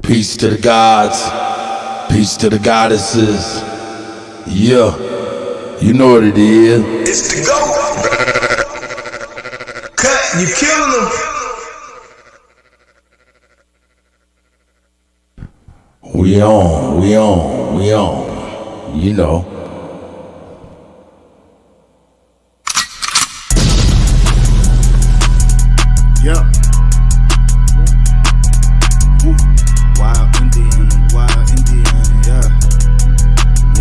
Peace to the gods, peace to the goddesses. Yeah, you know what it is. It's the GOAT. Cut, you killing them. We on, you know. Yep. Wild Indian, yeah.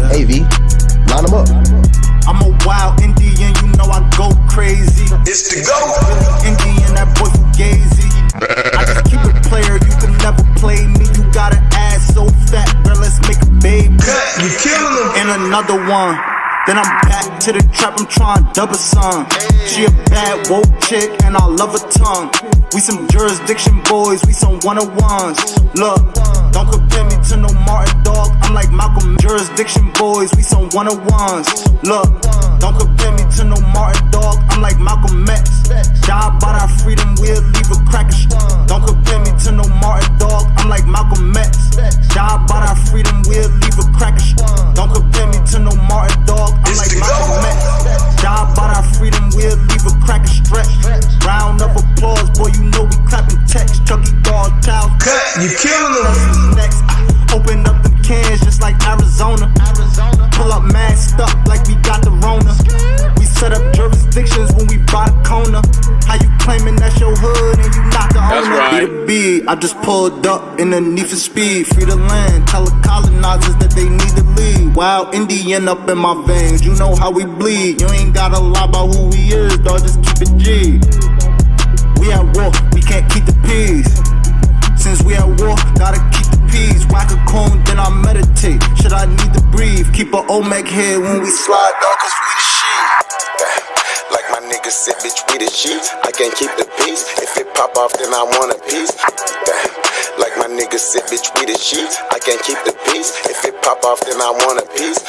Hey V, line them up. I'm a wild Indian, you know I go crazy. It's the GOAT. Indian, that boy Fugazi. I just keep it player, you can never play me. You got an ass so fat, girl, let's make a baby. Cut, you killing them. And another one. Then I'm back to the trap, I'm trying double son. She a bad woke chick and I love her tongue. We some jurisdiction boys, we some one-on-ones. Look, don't compare me to no Martin dog, I'm like Malcolm. Jurisdiction boys, we some one-on-ones. Look, don't compare me to no Martin dog, I'm like Malcolm X. Die about our freedom, we'll leave a cracker. Don't compare me to no Martin dog, I'm like Malcolm X. Die about our freedom, we'll leave a cracker. Don't compare me to no Martin dog, I'm like Malcolm X. Die about our freedom, we'll leave a cracker stretch. Round of applause, boy, you know we clapping text. Chucky dog, child. Cut, you killing them. Next, open up the cans just like Arizona. Pull up mad stuff like we got the Rona. We set up jurisdictions when we buy the corner. How you claiming that's your hood and you not the owner? That's right. Be the B, I just pulled up in the need for speed. Free the land, tell the colonizers that they need to leave. Wild Indian up in my veins, you know how we bleed. You ain't gotta lie about who we is, dog, just keep it G. We at war, we can't keep the peace. Since we at war, gotta keep the peace. Whack a cone, then I meditate. Should I need to breathe? Keep a Olmec head when we slide, dog, cause we the shit. Like my niggas said, bitch, we the shit. I can't keep the peace. If it pop off, then I want a piece. Like my niggas said, bitch, we the shit. I can't keep the peace. If it pop off, then I want a piece.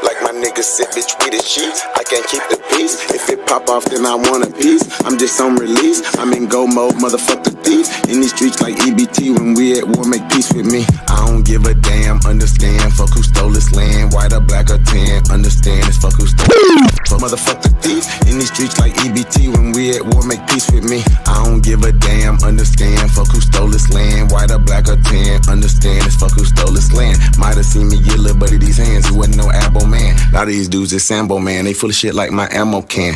Like my niggas said, bitch, we the shit. I can't keep the peace. If it pop off, then I want a piece. I'm just on release. I'm in go mode, motherfuck the thief. In these streets like EBT, when we at war, make peace with me. I don't give a damn, understand. Fuck who stole this land, white or black or tan. Understand, it's fuck who stole fuck motherfuck the thief. In these streets like EBT, when we at war, make peace with me. I don't give a damn, understand. Fuck who stole this land, white or black or tan. Understand, it's fuck who stole this land. Might have seen me get little buddy these hands, he wasn't no abo man. A lot of these dudes is Sambo man, they full of shit like my ammo can.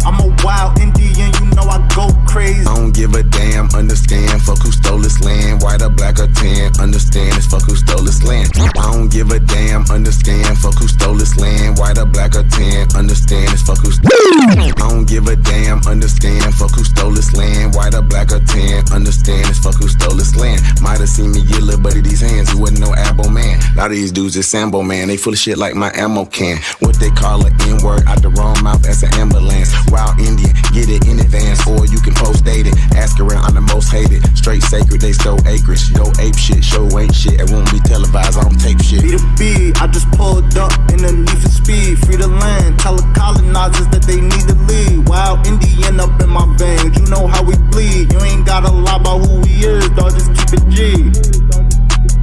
I'm a wild Indian, you know I go crazy. I don't give a damn, understand. Fuck who stole this land, white or black or tan. Understand, it's fuck who stole this land. I don't give a damn, understand. Fuck who stole this land, white or black or tan. Understand, it's fuck who I don't give a damn, understand. Fuck who stole this land, white or black or tan. Understand, it's fuck who stole this land. Might have seen me get little buddy these hands, he wasn't no abo man. A lot of these dudes is Sambo man, they full of shit like my ammo can. What they call an N-word out the wrong mouth as an ambulance. Wild Indian, get it in advance, or you can post date it. Ask around, I'm the most hated. Straight sacred, they stole acreage. Go ape shit, show ain't shit. It won't be televised, I don't tape shit. Be the B, I just pulled up in the need for speed. Free the land, tell the colonizers that they need to leave. Wild Indian up in my veins, you know how we bleed. You ain't gotta lie about who we is, dog, just keep it G.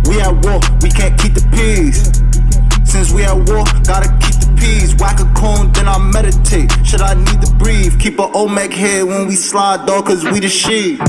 We at war, we can't keep the peace. Since we at war, gotta keep the peace. Whack a cone, then I meditate. Should I need to breathe? Keep a Olmec head when we slide, dog, cause we the shit.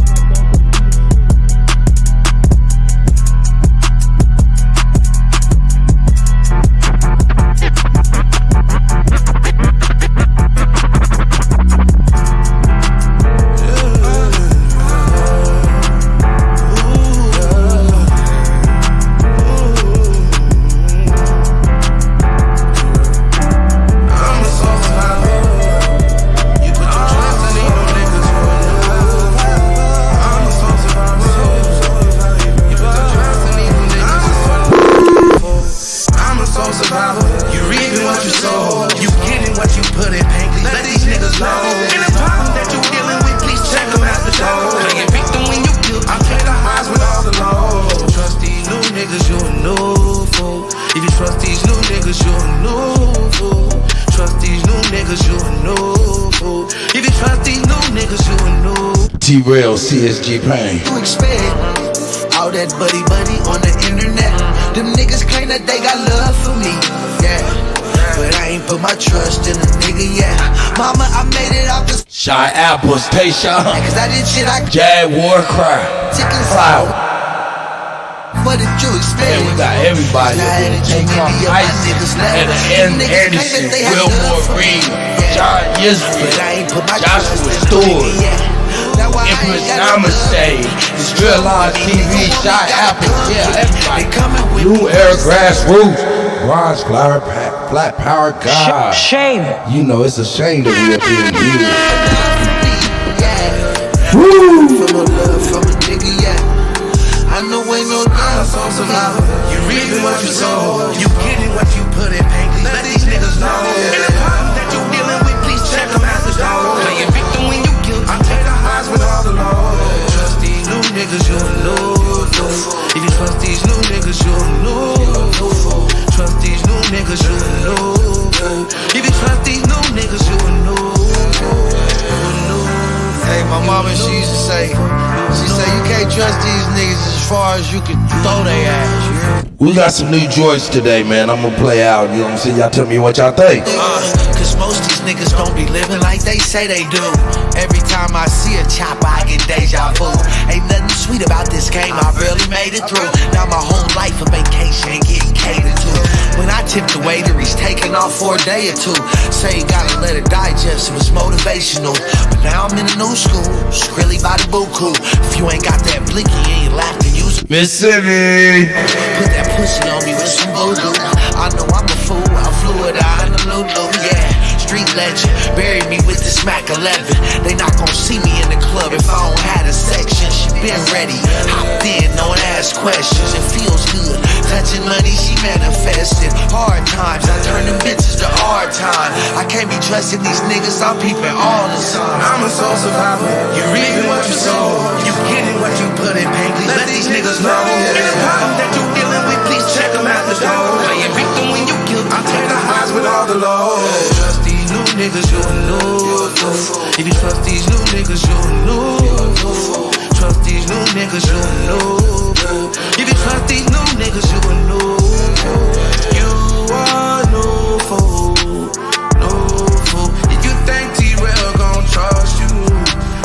T-Rail, CSG Pain. You expect all that buddy on the internet. Them niggas claim that they got love for me, yeah. But I ain't put my trust in a nigga yet. Mama, I made it out this Shy Apples, Tayshawn, cause I did shit I Jaguar Cry, Cloud. What did you expect? And we got everybody up here. Takeoff Isis, and Anderson, Wilmore Green, John Yisler, Joshua Stewart, Empress Namaste, Drill On TV, Shy Apples, yeah, everybody. New Air Grassroots, Bronze Flat Power God. Shame. You know it's a shame that we up here in here. Woo! From a love from a nigga, yeah. I know ain't no love on survival. You reaping what you sow. You getting what you put in pain. Please let these niggas know. And the problem that you dealing with, please check them out the door. Play a victim when you guilty. I take the highs with all the lows. Trust these new niggas, you'll lose. If you trust these new niggas, you'll lose. Trust these new niggas, you'll lose. If you trust these new niggas, you'll lose. Hey, my mama, she used to say, you can't trust these niggas as far as you can throw their ass. We got some new joints today, man. I'm gonna play out, you know what I'm saying? Y'all tell me what y'all think. Cause most these niggas don't be living like they say they do. Every time I see a chopper, I get deja vu. Ain't nothing sweet about this game, I barely made it through. Now my whole life a vacation, getting catered to. When I tipped the waiter, he's taking off for a day or two. Say you gotta let it digest, it was motivational. But now I'm in a new school, Skrilly by the buku. If you ain't got that blicky, you ain't laugh to use it. Mississippi. Put that pussy on me with some voodoo. I know I'm a fool, I flew it out in the Lulu, yeah. Street legend, bury me with the smack 11. They not gon' see me in the club if I don't have a section. She been ready, hopped in, don't ask questions. It feels good, touching money, she manifested. Hard times, I turn them bitches to hard time. I can't be trusting these niggas, I'm peeping all the time. I'm a soul survivor, you reaping what you sow. You getting what you put in pain, please let these niggas know. And the problem that you dealing with, please check them out the door. Play a victim when you guilty, I take the highs with all the lows. Trust these new niggas, you'll lose. If you trust these new niggas, you'll lose. Trust these new niggas, you'll lose. If you trust these new niggas, you will lose. You are no fool, no fool. If you think T-Rail gon' trust you,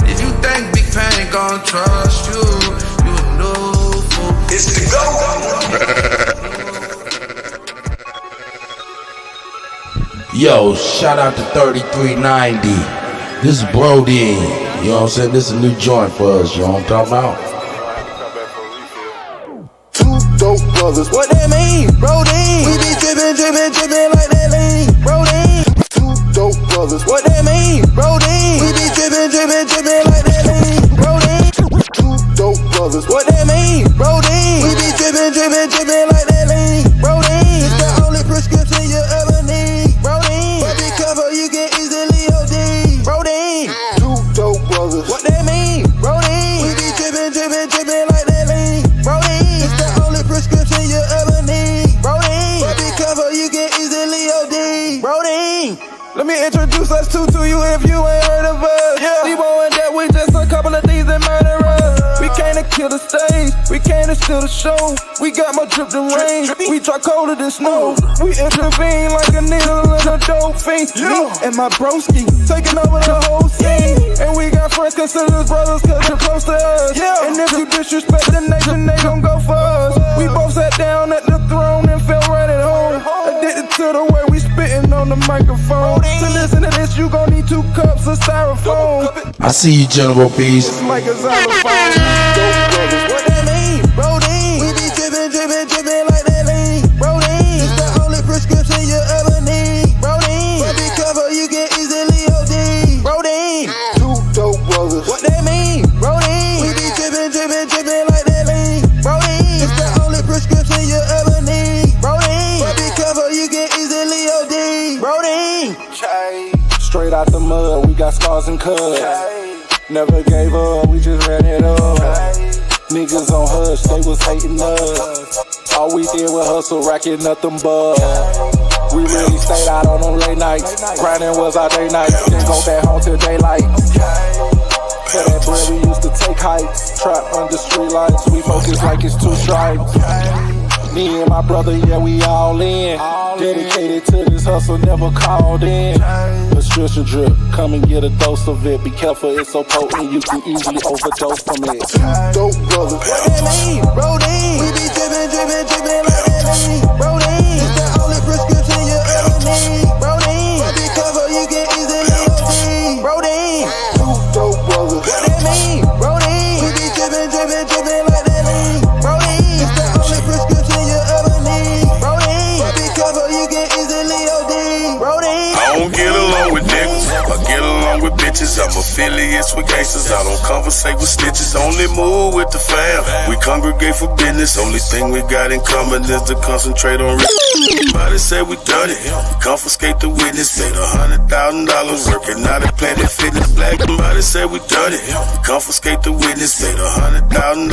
if you think Big Pain gon' trust you, you a no fool. It's the go. Yo, shout out to 3390. This is Brody. You know what I'm saying? This is a new joint for us. You know what I'm talking about? Two dope brothers. What that mean? Brody. We be drippin' like that lean. Brody. Two dope brothers. What that mean? Brody. We be drippin' like that lean. Brody. Two dope brothers. What that mean? Brody. We be drippin' like that lean. Brody. It's the only prescription you ever need. Brody. But be careful, you can easily OD. Brody. Two dope brothers. What that mean? Brody. We be drippin' like that lean. Brody. It's the only prescription you ever need. Brody. But be careful, you can easily OD. Brody. Let me introduce us to you if you ain't heard of us. Yeah. We want that we just a couple of thieves and murderers. We came to kill the stage, we came to steal the show. We got more drip than rain, we try colder than snow. We intervene like a needle in a dope fiend. Me and my broski, taking over the whole scene. And we got friends considered as brothers cause you're close to us. And if you disrespect the nation, they gon' go for us. We both sat down at the throne and felt right at home. Addicted to the way we spitting on the microphone. To listen to this, you gon' need 2 cups of styrofoam. I see you, General Peace. Like a xylophone. What that mean? Brody. We be drippin' like that lean. Brody. It's the only prescription you ever need. Brody. But be careful, you can easily OD. Brody. Two dope brothers. What that mean? Brody. We be drippin' like that lean. Brody. It's the only prescription you ever need. Brody. But be careful, you can easily OD. Brody. Straight out the mud, we got scars and cuts. Never gave up, we just ran it up. Niggas on hush, they was hating us. All we did was hustle, racking nothing but. We really stayed out on them late nights. Grinding was our day night. Then go back home till daylight. For that bread, we used to take hikes. Trap under street lights, we focus like it's two stripes. Me and my brother, yeah, we all in. Dedicated to this hustle, never called in. Prescription drip, come and get a dose of it. Be careful, it's so potent, you can easily overdose from it. Dope brothers. What that mean? Rodine. We be drippin', drippin', drippin' like that lean. Rodine. It's the only prescription you ever need. Rodine. Be careful, you can easily OD. Rodine. Two dope brothers. What that mean? Rodine. We be drippin', drippin', drippin' like that lean. Rodine. It's the only prescription you ever need. Rodine. Be careful, you can easily OD. Rodine. I don't get along with niggas, I get along with bitches. I'm affiliates with gangsters, I don't conversate with snitches. Only move with the fam, we congregate for business. Only thing we got in common is to concentrate on risk. Somebody said we done it, we confiscate the witness. Made $100,000 working out at Planet Fitness. Black, somebody said we done it, we confiscate the witness. Made $100,000.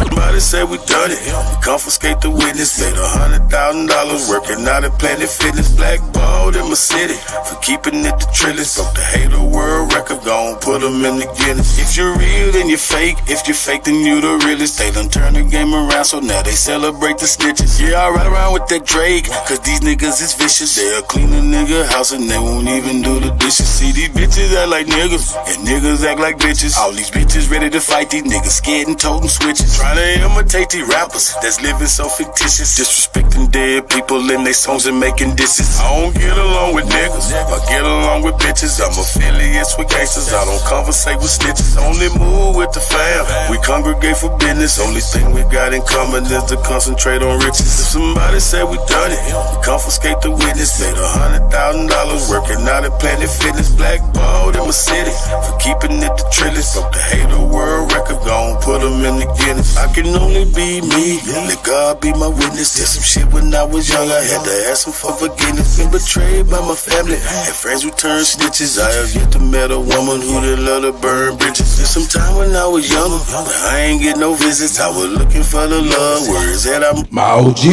Somebody said we done it, we confiscate the witness. Made $100,000 working out at Planet Fitness. Blackballed in my city for keeping it the trillest. Broke the hater world record, gon' put them in the Guinness. If you're real, then you're fake. If you're fake, then you the realest. They done turn the game around, so now they celebrate the snitches. Yeah, I ride around with that Drake, cause these niggas is vicious. They'll clean a nigga house and they won't even do the dishes. See, these bitches act like niggas, and niggas act like bitches. All these bitches ready to fight, these niggas scared and toting switches. Trying to imitate these rappers that's living so fictitious. Disrespecting dead people in their songs and making disses. I don't get along with niggas, I get along with bitches. I'm affiliates with gangsters, I don't conversate with snitches. Only move with the fam, we congregate for business. Only thing we got in common is to concentrate on riches. If somebody said we done it, we confiscate the witness. Made $100,000 working out at Planet Fitness. Blackballed in my city for keeping it the trillest. Broke the hater world record, gon' put them in the Guinness. I can only be me, let God be my witness. Did some shit when I was young, I had to ask him for forgiveness. Been betrayed by my family, had friends who turned snitches. I have yet to met a woman who didn't love to burn bridges. Did some time when I was younger, but I ain't get no visits. I was looking for the love, where is that? I'm My OG.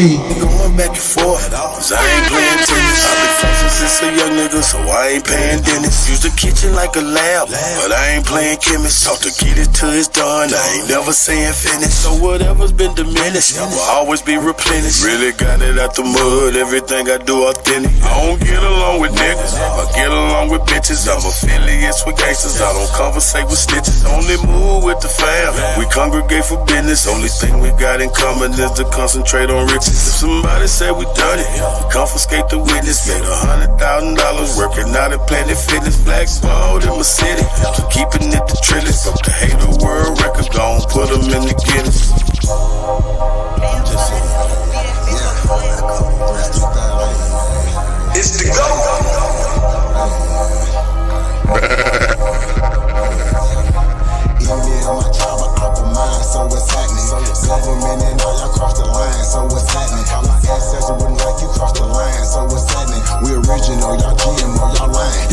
going back and forth, cause I ain't playing tennis. I've been fucking since a young nigga, so I ain't paying dentist. Use the kitchen like a lab, but I ain't playing chemist. Talk to get it till it's done, I ain't never saying finish. So whatever's been diminished will always be replenished. Really got it out the mud, everything I do authentic. I don't get along with niggas, I get along with bitches. I'm affiliates with gangsters, I don't conversate with snitches. Only move with the fam, we congregate for business. Only thing we got in common is to concentrate on riches. If somebody said we done it, we confiscate the witness. Made $100,000 working out at Planet Fitness. Blackballed in my city for keeping it the trillest. Broke the hater world record, gon' put them in the Guinness. It's the go. Email my tribe, Apple mine, so what's happening? Government and all y'all cross the line, so what's happening? My ancestors wouldn't like you cross the line, so what's happening? We original, y'all GMO, y'all lying.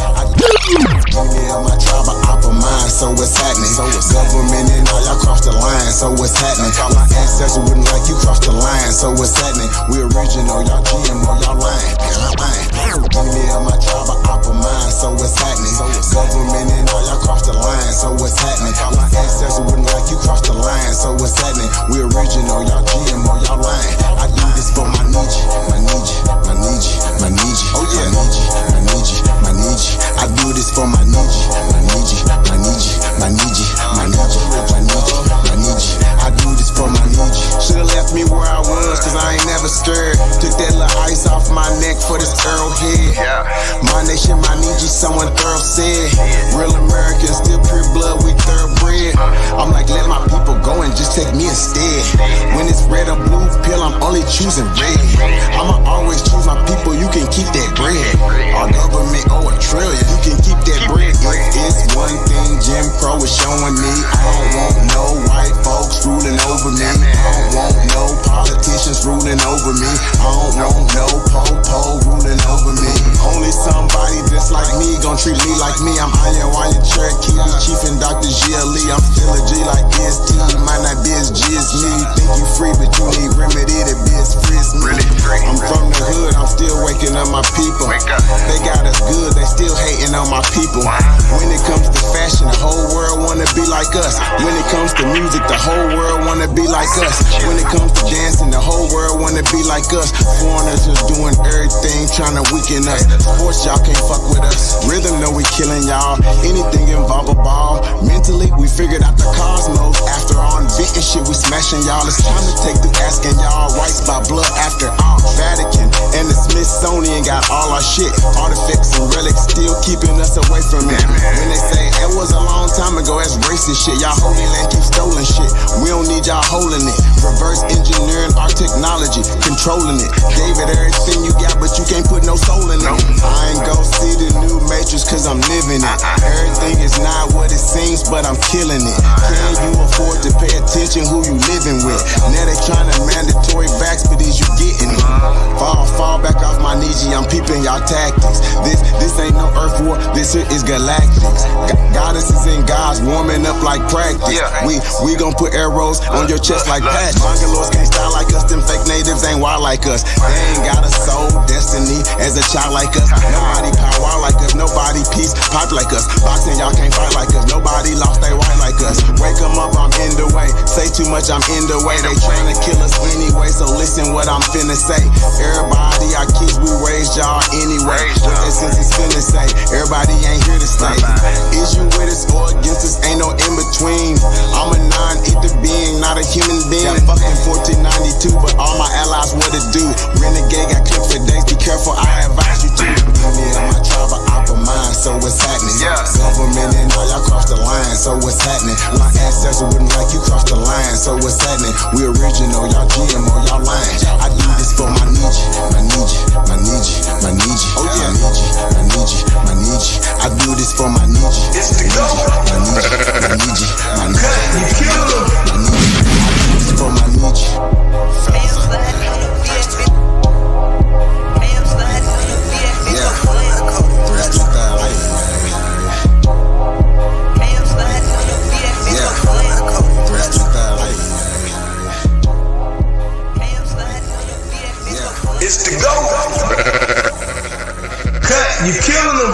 Email my tribe, Apple mine, so what's happening? Government and all y'all cross the line, so what's happening? My ancestors wouldn't like you cross the line, so what's happening? We original, y'all GMO, y'all lying. Email my tribe, Apple mine, so what's happening? Government and all y'all cross the line, so what's happening? My ancestors wouldn't like you cross the line, so what's happening? We original, y'all GMO, y'all lying. I do this for my need you, my need you, my need you, my need you. Oh yeah, my need you, my need you, my need you. I do this for my need you, my need you, my need you, my need you, my need you, my need you, my need you. I do this for my need you. Should've left me where I was, cause I ain't never scared. Took that little ice off my neck for this arrowhead. My nation, my need you, someone thorough said. Real Americans, still pure blood, we thoroughbred. I'm like, let my people go and just take me instead. When it's red or blue pill, I'm only choosing red. I'ma always choose my people, you can keep that bread. Our government owe $1 trillion, you can keep that bread. If it's one thing Jim Crow is showing me, I don't want no white folks ruling over me. I don't want no politicians ruling over me. I don't want no po-po ruling over me. Only somebody just like me gon' treat me like me. I'm Iron Cherokee, the Chief and Dr. GLE. I'm still a G like DST. You might not be as G as me. You think you free, but you need remedy to be as free as me. I'm from the hood, I'm still waking up my people. They got us good, they still hating praying on my people. When it comes to fashion, the whole world wanna be like us. When it comes to music, the whole world wanna be like us. When it comes to dancing, the whole world wanna be like us. Foreigners are doing everything, trying to weaken us. Sports, y'all can't fuck with us. Rhythm, know we killing y'all. Anything involve a ball. Mentally, we figured out the cosmos. After all inventing shit, we smashing y'all. It's time to take through asking y'all rights by blood after all. Vatican and the Smithsonian got all our shit. Artifacts and relics still keeping us away from it. When they say it was a long time ago, that's racist shit. Y'all holy land keep stolen shit. We don't need y'all holding it. Reverse engineering our technology, controlling it. Gave it everything you got, but you can't put no soul in it. I ain't go see the new Matrix cause I'm living it. Everything is not what it seems, but I'm killing it. Can you afford to pay attention who you living with? Now they trying to mandatory vax, but is you getting it? Fall back off my knees, I'm peeping y'all tactics. This ain't no earth war, this shit is galactics. Goddesses and gods warming up like practice. We gon' put arrows on your chest like patches. Bangalores can't style like us, them fake natives ain't wild like us. They ain't got a soul, destiny as a child like us. Nobody power like us, nobody peace pipe like us. Boxing y'all can't fight like us, nobody lost they white like us. Wake 'em up, I'm in the way. Say too much, I'm in the way. They trying to kill us anyway, so listen what I'm finna say. Everybody, our kids, we raised y'all anyway. What that sense is finna say, everybody ain't here to stay. Is you with us or against us, ain't no in between. I'm a non-ether being, not a human being. Got fucking 1492, but all my allies what it do. Renegade got clipped for days, be careful, I advise you to. Me and my tribe are out of mind, so what's happening? Government and all y'all cross the line, so what's happening? My ancestors wouldn't like you cross the line, so what's happening? We original, y'all GMO, y'all lying. I do this for my Nietzsche, my Nietzsche, my Nietzsche, my Nietzsche, oh yeah, my Nietzsche, my Nietzsche, my Nietzsche. I do this for my Nietzsche, it's the go, my Nietzsche, my Nietzsche, my Nietzsche, my Nietzsche. I do this for my Nietzsche. It's the go. Cut, you killing them.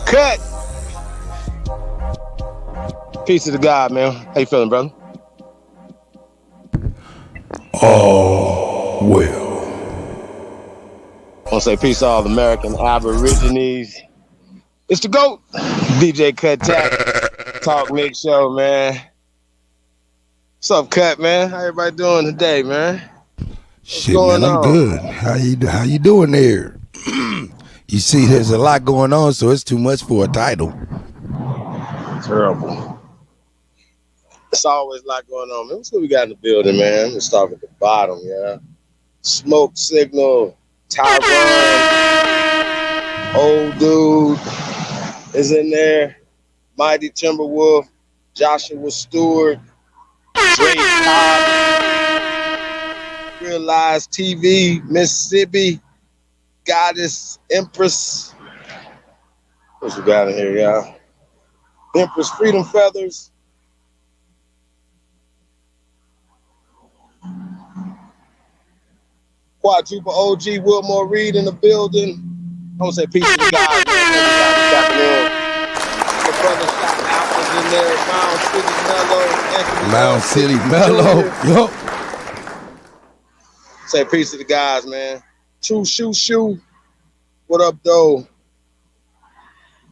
Cut. Peace to the God, man. How you feeling, brother? Oh, well. I want to say peace to all the American Aborigines. It's the GOAT, DJ Kuttack, Talk Nick Show, man. What's up, Cut, man? How everybody doing today, man? Shit, man, I'm good. How you doing there? You see, there's a lot going on, so it's too much for a title. Terrible. It's always a lot going on, man. What's what we got in the building, man? Let's start at the bottom, yeah. Smoke Signal. Tyron, old dude is in there. Mighty Timberwolf, Joshua Stewart, Drake Cobb, Realize TV, Mississippi, Goddess Empress. What's we got in here, y'all? Empress Freedom Feathers. Quadruple OG Wilmore Reed in the building. I'm gonna say peace to the God, man. The brother shot apples in there. Mound City Mellow. Yo. Say peace to the guys, man. True Shoe. What up, though?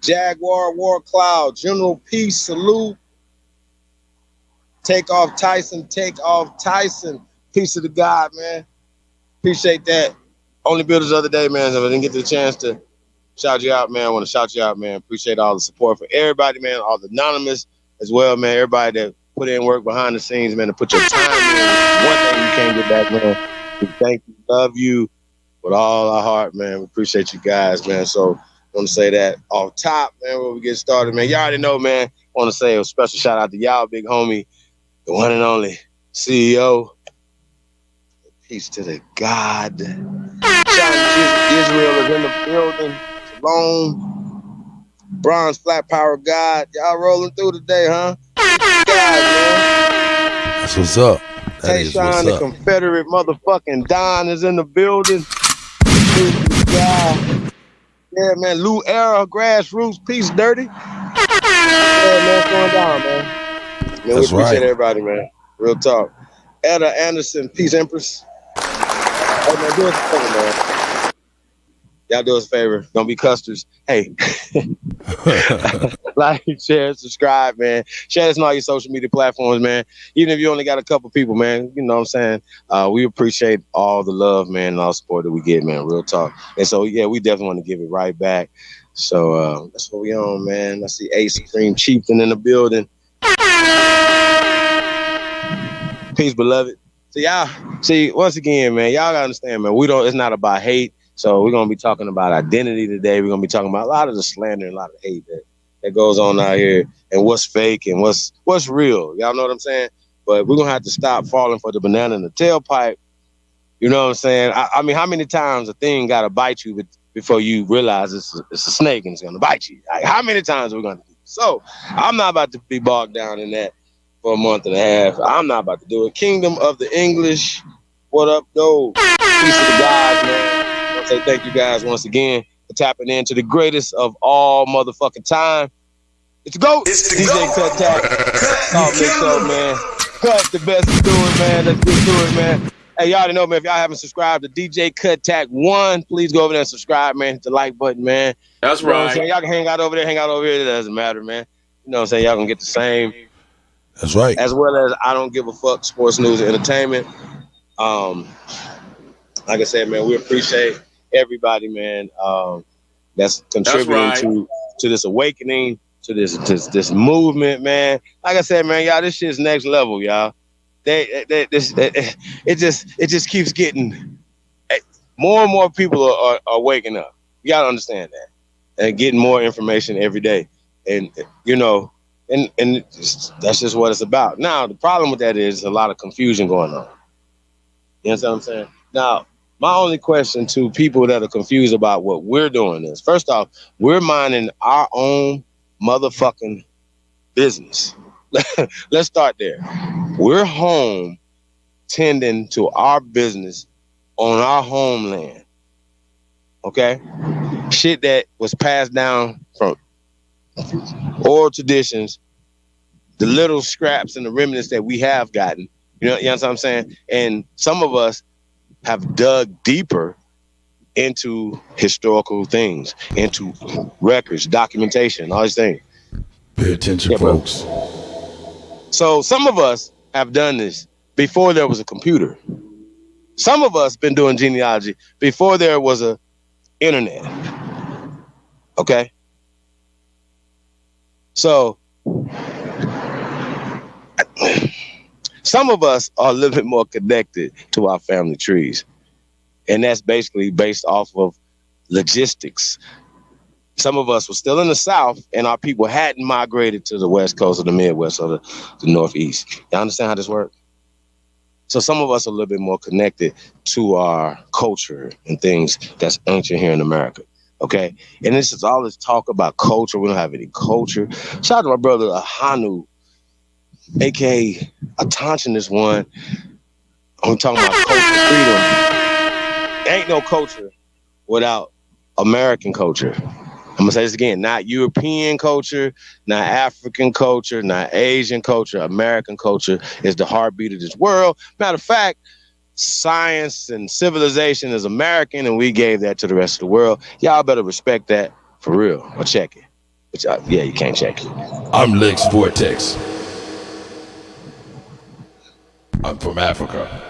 Jaguar War Cloud. General Peace. Salute. Take off Tyson. Peace to the God, man. Appreciate that. Onlybuilders the other day, man. If I didn't get the chance to shout you out, man, I want to shout you out, man. Appreciate all the support for everybody, man. All the anonymous as well, man. Everybody that put in work behind the scenes, man, to put your time in. One thing you can't get back, man. We thank you, love you with all our heart, man. We appreciate you guys, man. So I want to say that off top, man, when we get started, man. Y'all already know, man. I want to say a special shout out to y'all, big homie, the one and only CEO. Peace to the God. Shout out to Israel is in the building. Shalom. Bronze Flat Power God. Y'all rolling through today, huh? Guys, man. That's what's up. That is what's Tayshawn, the up. Confederate motherfucking Don is in the building. Yeah, man. Lou Era, Grassroots, Peace Dirty. Yeah, man, what's going down, man? Man, we That's appreciate right. everybody, man. Real talk. Etta Anderson, Peace Empress. Hey, man, do us a favor, man. Y'all do us a favor. Don't be custers. Hey. Like, share, subscribe, man. Share this on all your social media platforms, man. Even if you only got a couple people, man, you know what I'm saying? We appreciate all the love, man, and all the support that we get, man. Real talk. And so, yeah, we definitely want to give it right back. So that's what we on, man. I see Ace Supreme Chieftain in the building. Peace, beloved. So y'all, see, once again, man, y'all gotta understand, man, it's not about hate. So we're gonna be talking about identity today. We're gonna be talking about a lot of the slander and a lot of hate that goes on out here, and what's fake and what's real. Y'all know what I'm saying? But we're gonna have to stop falling for the banana in the tailpipe. You know what I'm saying? I mean, how many times a thing gotta bite you before you realize it's a snake and it's gonna bite you? Like, how many times are we gonna do it? So I'm not about to be bogged down in that for a month and a half. I'm not about to do it. Kingdom of the English. What up, though? Peace to the guys, man. I want to say thank you guys once again for tapping into the greatest of all motherfucking time. It's the GOAT. It's the DJ Kuttack. Oh, mix up, man. Cut the best to do it, man. Let's get to it, man. Hey, y'all already know, man, if y'all haven't subscribed to DJ Kuttack 1, please go over there and subscribe, man. Hit the like button, man. That's you know right. What I'm saying? Y'all can hang out over there, It doesn't matter, man. You know what I'm saying? Y'all gonna get the same. That's right. As well as I don't give a fuck sports news and entertainment. Like I said, man, we appreciate everybody, man, that's contributing to this awakening, to this movement, man. Like I said, man, y'all, this shit's next level, y'all. It just keeps getting more and more people are waking up. You gotta understand that, and getting more information every day, and you know. And that's just what it's about. Now, the problem with that is a lot of confusion going on. You understand what I'm saying? Now, my only question to people that are confused about what we're doing is, first off, we're minding our own motherfucking business. Let's start there. We're home tending to our business on our homeland. Okay? Shit that was passed down from oral traditions, the little scraps and the remnants that we have gotten, you know what I'm saying? And some of us have dug deeper into historical things, into records, documentation, all these things. Pay attention, folks. So some of us have done this before there was a computer. Some of us been doing genealogy before there was a internet. Okay? So some of us are a little bit more connected to our family trees. And that's basically based off of logistics. Some of us were still in the South and our people hadn't migrated to the West Coast or the Midwest or the Northeast. You understand how this works? So some of us are a little bit more connected to our culture and things that's ancient here in America. Okay? And this is all this talk about culture. We don't have any culture. Shout out to my brother Ahanu, a.k.a. Atanchin this one. I'm talking about culture freedom. Ain't no culture without American culture. I'm going to say this again. Not European culture, not African culture, not Asian culture. American culture is the heartbeat of this world. Matter of fact, science and civilization is American, and we gave that to the rest of the world. Y'all better respect that for real, or check it. Which, yeah, you can't check it. I'm Lex Vortex. I'm from Africa.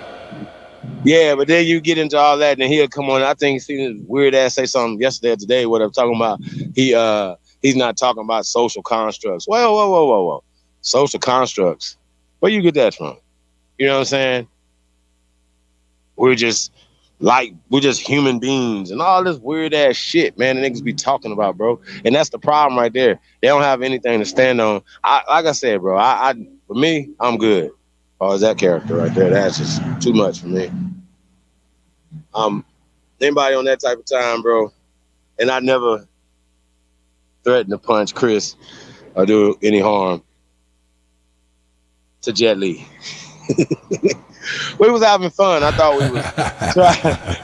Yeah, but then you get into all that, and then he'll come on. I think he seen his weird ass say something yesterday or today, what I'm talking about. He's not talking about social constructs. Whoa. Social constructs. Where you get that from? You know what I'm saying? We're just human beings and all this weird ass shit, man, the niggas be talking about, bro. And that's the problem right there. They don't have anything to stand on. Like I said, bro, for me, I'm good. Oh, is that character right there? That's just too much for me. Anybody on that type of time, bro, and I never threaten to punch Chris or do any harm to Jet Li. We was having fun. I thought we was trying.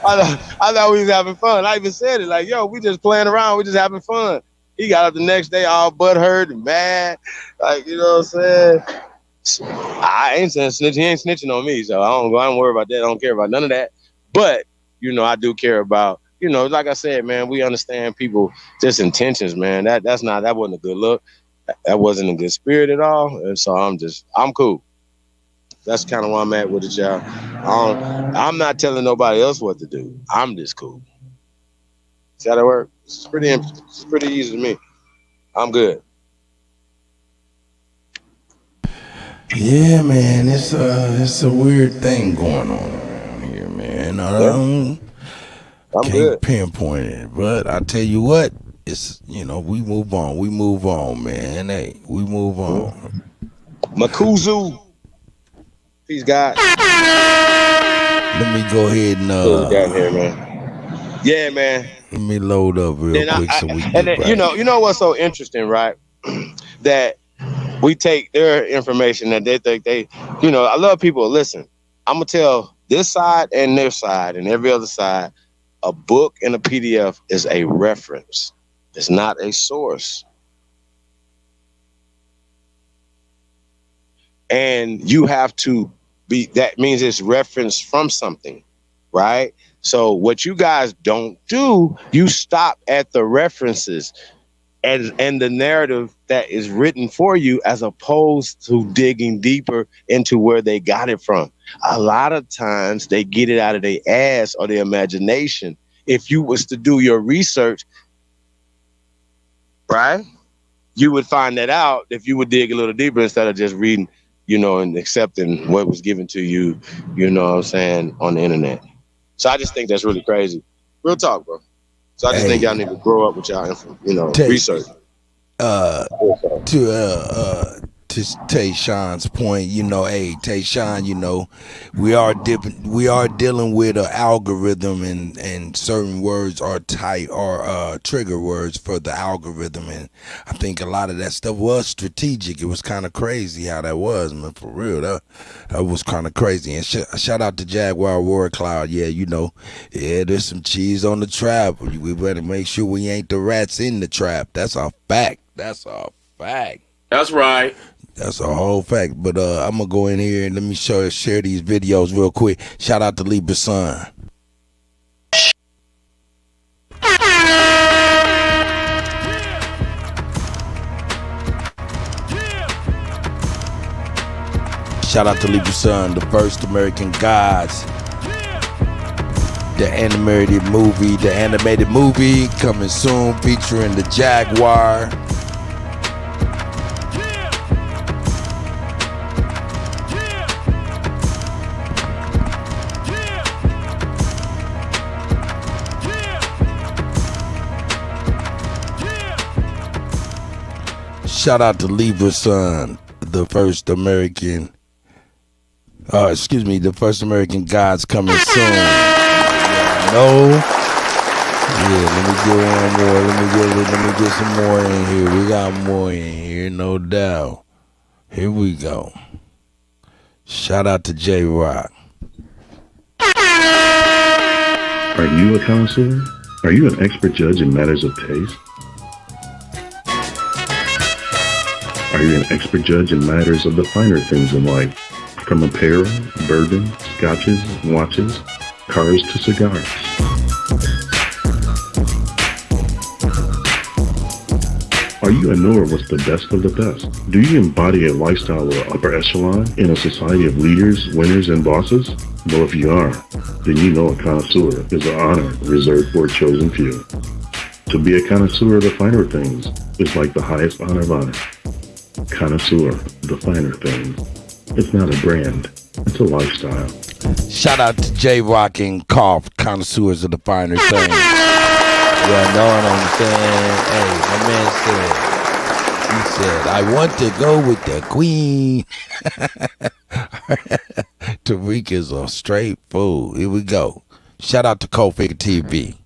I thought we was having fun. I even said it like, yo, we just playing around. We just having fun. He got up the next day all butthurt and mad. Like, you know what I'm saying? I ain't saying snitching. He ain't snitching on me, so I don't worry about that. I don't care about none of that. But, you know, I do care about, you know, like I said, man, we understand people just intentions, man. That wasn't a good look. That wasn't a good spirit at all. And so I'm cool. That's kind of where I'm at with it, y'all. I'm not telling nobody else what to do. I'm just cool. See how that work? It's pretty easy to me. I'm good. Yeah, man, it's a weird thing going on around here, man. I'm can't good. pinpoint it, but I tell you what, it's, you know, we move on, man. Hey, we move on. Makuzu. Peace, God. Let me go ahead and down here, man. Yeah, man. Let me load up real quick so we and then, you know what's so interesting, right? That we take their information that they think they, you know, I love people. Listen, I'm gonna tell this side and their side and every other side, a book and a PDF is a reference. It's not a source. And you have to be, that means it's referenced from something, right? So what you guys don't do, you stop at the references and the narrative that is written for you, as opposed to digging deeper into where they got it from. A lot of times they get it out of their ass or their imagination. If you was to do your research, right, you would find that out if you would dig a little deeper instead of just reading, you know, and accepting what was given to you, you know what I'm saying, on the internet. So I just think that's really crazy. Real talk, bro. So I just think y'all need to grow up with y'all, you know, research. To Tayshawn's point, you know, hey, Tayshawn, you know, we are dealing with an algorithm, and certain words are tight or trigger words for the algorithm, and I think a lot of that stuff was strategic. It was kind of crazy how that was, man, for real. That was kind of crazy. And shout out to Jaguar War Cloud. Yeah, you know, yeah, there's some cheese on the trap. We better make sure we ain't the rats in the trap. That's a fact. That's a fact. That's right. That's a whole fact. But I'm going to go in here and let me share these videos real quick. Shout out to Libra Son. Shout out to Libra Son, the first American Gods. The animated movie coming soon, featuring the Jaguar. Shout out to Libra Son, the first American Gods coming soon. No. Yeah, let me get one more. Let me get some more in here. We got more in here, no doubt. Here we go. Shout out to J-Rock. Are you a connoisseur? Are you an expert judge in matters of taste? Are you an expert judge in matters of the finer things in life? From apparel, bourbon, scotches, watches, cars to cigars. Are you a knower what's the best of the best? Do you embody a lifestyle of upper echelon in a society of leaders, winners, and bosses? Well, if you are, then you know a connoisseur is an honor reserved for a chosen few. To be a connoisseur of the finer things is like the highest honor of honor. Connoisseur of the finer things. It's not a brand, it's a lifestyle. Shout out to J-Rock and Cough, connoisseurs of the finer things. Yeah, know what I'm saying? Hey, my man said, I want to go with the queen. Tariq is a straight fool. Here we go. Shout out to Cold Figure TV.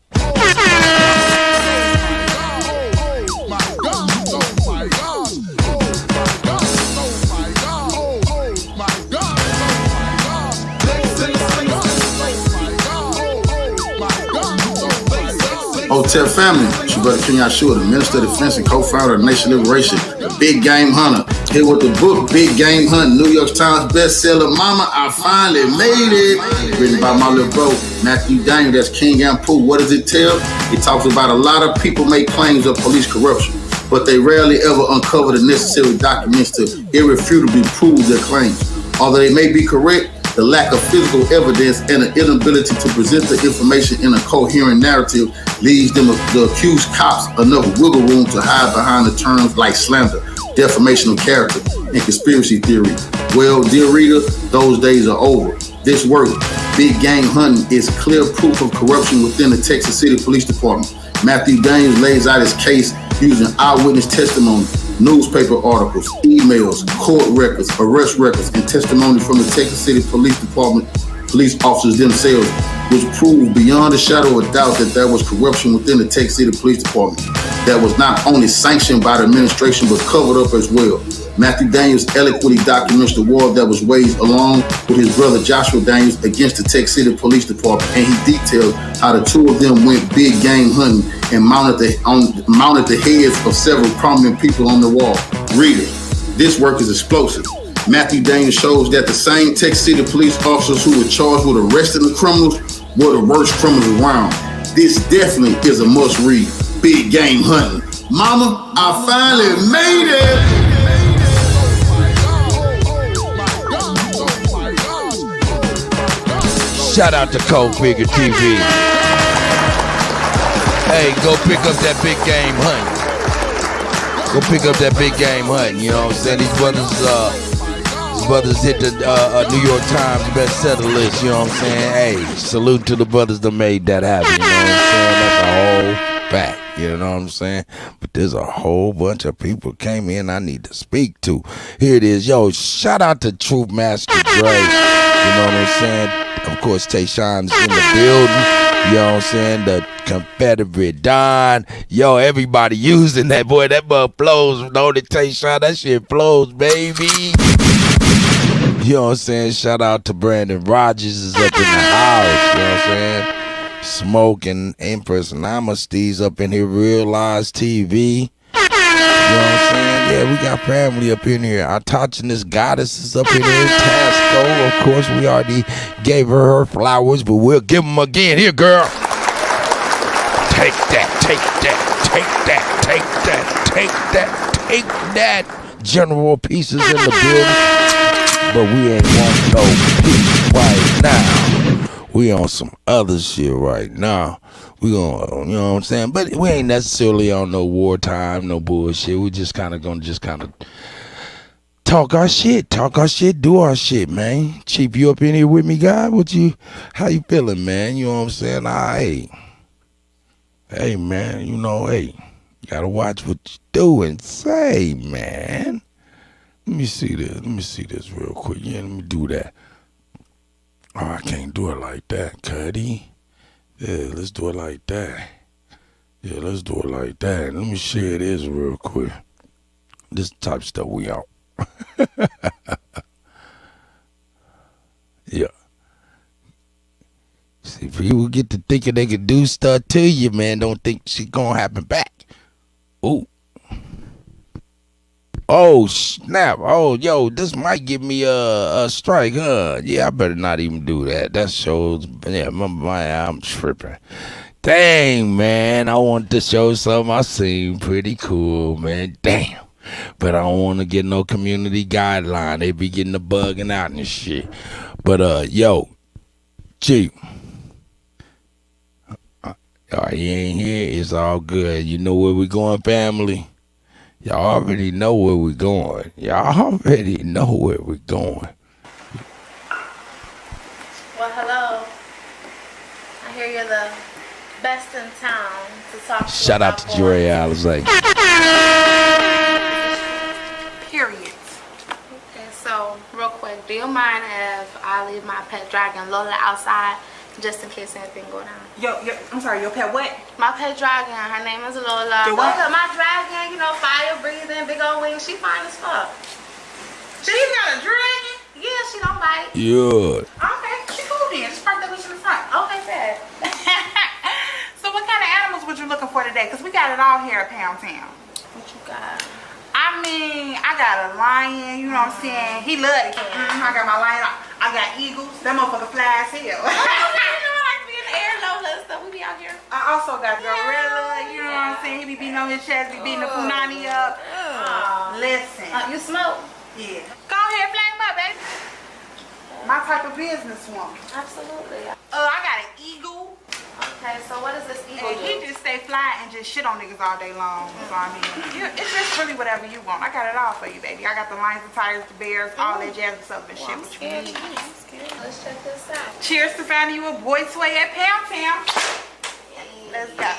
Hotel family, it's your brother King Yahshua, the Minister of Defense and co-founder of Nation Liberation, the Big Game Hunter. Here with the book, Big Game Hunt, New York Times bestseller, Mama, I Finally Made It. Written by my little bro, Matthew Daniel, that's King Ampu. What does it tell? It talks about a lot of people make claims of police corruption, but they rarely ever uncover the necessary documents to irrefutably prove their claims. Although they may be correct, the lack of physical evidence and the inability to present the information in a coherent narrative leaves the accused cops enough wiggle room to hide behind the terms like slander, defamation of character, and conspiracy theory. Well, dear reader, those days are over. This work, Big Game Hunting, is clear proof of corruption within the Texas City Police Department. Matthew Daniels lays out his case using eyewitness testimony, newspaper articles, emails, court records, arrest records, and testimony from the Texas City Police Department police officers themselves, which proved beyond a shadow of a doubt that there was corruption within the Texas City Police Department that was not only sanctioned by the administration but covered up as well. Matthew Daniels eloquently documents the war that was waged along with his brother Joshua Daniels against the Texas City Police Department, and he details how the two of them went big game hunting and mounted the heads of several prominent people on the wall. Reader, this work is explosive. Matthew Daniels shows that the same Texas City police officers who were charged with arresting the criminals were the worst criminals around. This definitely is a must read. Big Game Hunting. Mama, I finally made it. Shout out to Cold Figure TV. Hey, go pick up that Big Game Hunt. Go pick up that Big Game Hunt. You know what I'm saying? These brothers hit the New York Times bestseller list. You know what I'm saying? Hey, salute to the brothers that made that happen. You know what I'm saying? That's a whole fact. You know what I'm saying? But there's a whole bunch of people came in I need to speak to. Here it is. Yo, shout out to Truth Master Dre. You know what I'm saying? Of course, Tayshawn's in the building. You know what I'm saying? The Confederate Don. Yo, everybody using that. Boy, that bug flows. Don't it, Tayshawn? That shit flows, baby. You know what I'm saying? Shout out to Brandon Rogers is up in the house. You know what I'm saying? Smoke and Empress Namaste's up in here. Realize TV. You know what I'm saying? Yeah, we got family up in here. Our Autogenous Goddess is up in here. Tasco, of course, we already gave her flowers, but we'll give them again. Here, girl. Take that, take that, take that, take that, take that, take that. General Pieces in the building. But we ain't want no peace right now. We on some other shit right now. We gonna, you know what I'm saying? But we ain't necessarily on no wartime, no bullshit. We just kind of gonna talk our shit, do our shit, man. Chief, you up in here with me, guy? How you feeling, man? You know what I'm saying? Hey, man, you know, hey, you gotta watch what you do and say, man. Let me see this real quick. Yeah, let me do that. Oh, I can't do it like that, Cuddy. Yeah, let's do it like that. Yeah, let's do it like that. Let me share this real quick. This type of stuff we out. Yeah. See, people get to thinking they can do stuff to you, man. Don't think shit gonna happen back. Ooh. Oh, snap. Oh, yo, this might give me a strike, huh? Yeah, I better not even do that. That shows, yeah, I'm tripping. Dang, man, I want to show something I seen pretty cool, man. Damn. But I don't want to get no community guideline. They be getting the bugging out and shit. But, yo, Chief. All right, he ain't here. It's all good. You know where we going, family? Y'all already know where we're going. Well, hello. I hear you're the best in town to talk to. Shout out to Jory Alizé. Period. Okay, so real quick, do you mind if I leave my pet dragon Lola outside just in case anything go down? I'm sorry, your pet what? My pet dragon, her name is Lola. Lola, my dragon, you know, fire breathing, big old wings. She fine as fuck. She's got a dragon? Yeah, she don't bite. Yeah. Okay, she cool then. Just park that bitch in the front. Okay, fair. So what kind of animals would you for today? Because we got it all here at Pound Town. What you got? I mean, I got a lion, you know what I'm saying? He love the cat. I got my lion. I got eagles. That motherfucker flies here. I like to be in the air, Lola, and stuff. We be out here. I also got gorilla, you know what I'm saying? He be beating on his chest, be beating the punani up. Listen. You smoke? Yeah. Go ahead, flame up, baby. My type of businesswoman. Absolutely. I got an eagle. Okay, so what does this eagle And do? he just stay fly and just shit on niggas all day long. So I mean, it's just really whatever you want. I got it all for you, baby. I got the lions, the tigers, the bears, all that jazz and stuff and shit. I'm What you scared. need. I'm scared. Let's check this out. Cheers to finding you a boy sway at Pound Town. Let's go.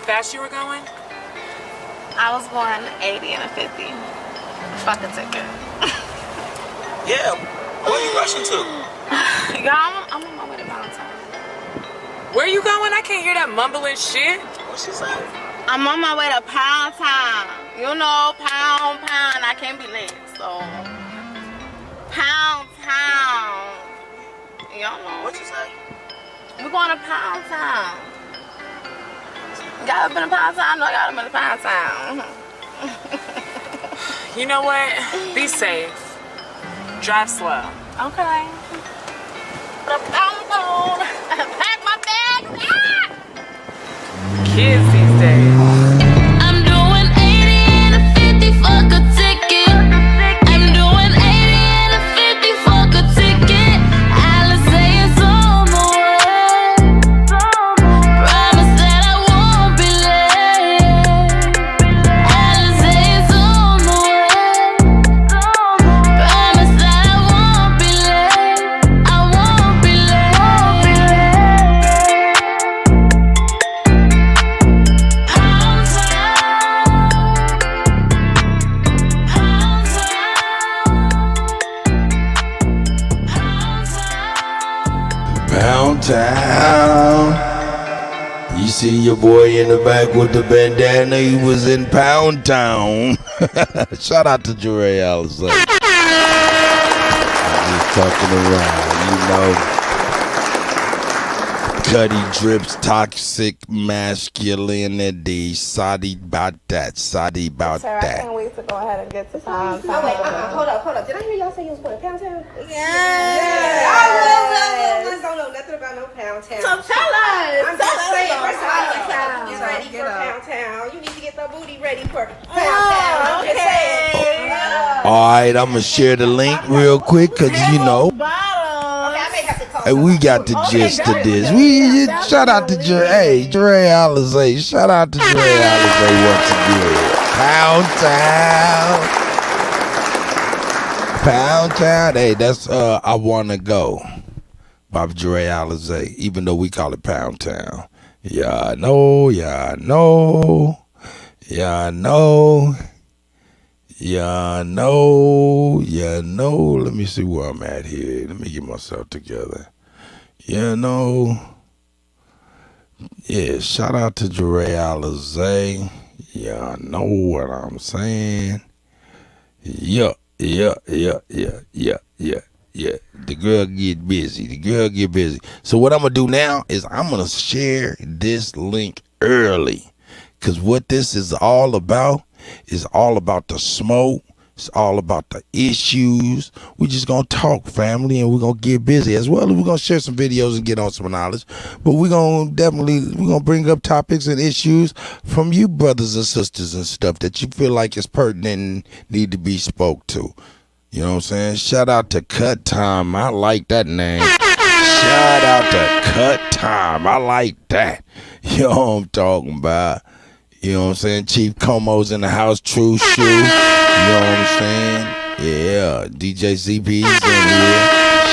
fast you were going? I was going 80 and a 50. Fuck a ticket. Yeah. Where are you rushing to? Yeah, I'm on my way to Valentine. Where you going? I can't hear that mumbling shit. What she say? I'm on my way to Pound Town. You know, pound. I can't be late, so Pound Town. Y'all know. What you say? We're going to Pound Town. Y'all been to Pound Town? I know y'all been to Pound Town. You know what? Be safe. Drive slow. Okay. Pack my bags. Ah! Kids these days. I'm doing 80 and a 50, fuck a ticket. I'm doing 80 and a 50, fuck a ticket. Alice say it's on the way. Promise that I won't be late. Alice say it's on the way. Promise that I won't be late. I won't be late. Pound Town. Town. You see your boy in the back with the bandana. He was in Pound Town. Shout out to Jure Alizé. Just talking around, you know. Cuddy drips, toxic masculinity. Sorry about that. Sorry about Sir, I that. can't wait to go ahead and get to Pound Town. Oh, wait, hold up. Did I hear y'all say you was going to Pound Town? Yeah. I don't know nothing about no Pound Town. So tell us. I'm just saying, about first of all, Pound get Town. ready for Pound Town. You need to get the booty ready for Pound Town. Oh, I'm just saying. All right, I'm going to share the link real quick because, you know, we got the gist of this. We shout out to Jure Alizé. Shout out to Jure Alizé once again. Pound Town. Hey, that's I Wanna Go by Jure Alizé, even though we call it Pound Town. Yeah, I know. Let me see where I'm at here. Let me get myself together. Shout out to Jure Alizé. Yeah, I know what I'm saying. Yeah. The girl get busy. So what I'm going to do now is I'm going to share this link early. Because what this is all about the smoke. It's all about the issues. We just gonna talk, family, and we're gonna get busy as well as we're gonna share some videos and get on some knowledge. But we're gonna bring up topics and issues from you brothers and sisters and stuff that you feel like is pertinent and need to be spoke to. You know what I'm saying? Shout out to Cut Time. I like that name. Shout out to Cut Time. I like that. You know what I'm talking about. You know what I'm saying? Chief Como's in the house. True Shoe. You know what I'm saying? Yeah. DJ ZB's in here.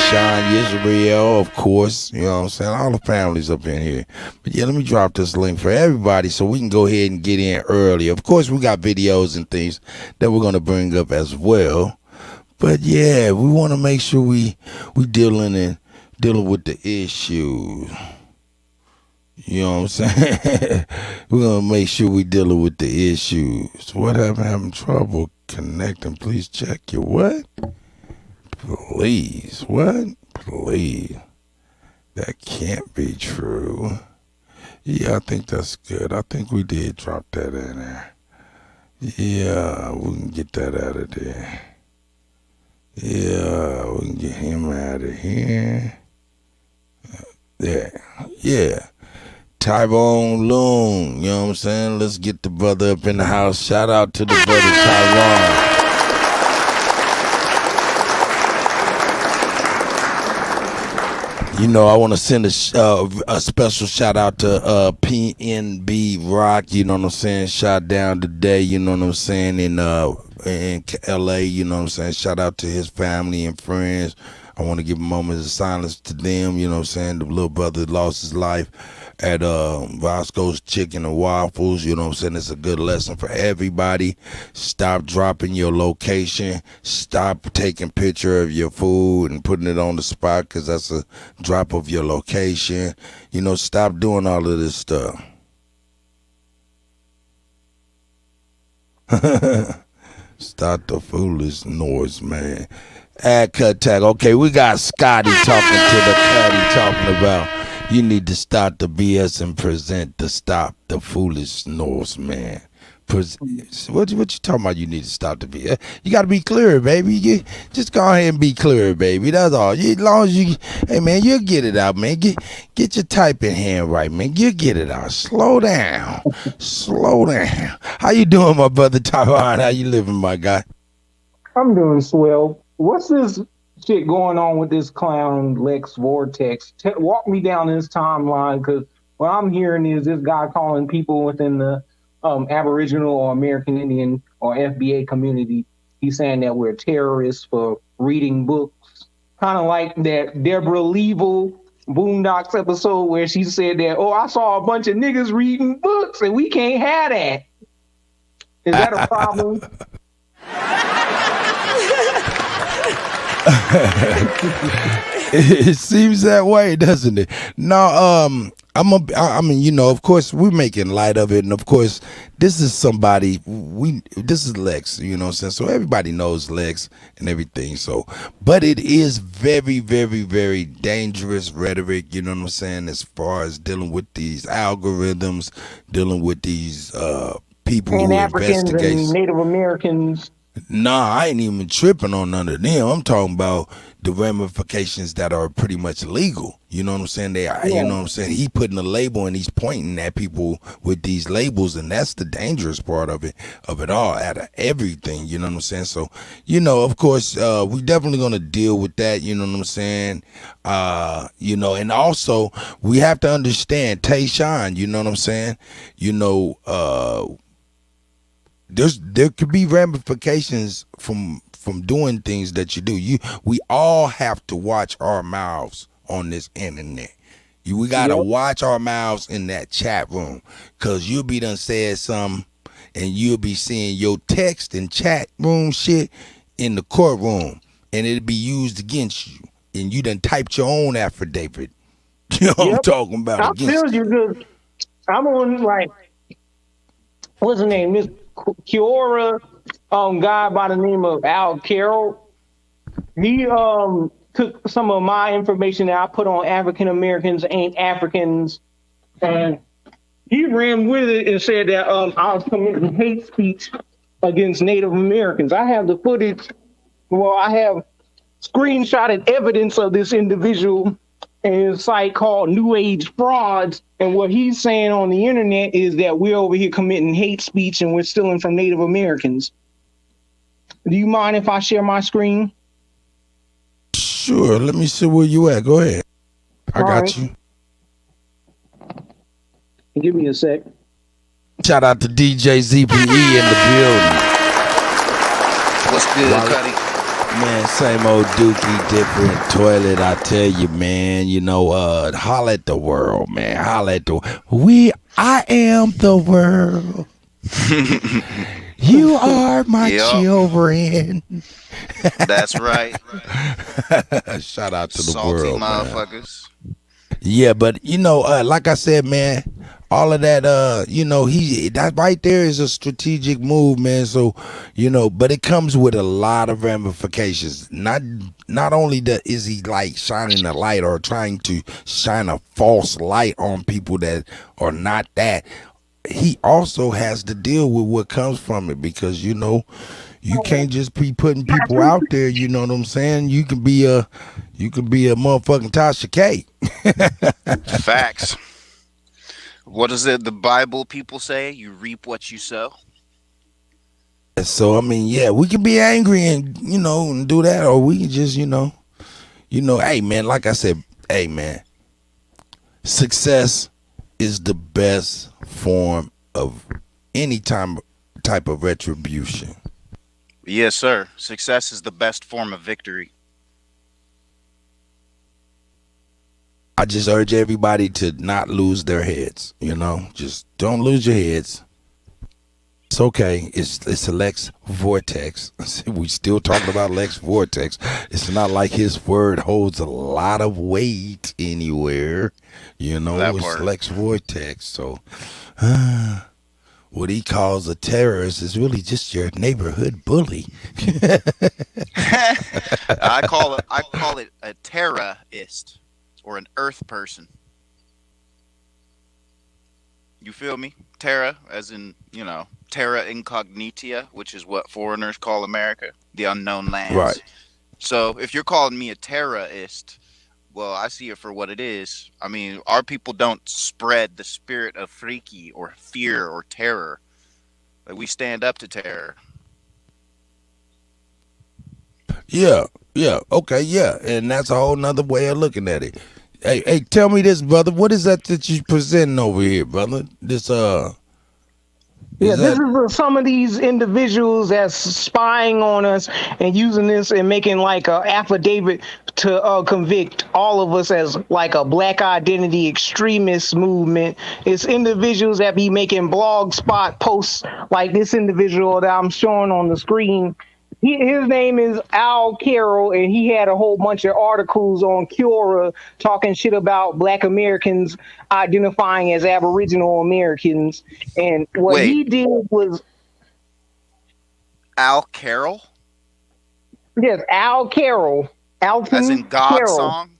Sean Yisrael, of course. You know what I'm saying? All the families up in here. But yeah, let me drop this link for everybody so we can go ahead and get in early. Of course, we got videos and things that we're going to bring up as well. But yeah, we want to make sure we dealing with the issues. You know what I'm saying? We're going to make sure we dealing with the issues. What happened? Having trouble connecting. Please check your what? Please. What? Please. That can't be true. Yeah, I think that's good. I think we did drop that in there. Yeah, we can get that out of there. Yeah, we can get him out of here. There. Yeah. Tyrone Loon, you know what I'm saying? Let's get the brother up in the house. Shout out to the brother Tyrone. You know, I want to send a special shout out to PNB Rock, you know what I'm saying? Shot down today, you know what I'm saying, in LA, you know what I'm saying? Shout out to his family and friends. I want to give a moment of silence to them, you know what I'm saying? The little brother lost his life at Roscoe's Chicken and Waffles, you know what I'm saying? It's a good lesson for everybody. Stop dropping your location. Stop taking picture of your food and putting it on the spot because that's a drop of your location. You know, stop doing all of this stuff. Stop the foolish noise, man. At Kuttack. Okay, we got Scotty talking to the Cuddy talking about you need to stop the BS and present the stop the foolish noise, man. What you talking about? You need to stop the BS. You got to be clear, baby. You just go ahead and be clear, baby. That's all. As long as you, hey man, you'll get it out, man. Get your typing hand right, man. You'll get it out. Slow down. Slow down. How you doing, my brother Tyrone? How you living, my guy? I'm doing swell. What's this shit going on with this clown Lex Vortex? Walk me down this timeline, because what I'm hearing is this guy calling people within the Aboriginal or American Indian or FBA community. He's saying that we're terrorists for reading books. Kind of like that Deborah Leavell Boondocks episode where she said that, oh, I saw a bunch of niggas reading books and we can't have that. Is that a problem? It seems that way, doesn't it? No, I mean, of course, we're making light of it, and of course, this is somebody this is Lex, you know what I'm saying? So everybody knows Lex and everything. So, but it is very, very, very dangerous rhetoric, you know what I'm saying, as far as dealing with these algorithms, dealing with these people And who Africans investigate. and Native Americans. Nah, I ain't even tripping on none of them. I'm talking about the ramifications that are pretty much legal. You know what I'm saying? You know what I'm saying? He putting a label and he's pointing at people with these labels, and that's the dangerous part of it all, out of everything. You know what I'm saying? So, of course, we definitely gonna deal with that. You know what I'm saying? And also we have to understand Tayshaun. You know what I'm saying? There could be ramifications from doing things that you do. We all have to watch our mouths on this internet. We gotta watch our mouths in that chat room, cause you'll be done said something, and you'll be seeing your text and chat room shit in the courtroom, and it'll be used against you, and you done typed your own affidavit. You know what I'm talking about? I feel you good. I'm on what's his name? Miss Kiora, guy by the name of Al Carroll. He took some of my information that I put on African Americans ain't Africans, and he ran with it and said that I was committing hate speech against Native Americans. I have the footage. Well, I have screenshotted evidence of this individual and a site called New Age Frauds. And what he's saying on the internet is that we're over here committing hate speech and we're stealing from Native Americans. Do you mind if I share my screen? Sure. Let me see where you at. Go ahead. I got you. Give me a sec. Shout out to DJ ZPE in the building. What's good, Cuddy? Man, same old dookie, different toilet. I tell you, man. Holla at the world, man. Holla at the. I am the world. You are my children. That's right. Shout out to the Salty world, motherfuckers. Man. Yeah, but like I said, man, all of that, that right there is a strategic move, man. So, but it comes with a lot of ramifications. Not only is he like shining a light or trying to shine a false light on people that are not that. He also has to deal with what comes from it, because you can't just be putting people out there. You know what I'm saying? You can be a motherfucking Tasha K. Facts. What is it? The Bible people say, you reap what you sow. So I mean, yeah, we can be angry and and do that, or we can just hey man, like I said, hey man, success is the best form of any type of retribution. Yes, sir. Success is the best form of victory. I just urge everybody to not lose their heads. Just don't lose your heads. It's okay. It's a Lex Vortex. We still talking about Lex Vortex. It's not like his word holds a lot of weight anywhere. It's Lex Vortex. So what he calls a terrorist is really just your neighborhood bully. I call it a terrorist, or an earth person. You feel me? Terra, as in, terra incognita, which is what foreigners call America, the unknown lands. Right. So if you're calling me a terrorist, well, I see it for what it is. I mean, our people don't spread the spirit of freaky or fear or terror. Like, we stand up to terror. Yeah, okay, yeah. And that's a whole nother way of looking at it. Hey, tell me this, brother. What is that you presenting over here, brother? This this is some of these individuals that's spying on us and using this and making like a affidavit to convict all of us as like a black identity extremist movement. It's individuals that be making blog spot posts like this individual that I'm showing on the screen. His name is Al Carroll, and he had a whole bunch of articles on Quora talking shit about Black Americans identifying as Aboriginal Americans. And what Wait, he did was, Al Carroll, yes, Al Carroll, as in Alton God Carroll. song.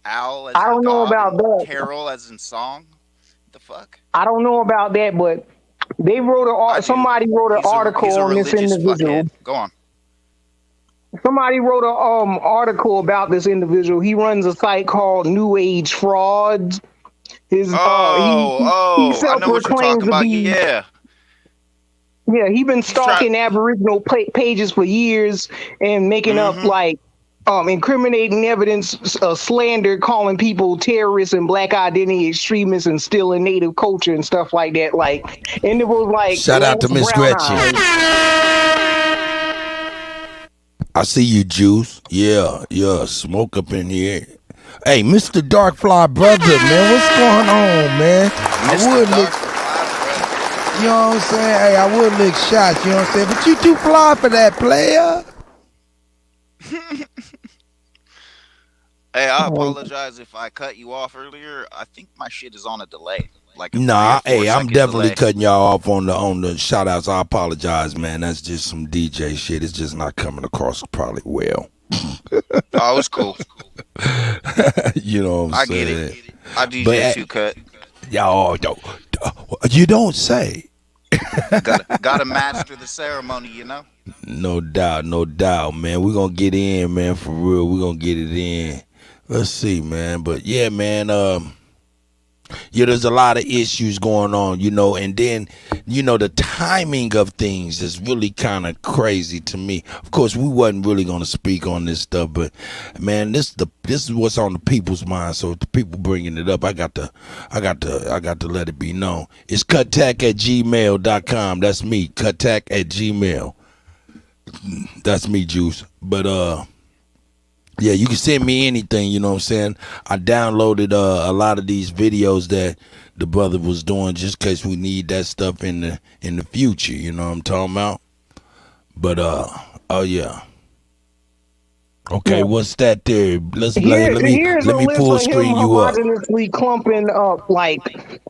Al as I in don't know God about and that. Carol as in song. The fuck? I don't know about that, but they wrote somebody wrote an He's article a on this religious individual. fuckhead. Go on. Somebody wrote a article about this individual. He runs a site called New Age Frauds. He I know what you're self-proclaims talking to about. be he been stalking Aboriginal pages for years and making up like incriminating evidence, slander, calling people terrorists and black identity extremists and stealing native culture and stuff like that. Like, and it was like Shout out to Lance Miss Brown Gretchen. Eyes. I see you, Juice. Yeah, smoke up in here. Hey, Mr. Darkfly brother, man, what's going on, man? I would lick, you know what I'm saying? Hey, I would lick shots, you know what I'm saying? But you too fly for that, player. Hey, I apologize if I cut you off earlier. I think my shit is on a delay. Like a Nah, 3 or 4 hey, I'm second definitely delay. cutting y'all off on the shout outs. I apologize, man. That's just some DJ shit. It's just not coming across probably well. Oh, it's cool. You know what I'm I saying? get it. I DJ too, cut. Y'all you don't say. Gotta master the ceremony, you know? No doubt, man. We're gonna get in, man, for real. We're gonna get it in. Let's see, man. But yeah, man, there's a lot of issues going on, you know, and then, you know, the timing of things is really kind of crazy to me. Of course, we wasn't really going to speak on this stuff, but man, this is what's on the people's mind. So if the people bringing it up, I got to let it be known. It's kuttack@gmail.com. That's me, kuttack@gmail. That's me, Juice. But yeah, you can send me anything, you know what I'm saying? I downloaded a lot of these videos that the brother was doing just in case we need that stuff in the future, you know what I'm talking about? But oh yeah. Okay, what's that there? Let me full screen you up. Homogeneously clumping up like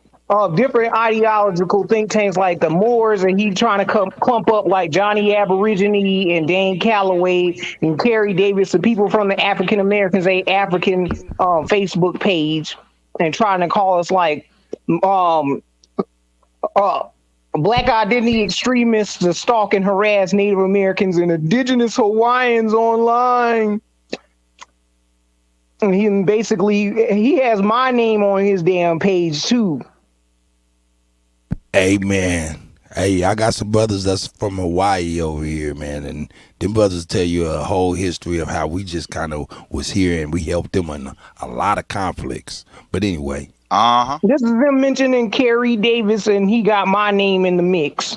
different ideological think tanks like the Moors, and he trying to clump up like Johnny Aborigine and Dane Calloway and Kerry Davis, the people from the African Americans African Facebook page, and trying to call us like black identity extremists to stalk and harass Native Americans and indigenous Hawaiians online. And he has my name on his damn page too. Hey, man. Hey, I got some brothers that's from Hawaii over here, man, and them brothers tell you a whole history of how we just kind of was here and we helped them in a lot of conflicts. But anyway. This is them mentioning Kerry Davis, and he got my name in the mix.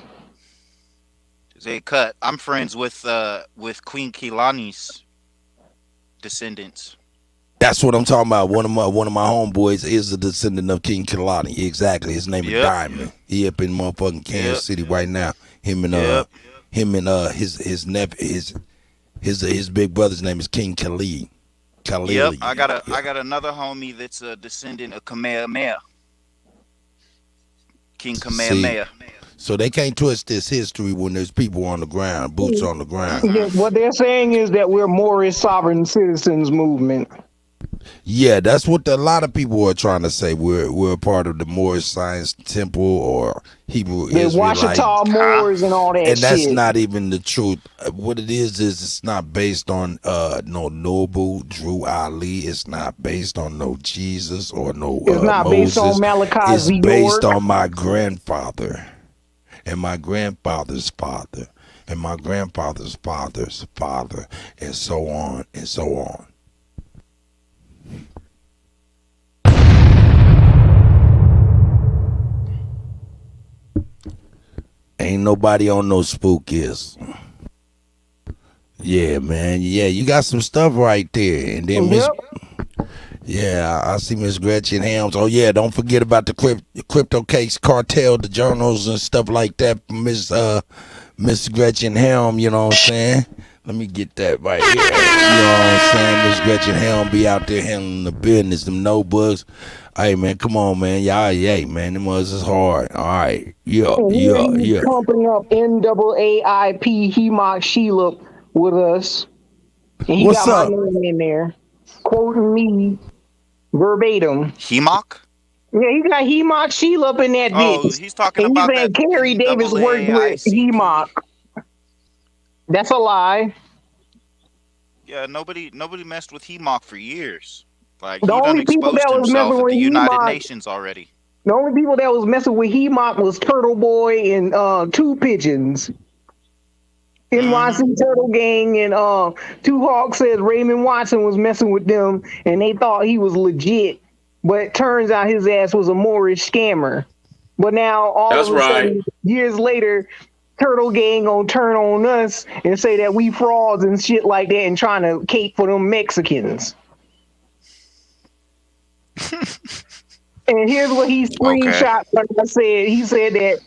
Say, cut. I'm friends with Queen Keelani's descendants. That's what I'm talking about. One of my homeboys is a descendant of King Keelani. Exactly. His name is Diamond. He up in motherfucking Kansas City right now. Him and his nephew, his big brother's name is King Khalid. Yep. I got another homie that's a descendant of Kamehameha. King Kamehameha. So they can't twist this history when there's people on the ground, boots on the ground. Yeah, what they're saying is that we're Moorish sovereign citizens movement. Yeah, that's what a lot of people are trying to say. We're a part of the Moorish Science Temple or Hebrew Israelite. Washita Moors and all that and that's shit. not even the truth. What it is it's not based on no Noble Drew Ali. It's not based on no Jesus or no It's not Moses. based on Malachi It's Z. based York. on my grandfather and my grandfather's father and my grandfather's father's father and so on and so on. Ain't nobody on no spookies. Yeah, man. Yeah, you got some stuff right there. And then I see Miss Gretchen Helms. Oh yeah, don't forget about the crypto case cartel, the journals and stuff like that. Miss Gretchen Helm, you know what I'm saying? Let me get that right here. You know what I'm saying? Miss Gretchen Helm be out there handling the business, them notebooks. Hey, man, come on, man. Y'all, yeah, man, them was is hard. All right. Yeah, And here yeah, he's yeah. pumping up NAAIP Hemok Sheila with us. And he What's got my up? name in there, quoting me verbatim. Hemok? Yeah, he got Hemok Sheila up in that Oh, bitch. he's talking And he's about saying that Carrie Davis worked with HAAICP. Hemok. That's a lie. Yeah, nobody messed with Hemok for years. Like The he done only people exposed that was himself messing at with the United Hemok, Nations already. the only people that was messing with Hemok was Turtle Boy and Two Pigeons. NYC Turtle Gang and Two Hawks says Raymond Watson was messing with them and they thought he was legit. But it turns out his ass was a Moorish scammer. But now all That's of a right. sudden, years later, Turtle Gang gonna turn on us and say that we frauds and shit like that and trying to cape for them Mexicans. And here's what he screenshot when I said. He said that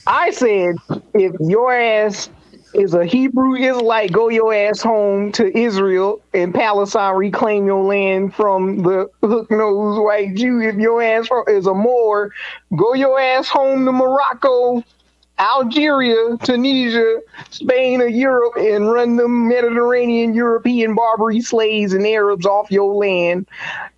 I said, if your ass is a Hebrew Israelite, go your ass home to Israel and Palestine, reclaim your land from the hook-nosed white Jew. If your ass is a Moor, go your ass home to Morocco, Algeria, Tunisia, Spain, or Europe, and run them Mediterranean, European, Barbary slaves and Arabs off your land.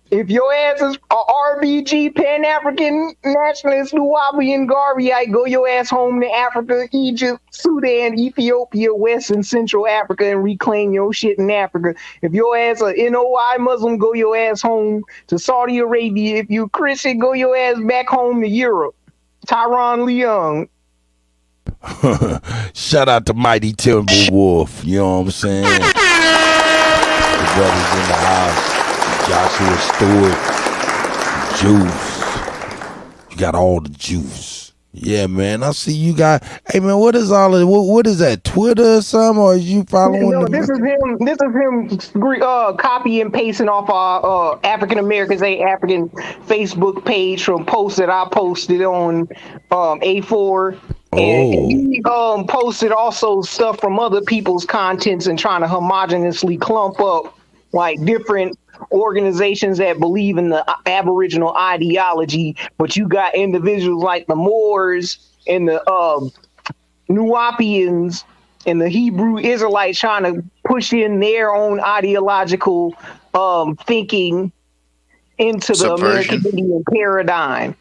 If your ass is a RBG, Pan-African Nationalist, Nubian, Garveyite, go your ass home to Africa, Egypt, Sudan, Ethiopia, West and Central Africa, and reclaim your shit in Africa. If your ass a NOI Muslim, go your ass home to Saudi Arabia. If you Christian, go your ass back home to Europe. Tyron Leung. Shout out to Mighty Timberwolf. You know what I'm saying? The brothers in the house. Joshua Stewart, juice. You got all the juice. Yeah, man. I see you got. Hey, man, what is all of what is that? Twitter or something? Or is you following? No, this is him. This is him copy and pasting off our African Americans A African Facebook page from posts that I posted on A4. And he posted also stuff from other people's contents and trying to homogeneously clump up like different organizations that believe in the Aboriginal ideology, but you got individuals like the Moors and the Nuwapians and the Hebrew Israelites trying to push in their own ideological thinking into the American Indian paradigm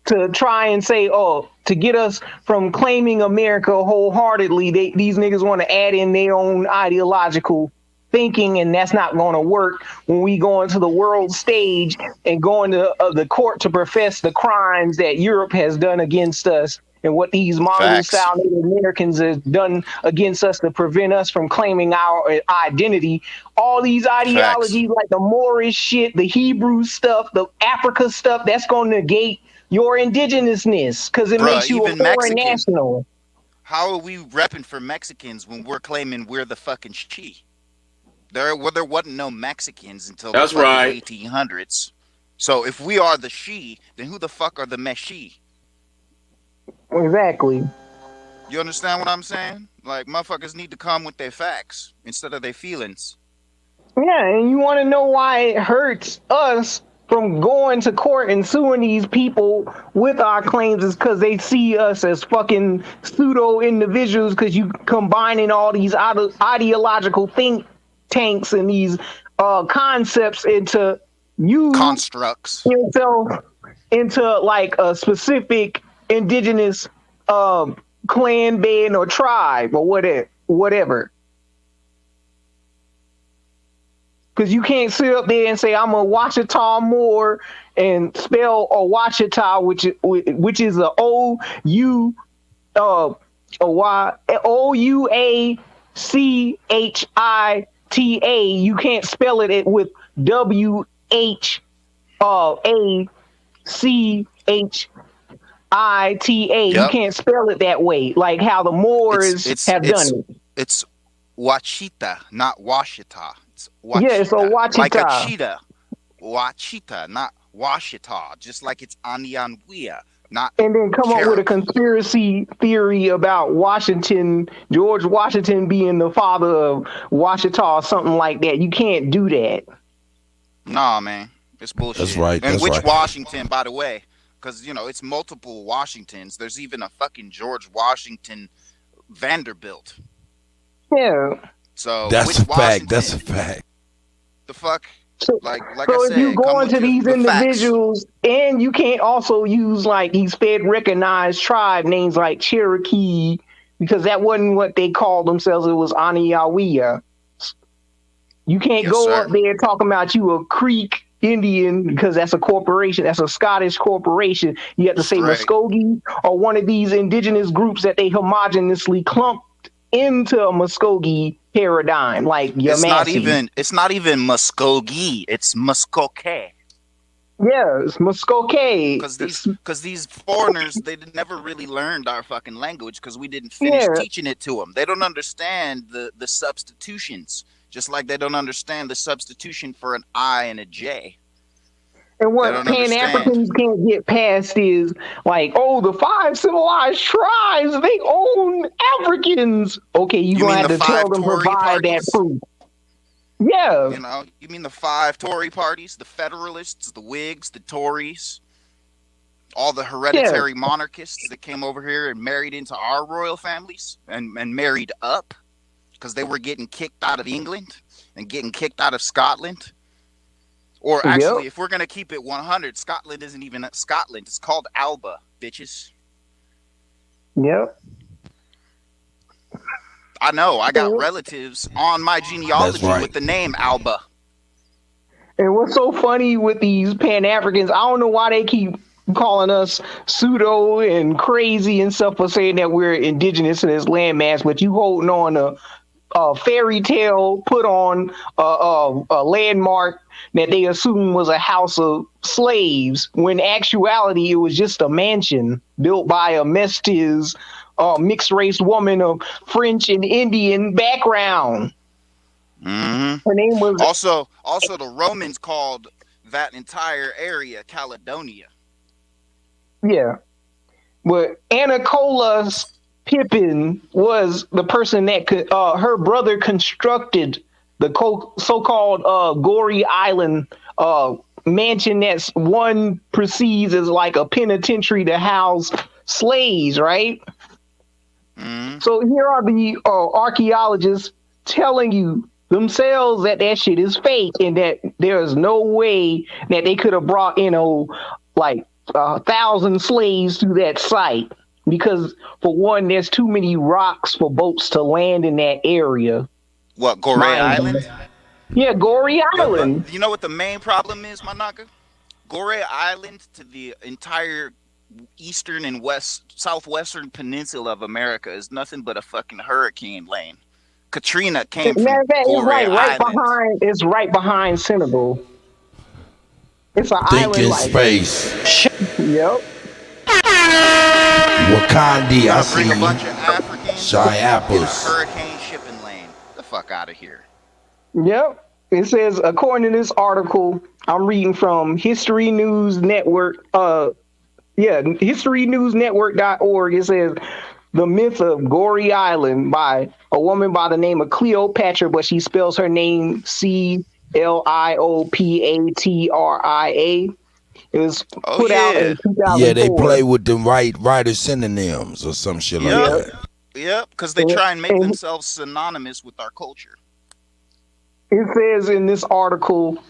to try and say, to get us from claiming America wholeheartely, these niggas want to add in their own ideological thinking, and that's not going to work when we go into the world stage and go into the court to profess the crimes that Europe has done against us and what these Mongol-style Native Americans have done against us to prevent us from claiming our identity. All these ideologies like the Moorish shit, the Hebrew stuff, the Africa stuff, that's going to negate your indigenousness because it makes you a foreign national. How are we repping for Mexicans when we're claiming we're the fucking she? There wasn't no Mexicans until the 1800s. So if we are the she, then who the fuck are the Meshi? Exactly. You understand what I'm saying? Like, motherfuckers need to come with their facts instead of their feelings. Yeah, and you want to know why it hurts us from going to court and suing these people with our claims is because they see us as fucking pseudo individuals because you combining all these ideological think tanks and these concepts into constructs yourself into like a specific indigenous clan, band, or tribe or whatever. Because you can't sit up there and say I'm a Washita Moor and spell a Washita, which is a OUACHITA. You can't spell it with WHACHITA. You can't spell it that way, like how the Moors have done it. It's Wachita, not Washita. It's Wachita. Yeah, it's a Wachita. Like a cheetah. Wachita, not Washita. Just like it's Anyanguia, Not and then come up with a Cherokee. conspiracy theory about Washington, George Washington being the father of Washita or something like that. You can't do that. Nah, man, it's bullshit. That's right. And That's which right. Washington, by the way? Because it's multiple Washingtons. There's even a fucking George Washington Vanderbilt. Yeah. So That's which a fact. Washington? That's a fact. The fuck? Like I So said, if you go come into with these the facts. individuals, and you can't also use like these Fed recognized tribe names like Cherokee, because that wasn't what they called themselves. It was Aniyawiya. You can't Yes, go sir. up there talking about you a Creek Indian because that's a corporation. That's a Scottish corporation. You have to say Straight. Muskogee or one of these indigenous groups that they homogenously clumped into a Muskogee paradigm, like It's not Yamasee. even Muskogee. It's Muskoke. Yeah, it's Muskogee. Because these foreigners, they never really learned our fucking language because we didn't finish Yeah. teaching it to them. They don't understand the substitutions, just like they don't understand the substitution for an I and a J. And They what don't Pan-Africans can't get past is like, oh, the 5 civilized tribes, they own Africans. Okay, You gonna mean have the to tell 5 them Tory provide that parties? proof. Yeah. You mean the 5 Tory parties, the Federalists, the Whigs, the Tories, all the hereditary monarchists that came over here and married into our royal families and married up because they were getting kicked out of England and getting kicked out of Scotland. Or actually, if we're going to keep it 100, Scotland isn't even Scotland. It's called Alba, bitches. Yep. I know. I got relatives on my genealogy right. with the name Alba. And what's so funny with these Pan-Africans, I don't know why they keep calling us pseudo and crazy and stuff for saying that we're indigenous to this landmass, but you holding on to a fairy tale put on a landmark that they assumed was a house of slaves, when actuality it was just a mansion built by a mestiz mixed race woman of French and Indian background. Mm-hmm. Her name was also the Romans called that entire area Caledonia. Yeah. But Anacola Pippin was the person that could, her brother constructed the so-called Gory Island mansion that's one proceeds as like a penitentiary to house slaves, right? Mm-hmm. So here are the archaeologists telling you themselves that shit is fake and that there's no way that they could have brought like 1,000 slaves to that site, because for one, there's too many rocks for boats to land in that area. What, Goree Island? Yeah, Goree Island. You know what the main problem is, Manaka? Goree Island to the entire eastern and southwestern peninsula of America is nothing but a fucking hurricane lane. Katrina came from Goree Island. It's right behind Senegal. It's an Think island in like space. Yep. Wakandi, I Bring a see bunch of Africans Shy in a apples. hurricane shipping lane. Get the fuck out of here. Yep. It says, according to this article, I'm reading from History News Network. HistoryNewsNetwork.org. It says, The Myth of Goree Island by a woman by the name of Cleopatra, but she spells her name Cliopatra. It was put out in 2004. Yeah, they play with the writer synonyms or some shit like that. Yep, because they try and make themselves synonymous with our culture. It says in this article,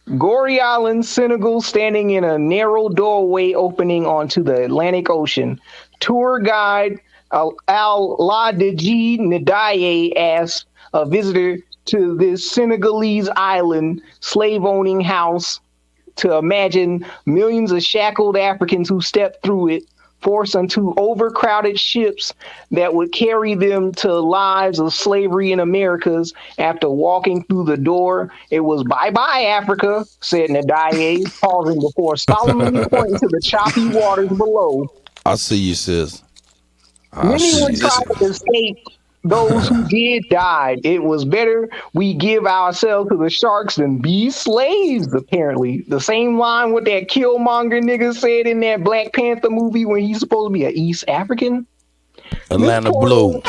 Goree Island, Senegal, standing in a narrow doorway opening onto the Atlantic Ocean. Tour guide Al-Ladeji Ndiaye asked a visitor to this Senegalese island slave-owning house to imagine millions of shackled Africans who stepped through it, forced onto overcrowded ships that would carry them to lives of slavery in Americas. After walking through the door, it was bye-bye, Africa, said Ndiaye, pausing before solemnly pointing to the choppy waters below. I see you, sis. Many would try to escape those who did died. It was better we give ourselves to the sharks than be slaves, apparently. The same line what that Killmonger nigga said in that Black Panther movie when he's supposed to be an East African. Atlanta Blue.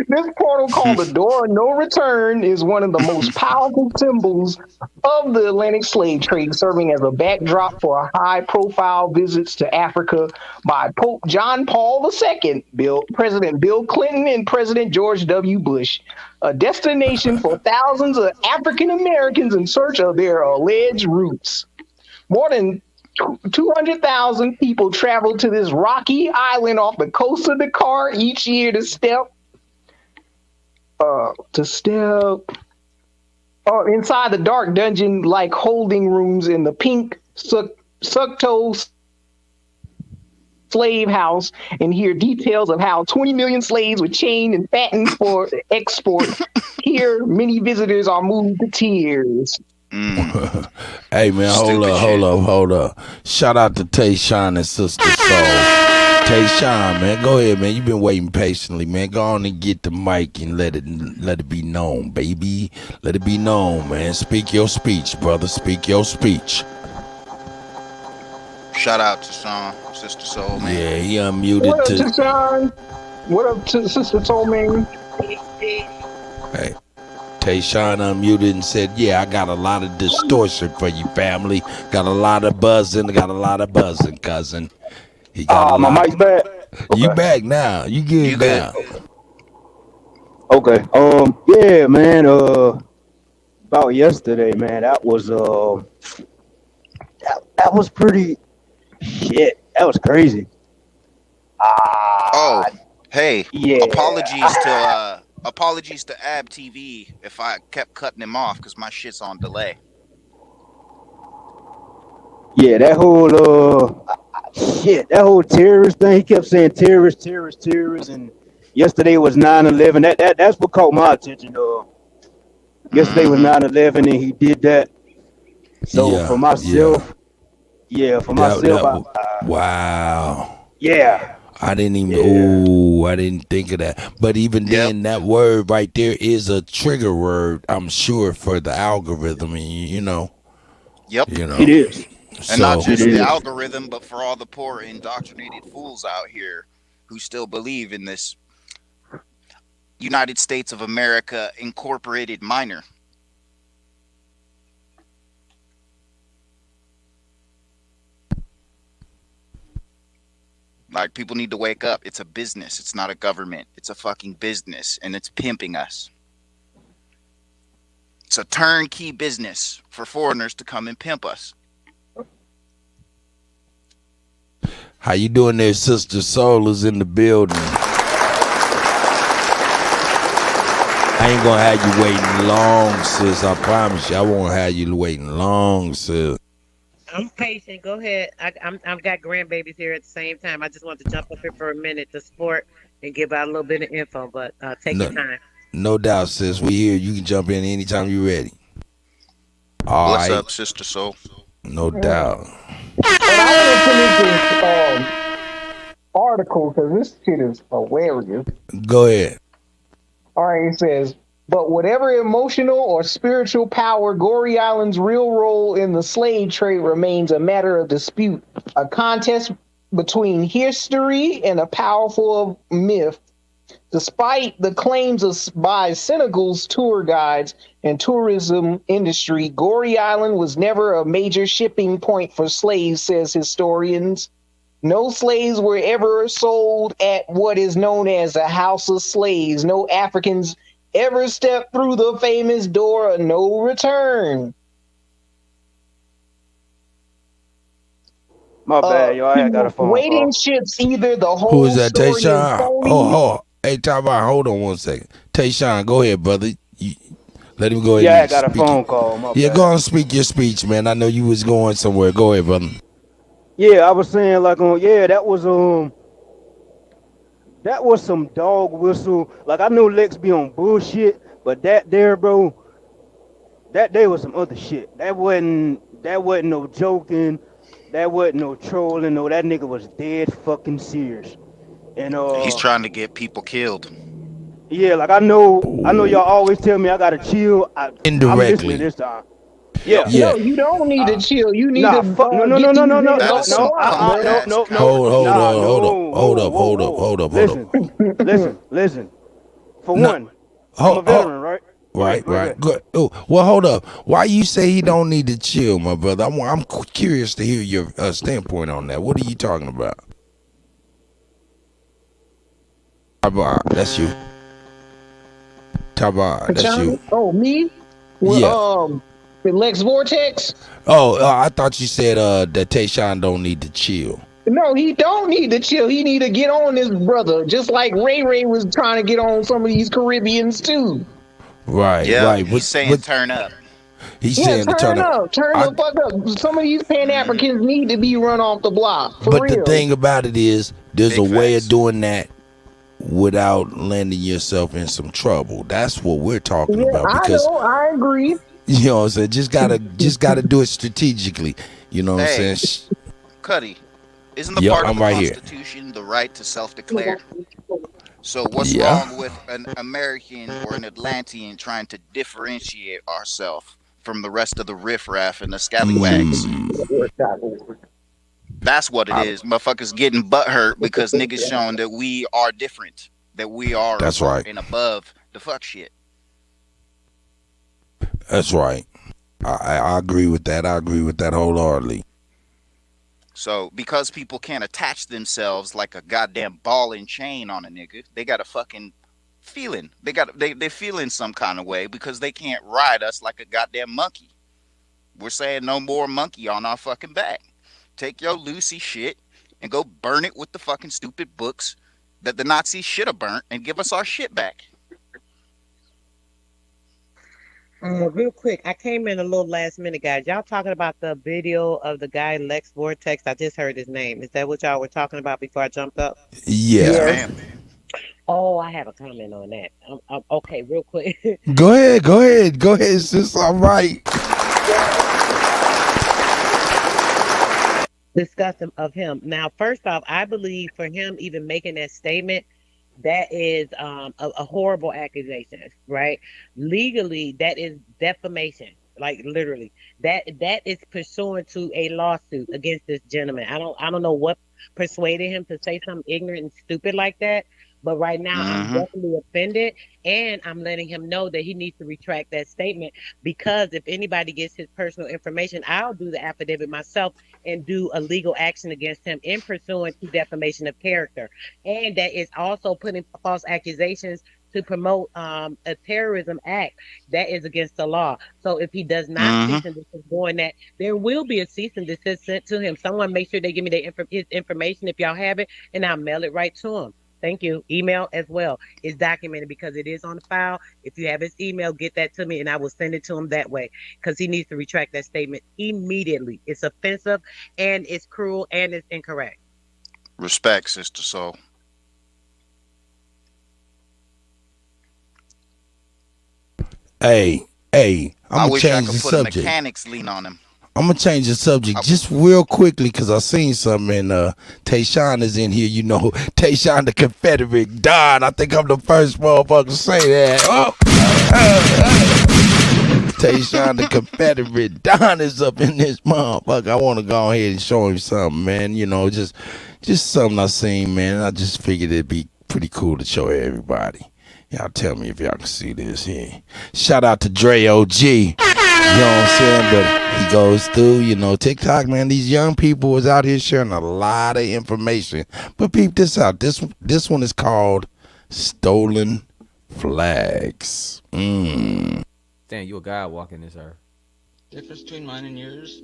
This portal called the Door of No Return is one of the most powerful symbols of the Atlantic slave trade, serving as a backdrop for high-profile visits to Africa by Pope John Paul II, President Bill Clinton, and President George W. Bush, a destination for thousands of African Americans in search of their alleged roots. More than 200,000 people travel to this rocky island off the coast of Dakar each year to step inside the dark dungeon like holding rooms in the pink Sukto slave house and hear details of how 20 million slaves were chained and fattened for export. Here, many visitors are moved to tears. Hey man, hold up. Shout out to Tayshawn and Sister Soul. Tayshawn, man, go ahead, man. You've been waiting patiently, man. Go on and get the mic and let it be known, baby. Let it be known, man. Speak your speech, brother. Speak your speech. Shout out to Sean, Sister Soul, man. Yeah, he unmuted. What up to Sean? What up to Sister Soul, man? Hey. Tayshawn unmuted and said, yeah, I got a lot of distortion for you, family. Got a lot of buzzing, cousin. He got my mic's back. You back now. You good now. Okay. Yeah, man. About yesterday, man. That was that was pretty shit. That was crazy. Hey. Yeah. Apologies to Ab TV if I kept cutting him off because my shit's on delay. Yeah, that whole that whole terrorist thing. He kept saying terrorists, and yesterday was 9/11. That's what caught my attention. Yesterday was 9/11, and he did that. So for myself, wow. Yeah. I didn't think of that. But even then, that word right there is a trigger word, I'm sure, for the algorithm. And Yep. It is. And not just the algorithm, but for all the poor indoctrinated fools out here who still believe in this United States of America incorporated minor. Like, people need to wake up. It's a business. It's not a government. It's a fucking business, and it's pimping us. It's a turnkey business for foreigners to come and pimp us. How you doing there, Sister Soul is in the building. I ain't gonna have you waiting long, sis. I promise you. I won't have you waiting long, sis. I'm patient. Go ahead. I've got grandbabies here at the same time. I just want to jump up here for a minute to support and give out a little bit of info, but take your time. No doubt, sis. We here. You can jump in anytime you're ready. What's up, Sister Soul? No doubt. I want to finish this article because this shit is hilarious. Go ahead. All right, it says, but whatever emotional or spiritual power Gory Island's real role in the slave trade remains a matter of dispute, a contest between history and a powerful myth. Despite the claims by Senegal's tour guides and tourism industry, Gory Island was never a major shipping point for slaves, says historians. No slaves were ever sold at what is known as the House of Slaves. No Africans ever stepped through the famous door of no return. My bad, yo. I got a phone waiting call. ships either the whole Who is that, story is Tayshawn? phony. Oh, hey, hold on 1 second. Tayshawn, go ahead, brother. Let him go ahead. Yeah, I and got a speak. phone call. My Yeah, bad. go on and speak your speech, man. I know you was going somewhere. Go ahead, brother. Yeah, I was saying that was some dog whistle. Like, I know Lex be on bullshit, but that there, bro, that day was some other shit. That wasn't no joking. That wasn't no trolling. No, that nigga was dead fucking serious. And He's trying to get people killed. yeah, like I know y'all always tell me I gotta chill. I'm listening Indirectly. this time. Yeah. No, you don't need to chill. You need Nah, to fuck, no, get these niggas That off is the some block, punk bro. ass no, crap. Hold up. Listen. For No, one, I'm a veteran, right? Right. Go ahead. Good. Oh, well, hold up. Why you say he don't need to chill, my brother? I'm curious to hear your standpoint on that. What are you talking about? That's you. Taba, that's you. Oh, me? Well, Yeah. the Lex Vortex? Oh, I thought you said that Tayshawn don't need to chill. No, he don't need to chill. He need to get on this brother, just like Ray Ray was trying to get on some of these Caribbeans too. Right. He's saying turn up. He's Yeah, saying to turn up. turn the fuck up. Some of these Pan Africans need to be run off the block for But real. the thing about it is, there's Big a way facts. of doing that without landing yourself in some trouble. That's what we're talking about. Because I agree. you know what I'm saying, just gotta do it strategically. You know what I'm Hey, saying? Cuddy, isn't the Yep, part of I'm the right here. Constitution the right to self-declare? So what's Yeah. wrong with an American or an Atlantean trying to differentiate ourselves from the rest of the riffraff and the scallywags? That's what it is. Motherfuckers getting butthurt because niggas showing that we are different, that we are That's right. and above the fuck shit. That's right. I agree with that. I agree with that wholeheartedly. So because people can't attach themselves like a goddamn ball and chain on a nigga, they got a fucking feeling. They feeling some kind of way because they can't ride us like a goddamn monkey. We're saying no more monkey on our fucking back. Take your Lucy shit and go burn it with the fucking stupid books that the Nazis should have burnt and give us our shit back. Real quick, I came in a little last minute, guys. Y'all talking about the video of the guy Lex Vortex? I just heard his name. Is that what y'all were talking about before I jumped up? Yeah. Yes, ma'am. Oh, I have a comment on that. Okay, real quick. Go ahead, sis. All right. Disgusting of him. Now, first off, I believe for him even making that statement, that is a horrible accusation, right? Legally, that is defamation, like literally. That is pursuant to a lawsuit against this gentleman. I don't know what persuaded him to say something ignorant and stupid like that. But right now, I'm definitely offended, and I'm letting him know that he needs to retract that statement, because if anybody gets his personal information, I'll do the affidavit myself and do a legal action against him in pursuant to defamation of character. And that is also putting false accusations to promote a terrorism act that is against the law. So if he does not cease and desist doing that, there will be a cease and desist sent to him. Someone make sure they give me his information if y'all have it, and I'll mail it right to him. Thank you. Email as well. It's documented because it is on the file. If you have his email, get that to me and I will send it to him that way, because he needs to retract that statement immediately. It's offensive and it's cruel and it's incorrect. Respect, Sister Soul. Hey, I I'm gonna wish I change could the put subject. a mechanics lean on him. I'm gonna change the subject just real quickly because I seen something, and Tayshawn is in here. You know, Tayshawn the Confederate Don. I think I'm the first motherfucker to say that. Tayshawn the Confederate Don is up in this motherfucker. I want to go ahead and show him something, man. You know, just something I seen, man. I just figured it'd be pretty cool to show everybody. Y'all tell me if y'all can see this here. Shout out to Dre OG. You know what I'm saying? But he goes through, you know, TikTok, man. These young people was out here sharing a lot of information. But peep this out. This one is called Stolen Flags. Damn, you a guy walking this earth. Difference between mine and yours,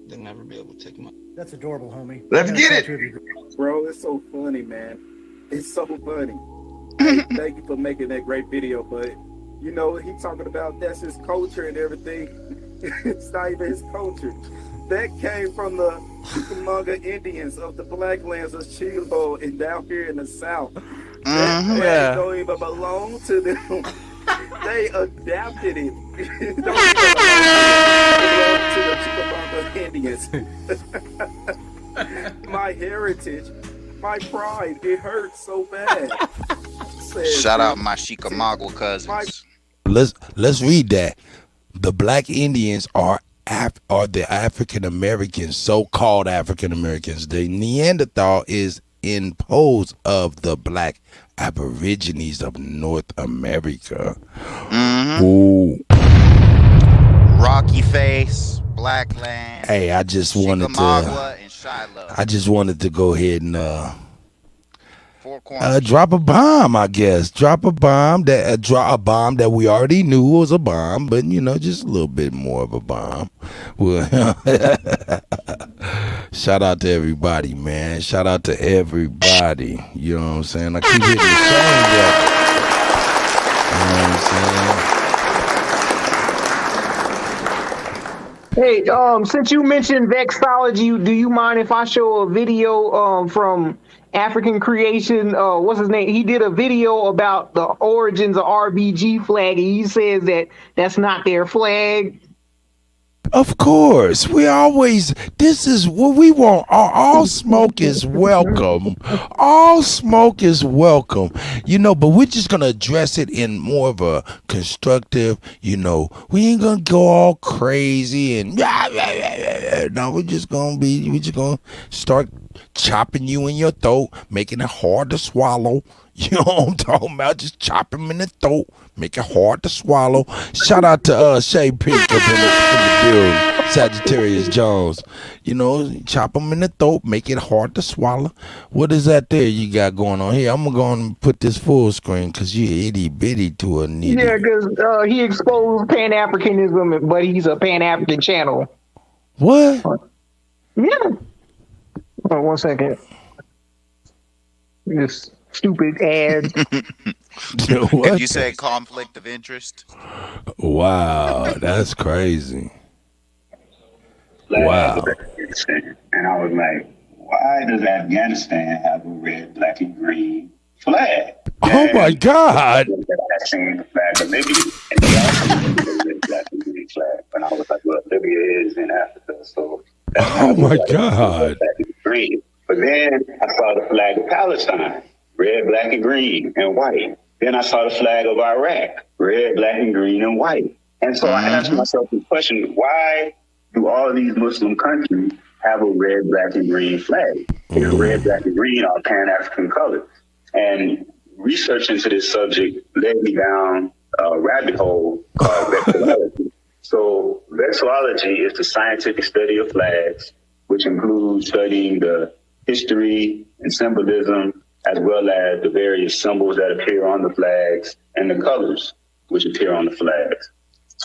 they'll never be able to take mine. That's adorable, homie. Let's get it. Bro, it's so funny, man. It's so funny. Hey, thank you for making that great video, but you know, he talking about that's his culture and everything. It's not even his culture. That came from the Chickamauga Indians of the Black Lands of Chilo and down here in the South. That don't even belong to them. They adapted it. It don't even belong to the Chickamauga Indians. My heritage my pride. It hurts so bad. Shout out my Chickamauga cousins. Let's read that. The black Indians are the African Americans, so-called African Americans. The Neanderthal is imposed of the black Aborigines of North America. Ooh. Rocky Face, Black Land. Hey, I just wanted to go ahead and drop a bomb, I guess. Drop a bomb that we already knew was a bomb, but just a little bit more of a bomb. Shout out to everybody, man. Shout out to everybody. You know what I'm saying? I keep hitting the song button. You know what I'm saying? Hey, since you mentioned vexology, do you mind if I show a video from African Creation? What's his name? He did a video about the origins of RBG flag, and he says that that's not their flag. Of course, this is what we want. All smoke is welcome. All smoke is welcome. But we're just going to address it in more of a constructive, we ain't going to go all crazy and no, we're just going to start chopping you in your throat, making it hard to swallow. You know what I'm talking about? Just chop him in the throat, make it hard to swallow. Shout out to Shay Pink up in the building, Sagittarius Jones. Chop him in the throat, make it hard to swallow. What is that there you got going on here? I'm going to go and put this full screen because you're itty bitty to a nitty. Yeah, because he exposed Pan-Africanism, but he's a Pan-African channel. What? Yeah. Oh, 1 second. This stupid ad. If you say conflict of interest. Wow, that's crazy. Wow. And I was like, why does Afghanistan have a red, black, and green flag? Oh my God. That same flag of Libya, and they also have a red, black, and green flag. And I was like, well, Libya is in Africa, so oh my God. Green. But then I saw the flag of Palestine, red, black, and green, and white. Then I saw the flag of Iraq, red, black, and green, and white. And so I asked myself the question, why do all of these Muslim countries have a red, black, and green flag? Because red, black, and green are Pan-African colors. And research into this subject led me down a rabbit hole called vexillology. So vexillology is the scientific study of flags, which includes studying the history and symbolism, as well as the various symbols that appear on the flags and the colors which appear on the flags.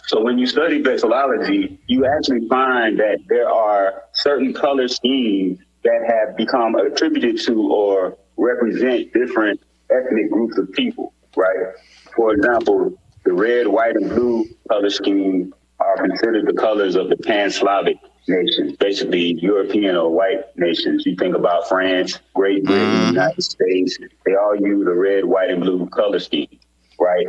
So when you study vexillology, you actually find that there are certain color schemes that have become attributed to or represent different ethnic groups of people, right? For example, the red, white, and blue color scheme are considered the colors of the Pan-Slavic nations, basically European or white nations. You think about France, Great Britain, the United States, they all use a red, white, and blue color scheme, right?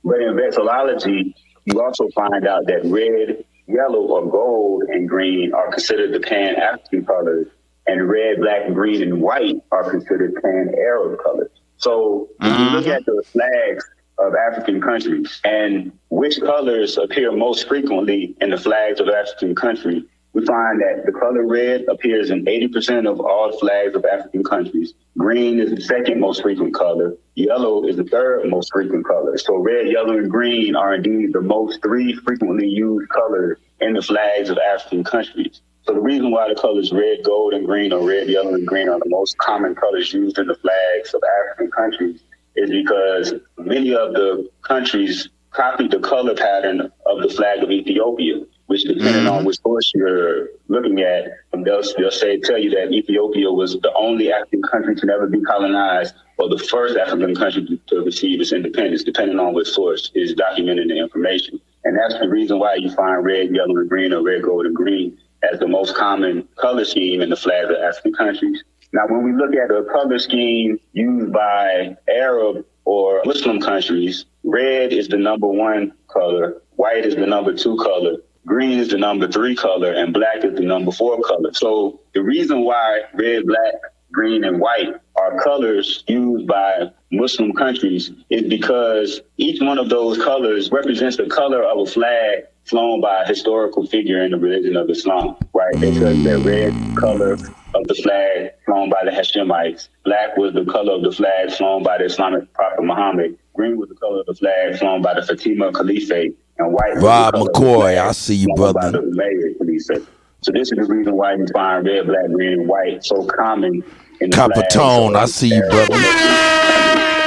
But in vexillology, you also find out that red, yellow, or gold and green are considered the Pan-African colors, and red, black, green, and white are considered Pan-Arab colors. So when you look at the flags of African countries and which colors appear most frequently in the flags of African countries, we find that the color red appears in 80% of all flags of African countries. Green is the second most frequent color. Yellow is the third most frequent color. So red, yellow, and green are indeed the most three frequently used colors in the flags of African countries. So the reason why the colors red, gold, and green, or red, yellow, and green are the most common colors used in the flags of African countries is because many of the countries copied the color pattern of the flag of Ethiopia, which depending on which source you're looking at, and they'll tell you that Ethiopia was the only African country to never be colonized, or the first African country to receive its independence, depending on which source is documenting the information. And that's the reason why you find red, yellow, and green, or red, gold, and green as the most common color scheme in the flags of African countries. Now, when we look at the color scheme used by Arab or Muslim countries, red is the number one color, white is the number two color, green is the number three color, and black is the number four color. So the reason why red, black, green, and white are colors used by Muslim countries is because each one of those colors represents the color of a flag flown by a historical figure in the religion of Islam, right? They tell you that red color of the flag flown by the Hashemites, black was the color of the flag flown by the Islamic prophet Muhammad, green was the color of the flag flown by the Fatima Caliphate, and white was Rob the color McCoy, of I the see you, flag flown by brother. the Umayyad Caliphate. So this is the reason why you find red, black, green, and white so common in the flags Capitone, I of see you, Arab brother. and Muslim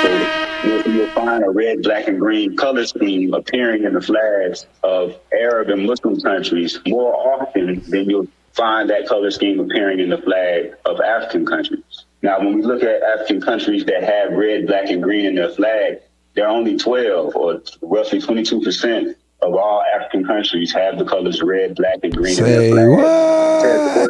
countries. So you'll find a red, black, and green color scheme appearing in the flags of Arab and Muslim countries more often than you'll find that color scheme appearing in the flag of African countries. Now, when we look at African countries that have red, black, and green in their flag, there are only 12 or roughly 22% of all African countries have the colors red, black, and green in their Say flag. what?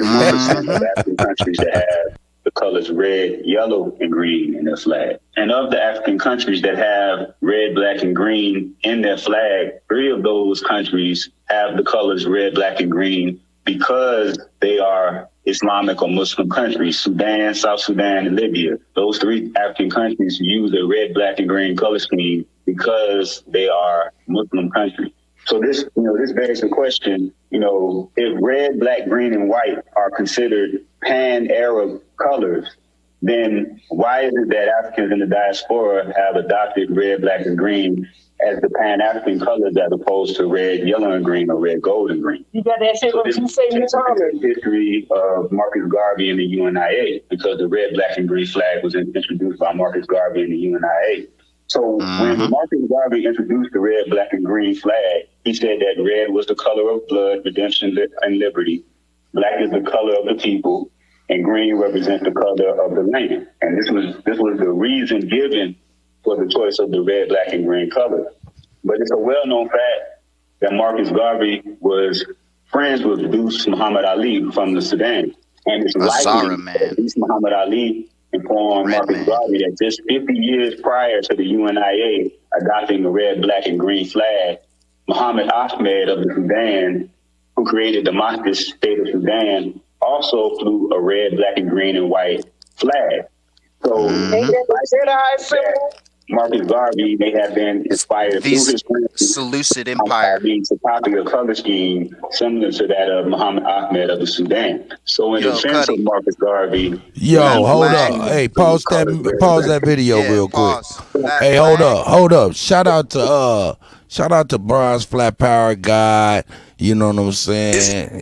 41% of African countries that have the colors red, yellow, and green in their flag. And of the African countries that have red, black, and green in their flag, 3 of those countries have the colors red, black, and green because they are Islamic or Muslim countries: Sudan, South Sudan, and Libya. Those 3 African countries use a red, black, and green color scheme because they are Muslim countries. So this begs the question, if red, black, green, and white are considered pan-Arab colors, then why is it that Africans in the diaspora have adopted red, black, and green as the pan-African colors as opposed to red, yellow, and green, or red, gold, and green? You got that shit So what this you say, is the history of Marcus Garvey and the UNIA, because the red, black, and green flag was introduced by Marcus Garvey and the UNIA. So when Marcus Garvey introduced the red, black, and green flag, he said that red was the color of blood, redemption, and liberty. Black is the color of the people, and green represents the color of the land. And this was the reason given for the choice of the red, black, and green color. But it's a well-known fact that Marcus Garvey was friends with Deuce Muhammad Ali from the Sudan. And it's likely that Deuce Muhammad Ali informed Marcus Garvey that just 50 years prior to the UNIA adopting the red, black, and green flag, Muhammad Ahmed of the Sudan, who created the Mahdist state of Sudan, also flew a red, black, and green, and white flag. So Marcus Garvey may have been inspired through his Seleucid Empire to copy a color scheme similar to that of Muhammad Ahmed of the Sudan. So in defense of Marcus Garvey, Hold up. Hey, pause that video real quick. Hey, hold up. Shout out to Bronze Flat Power God. You know what I'm saying?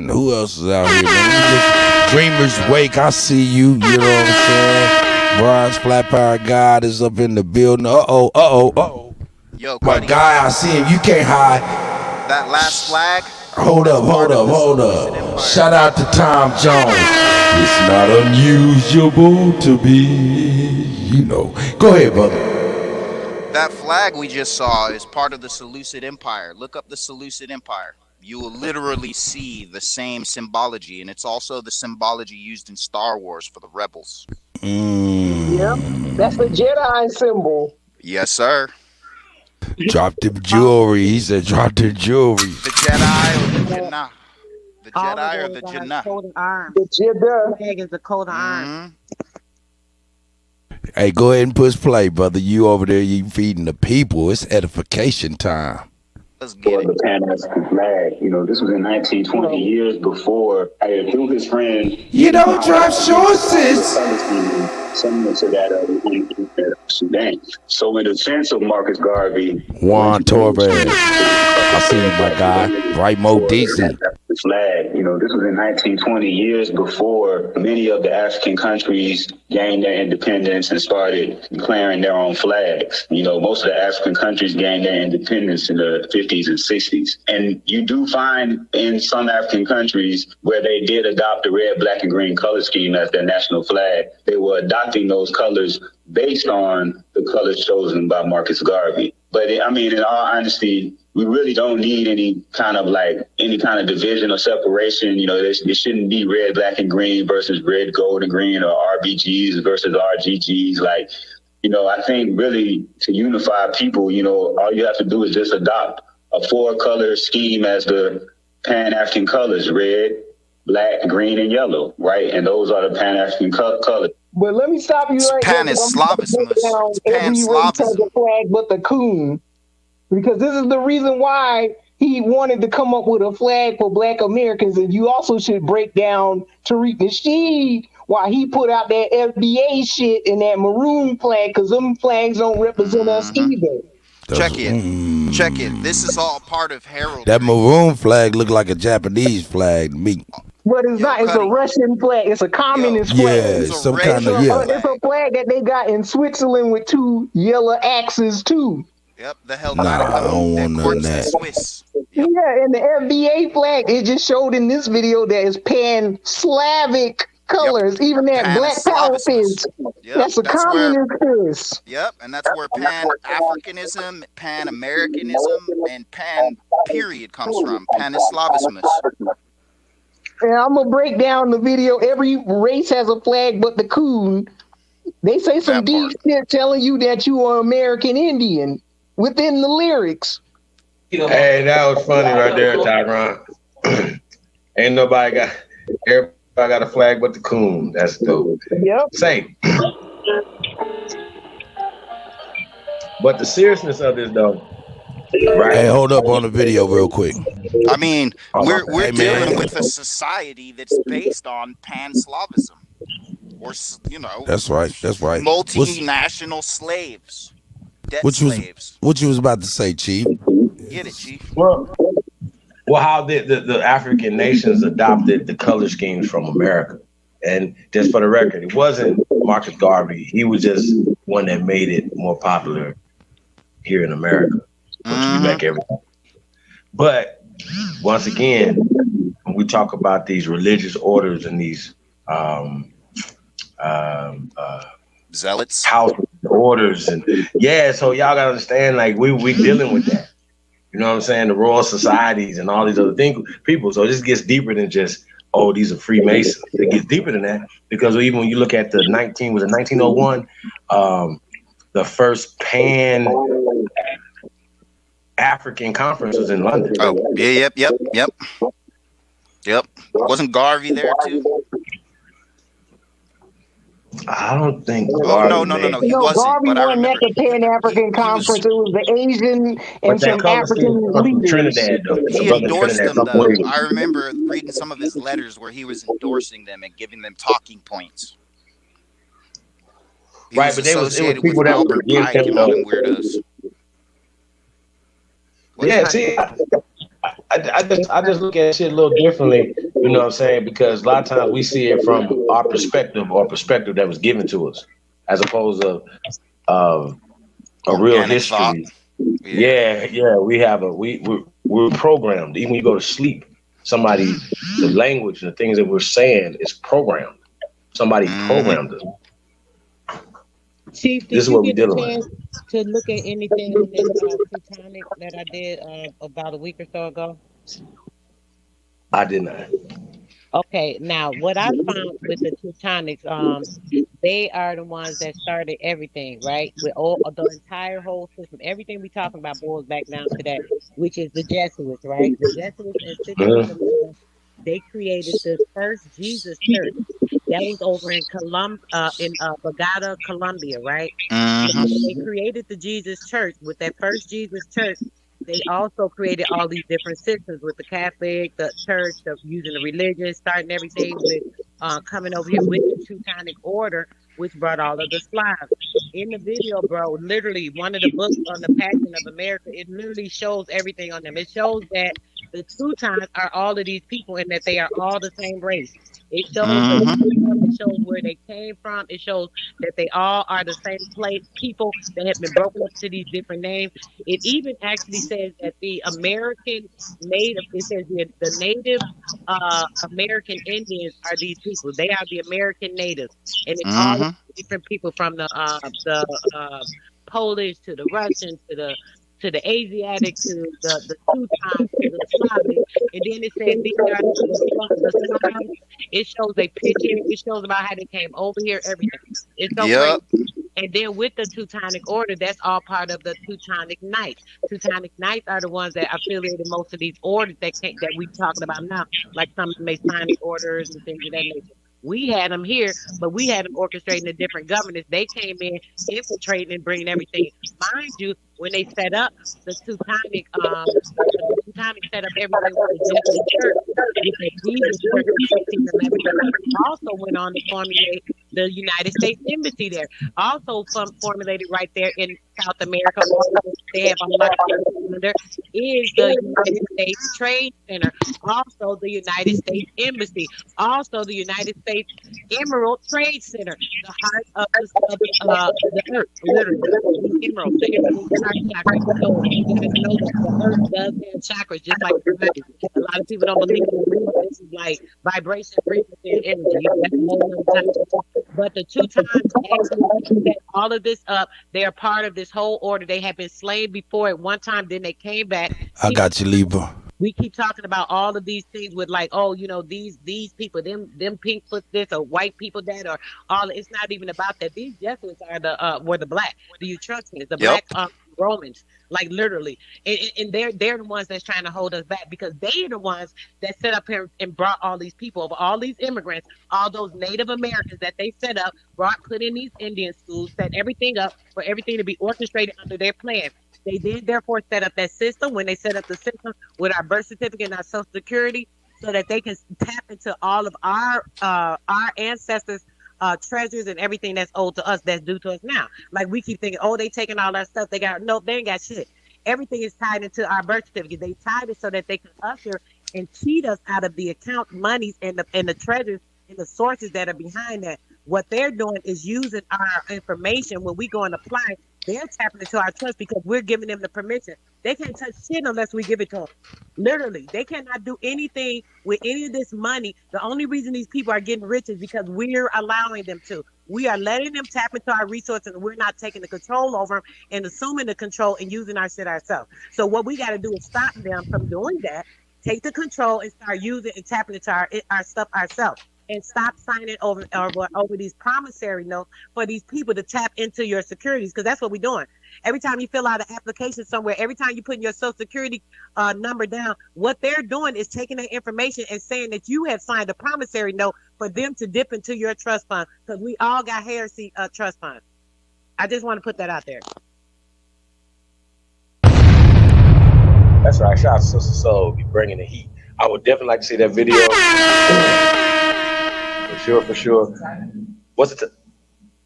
Who else is out here, man? Dreamers Wake, I see you. You know what I'm saying? Bronze Flat Power God is up in the building. Yo, my guy, I see him. You can't hide. That last flag. Hold up. Shout out to Tom Jones. It's not unusual to be, Go ahead, brother. That flag we just saw is part of the Seleucid Empire. Look up the Seleucid Empire. You will literally see the same symbology, and it's also the symbology used in Star Wars for the rebels. Yep, that's the Jedi symbol. Yes, sir. Drop the jewelry. He said drop the jewelry. The Jedi or the Jannah? The Jedi or the Jannah? Coat of arms. The Jedi. Flag is a coat of arms. Hey, go ahead and push play, brother. You over there, you feeding the people. It's edification time. Let's get it. The Pan-African flag, this was in 1920, years before, through his friend. You don't drop sources. Similar to that of Sudan. So in the sense of Marcus Garvey, Juan Torres, I see you, my guy. Right, Mo decent. The flag, this was in 1920, years before many of the African countries gained their independence and started declaring their own flags. Most of the African countries gained their independence in the 50s and 60s. And you do find in some African countries where they did adopt the red, black, and green color scheme as their national flag, they were adopting those colors based on the colors chosen by Marcus Garvey. But in all honesty, we really don't need any kind of division or separation. There shouldn't be red, black, and green versus red, gold, and green, or RBGs versus RGGs. I think really to unify people, all you have to do is just adopt a 4-color scheme as the Pan-African colors: red, black, green, and yellow, right? And those are the Pan-African colors. But let me stop you right there. Pan-Slavismus. Every race has a flag but the coon. Because this is the reason why he wanted to come up with a flag for Black Americans. And you also should break down Tariq Nasheed why he put out that FBA shit and that maroon flag, because them flags don't represent us either. Check it. This is all part of heraldry. That maroon flag looked like a Japanese flag to me. But it's not. It's a Russian flag. It's a communist flag. Yeah, some kind of It's a flag that they got in Switzerland with two yellow axes too. Yep, the hell. Nah, I don't want none of that. Swiss. Yeah, and the FBA flag, it just showed in this video that it's pan-Slavic colors. Even that Black Power fist. That's a communist fist. Yep, and that's where Pan-Africanism, Pan-Americanism, and Pan-period comes from. Pan-Slavismus. And I'm gonna break down the video. Every race has a flag but the coon. They say some deep shit telling you that you are American Indian within the lyrics. Hey, that was funny right there, Tyron. Ain't nobody got, everybody got a flag but the coon. That's dope. Yep. Same. But the seriousness of this, though. Right. Hey, hold up on the video real quick. I mean, we're dealing with a society that's based on Pan-Slavism. Or, you know. That's right. Multinational slaves. What you was about to say, Chief? Get it, Chief. Well, how the African nations adopted the color schemes from America. And just for the record, it wasn't Marcus Garvey. He was just one that made it more popular here in America. But once again, when we talk about these religious orders and these zealots, house orders, and so y'all gotta understand, like we dealing with that. You know what I'm saying? The Royal Societies and all these other people. So this gets deeper than just, these are Freemasons. It gets deeper than that, because even when you look at the 1901, the first Pan African conference was in London. Oh, yeah, yep. Wasn't Garvey there too? I don't think. No, he wasn't. Garvey But I wasn't at remember the Pan African conference. It was the Asian and some African leaders. Trinidad, though. He endorsed them, though. I remember reading some of his letters where he was endorsing them and giving them talking points. Right, but it was people that were Pike and all them weirdos. Yeah, see, I just look at shit a little differently, you know what I'm saying? Because a lot of times we see it from our perspective, or perspective that was given to us, as opposed to a real history. Yeah, we have we're programmed. Even when you go to sleep, the language and the things that we're saying is programmed. Somebody programmed us. Chief, did you get a chance to look at anything in Kuttack that I did about a week or so ago? I did not. Okay, now what I found with the Teutonics, they are the ones that started everything, right? With all the entire whole system, everything we talking about boils back down to that, which is the Jesuits, right? The Jesuits and Cistercians, they created the first Jesus Church. That was over in Bogota, Colombia, right? They created the Jesus Church. With that first Jesus Church, they also created all these different systems with the Catholic, the church, using the religion, starting everything with coming over here with the Teutonic Order, which brought all of the Slavs. In the video, bro, literally one of the books on the Passion of America, it literally shows everything on them. It shows that the Teutons are all of these people and that they are all the same race. It shows where they came from. It shows that they all are the same people that have been broken up to these different names. It even actually says that the American Native, it says the Native American Indians are these people. They are the American natives. And it's all different people from the Polish to the Russian to the Asiatic, to the Teutons, to the Slavic, and then it says these are the Slavs. It shows a picture. It shows about how they came over here. Everything. It's so crazy. And then with the Teutonic Order, that's all part of the Teutonic Knights. Teutonic Knights are the ones that affiliated most of these orders that we talking about now, like some of the Masonic orders and things of that nature. We had them here, but we had them orchestrating the different governments. They came in, infiltrating and bringing everything. Mind you, when they set up the Teutonic set up everything with the Jesuit church, with the Jesus church teaching them everything. Also went on to formulate the United States Embassy there. Also formulated right there in South America. They have on my calendar is the United States Trade Center. Also the United States Embassy. Also the United States Emerald Trade Center. The heart of the earth, literally. The emerald. The emerald is our chakra. So you guys know that the earth does have chakras, just like the body. A lot of people don't believe it. This is like vibration, frequency, and energy. That's a whole other time. But the two times actually set all of this up. They are part of this whole order. They have been slain before at one time, then they came back. I got you, Libra. We keep talking about all of these things with like, oh, you know, these people, them pink foot this or white people that or all. It's not even about that. These Jesuits are were the black, the Etruscans, the black Romans, like literally, and they're the ones that's trying to hold us back because they are the ones that set up here and brought all these people over, all these immigrants, all those Native Americans that they set up, put in these Indian schools, set everything up for everything to be orchestrated under their plan. They did therefore set up that system when they set up the system with our birth certificate and our social security so that they can tap into all of our ancestors' treasures and everything that's owed to us, that's due to us now. Like we keep thinking, oh, they taking all that stuff. They ain't got shit. Everything is tied into our birth certificate. They tied it so that they can usher and cheat us out of the account monies and the treasures and the sources that are behind that. What they're doing is using our information when we go and apply. They're tapping into our trust because we're giving them the permission. They can't touch shit unless we give it to them. Literally, they cannot do anything with any of this money. The only reason these people are getting rich is because we're allowing them to. We are letting them tap into our resources and we're not taking the control over them and assuming the control and using our shit ourselves. So what we got to do is stop them from doing that, take the control and start using and tapping into our stuff ourselves. And stop signing over these promissory notes for these people to tap into your securities, because that's what we're doing. Every time you fill out an application somewhere, every time you put your social security number down, what they're doing is taking that information and saying that you have signed a promissory note for them to dip into your trust fund, because we all got heresy trust funds. I just want to put that out there. That's right. Shout out to Sister Soul, be bringing the heat. I would definitely like to see that video. For sure. What's it?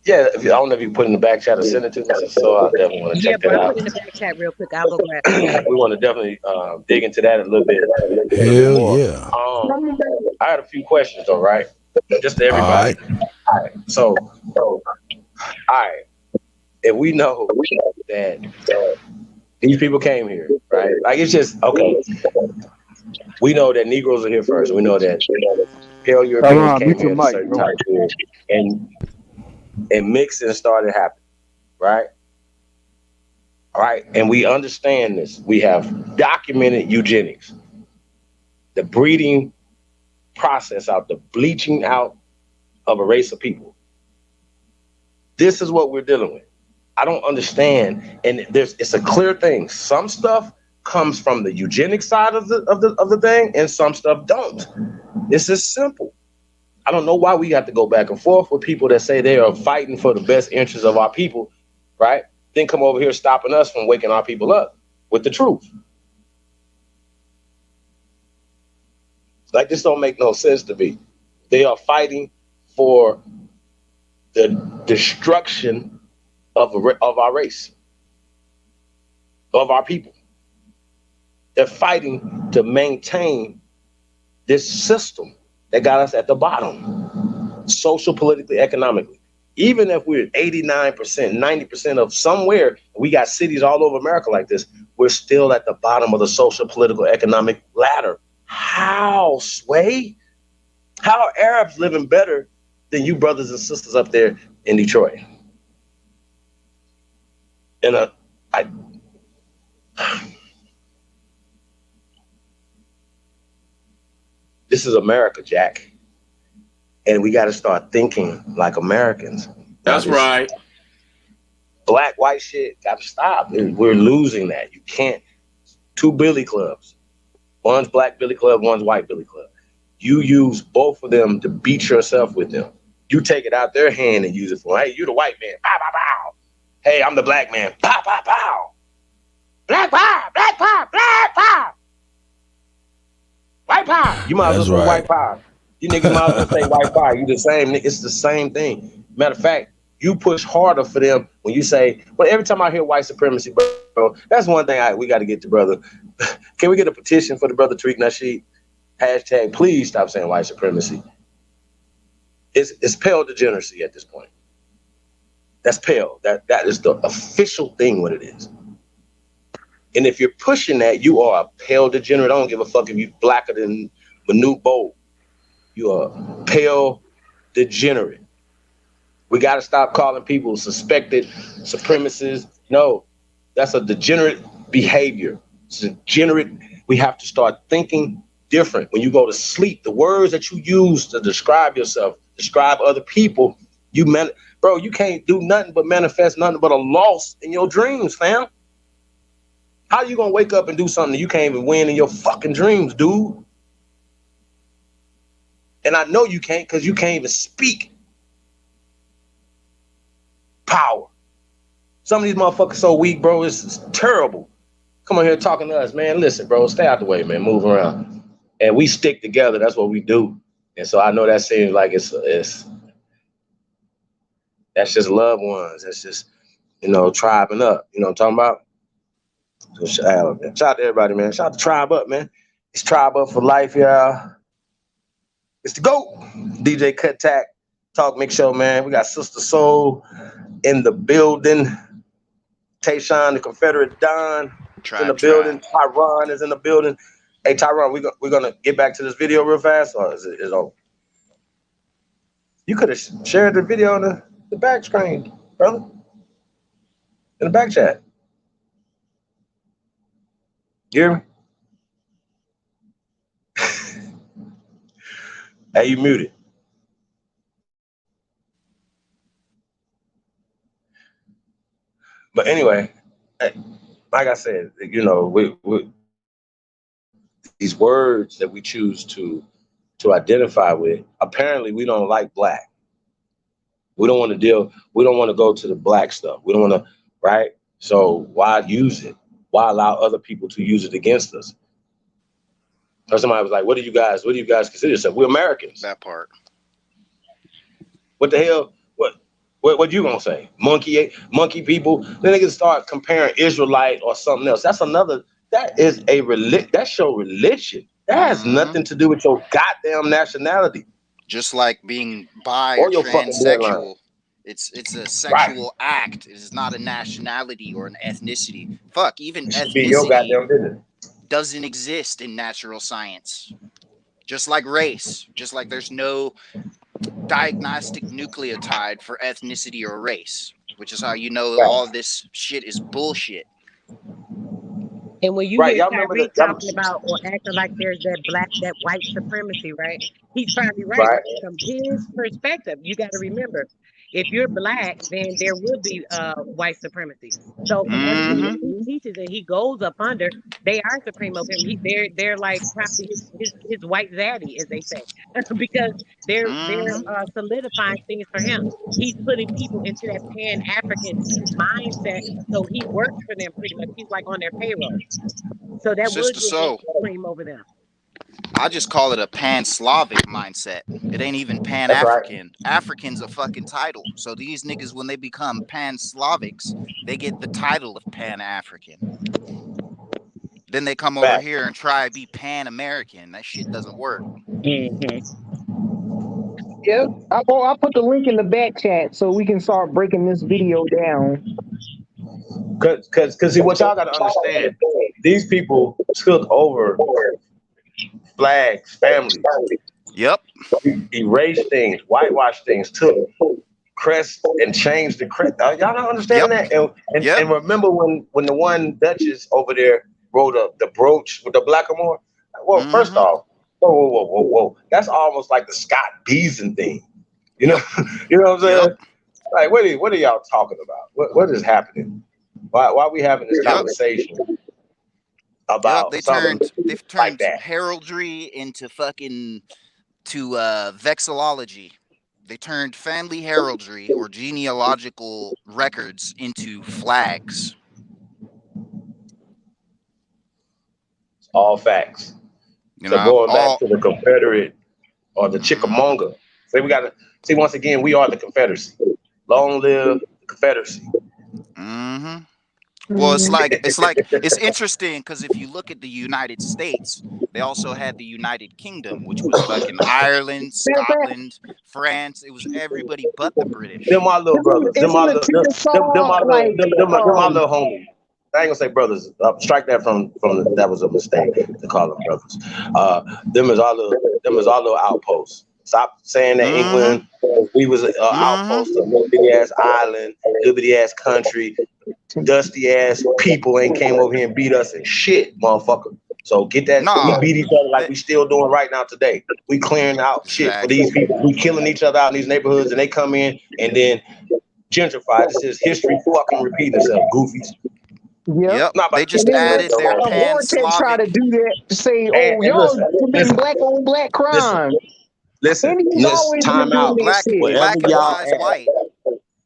Yeah, I don't know if you put in the back chat or send it to me, so I definitely want to check that out. Put in the back chat real quick. I'll go grab it. We want to definitely dig into that a little bit. Hell yeah. I had a few questions though, right? Just to everybody. All right. So, all right. If we know that these people came here, right? Like it's just okay. We know that Negroes are here first. We know that pale Europeans came here at a certain time period, and mixing started happening, right? All right, and we understand this. We have documented eugenics, the breeding process out, the bleaching out of a race of people. This is what we're dealing with. I don't understand, and it's a clear thing. Some stuff comes from the eugenic side of the thing, and some stuff don't. This is simple. I don't know why we have to go back and forth with people that say they are fighting for the best interests of our people, right? Then come over here stopping us from waking our people up with the truth. Like, this don't make no sense to me. They are fighting for the destruction of our race, of our people. They're fighting to maintain this system that got us at the bottom, social, politically, economically. Even if we're 89%, 90% of somewhere, we got cities all over America like this, we're still at the bottom of the social, political, economic ladder. How, Sway? How are Arabs living better than you brothers and sisters up there in Detroit? And this is America, Jack. And we got to start thinking like Americans. That's right. black white shit gotta stop. We're losing that. You can't. 2 billy clubs. One's black billy club, one's white billy club. You use both of them to beat yourself with them. You take it out their hand and use it for, hey, you the white man. Pow, pow, pow. Hey, I'm the black man. Pow, pow, pow. Black power, black power, black power. White power. You might as well say white power. You niggas might as well say white power. You the same. It's the same thing. Matter of fact, you push harder for them when you say, well, every time I hear white supremacy, bro, that's one thing we got to get to, brother. Can we get a petition for the brother Tariq Nasheed? Hashtag, please stop saying white supremacy. It's pale degeneracy at this point. That's pale. That is the official thing what it is. And if you're pushing that, you are a pale degenerate. I don't give a fuck if you blacker than Manute Bol. You are a pale degenerate. We got to stop calling people suspected supremacists. No, that's a degenerate behavior. It's degenerate. We have to start thinking different. When you go to sleep, the words that you use to describe yourself, describe other people, bro, you can't do nothing but manifest nothing but a loss in your dreams, fam. How you gonna wake up and do something that you can't even win in your fucking dreams, dude? And I know you can't because you can't even speak power. Some of these motherfuckers so weak, bro. It's terrible. Come on here talking to us, man. Listen, bro, stay out the way, man. Move around. And we stick together. That's what we do. And so I know that seems like it's that's just loved ones. That's just, tribing up. You know what I'm talking about? So shout out to everybody, man. Shout out to Tribe Up, man. It's Tribe Up for life, y'all. It's the GOAT. DJ Kuttack, Talk Mix Show, man. We got Sister Soul in the building. Tayshawn, the Confederate Don, is in the building. Tyron is in the building. Hey, Tyron, we're gonna get back to this video real fast, or is it over? You could have shared the video on the back screen, brother. In the back chat. You hear me? Hey, you muted. But anyway, like I said, we these words that we choose to identify with, apparently we don't like black. We don't want to go to the black stuff. We don't want to, right? So why use it? Why allow other people to use it against us? Or somebody was like, what do you guys consider yourself? We're Americans. That part. What the hell? What you gonna say? Monkey people? Then they can start comparing Israelite or something else. That is that show religion. That has nothing to do with your goddamn nationality. Just like being bi or transsexual. It's a sexual act. It is not a nationality or an ethnicity. Fuck, even ethnicity doesn't exist in natural science. Just like race. Just like there's no diagnostic nucleotide for ethnicity or race, which is how you know all of this shit is bullshit. And when you hear Tyreek talking about or acting like there's that white supremacy, right? He's probably right. From his perspective, you got to remember, if you're black, then there will be white supremacy. So he teaches and he goes up under, they are supreme over him. They're like probably his white zaddy, as they say, because they're solidifying things for him. He's putting people into that Pan-African mindset, so he works for them pretty much. He's like on their payroll. So that would be supreme over them. I just call it a pan-Slavic mindset. It ain't even pan-African. Right. African's a fucking title. So these niggas, when they become pan-Slavics, they get the title of pan-African. Then they come over here and try to be pan-American. That shit doesn't work. Mm-hmm. Yeah, I put the link in the back chat so we can start breaking this video down. Cause see, what y'all gotta understand, these people took over flags, families. Yep. Erased things, whitewashed things, took crest and changed the crest. Y'all don't understand that? And remember when the one Duchess over there wrote the brooch with the blackamoor? Well, first off, whoa. That's almost like the Scott Beeson thing. You know what I'm saying? Like, what are y'all talking about? What is happening? Why are we having this Yep. conversation Yep. about They've something like turned that? heraldry into fucking to vexillology. They turned family heraldry or genealogical records into flags. All facts. You So know, going back all to the Confederate or the Chickamauga. See, we got to see once again. We are the Confederacy. Long live the Confederacy. Mm-hmm. Well, it's interesting because if you look at the United States, they also had the United Kingdom, which was fucking Ireland, Scotland, France. It was everybody but the British. Them my little brothers. Them my little, them my little, them my little homies. I ain't gonna say brothers. Strike that from that was a mistake to call them brothers. Them is our little outposts. Stop saying that England. We was an outpost of liberty ass island, liberty ass country, dusty ass people ain't came over here and beat us and shit, motherfucker. So get that. We beat each other like we still doing right now today. We clearing out shit for these people. We killing each other out in these neighborhoods, and they come in and then gentrify. This is history fucking repeating itself, goofies. Yep. They just added their Vortex try to do that to say, And y'all committing black on black crime. Listen, time out. Wherever y'all at.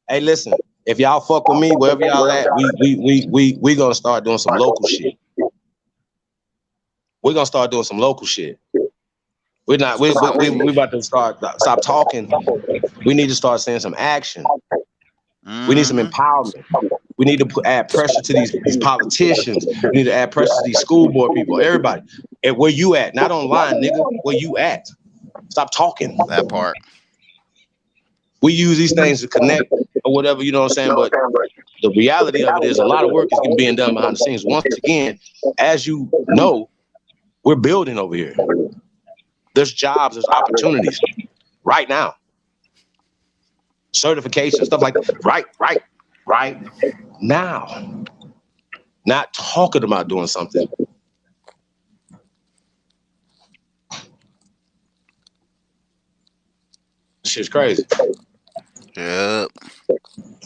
Hey, listen. If y'all fuck with me, wherever y'all at, we gonna start doing some local shit. We're gonna start doing some local shit. We about to stop talking. We need to start seeing some action. We need some empowerment. We need to add pressure to these politicians. We need to add pressure to these school board people, everybody. And where you at? Not online, nigga. Where you at? Stop talking. That part. We use these things to connect or whatever, you know what I'm saying? But the reality of it is a lot of work is being done behind the scenes. Once again, as you know, we're building over here. There's jobs, there's opportunities right now. Certification, stuff like that. Right now. Not talking about doing something. Shit's crazy. Yep.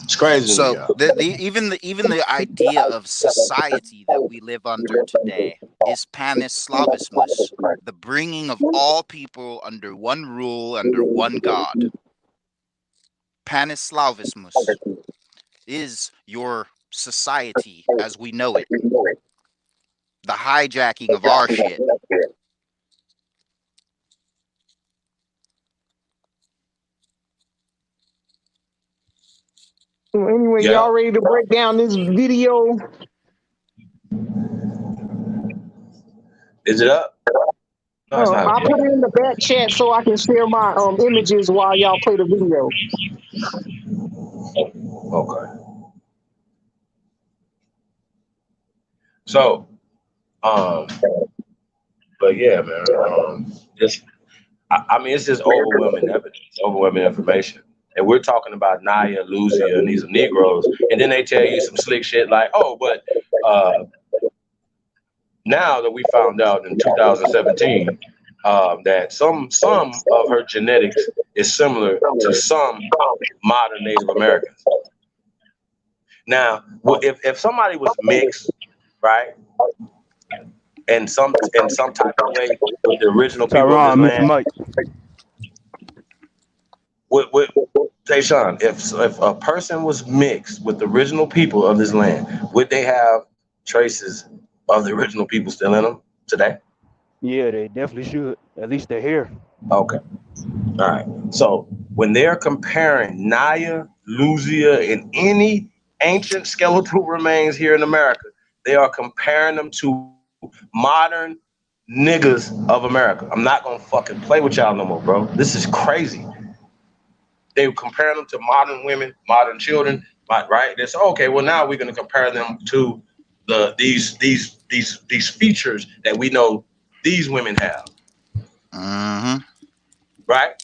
It's crazy. So even the idea of society that we live under today is Panisslavismus, the bringing of all people under one rule, under one God. Panisslavismus is your society as we know it. The hijacking of our shit. Anyway, y'all ready to break down this video? Is it up? No, it's not. I'll put it in the back chat so I can share my images while y'all play the video. Okay. So, but yeah, man, I mean, it's just overwhelming evidence, overwhelming information. And we're talking about Naya, Luzia, and these are Negroes. And then they tell you some slick shit like, oh, but now that we found out in 2017 that some of her genetics is similar to some modern Native Americans. Now, if somebody was mixed, right, and some type of way with the original people of this land, Tayshawn, if a person was mixed with the original people of this land, would they have traces of the original people still in them today? Yeah, they definitely should. At least they're here. Okay. All right. So when they're comparing Naya, Luzia, and any ancient skeletal remains here in America, they are comparing them to modern niggas of America. I'm not gonna fucking play with y'all no more, bro. This is crazy. They were comparing them to modern women, modern children, right? They said, okay, well now we're gonna compare them to these features that we know these women have. Right?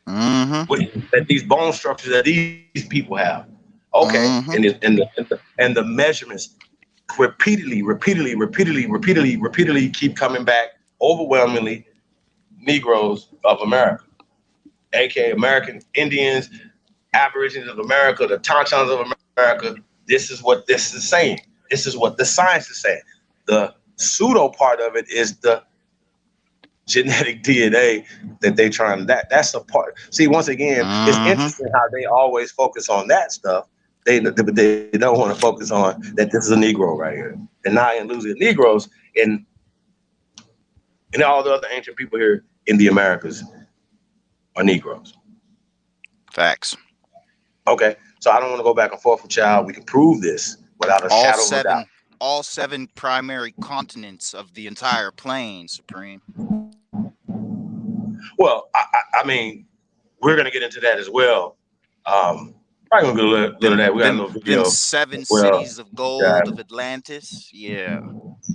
That these bone structures that these people have. Okay. And the measurements repeatedly keep coming back overwhelmingly Negroes of America, aka American Indians, Aborigines of America, the Tauntauns of America. This is what this is saying. This is what the science is saying. The pseudo part of it is the genetic DNA that they trying that's a part. See, once again, it's interesting how they always focus on that stuff. They don't want to focus on that this is a Negro right here. They're not losing Negroes and all the other ancient people here in the Americas are Negroes. Facts. Okay, so I don't want to go back and forth with y'all. We can prove this without a shadow of a doubt. All 7 primary continents of the entire plane, Supreme. Well, I mean, we're gonna get into that as well. Probably gonna get a little of that. We got a little video. Them 7 cities of gold of Atlantis. Yeah,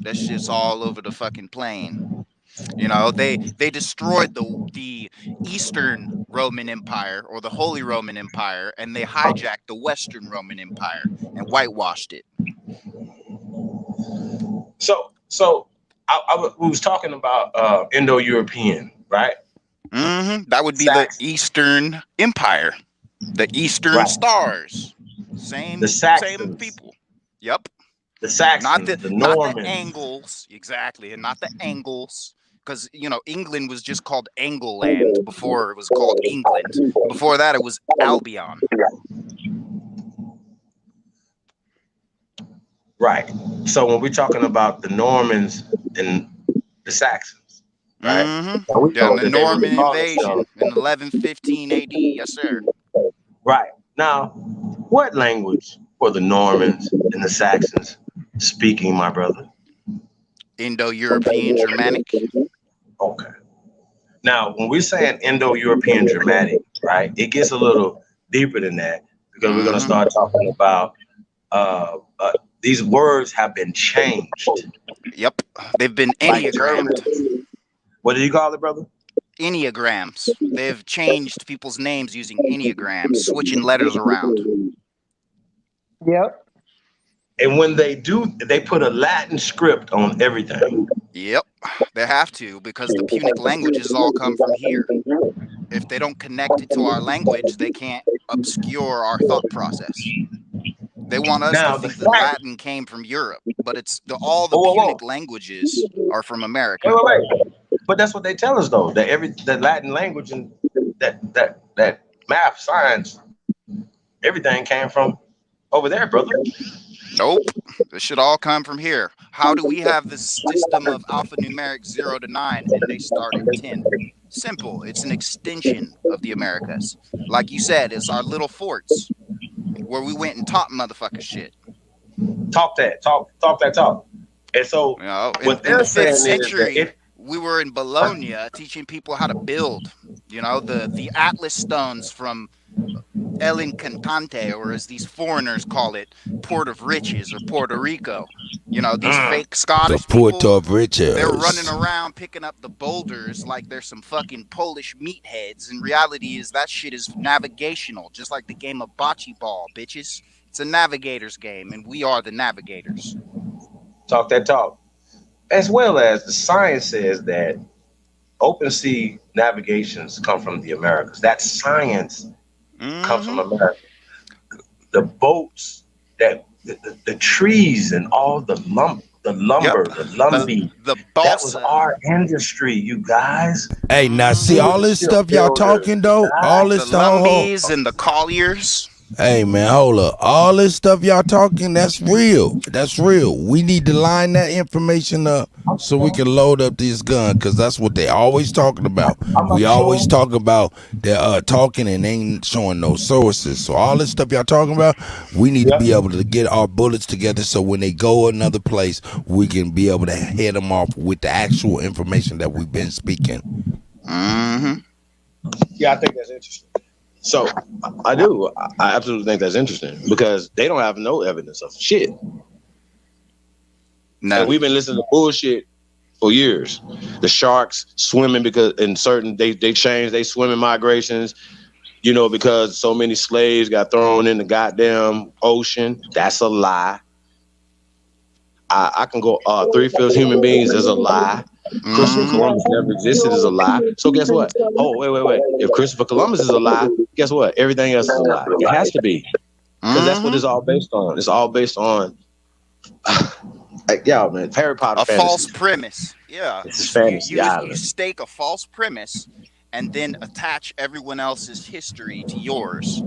that shit's all over the fucking plane. You know, they destroyed the Eastern Roman Empire or the Holy Roman Empire, and they hijacked the Western Roman Empire and whitewashed it. So we was talking about Indo-European, right? That would be the Eastern Empire, the Eastern Stars. Same people. Yep. The Saxons, not the Normans, not the Angles, exactly, and not the Angles, because England was just called Angleland before it was called England. Before that, it was Albion. Right. So when we're talking about the Normans and the Saxons, right? Yeah, the Norman invasion in 1115 AD. Yes, sir. Right. Now, what language were the Normans and the Saxons speaking, my brother? Indo-European Germanic. Okay. Now, when we're saying Indo-European Germanic, right, it gets a little deeper than that because we're going to start talking about these words have been changed. Yep. They've been enneagrammed. What did you call it, brother? Enneagrams. They've changed people's names using enneagrams, switching letters around. Yep. And when they do, they put a Latin script on everything. Yep. They have to, because the Punic languages all come from here. If they don't connect it to our language, they can't obscure our thought process. They want us to think that Latin came from Europe, but it's all the Punic languages are from America. Wait. But that's what they tell us, though. That the Latin language and that math, science, everything came from over there, brother. Nope. This should all come from here. How do we have this system of alphanumeric 0 to 9 and they start at 10? Simple. It's an extension of the Americas. Like you said, it's our little forts where we went and taught motherfuckers shit. Talk that talk. And so what they're in the 5th saying century, is that we were in Bologna teaching people how to build. The Atlas stones from El Encantante, or as these foreigners call it, Port of Riches or Puerto Rico. These fake Scottish the Port of Riches. They're running around picking up the boulders like they're some fucking Polish meatheads. And reality is that shit is navigational, just like the game of bocce ball, bitches. It's a navigator's game, and we are the navigators. Talk that talk. As well as the science says that open sea navigations come from the Americas. That science comes from America. The boats, that the trees and all the lumber, the lumbee. The that was our industry, you guys. Hey, now see all this stuff y'all talking though. All this stuff. The lumbees and the colliers. Hey man, hold up. All this stuff y'all talking, that's real. That's real. We need to line that information up so we can load up this gun, because that's what they always talking about. We always talk about they're talking and ain't showing no sources. So all this stuff y'all talking about, we need to be able to get our bullets together so when they go another place, we can be able to head them off with the actual information that we've been speaking. Yeah, I think that's interesting. So I do. I absolutely think that's interesting because they don't have no evidence of shit. No. And we've been listening to bullshit for years. The sharks swimming because in certain they changed their swimming migrations, because so many slaves got thrown in the goddamn ocean. That's a lie. I can go 3/5 human beings is a lie. Christopher Columbus never existed is a lie. So guess what? Oh, wait. If Christopher Columbus is a lie, guess what? Everything else is a lie. It has to be. Because that's what it's all based on. It's all based on like, yo, man, Harry Potter a fantasy. false premise. Yeah. It's fantasy You stake a false premise and then attach everyone else's history to yours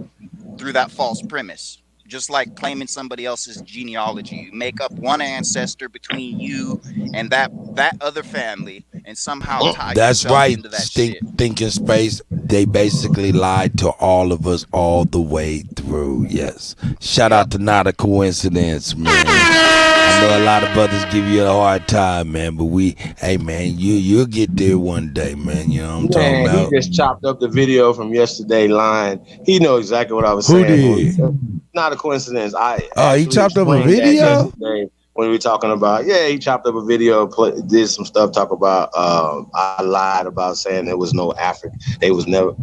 through that false premise. Just like claiming somebody else's genealogy. You make up one ancestor between you and that other family and somehow tie That's yourself right, into that shit. Thinking Space. They basically lied to all of us all the way through. Yes. Shout out to Not a Coincidence, man. I know a lot of brothers give you a hard time, man, but hey, man, you'll get there one day, man. You know what I'm talking about? He just chopped up the video from yesterday line. He know exactly what I was Who saying. did? Not a coincidence. He chopped up a video? When we were talking about, he chopped up a video, did some stuff, talk about, I lied about saying there was no African. There was no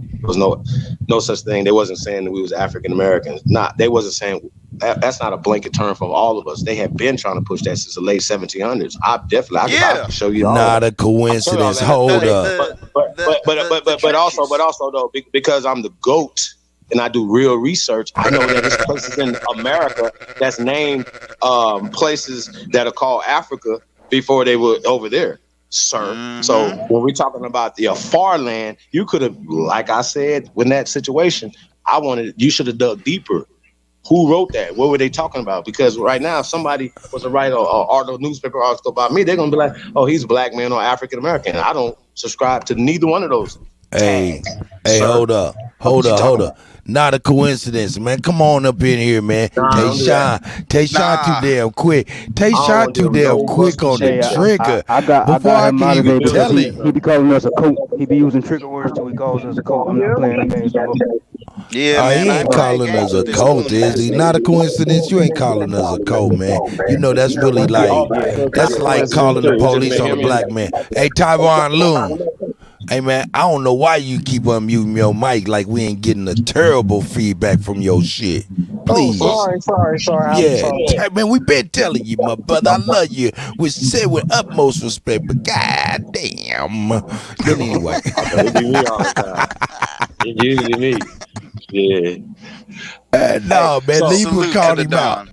such thing. They wasn't saying that we was African Americans. They wasn't saying, that's not a blanket term from all of us. They have been trying to push that since the late 1700s. I can show you all Not that. a coincidence. Hold up. But also though, because I'm the GOAT and I do real research, I know that there's places in America that's named places that are called Africa before they were over there, sir. So when we're talking about the far land, you could have, like I said, when that situation, you should have dug deeper. Who wrote that? What were they talking about? Because right now, if somebody was to write a newspaper article about me, they're gonna be like, "Oh, he's a black man or African American." I don't subscribe to neither one of those. Hey, hold up. Not a coincidence, man. Come on up in here, man. Tayshawn too damn quick. Tayshawn too damn quick on the trigger. I got him motivated tell because him. he be calling us a coat. He be using trigger words till he calls us a coat. I'm not playing the games. Yeah, he ain't calling us a cult, is he? Not a coincidence. You ain't calling us a cult, man. You know that's really that's like calling the police on a black man. Hey, Tyron Loon. Hey, man, I don't know why you keep unmuting your mic like we ain't getting a terrible feedback from your shit. Please. Oh, sorry. Yeah, man, we been telling you, my brother, I love you. We said with utmost respect, but god damn. But anyway. It be me all the time. It's usually me. Yeah. No, man, Libra called him out.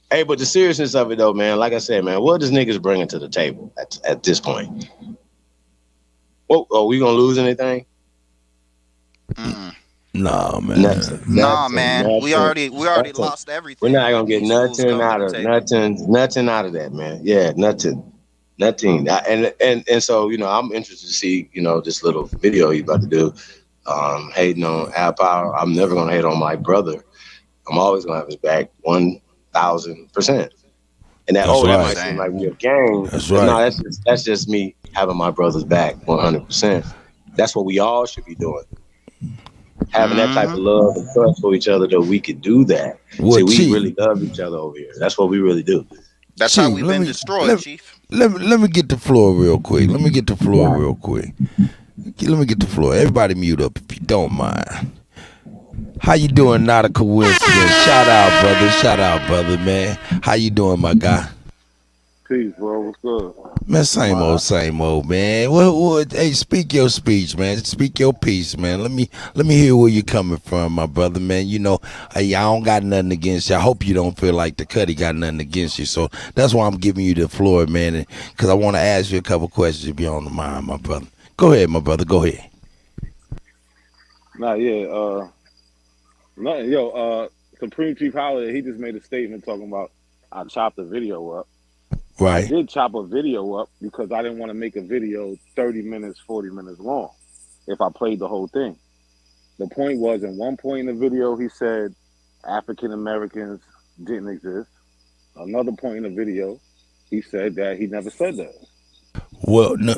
Hey, but the seriousness of it, though, man, like I said, man, what does niggas bringing to the table at this point? Oh, are we gonna lose anything? Nah, man. Nothing. We already lost everything. We're not gonna get nothing out of that, man. Yeah, nothing. And so, I'm interested to see, this little video he's about to do. Hating on Al Power. I'm never gonna hate on my brother. I'm always gonna have his back 1,000%. And that might seem like we're a gang. That's right. No, that's just me having my brother's back 100%. That's what we all should be doing. Having that type of love and trust for each other that we could do that. Well, we really love each other over here. That's what we really do. That's how we've been destroyed, Chief. Let me get the floor real quick. Everybody mute up if you don't mind. How you doing? Not a coincidence. Shout out, brother, man. How you doing, my guy? Peace, bro. What's good? Man, same old, man. What? Hey, speak your speech, man. Speak your piece, man. Let me hear where you coming from, my brother, man. I don't got nothing against you. I hope you don't feel like the Cuddy got nothing against you. So that's why I'm giving you the floor, man, because I want to ask you a couple questions if you're on the mind, my brother. Go ahead, my brother. Go ahead. Supreme Chief Holiday, he just made a statement talking about I chopped the video up. Right. I did chop a video up because I didn't want to make a video 30 minutes, 40 minutes long if I played the whole thing. The point was, in one point in the video, he said African Americans didn't exist. Another point in the video, he said that he never said that. Well, no,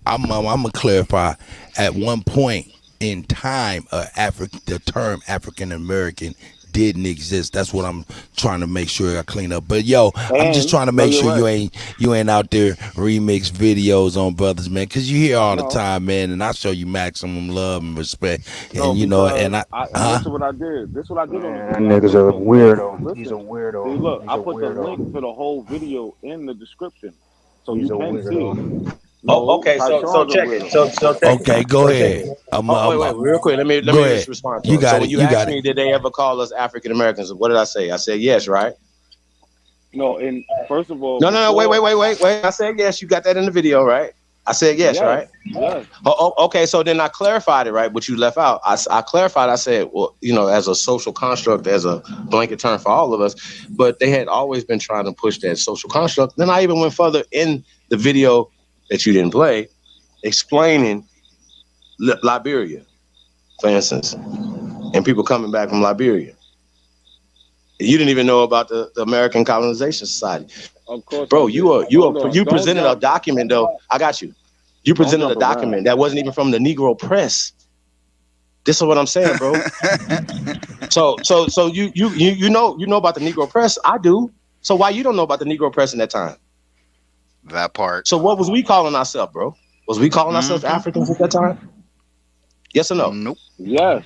I'm gonna clarify. At one point in time, the term African American didn't exist. That's what I'm trying to make sure I clean up. But I'm just trying to make sure you ain't out there remix videos on brothers, man, because you hear all the time, man, and I show you maximum love and respect. And this is what I did. That nigga's a weirdo. He's a weirdo. See, look, I put the link to the whole video in the description. So He's you a can see. weirdo. No, Okay, so Tyshawn's a check it. weirdo. So check Okay, it. go So check ahead. it. Wait, real quick. Let me Go just ahead. respond to You it. got So it. when you You asked got me, it. did they ever call us African Americans? What did I say? I said yes, right? No, and first of all, No. before, Wait. I said yes. You got that in the video, right? I said yes, right? Yes. Okay. So then I clarified it, right? What you left out. I clarified. I said, well, as a social construct, as a blanket term for all of us, but they had always been trying to push that social construct. Then I even went further in the video that you didn't play, explaining Liberia, for instance, and people coming back from Liberia. You didn't even know about the American Colonization Society. Of course, Bro, I did. you Don't presented a jump. document though. I got you. You presented a jump document around. that wasn't even from the Negro press. This is what I'm saying, bro. so you know about the Negro press. I do. So why you don't know about the Negro press in that time? That part. So what was we calling ourselves, bro? Was we calling ourselves Africans at that time? Yes or no? Nope. Yes.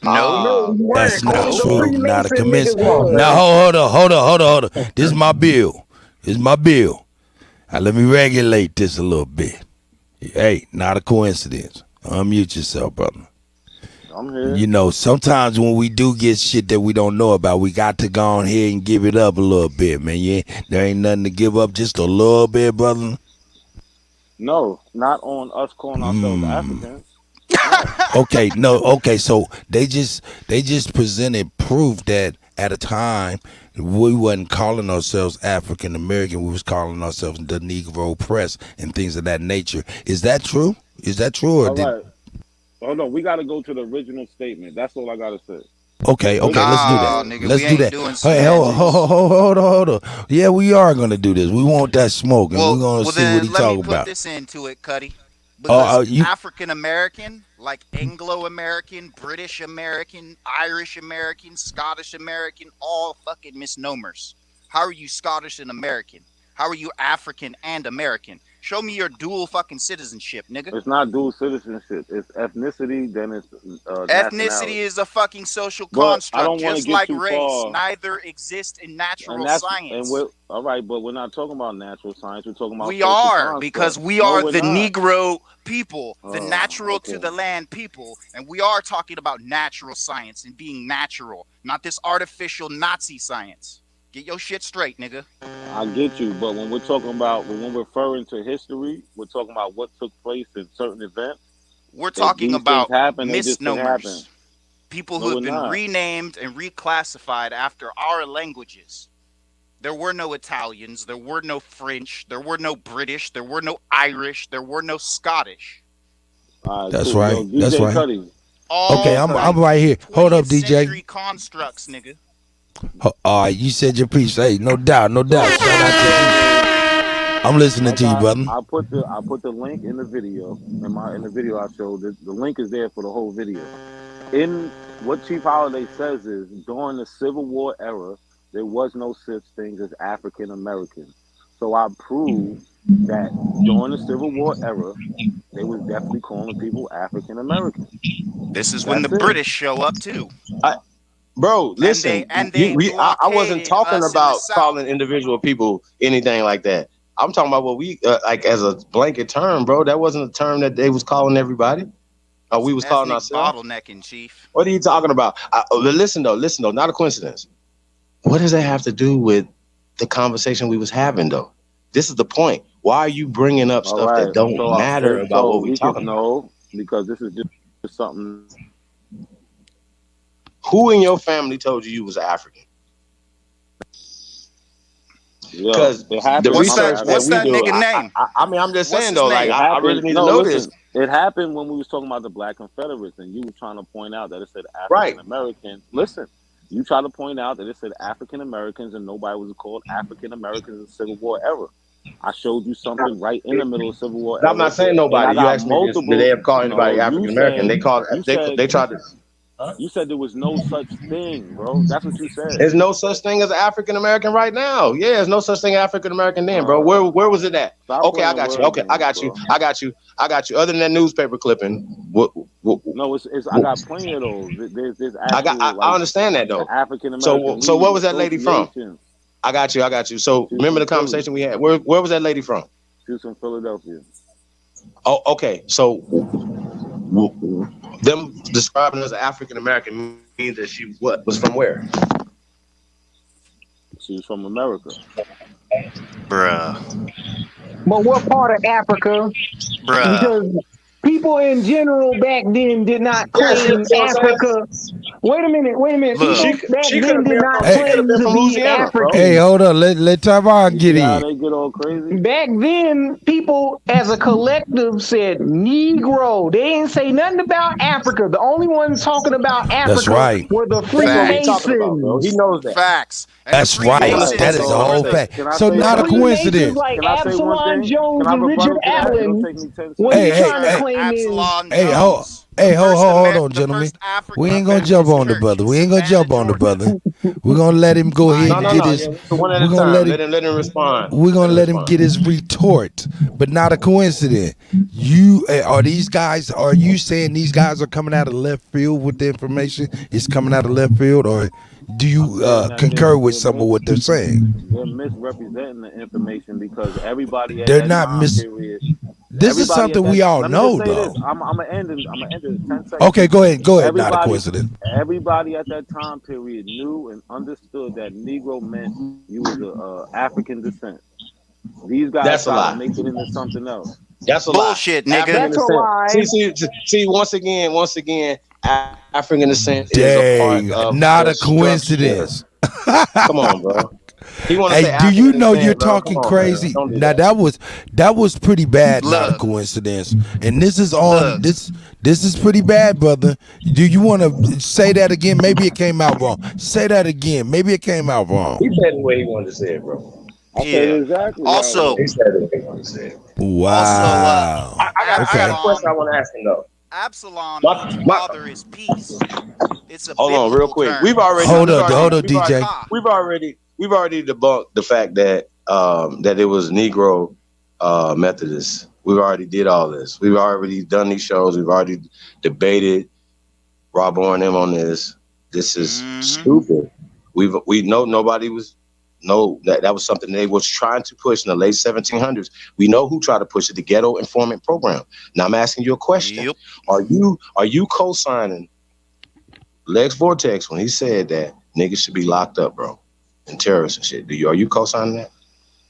No. That's not true. Not a commence. was. Now hold on. This is my bill. Now let me regulate this a little bit. Hey, not a coincidence. Unmute yourself, brother. I'm here. Sometimes when we do get shit that we don't know about, we got to go on here and give it up a little bit, man. Yeah, there ain't nothing to give up, just a little bit, brother. No, not on us calling ourselves Africans. Okay, so they just presented proof that at a time we wasn't calling ourselves African American, we was calling ourselves the Negro press and things of that nature. Is that true? Or All right. Hold on, we got to go to the original statement. That's all I got to say. Okay, let's do that. Nigga, Let's we do ain't that. doing Hey, hold on. Yeah, we are gonna do this. We want that smoke, and we're gonna see what he talking let me about. put this into it, Cuddy. Because African American, like Anglo American, British American, Irish American, Scottish American, all fucking misnomers. How are you Scottish and American? How are you African and American? Show me your dual fucking citizenship, nigga. It's not dual citizenship. It's ethnicity, then it's ethnicity is a fucking social construct, just like race. Far. Neither exist in natural science. All right, but we're not talking about natural science. We're talking about we are construct. because we are the Negro people, the natural to the land people, and we are talking about natural science and being natural, not this artificial Nazi science. Get your shit straight, nigga. I get you, but when we're referring to history, we're talking about what took place in certain events. We're talking about misnomers. People who have been renamed and reclassified after our languages. There were no Italians, there were no French, there were no British, there were no Irish, there were no Scottish. That's right. Yo, That's right. Cuddy. Okay, I'm right here. Hold up, DJ. Constructs, nigga. All right, you said your piece. Hey, no doubt. Shout out to you. I'm listening to you, brother. I put the link in the video. In the video I showed, the link is there for the whole video. In what Chief Holiday says is, during the Civil War era, there was no such thing as African American. So I proved that during the Civil War era, they was definitely calling people African American. This is when the British show up too. Bro, listen. I wasn't talking about calling individual people anything like that. I'm talking about what we like as a blanket term, bro. That wasn't a term that they was calling everybody. We was calling ourselves bottlenecking, Chief. What are you talking about? Listen though, not a coincidence. What does that have to do with the conversation we was having though? This is the point. Why are you bringing up stuff that don't matter about what we're talking about? No, because this is just something. Who in your family told you was African? Because the research what's that nigga name? I mean, I'm just saying though, like I really need to know this. It happened when we was talking about the Black Confederates, and you were trying to point out that it said African American. Listen, you tried to point out that it said African Americans, and nobody was called African Americans in the Civil War era. I showed you something right in the middle of Civil War era. I'm not saying nobody. You asked me, did they have called anybody African American? They called. They tried to. You said there was no such thing, bro. That's what you said. There's no such thing as African American right now. Yeah, there's no such thing as African American then, bro. Where was it at? Okay, I got you. Okay, I got you. Other than that newspaper clipping, no, it's I got plenty of those. There's I understand that though. African American. So what was that lady from? I got you. So remember the conversation we had. Where was that lady from? She was from Philadelphia. Oh, okay. So them describing her as African American means that she was from where? She's from America. Bruh. But what part of Africa? Bruh. Because people in general back then did not claim Africa. Wait a minute. Look, People back she then did not claim to be Louisiana, African. Hey, hold on. Let Tavon get How in. they get all crazy? Back then, people as a collective said Negro. They didn't say nothing about Africa. The only ones talking about Africa That's right. were the That's what we talking about, bro. Freemasons. He knows that. Facts. And That's the right. Freemasons That is the whole fact. Can I So say not a something? coincidence. Like Can I say one Absalom thing? Jones Can I and Richard rebuttal to that? It'll Allen. take me 10 seconds. What you Hey, trying to claim Absalom is? Hey, Jones. hold on, gentlemen. We ain't gonna jump on the brother. We ain't gonna jump on the brother. We're gonna let him go ahead and get his. So one at a We're gonna time. let him. Let him respond. We're gonna let him get his retort, but not a coincidence. You are these guys? Are you saying these guys are coming out of left field with the information? It's coming out of left field, or do you concur with some of what they're saying? They're misrepresenting the information because everybody at They're that not time period. This is everybody something at that, we all let me know, just say though. this. I'm gonna end in 10 seconds. Okay, go ahead. Not a Everybody- coincidence. Everybody at that time period knew and understood that Negro meant you was a African descent. These guys That's a try lie. to make it into something else. That's a Bullshit, lie. nigga. African That's a descent. lie. See, once again, African descent is a Dang, part of not the a coincidence. Come on, bro. He want to say Hey, do you African know descent, you're bro. talking Come on, crazy? man. Don't do Now that was pretty bad. Not a Look. coincidence. And this is on Look. this is pretty bad, brother. Do you want to say that again? Maybe it came out wrong. Say that again. Maybe it came out wrong. He said it the way he wanted to say it, bro. I said Yeah. exactly. Also, He said it the way he wanted to say it. Wow. I got a question I want to ask him though. Absalom My- means my- father is peace. It's a Hold on, real biblical quick. term. We've already Hold on, DJ. We've already debunked the fact that that it was Negro Methodists. We've already did all this. We've already done these shows. We've already debated Rob Orr and them on this. This is stupid. We know nobody was that was something they was trying to push in the late 1700s. We know who tried to push it, the Ghetto Informant Program. Now I'm asking you a question. Yep. Are you co-signing Lex Vortex when he said that niggas should be locked up, bro, and terrorists and shit? Are you co-signing that?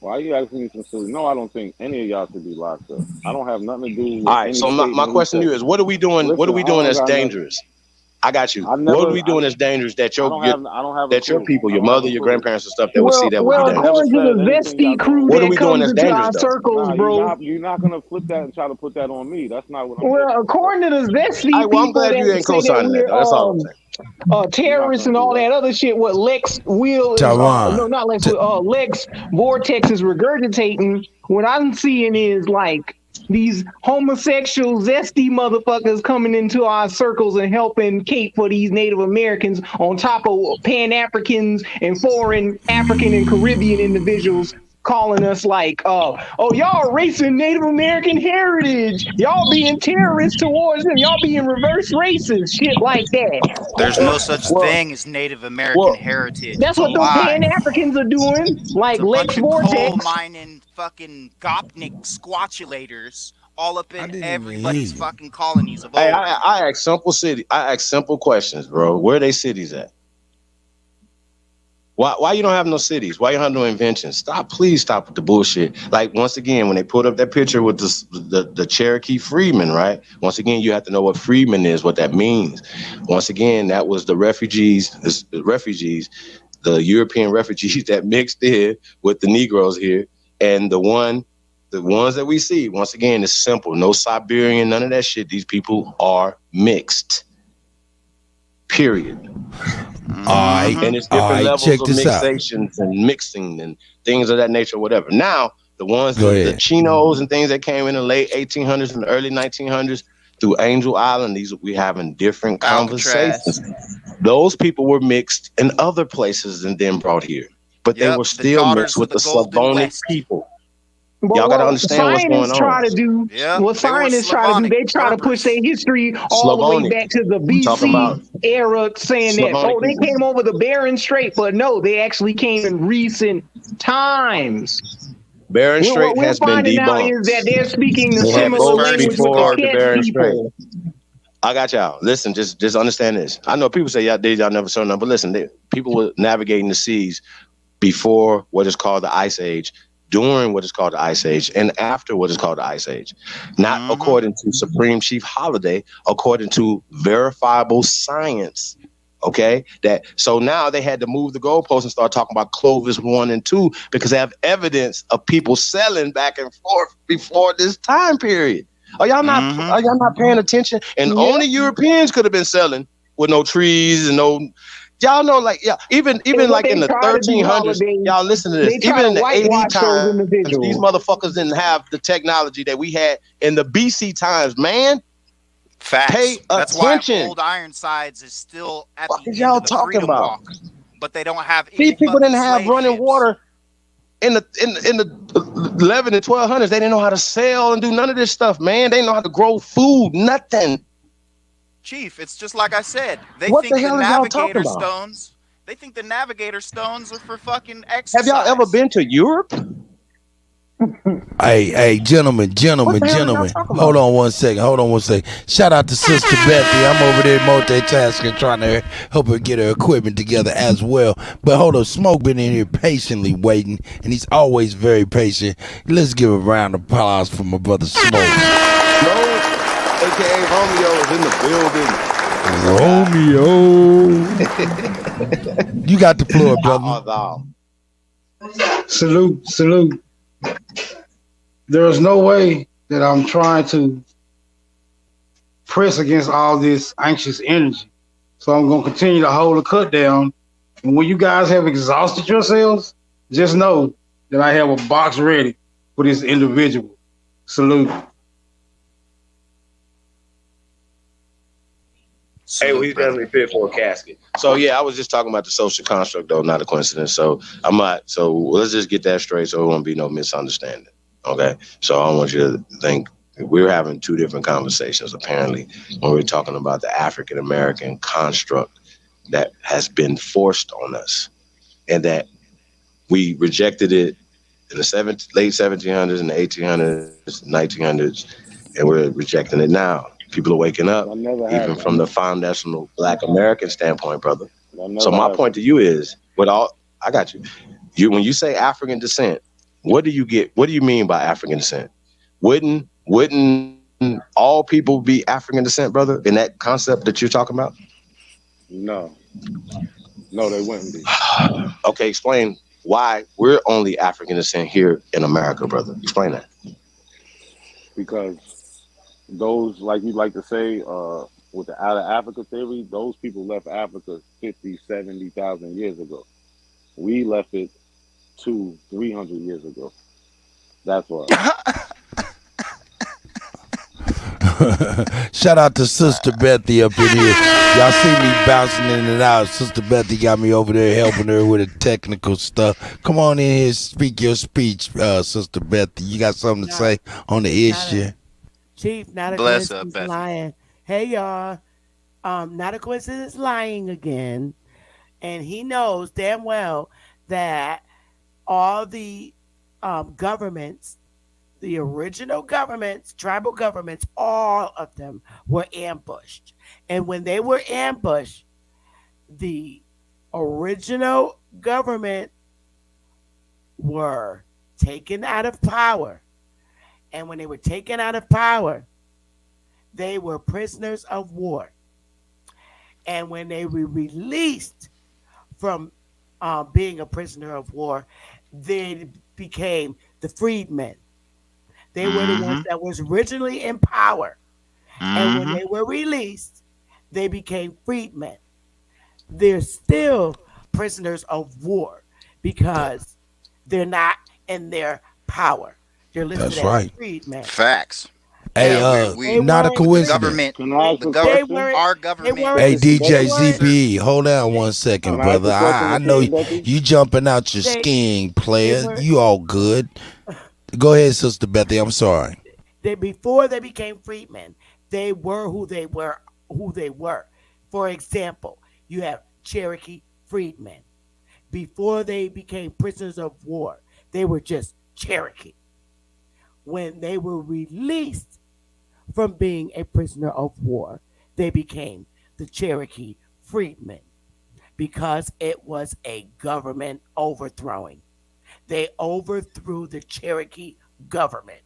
Why are you asking me some silly? No, I don't think any of y'all should be locked up. I don't have nothing to do with All right. any So my statement question to he you said. is, what are we doing? Listen, what are we I doing don't that's got nothing. dangerous? I got you. I never- What are we doing that's dangerous that I don't have a that your clue. people, I your don't have mother, a your clue. grandparents and stuff that would see that would Well, be dangerous? according to the Never said anything Zesty y'all crew What are that we doing comes that's into dangerous, our though? circles, Nah, bro. you're not gonna flip that and try to put that on me. That's not what I'm Well, saying. according to the Zesty Well, I'm people glad you that ain't say that co-signing that, though. That's all I'm saying. we're terrorists and all that other shit, what Lex Will is, Tavon. no, not Lex Will, Lex Vortex is regurgitating. What I'm seeing is like these homosexual zesty motherfuckers coming into our circles and helping cape for these Native Americans on top of Pan-Africans and foreign African and Caribbean individuals calling us like, oh, y'all erasing Native American heritage. Y'all being terrorists towards them. Y'all being reverse racist. Shit like that. There's no such thing as Native American heritage. That's It's a what the lie. Pan-Africans are doing. Like It's a Lex bunch of coal Vortex. mining fucking Gopnik squatulators all up in didn't even everybody's hear you. fucking colonies of old. Hey, I ask simple questions, bro. Where are they cities at? Why you don't have no cities? Why you don't have no inventions? Please stop with the bullshit. Like, once again, when they put up that picture with the Cherokee freedmen, right? Once again, you have to know what freedmen is, what that means. Once again, that was the refugees, the European refugees that mixed in with the Negroes here. And the ones that we see, once again, is simple. No Siberian, none of that shit. These people are mixed. Period. All right. And it's different levels check of this out. mixations and mixing and things of that nature, whatever. Now, the ones, Go the ahead. Chinos and things that came in the late 1800s and the early 1900s through Angel Island, we having different conversations. Those people were mixed in other places and then brought here. But they were still mixed with the Slavonic people. Y'all got to Well, understand what's going scientists on. try to do Yeah, what they were scientists try to do. Slavonic, They try to push their Berbers. history all the way Slavonic. back to the I'm talking BC about era, saying that Slavonic they people. came over the Bering Strait, but no, they actually came in recent times. Bering What Strait we're has been finding out debunked. is that they're speaking the They had similar boats language with the before the Ket Bering Strait. people. I got y'all. Listen, just understand this. I know people say y'all never saw nothing, but listen, people were navigating the seas before what is called the Ice Age, during what is called the Ice Age, and after what is called the Ice Age. Not according to Supreme Chief Holiday, according to verifiable science. Okay, so now they had to move the goalposts and start talking about Clovis 1 and 2 because they have evidence of people selling back and forth before this time period. Are y'all not paying attention? And only Europeans could have been selling with no trees and no. Y'all know, like, yeah, even like in the 1300s. Y'all listen to this. Even in the AD times, these motherfuckers didn't have the technology that we had in the BC times, man. Facts. Pay That's attention. why Old Ironsides is still at What the is end y'all of the talking Freedom about? Walk, but they don't have. These any people didn't fucking have slave running ships. water in the 11 and 1200s. They didn't know how to sell and do none of this stuff, man. They didn't know how to grow food, nothing. Chief, it's just like I said. They What think the hell the is y'all talking Navigator about? stones. They think the Navigator stones are for fucking exercise. Have y'all ever been to Europe? Hey, gentlemen. Hold on one second. Shout out to Sister Bethy. I'm over there multitasking, trying to help her get her equipment together as well. But hold on, Smoke been in here patiently waiting, and he's always very patient. Let's give a round of applause for my brother Smoke. Smoke, aka Romeo, is in the building. You got the floor, brother. Salute. There is no way that I'm trying to press against all this anxious energy. So I'm going to continue to hold the cut down. And when you guys have exhausted yourselves, just know that I have a box ready for this individual. Salute. Hey, well, he's definitely fit for a casket. So yeah, I was just talking about the social construct, though, not a coincidence. So So let's just get that straight, so it won't be no misunderstanding. Okay. So I don't want you to think we're having two different conversations. Apparently, when we're talking about the African American construct that has been forced on us, and that we rejected it in the late 1700s and the 1800s, 1900s, and we're rejecting it now. People are waking up, even from the foundational Black American standpoint, brother. So my point to you is, I got you. When you say African descent, what do you get? What do you mean by African descent? Wouldn't all people be African descent, brother, in that concept that you're talking about? No, they wouldn't be. Okay, explain why we're only African descent here in America, brother. Explain that. Because those, like you like to say, with the out of Africa theory, those people left Africa 50, 70,000 years ago. We left it 200-300 years ago. That's why. Shout out to Sister Bethy up in here. Y'all see me bouncing in and out. Sister Bethy got me over there helping her with the technical stuff. Come on in here, speak your speech, Sister Bethy. You got something to say on the issue? Chief, not a Bless her, coincidence Bethy. lying. Hey y'all, not a coincidence lying again, and he knows damn well that all the governments, the original governments, tribal governments, all of them were ambushed. And when they were ambushed, the original government were taken out of power. And when they were taken out of power, they were prisoners of war. And when they were released from being a prisoner of war, they became the freedmen. They were the ones that was originally in power. And when they were released, they became freedmen. They're still prisoners of war because they're not in their power. They're listed That's as right. freedmen. Facts. Hey, not a coincidence. Our government. Hey, DJ ZB, hold on one second, brother. I know you jumping out your skin, player. You all good. Go ahead, Sister Bethy. I'm sorry. Before they became freedmen, they were who they were. Who they were. For example, you have Cherokee freedmen. Before they became prisoners of war, they were just Cherokee. When they were released from being a prisoner of war, they became the Cherokee freedmen because it was a government overthrowing. They overthrew the Cherokee government.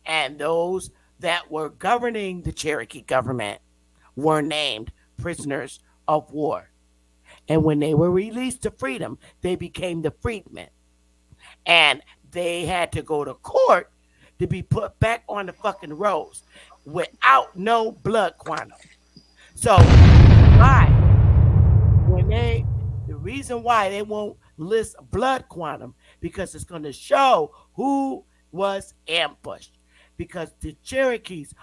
And those that were governing the Cherokee government were named prisoners of war. And when they were released to freedom, they became the freedmen. And they had to go to court to be put back on the fucking rolls without no blood quantum. So why? The reason why they won't list blood quantum, because it's going to show who was ambushed. Because the Cherokees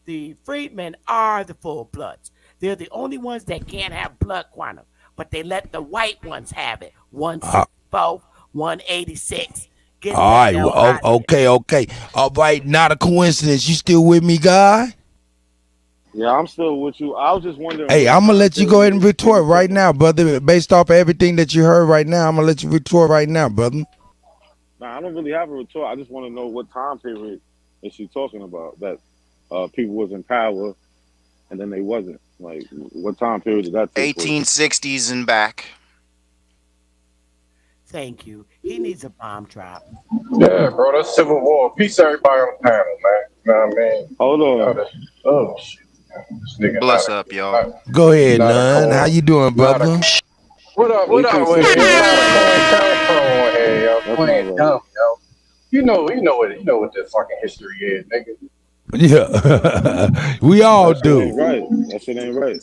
the freedmen are the full bloods. They're the only ones that can't have blood quantum, but they let the white ones have it. 164, 186. All right. Well, okay. All right. Not a coincidence. You still with me, guy? Yeah, I'm still with you. I was just wondering. Hey, I'm gonna let you go ahead and retort right now, brother. Based off of everything that you heard right now, I'm gonna let you retort right now, brother. Nah, I don't really have a retort. I just want to know what time period is she talking about that people was in power and then they wasn't. Like, what time period did that take 1860s and back. Thank you. He needs a bomb drop. Yeah, bro, that's Civil War. Peace, everybody on the panel, man. You know what I mean? Hold on. Oh, shit. Bless up, y'all. Go ahead, Nunn. How you doing, brother? What up with you? Yo. You know what this fucking history is, nigga. Yeah. We all do. That shit ain't right.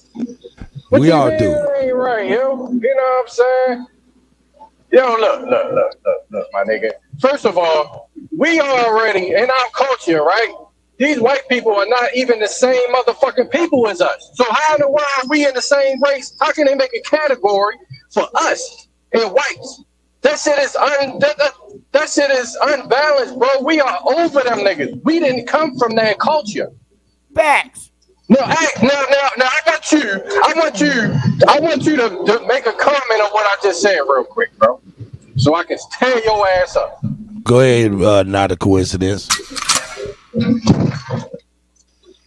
We all do. It ain't right, yo. You know what I'm saying? Yo, look, my nigga. First of all, we already in our culture, right? These white people are not even the same motherfucking people as us. So how in the world are we in the same race? How can they make a category for us and whites? That shit is unbalanced, bro. We are over them niggas. We didn't come from that culture. Facts. Now I got you. I want you to make a comment on what I just said real quick, bro. So I can tear your ass up. Go ahead, not a coincidence.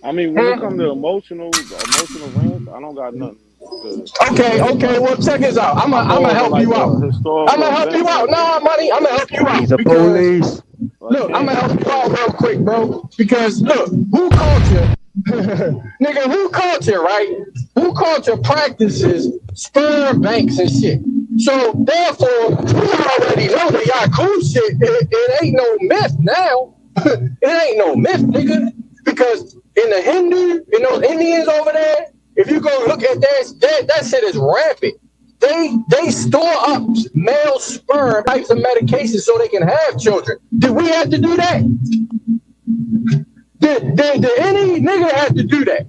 I mean, when it comes to emotional rants, I don't got nothing. Okay. Well, check this out. I'm gonna help you out. I'm gonna help you out. No, money. I'm gonna help you out. He's a police. Look, I'm gonna help you out real quick, bro. Because look, who culture, nigga, who culture, right? Who culture practices sperm banks and shit. So therefore, we already know that y'all cool shit. It ain't no myth now. It ain't no myth, nigga. Because in the Hindu, in those Indians over there, if you go look at that shit is rampant. They store up male sperm types of medications so they can have children. Did we have to do that? Did any nigga have to do that?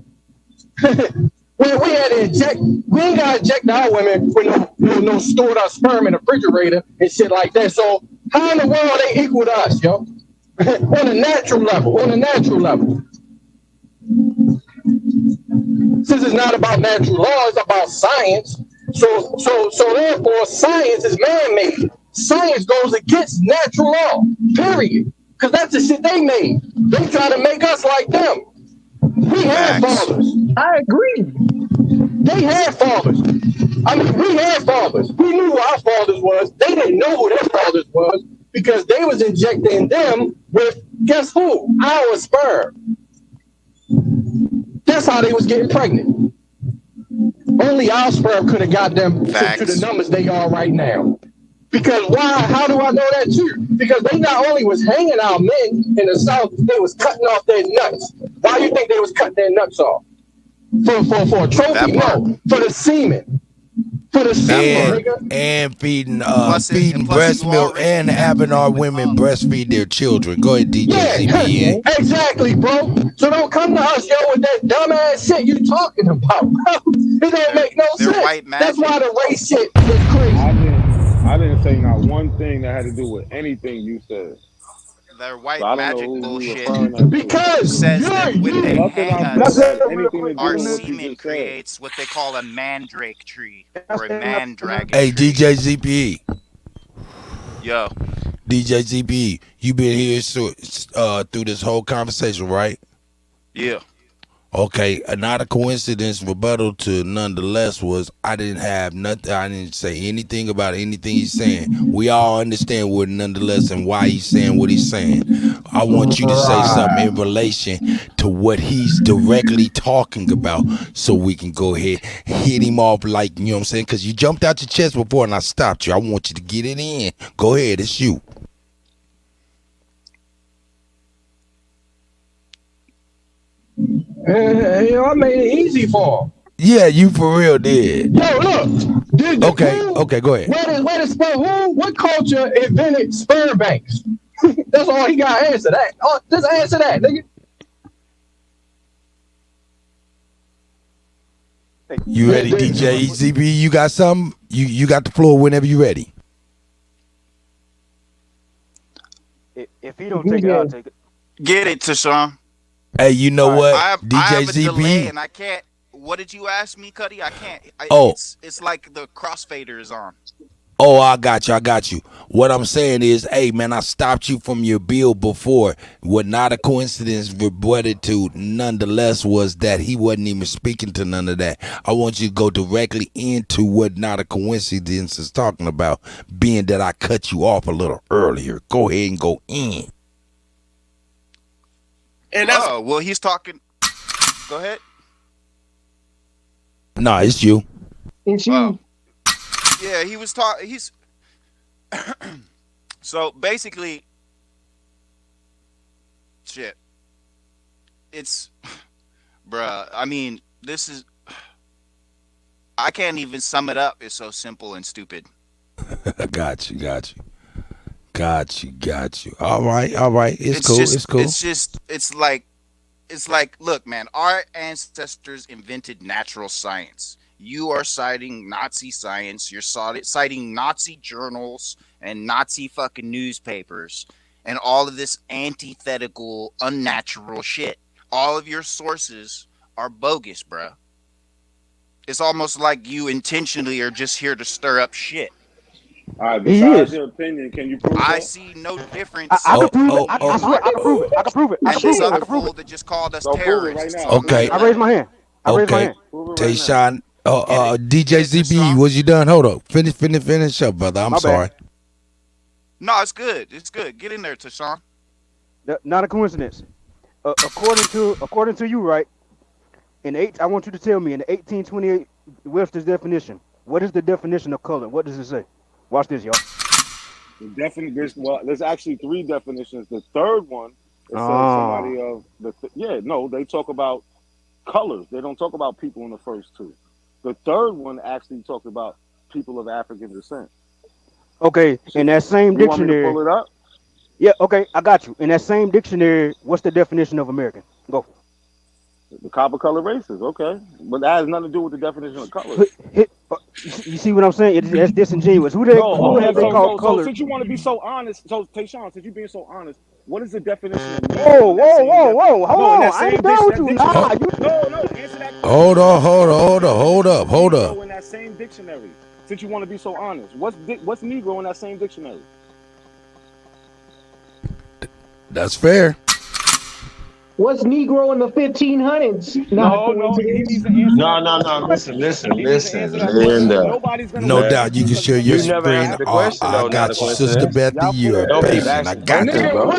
we had to inject. We ain't gotta inject our women with no stored up sperm in a refrigerator and shit like that. So how in the world are they equal to us, yo? On a natural level. Since it's not about natural law, it's about science. So therefore, science is man-made. Science goes against natural law, period. Because that's the shit they made. They try to make us like them. We had fathers. I agree. They had fathers. I mean, we had fathers. We knew who our fathers was. They didn't know who their fathers was because they was injecting them with, guess who? Our sperm. That's how they was getting pregnant. Only our sperm could have got them to the numbers they are right now. Because why? How do I know that too? Because they not only was hanging out men in the South, they was cutting off their nuts. Why do you think they was cutting their nuts off? For a trophy? No, for the semen. For the semen, nigga. And feeding breast milk and having our women breastfeed their children. Go ahead, DJ CBN. Exactly, bro. So don't come to us, yo, with that dumbass shit you talking about, bro. It don't make no sense. That's why the race shit is crazy. I didn't say not one thing that had to do with anything you said. their white So I don't know magic who we bullshit referring that to. Because says that when they Nothing hang I'm us, saying has anything to do our with what you semen just said. creates what they call a mandrake tree or a That's- mandragon Hey, tree. DJ ZPE. Yo, DJ ZPE, you been here through this whole conversation, right? yeah. Okay, not a coincidence. Rebuttal to nonetheless was I didn't have nothing. I didn't say anything about anything he's saying. We all understand what nonetheless and why he's saying what he's saying. I want you to say something in relation to what he's directly talking about, so we can go ahead hit him off like, you know what I'm saying? Because you jumped out your chest before and I stopped you. I want you to get it in. Go ahead, it's you. Hey, I made it easy for him. Yeah, you for real did. Yo, look. Okay, go ahead. What culture invented sperm banks? That's all he got to answer that. Oh, just answer that, nigga. You ready, DJ ZB? You got something? You got the floor whenever you ready. If he don't take it, I'll take it. Get it, Tashawn. Hey, you know what, I have DJ a delay ZB? and I can't. What did you ask me, Cuddy? I can't. Oh. It's like the crossfader is on. Oh, I got you. What I'm saying is, hey man, I stopped you from your bill before. What not a coincidence rebutted to nonetheless was that he wasn't even speaking to none of that. I want you to go directly into what not a coincidence is talking about, being that I cut you off a little earlier. Go ahead and go in. And that's well, he's talking. Go ahead. Nah, it's you. It's you. Yeah, he was talking. He's so basically, shit. It's, bruh. I mean, this is. I can't even sum it up. It's so simple and stupid. Got you. All right. It's cool. Just, it's cool. It's like, look, man, our ancestors invented natural science. You are citing Nazi science. You're citing Nazi journals and Nazi fucking newspapers and all of this antithetical, unnatural shit. All of your sources are bogus, bruh. It's almost like you intentionally are just here to stir up shit. All right, besides your opinion, can you prove that? I see no difference. I can prove it. I can prove it. I can prove it. And this other fool that just called us terrorists. Right Okay. I raised my hand. Tayshawn, DJ ZB, was you done? Hold up. Finish up, brother. I'm sorry. No, it's good. It's good. Get in there, Tashawn. Not a coincidence. According to you, right? I want you to tell me in the 1828 Webster's definition. What is the definition of color? What does it say? Watch this, y'all. There's actually three definitions. The third one says somebody of they talk about colors. They don't talk about people in the first two. The third one actually talks about people of African descent. Okay, in that same dictionary. Want me to pull it up? Yeah, okay, I got you. In that same dictionary, what's the definition of American? Go. The copper color races, okay. But that has nothing to do with the definition of color. You see what I'm saying? That's disingenuous. Who have they called color? So since you want to be so honest, so Tayshawn, since you're being so honest, what is the definition of whoa, hold on. I ain't done with you. Nah, no, answer that question. Hold up. In that same dictionary, since you want to be so honest, what's Negro in that same dictionary? That's fair. What's Negro in the 1500s? No. Listen. No doubt you can share your screen. I got you, Sister Bethy. You're patient. I got you, bro.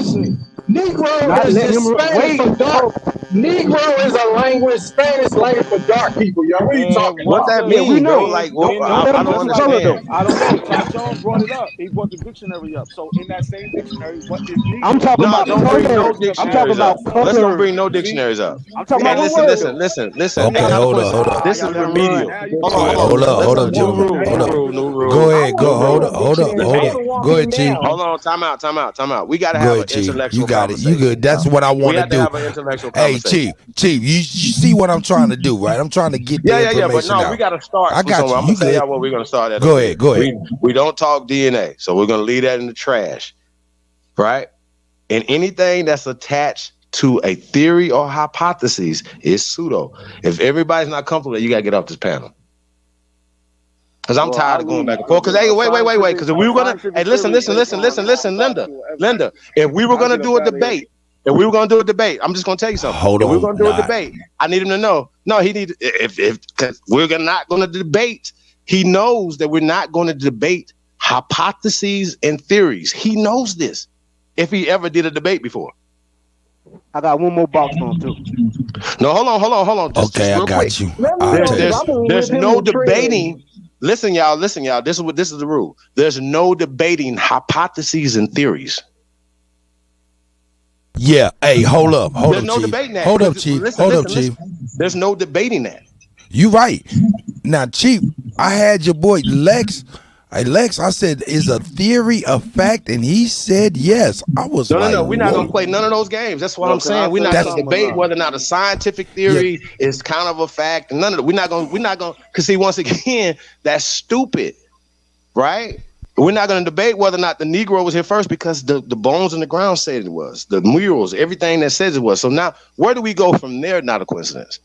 Negro is Spanish for dark. Negro is a language, Spanish language for dark people. Y'all, what are you talking about? What that mean, bro? Like, I don't understand. I don't know. Ty Jones brought it up. He brought the dictionary up. So in that same dictionary, what is Negro? I'm talking about color. I'm talking about color. Let's don't bring no dictionaries up. I'm talking about listen. Okay, hold up. This is remedial. Hold up, gentlemen. Hold up. Go ahead. Hold up. Go ahead, Chief. Hold on. Time out. We gotta have an intellectual. You got it. You good. That's what I want to do. Have an intellectual hey, conversation. Chief, you see what I'm trying to do, right? I'm trying to get the information but no, out. we gotta start. I got you. I'm gonna tell y'all where we're gonna start at. Go ahead. We don't talk DNA, so we're gonna leave that in the trash, right? And anything that's attached to a theory or hypothesis is pseudo. If everybody's not comfortable, you gotta get off this panel. Because I'm tired of going back and forth. Because hey, wait. Because if we were gonna, hey, listen, Linda. If we were gonna do a debate, I'm just gonna tell you something. Hold if we on, were gonna do a debate, I need him to know. No, he need if because we're not gonna debate. He knows that we're not gonna debate hypotheses and theories. He knows this. If he ever did a debate before. I got one more box for him too. No, hold on. Just I got quick. you. There's no debating. Listen, y'all. This is the rule. There's no debating hypotheses and theories. Yeah. Hey, hold up, There's no Chief. debating that. Hold up, Chief. Listen. There's no debating that. You right. Now, Chief, I had your boy Lex. Hey, Lex, I said, is a theory a fact? And he said yes. I was No. We're not gonna play none of those games. That's what I'm saying. We're not gonna debate whether or not a scientific theory is kind of a fact. None of it. We're not gonna. Because see, once again, that's stupid, right? We're not gonna debate whether or not the Negro was here first because the bones in the ground said it was. The murals, everything that says it was. So now, where do we go from there? Not a coincidence.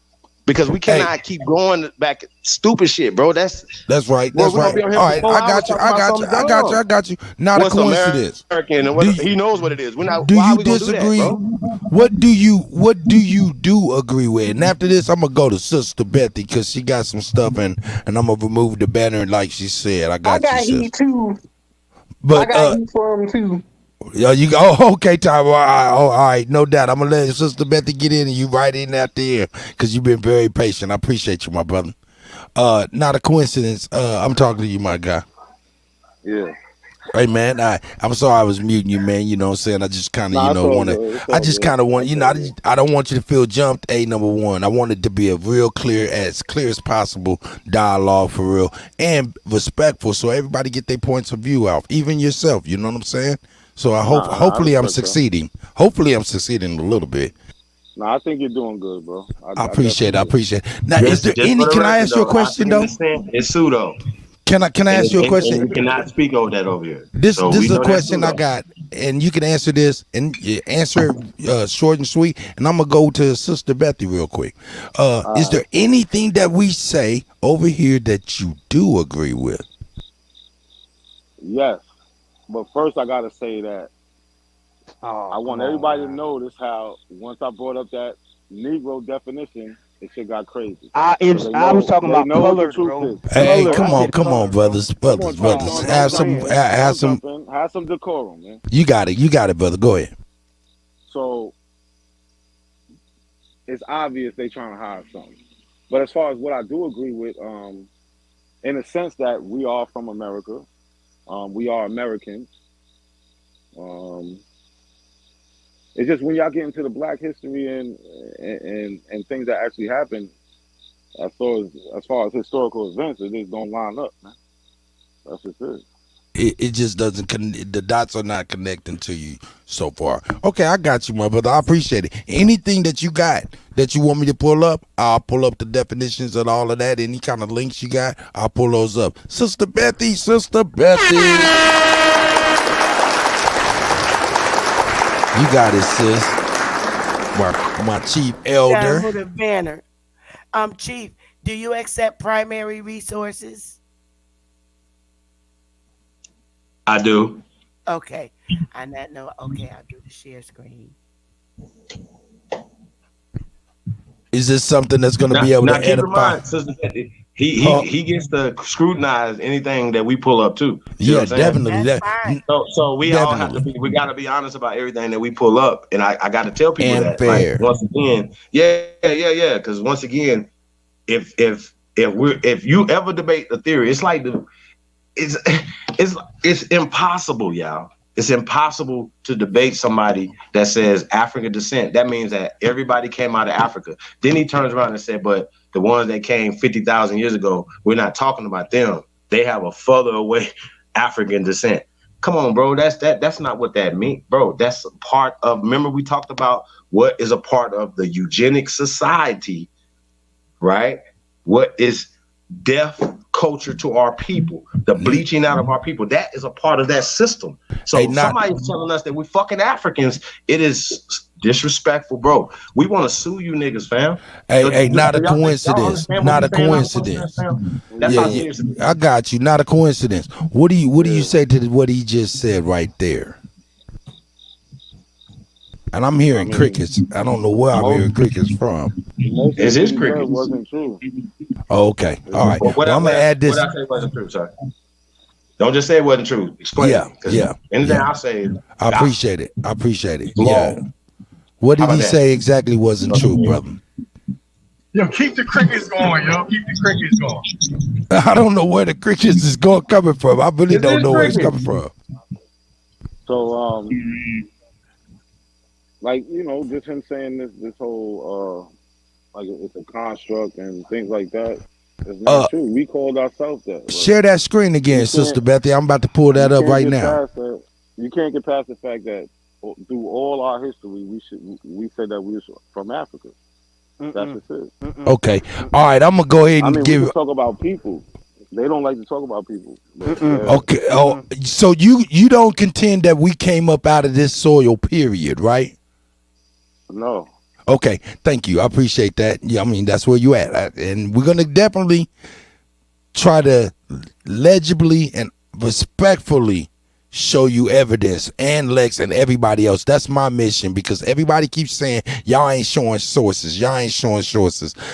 Because we cannot keep going back at stupid shit, bro. That's right. That's right. All right, I got you. Not a coincidence. He knows what it is. We're not. Do you disagree? What do you do agree with? And after this, I'm gonna go to Sister Bethy because she got some stuff, and I'm gonna remove the banner like she said. I got you, heat too. But I got heat for him too. Okay, Ty. All right, no doubt. I'm gonna let Sister Bethy get in, and you right in out there because you've been very patient. I appreciate you, my brother. Not a coincidence. I'm talking to you, my guy. Yeah. Hey man, I'm sorry I was muting you, man. You know what I'm saying? I just kind of, want to. I just kind of want, I don't want you to feel jumped. Number one, I want it to be a real clear as possible dialogue for real and respectful, so everybody get their points of view out, even yourself. You know what I'm saying? So hopefully I'm succeeding. Hopefully I'm succeeding a little bit. No, I think you're doing good, bro. I appreciate it. Now, is there any? Can I ask you a question though? It's pseudo. Can I ask you a question? And we cannot speak over that over here. This is a question I got, and you can answer this and answer it short and sweet. And I'm gonna go to Sister Bethy real quick. Is there anything that we say over here that you do agree with? Yes, but first I gotta say that I want everybody to notice how once I brought up that Negro definition, it shit got crazy. I was talking about colors, bro. Hey, come on, brothers. Have some decorum, man. You got it, brother. Go ahead. So it's obvious they trying to hide something. But as far as what I do agree with, in a sense that we are from America, we are Americans. It's just when y'all get into the Black history and things that actually happened, as far as historical events, it just don't line up, man. That's just it. It just doesn't. The dots are not connecting to you so far. Okay, I got you, my brother. I appreciate it. Anything that you got that you want me to pull up, I'll pull up the definitions and all of that. Any kind of links you got, I'll pull those up. Sister Bethy. You got it, sis. My chief elder. Put a banner. Chief, do you accept primary resources? I do. Okay. On that note, I'll do the share screen. Is this something that's going to be able to edify? He gets to scrutinize anything that we pull up too. Yeah, definitely. So we all have to we got to be honest about everything that we pull up, and I got to tell people and that. Fair. Like, once again, yeah. Because once again, if you ever debate the theory, it's like it's impossible, y'all. It's impossible to debate somebody that says African descent. That means that everybody came out of Africa. Then he turns around and said, but the ones that came 50,000 years ago, we're not talking about them. They have a further away African descent. Come on, bro. That's not what that means, bro. That's part of, remember we talked about what is a part of the eugenic society, right? What is death culture to our people, the bleaching out of our people. That is a part of that system. So somebody's telling us that we fucking Africans. It is disrespectful, bro. We want to sue you niggas, fam. Hey, not a coincidence. Not a coincidence. That's how serious it is. I got you. Not a coincidence. What do you say to what he just said right there? And I'm hearing crickets. I don't know where I'm hearing crickets from. It's his crickets. Wasn't true. Oh, okay. All right. What I'm gonna add this. What I say wasn't true, sir. Don't just say it wasn't true. Explain. Yeah. Anything I say, I appreciate it. Yeah. What did he say exactly wasn't true, brother? Yo, keep the crickets going, yo. Keep the crickets going. I don't know where the crickets is coming from. I really don't know where it's coming from. So, like, you know, just him saying this whole like it's a construct and things like that. It's not true. We called ourselves that. Right? Share that screen again, Sister Bethy. I'm about to pull that up right now. You can't get past the fact that through all our history, we said that we were from Africa. That's just it. Okay. All right. I'm gonna go ahead and we give. can talk about people. They don't like to talk about people. Okay. Oh, so you don't contend that we came up out of this soil, period, right? No. Okay. Thank you. I appreciate that. Yeah. I mean, that's where you at, and we're gonna definitely try to legibly and respectfully show you evidence, and Lex and everybody else. That's my mission, because everybody keeps saying y'all ain't showing sources,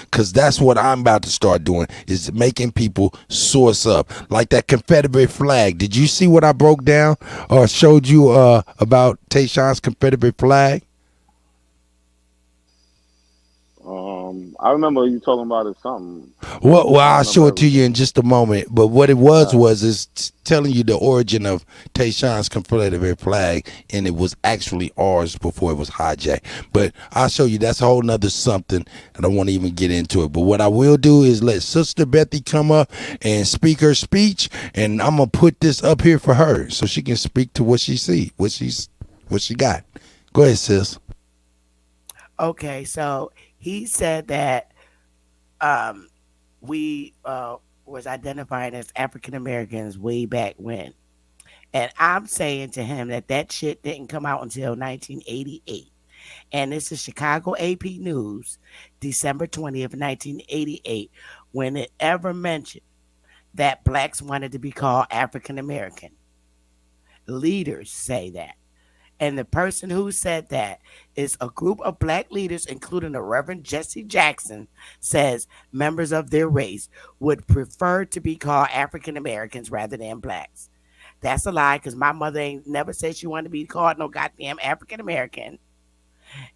because that's what I'm about to start doing, is making people source up. Like that Confederate flag. Did you see what I broke down or showed you about Tayshawn's Confederate flag? I remember you talking about it something. Well, I'll show it to you in just a moment. But what it was telling you the origin of Tayshawn's Confederate flag, and it was actually ours before it was hijacked. But I'll show you. That's a whole nother something. I don't want to even get into it. But what I will do is let Sister Bethy come up and speak her speech, and I'm gonna put this up here for her so she can speak to what she see, what she got. Go ahead, sis. Okay, so he said that we was identifying as African Americans way back when. And I'm saying to him that shit didn't come out until 1988. And this is Chicago AP News, December 20th, 1988, when it ever mentioned that blacks wanted to be called African American. Leaders say that. And the person who said that is a group of black leaders, including the Reverend Jesse Jackson, says members of their race would prefer to be called African Americans rather than blacks. That's a lie, because my mother ain't never said she wanted to be called no goddamn African American.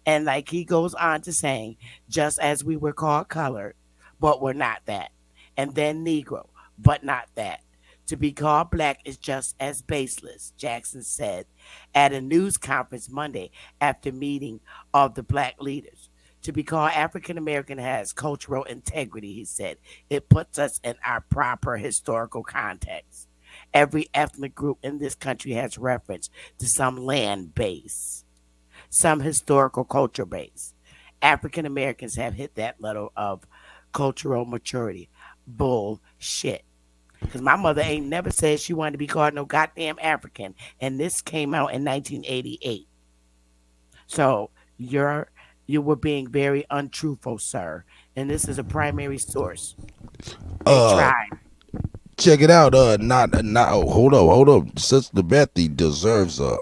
And like he goes on to saying, just as we were called colored, but we're not that. And then Negro, but not that. To be called black is just as baseless, Jackson said at a news conference Monday after meeting of the black leaders. To be called African American has cultural integrity, he said. It puts us in our proper historical context. Every ethnic group in this country has reference to some land base, some historical culture base. African Americans have hit that level of cultural maturity. Bullshit. Because my mother ain't never said she wanted to be called no goddamn African. And this came out in 1988. So you were being very untruthful, sir. And this is a primary source. They tried. Check it out. Hold up. Sister Bethy deserves a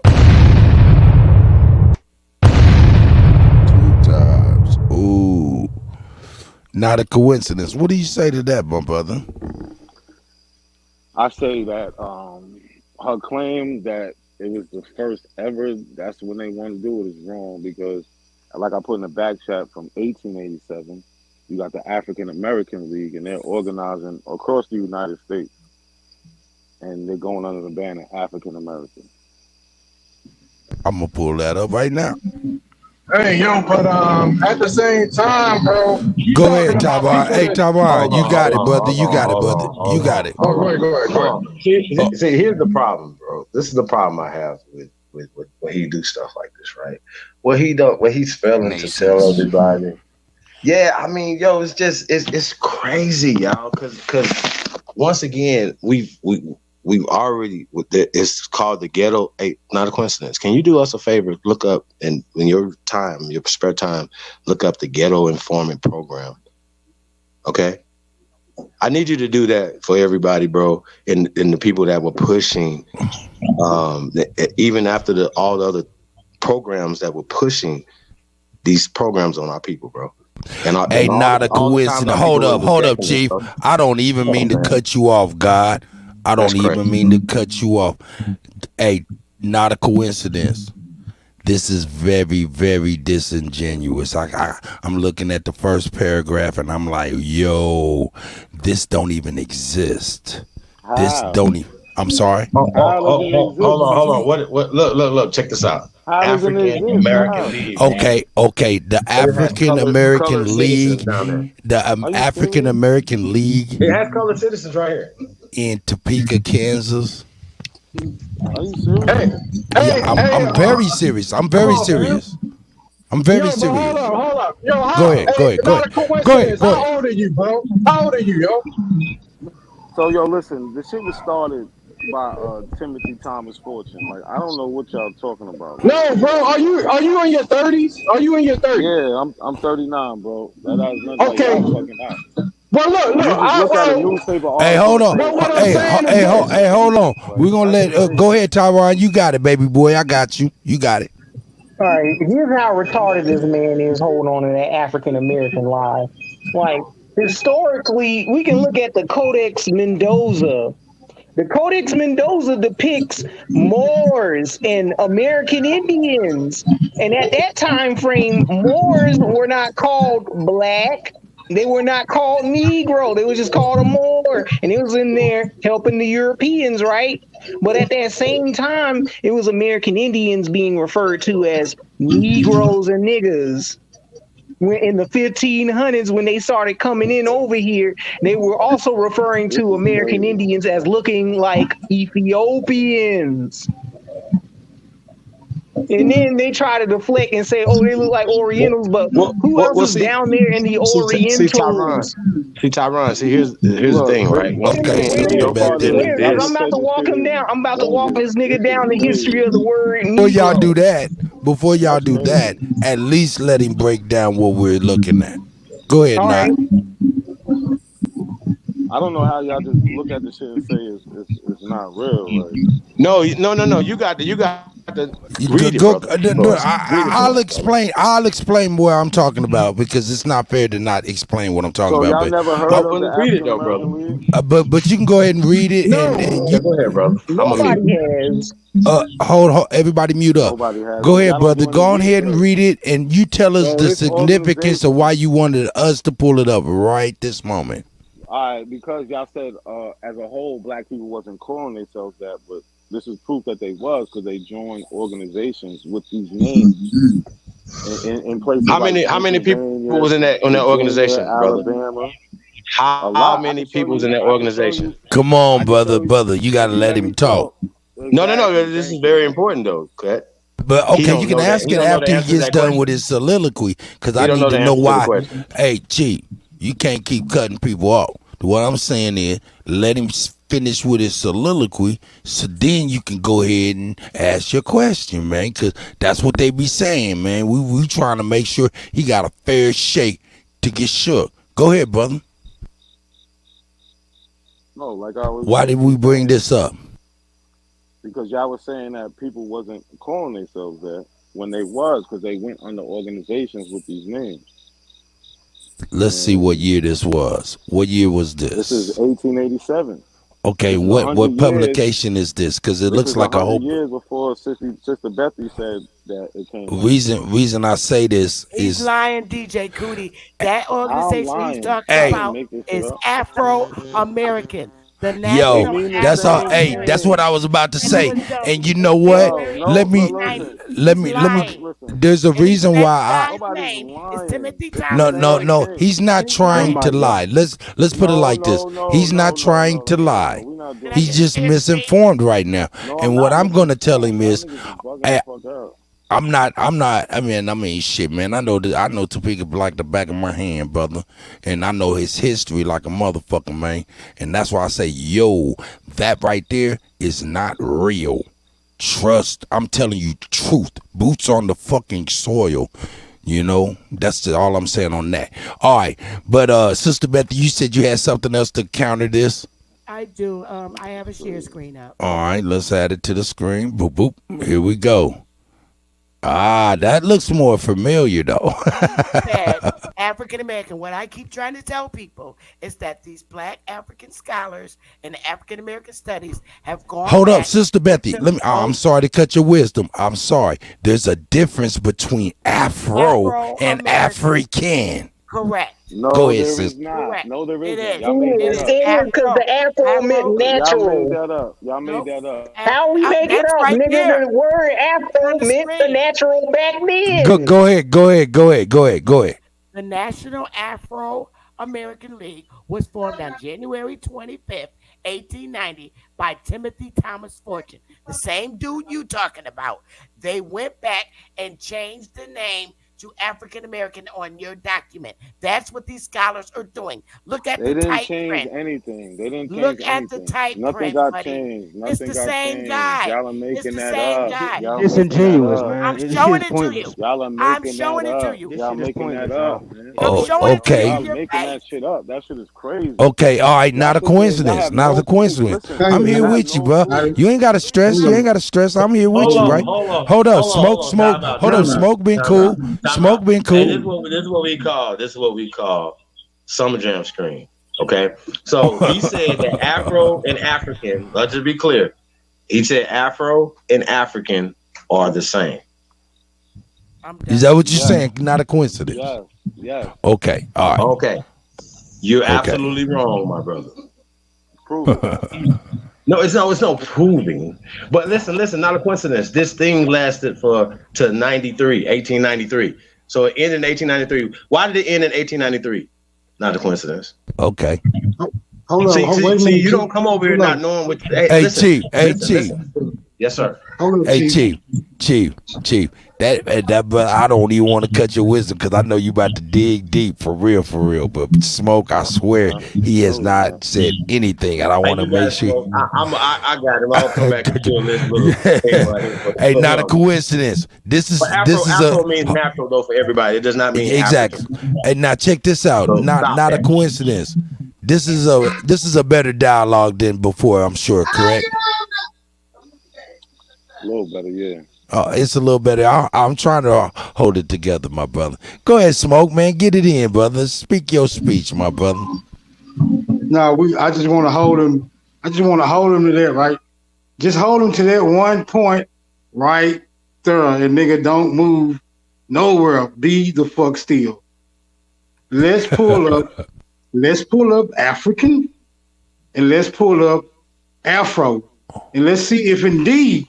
2 times. Ooh. Not a coincidence. What do you say to that, my brother? I say that her claim that it was the first ever, that's when they want to do it, is wrong, because like I put in the back chat, from 1887, you got the African American League, and they're organizing across the United States, and they're going under the banner African American. I'm gonna pull that up right now. Hey, yo, but at the same time, bro. Go ahead, Tabar. Hey, Tabar, you got it, brother. You got it, brother. You got it. Oh, go ahead. See, here's the problem, bro. This is the problem I have with when he do stuff like this, right? What he's failing to tell everybody. Yeah, I mean, yo, it's crazy, y'all, because once again, we've already, it's called the ghetto. Not a coincidence. Can you do us a favor? Look up, and in your time, your spare time, look up the Ghetto Informant Program. Okay, I need you to do that for everybody, bro, and the people that were pushing, even after all the other programs that were pushing these programs on our people, bro. Hey, not a coincidence. Hold up, Chief. I don't even mean to cut you off, God. I don't even mean to cut you off. Hey, not a coincidence. This is very, very disingenuous. I'm looking at the first paragraph and I'm like, yo, this don't even exist. This don't even. I'm sorry. Hold on. What? Look. Check this out. African American League. Okay. The African American League. The African American League. It has colored citizens right here. In Topeka, Kansas. Are you serious? I'm very serious. I'm very serious. I'm very serious. Hold up. Yo, Go ahead. How old are you, bro? How old are you, yo? So, yo, listen, this shit was started by Timothy Thomas Fortune. Like, I don't know what y'all talking about. No, bro, are you in your 30s? Are you in your 30s? Yeah, I'm 39, bro. That has nothing okay. like fucking out. Well, look. Hey, hold on. Hey, hold on. We're gonna let. Go ahead, Tyron. You got it, baby boy. I got you. You got it. All right. Here's how retarded this man is holding on to that African American lie. Like, historically, we can look at the Codex Mendoza. The Codex Mendoza depicts Moors and American Indians, and at that time frame, Moors were not called black. They were not called Negro. They were just called a Moor. And it was in there helping the Europeans, right? But at that same time, it was American Indians being referred to as Negroes and niggas. In the 1500s, when they started coming in over here, they were also referring to American Indians as looking like Ethiopians. And then they try to deflect and say, "Oh, they look like Orientals," but who else is down there in the Orientals? See, Tyron. See, here's the thing, right? I'm about to walk him down. I'm about to walk this nigga down the history of the word. Before y'all do that, at least let him break down what we're looking at. Go ahead, Nat. I don't know how y'all just look at the shit and say it's not real. Like. No. You got to read it. I'll explain. I'll explain what I'm talking about because it's not fair to not explain what I'm talking about. Y'all never heard of the read it though, brother. But you can go ahead and read it. Go ahead, brother. Nobody has. Hold. Everybody mute up. Go ahead, brother. Go ahead and read it, and you tell us the significance of why you wanted us to pull it up right this moment. All right, because y'all said as a whole, black people wasn't calling themselves that, but this is proof that they was because they joined organizations with these names in places. How many people was in that organization, brother? How many people was in that organization? Come on, brother. You got to let him talk. No. This is very important though, Cut. But okay, you can ask it after he gets done with his soliloquy because I need to know why. Hey, Chief, you can't keep cutting people off. What I'm saying is, let him finish with his soliloquy, so then you can go ahead and ask your question, man. Because that's what they be saying, man. We trying to make sure he got a fair shake to get shook. Go ahead, brother. No, like I was. Why did we bring this up? Because y'all was saying that people wasn't calling themselves that when they was, because they went under organizations with these names. Let's see what year this was. What year was this? This is 1887. Okay, what publication is this? Because it looks like a whole years before Sister Bethy said that it came. Reason I say this He's is lying, DJ Cootie. That organization he's talking about is Afro American. Yo, that's all. Hey, that's what I was about to say. And you know what? Let me. There's a reason why No. He's not trying to lie. Let's put it like this. He's not trying to lie. He's just misinformed right now. And what I'm gonna tell him is, I'm not. I mean, shit, man. I know Topeka like the back of my hand, brother, and I know his history like a motherfucker, man. And that's why I say, yo, that right there is not real. Trust. I'm telling you the truth. Boots on the fucking soil. You know, that's all I'm saying on that. All right, but Sister Beth, you said you had something else to counter this. I do. I have a share screen up. All right, let's add it to the screen. Boop boop. Here we go. Ah, that looks more familiar though. African American. What I keep trying to tell people is that these Black African scholars in African American studies have gone. Hold up, back Sister Betty. to- Let me. I'm sorry to cut your wisdom. I'm sorry. There's a difference between Afro and African. Correct. No, Go ahead, there is sis. not. Correct. No, there It isn't. is. Y'all made It that is. up. Because the Afro meant Y'all made natural. that up. Y'all made that up. How we make it That's up, right nigga? there. The word Afro meant the natural back then. Go ahead. The National Afro American League was formed on January 25th, 1890 by Timothy Thomas Fortune, the same dude you talking about. They went back and changed the name to African American on your document. That's what these scholars are doing. Look at They the didn't tight change print. anything. They didn't change Look at anything. the tight Nothing print, got buddy. changed. It's Nothing the got same changed. guy. Y'all are It's making the that same up. guy. Y'all making that Disingenuous, up. man. I'm This showing shit is it to you. pointless. Y'all are I'm making showing that it to up. you. This Y'all shit is making that pointless, up, y'all. man. I'm showing it to you Okay. Y'all to your making face. that shit up. That shit is crazy. Okay, all right, Y'all not a sit there, y'all coincidence. have Not no a proof. coincidence. Listen, I'm here y'all have with you, no bro. proof. You ain't gotta stress. You ain't gotta stress. I'm here with you, right? Hold up, smoke. Time out, Hold up, time out, smoke been time cool. out, time Smoke out. been Hey, cool. this is what we call Summer Jam screen. Okay, so he said that Afro and African. Let's just be clear. He said Afro and African are the same. Is that what you're Yes. saying? Not a coincidence. Yes. Yes. Okay, all right. Okay, you're Okay. absolutely wrong, my brother. Prove it. No, it's no proving. But listen, not a coincidence. This thing lasted to 1893. So it ended in 1893. Why did it end in 1893? Not a coincidence. Okay. Hold See, on, wait a minute. you don't come over here Hold not on. knowing what. Hey, listen, Chief. Hey, listen, Chief. listen. Yes, sir. Hold on, Hey, Chief. Chief. That, but I don't even want to cut your wisdom because I know you about to dig deep for real. But Smoke, I swear, he has not said anything, and I Hey, want to you make guys sure. know, I got him. I'll come back and do this little thing right here. Hey, But not a no. coincidence. This But is Afro a means natural though for everybody. It does not mean exactly. African. Hey, now check this out. So Not stop a that. coincidence. This is a better dialogue than before. I'm sure. Correct. A little better, yeah. It's a little better. I'm trying to hold it together, my brother. Go ahead, Smoke, man. Get it in, brother. Speak your speech, my brother. No, I just want to hold him. I just want to hold him to that, right? Just hold him to that one point right there, and nigga, don't move nowhere. Be the fuck still. Let's pull up. Let's pull up African, and let's pull up Afro, and let's see if indeed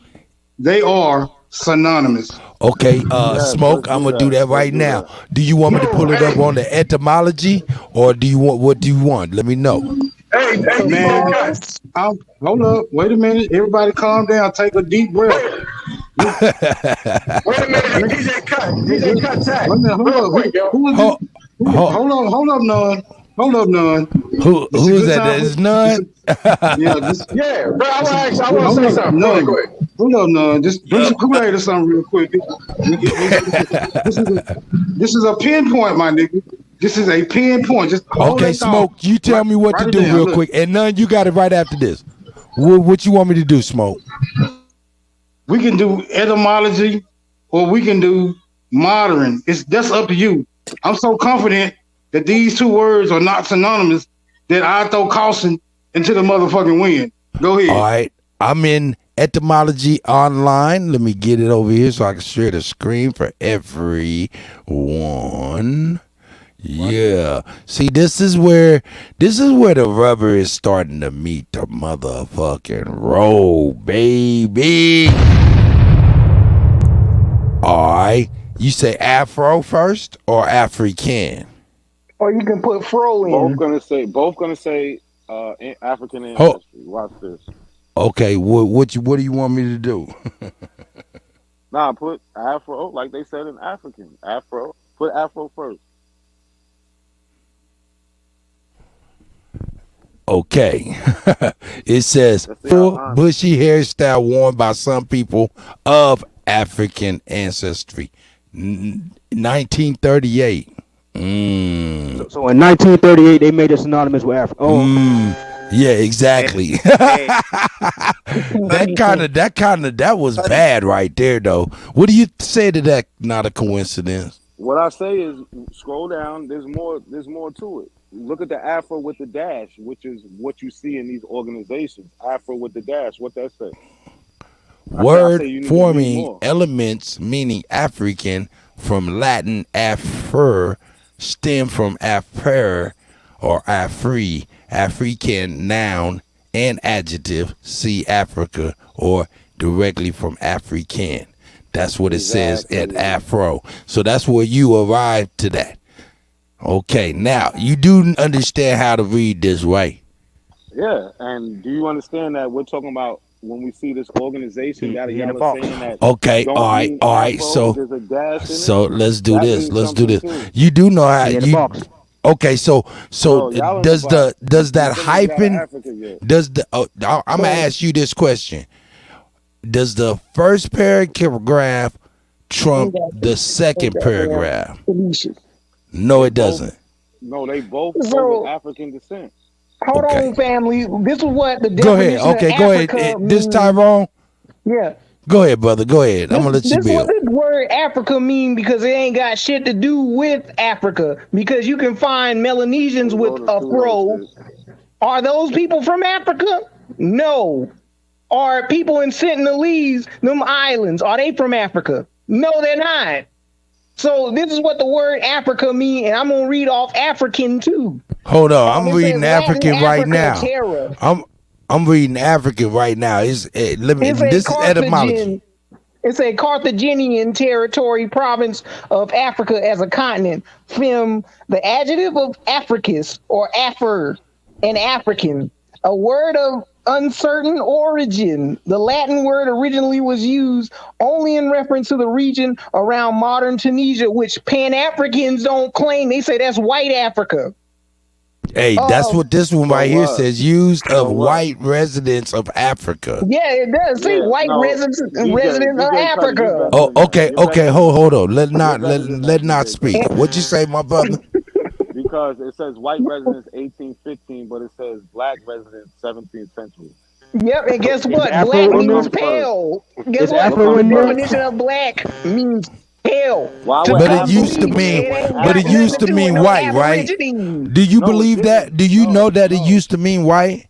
they are synonymous. Okay, Yes, Smoke, let's I'm do gonna do that that. right Let's do now. that. Do you want me to pull it up on the etymology, or what do you want? Let me know. Hey, Man, DJ Cut. hold up. Wait a minute. Everybody calm down. Take a deep breath. Wait a minute, DJ Cut. DJ Cut tag. Wait a minute. Hold Real up. quick, yo. Hold up, none. Hold up, none. Who This is a good that? time Is for- none? Yeah, this. Yeah, bro, I want to Hold say up, something really none. quick. Hold up, none. Just bring some Kool-Aid or something real quick. This is a pinpoint, my nigga. This is a pinpoint. Just hold Okay, that thought. Smoke, you tell me what Write to it do down. real Look. quick, and none, you got it right after this. What you want me to do, Smoke? We can do etymology or we can do modern. That's up to you. I'm so confident that these two words are not synonymous that I throw caution into the motherfucking wind. Go ahead. All right, I'm in etymology online. Let me get it over here so I can share the screen for everyone. Yeah. See, this is where the rubber is starting to meet the motherfucking road, baby. All right. You say Afro first or African? Or you can put fro in. Both gonna say African ancestry. Watch this. Okay. What do you want me to do? Nah, put Afro, like they said in African. Afro. Put Afro first. Okay. It says Let's see how full honest. bushy hairstyle worn by some people of African ancestry. 1938. So in 1938, they made it synonymous with Africa. Oh, Yeah, exactly. That was bad right there though. What do you say to that? Not a coincidence. What I say is scroll down. There's more to it. Look at the Afro with the dash, which is what you see in these organizations. Afro with the dash. What that say? Word you need to read forming more. elements meaning African from Latin affer, stem from affer or afri, African noun and adjective. See Africa or directly from African. That's what it says at Afro. So that's where you arrived to that. Okay, now you do understand how to read this, right? Yeah, and do you understand that we're talking about when we see this organization that y'all are saying that Okay, don't all right, mean all right. Afro, there's a dash in it? So let's do That this. means Let's do something this. too. You do know how you. Okay, so No, y'all in does the the box. does that You still ain't got hyphen Africa yet. does the I'm gonna ask you this question. Does the first paragraph trump the second paragraph? No, it doesn't. No, they both So- go with African descent. Hold on, family. This is what the Go ahead. definition Okay, of go ahead. Africa This means. Tyrone. Yeah. Go ahead, brother. Go ahead. I'm gonna let you This what build. this word Africa mean because it ain't got shit to do with Africa. Because you can find Melanesians with a fro. Are those people from Africa? No. Are people in Sentinelese, them islands, are they from Africa? No, they're not. So this is what the word Africa mean, and I'm gonna read off African too. Hold on. I'm It reading says Latin African right Africa now. terra. I'm reading African right now. Let me. It's a This is etymology. Carthaginian. It's a Carthaginian territory province of Africa as a continent. From the adjective of Africus or Affer, an African, a word of uncertain origin. The Latin word originally was used only in reference to the region around modern Tunisia, which Pan-Africans don't claim. They say that's white Africa. Hey, that's what this one right here what? says. Used of white residents of Africa. Yeah, it does say white residents of Africa. Oh, okay. Hold on. Let not speak. What'd you say, my brother? Because it says white residents 1815, but it says black residents 17th century. Yep, and guess what? Afro Black in means there? pale. Guess Is what? Afro The in there? definition of black means pale. But it used to mean, white, right? Do you believe that? Do you know that it used to mean white?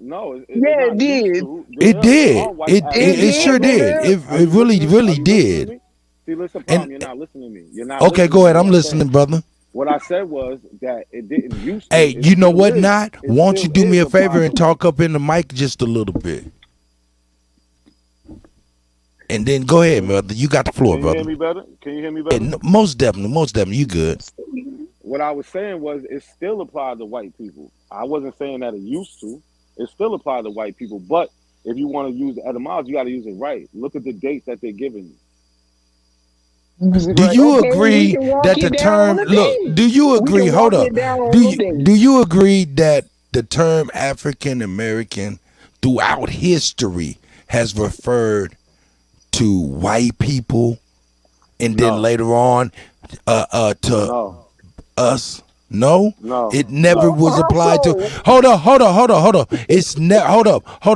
No, Yeah, it did. It did. It sure did. It really did. See, listen, problem. You're not listening to me. You're not. Okay, go ahead. I'm listening, brother. What I said was that it didn't used to. Hey, It you know still what? is. Not. It Won't you still do me is a favor and possible. talk up in the mic just a little bit? And then go ahead, brother. You got the floor, Can you hear brother. me better? Can you hear me better? And most definitely, you good. What I was saying was it still applied to white people. I wasn't saying that it used to. It still applied to white people. But if you want to use the etymology, you got to use it right. Look at the dates that they're giving you. Do you agree that the term do you agree? Hold up. Do you agree that the term African American throughout history has referred to white people and then later on to us? No? No. It never was applied to. Hold up. Hold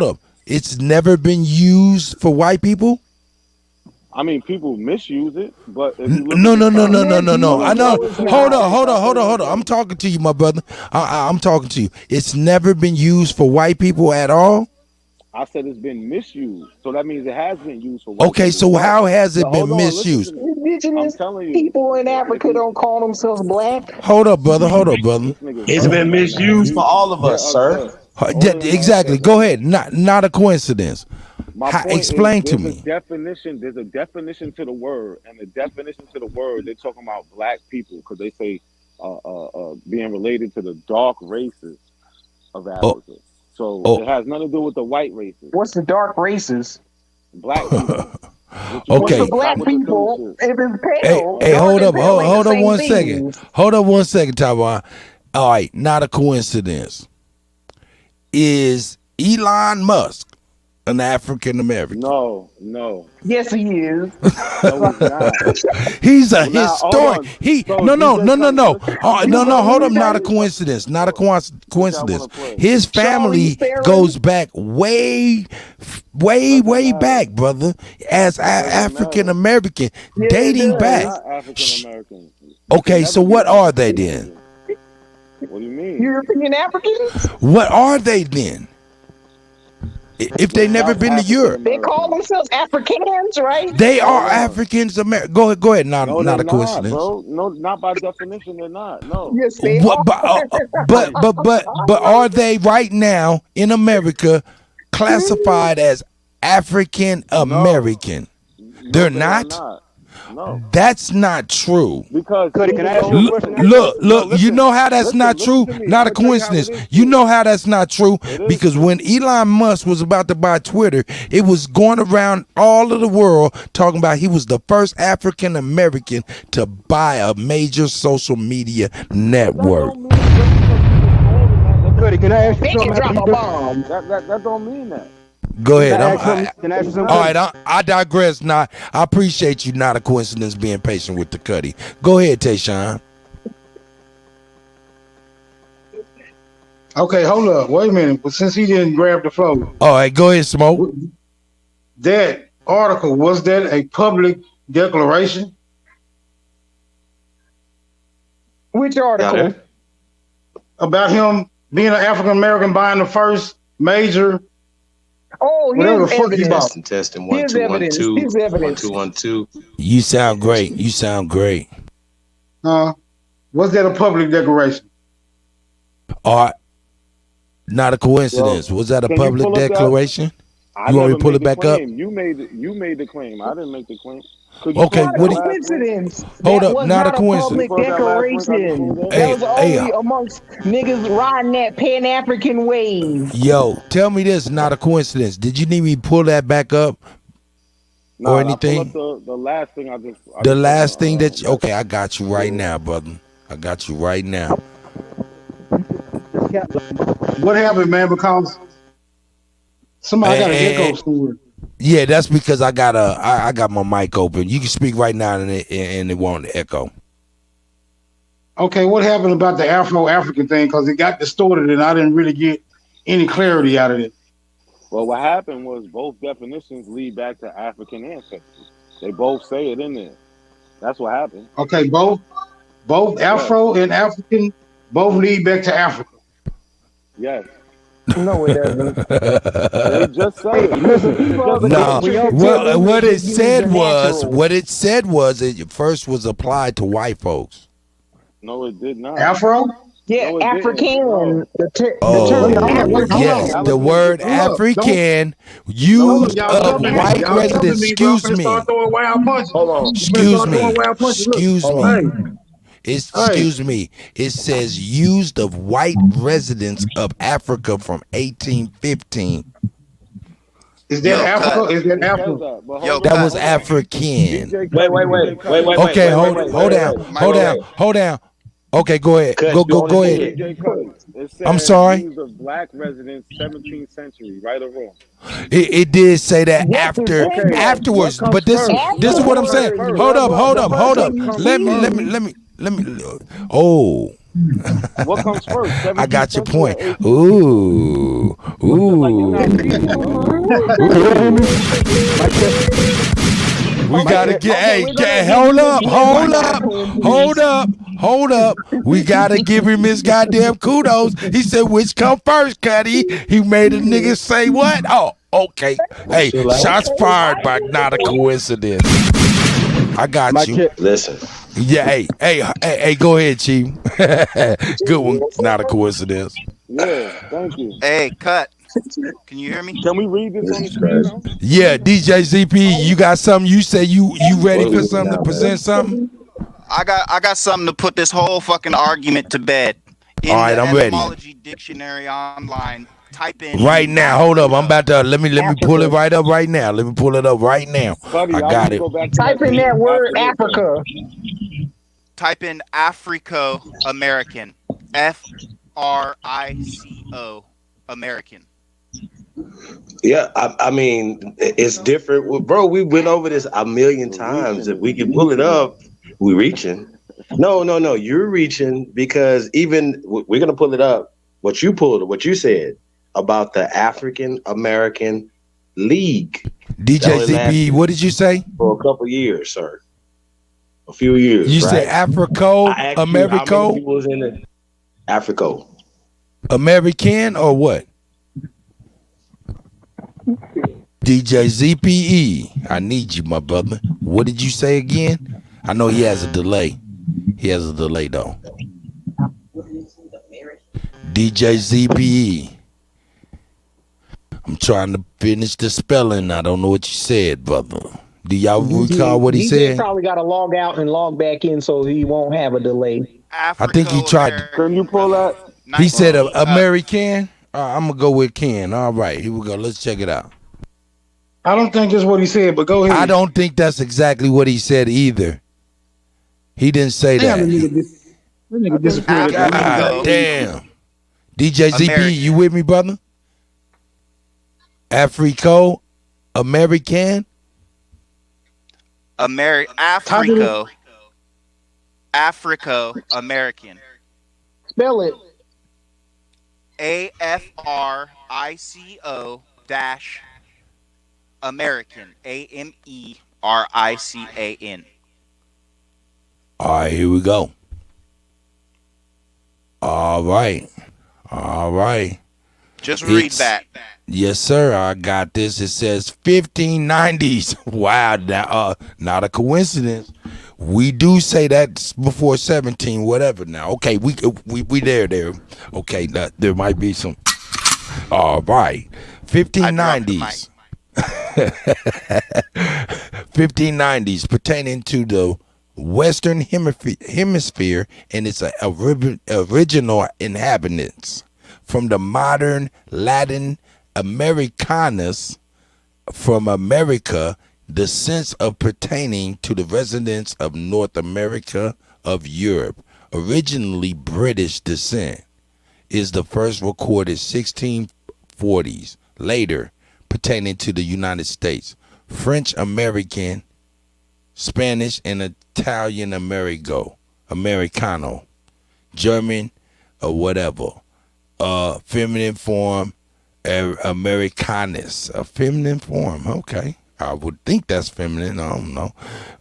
up. It's never been used for white people? I mean, people misuse it, but if you look No. at the I know. Hold on. I'm talking to you, my brother. I'm talking to you. It's never been used for white people at all? I said it's been misused, so that means it has been used for white Okay, people. so how has it But been hold on, listen misused? to me. Indigenous people in Africa don't call themselves black. Hold up, brother. It's been misused for all of us, sir. Yeah, exactly. Go ahead. Not a coincidence. My point Explain is, to there's me. There's a definition to the word, and the definition to the word, they're talking about black people because they say being related to the dark races of Africa. So it has nothing to do with the white races. What's the dark races? Black people. Okay. For black people, if it's pale, Hey, dark hold and up, pale ain't hold the up same 1 thing. second. Hold up 1 second, Taiwan. All right, not a coincidence. Is Elon Musk an African American? No. Yes, he is. No, he's not. He's a Well, now, hold historian. on. He So no. DJ Khaled, No, listen, hold up. believe Not a that? coincidence. Not a coincidence. play? His family Charlize Theron? goes back way back, brother. As African American, Yeah, it dating does. back. Not African American. Okay, so what are they then? What do you mean? European Africans? What are they then? If they never been to Europe, They call themselves Africans, right? they are Africans American. Go ahead. Not No, a they're not, coincidence. bro. No, not by definition. They're not. No. Yes, they What, are. but are they right now in America classified as African American? They're not. No. That's not true. Because Can I ask you a question? Look, you know how that's not true? Not a coincidence. You know how that's not true? Because when Elon Musk was about to buy Twitter, it was going around all of the world talking about he was the first African American to buy a major social media network. Can I ask you something? Drop a bomb. That don't mean that. Go ahead. Can I ask you something? All right, I digress. Now, I appreciate you. Not a coincidence being patient with the Cuddy. Go ahead, Tayshawn. Okay, hold up. Wait a minute. But since he didn't grab the flow, All right, go ahead, Smoke. that article, was that a public declaration? Which article? About him being an African American buying the first major. Oh, whatever the here's fuck he bought. evidence. Testing Here's evidence. Here's evidence. 1 2 You sound great. You sound great. Was that a public declaration? All right. Not a coincidence. Was that a Can you public pull up that? declaration? I You want me never to pull made it the back up? claim. You made the claim. I didn't make the claim. Could you Okay, pull what that do you- last link? Coincidence. Hold That up, was not a a coincidence. public declaration. Hey, That was hey, only amongst niggas riding that Pan-African wave. Yo, tell me this. Not a coincidence. Did you need me to pull that back up No, or I pull anything? up the last thing I just. The last thing that okay, I got you right now, brother. I got you right now. What happened, man? Because somebody got an echo story. Yeah, that's because I got my mic open. You can speak right now and it won't echo. Okay, what happened about the Afro-African thing? Because it got distorted and I didn't really get any clarity out of it. Well, what happened was both definitions lead back to African ancestors. They both say it in there. That's what happened. Okay, both Afro and African both lead back to Africa. Yes. No, it doesn't. They just say it. No, what it said was it first was applied to white folks. No, it did not. Afro? Yeah, No, it African. The term Yes, the word African used of white residents. Excuse me. Excuse me. It says used of white residents of Africa from 1815. Is that Africa? Is that Africa? That was African. Wait. Okay, hold down. Okay, go ahead. Go ahead. It I'm said sorry. used of black residents, 17th century, right or wrong? It did say that afterwards, but this is what I'm saying. Hold up. Let me. Oh. What comes first? I got your point. Ooh. We gotta hold up. We gotta give him his goddamn kudos. He said, which come first, Cuddy? He made a nigga say what? Oh, okay. Hey, shots fired by not a coincidence. I got you. Listen. Yeah, hey, go ahead, Chief. Good one. Not a coincidence. Yeah, thank you. Hey, cut. Can you hear me? Can we read this on the screen now? Yeah, DJ ZP, you got something? You say you ready for something to present something? I got something to put this whole fucking argument to bed. In All right, the I'm ready. etymology dictionary online, Type in Right now, hold up. I'm about to let me pull it Africa. right up right now. Let me pull it up right now. Buddy, I I want got to it. go back to Type that in tweet that word after this, though. Africa. Type in Africo American. FRICO American. Yeah, I mean, it's different. Well, bro, we went over this a million times. If we can pull it up, we reaching. No, you're reaching because even we're gonna pull it up. What you said about the African American League. DJ ZP, what did you say? For a couple years, sir. A few years. You right? said Africo, I asked you how Americo, many people was in it? Africo. American, or what? DJ ZPE, I need you, my brother. What did you say again? I know he has a delay. He has a delay though. DJ ZPE. I'm trying to finish the spelling. I don't know what you said, brother. Do y'all recall what he DJ said? probably got to log out and log back in so he won't have a delay. I think he tried. Can you pull that? He said American. I'm gonna go with Ken. All right, here we go. Let's check it out. I don't think that's what he said, but go ahead. I don't think that's exactly what he said either. He didn't say that. That nigga disappeared. God damn. DJ ZP, you with me, brother? Africo American? Africo American. Spell it. AFRICO dash American. AMERICAN. All right, here we go. All right. Just read that. Yes, sir. I got this. It says 1590s. Wow, not a coincidence. We do say that before 17, whatever. Now, okay, we there. Okay, there might be some. All right, 1590s. 1590s pertaining to the Western Hemisphere and its original inhabitants, from the modern Latin Americanus, from America, the sense of pertaining to the residents of North America of Europe, originally British descent, is the first recorded 1640s. Later, pertaining to the United States, French American, Spanish and Italian Americano, German or whatever, feminine form, Americanus, a feminine form. Okay, I would think that's feminine. I don't know.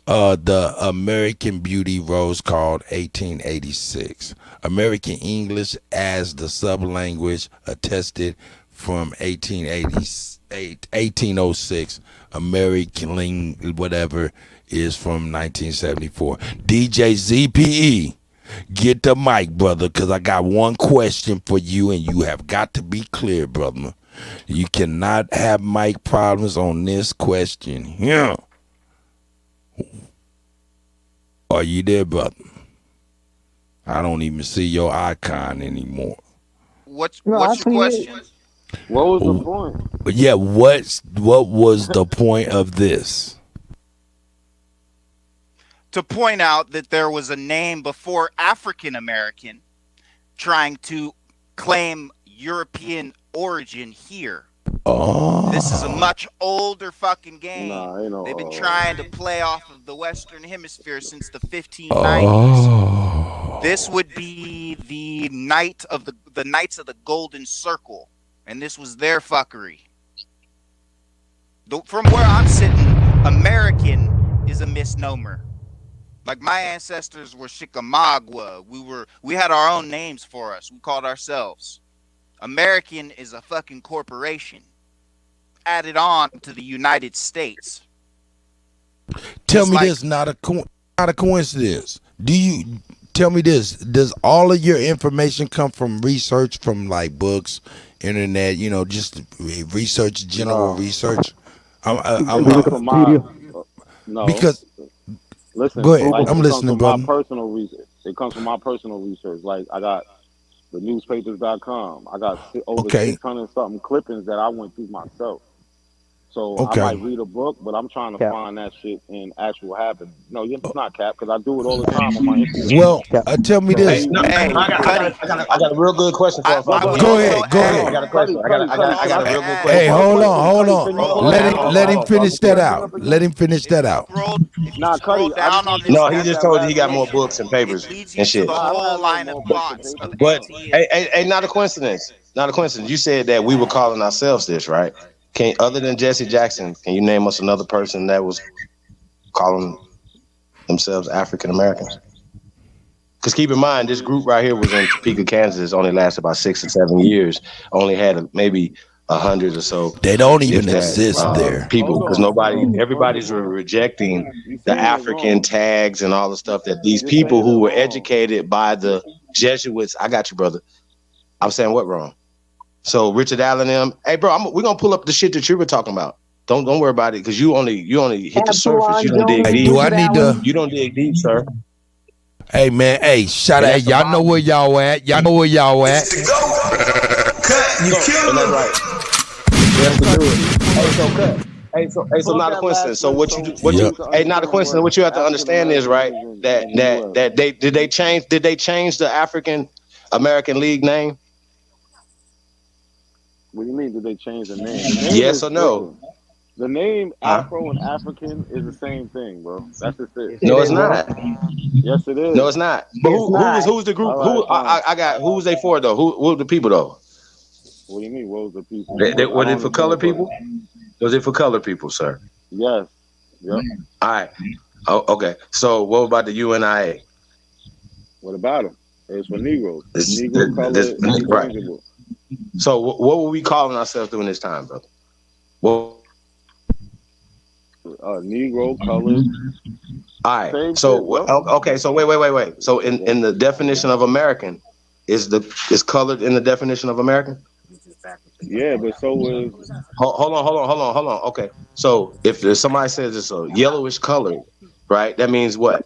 The American Beauty Rose called 1886. American English as the sublanguage attested from 1806. American whatever is from 1974. DJ ZPE, get the mic, brother, because I got one question for you, and you have got to be clear, brother. You cannot have mic problems on this question. Yeah. Are you there, brother? I don't even see your icon anymore. What's your question? What was the point? Yeah, what was the point of this? To point out that there was a name before African American trying to claim European origin here. Oh. This is a much older fucking game. Nah, they've been trying to play off of the Western Hemisphere since the 1590s. Oh. This would be the Knights of the Golden Circle, and this was their fuckery. From where I'm sitting, American is a misnomer. Like, my ancestors were Chickamauga. We had our own names for us. We called ourselves. American is a fucking corporation added on to the United States. Tell me this, not a coincidence. Do you tell me this? Does all of your information come from research, from like books, internet? Just research, general research. No, because. Listen, go ahead. Like, I'm listening, brother. My personal research. It comes from my personal research. Like, I got The newspapers.com. I got over Okay. 600 something clippings that I went through myself. So I Okay. might read a book, but I'm trying to Cap. find that shit in actual happen. No, it's not cap because I do it all the time on my Instagram. Well, tell me So this. No, Hey, I got a real good question for I will Go ahead. Go I ahead. got a question. I got a real good question. Hey, hold on. Let Hold him on. finish that out. Let him finish that out. If you scroll down on this No, he just told you he got more information, books and papers it leads you and to shit. the whole line of thoughts of But anti. hey, not a coincidence. Not a coincidence. You said that we were calling ourselves this, right? Other than Jesse Jackson, can you name us another person that was calling themselves African Americans? Because keep in mind, this group right here was in Topeka, Kansas. Only lasted about 6 or 7 years. Only had maybe 100 or so. They don't even if that, exist there. People, because everybody's rejecting the African tags and all the stuff that these people who were educated by the Jesuits. I got you, brother. I'm saying what wrong? So Richard Allen, them. Hey, bro, we're gonna pull up the shit that you were talking about. Don't worry about it, because you only hit the surface. You don't dig deep. Do I need to? You don't dig deep, sir. Hey man, hey, shout out. Y'all know where y'all at. Y'all know where y'all at. You killed him. Right. You have to do it. Hey, so cut. Hey, so not a coincidence. So not a coincidence. What you have to understand is, right, that did they change the African American League name? What do you mean? Did they change the name? The name Yes or no? different. The name Afro and African is the same thing, bro. That's just it. No, it's not. Yes, it is. No, it's not. But who's the group? Who was they for though? Who were the people though? What do you mean? What was the people? Was it for colored people? Was it for colored people, sir? Yes. Yep. All right. Oh, okay. So what about the UNIA? What about them? It's for Negroes. Negro colored. Right. So what were we calling ourselves during this time, brother? Well, Negro colored. All right. So okay. So wait. So in the definition of American, is colored in the definition of American? Yeah, but so was. Hold on. Okay. So if somebody says it's a yellowish color, right? That means what?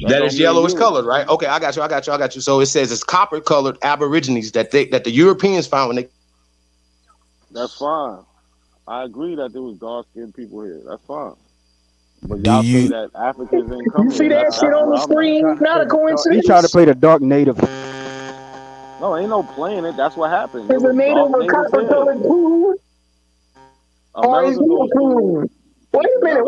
That is yellowish colored, right? Okay, I got you. So it says it's copper colored Aborigines that the Europeans found when they. That's fine. I agree that there was dark skinned people here. That's fine. But y'all say that Africans ain't coming. You see that shit on the screen? Not a coincidence. He tried to play the dark native. No, ain't no playing it. That's what happened. Is a native a copper colored coon? Or is he a coon? Wait a minute.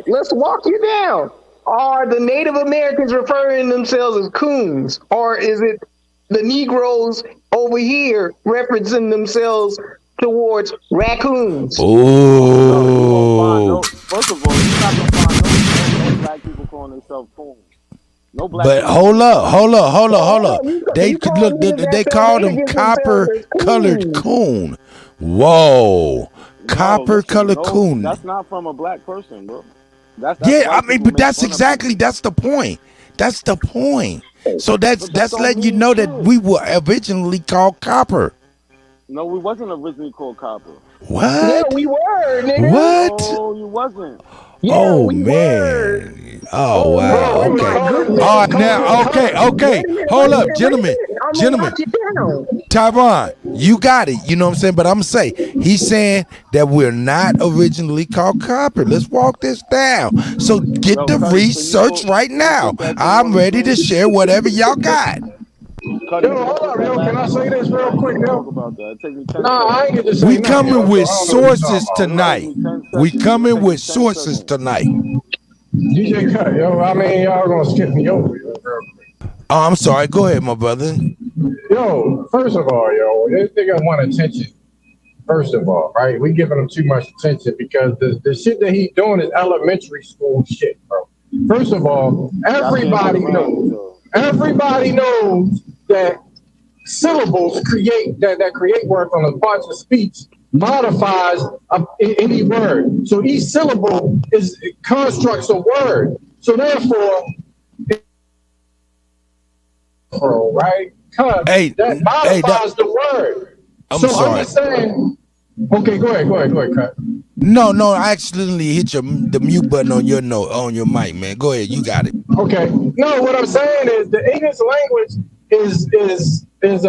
Let's walk you down. Are the Native Americans referring themselves as coons? Or is it the Negroes over here referencing themselves towards raccoons? Oh. First of all, you're not gonna find no black people calling themselves coons. No black But people. hold up. They called them copper colored coon. Whoa. Copper colored coon. That's not from a black person, bro. That's but that's the point. That's the point. So that's letting you know that we were originally called copper. No, we wasn't originally called copper. What? Yeah, we were, nigga. What? No, you wasn't. Yeah, oh we man. Were. Oh wow. Okay. All right, now okay. Hold up, gentlemen. Tyron, you got it. You know what I'm saying? But I'm gonna say he's saying that we're not originally called copper. Let's walk this down. So get the research right now. I'm ready to share whatever y'all got. Yo, hold up, yo. Can I say this real quick, yo? Nah, I ain't get to say We nothing, coming yo. with I don't know what sources you're talking about. tonight. We coming with sources tonight. DJ Cut, yo. I mean, y'all gonna skip me over, yo, real quick. Oh, I'm sorry. Go ahead, my brother. Yo, first of all, yo, this nigga want attention. First of all, right? We giving him too much attention because the shit that he doing is elementary school shit, bro. First of all, everybody knows that syllables create words on the parts of speech modifies any word. So each syllable constructs a word. So therefore, right? That modifies the word. I'm so sorry. I'm just saying Okay, go ahead, Cut. No, I accidentally hit the mute button on your mic, man. Go ahead, you got it. Okay. No, what I'm saying is the English language is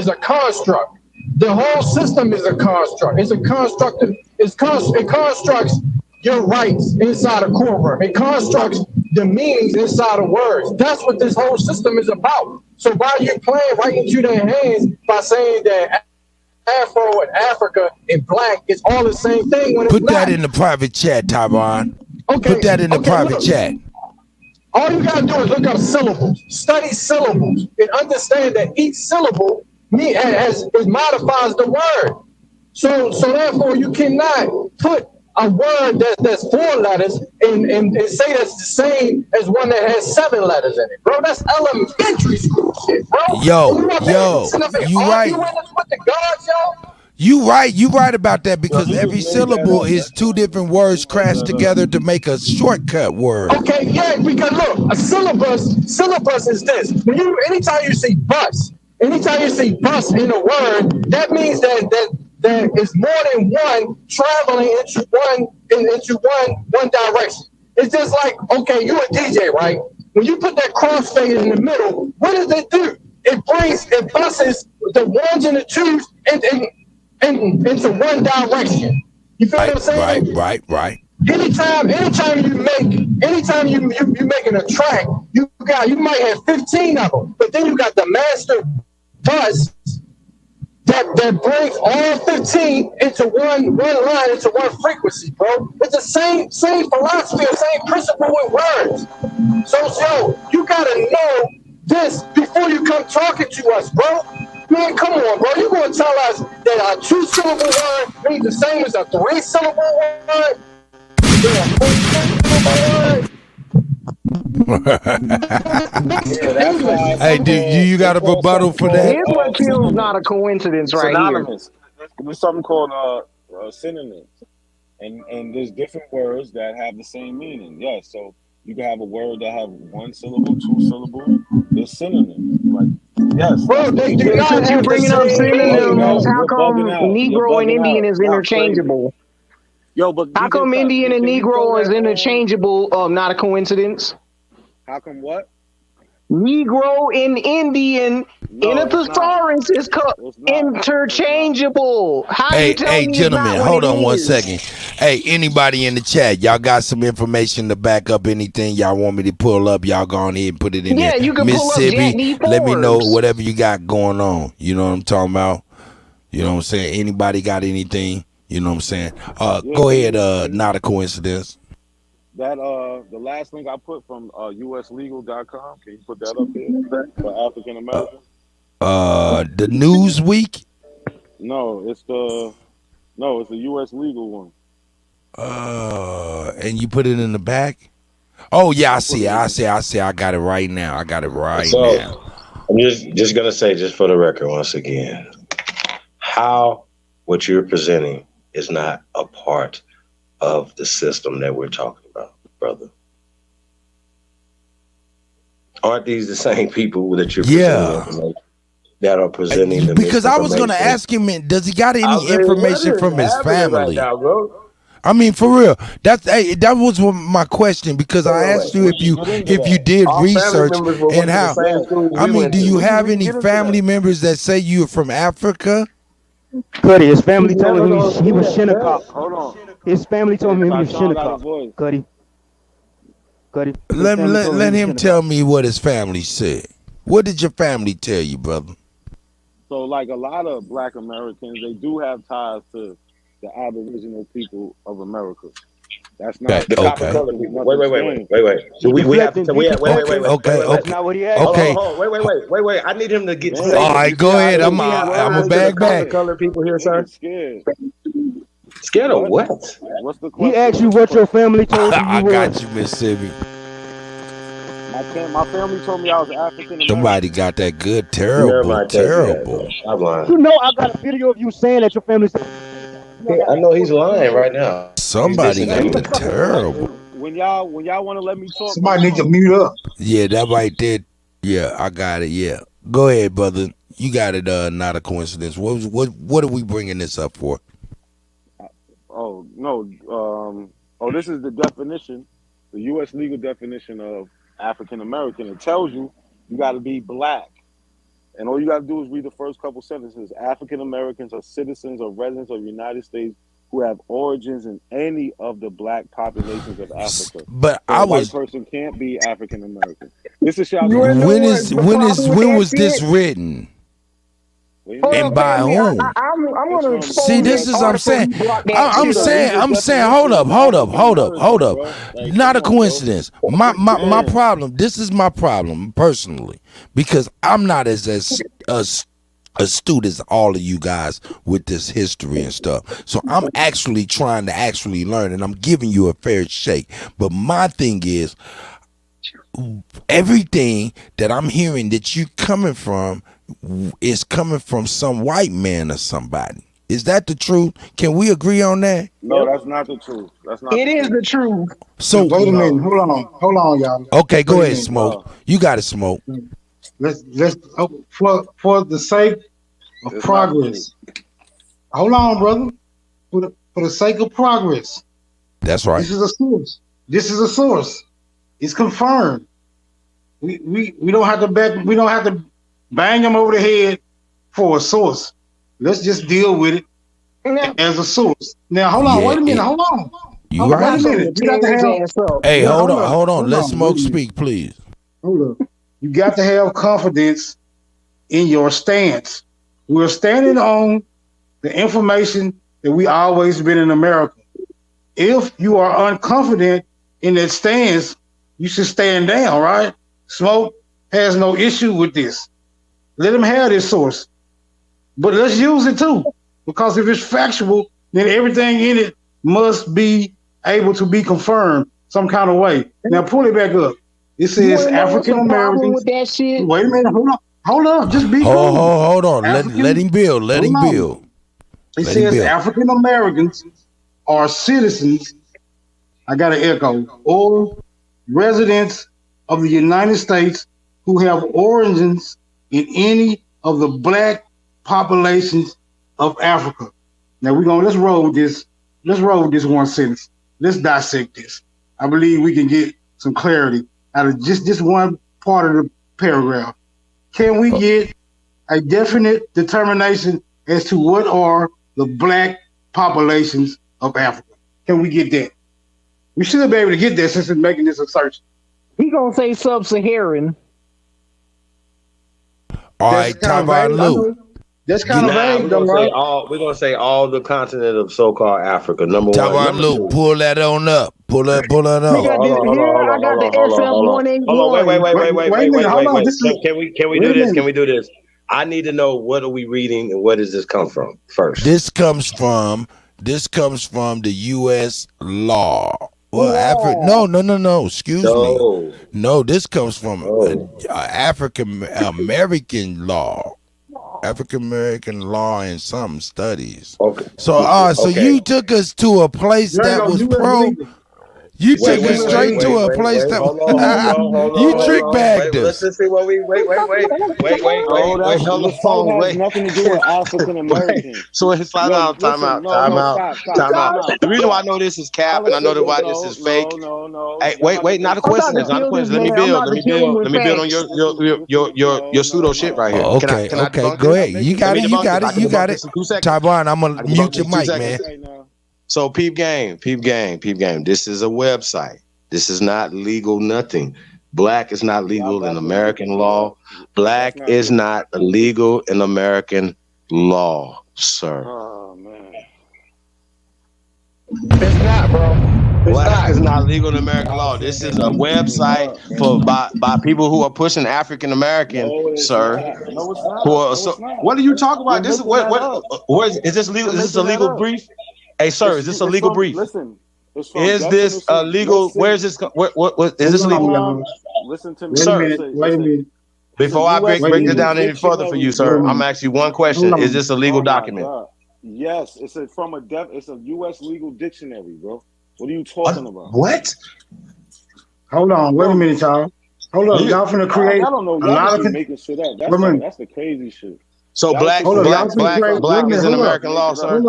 a construct. The whole system is a construct. It's a constructive. It constructs your rights inside a courtroom. It constructs the meanings inside of words. That's what this whole system is about. So why are you playing right into their hands by saying that Afro and Africa and black is all the same thing when it's Put not? that in the private chat, Tyron. Okay. Put that in the private look. chat. All you gotta do is look up syllables, study syllables, and understand that each syllable modifies the word. So therefore, you cannot put a word that's 4 letters and say that's the same as one that has 7 letters in it, bro. That's elementary school shit, bro. Yo, you right. With the gods, yo. You right about that because every syllable is 2 different words crashed together to make a shortcut word. Okay, yeah, because look, a syllabus is this. Anytime you see bus in a word, that means that there is more than one traveling into one direction. It's just like, okay, you're a DJ, right? When you put that crossfade in the middle, what does it do? It buses the ones and the twos into one direction. You feel what I'm saying? Right. Anytime you making a track, you might have 15 of them, but then you got the master bus that brings all 15 into one line, into one frequency, bro. It's the same philosophy, the same principle with words. So you gotta know this before you come talking to us, bro. Man, come on, bro. You gonna tell us that a 2-syllable word means the same as a 3-syllable word? Hey, do you got a rebuttal for that? Here's what kills not a coincidence right synonymous. There's something called synonyms, and there's different words that have the same meaning. Yeah, so you can have a word that have 1 syllable, 2 syllables. There's synonyms. Like, yes, bro, they do not have you bringing up synonyms. How You're come bugging out. Negro and Indian is interchangeable? Yo, but how come Indian and Negro is interchangeable? Not a coincidence. How come what? Negro and Indian in a thesaurus is interchangeable. How you tell Hey, me gentlemen, it's not hold what on it one is? second. Hey, anybody in the chat, y'all got some information to back up anything y'all want me to pull up? Y'all go on ahead and put it in there. You can pull up Jack D. let me know Forbes. whatever you got going on. You know what I'm talking about? You know what I'm saying? Anybody got anything? You know what I'm saying? Go ahead, not a coincidence. That the last link I put from uslegal.com. Can you put that up there for African Americans? The Newsweek? No, it's the US legal one. And you put it in the back? Oh yeah, I see. I got it right now. Now. I'm just gonna say, just for the record, once again, how what you're presenting is not a part of the system that we're talking about, brother. Aren't these the same people that you're presenting that are presenting the because I was going to ask him, does he got any information from his family? Right now, bro? I mean, for real, that was my question, because I asked you if you did research and how. I mean, do you have any family members that say you're from Africa? Cuddy, his family told him he was Shinnecock. Hold on. His family told him he was Shinnecock. Cuddy. Let him tell me what his family said. What did your family tell you, brother? So, like a lot of Black Americans, they do have ties to the Aboriginal people of America. That's not the copper colored people. Wait. So we have to. Wait. Okay. Not what he asked. Okay. Wait. I need him to get. All right, go ahead. I'm a bag back. Colored people here, sir. Scared. Scared of what? What's the question? He asked you what your family told you. I got you, Mississippi. My family told me I was African American. Somebody got that good, terrible. You know, I got a video of you saying that your family said. I know he's lying right now. Somebody got the terrible. When y'all want to let me talk, somebody need to mute up. Yeah, that right there. Yeah, I got it. Yeah, go ahead, brother. You got it. Not a coincidence. What are we bringing this up for? No. Oh, this is the definition, the U.S. legal definition of African American. It tells you got to be black. And all you got to do is read the first couple sentences. African Americans are citizens or residents of the United States who have origins in any of the black populations of Africa. But So I a white was. person can't be African American. This is shout You out. wanna know When what's is the when problem is with when that was this shit? written Hold and on, by family. whom? I'm It's gonna from expose See, that this is I'm article saying. you brought that I'm shit up. saying. I'm saying. Hold up. Not a coincidence. My problem. This is my problem personally because I'm not as astute as all of you guys with this history and stuff. So I'm actually trying to actually learn, and I'm giving you a fair shake. But my thing is, everything that I'm hearing that you coming from is coming from some white man or somebody. Is that the truth? Can we agree on that? No, that's not the truth. That's not. It is the truth. So wait a minute. Hold on, y'all. Okay, go Wait a ahead, minute. Smoke. You got to Smoke. Let's for the sake of progress. Hold on, brother. For the sake of progress. That's right. This is a source. It's confirmed. We don't have to bang them over the head for a source. Let's just deal with it as a source. Now hold on, wait a minute, hold on. You Wait right. a minute. You got to have. Hey, hold on. Let Smoke speak, please. Hold up. You got to have confidence in your stance. We're standing on the information that we always been in America. If you are unconfident in that stance, you should stand down, right? Smoke has no issue with this. Let him have this source. But let's use it too. Because if it's factual, then everything in it must be able to be confirmed some kind of way. Now pull it back up. It says African Americans. With that shit? Wait a minute, hold on. Just be cool. Hold on. Let him build. Let him build. It says African Americans are citizens. I got an echo. Or residents of the United States who have origins in any of the black populations of Africa. Now let's roll with this. Let's roll with this one sentence. Let's dissect this. I believe we can get some clarity out of just this one part of the paragraph. Can we get a definite determination as to what are the black populations of Africa? Can we get that? We should be able to get that since it's making this assertion. He gonna say sub-Saharan. All right, Tavon Lou. That's kind of vague, though, right? We're gonna say all the continent of so-called Africa. Number one. Tavon Lou, pull that on up. Pull that up. Hold on. Wait. Can we do this? Can we do this? I need to know, what are we reading and where does this come from first? This comes from the U.S. law. Well, no. Excuse me. No, this comes from African American law. African American law and some studies. Okay. So you took us to a place that was pro. You took us straight to a place that you trick bagged us. Let's see what we wait. Hold the phone. Wait. Nothing to do with African American. So it's time out. The reason why I know this is cap and I know why this is fake. Hey, wait. Not a coincidence. Not a coincidence. Let me build on your pseudo shit right here. Okay. Go ahead. You got it. Tavon, I'm gonna mute your mic, man. So peep game. This is a website. This is not legal nothing. Black is not legal in American law. Black is not illegal in American law, sir. Oh man. It's not, bro. Black is not legal in American law. This is a website by people who are pushing African American, sir. No, it's not. What are you talking about? This is is this legal? Is this a legal brief? Hey, sir, is this a legal brief? Listen, is this a legal? Where is this? What is this legal? Listen to me, sir. Wait a minute. Before I break this down any further for you, sir, I'm asking you one question: is this a legal document? Yes, it's a U.S. legal dictionary, bro. What are you talking about? What? Hold on, wait a minute, y'all. Hold up, y'all finna create. I don't know. Y'all just making shit up. That's the crazy shit. So black is in American law, sir.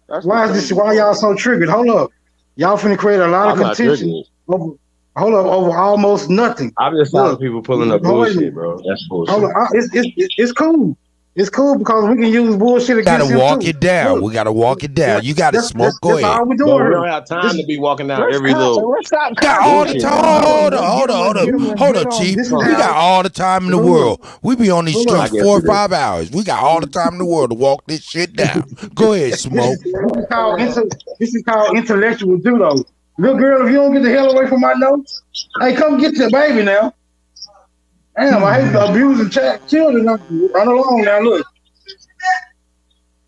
Why is this? Why y'all so triggered? Hold up, y'all finna create a lot of I'm not contention. triggered. Hold up, over almost nothing. I'm just tired of people pulling up Hold bullshit, bro. That's bullshit. Hold up, it's cool. It's cool because we can use bullshit against him walk too. it down. Look, We gotta walk it down. You gotta smoke. Go that's ahead. all we But doing. we don't have time to be walking down every little. Let's stop Got all the bullshit. time. Hold up, Chief. We got all the time in the world. We be on these streets 4 or 5 hours. We got all the time in the world to walk this shit down. Go ahead, smoke. This is called intellectual judo. Little girl, if you don't get the hell away from my notes, hey, come get your baby now. Damn, I hate abusing children. Run along now, look.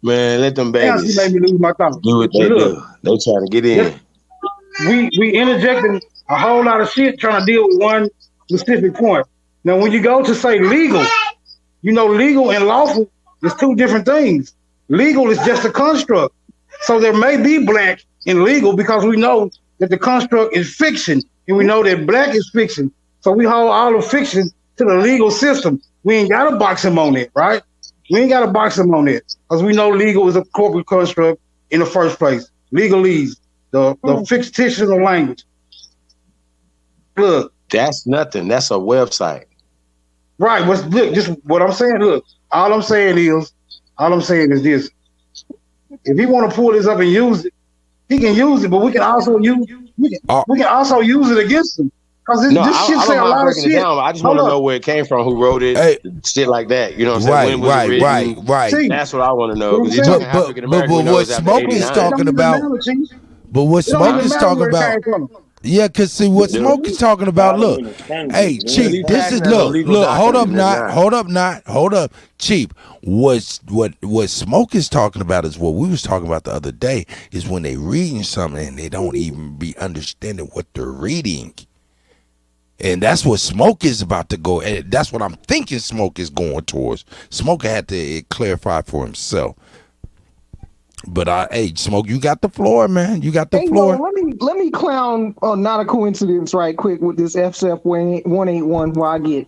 Man, let them Damn, babies she made me lose my thought. do what they do. They trying to get in. We interjecting a whole lot of shit trying to deal with one specific point. Now, when you go to say legal, you know, legal and lawful is two different things. Legal is just a construct. So there may be black in legal because we know that the construct is fiction, and we know that black is fiction. So we hold all of fiction to the legal system. We ain't got to box him on it, right? We ain't got to box him on it because we know legal is a corporate construct in the first place. Legalese, the fictional language. Look, that's nothing. That's a website. Right. Look, just what I'm saying. Look, all I'm saying is this. If he want to pull this up and use it, he can use it. But we can also use it against him. Because this shit say a lot of shit. Down, I just want to know where it came from, who wrote it, shit like that. You know what I'm saying? When was it written? Right. See, that's what I want to know. But what Smoke is talking about. But what Smoke is talking about. Yeah, cause see what Smoke is talking about. Look, hey, Chief, this is look. Hold up, Chief. What Smoke is talking about is what we was talking about the other day. Is when they reading something and they don't even be understanding what they're reading. And that's what Smoke is about to go. And that's what I'm thinking Smoke is going towards. Smoke had to clarify for himself. But hey, Smoke, you got the floor, man. You got the floor. Bro, let me clown not a coincidence right quick with this FSF 181 while I get.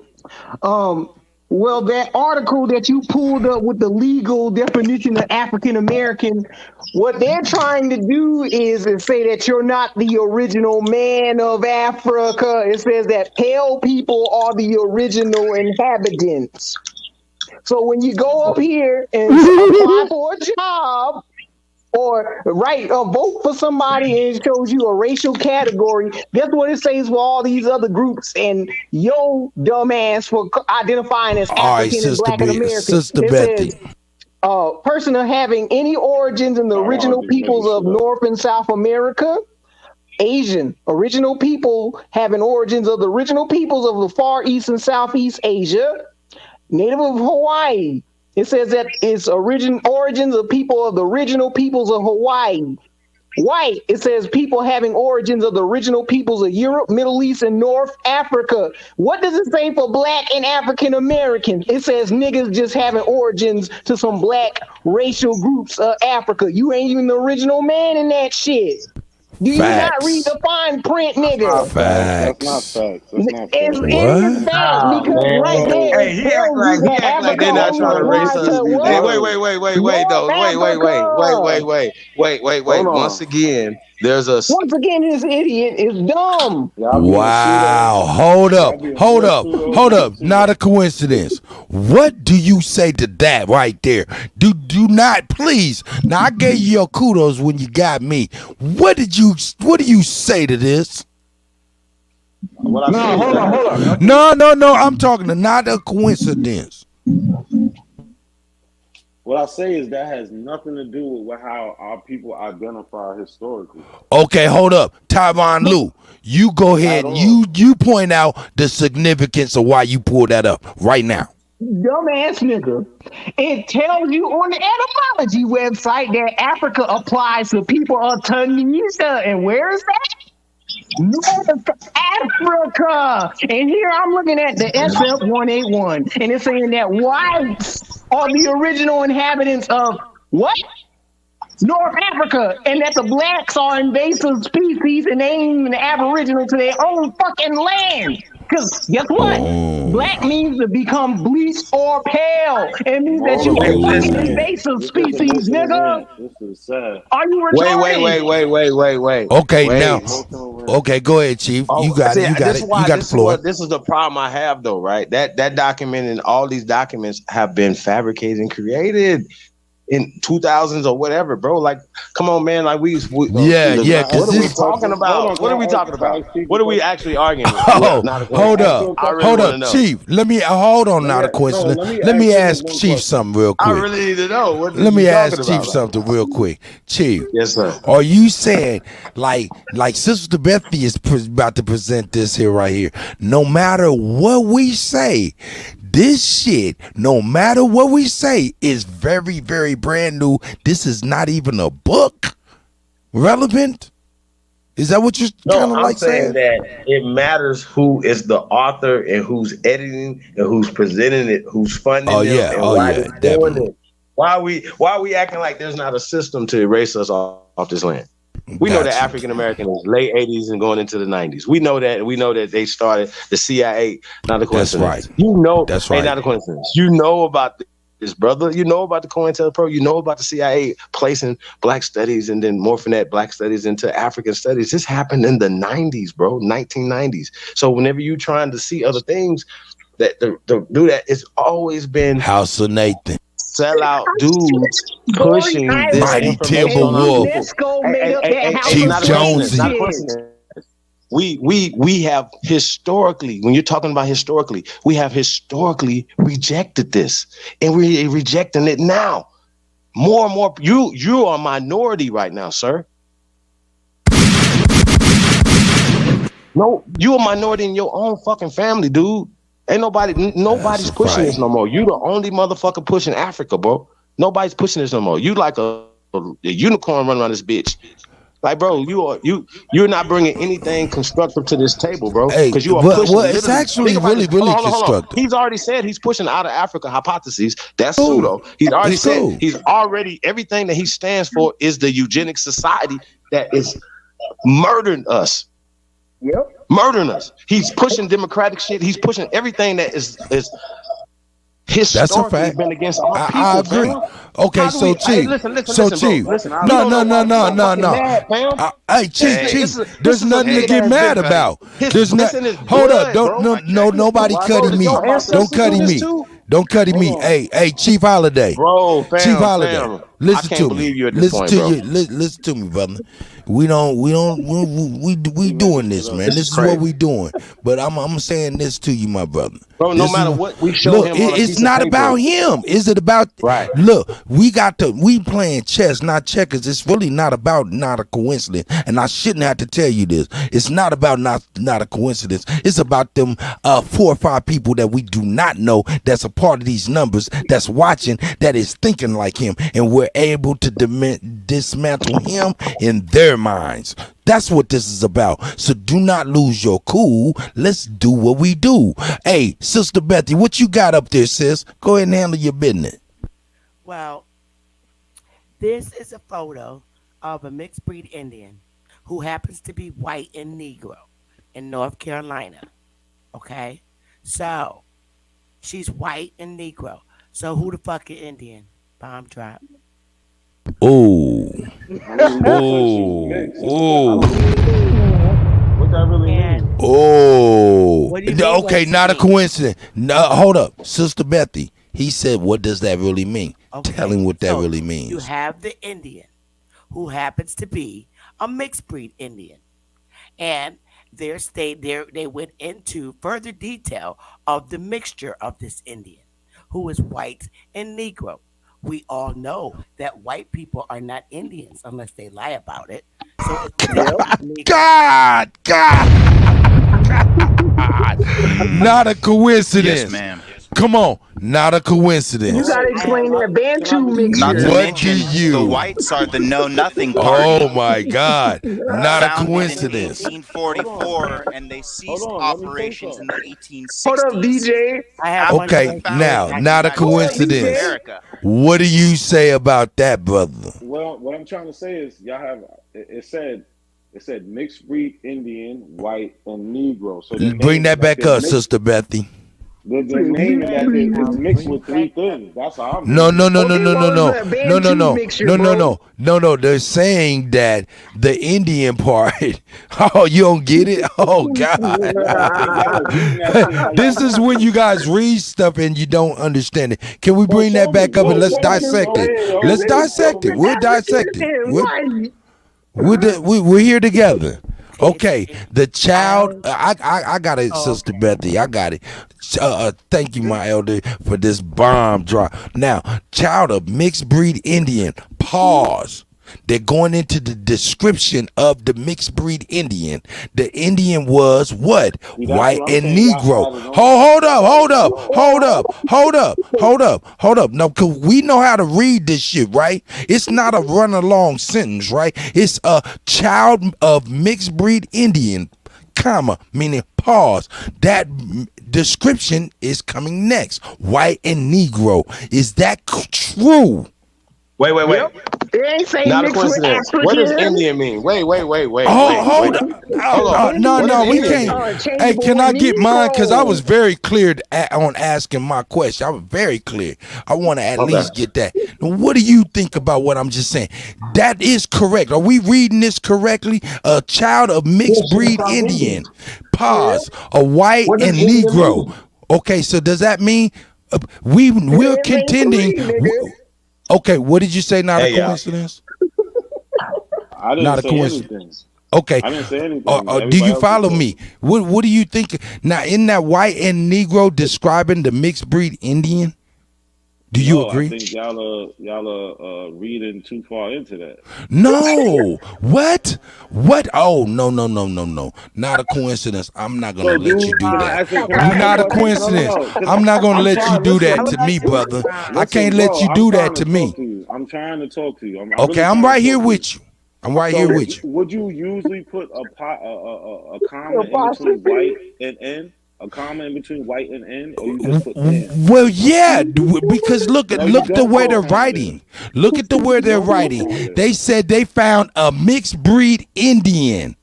Well, that article that you pulled up with the legal definition of African American, what they're trying to do is say that you're not the original man of Africa. It says that pale people are the original inhabitants. So when you go up here and apply for a job, or vote for somebody and it shows you a racial category, guess what it says for all these other groups and yo dumbass for identifying as African and Black and American. Sister Betty. Person of having any origins in the original peoples of North and South America, Asian, original people having origins of the original peoples of the Far East and Southeast Asia, Native of Hawaii. It says that it's origins of people of the original peoples of Hawaii. White, it says people having origins of the original peoples of Europe, Middle East, and North Africa. What does it say for Black and African Americans? It says niggas just having origins to some Black racial groups of Africa. You ain't even the original man in that shit. Do you not read the fine print, nigga? Facts. That's not facts. That's not facts. It's fact because right there, Hey, he act like they're not trying to race us. Hey, wait. Once again, Once again, this idiot is dumb. Wow. Hold up. Not a coincidence. What do you say to that right there? Do not, please. Now, I gave you your kudos when you got me. What do you say to this? Hold on. No. I'm talking to not a coincidence. What I say is that has nothing to do with how our people identify historically. Okay, hold up. Tyron Lue, you go ahead and you point out the significance of why you pulled that up right now. Dumbass nigga. It tells you on the etymology website that Africa applies to people of Tunisia. And where is that? North Africa. And here I'm looking at the SF 181, and it's saying that whites are the original inhabitants of what? North Africa, and that the blacks are invasive species and they ain't even aboriginal to their own fucking land. Because guess what? Black means to become bleached or pale. It means that you are an invasive species, nigga. This is sad. Are you retarded? Wait. Okay, now. Okay, go ahead, Chief. You got it. You got it. You got the floor. This is the problem I have, though, right? That document and all these documents have been fabricated and created in 2000s or whatever, bro. Like, come on, man. Like, yeah. What are we talking about? What are we talking about? What are we actually arguing? Hold up, Chief. Let me hold on now. The question. Let me ask Chief something real quick. I really need to know. Let me ask Chief something real quick. Chief. Yes, sir. Are you saying like Sister Bethy is about to present this here right here? No matter what we say, this shit, no matter what we say, is very, very brand new. This is not even a book relevant. Is that what you're kind of like saying? That it matters who is the author and who's editing and who's presenting it, who's funding it, and why they're doing it. Why are we acting like there's not a system to erase us off this land? We know that African American is late 80s and going into the 90s. We know that. We know that they started the CIA. Not a coincidence. That's right. That's right. Not a coincidence. You know about this, brother. You know about the COINTELPRO. You know about the CIA placing black studies and then morphing that black studies into African studies. This happened in the 90s, bro, 1990s. So whenever you're trying to see other things that do that, it's always been House of Nathan. Sellout dudes pushing this Mighty Timberwolf, Chief Jonesy. We have historically, when you're talking about historically, we have historically rejected this, and we're rejecting it now. More and more, you are a minority right now, sir. No, you're a minority in your own fucking family, dude. Ain't nobody's pushing this no more. You the only motherfucker pushing Africa, bro. Nobody's pushing this no more. You like a unicorn running around this bitch. Like, bro, you're not bringing anything constructive to this table, bro. Because you are pushing. Well, it's actually really constructive. He's already said he's pushing out of Africa hypotheses. That's pseudo. He's already said everything that he stands for is the eugenic society that is murdering us. Yep. Murdering us. He's pushing democratic shit. He's pushing everything that is historically been against our people. I agree. Man. Okay, so Chief. Chief. No. Hey, Chief. There's nothing to get mad about. There's not. Hold up. Nobody cutting me. Don't cutting me. Don't cut me. Hey, Chief Holiday. Bro, fam, Chief Holiday. Fam. Listen to me. Listen to me, brother. We doing this, man. This is what we doing. But I'm saying this to you, my brother. Bro, no matter what we show him, it's not about him. Is it about right? Look, we playing chess, not checkers. It's really not a coincidence. And I shouldn't have to tell you this. It's not about not a coincidence. It's about them 4 or 5 people that we do not know that's a part of these numbers that's watching, that is thinking like him, and we're able to dismantle him in their minds. That's what this is about. So do not lose your cool. Let's do what we do. Hey, Sister Bethy, what you got up there, sis? Go ahead and handle your business. Well, this is a photo of a mixed breed Indian who happens to be white and Negro in North Carolina. Okay? So, she's white and Negro. So who the fuck is Indian? Bomb drop. Oh. What that really mean? Oh. Okay, not a coincidence. No, hold up. Sister Bethy, he said, what does that really mean? Okay. Tell him what that really means. You have the Indian who happens to be a mixed breed Indian. And they went into further detail of the mixture of this Indian who is white and Negro. We all know that white people are not Indians unless they lie about it. So God. Not a coincidence. Yes, ma'am. Come on, not a coincidence. You gotta explain that Bantu mixture. Not to What mention, do you? the whites are the know-nothing party. Oh my God! Not a Founded coincidence. in 1844, and they ceased operations in the 1860s. Hold up, DJ. Okay, now, not a coincidence. What do you say about that, brother? Well, what I'm trying to say is, y'all have it said It said mixed breed Indian, white, and Negro. So they're Bring naming that back they're up, Sister Bethy. they're naming that it's mixed with three things. That's how I'm No, reading no, it. no, no, no, no, no, no, no, no, no, no, bro. no. They're saying that the Indian part. Oh, you don't get it? Oh God. I think y'all was reading that shit how This is when you guys read stuff and you don't understand it. Can we bring that back up and let's dissect it? Let's dissect it. We'll dissect it. We're here together. Okay, the child. I got it, Sister Bethy. I got it. Thank you, my elder, for this bomb drop. Now, child of mixed breed Indian. Pause. They're going into the description of the mixed breed Indian. The Indian was what? White and Negro. Hold up. No, cause we know how to read this shit, right? It's not a run along sentence, right? It's a child of mixed breed Indian, comma, meaning pause. That description is coming next. White and Negro. Is that true? Wait. Yep. It ain't saying Not a mixed with coincidence. What does African. Indian mean? Wait. Hold on. No, we can't. Hey, can I get mine? Because I was very clear on asking my question. I was very clear. I want to at least get that. Now, what do you think about what I'm just saying? That is correct. Are we reading this correctly? A child of mixed breed Indian. Pause. A white and Negro. Okay, so does that mean we're contending? Okay, what did you say? Not a coincidence? I didn't say anything. Okay. I didn't say anything. Do you follow me? What do you think? Now, in that white and Negro describing the mixed breed Indian? Do you agree? I think y'all are reading too far into that. No. What? Oh, no. Not a coincidence. I'm not gonna let you do that. Not a coincidence. I'm not gonna let you do that to me, brother. I can't let you do that to me. I'm trying to talk to you. Okay, I'm right here with you. I'm right here with you. Would you usually put a comma in between white and N? A comma in between white and N, or you just put N? Well, yeah, because look the way they're writing. Look at the way they're writing. They said they found a mixed breed Indian.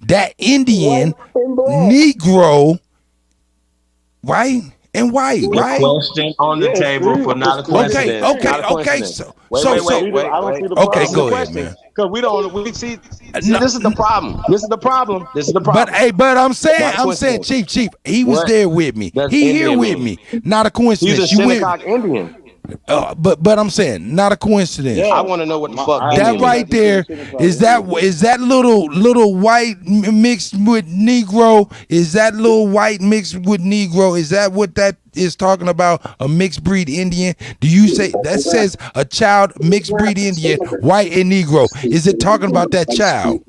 That Indian, Negro, right? And white, right? Question on the table for not a coincidence. Okay. So, Okay, go ahead, man. Because we see. This is the problem. But I'm saying, Chief, he was there with me. He here with me. Not a coincidence. He's a synagogue Indian. But I'm saying, not a coincidence. Yeah, I want to know what the fuck. That right there is that little white mixed with Negro? Is that little white mixed with Negro? Is that what that is talking about? A mixed breed Indian? Do you say that says a child mixed breed Indian, white and Negro? Is it talking about that child?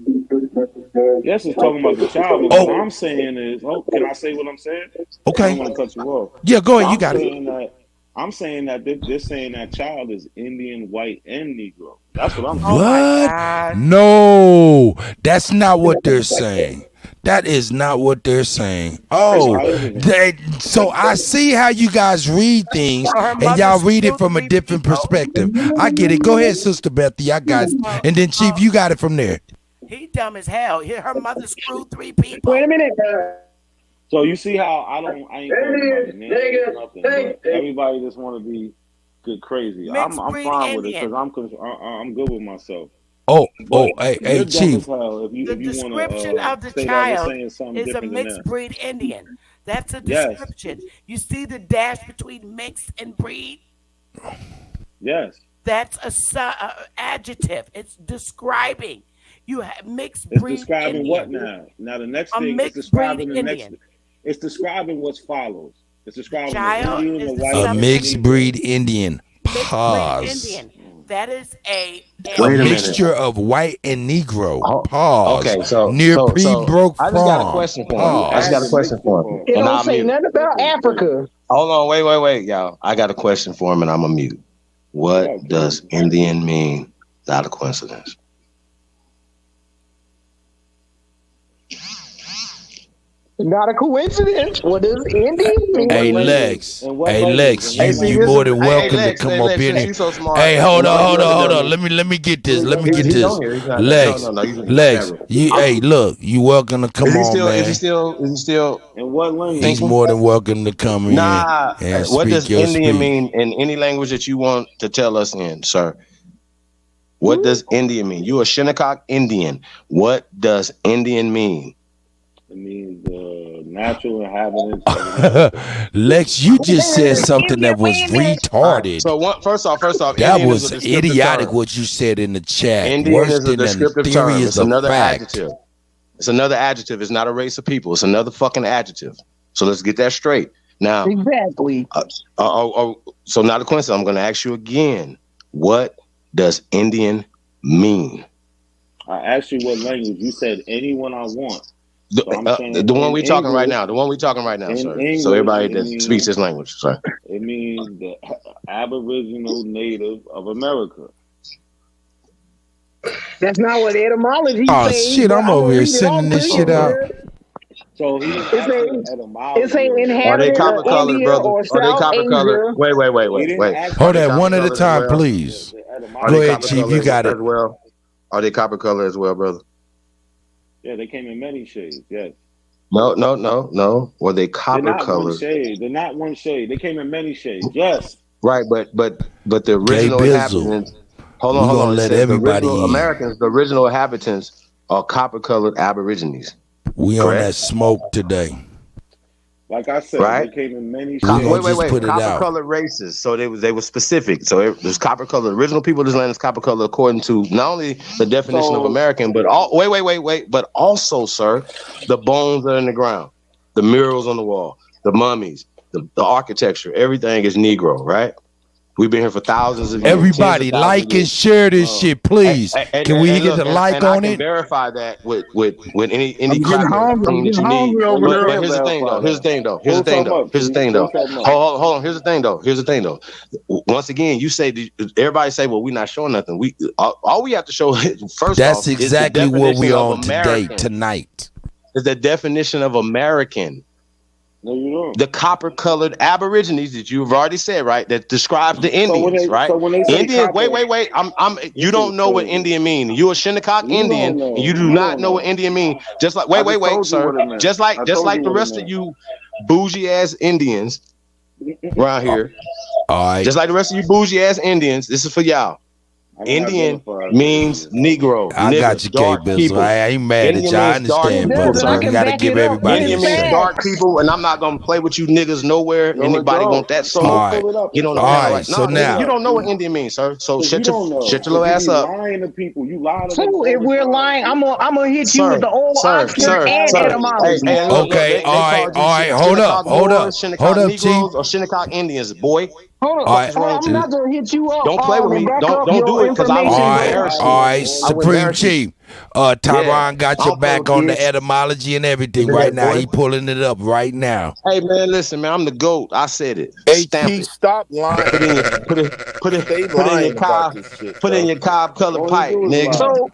Yes, it's talking about the child. But what I'm saying is, can I say what I'm saying? Okay. I don't want to cut you off. Yeah, go ahead. You got it. I'm saying that they're saying that child is Indian, white, and Negro. That's what I'm saying. What? No, that's not what they're saying. That is not what they're saying. So I see how you guys read things, and y'all read it from a different perspective. I get it. Go ahead, Sister Bethy. I got it. And then Chief, you got it from there. He dumb as hell. Her mother screwed 3 people. Wait a minute. So you see how I ain't worried about the name or nothing, but everybody just want to be good crazy. I'm fine with it because I'm good with myself. Hey, Chief. The description of the child is a mixed breed Indian. That's a description. Yes. You see the dash between mixed and breed? Yes. That's a adjective. It's describing. You have mixed breed. It's describing Indian. What now? Now the next thing is describing the next. It's describing what follows. It's describing a mixed breed Indian. Pause. Indian. That is a mixture of white and Negro. Pause. Okay, so near pre-broke farm. I just got a question for him. I just got a question for him. It don't say nothing about Africa. Hold on, wait, y'all. I got a question for him, and I'm a mute. What does Indian mean? Not a coincidence. Not a coincidence. What does Indian mean? Hey Lex, you more than welcome to come up in here. So smart. Hey, hold on. Let me get this. He's on here. He's not, Lex, no, he's in the Lex, camera. hey, look, you welcome to come on, man. Is he still? In what language? He's more than welcome to come in and what speak does your Indian speech. mean in any language that you want to tell us in, sir? What does Indian mean? You a Shinnecock Indian. What does Indian mean? It means natural inhabitants. Lex, you just said something that was retarded. So first off, That Indian was is a descriptive idiotic term. what you said in the chat. Indian Worse is a than a descriptive theory term. is It's a another fact. adjective. It's another adjective. It's not a race of people. It's another fucking adjective. So let's get that straight. Now, exactly. So not a coincidence. I'm going to ask you again. What does Indian mean? I asked you what language. You said anyone I want. So The one we talking right now. The one we talking right now, sir. English, so everybody that speaks this language, sir. It means the Aboriginal Native of America. That's not what etymology Oh says. shit, I'm over here sending this shit out. So he It's ain't Are they inhabited copper of colored, India brother? or Are they South copper colored? Asia. Wait. Hold on, one at a time, please. Go ahead, Chief. You got it. As well. Are they copper color as well, brother? Yeah, they came in many shades. Yes. No. Were they copper They're not colored? one shade. They're not one shade. They came in many shades. Yes. Right, but the original Bizzle. inhabitants. Hold on. gonna It let says everybody the original in. Americans, the original inhabitants are copper colored Aborigines. We on Correct? that smoke today. Like I said, Right? they came in many We shades. gonna just put it Copper out. colored races. So they were specific. So there's copper colored. Original people of this land is copper colored according to not only the definition of American, but but also, sir, the bones that are in the ground, the murals on the wall, the mummies, the architecture, everything is Negro, right? We've been here for thousands of years. Everybody, tens of thousands like of and years. share this shit, please. Can we get look, the like and on I can it? verify that with any I'm getting clapper hungry. I'm thing that getting you need. hungry over But there. here's the thing, though. Here's the thing, though. Hold on. Once again, everybody say, well, we're not showing nothing. All we have to show first That's off exactly is the what we definition on of today, American. tonight. Is the definition of American. No, you don't. The copper-colored Aborigines that you've already said, right? That describes the Indians, right? So when they say Indians. copper, Wait. You don't know what Indian mean. You a Shinnecock Indian, and you do not know what Indian mean. Just like wait, sir. Just like the rest of you bougie ass Indians around here. All right. Just like the rest of you bougie ass Indians. This is for y'all. Indian means Negro. I got niggas, you, dark K-Bizzle. people. I ain't mad at you. I means dark understand, people, brother. sir. We got to give everybody Indian a means shot. dark people, and I'm not gonna play with you niggas nowhere. Anybody want that smoke? All right. Get on the All panel right, right so now. now- You don't know what Indian means, sir. So shut your little ass you up. lying to people. You lie to So them. if we're lying, I'm gonna hit you Sir, with the old Oxford and etymology. Hey, look, Okay, they all right, called you all right. Hold Shinnecock up, hold up, Moors, Shinnecock hold up, Negroes, Chief. or Shinnecock Indians, boy. Hold on, All right. I'm not gonna hit you up. Don't play with me. And back Don't up do your it, because I will information. embarrass you. All right, I will Supreme embarrass you. Chief. Tyron got I your don't play back with on the kids. etymology and everything Look at right that, now. boy. He pulling it up right now. Hey man, listen, man, I'm the GOAT. I said it. Hey, Stamp Chief, it. stop lying. Put in your Stay put in lying your about cob this shit, put in bro. your cob colored pipe, nigga. So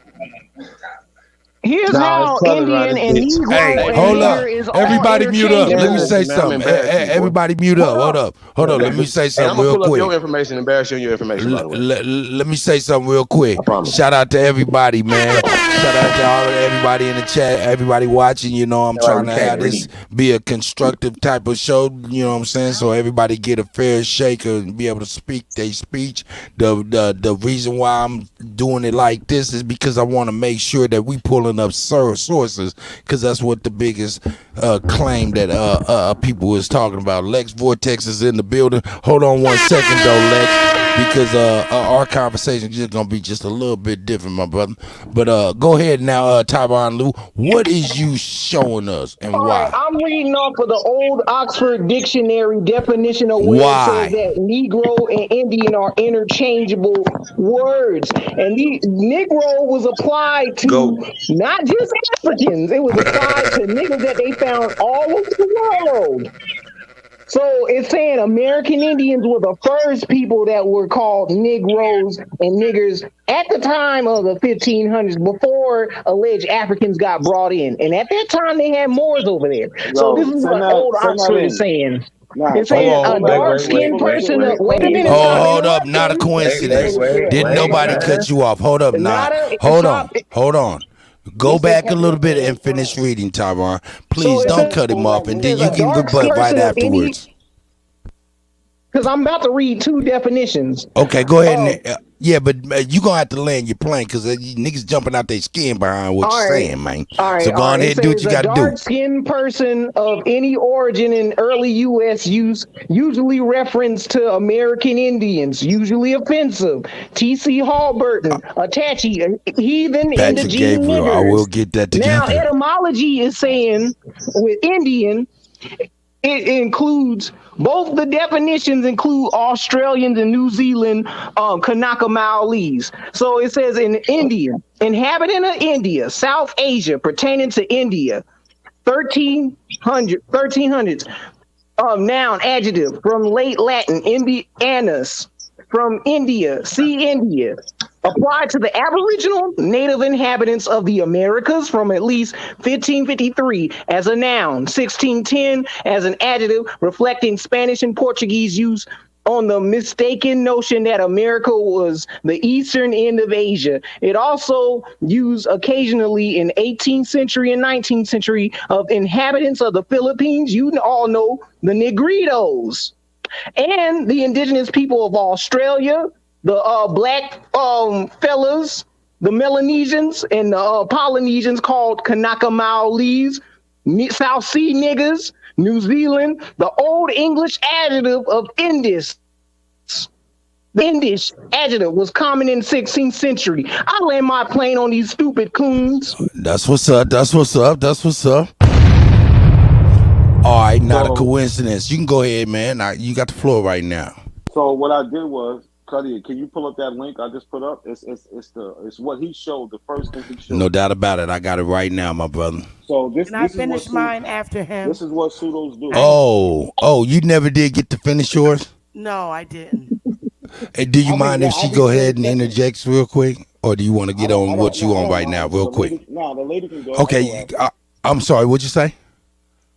here's No, how it's colored around Indian this and bitch. Negro Hey, and hold up. nigger is all Everybody mute up. Let me interchangeable. say Listen, man, I'm something. embarrassing you, boy. Everybody mute up. Hold up. Let me say Hey, I'm something gonna real pull up quick. your information, embarrass you on your information, by the way. Let me say something real quick. I promise. Shout out to everybody, man. Shout out to all of everybody in the chat, everybody watching. You know, I'm All right, trying we to can't have this be a constructive type of show. You know what I'm saying? So everybody get a fair shake and be able to speak their speech. The reason why I'm doing it like this is because I want to make sure that we pulling up sources, because that's what the biggest claim that people is talking about. Lex Vortex is in the building. Hold on 1 second though, Lex, because our conversation is just gonna be just a little bit different, my brother. But go ahead now, Tyron Lou. What is you showing us and All why? right, I'm reading off of the old Oxford Dictionary definition of where Why? it says that Negro and Indian are interchangeable words. And the Negro was applied to not just Africans, it was applied to niggas that they found all over the world. So it's saying American Indians were the first people that were called Negroes and niggers at the time of the 1500s, before alleged Africans got brought in. And at that time, they had Moors over there. So this Yo, is what old send that Oxford is in. saying. Nah, It's send saying that, a send that in. dark-skinned person. Wait a minute, Oh, stop hold up, not a interrupting. coincidence. Yeah, Didn't nobody cut you off? Hold up, not not. a Hold stop. on, hold on. Go It says, back a little bit and finish reading, Tyron. so Please it don't says cut him off, and then a you can dark rebut right person of any, afterwards. because I'm about to read two definitions. Okay, go ahead and yeah, but you gonna have to land your plane because niggas jumping out their skin behind what you're All right. saying, man. All right, So go all on right. It ahead and do what says you a got to do. dark-skinned person of any origin in early U.S. use, usually reference to American Indians, usually offensive. T.C. Hallburton, Apache, heathen, Patrick indigene Gabriel, I will niggers. get that Now, together. etymology is saying with Indian, it includes both the definitions include Australians and New Zealand Kanaka Maoris. So it says in Indian, inhabitant of India, South Asia, pertaining to India, 1300s. Noun, adjective, from late Latin, Indianus, from India, see India. Applied to the Aboriginal native inhabitants of the Americas from at least 1553 as a noun, 1610 as an adjective, reflecting Spanish and Portuguese use on the mistaken notion that America was the eastern end of Asia. It also used occasionally in 18th century and 19th century of inhabitants of the Philippines. You all know the Negritos. And the indigenous people of Australia, the black fellas, the Melanesians, and the Polynesians called Kanaka Maoris, South Sea niggers, New Zealand, the Old English adjective of Indus. The Indish adjective was common in the 16th century. I land my plane on these stupid coons. That's what's up. That's what's up. That's what's up. All right, not a coincidence. You can go ahead, man. You got the floor right now. So what I did was, Cuddy, can you pull up that link I just put up? It's what he showed. The first thing he showed. No doubt about it. I got it right now, my brother. So this. Can I finish mine after him? This is what pseudos do. Oh, you never did get to finish yours? No, I didn't. Hey, do you mind if she go ahead and interjects real quick, or do you want to get on what you on right now, real quick? No, the lady can go. Okay, I'm sorry. What'd you say?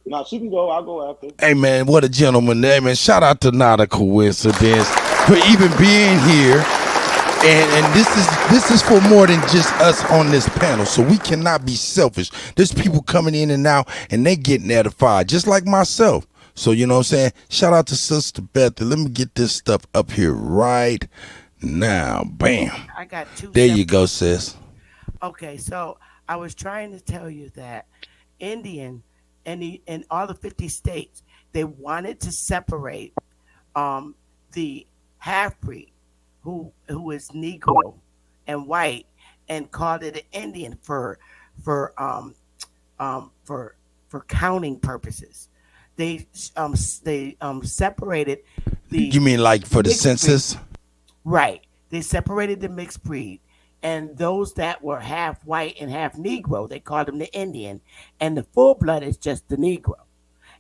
No, she can go. I'll go after. Hey man, what a gentleman! Hey man, shout out to Not a Coincidence for even being here. And this is for more than just us on this panel. So we cannot be selfish. There's people coming in and out, and they getting edified, just like myself. So you know what I'm saying? Shout out to Sister Beth. Let me get this stuff up here right now. Bam. I got two. There you go, sis. Okay, so I was trying to tell you that Indian in all the 50 states, they wanted to separate the half-breed who is Negro and white and called it an Indian for counting purposes. They separated the. You mean like for the census? Breed. Right. They separated the mixed breed. And those that were half white and half Negro, they called them the Indian. And the full blood is just the Negro.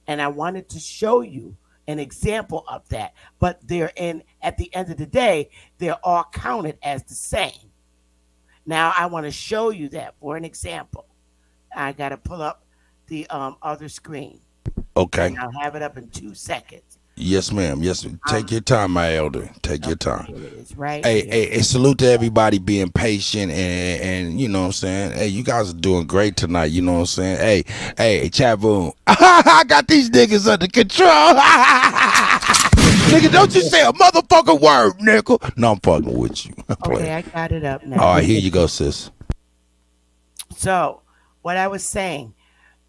And I wanted to show you an example of that. But at the end of the day, they're all counted as the same. Now I want to show you that for an example. I got to pull up the other screen. Okay. And I'll have it up in 2 seconds. Yes, ma'am. Yes, take your time, my elder. Take your time. Right. Hey, salute to everybody being patient and you know what I'm saying. Hey, you guys are doing great tonight. You know what I'm saying. Hey, chat room. I got these niggas under control. Nigga, don't you say a motherfucking word, nigga. No, I'm fucking with you. Okay, I got it up now. All right, here you go, sis. So, what I was saying,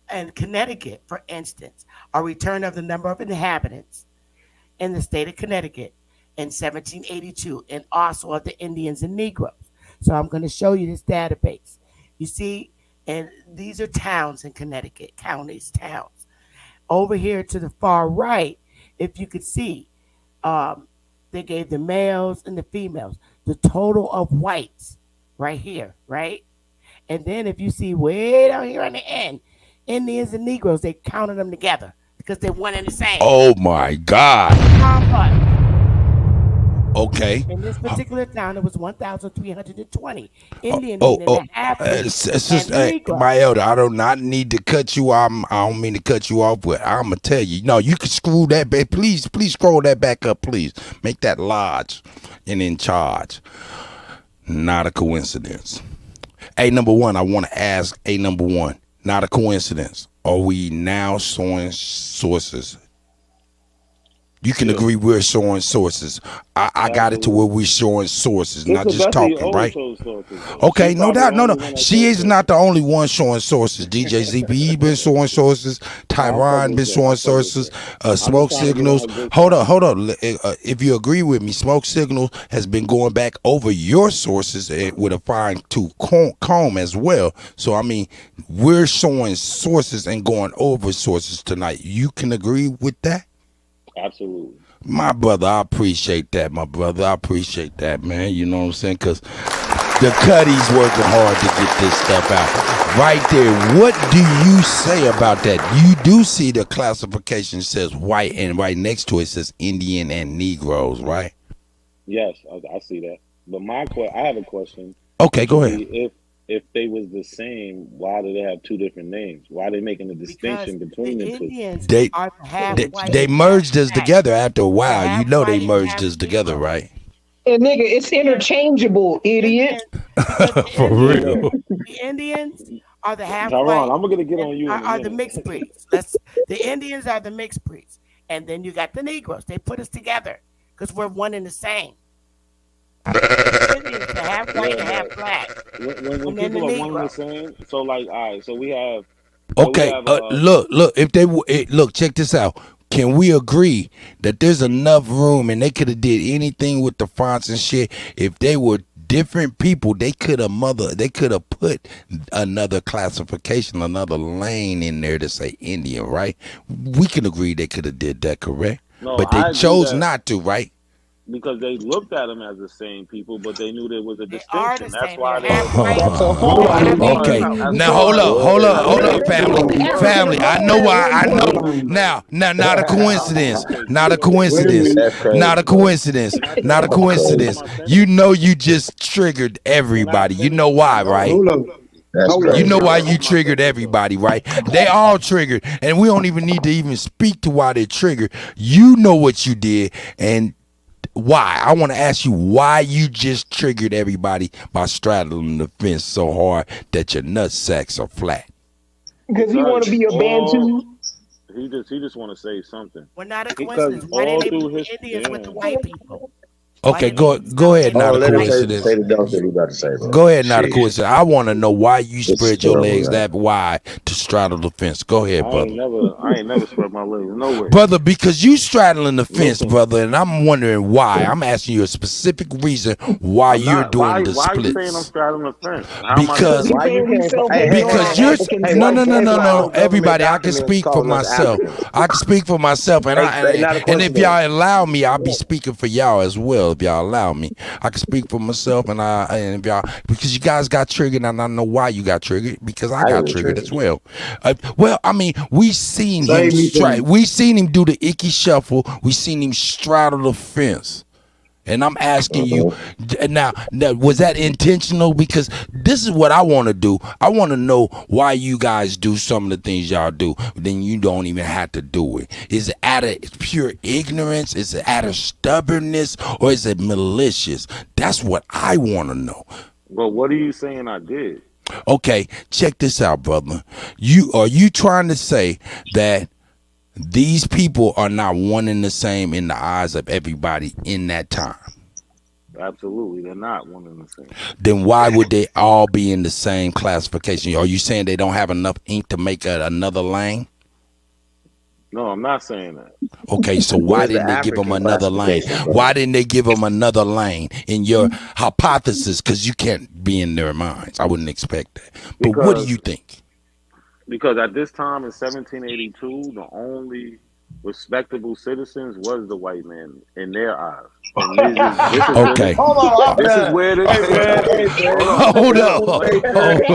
in Connecticut, for instance, a return of the number of inhabitants in the state of Connecticut in 1782, and also of the Indians and Negroes. So I'm going to show you this database. You see, and these are towns in Connecticut, counties, towns. Over here to the far right, if you could see, they gave the males and the females, the total of whites right here, right? And then if you see way down here on the end, Indians and Negroes, they counted them together, because they're one and the same. Oh my God. But Okay. in this particular town, it was 1,320 Indian, meaning the half-breeds and Negro. My elder, I do not need to cut you off. I don't mean to cut you off, but I'm gonna tell you. No, you can screw that back. Please scroll that back up, please. Make that large and in charge. Not a coincidence. Number one, I want to ask number one. Not a coincidence. Are we now showing sources? You can agree we're showing sources. I got it to where we're showing sources, not just talking, right? Okay, no doubt. No. She is not the only one showing sources. DJ ZPE been showing sources. Tyron been showing sources. Smoke Signals. Hold on. If you agree with me, Smoke Signals has been going back over your sources with a fine tooth comb as well. So, I mean, we're showing sources and going over sources tonight. You can agree with that? Absolutely. My brother, I appreciate that, man. You know what I'm saying? Because the Cuddy's working hard to get this stuff out. Right there, what do you say about that? You do see the classification says white, and right next to it says Indian and Negroes, right? Yes, I see that. But I have a question. Okay, go ahead. If they was the same, why do they have two different names? Why are they making a distinction between the two? They merged us together after a while. You know they merged us together, right? Hey, nigga, it's interchangeable, idiot. For real. The Indians are the half Tyron, white. I'm gonna get on you. Are the mixed breeds. The Indians are the mixed breeds, and then you got the Negroes. They put us together because we're one and the same. Indians are half white and half black. When people are one and the same, so like, all right, so we have. Okay, look. If they look, check this out. Can we agree that there's enough room and they could have did anything with the fonts and shit? If they were different people, they could have put another classification, another lane in there to say Indian, right? We can agree they could have did that, correct? No, but they chose not to, right? Because they looked at them as the same people, but they knew there was a distinction. That's why they. Okay, now hold up, family. I know why. I know now. Not a coincidence. Not a coincidence. Not a coincidence. Not a coincidence. You know you just triggered everybody. You know why, right? You know why you triggered everybody, right? They all triggered, and we don't even need to even speak to why they triggered. You know what you did, and why? I want to ask you why you just triggered everybody by straddling the fence so hard that your nut sacks are flat. Because he want to be a Bantu. He just want to say something. We're not a coincidence. Why didn't they put the Indians with the white people? Okay, go ahead, not a coincidence. Go ahead, not a coincidence. I want to know why you spread your legs that wide to straddle the fence. Go ahead, brother. I ain't never spread my legs nowhere. Brother, because you straddling the fence, brother, and I'm wondering why. I'm asking you a specific reason why you're doing the splits. Why you saying I'm straddling the fence? Because you're no. Everybody, I can speak for myself. I can speak for myself, and if y'all allow me, I'll be speaking for y'all as well. If y'all allow me, I can speak for myself, and if y'all, because you guys got triggered, and I know why you got triggered, because I got triggered as well. Well, I mean, we seen him do the icky shuffle. We seen him straddle the fence. And I'm asking you now, was that intentional? Because this is what I want to do. I want to know why you guys do some of the things y'all do. Then you don't even have to do it. Is it out of pure ignorance? Is it out of stubbornness? Or is it malicious? That's what I want to know. But what are you saying I did? Okay, check this out, brother. Are you trying to say that these people are not one and the same in the eyes of everybody in that time? Absolutely, they're not one and the same. Then why would they all be in the same classification? Are you saying they don't have enough ink to make another lane? No, I'm not saying that. Okay, so why didn't they give them another lane? Why didn't they give them another lane in your hypothesis? Because you can't be in their minds. I wouldn't expect that. But what do you think? Because at this time in 1782, the respectable citizens was the white man in their eyes. And this is Okay. Hold on, this is where this hey man, hey man. Hold up. Let me finish.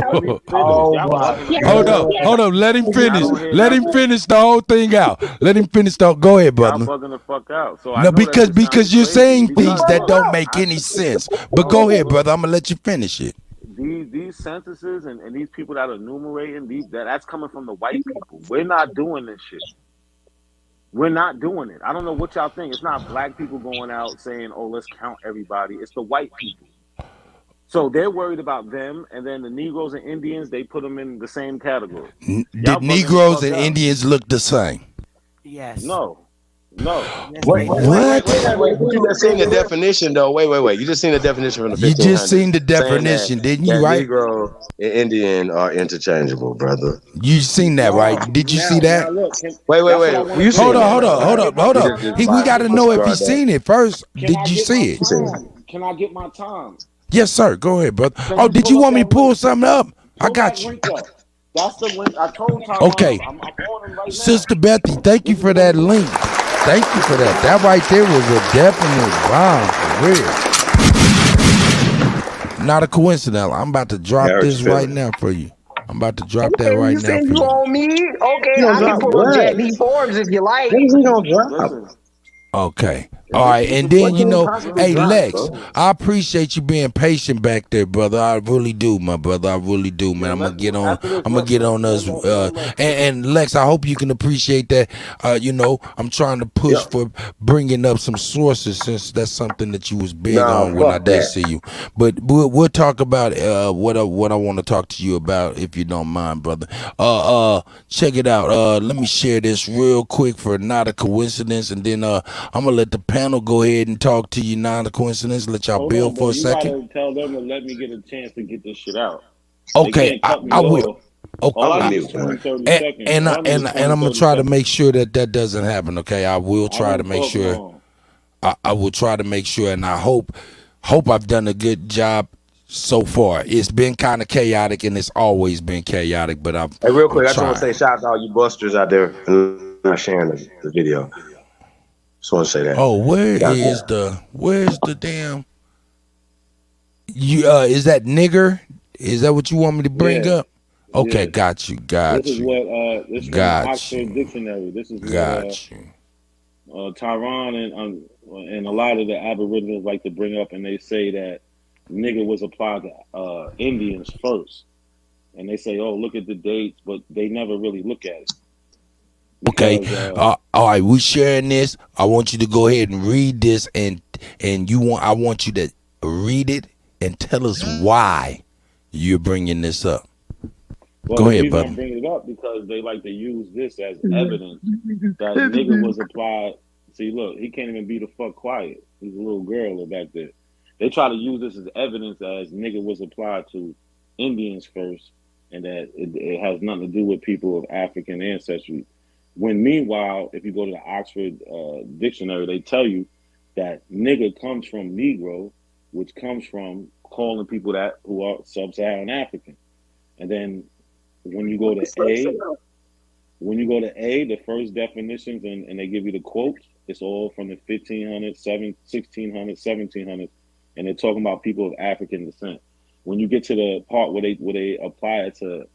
Oh Y'all my bugging Hold up. the Hold up. Let him Y'all finish. don't hear Let him nothing. finish the whole thing out. Let him finish the. Go ahead, Y'all brother. bugging the fuck out. So I No, know that this because sounds you're crazy saying because things that don't make I, any sense. But go ahead, brother. I'm gonna let you finish it. these censuses and these people that are enumerating that's coming from the white people. We're not doing this shit. We're not doing it. I don't know what y'all think. It's not black people going out saying, "Oh, let's count everybody." It's the white people. So they're worried about them, and then the Negroes and Indians, they put them in the same category. Did Negroes and Indians look the same? Yes. No. Wait. What? But you just seen the definition though. Wait. You just seen the definition from the 1500s. You just seen the saying definition, didn't you? that Right? Negro and Indian are interchangeable, brother. You seen that, right? Did you see that? Now look, Wait. You seen Hold that, up. right? We got to know if he seen it first. Did you see it? Can I get my time? Yes, sir. Go ahead, brother. Can Oh, you did pull you up want me that to pull link? something up? I Pull got that you. link up. That's the link. I told Tyrone. Okay. I'm on him right now. Sister Bethy, thank you for that link. Thank you for that. That right there was a definite bomb for real. Not a coincidence. I'm about to drop this right now for you. I'm about to drop that right You now said for you you. on me? Okay, You I gonna can drop pull up what? Jack D. Forbes if you like. What is he gonna drop? Listen. Okay. All right. And then, hey, Lex, I appreciate you being patient back there, brother. I really do, my brother. I really do, man. I'm gonna get on us. And Lex, I hope you can appreciate that. I'm trying to push for bringing up some sources since that's something that you was big on when I did see you. But we'll talk about what I want to talk to you about, if you don't mind, brother. Check it out. Let me share this real quick for not a coincidence, and then I'm gonna let the panel go ahead and talk to you. Not a coincidence. Let y'all build for a second. You gotta tell them to let me get a chance to get this shit out. Okay, I will. Okay. 20, 30 And seconds. I'm gonna try to make sure that doesn't happen. Okay, I will try to make sure. I will try to make sure, and I hope I've done a good job so far. It's been kind of chaotic, and it's always been chaotic. But I've. Hey, real quick, I just trying. want to say shout out to all you busters out there and not sharing the video. Just want to say that. Oh, where's the damn? Is that nigger? Is that what you want me to bring up? Okay, got you. This is what this is from the Oxford Dictionary. This is what Tyrone and a lot of the Aboriginals like to bring up, and they say that nigger was applied to Indians first, and they say, "Oh, look at the dates," but they never really look at it. Okay. All right, we sharing this. I want you to go ahead and read this, and I want you to read it and tell us why you're bringing this up. Well, go ahead, brother. I'm bringing it up because they like to use this as evidence that nigga was applied. See, look, he can't even be the fuck quiet. He's a little girl back there. They try to use this as evidence as nigga was applied to Indians first, and that it has nothing to do with people of African ancestry. When meanwhile, if you go to the Oxford Dictionary, they tell you that nigger comes from Negro, which comes from calling people that who are sub-Saharan African. And then when you go to A, the first definitions, and they give you the quotes, it's all from the 1500s, 1600s, 1700s, and they're talking about people of African descent. When you get to the part where they apply it to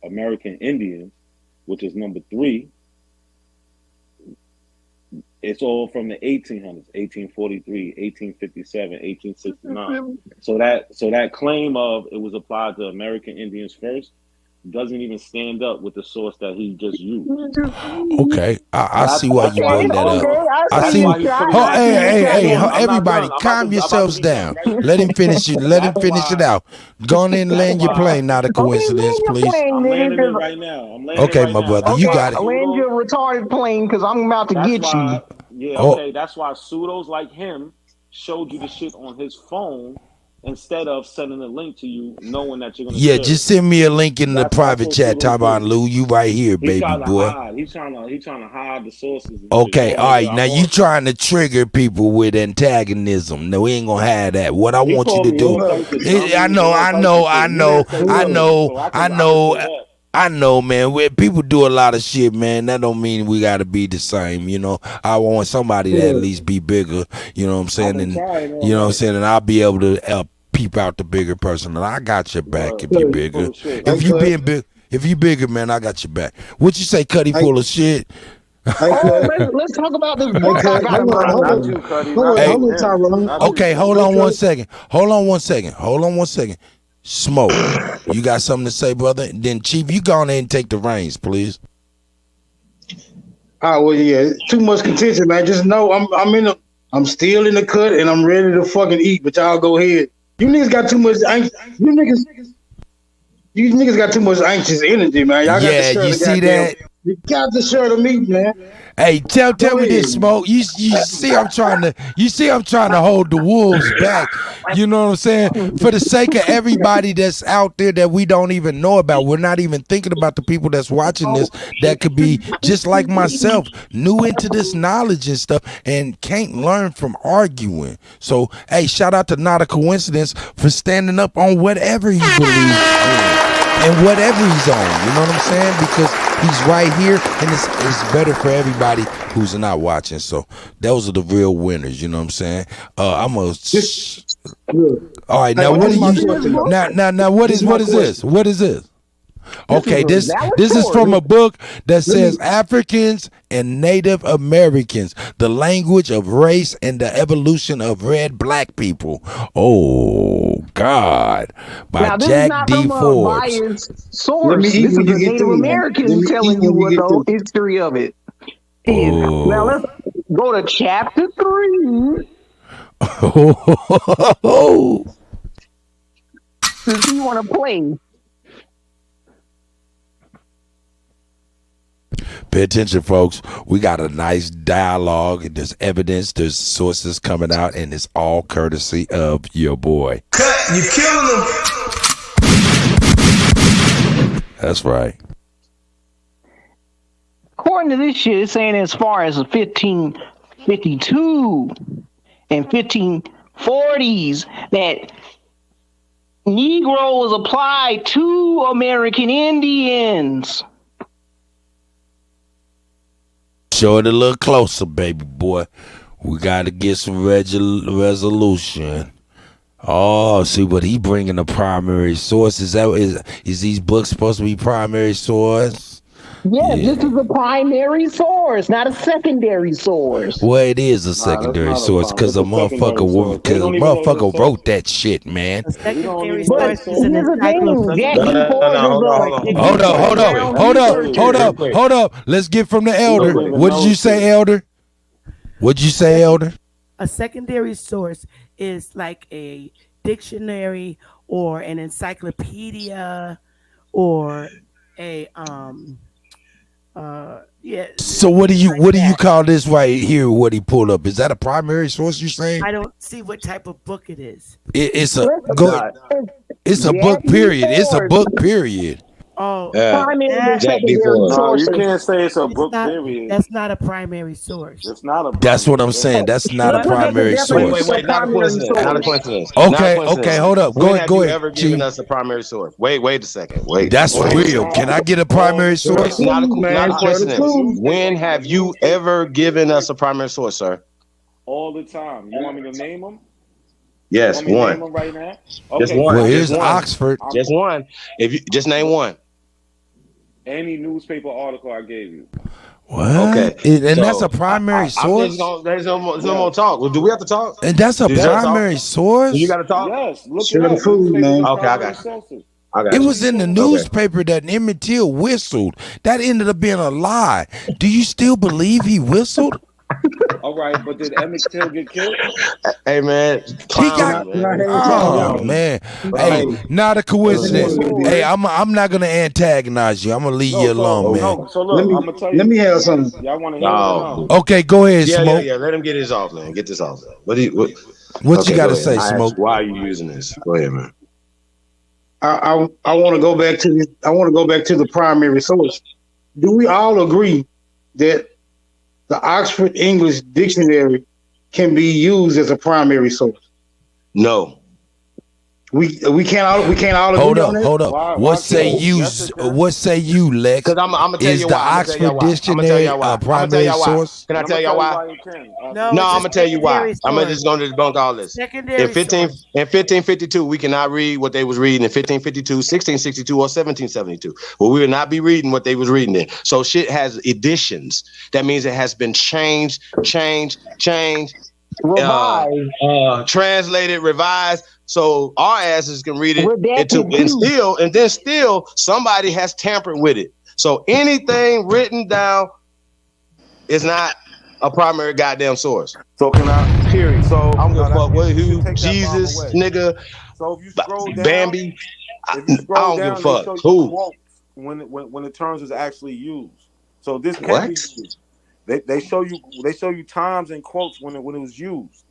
American Indians, which is number 3, it's all from the 1800s, 1843, 1857, 1869. So that claim of it was applied to American Indians first doesn't even stand up with the source that he just used. Okay, I see why you bring that up. I see. Hey, everybody, calm yourselves down. Let him finish it. Let him finish it out. Go on and land your plane. Not a coincidence, please. I'm landing it right now. Okay, my brother, you got it. Land your retarded plane because I'm about to get you. Yeah, okay. That's why pseudos like him showed you the shit on his phone instead of sending a link to you, knowing that you're gonna. Yeah, just send me a link in the private chat, Tavon Lou. You right here, baby boy. He's trying to hide the sources. Okay, all right. Now you trying to trigger people with antagonism. No, we ain't gonna have that. What I want you to do, I know. I know, man. People do a lot of shit, man. That don't mean we got to be the same. You know, I want somebody to at least be bigger. You know what I'm saying? And you know what I'm saying. And I'll be able to peep out the bigger person. And I got your back if you bigger. If you being big, if you bigger, man, I got your back. What you say, Cuddy? Full of shit. Let's talk about this book I got in my Okay, hold on one second. Smoke, you got something to say, brother? Then Chief, you go on there and take the reins, please. Well, yeah, too much contention, man. Just know I'm still in the cut and I'm ready to fucking eat. But y'all go ahead. You niggas got too much. You niggas got too much anxious energy, man. Y'all got to share you the see that? You got to share the meat, man. Hey, tell me this, Smoke. You see I'm trying to hold the wolves back. You know what I'm saying? For the sake of everybody that's out there that we don't even know about. We're not even thinking about the people that's watching this that could be just like myself, new into this knowledge and stuff and can't learn from arguing. So, hey, shout out to Not a Coincidence for standing up on whatever you believe in. And whatever he's on, you know what I'm saying? Because he's right here, and it's better for everybody who's not watching. So those are the real winners, you know what I'm saying? All right, now what are you? Now what is this? What is this? Okay, this is from a book that says Africans and Native Americans, the language of race and the evolution of red black people. Oh God, by Jack D. Forbes. Source. This is the Native Americans telling you what the history of it is. Now let's go to chapter 3. Since you want to play. Pay attention, folks. We got a nice dialogue, and there's evidence, there's sources coming out, and it's all courtesy of your boy. You killing them. That's right. According to this shit, it's saying as far as 1552 and 1540s that Negro was applied to American Indians. Show it a little closer, baby boy. We got to get some resolution. Oh, see what he bringing the primary source. Is these books supposed to be primary source? Yeah, this is a primary source, not a secondary source. Well, it is a secondary source because a motherfucker wrote that shit, man. Secondary source is an Hold up. Let's get from the elder. What did you say, elder? What'd you say, elder? A secondary source is like a dictionary or an encyclopedia or a So what do you call this right here? What he pulled up, is that a primary source? You saying? I don't see what type of book it is. It's a book. Period. It's a book. Period. Oh, No, you can't say it's a book. Period. That's not a primary source. It's not a. That's what I'm saying. That's not a primary source. Wait, not a coincidence. Not a coincidence. Okay, hold up. Go ahead. Have you ever given us a primary source? Wait a second. That's real. Can I get a primary source? Not a coincidence. When have you ever given us a primary source, sir? All the time. You want me to name them? Yes, one. Name them right now? Just one. Well, here's Oxford. Just one. If you just name one. Any newspaper article I gave you. What? Okay, and that's a primary source. There's no more talk. Well, do we have to talk? And that's a primary source. You got to talk. Yes. Look at the food, man. Okay, I got you. It was in the newspaper that Emmett Till whistled. That ended up being a lie. Do you still believe he whistled? All right, but did Emmett Till get killed? Hey man, oh man, hey, not a coincidence. Hey, I'm not gonna antagonize you. I'm gonna leave you alone, man. So look, I'm gonna tell you. Let me have something. Y'all want to hear it? Okay, go ahead, Smoke. Yeah. Let him get his off, man. Get this off. What you got to say, Smoke? Why are you using this? Go ahead, man. I want to go back to this. I want to go back to the primary source. Do we all agree that the Oxford English Dictionary can be used as a primary source? No. We can't all Hold agree up, on it. hold up. What say you? What say you, Lex? Because I'm gonna tell Is you the why. I'm gonna tell Oxford y'all why. I'm gonna tell Dictionary y'all why. a I'm gonna tell primary y'all why. source? Can I tell y'all why? No, No, it's I'm a gonna tell you why. secondary I'm source. just gonna debunk all this. Secondary In source. 1552, we cannot read what they was reading in 1552, 1662, or 1772. Well, we will not be reading what they was reading in. So shit has editions. That means it has been changed, translated, revised. So our asses can read it and then still somebody has tampered with it. So anything written down is not a primary goddamn source. So can I? Period. So I don't give a fuck what you should who take that bomb Jesus away. nigga So if you scroll down, Bambi. if you I scroll don't give a down, they fuck show you who. quotes when the terms is actually used. So this can What? be used. They show you times and quotes when it was used,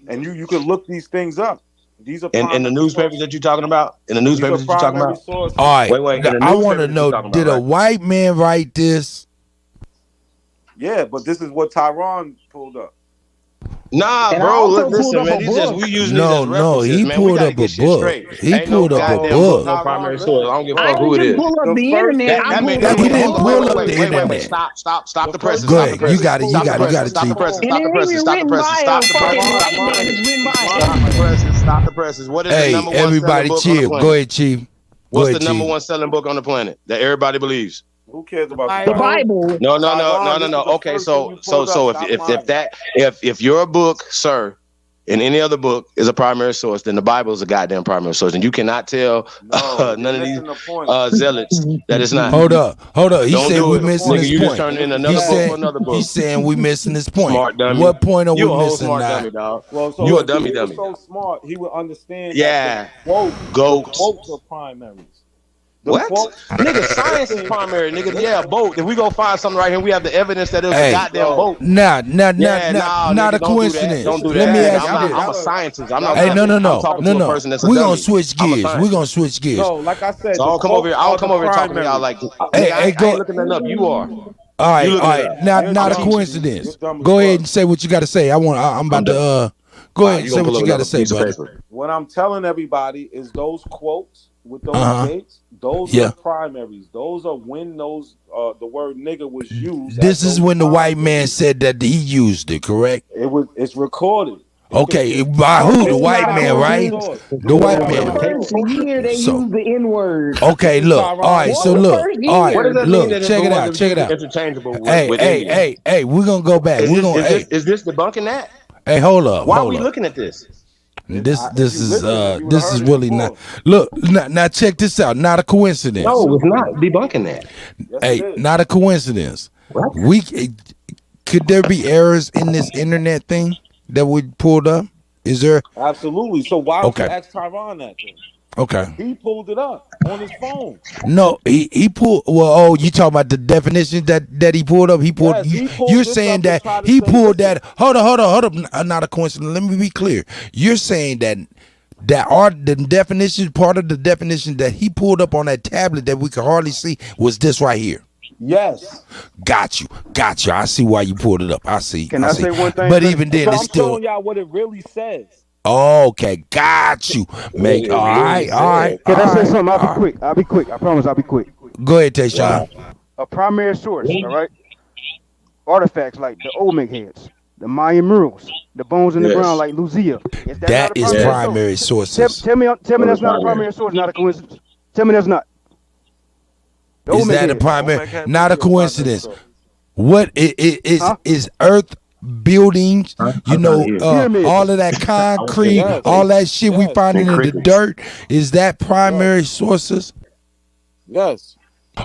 and you can look these things up. These are In the newspapers that you're talking about? In the newspapers that you're talking about? Sources. All right. Wait. In the I want to newspapers that know: you're talking did about, a white man write this? Yeah, but this is what Tyron pulled up. Nah, And bro. I also Listen, pulled up man. a These just book. we using these as No, references, he man. We pulled gotta up a get shit book. straight. He Ain't no pulled up a goddamn book, book. no primary source. I don't give a I fuck who it didn't is. pull up The the first internet. thing I you pulled pulled up He a didn't book. pull up the Wait. internet. Stop the presses. Go Stop the ahead. You presses. got it. You Stop the got it. You got presses. it, Stop the Chief. presses. And Stop it the ain't presses. even Stop the written presses. by Stop a the fucking presses. white man. It's written by an Stop the African. presses. Stop the presses. What is the Hey, number one selling everybody, book on the chill. Go planet? ahead, Chief. Go What's ahead, the number Chief. one selling book on the planet that everybody believes? Who cares about The The Bible. Bible. No. Tyron, this is the Okay, first thing you so pulled up. if your book, sir, in any other book is a primary source, then the Bible is a goddamn primary source, and you cannot tell none of these zealots that it's not. Hold up. He Don't said do we it, missing nigga. his You just point. turned in He another book said for another book. he's saying we missing his point. Smart dummy. What point are You we a whole missing smart now? dummy, dog. Well, so You a if dummy he was dummy. so smart, he would understand Yeah. that the Goats. quotes are primaries. The What? quotes, Nigga, science is primary, nigga. Yeah, boat. If we go find something right here, we have the evidence that it was a Hey, goddamn boat. not Yeah, not nigga, a don't do that. coincidence. Don't do Let that. me Nigga, ask you this. I'm a scientist. I'm not Hey, nothing. no. I'm talking to a person that's a We're dummy. gonna switch I'm a gears. We're gonna switch gears. no, like I said, So I the don't come over here. quotes I are don't come the over here talking to y'all primaries. like, Hey, nigga, I go. ain't looking nothing up. You are. All right, You all looking right. it up. Not a teaching. coincidence. You're dumb as Go ahead fuck. and say what you got to say. I'm about to go ahead and You say gonna what pull you up got to another say, piece of brother. paper. What I'm telling everybody is those quotes with those Uh-huh. dates, those Yeah. are the primaries. Those are when those the word nigga was used. This at is those when the time white man periods. said that he used it, correct? It's recorded. Okay, by who? The white man, right? The white What was the man. first year they So, used the N word? okay, look. All right, What so was the look. first All right, What does year? that mean look. that Check it it out. wasn't Check it out. interchangeable Hey, with Indian? hey. We're gonna go back. Is this debunking that? Hey, hold up. Why are we looking at this? This is really not. Look, now check this out. Not a coincidence. No, it's not debunking that. Hey, not a coincidence. Could there be errors in this internet thing that we pulled up? Is there? Absolutely. So why don't you Okay. ask Tyron that then? Okay. He pulled it up on his phone. No, he pulled. Well, you talking about the definition that he pulled up? He pulled. Yes, he pulled You're this saying up that and tried to he say, pulled that. Hold up. Not a coincidence. Let me be clear. You're saying that the definition, part of the definition that he pulled up on that tablet that we could hardly see was this right here. Yes. Got you. I see why you pulled it up. I see. Can I say one thing? But even then, So it's I'm still. showing y'all what it really says. Okay, got you. Make all right. Can I say something? I'll be quick. I promise I'll be quick. Go ahead, Tayshawn. A primary source, all right? Artifacts like the Olmec heads, the Mayan murals, the bones in the ground like Lucia. That is primary sources. Tell me that's not a primary source, not a coincidence. Tell me that's not. The Is Olmec that a heads. primary? Not a coincidence. What is Earth buildings? You know, all of that concrete, all that shit we finding in the dirt. Is that primary sources? Yes.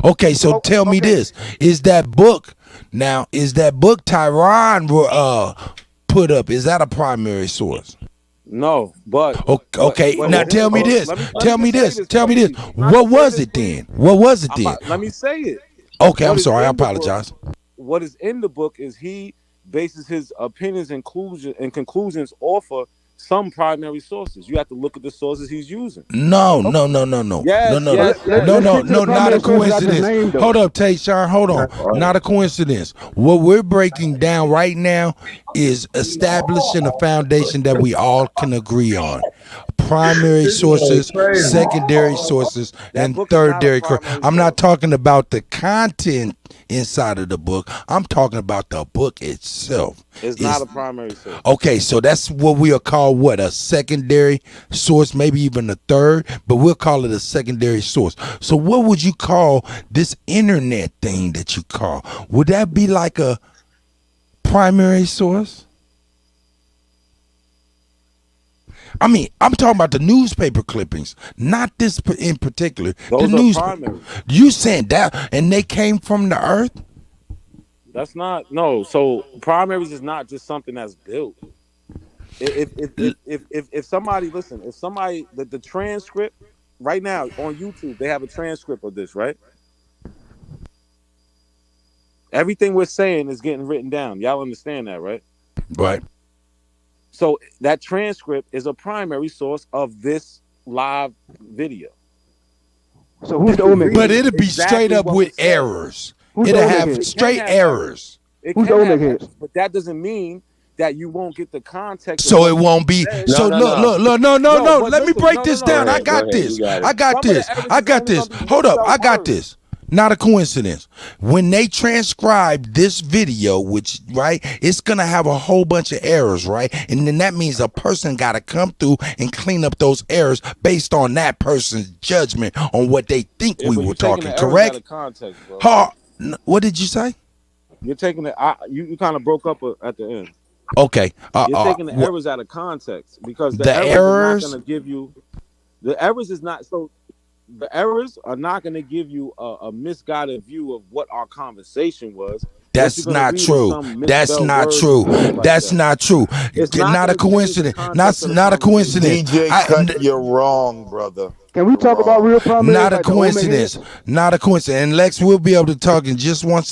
Okay, so tell me this: is that book Tyron put up? Is that a primary source? No, but okay. Now tell me this. Tell me this. What was it then? Let me say it. Okay, I'm sorry. I apologize. What is in the book is he bases his opinions and conclusions off of some primary sources. You have to look at the sources he's using. No. Yes, No, not a coincidence. Hold up, Tayshawn. Hold on. Not a coincidence. What we're breaking down right now is establishing a foundation that we all can agree on. primary sources, crazy. secondary sources, and book is not a thirdary. primary I'm not talking about the content inside of the book. I'm talking about the book itself. It's not a primary source. Okay, so that's what we'll call what, a secondary source, maybe even a third, but we'll call it a secondary source. So what would you call this internet thing that you call? Would that be like a primary source? I mean, I'm talking about the newspaper clippings, not this in particular. Those the are newspaper. primary. You saying that, and they came from the earth? That's not no. So primaries is not just something that's built. If somebody listen, if somebody the transcript right now on YouTube, they have a transcript of this, right? Everything we're saying is getting written down. Y'all understand that, right? Right. So that transcript is a primary source of this live video. So who's the Omega? But it'll be Exactly straight up what with was said. errors. Who's It'll the have Omega? straight have errors. It Who's can the have Omega? errors, but that doesn't mean that you won't get the context. of So what it won't be. said. So look. No. but Let me listen, break this down. Go I ahead, got go ahead, this. you got it. I got Some of the this. errors I is got only this. gonna be Hold up. mixed I up got words. this. Not a coincidence. When they transcribe this video, which, right, it's going to have a whole bunch of errors, right? And then that means a person got to come through and clean up those errors based on that person's judgment on what they think we but were you're taking talking, the errors correct? out of context, bro. What did you say? You're taking it. You kind of broke up at the end. Okay. You're taking the errors out of context because the The errors errors? are not going to give you. The errors is not so. The errors are not going to give you a misguided view of what our conversation was. That's not true. That's not true. That's not true. It's Not a coincidence. Not a coincidence. DJ Cut, you're wrong, brother. Can we talk about real primary? Not a like the Omega coincidence. is? Not a coincidence. And Lex, we'll be able to talk in just one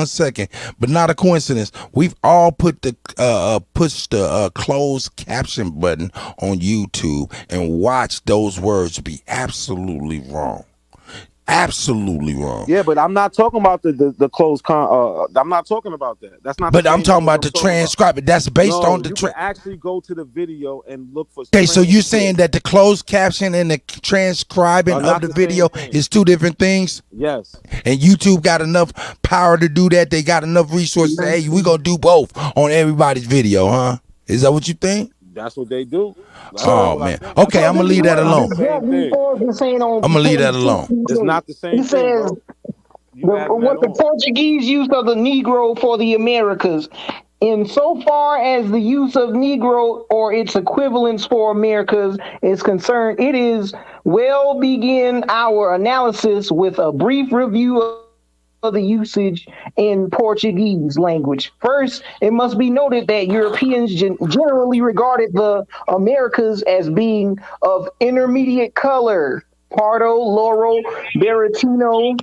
second. But not a coincidence. We've all put the pushed the closed caption button on YouTube and watched those words be absolutely wrong. Absolutely wrong. Yeah, but I'm not talking about the closed I'm not talking about that. That's not. But the I'm same talking thing about I'm the talking about. transcribe. That's based No, on the. you can actually go to the video and look for. Okay, so you're transcripts. saying that the closed caption and the transcribing Are of not the the same video thing. is two different things? Yes. And YouTube got enough power to do that? They got enough resources? Hey, we gonna do both on everybody's video, huh? Is that what you think? That's what they do. Oh man. Okay, I'm gonna leave that alone. I'm gonna leave that alone. It's not the same He thing, says bro. what the Portuguese use of the Negro for the Americas. Insofar as the use of Negro or its equivalents for Americas is concerned, it is well begin our analysis with a brief review of the usage in Portuguese language. First, it must be noted that Europeans generally regarded the Americas as being of intermediate color, Pardo, Laurel, Baratino,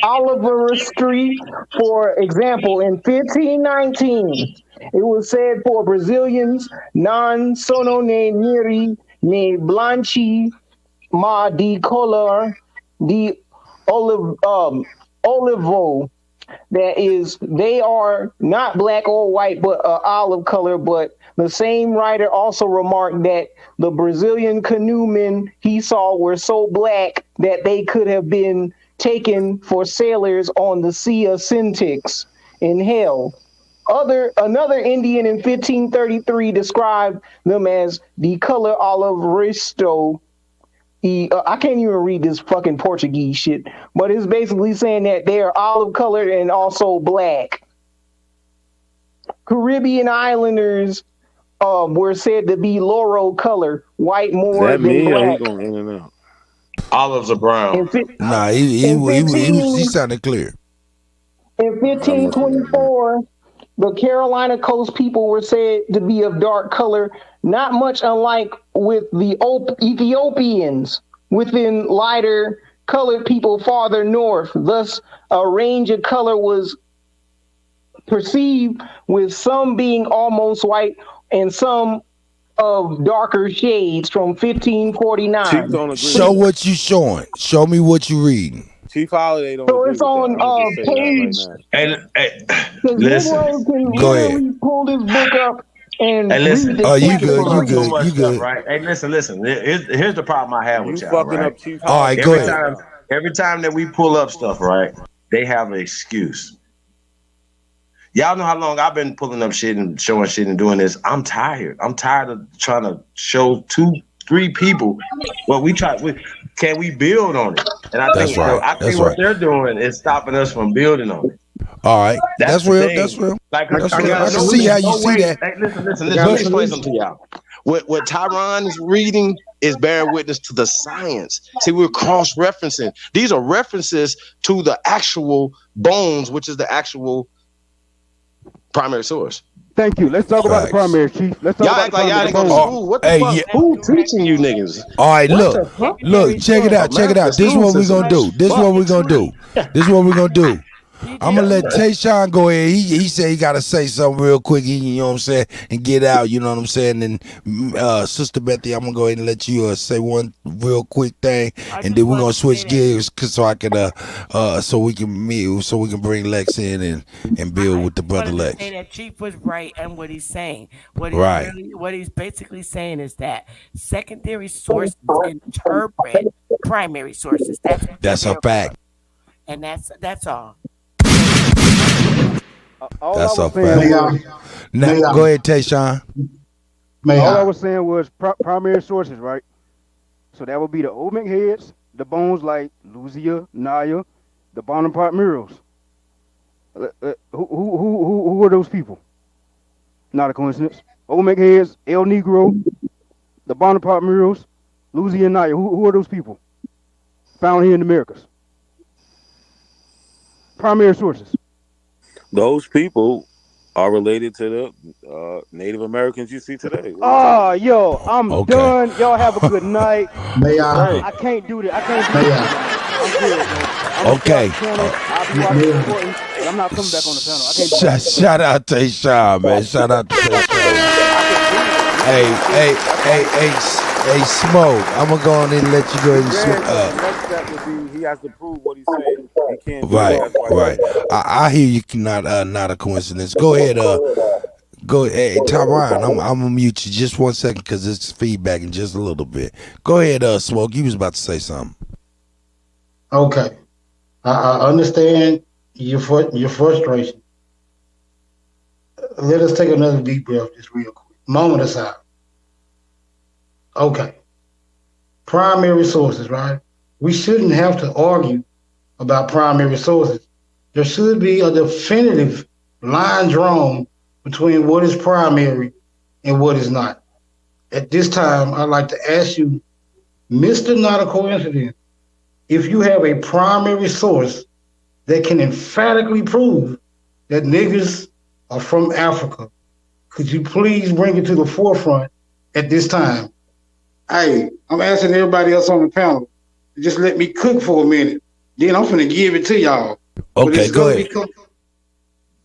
Oliveristry. For example, in 1519, it was said for Brazilians, non sono ne neri ne blanchi ma di color di olivo, that is, they are not black or white but olive color. But the same writer also remarked that the Brazilian canoemen he saw were so black that they could have been taken for sailors on the Sea of Syntyx in hell. Another Indian in 1533 described them as the color oliveristo. I can't even read this fucking Portuguese shit, but it's basically saying that they are olive colored and also black. Caribbean islanders were said to be laurel color, white more Is that than me or black. he going in and out? Olives are brown. Nah, he sounded clear. In 1524, the Carolina Coast people were said to be of dark color, not much unlike with the Ethiopians within lighter colored people farther north. Thus, a range of color was perceived, with some being almost white and some of darker shades from 1549. Chief don't agree. Show what you showing. Show me what you reading. Chief Holiday don't So agree it's with on that. I'm just saying that page. right now. Hey, listen. Negro can Go ahead. literally pull this book up and Hey, listen. read Oh, you the good? You So good? much You stuff, good? right? Hey, listen. Here's the problem I have You with y'all, fucking right? up Chief All right, Hollis go Every ahead. right time, now. every time that we pull up stuff, right? They have an excuse. Y'all know how long I've been pulling up shit and showing shit and doing this. I'm tired. I'm tired of trying to show 2-3 people what we try. Can we build on it? And I That's think right. I That's think what right. they're doing is stopping us from building on it. All right. That's That's the real. That's thing. real. Like, That's I real. got a I can no, see solution. how there's you no see way. that. Hey, listen. I got Let me a explain solution. something to y'all. What Tyron is reading is bearing witness to the science. See, we're cross-referencing. These are references to the actual bones, which is the actual primary source. Thank you. Let's talk about the Facts. primary, Chief. Let's talk Y'all about act the like y'all primary, the didn't go to bones. school. What the Hey, fuck? yeah. Who teaching you niggas? All right, What look, the fuck? look, check it out, check it American out. This is school what we system gonna do. is This is what we fucked. gonna do. This is what we gonna do. I'm gonna let Yeah. Tayshawn go ahead. He said he gotta say something real quick. You know what I'm saying, and get out. You know what I'm saying. And Sister Bethy, I'm gonna go ahead and let you say one real quick thing, and then we're gonna switch gears so I can so we can bring Lex in and build with the brother wanted to Lex. say that Chief was right in what he's saying. Right. What he's basically saying is that secondary sources interpret primary sources. That's what That's they're a there fact. for. And that's all. All That's I a was saying May fact. was, I? Now, May I? go ahead, Tayshawn. May all I I? was saying was primary sources, right? So that would be the Olmec heads, the bones like Luzia, Naya, the Bonaparte murals. Who are those people? Not a coincidence. Olmec heads, El Negro, the Bonaparte murals, Luzia and Naya. Who are those people? Found here in the Americas. Primary sources. Those people are related to the Native Americans you see today. Oh, yo, I'm Okay. done. Y'all have a good night. May I? I can't do this. I can't do May this I? tonight. I'm good, man. I'm gonna stay Okay. off the channel. I'll be watching, May I? supporting, but I'm not coming back on the panel. I can't do this. Shout out Tayshawn, man. Shout out to Tayshawn. Hey, Smoke. I'm gonna go on and let you go ahead and The next step would be he has to prove what he's saying. He can't do Right, that. That's why right. I hear you. Not a coincidence. Go ahead. Go. Hey, Tyron. I'm gonna mute you just 1 second because it's feedback in just a little bit. Go ahead, Smoke. You was about to say something. Okay. I understand your frustration. Let us take another deep breath just real quick. Moment aside. Okay. Primary sources, right? We shouldn't have to argue about primary sources. There should be a definitive line drawn between what is primary and what is not. At this time, I'd like to ask you, Mr. Not a Coincidence, if you have a primary source that can emphatically prove that niggas are from Africa, could you please bring it to the forefront at this time? Hey, I'm asking everybody else on the panel to just let me cook for a minute. Then I'm finna give it to y'all. Okay, go ahead.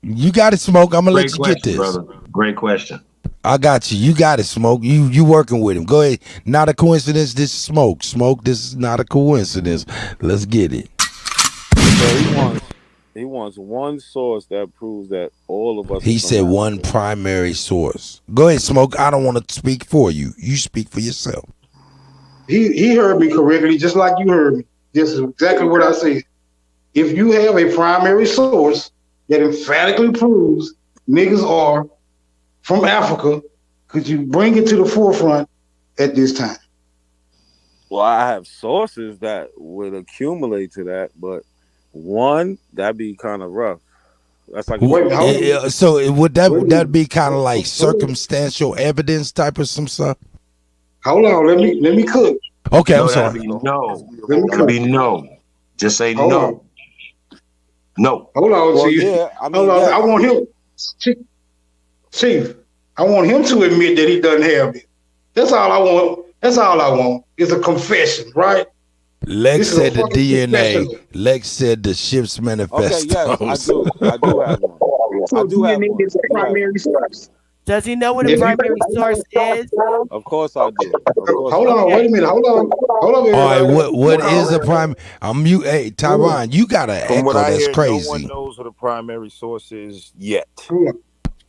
You got it, Smoke. I'm gonna let you get this, brother. Great question. I got you. You got it, Smoke. You working with him. Go ahead. Not a coincidence. This is Smoke. Smoke. This is not a coincidence. Let's get it. So he wants one source that proves that all of us. He said one primary source. Go ahead, Smoke. I don't want to speak for you. You speak for yourself. He heard me correctly, just like you heard me. This is exactly what I said. If you have a primary source that emphatically proves niggas are from Africa, could you bring it to the forefront at this time? Well, I have sources that would accumulate to that, but one that'd be kind of rough. That's like So would that be kind of like circumstantial evidence type of some stuff? Hold on, let me cook. Okay, No, I'm that'll sorry. be no. That'll be no. Just say Hold no. on. No. Hold on, Well, Chief. yeah, I mean, Hold on. yes. I want him, Chief. I want him to admit that he doesn't have it. That's all I want. That's all I want is a confession, right? Lex said the DNA. confession. Lex said the ship's manifesto. Okay, yes, I do have one. So I do have DNA one. is a primary source. Does he know what a primary source is? Of course I do. Of course Hold I do. on, wait a minute. Hold on, All right, everybody. what is a prime? I'm mute. Hey, Tyron, you got an From what echo I that's hear, no one crazy. knows what a primary source is yet.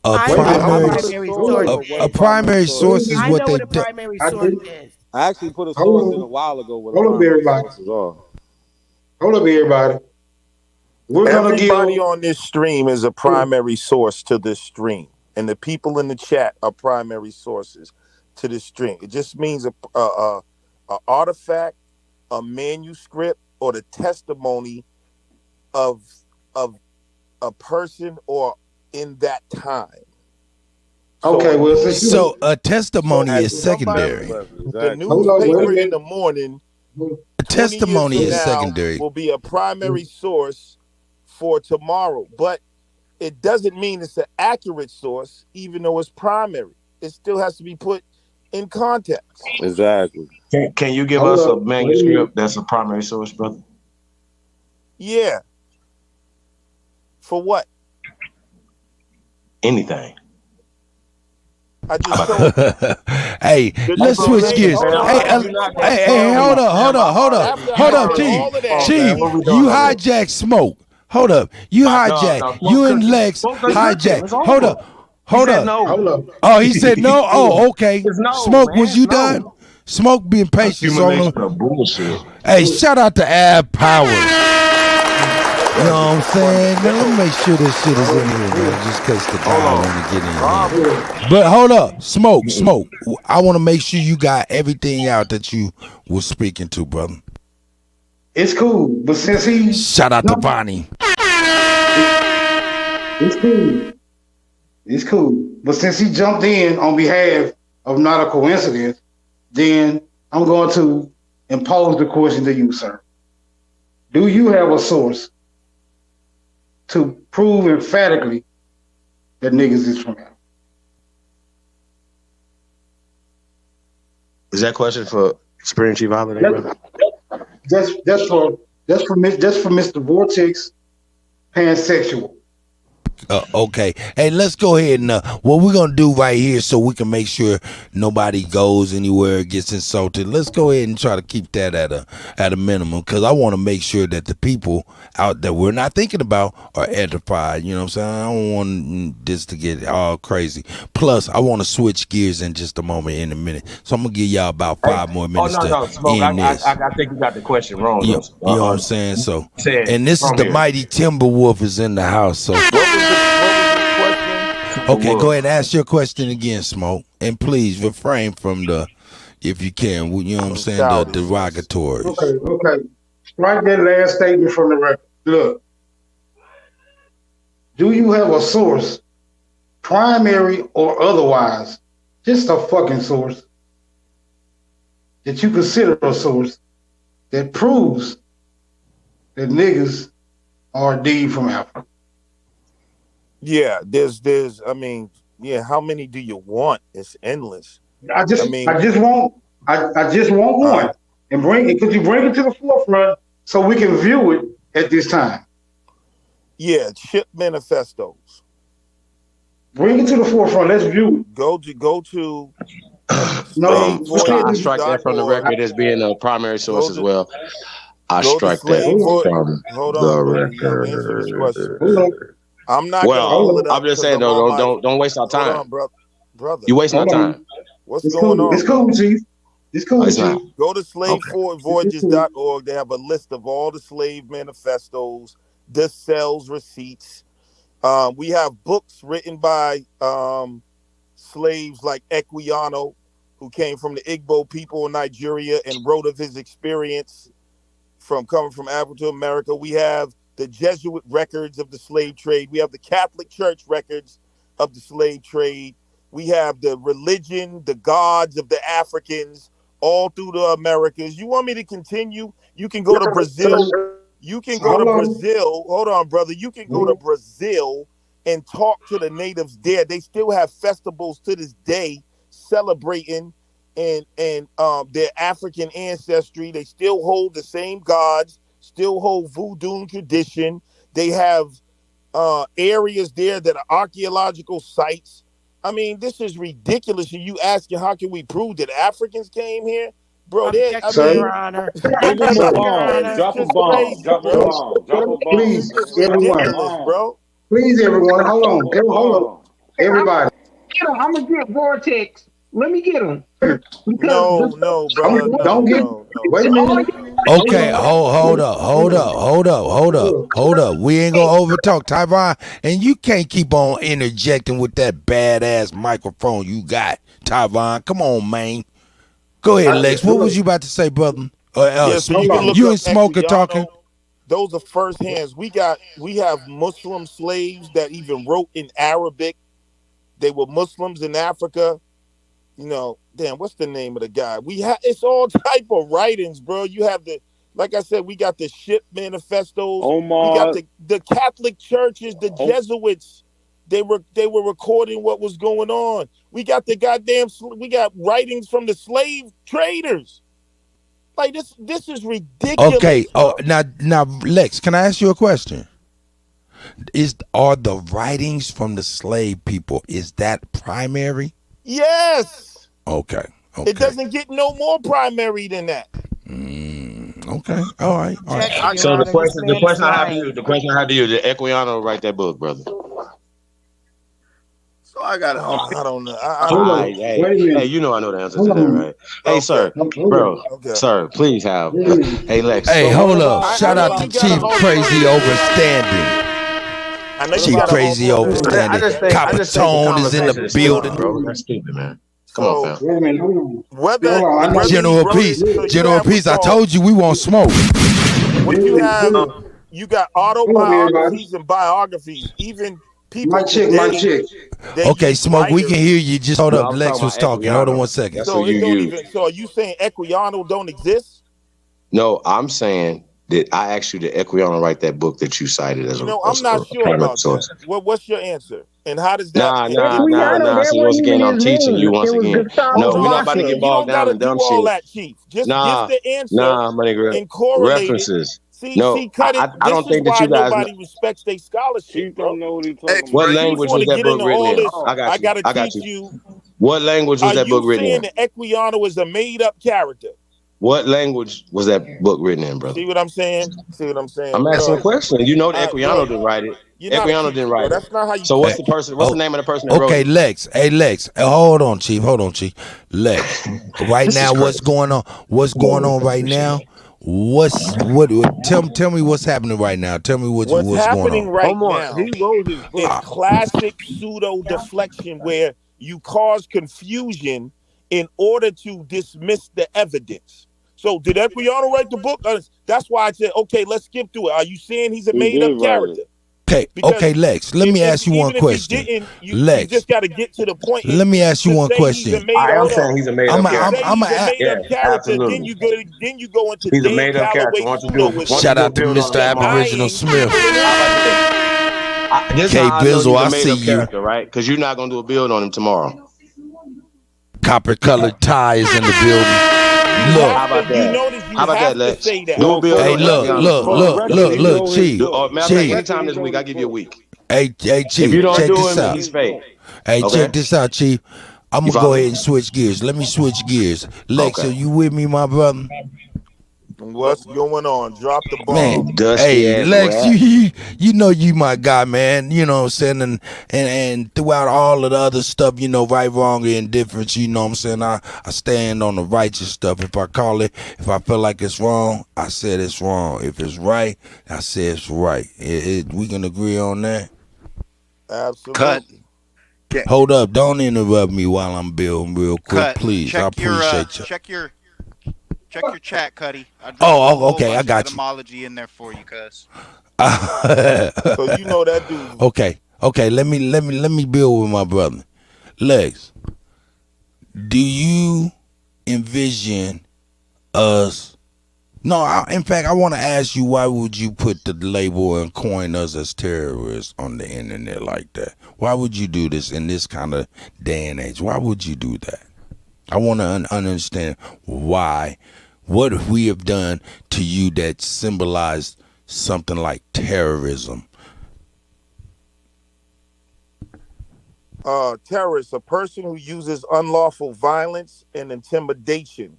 A I know what a primary primary source a is. primary source is I what know they what a do. primary I source do. is. I actually put a source in a Hold on. while ago with a Hold up, primary everybody. sources are. Hold up, everybody. We're gonna give. Everybody on this stream is a primary source to this stream, and the people in the chat are primary sources to this stream. It just means a artifact, a manuscript, or the testimony of a person or in that time. Okay, well, since So a testimony as is somebody secondary. the Hold on, wait a newspaper in minute. the morning A 20 years testimony from is now secondary. will be a primary source for tomorrow, but it doesn't mean it's an accurate source, even though it's primary. It still has to be put in context. Exactly. Can you give Hold us a up. Wait a minute. manuscript that's a primary source, brother? Yeah. For what? Anything. I just told you. Hey, let's switch gears. Hey, hold up, Chief, you hijacked Smoke. Hold up, you hijacked. You and Lex hijacked. Hold up. Hold up. Oh, he said no. Oh, okay. Smoke, was you done? Smoke being patient. So bullshit. hey, shout out to Ab Power. You know what I'm saying? Now, let me make sure this shit is in here, man, just because the guy want to get in here. But hold up, Smoke. I want to make sure you got everything out that you were speaking to, brother. It's cool, but since he shout out to Bonnie. It's cool. But since he jumped in on behalf of Not a Coincidence, then I'm going to impose the question to you, sir. Do you have a source to prove emphatically that niggas is from Africa? Is that question for Spirit Chief Holiday, brother? That's for Mr. Vortex pansexual. Okay. Hey, let's go ahead and what we're gonna do right here, so we can make sure nobody goes anywhere, gets insulted. Let's go ahead and try to keep that at a minimum, because I want to make sure that the people out that we're not thinking about are edified. You know what I'm saying? I don't want this to get all crazy. Plus, I want to switch gears in just a moment, in a minute. So I'm gonna give y'all about 5 more minutes Smoke, end this. I think you got the question wrong. You know what I'm saying? So, said and this is the here. mighty Timberwolf is in the house. So. Okay, go ahead and ask your question again, Smoke. And please refrain from the, if you can, you know what I'm saying, the derogatories. Okay. Strike that last statement from the record. Look, do you have a source, primary or otherwise, just a fucking source, that you consider a source that proves that niggas are indeed from Africa? Yeah, I mean, yeah, how many do you want? It's endless. I just want one. And could you bring it to the forefront so we can view it at this time? Yeah, ship manifestos. Bring it to the forefront. Let's view it. Go to I strike that from the record as being a primary source as well. I strike that from the record. I'm not. Well, I'm just saying, don't waste our time. Hold on, brother. You wasting our time. What's going on? It's cool, Chief. It's cool, Chief. Go to slavevoyages.org. They have a list of all the slave manifestos, the sales receipts. We have books written by slaves like Equiano, who came from the Igbo people in Nigeria and wrote of his experience from coming from Africa to America. We have the Jesuit records of the slave trade. We have the Catholic Church records of the slave trade. We have the religion, the gods of the Africans all through the Americas. You want me to continue? You can go to Brazil. You can go to Brazil. Hold on, brother. You can go to Brazil and talk to the natives there. They still have festivals to this day celebrating and their African ancestry. They still hold the same gods, still hold voodoo tradition. They have areas there that are archaeological sites. I mean, this is ridiculous. And you asking, how can we prove that Africans came here? Bro, Your Honor. Drop a bomb. Please, everyone. Bro. Please, everyone. Hold on. Everybody. I'm gonna get Vortex. Let me get him. No, brother. Don't get. Wait a minute. Okay, hold up. We ain't gonna overtalk Tyron, and you can't keep on interjecting with that badass microphone you got, Tyron. Come on, man. Go ahead, Lex. What was you about to say, brother? Yeah, so you can look You up and Smoker talking? Those are first hands. We have Muslim slaves that even wrote in Arabic. They were Muslims in Africa. You know, damn, what's the name of the guy? It's all type of writings, bro. You have like I said, we got the ship manifestos. We got the Catholic churches, the Jesuits. They were recording what was going on. We got we got writings from the slave traders. Like this is ridiculous. Okay. Oh, now, Lex, can I ask you a question? Are the writings from the slave people, is that primary? Yes. Okay. It doesn't get no more primary than that. Okay. All right. So the question I have to you, did Equiano write that book, brother? So I got it. I don't know. Hey, you know I know the answer to that, right? Hey, sir, bro, sir, please have. Hey, Lex. Hey, hold up. Shout out to Chief Crazy Overstanding. Chief Crazy Overstanding. Capitone is in the building. Bro, that's stupid, man. Come on, fam. General Peace, I told you we won't smoke. When you got autobiographies and biographies, even people. My chick. Okay, Smoke, we can hear you. Just hold up. Lex was talking. Hold on 1 second. So are you saying Equiano don't exist? No, I'm saying that I asked you to Equiano write that book that you cited as I'm not sure about that. What's your answer? And how does that? Nah. See, once again, I'm teaching you once again. No, we're not about to get bogged down in dumb shit. All that, Chief. Just give the answer my nigga. and correlate references. Cut it. I don't think that you guys. Nobody respects their scholarship, bro. What language was that book written in? I got you. What language was that book written in? Are you saying that Equiano is a made-up character? What language was that book written in, brother? See what I'm saying? I'm asking a question. You know that Equiano didn't write it. Equiano didn't write it. That's not how you. So what's the person? What's the name of the person that wrote it? Okay, Lex. Hey, Lex. Hold on, Chief. Lex. Right now, what's going on? What's going on right now? Tell me what's happening right now. Tell me what's happening going on. right now. He wrote his book. It's classic pseudo deflection where you cause confusion in order to dismiss the evidence. So did Equiano write the book? That's why I said, okay, let's skip through it. Are you saying he's a made-up character? Okay, Lex. Let me ask you one question. Lex, you just got to get to the point. Let me ask you one question. I am saying he's a made-up character. I'm a character. Then you go into he's a made-up character. Shout out to Mr. Aboriginal Smith. K Bizzle, I see you. Right? Because you're not gonna do a build on him tomorrow. Copper colored tie is in the building. Look, how about that, Lex? Hey, look, Chief. Anytime this week, I give you a week. Hey, Chief, if you don't check do this him, out. He's fake. Hey, check this out, Chief. I'm gonna go ahead and switch gears. Let me switch gears. Lex, are you with me, my brother? What's going on? Drop the bomb. Man, hey, Lex, you know you my guy, man. You know what I'm saying? And throughout all of the other stuff, you know, right, wrong, or indifference, you know what I'm saying? I stand on the righteous stuff. If I feel like it's wrong, I said it's wrong. If it's right, I say it's right. We can agree on that? Absolutely. Cut. Hold up. Don't interrupt me while I'm building real quick, Cut. please. I appreciate you. Check your chat, Cuddy. Okay, I got you. Etymology in there for you, cuz. So you know that dude. Okay. Let me build with my brother. Lex, do you envision us? No, in fact, I want to ask you, why would you put the label and coin us as terrorists on the internet like that? Why would you do this in this kind of day and age? Why would you do that? I want to understand why. What we have done to you that symbolized something like terrorism? Terrorist, a person who uses unlawful violence and intimidation,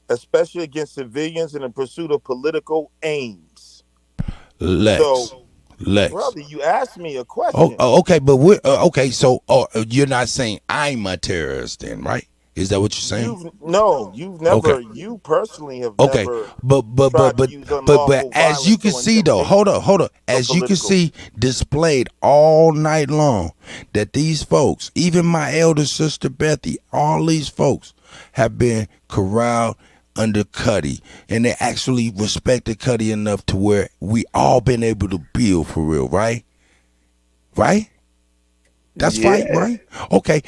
especially against civilians in the pursuit of political aims. Lex, Lex. Brother, you asked me a Oh, question. okay, but we're okay. So you're not saying I'm a terrorist, then, right? Is that what you're saying? You've Okay. never, you personally have Okay, never but tried to use but unlawful as you violence can or see though, intimidation hold up, for as you can political. see displayed all night long that these folks, even my elder sister Bethy, all these folks have been corralled under Cuddy, and they actually respected Cuddy enough to where we all been able to build for real, right? Right? That's right, Yeah. right? Okay.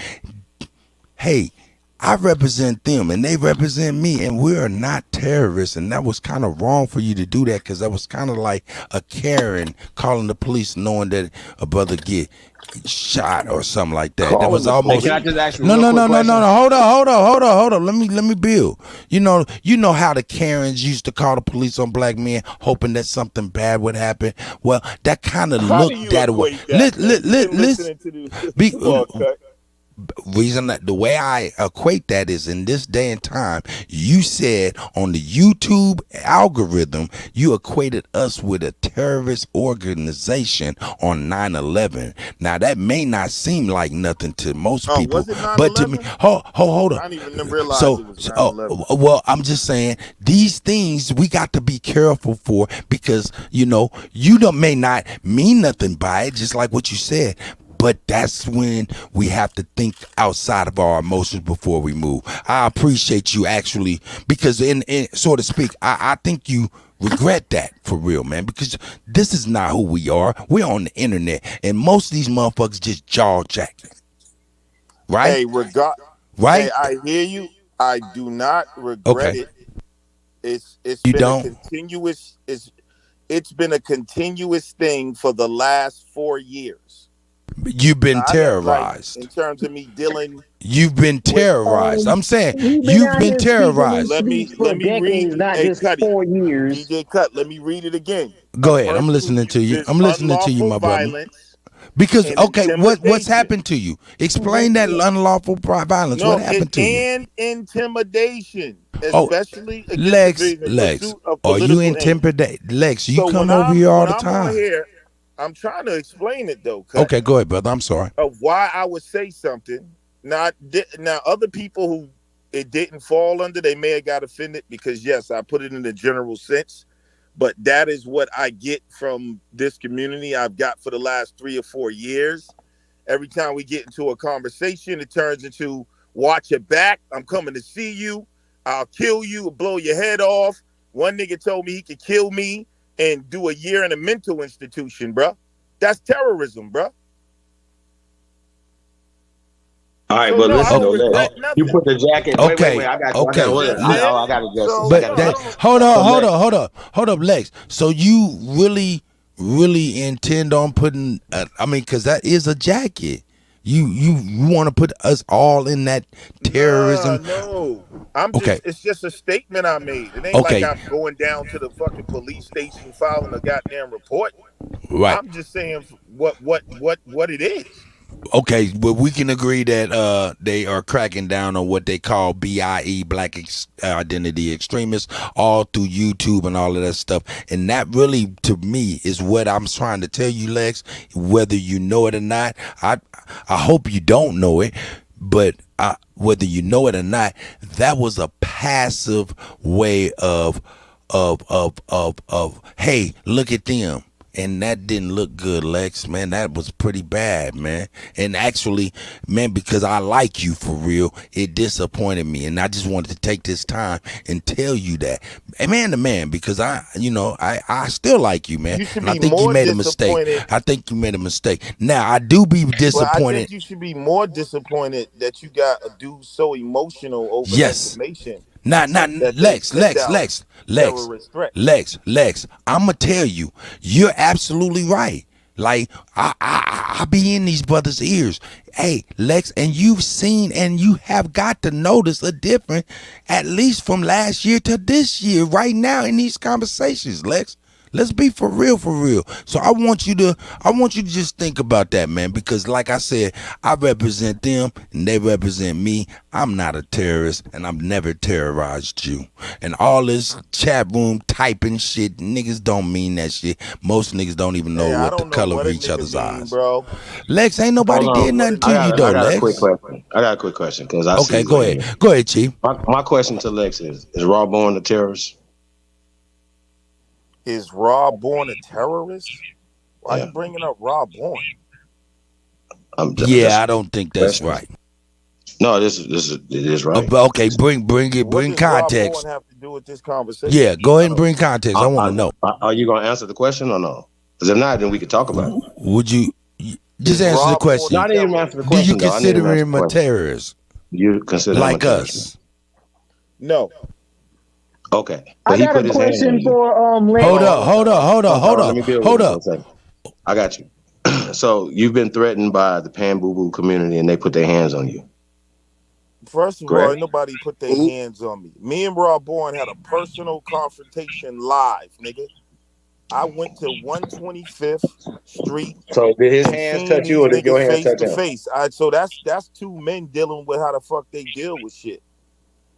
Hey, I represent them and they represent me, and we are not terrorists. And that was kind of wrong for you to do that, because that was kind of like a Karen calling the police knowing that a brother get shot or something like that. That was almost Can I just ask you a no real no quick no no no question? no. Hold on. Let me build. You know how the Karens used to call the police on black men, hoping that something bad would happen. Well, that kind of How do looked you that way. equate that, man? You've been listening to the Be, well, cut. reason that the way I equate that is in this day and time, you said on the YouTube algorithm, you equated us with a terrorist organization on 9/11. Now that may not seem like nothing to most people, Was it but to me, 9/11? hold I on. didn't even realize So, it was 9/11. well, I'm just saying these things we got to be careful for, because you may not mean nothing by it, just like what you said. But that's when we have to think outside of our emotions before we move. I appreciate you actually, because in so to speak, I think you regret that for real, man, because this is not who we are. We're on the internet, and most of these motherfuckers just jaw jacking. Right? Hey, Right? Hey, I hear you. I do not regret Okay. it. It's You been a don't? continuous it's been a continuous thing for the last 4 years. You've been Not like terrorized. in terms of me dealing. You've been terrorized. I'm saying you've been terrorized. Let me read. not Hey, just Cuddy, 4 years. DJ Cut. Let me read it again. Go A ahead. I'm person who listening to you. uses I'm listening to you, unlawful my brother. violence Because and okay, what's intimidation. happened to you? Explain that unlawful violence. No, What happened to you? and intimidation, Oh, especially against Lex, the pursuit of are you political aims. intimidated? Lex, you So come over here all when the I'm on time. here, I'm trying to explain it though. Cut, Okay, go ahead, brother. I'm sorry. of why I would say something. Now other people who it didn't fall under, they may have got offended because yes, I put it in the general sense, but that is what I get from this community. I've got for the last 3 or 4 years. Every time we get into a conversation, it turns into watch your back. I'm coming to see you. I'll kill you, blow your head off. One nigga told me he could kill me and do a year in a mental institution, bruh. That's terrorism, bruh. All right, So, but no, listen I though, don't Lex. regret nothing. You put the jacket. Okay, Wait. I got you. okay. I got to address this. But that hold up, Lex. So you really intend on putting? Because that is a jacket. You want to put us all in that terrorism? No. Okay. It's just a statement I made. It ain't Okay. like I'm going down to the fucking police station filing a goddamn report. Right. I'm just saying what it is. Okay, but we can agree that they are cracking down on what they call BIE, Black Identity Extremists, all through YouTube and all of that stuff. And that really, to me, is what I'm trying to tell you, Lex. Whether you know it or not, I hope you don't know it, but whether you know it or not, that was a passive way of hey, look at them. And that didn't look good, Lex, man. That was pretty bad, man. And actually, man, because I like you for real, it disappointed me. And I just wanted to take this time and tell you that. Man to man, because I still like you, man. You should And I be think you more made a mistake. disappointed. I think you made a mistake. Now, I do be Well, I disappointed. think you should be more disappointed that you got a dude so emotional over Yes. information. Not that Lex, they sent out Lex. terrorist threats. Lex. I'ma tell you, you're absolutely right. Like I be in these brothers' ears. Hey, Lex, and you've seen and you have got to notice a difference, at least from last year to this year, right now in these conversations, Lex. Let's be for real, for real. So I want you to just think about that, man, because like I said, I represent them and they represent me. I'm not a terrorist and I've never terrorized you. And all this chat room typing shit, niggas don't mean that shit. Most niggas don't even know what the color of each other's eyes. Bro. Lex, ain't nobody did nothing to you though, Lex. I got a quick question because I see. Okay, go ahead. Go ahead, Chief. My question to Lex is Raw Born a terrorist? Is Raw Born a terrorist? Why are you bringing up Raw Born? I don't think that's right. No, this is right. Okay, bring context. What does Raw Born have to do with this conversation? Yeah, go ahead and bring context. I want to know. Are you going to answer the question or no? Because if not, then we can talk about it. Would you just answer the question? No, I didn't even answer the question. Do you consider him a terrorist? You consider like him a us? No. Okay. But I got a question for Lex. Hold up. I got you. So you've been threatened by the Pan Boo Boo community and they put their hands on you. First of all, nobody put their hands on me. Me and Raw Born had a personal confrontation live, nigga. I went to 125th Street. So did his hands touch you or did your hands touch him? Face. So that's two men dealing with how the fuck they deal with shit.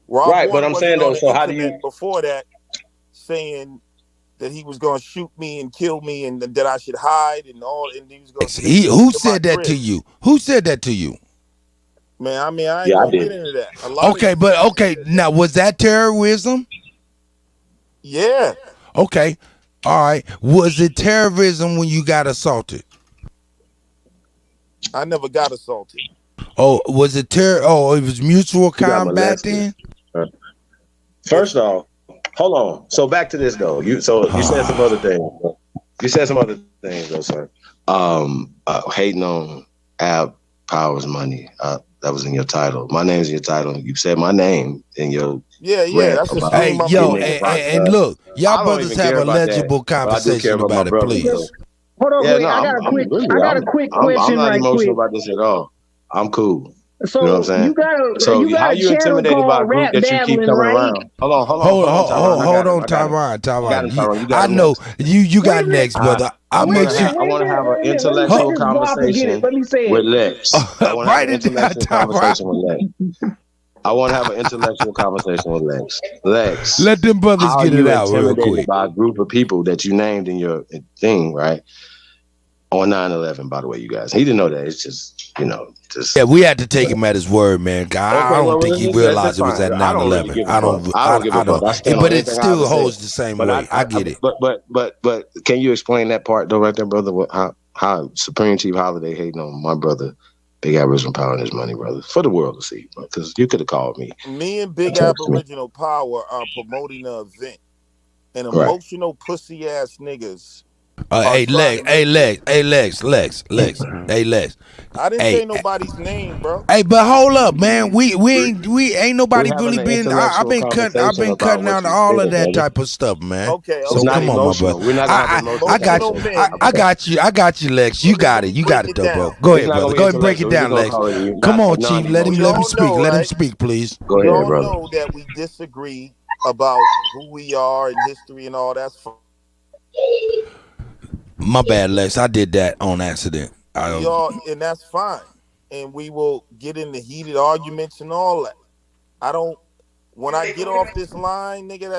Right, but I'm saying though, so how do you before that saying that he was gonna shoot me and kill me and that I should hide and all and he was gonna who said that to you? Who said that to you? Man, I mean I ain't gonna get into that. Okay, now was that terrorism? Yeah. Okay. All right. Was it terrorism when you got assaulted? I never got assaulted. Oh, was it it was mutual combat then? First off, hold on. So back to this though. You said some other things. You said some other things though, sir. Hating on Ab Powers money. That was in your title. My name's in your title. You said my name in your that's the hey, yo, and look, y'all brothers have a legible conversation about it, please. Hold on, wait. I got a quick question. I'm not right emotional quick. about this at all. I'm cool. So you know what I'm saying? you got how a you intimidated by a group that you keep coming around? Hold on, Tyron. I know you got next, brother. I want to have an intellectual conversation with Lex. I want to have an intellectual conversation with Lex. I want to have an intellectual conversation with Lex. Lex, let them brothers get it out real quick. By a group of people that you named in your thing, right? On 9/11, by the way, you guys. He didn't know that. It's just, yeah, we had to take him at his word, man. I don't think he realized it was at 9/11. I don't. But it still holds the same way. I get it. But can you explain that part though, right there, brother? How Supreme Chief Holiday hating on my brother, Big Aboriginal Power and his money, brother, for the world to see, because you could have called me. Me and Big Aboriginal Power are promoting an event, and emotional pussy ass niggas. Hey Lex. Hey Lex. I didn't say nobody's name, bro. Hey, but hold up, man. We ain't nobody really been. I've been cutting out all of that type of stuff, man. Okay. So come on, my brother. I got you, Lex. You got it, though, bro. Go ahead, brother. Go ahead and break it down, Lex. Come on, Chief. Let him speak. Let him speak, please. Go ahead, brother. We all know that we disagree about who we are and history and all that. My bad, Lex. I did that on accident. And that's fine. And we will get into heated arguments and all that. When I get off this line, nigga,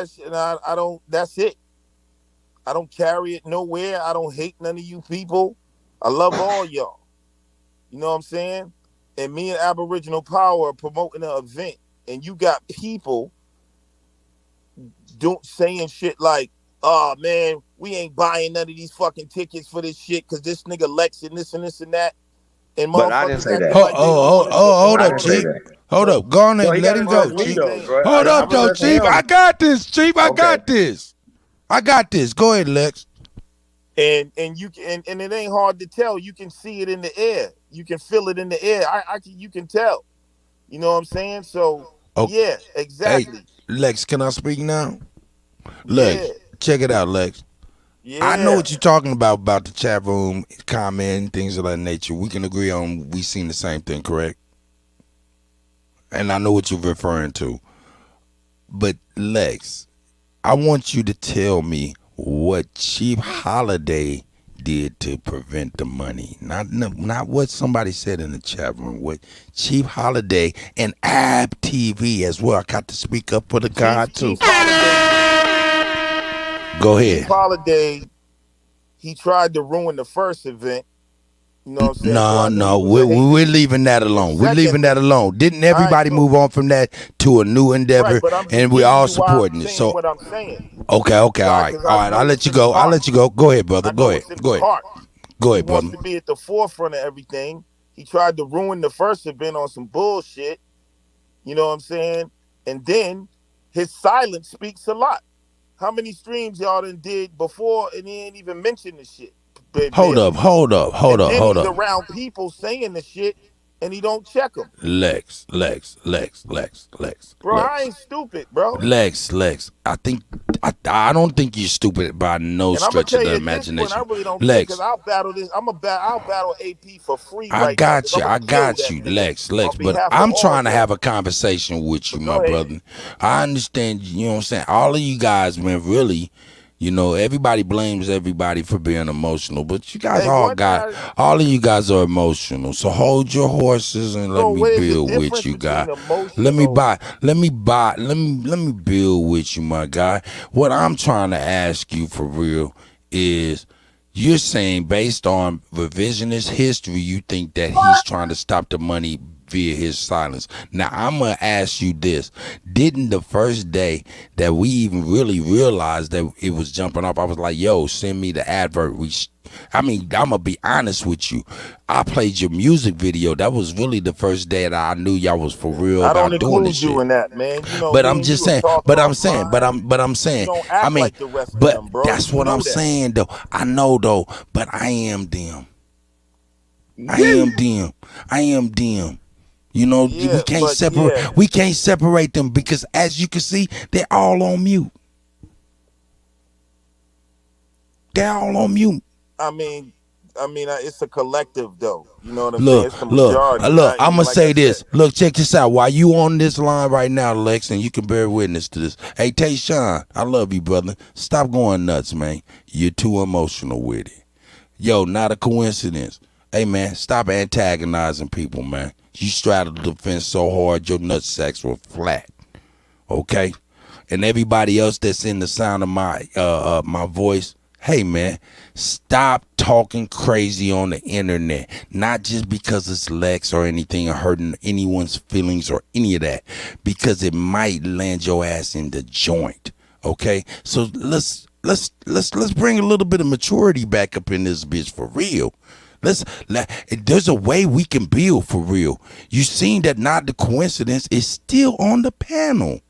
that's it. I don't carry it nowhere. I don't hate none of you people. I love all y'all. You know what I'm saying? And me and Aboriginal Power are promoting an event. And you got people saying shit like, oh man, we ain't buying none of these fucking tickets for this shit because this nigga Lex and this and this and that. And but I didn't say that. Hold up, Chief. Hold up. Go on and let him go, Chief. Hold up, though, Chief. I got this, Chief. I got this. Go ahead, Lex. And it ain't hard to tell. You can see it in the air. You can feel it in the air. You can tell. You know what I'm saying? So yeah, exactly. Hey, Lex, can I speak now? Lex, check it out, Lex. Yeah. I know what you're talking about the chat room comment, things of that nature. We can agree on we seen the same thing, correct? And I know what you're referring to. But Lex, I want you to tell me what Chief Holiday did to prevent the money. Not what somebody said in the chat room. What Chief Holiday and Ab TV as well. I got to speak up for the God too. Chief Holiday. Go ahead. Chief Holiday, he tried to ruin the first event. You know what I'm saying? No, we're leaving that alone. We're leaving that alone. Didn't everybody move on from that to a new endeavor? Right, but I'm and we all supporting it. saying So what I'm saying. okay, all right. I'll let you go. Go ahead, brother. Go ahead. Go ahead, He brother. wants to be at the forefront of everything. He tried to ruin the first event on some bullshit. You know what I'm saying? And then his silence speaks a lot. How many streams y'all done did before and he ain't even mentioned the shit? Hold up. He's around people saying the shit and he don't check them. Lex. Bro, I ain't stupid, bro. Lex. I don't think you're stupid by no stretch of the imagination. I really don't Lex, because I'll battle this. I'll battle AP for free. I got you, Lex. But I'm trying to have a conversation with you, my brother. I understand. You know what I'm saying? All of you guys, man, really. You know, everybody blames everybody for being emotional, but you guys all of you guys are emotional. So hold your horses and let me build with you, guy. Let me build with you, my guy. What I'm trying to ask you for real is, you're saying based on revisionist history, you think that he's trying to stop the money via his silence. Now, I'm going to ask you this. Didn't the first day that we even really realized that it was jumping up, I was like, yo, send me the advert. I'm going to be honest with you. I played your music video. That was really the first day that I knew y'all was for real about doing this shit. I don't include you in that, man. You know, but I'm just saying, I'm saying, I mean, like the rest of but them, bro. that's what I'm saying, though. I know, though, but I am them. I am them. You know, we can't separate. Yeah. We can't separate them because, as you can see, they're all on mute. They're all on mute. I mean, it's a collective, though. You know what I'm saying? It's the majority. Look. I'm gonna say this. Look, check this out. While you on this line right now, Lex, and you can bear witness to this. Hey, Tayshawn, I love you, brother. Stop going nuts, man. You're too emotional with it. Yo, not a coincidence. Hey, man, stop antagonizing people, man. You straddled the fence so hard, your nutsacks were flat. Okay? And everybody else that's in the sound of my voice, hey, man, stop talking crazy on the internet. Not just because it's Lex or anything or hurting anyone's feelings or any of that. Because it might land your ass in the joint. Okay? So let's bring a little bit of maturity back up in this bitch for real. There's a way we can build for real. You seen that not the coincidence is still on the panel.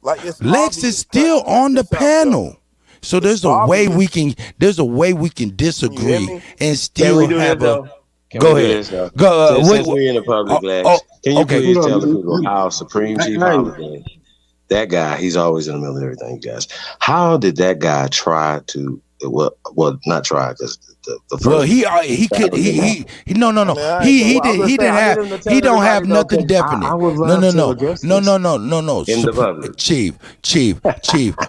Lex is still on the panel. So there's a way we can disagree and still have a go ahead. Since we in the public, Lex, can you please tell the people how Supreme Chief Holiday, that guy, he's always in the middle of everything, you guys. How did that guy try to not try because the first he don't have nothing definite. No. Chief,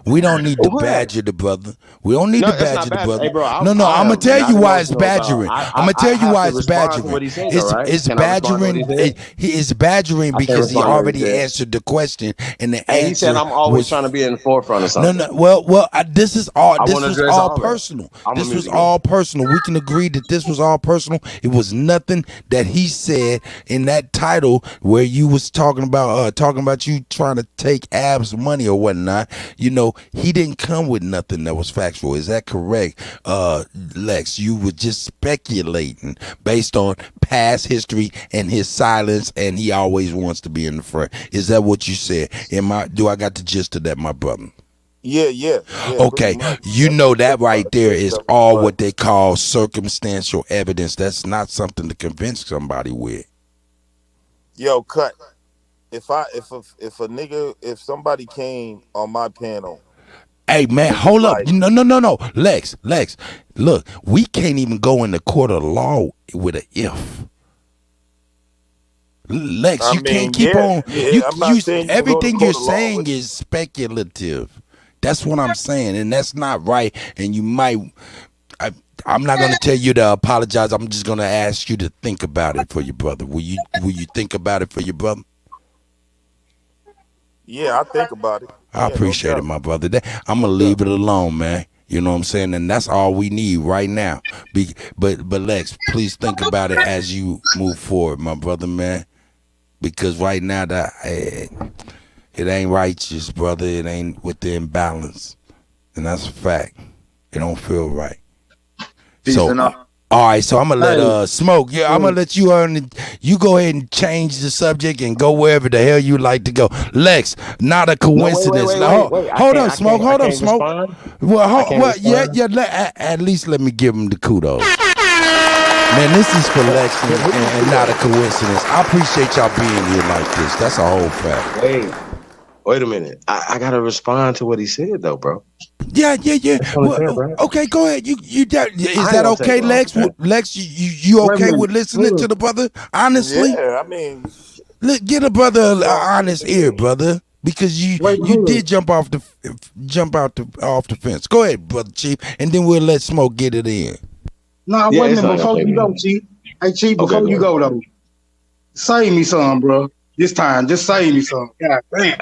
we don't need to badger the brother. We don't need to badger the brother. Hey, bro, I'm gonna tell you why it's badgering. I'm gonna tell you why it's badgering. It's badgering. He is badgering because he already answered the question, and the answer. He said, "I'm always trying to be in the forefront of something." No. Well, this is all. This was all personal. This was all personal. We can agree that this was all personal. It was nothing that he said in that title where you was talking about you trying to take Ab's money or whatnot. You know, he didn't come with nothing that was factual. Is that correct, Lex? You were just speculating based on past history and his silence, and he always wants to be in the front. Is that what you said? Do I got the gist of that, my brother? Yeah. Okay, you know that right there is all what they call circumstantial evidence. That's not something to convince somebody with. Yo, cut. If somebody came on my panel. Hey man, hold up. No. Lex. Look, we can't even go in the court of law with an if. Lex, you can't keep on. Everything you're saying is speculative. That's what I'm saying, and that's not right. And you might. I'm not gonna tell you to apologize. I'm just gonna ask you to think about it for your brother. Will you think about it for your brother? Yeah, I think about it. I appreciate it, my brother. I'm gonna leave it alone, man. You know what I'm saying? And that's all we need right now. But Lex, please think about it as you move forward, my brother, man. Because right now it ain't righteous, brother. It ain't within balance, and that's a fact. It don't feel right. So, all right. So I'm gonna let Smoke. Yeah, I'm gonna let you you go ahead and change the subject and go wherever the hell you like to go. Lex, not a coincidence. Wait. Hold up, Smoke. Hold up, Smoke. Well, yeah. At least let me give him the kudos. Man, this is for Lex and not a coincidence. I appreciate y'all being here like this. That's a whole fact. Wait a minute. I gotta respond to what he said though, bro. Yeah. Well, okay, go ahead. Is that okay, Lex? Lex, you okay with listening to the brother? Honestly, yeah. I mean, get a brother an honest ear, brother, because you did jump off the fence. Go ahead, brother Chief, and then we'll let Smoke get it in. No, wait a minute. Before you go, Chief. Hey, Chief, before you go though, save me some, bro. This time, just save me some. God damn.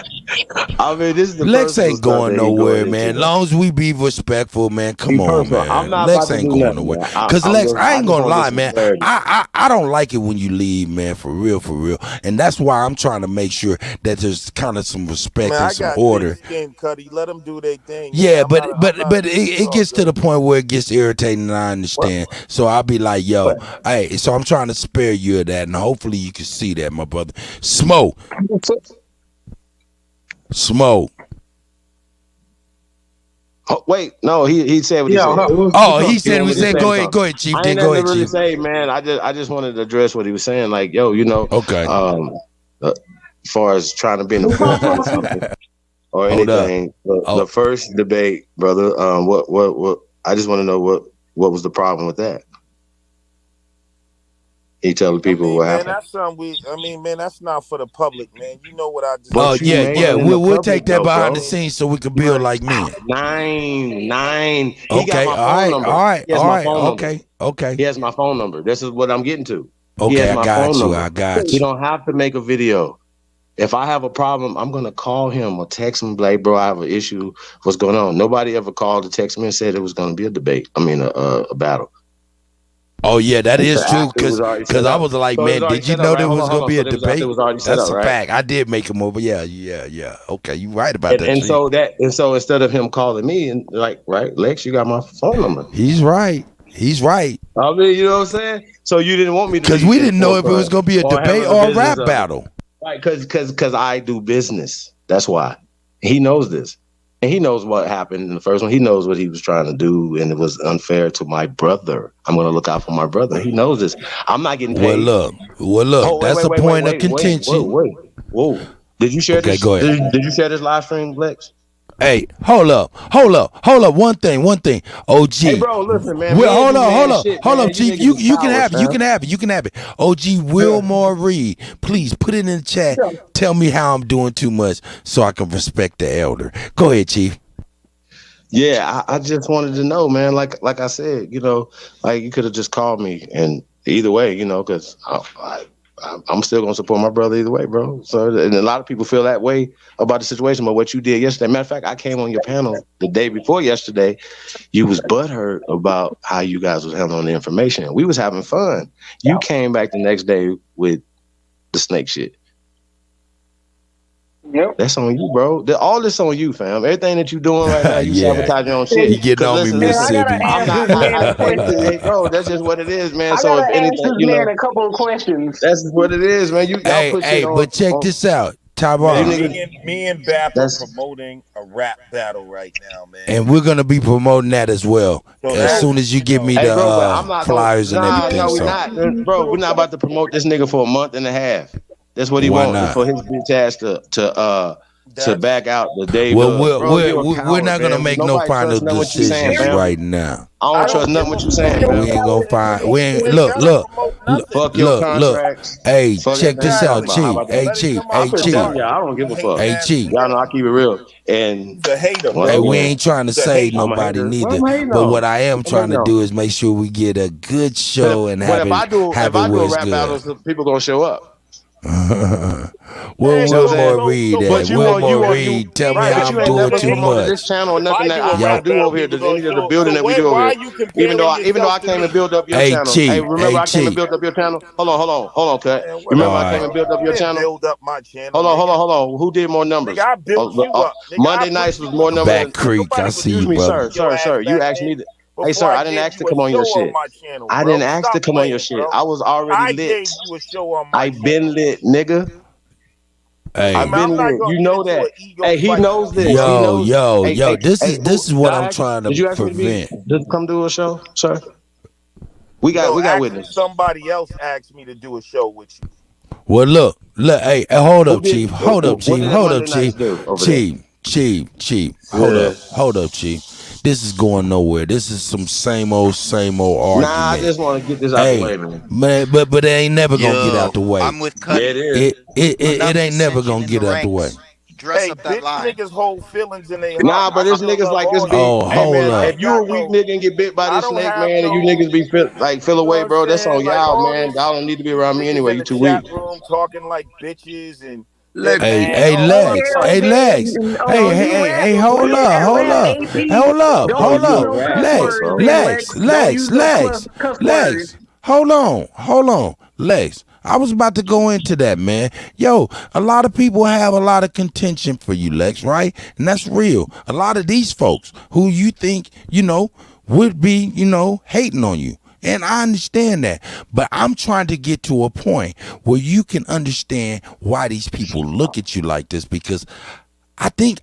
I mean, this is the Lex ain't going nowhere, man. Long as we be respectful, man. Come on, man. I'm not Lex about to ain't do going nothing, nowhere. man. Cause Lex, I ain't gonna lie, just man. clarity. I don't like it when you leave, man. For real. And that's why I'm trying to make sure that there's kind of some respect man, and I some got order. Game, Cuddy. Let them do their thing. Yeah, but it gets to the point where it gets irritating, and I understand. So I'll be like, yo, hey, so I'm trying to spare you of that, and hopefully you can see that, my brother. Smoke. Oh, wait, no, he said what he said. He said we said go ahead, Chief. I ain't Go ahead, nothing really Chief. say, man. I just wanted to address what he was saying. Like, yo, okay. As far as trying to be in the forefront of something or anything, the first debate, brother. What? I just want to know what was the problem with that. He telling people what happened. That's something man, that's not for the public, man. You know what I just. We'll take that behind the scenes so we can build like men. Nine. He Okay, got my phone number. All right. He has my phone number. Okay. He has my phone number. This is what I'm getting to. Okay, I got you. He don't have to make a video. If I have a problem, I'm gonna call him or text him, like, bro, I have an issue. What's going on? Nobody ever called to text me and said it was gonna be a debate. I mean, a battle. Oh yeah, that is true. Because I was like, man, did you know there was gonna be a debate? That's a fact. I did make him over. Yeah. Okay, you right about that. And so instead of him calling me and like, right, Lex, you got my phone number. He's right. I mean, you know what I'm saying? So you didn't want me to, because we didn't know if it was gonna be a debate or a rap battle. Right? Because I do business. That's why. He knows this. And he knows what happened in the first one. He knows what he was trying to do, and it was unfair to my brother. I'm going to look out for my brother. He knows this. I'm not getting paid. Well, look. That's a point of contention. Whoa. Did you share this? Go ahead. Did you share this live stream, Lex? Hey, hold up. One thing. OG. Hey, bro, listen, man. Hold up, Chief. You can have it. You can have it. OG Wilmore Reed, please put it in the chat. Yeah. Tell me how I'm doing too much so I can respect the elder. Go ahead, Chief. Yeah, I just wanted to know, man. Like I said, like you could have just called me, and either way, because I'm still gonna support my brother either way, bro. So, and a lot of people feel that way about the situation. But what you did yesterday, matter of fact, I came on your panel the day before yesterday. You was butthurt about how you guys was handling the information. We was having fun. You came back the next day with the snake shit. Yep. That's on you, bro. All this on you, fam. Everything that you doing right now, you sabotage your own shit. You getting on me, Mississippi. Hey, bro, that's just what it is, man. So if anything, a couple of questions. That's what it is, man. But check this out. Me and Bap are promoting a rap battle right now, man. And we're gonna be promoting that as well. As soon as you give me the flyers and everything. No, we're not, bro. We're not about to promote this nigga for a month and a half. That's what he wants for his bitch ass to back out the day. Well, Bro, you're a we're coward, not gonna man. make no Nobody final trusts nothing what you saying, decisions fam. right now. I don't trust nothing what you saying, We fam. ain't gonna find. We ain't ain't look, gotta look, promote look, nothing. Fuck your look. contracts. Hey, Fuck check this everything out, else. How Chief. about Hey, that? Chief. Come Hey, I'm just Chief. telling y'all, I don't give a fuck. Hey, Chief. Y'all know I keep it real. And The hater, once Hey, bro. we again, ain't trying to The save hater. I'm a nobody hater. neither. What I'm hating But on? what I am What I'm trying to hating do on? is make sure we get a good show and But have if I it do where a it's rap battle, good. people gonna show up. Where Hey, See what I'm saying? Wilmore Reed But at? you want Wilmore Reed, tell me right, but how you I'm ain't doing never too promoted this much. channel or If nothing I that do a I rap do battle, over here. people Does any gonna of the show. building So that we do over why here? are you comparing Even though yourself I to came and me? built up your Hey, channel. Hey, Chief. remember Hey, I came and Chief. built up your channel? Hold on, cut. Man, You remember All I whatever, came right. and bro. built up You your didn't channel? build up my channel, nigga. Hold on. Who did more Nigga, numbers? I built you up. Nigga, I Monday put nights was you more on the numbers Back than. map. Creek, I Nobody was see Excuse you, me, brother. sir. pursuing your ass You back asked then me to. Hey, before sir, I I didn't gave ask to you a come on your show on shit. my channel, I didn't bro. ask to Stop come on your playing, shit. bro. I was already I lit. gave you a show on my I been channel. lit, nigga. I Hey. mean, I've been I'm not lit. gonna You get know into an that. ego Hey, he fight knows before this. I He Yo, knows. yo, Hey, yo. hey, This hey. is Did what I I'm ask you? trying to Did you ask me to be? prevent. Just come do a show, sir. We No, got actually, witnesses. somebody else asked me to do a show with you. Well, look, hey, hold Who up, did? Chief. Hold up, What Chief. did that Hold up, Monday Chief. nights do over there? Chief. Yeah. Hold up, Chief. This is going nowhere. This is some same old Nah, I argument. just want to get this out the Hey, way, man. man, but it ain't never gonna get out Yo, the way. I'm with Yeah, it Cuddy. is. It Enough ain't never dissension gonna in the get out the way. ranks. Dress Hey, up that bitch lie. niggas hold feelings in their heart. Nah, I but it's still niggas love like this all be. y'all. Oh, Hey, hold man, I up. if ain't you a got weak no, nigga and get bit by I this don't snake, have man, and you no, niggas be feel you know what away, I'm bro, that's saying? on Like y'all, all man. this Y'all don't need to be around me niggas anyway. in You the too weak. chat room talking like bitches and they're Let Hey, mad. hey, Oh, Okay, Lex. fuck Hey, okay. you. Lex. Hold on, you rap. Before Hold you up, hold rap, up, AP, hold up, don't Oh, hold use you a up. no cuss rapper, Lex, words bro. then, Lex. Lex, Don't Lex, use no Lex, cuss words. Lex. Hold on, Lex. I was about to go into that, man. Yo, a lot of people have a lot of contention for you, Lex, right? And that's real. A lot of these folks who you think, would be, hating on you. And I understand that. But I'm trying to get to a point where you can understand why these people look at you like this, because I think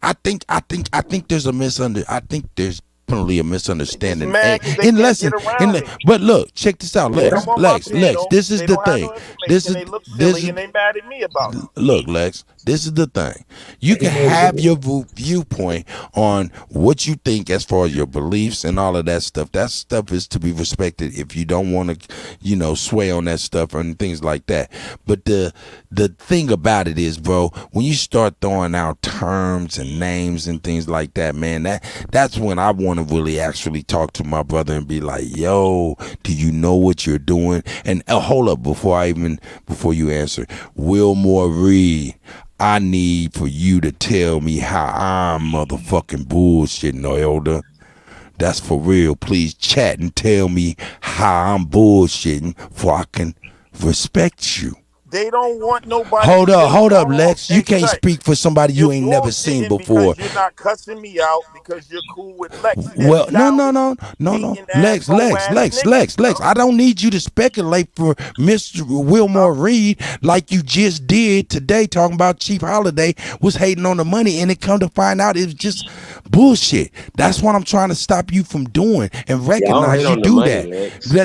there's definitely a Just misunderstanding. mad because they can't get around me. But look, check this out, They Lex. come on my Lex. panel. This is They the don't have thing. no This information. is They look this silly is and they mad at me about it. Look, Lex, this is the thing. You can have your viewpoint on what you think as far as your beliefs and all of that stuff. That stuff is to be respected if you don't want to, sway on that stuff and things like that. But the thing about it is, bro, when you start throwing out terms and names and things like that, man, that's when I want to really actually talk to my brother and be like, yo, do you know what you're doing? And hold up before you answer. Wilmore Reed, I need for you to tell me how I'm motherfucking bullshitting, Elder. That's for real. Please chat and tell me how I'm bullshitting for I can respect you. They don't want nobody to Hold say, up, hold on. Lex. You Hey, can't cut. speak for somebody You're you ain't never seen bullshitting before. because you're not cussing me out because you're cool with Lex, that Well, childish, no. hating ass, hoe ass nigga. Lex. I don't need you to speculate for Mr. Wilmore Reed like you just did today, talking about Chief Holiday was hating on the money, and it come to find out it was just bullshit. That's what I'm trying to stop you from doing and Yeah, I don't hate recognize you on the do money, that. Lex.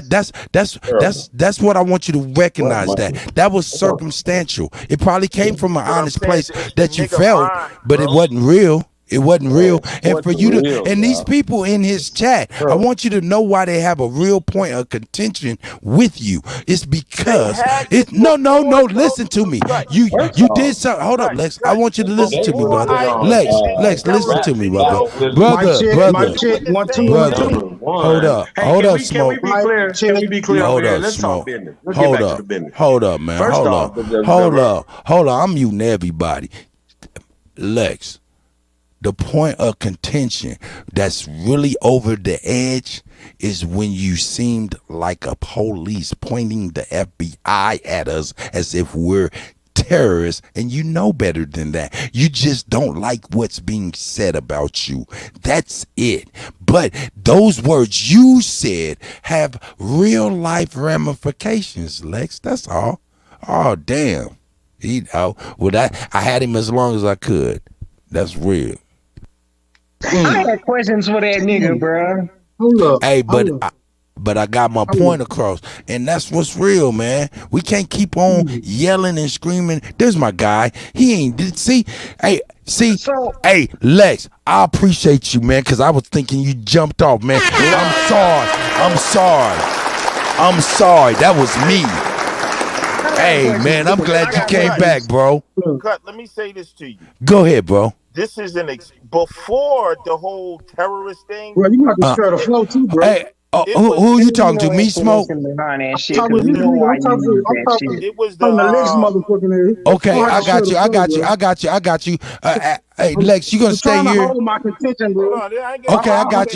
That's what I want you to What recognize. money? That was circumstantial. It probably came from an But I'm honest saying place it's the that you nigga felt, mind, but it bro. wasn't real. It wasn't real. And What's for you to, real, and these y'all? people in his chat, I want you to know why they have a real point of contention with you. It's They because had this no, before, bro. listen to me. Cut, You did something. Hold up, cut, Lex. I cut. want you to listen to me, Before brother. I even Lex, listen developed to me, brother. video, Mic you check, in the 1 2 same 1 Brother. 2. lane. Hold up. Hold up, Smoke. Mic check. Hold up, Let's talk Smoke. business. Let's get Hold back to up. the business. Hold up, man. First Hold off, up. Hold up. I'm muting everybody. Lex. The point of contention that's really over the edge is when you seemed like a police pointing the FBI at us as if we're terrorists, and you know better than that. You just don't like what's being said about you. That's it. But those words you said have real life ramifications, Lex. That's all. Oh, damn. Well, I had him as long as I could. That's real. I had questions for that nigga, bro. Hold up. Hey, but but I got my point across, and that's what's real, man. We can't keep on yelling and screaming. There's my guy. He ain't see. Hey, Lex. I appreciate you, man, because I was thinking you jumped off, man. I'm sorry. That was me. Hey, man, I'm glad you came back, bro. Cut. Let me say this to you. Go ahead, bro. This is before the whole terrorist thing. Bro, you have to share the flow too, bro. Hey, who you talking to? Me, Smoke? I'm talking to Lex motherfucking. Okay, I got you. Hey, Lex, you gonna stay here? Hold my contention, bro. Okay, I got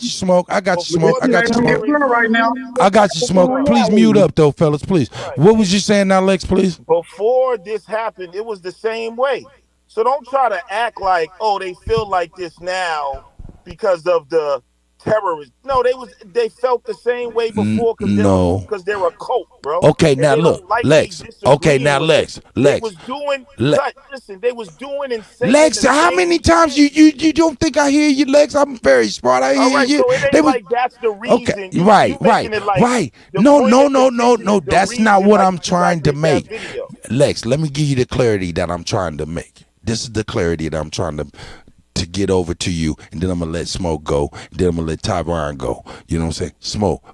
you, Smoke. I got you, Smoke. Right now. I got you, Smoke. Please mute up, though, fellas, please. What was you saying now, Lex, please? Before this happened, it was the same way. So don't try to act like, oh, they feel like this now because of the terrorists. No, they felt the same way before because they're a cult, bro. Okay, now look, Lex. Okay, now Lex. They was doing. Listen, they was doing and saying. Lex, how many times you don't think I hear you, Lex? I'm very smart. I hear you. So it ain't like that's the reason. Okay, right. No. That's not what I'm trying to make. Lex, let me give you the clarity that I'm trying to make. This is the clarity that I'm trying to get over to you, and then I'm gonna let Smoke go, and then I'm gonna let Tyron go. You know what I'm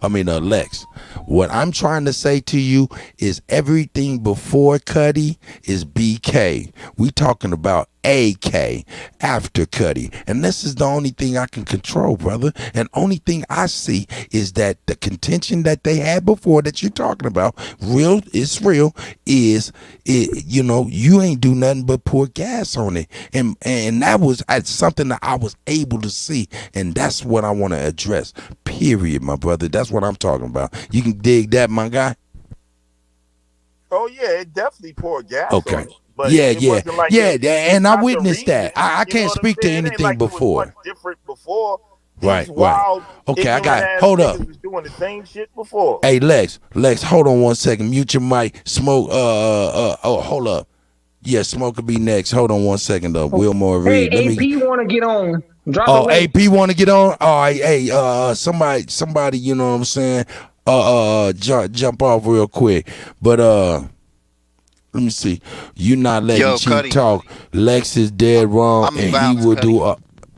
saying? Lex. What I'm trying to say to you is everything before Cuddy is BK. We talking about AK after Cuddy, and this is the only thing I can control, brother. And only thing I see is that the contention that they had before that you're talking about, it's real. You ain't do nothing but pour gas on it, and that was something that I was able to see, and that's what I want to address. Period, my brother. That's what I'm talking about. You can dig that, my guy. Oh yeah, it definitely poured gas. Okay. On it. But Yeah, like and I witnessed that. I can't speak to anything like before. It was different before. Right. Okay, I got. Hold up. Was doing the same shit before. Hey, Lex, hold on 1 second. Mute your mic. Smoke. Hold up. Yeah, Smoke will be next. Hold on 1 second though. Wilmore Reed. Hey, AP want to get on. AP want to get on. All right. Hey, somebody. You know what I'm saying? Jump off real quick. But let me see. You not letting Chief talk. Lex is dead wrong, and he will do.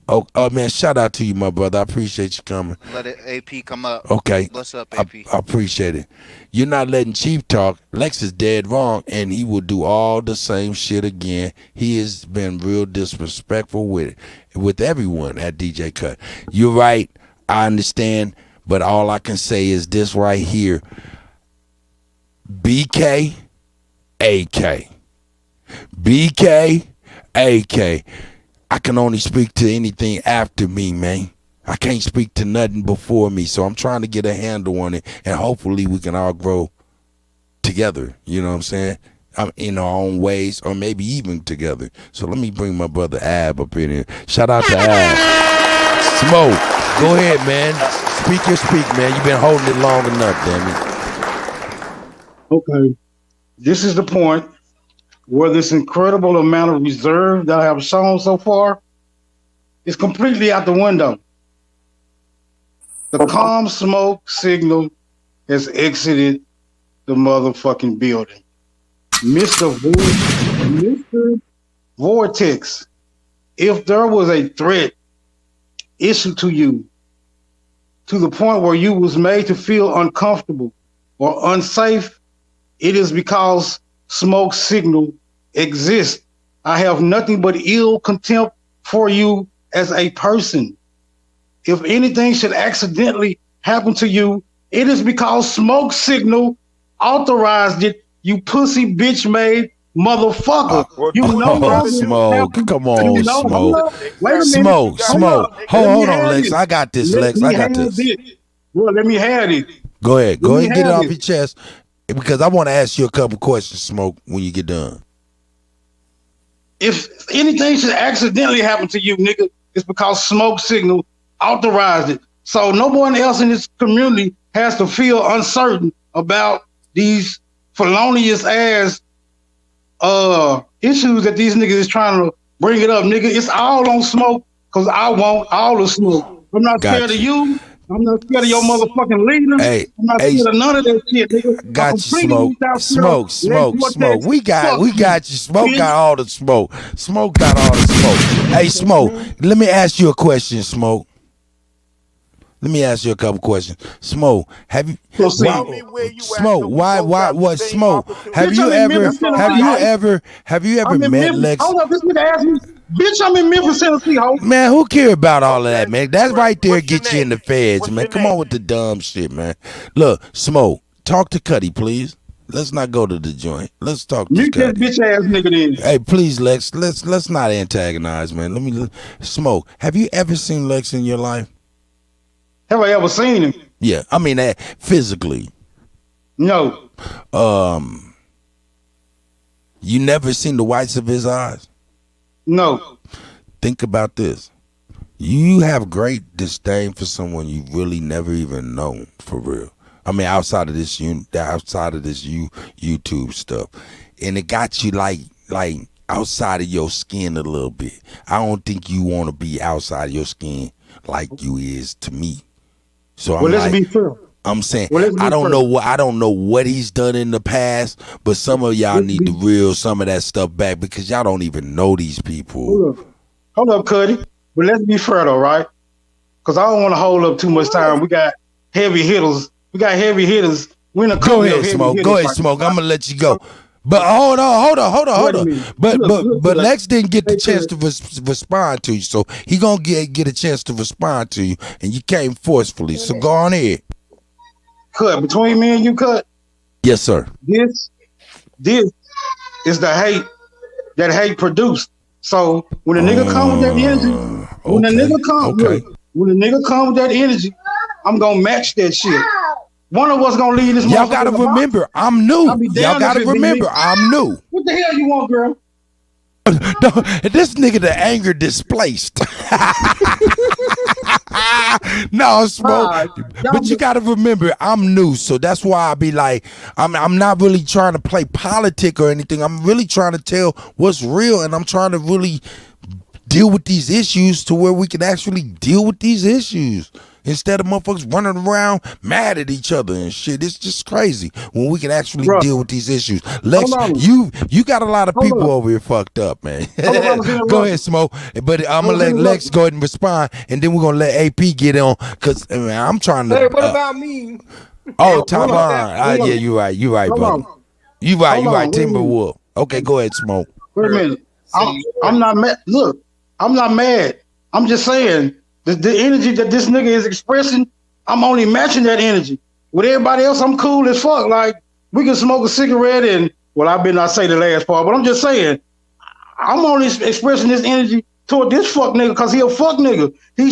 Oh man, shout out to you, my brother. I appreciate you coming. Let AP come up. Okay. What's up, AP? I appreciate it. You're not letting Chief talk. Lex is dead wrong, and he will do all the same shit again. He has been real disrespectful with everyone at DJ Cut. You're right. I understand, but all I can say is this right here. BK. AK. BK, AK. I can only speak to anything after me, man. I can't speak to nothing before me, so I'm trying to get a handle on it, and hopefully we can all grow together, you know what I'm saying? In our own ways, or maybe even together. So let me bring my brother Ab up in here. Shout out to Ab. Smoke, go ahead, man. Speak, man. You've been holding it long enough, damn it. Okay. This is the point where this incredible amount of reserve that I have shown so far is completely out the window. The calm smoke signal has exited the motherfucking building. Mr. Vortex, if there was a threat issued to you to the point where you was made to feel uncomfortable or unsafe, it is because smoke signal exists. I have nothing but ill contempt for you as a person. If anything should accidentally happen to you, it is because smoke signal authorized it, you pussy bitch made motherfucker. Smoke. Come on, Smoke. Wait a minute. Smoke. Hold on, Lex. I got this, Lex. I got this. Well, let me have it. Go ahead. Go ahead and get it off your chest. Because I want to ask you a couple questions, Smoke, when you get done. If anything should accidentally happen to you, nigga, it's because smoke signal authorized it. So no one else in this community has to feel uncertain about these felonious ass issues that these niggas is trying to bring it up, nigga. It's all on smoke because I want all the smoke. I'm not scared of you. I'm not scared of your motherfucking leader. Hey, I'm not hey, scared of none of that shit, nigga. got I'm you, completely Smoke. without fear. Smoke. We got you. Smoke bitch. got all the smoke. Smoke got all the smoke. Hey, Smoke, let me ask you a question, Smoke. Let me ask you a couple questions. Smoke, have you Tell me where you at. Smoke, So we why both have the what same Smoke? opportunity. Have Bitch, you I'm in ever Memphis, Tennessee, have you ever I'm in met Memphis. Lex? Hold up, this nigga asked me. Bitch, I'm in Memphis, Tennessee, ho. Man, who care about all of that, man? That's right there What's your get you in the feds, What's man. your Come name? on with the dumb shit, man. Look, Smoke, talk to Cuddy, please. Let's not go to the joint. Let's talk to Mute that Cuddy. bitch ass nigga then. Hey, please, Lex. Let's not antagonize, man. Let me Smoke. Have you ever seen Lex in your life? Have I ever seen him? Yeah, I mean physically. No. You never seen the whites of his eyes? No. Think about this. You have great disdain for someone you really never even known, for real. I mean, outside of this YouTube stuff, and it got you like outside of your skin a little bit. I don't think you want to be outside of your skin like you is to me. So I'm let's be fair. I'm saying let's be I don't fair. know what he's done in the past, but some of y'all need to reel some of that stuff back because y'all don't even know these people. Hold up, Cuddy. But let's be fair though, right? Because I don't want to hold up too much time. We got heavy hitters. We're in a Go ahead, Smoke. Go ahead, Smoke. I'm gonna let you go. But hold on. But Lex didn't get the chance to respond to you, so he gonna get a chance to respond to you, and you came forcefully. So go on ahead. Cut between me and you, Cut. Yes, sir. This is the hate that hate produced. So when a nigga come with that energy, when a nigga come with that energy, I'm gonna match that shit. One of us gonna leave this. Y'all gotta remember, I'm new. Y'all gotta remember, I'm new. What the hell you want, girl? This nigga the anger displaced. No, Smoke. But you gotta remember, I'm new, so that's why I be like, I'm not really trying to play politic or anything. I'm really trying to tell what's real, and I'm trying to really deal with these issues to where we can actually deal with these issues. Instead of motherfuckers running around mad at each other and shit. It's just crazy when we can actually deal with these issues. Lex, you got a lot of people over here fucked up, man. Go ahead, Smoke. But I'm gonna let Lex go ahead and respond, and then we're gonna let AP get on, because I'm trying to. Hey, what about me? Oh, Tavon. Yeah, you right, brother. You right, Timberwolf. Okay, go ahead, Smoke. Wait a minute. I'm not mad. Look, I'm not mad. I'm just saying the energy that this nigga is expressing, I'm only matching that energy. With everybody else, I'm cool as fuck. Like, we can smoke a cigarette and, well, I better not say the last part, but I'm just saying, I'm only expressing this energy toward this fuck nigga because he a fuck nigga. He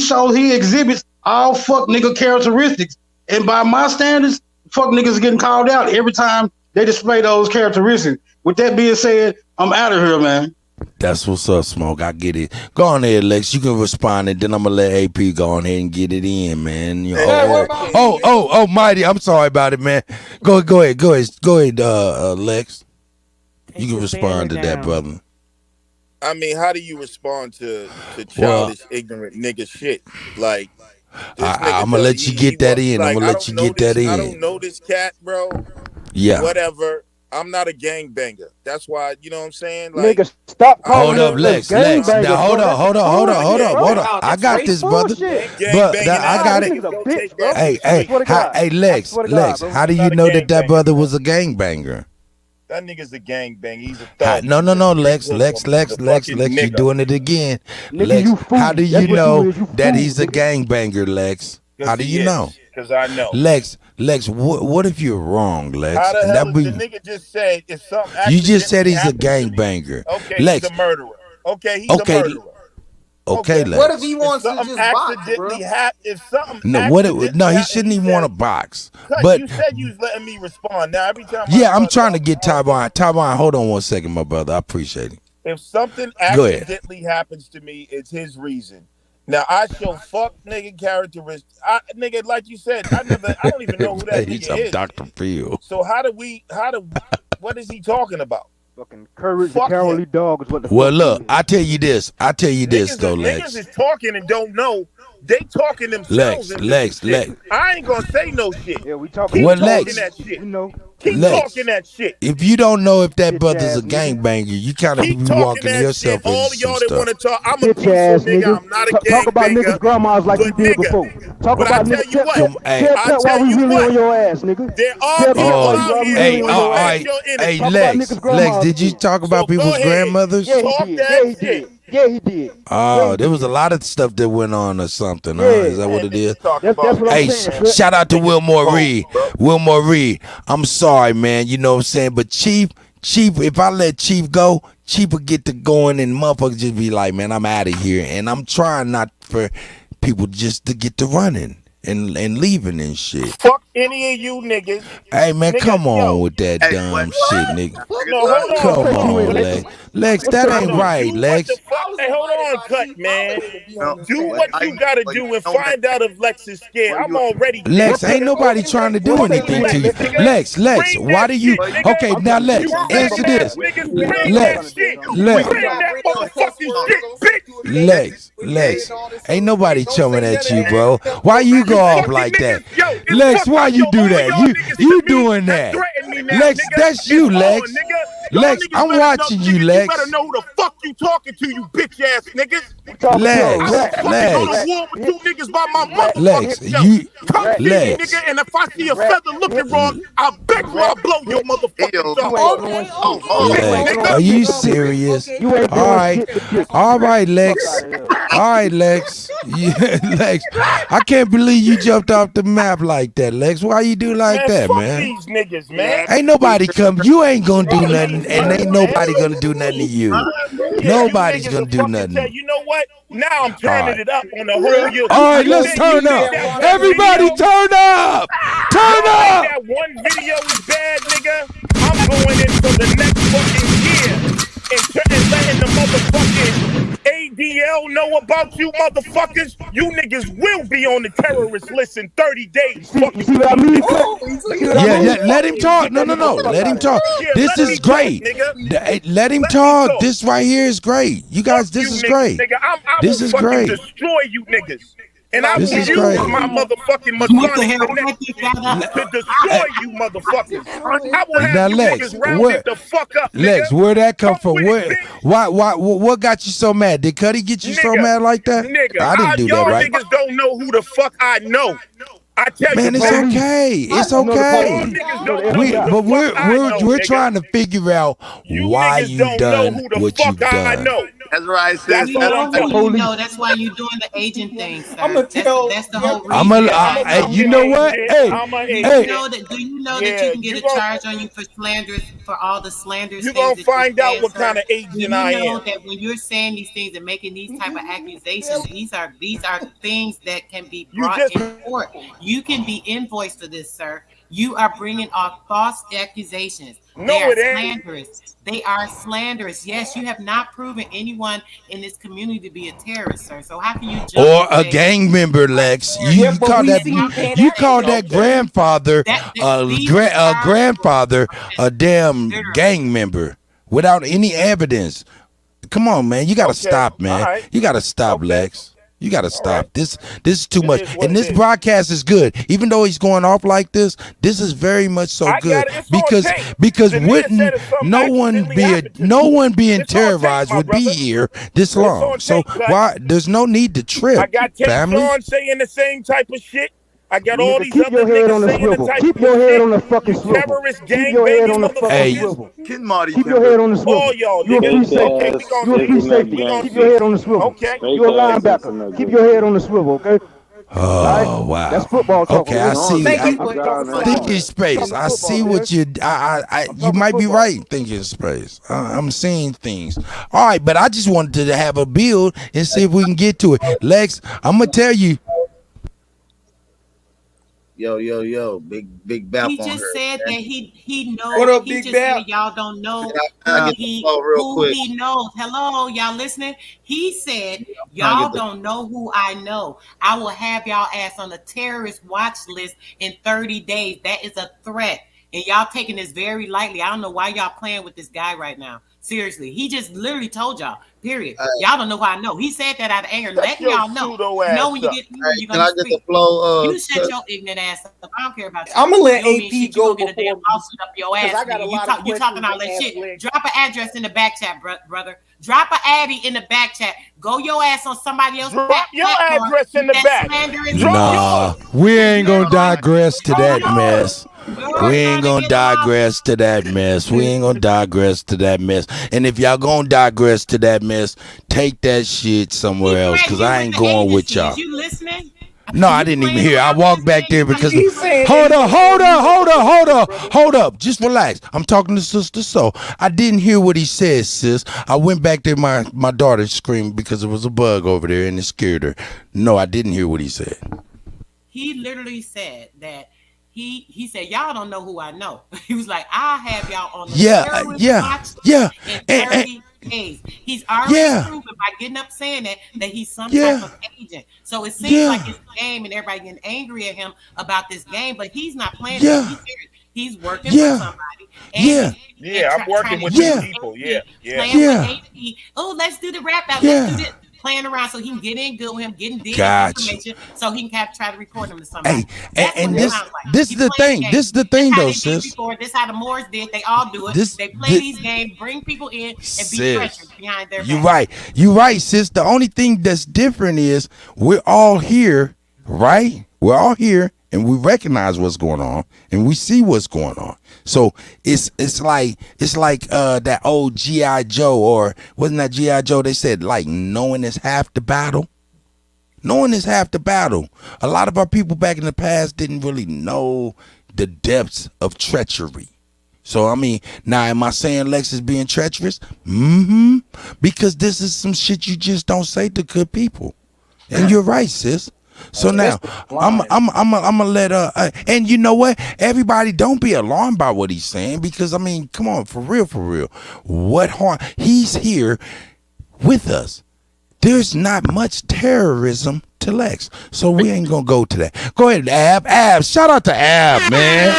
exhibits all fuck nigga characteristics. And by my standards, fuck niggas getting called out every time they display those characteristics. With that being said, I'm out of here, man. That's what's up, Smoke. I get it. Go on ahead, Lex. You can respond, and then I'm gonna let AP go on ahead and get it in, man. Mighty. I'm sorry about it, man. Go ahead, Lex. You can respond to that, brother. I mean, how do you respond to childish, ignorant nigga shit? Like, I'm gonna let you get that in. I'm gonna let you get that in. I don't know this cat, bro. Yeah. Whatever. I'm not a gangbanger. That's why, you know what I'm saying? Like, nigga, stop calling Hold up, Lex. Now, hold on. I got this, brother. But I got it. Hey, Lex. How do you know that brother was a gangbanger? That nigga's a gangbanger. He's a thug. No, Lex. You doing it again. Lex, how do you know that he's a gangbanger, Lex? How do you know? Because I know. Lex, what if you're wrong, Lex? How the hell the nigga just said it's something? You just said he's a gangbanger. Okay, Lex. He's a murderer. Okay, he's a murderer. Okay, Lex. What if he wants to just box, bro? He shouldn't even want to box. But you said you was letting me respond. Now every time. I'm trying to get Tavon. Tavon, hold on one second, my brother. I appreciate it. If something accidentally happens to me, it's his reason. Now I show fuck nigga characteristics. Nigga, like you said, I don't even know who that nigga is. Dr. Phil. So what is he talking about? Fucking courage, the Fuck cowardly him. dog is what the Well, fuck look, he is. I tell you this though, Niggas Lex. is talking and don't know. They talking themselves into some shit. I ain't gonna say no shit. Yeah, we Keep talking. Well, talking Lex, that shit. We know. Keep Lex, talking that shit. if you don't know if that Bitch brother's a ass nigga. gangbanger, you kind of be Keep talking walking that yourself shit. All into of some y'all that stuff. want to talk, I'm a Bitch peaceful ass nigga. nigga. I'm not a Talk about niggas' gangbanger. grandmas like you But did nigga, before. Talk but I about tell niggas. you what, Tell why we really on your ass, nigga. there are Tell people Oh, out why we here really who on your match ass. your energy. Hey, Talk about niggas' Lex, grandmas did you again. talk about So go people's ahead. grandmothers? Yeah, he Talk did. that Yeah, he shit. did. Yeah, he did. Oh, he there was a did. lot of stuff that went on or something, huh? Yeah. Is that what it is? That's what I'm Hey, saying, sir. shout out to Wilmore Reed. Wilmore Reed, I'm sorry, man. You know what I'm saying? But Chief, if I let Chief go, Chief will get to going and motherfuckers just be like, man, I'm out of here. And I'm trying not for people just to get to running and leaving and shit. Fuck any of you niggas. Hey, man, Nigga, come on yo. with that dumb shit, nigga. No, hold on. Come Hold on, on. Lex. Lex, that ain't right, Do what Lex. the fuck? Hey, hold on, cut, man. Do what you gotta do and find out if Lex is scared. I'm already dead. Lex, ain't nobody trying to do anything to you. Lex, why do you? Okay, now Lex, answer this. Niggas bring Lex, that shit. Lex, Bring that motherfucking shit, bitch. Lex, ain't nobody chumming at you, bro. Why you go off like that? Lex, why you do that? You doing that? Lex, that's you, Lex. Lex, I'm watching you, You Lex. better know who the fuck you talking to, you bitch ass niggas. Lex, I was fucking Lex. on a war with two niggas by my motherfucking Lex, self. you, Come see me, Lex. nigga, and if I see a feather looking wrong, I bet you I'll blow your motherfucking jaw. Lex, are you serious? All right, Lex. All right, Lex. Yeah, Lex. I can't believe you jumped off the map like that, Lex. Why you do like that, fuck man? these niggas, man. Ain't nobody come. You ain't gonna do nothing, and ain't nobody gonna do nothing to you. Nobody's gonna do nothing. You know what? Now I'm All turning right. it up on the whole year. All right, let's turn up. Everybody turn up. Turn up. That one video is bad, nigga. I'm going in for the next fucking year and letting the motherfucking ADL know about you motherfuckers. You niggas will be on the terrorist list in 30 days. See what I mean? Yeah, let him talk. No. Let him talk. This is great. Let him talk. This right here is great. You guys, this is great. This is great. Destroy you niggas. And I will This is use great. my motherfucking Masonic connection to destroy you motherfuckers. I will Now, have you Lex, niggas rounded where, the fuck up, Lex, where that come from? What got you so mad? Did Cuddy get you so mad like that? Nigga, I didn't do y'all that, right? niggas don't know who the fuck I know. I tell Man, you, it's okay. It's okay. We're trying to figure out why you done what you've done. That's right. That's all I'm telling telling you. you. That's why you're doing the agent thing, sir. I'm gonna tell. That's the whole reason. You know what? Hey, Do you know that you can get a charge on you for slanders, for all the slanders? You're gonna find out what kind of agent I am. You know that when you're saying these things and making these type of accusations, these are things that can be brought in court. You can be invoiced for this, sir. You are bringing off false accusations. They are slanderous. They are slanderous. Yes, you have not proven anyone in this community to be a terrorist, sir. So how can you jump or a gang member, Lex? You call that grandfather grandfather a damn gang member without any evidence? Come on, man. You gotta stop, man. Right. You gotta stop, Lex. You gotta stop. Right. This is too much. And this broadcast is good. Even though he's going off like this is very much so good. Because wouldn't no one being terrorized would be here this long. So why there's no need to trip, I got family. Tayshaun saying the same type of shit. I got all these keep other your head on niggas the saying the swivel. type Keep of your head shit. on the fucking swivel. Terrorist Keep gang your head banging on the fucking motherfuckers. swivel. Keep your head on the swivel. All y'all You a free niggas. safety. Okay, You a free safety. Keep your head on the swivel. Okay. You a linebacker. Keep your head on the swivel, okay? Oh wow! That's football talk. Okay, I see. Thinking space. I see what you. You might be right. Thinking space. I'm seeing things. All right, but I just wanted to have a build and see if we can get to it. Lex, I'm gonna tell you. Yo, big Bap. He just said that he knows. What up, he Big just Bap? said y'all don't know I who he knows. Hello, y'all listening? He said y'all don't know who I know. I will have y'all ass on a terrorist watch list in 30 days. That is a threat. and y'all taking this very lightly. I don't know why y'all playing with this guy right now. Seriously, he just literally told y'all. Period. Y'all don't know who I know. He said that out of anger, letting y'all know. Know when you get angry, you're gonna speak. You shut your ignorant ass up. I don't care about you. I'm gonna let You don't mean AP shit. You go gonna get a damn lawsuit up your ass. I got a lot of You talking all that questions to shit. ask Drop an address in the back chat, brother. Drop an addy in the back chat. Go your ass on somebody else's Drop your address in the back. Nah, we ain't gonna digress to that mess. We ain't gonna digress to that mess. We ain't gonna digress to that mess. And if y'all gonna digress to that mess, take that shit somewhere else, because I ain't going with y'all. Is you listening? No, I didn't even hear. I walked back there because He's saying hold up. Just relax. I'm talking to Sister So. I didn't hear what he said, sis. I went back there. My daughter screamed because there was a bug over there and it scared her. No, I didn't hear what he said. He literally said that he said, y'all don't know who I know. He was like, I have y'all on the terrorist watch in 30 days. He's already proven by getting up saying that he's some type of agent. So it seems like it's a game and everybody getting angry at him about this game, but he's not playing it. He's serious. He's working with somebody. I'm working with these people. Playing with AP. Oh, let's do the rap out. Let's do this. Playing around so he can get in good with him, getting deal information so he can try to report him to somebody. And this is the thing. This is the thing, though, sis. This how the Moors did. They all do it. They play these games, bring people in, and be pressured behind their back. You're right, sis. The only thing that's different is we're all here, right? We're all here, and we recognize what's going on, and we see what's going on. So it's like that old G.I. Joe, or wasn't that G.I. Joe? They said like knowing is half the battle. Knowing is half the battle. A lot of our people back in the past didn't really know the depths of treachery. So I mean, now am I saying Lex is being treacherous? Because this is some shit you just don't say to good people. And you're right, sis. So now I'm gonna let and you know what? Everybody don't be alarmed by what he's saying, because I mean, come on, for real. What harm? He's here with us. There's not much terrorism to Lex, so we ain't gonna go to that. Go ahead, Ab. Shout out to Ab, man.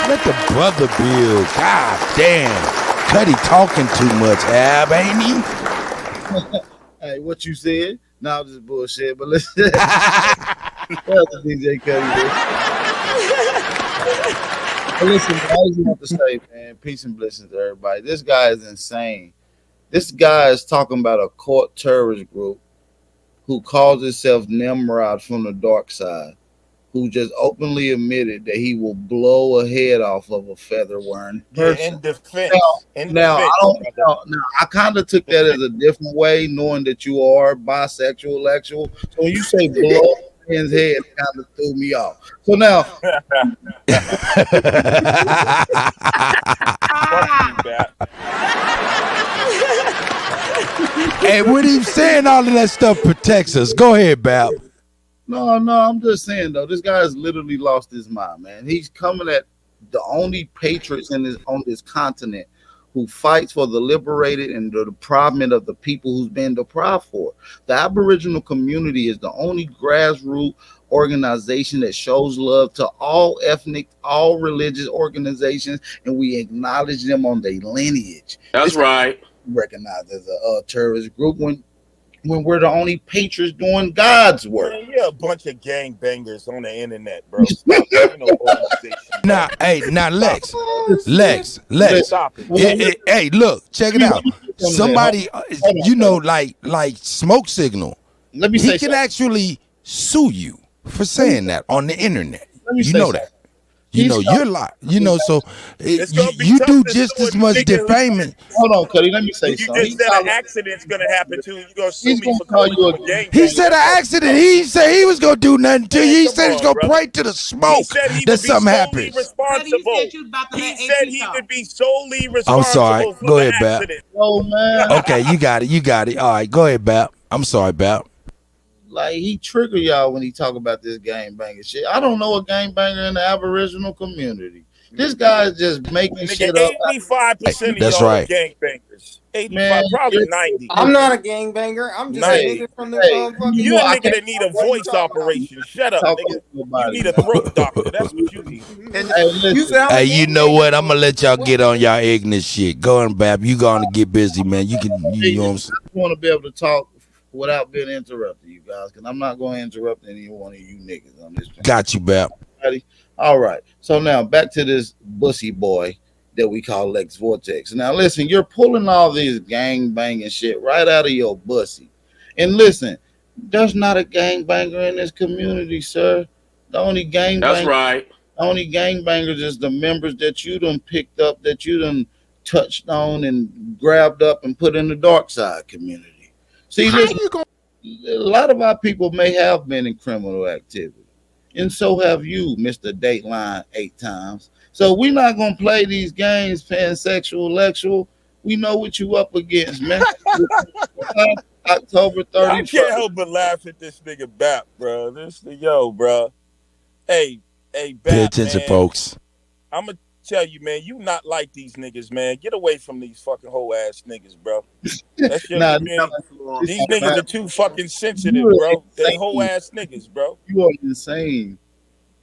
Let the brother build. God damn, Cuddy talking too much, Ab, ain't he? Hey, what you said? No, this is bullshit, but listen. That's DJ Cuddy. But listen, I just want to say, man, peace and blessings to everybody. This guy is insane. This guy is talking about a court terrorist group who calls itself Nimrod from the dark side, who just openly admitted that he will blow a head off of a feather wearing person. In defense. Now, I kind of took that as a different way, knowing that you are bisexual, actual. So when you say blow a man's head, it kind of threw me off. So now, hey, what he's saying, all of that stuff protects us. Go ahead, Bap. No, I'm just saying though, this guy has literally lost his mind, man. He's coming at the only patriots on this continent who fights for the liberated and the deprivement of the people who's been deprived for. The Aboriginal community is the only grassroots organization that shows love to all ethnic, all religious organizations, and we acknowledge them on their lineage. That's right. Recognized as a terrorist group when we're the only patriots doing God's work. Man, you're a bunch of gangbangers on the internet, bro. Stop. Now, Lex. Hey, look, check it out. Somebody, like Smoke Signal. Let me say he can actually sue you for saying that on the internet. You know that. You know, you're lying. You know, so you do just as much defaming. Hold on, Cuddy. Let me say something. You just said an accident's going to happen to you. You're going to sue me for calling you a gang. He said an accident. He said he was going to do nothing to you. He said he's going to pray to the smoke that something happens. He said he would be solely responsible. I'm sorry. Go ahead, Bap. Oh, man. Okay, you got it. All right, go ahead, Bap. I'm sorry, Bap. Like, he trigger y'all when he talk about this gang banging shit. I don't know a gang banger in the Aboriginal community. This guy is just making shit Nigga, up. 85% of That's y'all right. are gangbangers. 85, Man, probably 90. I'm not a gangbanger. I'm just a nigga from the fucking. You a I nigga can't that need a What you voice talking about? operation. Shut up, talk nigga. over You nobody, need a man. throat doctor. That's what you need. Hey, You listen. say I'm a Hey, you know gangbanger? what? I'm gonna let y'all get on y'all ignorant shit. Go on, Bab. You gonna get busy, man. You can, you know what I'm saying? I want to be able to talk without being interrupted, you guys, because I'm not going to interrupt any one of you niggas on this. Got you, Bab. All right. So now back to this bussy boy that we call Lex Vortex. Now listen, you're pulling all these gang banging shit right out of your bussy. And listen, there's not a gang banger in this community, sir. The only gang That's right. only gangbangers is the members that you done picked up, that you done touched on and grabbed up and put in the dark side community. See, listen, a lot of our people may have been in criminal activity, and so have you, Mr. Dateline 8 times. So we're not gonna play these games, pansexual, lectual. We know what you up against, man. October 31st. I can't help but laugh at this nigga Bap, bro. This yo, bro. Hey, Bap, Pay attention, man. folks. I'm gonna tell you, man, you not like these niggas, man. Get away from these fucking whole ass niggas, bro. That's your these niggas are too fucking sensitive, bro. They whole ass niggas, bro. You are insane.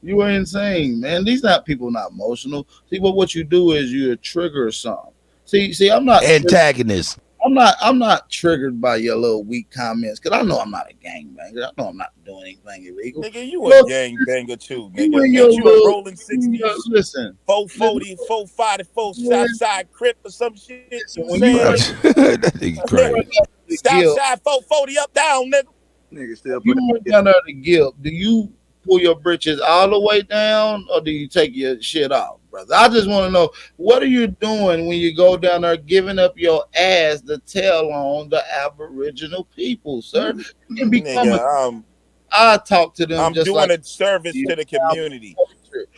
You are insane, man. These not people not emotional. See, what you do is you trigger something. See, I'm not antagonist. I'm not triggered by your little weak comments because I know I'm not a gangbanger. I know I'm not doing anything illegal. Nigga, you a gangbanger too, nigga. Ain't you a rolling 60s? Listen, 440, 454 Southside Crip or some shit. You That nigga crazy. Southside 440 up down, nigga. Nigga still you went down there to guilt. Do you pull your britches all the way down or do you take your shit off, brother? I just want to know, what are you doing when you go down there giving up your ass to tell on the Aboriginal people, sir? You can become I talk to them. I'm just doing like a service to the community.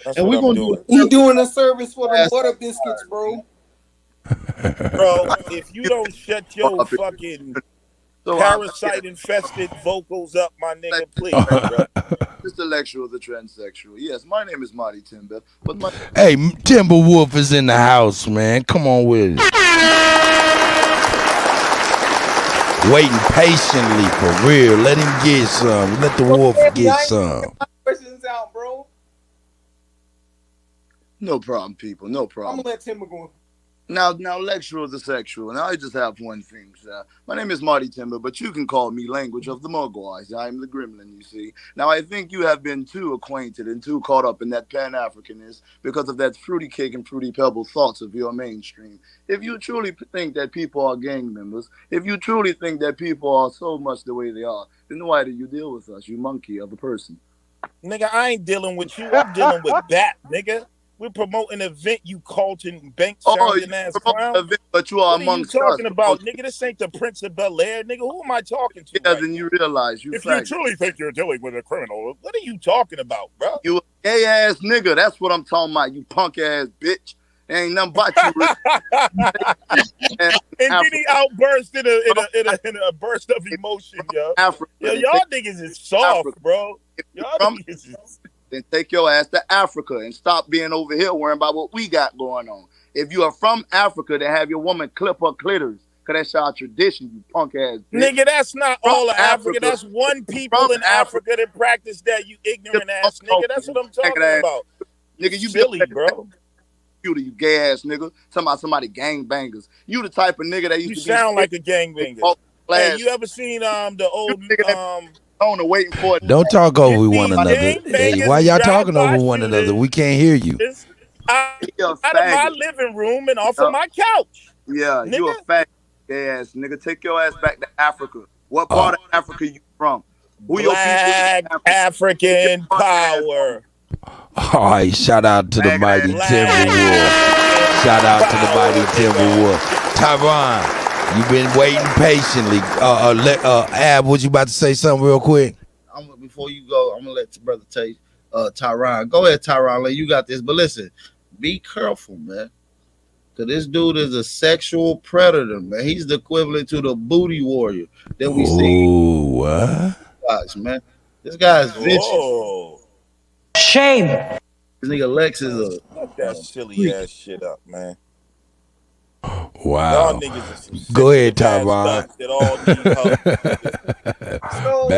That's and what we're I'm gonna doing. He doing a service for the butter biscuits, bro. Bro, if you don't shut your fucking parasite infested vocals up, my nigga, please, bro. Mr. Lecturer, the transsexual. Yes, my name is Marty Timber, but my Hey, Timberwolf is in the house, man. Come on with it. Waiting patiently for real. Let him get some. Let the wolf get some. Questions out, bro. no problem, people, no I'm problem. gonna let Timber go. Now, lecturer the sexual, and I just have one thing, sir. My name is Marty Timber, but you can call me language of the Mogwais. I am the gremlin, you see. Now, I think you have been too acquainted and too caught up in that Pan-Africanist because of that fruity cake and fruity pebble thoughts of your mainstream. If you truly think that people are gang members, if you truly think that people are so much the way they are, then why do you deal with us, you monkey of a person? Nigga, I ain't dealing with you. I'm dealing with that, nigga. We're promoting an event, you Carlton Banks sounding ass clown. Event, but you are what are you amongst talking us. about, nigga? This ain't the Prince of Bel-Air, nigga. Who am I talking to? Yeah, then you realize you if faggot. you truly think you're dealing with a criminal, what are you talking about, bro? You a gay ass nigga. That's what I'm talking about. You punk ass bitch. There ain't nothing but you. And then he outburst in a burst of emotion, yo. Africa. Yo, y'all niggas is soft, bro. Y'all niggas is... Then take your ass to Africa and stop being over here worrying about what we got going on. If you are from Africa, then have your woman clip her clitoris, because that's our tradition, you punk ass bitch. Nigga, that's not all of Africa. That's one people in Africa that practice that, you ignorant ass nigga. That's what I'm talking about. Nigga, you silly, bro. You gay ass nigga. Talking about somebody gangbangers. You the type of nigga that used to be... You sound like a gangbanger. Hey, you ever seen the old... waiting for it. Don't talk over one another. Hey, why y'all talking over one another? We can't hear you. Out of my living room and off of my couch. Yeah, you a fat gay ass nigga. Take your ass back to Africa. What part of Africa you from? Who Black African power. All right, shout out to the mighty Timberwolf. Shout out to the mighty Timberwolf. Tyron, you've been waiting patiently. Ab, was you about to say something real quick? Before you go, I'm gonna let your brother take Tyron. Go ahead, Tyron. You got this. But listen, be careful, man. Cause this dude is a sexual predator, man. He's the equivalent to the booty warrior that we see. Ooh, what? Gosh, man. This guy is vicious. Whoa. Shame. This nigga Lex is a that silly ass shit up, man. Wow. Y'all niggas are some Go ahead, sensitive ass Tavon. thugs that all need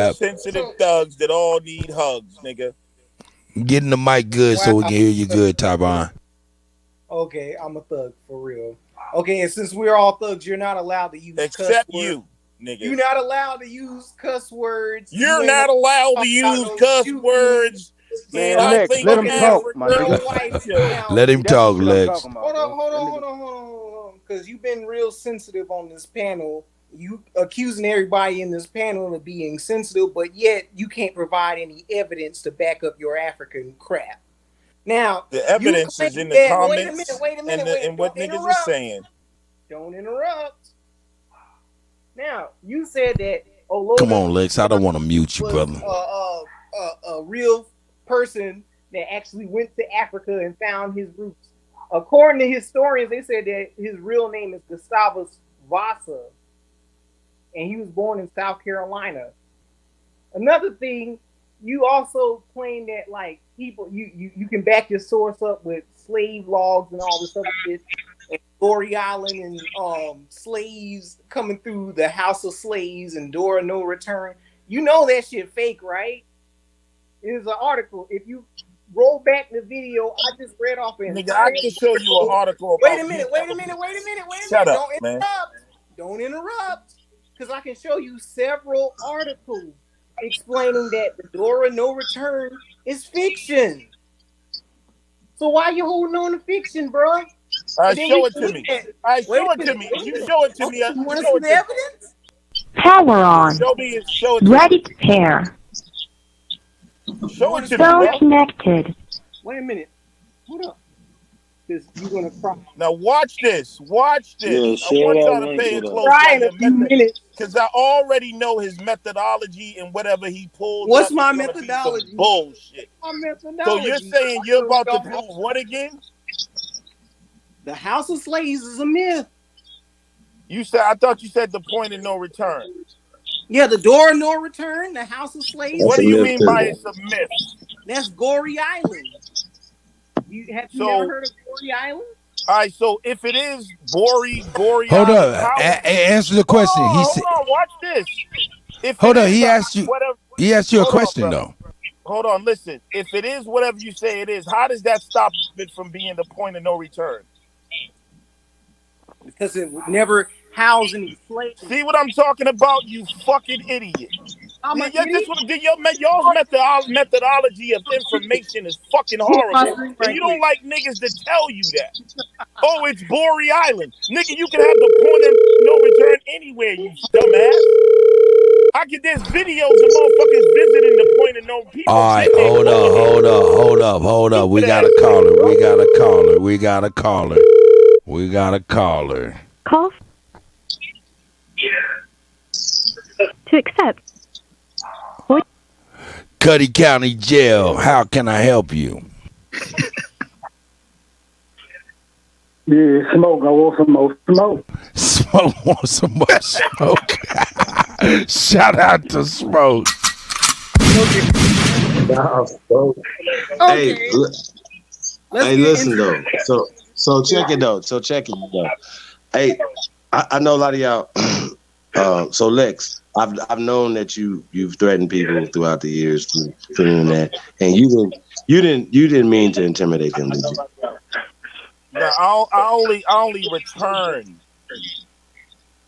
hugs. Sensitive thugs that all need hugs, nigga. Getting the mic good so we can hear you good, Tavon. Okay, I'm a thug for real. Okay, and since we're all thugs, you're not allowed to use Except cuss words. you, nigga. You're not allowed to use cuss words. You're You not allowed to use cuss words. Man, Lex, let him talk, my nigga. Let him talk, Lex. Hold on. Because you've been real sensitive on this panel. You accusing everybody in this panel of being sensitive, but yet you can't provide any evidence to back up your African crap. Now, the evidence is in the comments wait a minute, and what niggas are saying. Don't interrupt. Now, you said that Oloda Come on, Lex. I don't want to mute you, brother. A real person that actually went to Africa and found his roots. According to historians, they said that his real name is Gustavus Vasa, and he was born in South Carolina. Another thing, you also claim that like people, you can back your source up with slave logs and all this other shit, and Gory Island and slaves coming through the House of Slaves and Door of No Return. You know that shit fake, right? It is an article. If you roll back the video, I just read off an Nigga, I can show you an article. Wait a minute. Shut up, Don't interrupt. man. Don't interrupt. Because I can show you several articles explaining that the Door of No Return is fiction. So why you holding on to fiction, bro? All right, show it to me. All right, show it to me. If you show it to me, you want to see the evidence? Power on. Show it to Ready to pair. Show it to me, Phone bro. connected. Wait a minute. Hold up. Because you're going to cry. Now watch this. Watch this. Yeah, I want share y'all that to link pay with us. close Cry in a to few minutes. because I already know his methodology and whatever he pulled. What's up my is gonna be some methodology? bullshit. My So methodology. you're saying you're about to prove what again? The House of Slaves is a myth. I thought you said the point of no return. Yeah, the Door of No Return, the House of Slaves. What do you mean by it's a myth? That's Gory Island. Have you never heard of Gory Island? All right, so if it is gory, Hold up. Answer the question. Hold on, watch this. Hold on. He asked you. He asked you a question though. Hold on, listen. If it is whatever you say it is, how does that stop it from being the point of no return? Because it would never house any slaves. See what I'm talking about, you fucking idiot. I'm an Y'all's methodology of information is fucking horrible. And you don't like niggas to tell you that. Oh, it's Bory Island. Nigga, you can have the point of no return anywhere, you dumbass. There's videos of motherfuckers visiting the point of no people. All right, hold up. We got a caller. Call to accept. Cuddy County Jail. How can I help you? Yeah, smoke. I want some more smoke. Smoke wants some more smoke. Shout out to Smoke. Hey, listen though. So check it though. Hey, I know a lot of y'all. So Lex, I've known that you've threatened people throughout the years through that, and you didn't mean to intimidate them, did you? No, I only return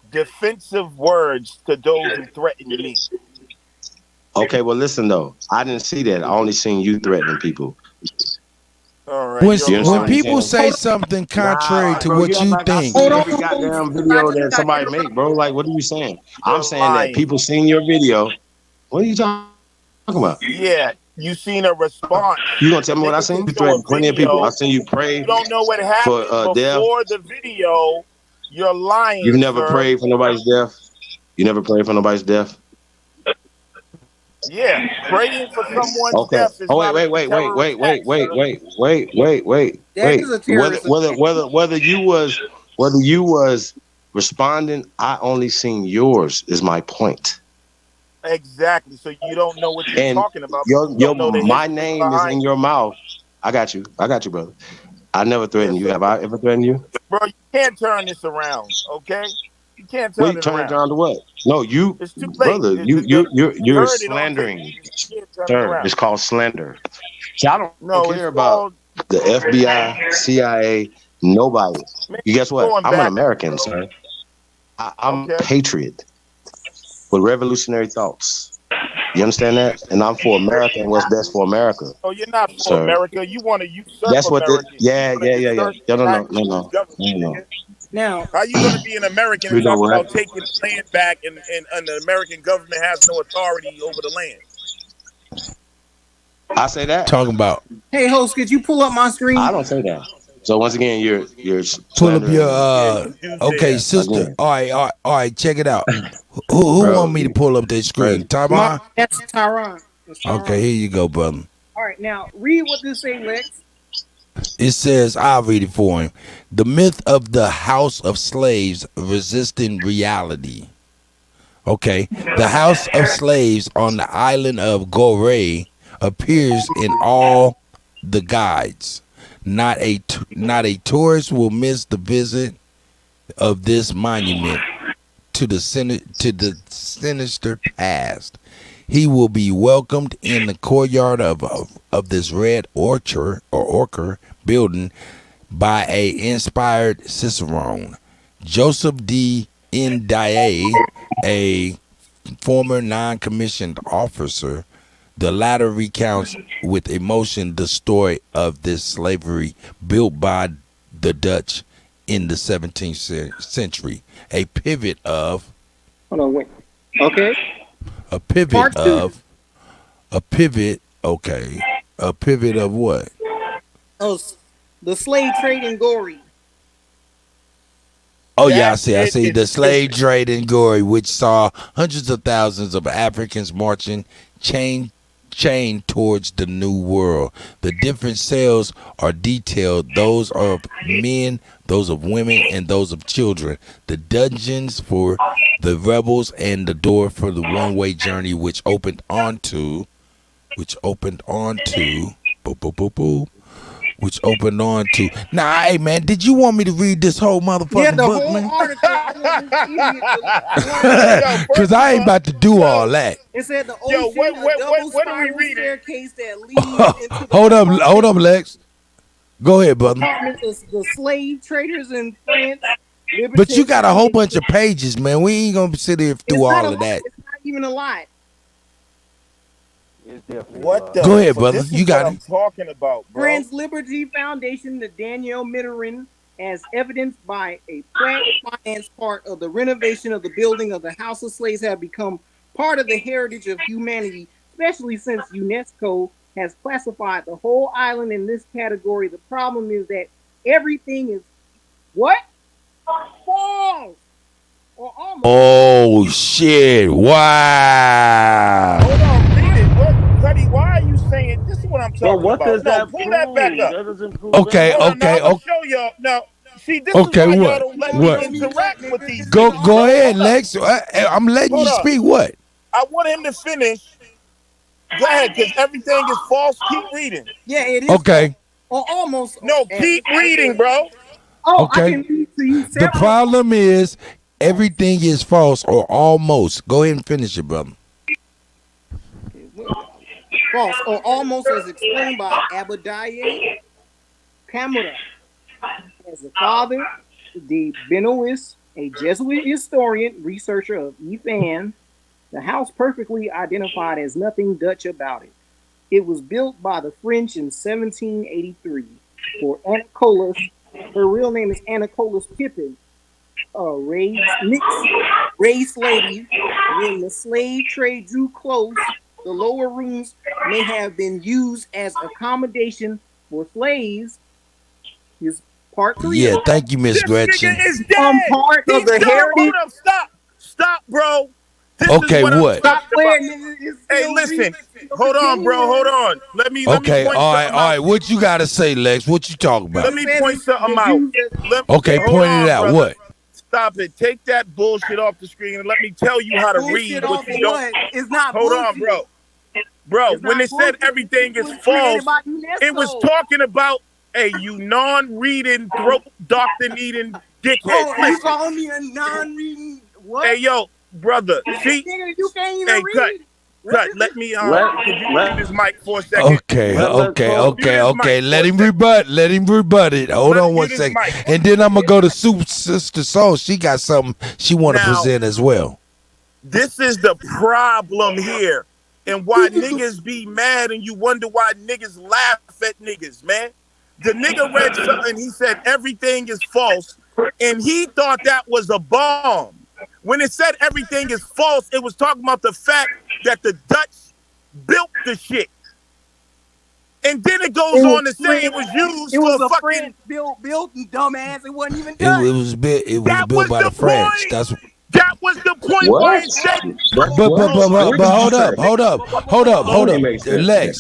defensive words to those who threaten me. Okay, well listen though. I didn't see that. I only seen you threatening people. All right. When people say something contrary to what you think, every goddamn video that somebody make, bro. Like, what are you saying? I'm saying that people seen your video. What are you talking about? Yeah, you seen a response. You gonna tell me what I seen? You threatened plenty of people. I seen you pray. You don't know what happened before the video. You're lying. You've never prayed for nobody's death. You never prayed for nobody's death. Yeah, praying for someone's death is wait. Whether you was responding, I only seen yours is my point. Exactly. So you don't know what you're talking about. My name is in your mouth. I got you, brother. I never threatened you. Have I ever threatened you? Bro, you can't turn this around, okay? You can't What turn you it turn it around. around to what? No, you, It's too late. brother. You You're heard it on tape. slandering, You can't turn it sir. around. It's called slander. See, I don't No, it's care about called, the FBI, CIA, nobody. man, You guess what? going I'm an backwards, American, bro. sir. I'm a Okay. patriot with revolutionary thoughts. You understand that? And I'm for America and what's best for America, Oh, you're not for sir. America. You want to usurp That's what the America. yeah, You want yeah, to yeah, yeah. usurp No, the no, no, United no, States no, government, no, nigga. no. Now, How you gonna be an American and You know talk what? about taking the land back and the American government has no authority over the land? I say that. Talking about hey, host, could you pull up my screen? I don't say that. So once again, you're pull up your slandering Yeah, you do say okay, that. sister. again, All right, check it out. Who bro. want me to pull up that screen? Crazy. Tyrone? That's Tyron. That's Tyron. Okay, here you go, brother. All right, now read what this say, Lex. It says, I'll read it for him. The myth of the house of slaves resisting reality. Okay. The house of slaves on the island of Goree appears in all the guides. Not a tourist will miss the visit of this monument to the sinister past. He will be welcomed in the courtyard of this red orchard building by a inspired Cicerone, Joseph D. Ndiaye, a former non-commissioned officer. The latter recounts with emotion the story of this slavery built by the Dutch in the 17th century. A pivot of Hold on, wait. Okay. a pivot Part two. of a pivot. Okay, a pivot of what? Oh, the slave trade in Gory. Oh yeah, I see. That shit The is slave stupid. trade in Gory, which saw hundreds of thousands of Africans marching chain towards the new world. The different cells are detailed: those of men, those of women, and those of children. The dungeons for the rebels, and the door for the one-way journey, which opened onto, boop, boop, boop, boop, which opened on to. Nah, hey man, did you want me to read this whole motherfucking The book, whole man? article. I Cause I ain't about to do all that. It said the ocean, Yo, what double are we spiral reading? staircase that leads into the Hold up, Lex. Go ahead, brother. apartment of the slave traders in France. But you got a whole bunch of pages, man. We ain't gonna sit here through all of that. It's not even a lot. What the? Go ahead, brother. This is You got what it. I'm talking about, bro. France Liberty Foundation, the Danielle Mitterrand, as evidenced by a Pratt finance part of the renovation of the building of the House of Slaves, have become part of the heritage of humanity, especially since UNESCO has classified the whole island in this category. The problem is that everything is what? False or almost. Oh shit! Wow. Hold on, read it. What, Cuddy? Why are you saying this? Is what I'm talking what about. does No, that pull prove? that back up. That doesn't prove Okay, anything. Hold on, now, okay, I'm gonna okay. show y'all. Now, see, this Okay, is why what? y'all don't let What? me interact with these Go niggas, bro. ahead, Hold up. Lex. I'm letting Hold you up. speak. What? I want him to finish. Go ahead, because everything is false. Keep reading. Yeah, it is. Okay. Or almost. No, keep reading, bro. Oh, Okay. I can read to you The several. problem is everything is false or almost. Go ahead and finish it, brother. False or almost, as explained by Abadiah Kamura as the father, the Benoist, a Jesuit historian, researcher of Ethan. The house perfectly identified as nothing Dutch about it. It was built by the French in 1783 for Anacolis. Her real name is Anacolis Pippin, raised lady. When the slave trade drew close, the lower rooms may have been used as accommodation for slaves. His part 3. Yeah, thank you, Miss This Gretchen. nigga is dead. Part He's of the done. heritage. Hold up. Stop, bro. This Okay, is what what? I'm talking Playing, about. nigga, it's Hey, still listen. reading. Hold on, bro. Hold on. Let me Okay, point all right, something all right. out. What you gotta say, Lex? What you talking about? Let me point something out. Okay, Hold point on, it out. brother. What? Stop it. Take that bullshit off the screen and let me tell you how to Bullshit read what off you of don't. what? It's not Hold bullshit. on, bro. Bro, It's when not it said bullshit. everything It is was created false, by UNESCO. it was talking about Hey, you non-reading, throat doctor needing dickhead. Oh, you Listen. calling me a non-reading what? Hey, yo, brother. See? Nigga, you can't even Hey, read. cut. Let me could you mute this mic for a second? Okay. Let him rebut. Let him rebut it. Hold on one second. And then I'm gonna go to Sister Soul. She got something she want to Now, present as well. This is the problem here, and why niggas be mad, and you wonder why niggas laugh at niggas, man. The nigga read something. He said everything is false, and he thought that was a bomb. When it said everything is false, it was talking about the fact that the Dutch built the shit. And then it goes on to say it was used It was for a fucking... French built and dumbass. It wasn't even It done. was built by the French. That was the point where it said... But hold up.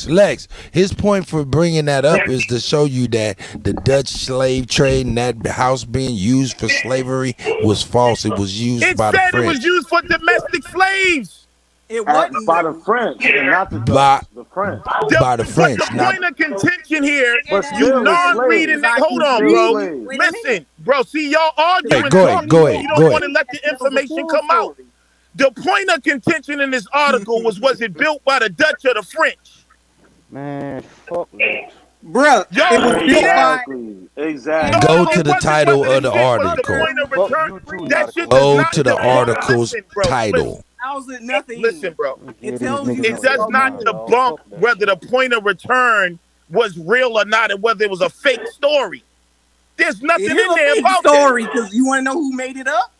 Lex. His point for bringing that up is to show you that the Dutch slave trade and that house being used for slavery was false. It was used by the French. It was used for domestic slaves. It wasn't by the French and not the Dutch. The French. By the French. But the point of contention here, But you still, non-reading that. Hold on, bro. Listen, bro. See, y'all arguing. Hey, go ahead. You don't want to let the information come out. The point of contention in this article was it built by the Dutch or the French? Man, fuck that. Bruh, it was built by... Exactly. Go to the title of the article. Go to the article's title. How's it nothing? Listen, bro. It tells you It does not debunk whether the point of return was real or not, and whether it was a fake story. There's nothing in there about story because you want to know who made it up?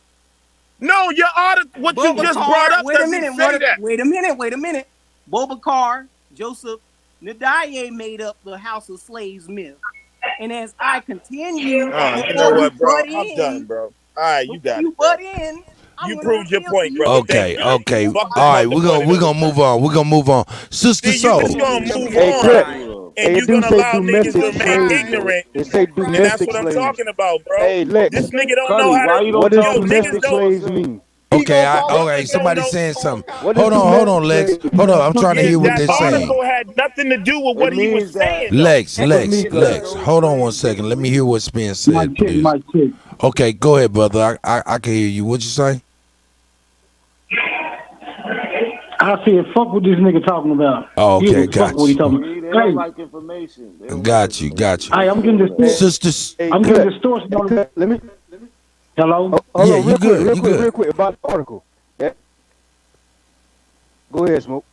No, your article. What you just brought up. Wait a minute. Bobakar Joseph Nadiye made up the House of Slaves myth, and as I continue, you know what, bro? I'm done, bro. All right, you got it. Butt in. You proved your point, bro. Okay. All right, we're gonna move on. Sister Soul. You're just gonna move on, and you're gonna allow niggas to remain ignorant. And that's what I'm talking about, bro. Hey, Lex. This nigga don't know how to. What does domestic slaves mean? Okay, somebody's saying something. Hold on, Lex. Hold on, I'm trying to hear what they're saying. That article had nothing to do with what he was saying. Lex. Hold on one second. Let me hear what's being said. Okay, go ahead, brother. I can hear you. What'd you say? I said, fuck what this nigga talking about. Oh, okay, got what he talking you. about. Hey, like information. Got you. Hey, I'm getting this. Sisters. I'm getting distortion on it. Let me. Hello? Yeah, you good. Real quick about the article. Yeah. Go ahead, Smoke.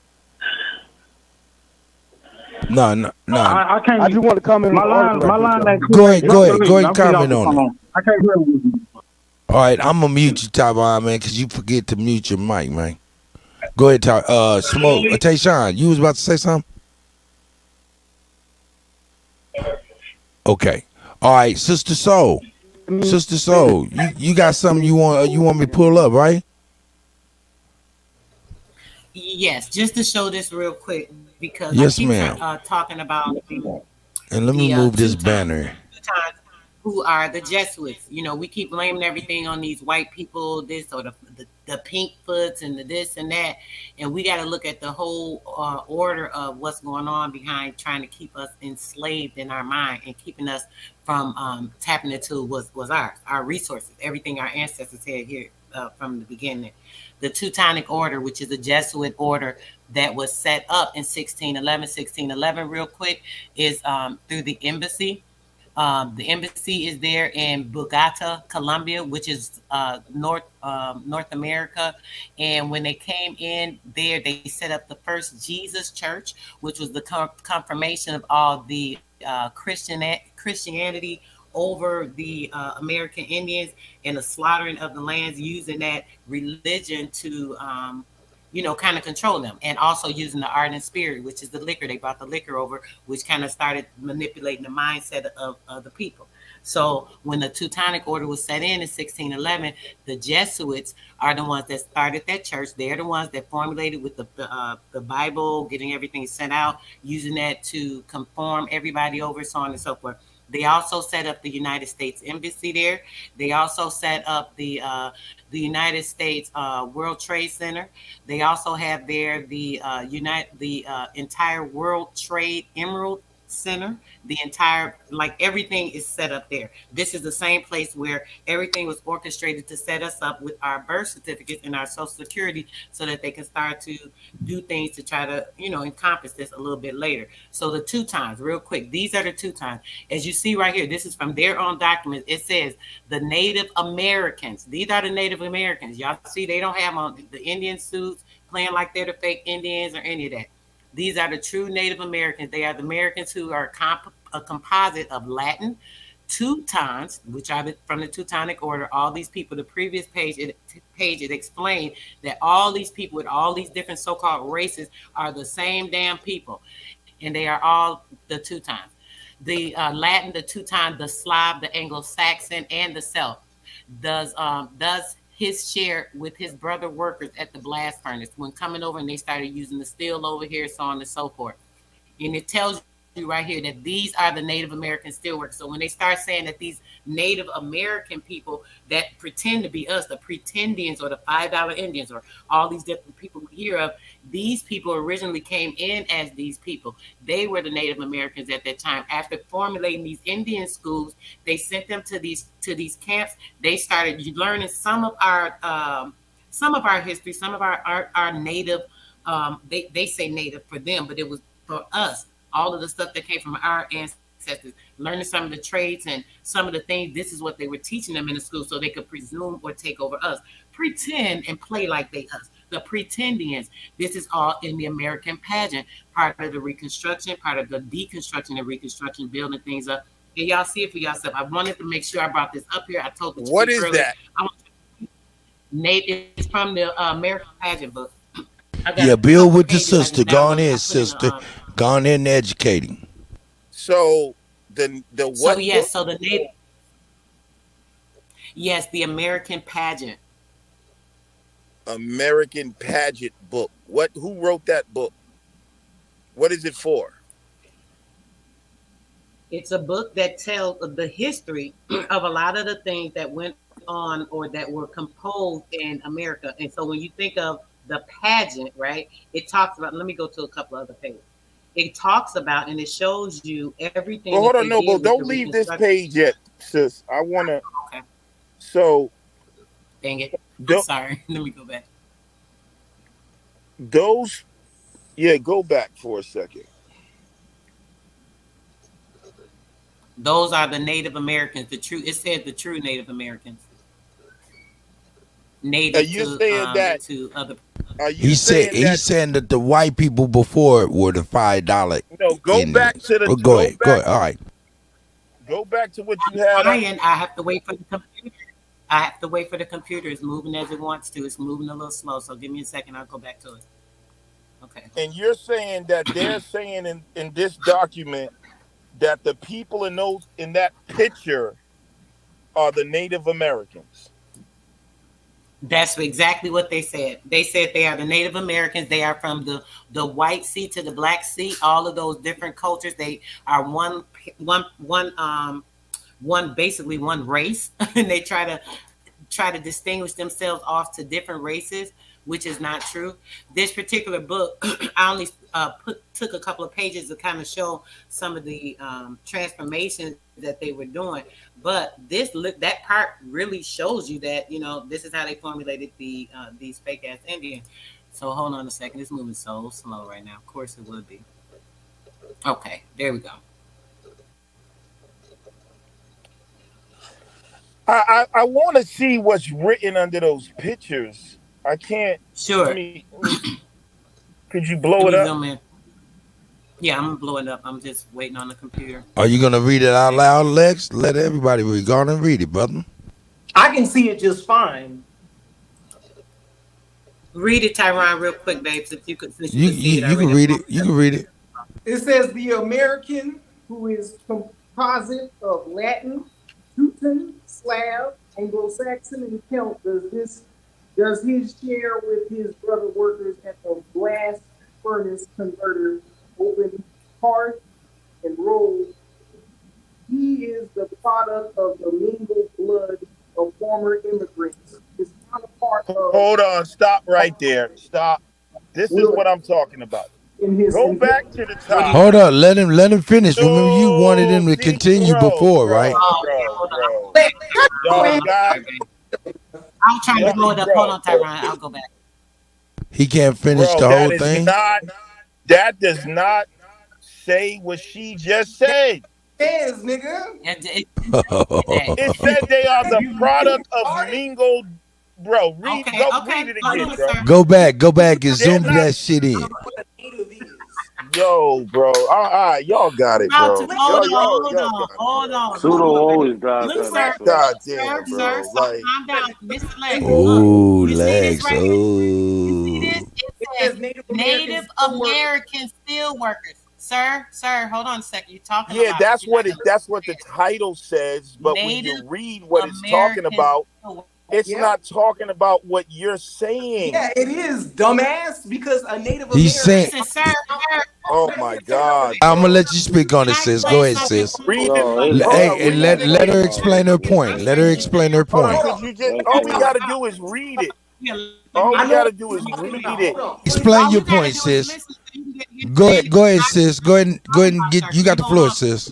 No. I can't. I just want to comment my on the line. Go ahead, comment on it. I can't hear you. All right, I'm gonna mute you, Tavon, man, because you forget to mute your mic, man. Go ahead, Smoke. Tayshawn, you was about to say something? Okay. All right, Sister Soul. You got something you want me to pull up, right? Yes, just to show this real quick because yes, I keep ma'am. Talking about and let me move this banner. Who are the Jesuits? You know, we keep blaming everything on these white people, this or the pink foots and the this and that, and we got to look at the whole order of what's going on behind trying to keep us enslaved in our mind and keeping us from tapping into what was ours, our resources, everything our ancestors had here from the beginning. The Teutonic Order, which is a Jesuit order that was set up in 1611. 1611, real quick, is through the embassy. The embassy is there in Bogota, Colombia, which is North America. And when they came in there, they set up the first Jesus Church, which was the confirmation of all the Christianity over the American Indians and the slaughtering of the lands, using that religion to kind of control them, and also using the ardent spirit, which is the liquor. They brought the liquor over, which kind of started manipulating the mindset of the people. So when the Teutonic Order was set in 1611, the Jesuits are the ones that started that church. They're the ones that formulated with the Bible, getting everything sent out, using that to conform everybody over, so on and so forth. They also set up the United States Embassy there. They also set up the United States World Trade Center. They also have there the entire World Trade Emerald center, the entire, like everything is set up there. This is the same place where everything was orchestrated to set us up with our birth certificates and our social security so that they can start to do things to try to, encompass this a little bit later. So the Teutons, real quick, these are the Teutons. As you see right here, this is from their own documents. It says the Native Americans. These are the Native Americans. Y'all see they don't have on the Indian suits playing like they're the fake Indians or any of that. These are the true Native Americans. They are the Americans who are a composite of Latin, Teutons, which are from the Teutonic order. All these people, the previous page, it explained that all these people with all these different so-called races are the same damn people, and they are all the Teutons. The Latin, the Teuton, the Slav, the Anglo-Saxon, and the Celt does his share with his brother workers at the blast furnace when coming over and they started using the steel over here, so on and so forth. And it tells you right here that these are the Native American steelworkers. So when they start saying that these Native American people that pretend to be us, the pretendians or the $5 Indians or all these different people we hear of, these people originally came in as these people. They were the Native Americans at that time. After formulating these Indian schools, they sent them to these camps. They started learning some of our history, some of our native. They say native for them, but it was for us. All of the stuff that came from our ancestors, learning some of the trades and some of the things. This is what they were teaching them in the school so they could presume or take over us. Pretend and play like they us. The pretendians. This is all in the American pageant, part of the Reconstruction, part of the deconstruction and Reconstruction, building things up. And y'all see it for yourself. I wanted to make sure I brought this up here. I told the what is earlier, that? It's from the American pageant book. Yeah, build with the sister. Go on in, sister. Go on in educating. So the what? So yes, so the Native. Yes, the American pageant. American pageant book. What? Who wrote that book? What is it for? It's a book that tells the history of a lot of the things that went on or that were composed in America. And so when you think of the pageant, right, it talks about, let me go to a couple other pages. It talks about and it shows you everything. Well, hold on, no, but don't leave this page yet, sis. I want to. Okay. So. Dang it. I'm sorry. Let me go back. Go back for a second. Those are the Native Americans. It said the true Native Americans. Native are you saying that to other. He's saying that the white people before were the $5. No, go back to the. Go ahead. All right. Go back to what you had. I have to wait for the computer. I have to wait for the computer. It's moving as it wants to. It's moving a little slow. So give me a second. I'll go back to it. Okay. And you're saying that they're saying in this document that the people in that picture are the Native Americans. That's exactly what they said. They said they are the Native Americans. They are from the White Sea to the Black Sea. All of those different cultures. They are one basically one race, and they try to distinguish themselves off to different races, which is not true. This particular book, I only took a couple of pages to kind of show some of the transformations that they were doing. But that part really shows you that, this is how they formulated these fake ass Indians. So hold on a second. It's moving so slow right now. Of course it would be. Okay, there we go. I want to see what's written under those pictures. I can't. Sure. Could you blow it up? Yeah, I'm blowing up. I'm just waiting on the computer. Are you gonna read it out loud, Lex? Let everybody read. Go on and read it, brother. I can see it just fine. Read it, Tyron, real quick, babes. If you could. You can read it. You can read it. It says the American, who is composite of Latin, Teuton, Slav, Anglo-Saxon, and Celt, does his share with his brother workers at the blast furnace converter, open hearth and roll. He is the product of the mingled blood of former immigrants. His counterpart of. Hold on, stop right there. Stop. This is what I'm talking about. Go back to the top. Hold up, let him finish. Remember, you wanted him to continue before, right? Bro. Y'all got. I'm trying to blow it up. Hold on, Tyron. I'll go back. He can't finish Bro, the whole that is thing. that does not say what she just said. Says, nigga. It said they are the product of mingled. Bro, read it again, bro. Go back, and zoom that shit in. Yo, bro. All right, y'all got it, bro. Hold on. Pseudo always dies Look, that. sir. God damn, Sir, bro. so calm down. Mr. Lex. Ooh, You see this legs. right here? Ooh. It says Native American steel workers. Sir, hold on a second. You're talking about that's what the title says, but when you read what it's talking about, it's not talking about what you're saying. Yeah, it is, dumbass, because a Native He's saying. Oh my God. I'm gonna let you speak on it, sis. Go ahead, sis. Read it. Hey, let her explain her point. Let her explain her point. All we gotta do is read it. All we gotta do is read it. Explain your point, sis. Go ahead, sis. Go ahead and get. You got the floor, sis.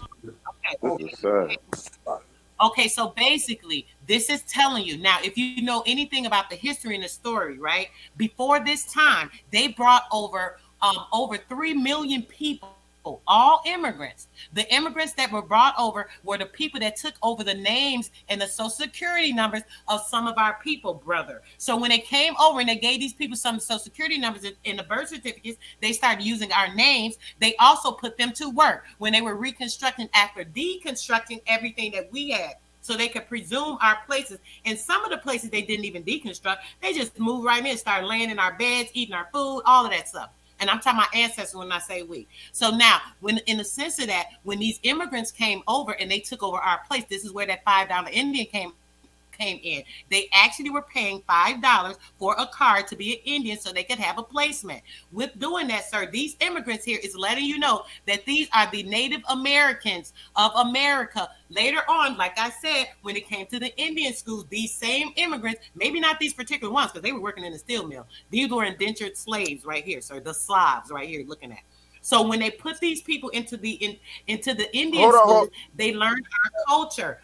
Okay, so basically, this is telling you now. If you know anything about the history and the story, right? Before this time, they brought over 3 million people. All immigrants. The immigrants that were brought over were the people that took over the names and the social security numbers of some of our people, brother. So when they came over and they gave these people some social security numbers in the birth certificates, they started using our names. They also put them to work when they were reconstructing after deconstructing everything that we had. So they could presume our places. And some of the places they didn't even deconstruct. They just moved right in, started laying in our beds, eating our food, all of that stuff. And I'm talking about ancestors when I say we. So now, when in the sense of that, when these immigrants came over and they took over our place, this is where that $5 Indian came in. They actually were paying $5 for a card to be an Indian so they could have a placement. With doing that, sir, these immigrants here is letting you know that these are the Native Americans of America. Later on, like I said, when it came to the Indian schools, these same immigrants, maybe not these particular ones because they were working in the steel mill. These were indentured slaves right here, sir, the Slavs right here looking at. So when they put these people into the Indian schools, they learned our culture.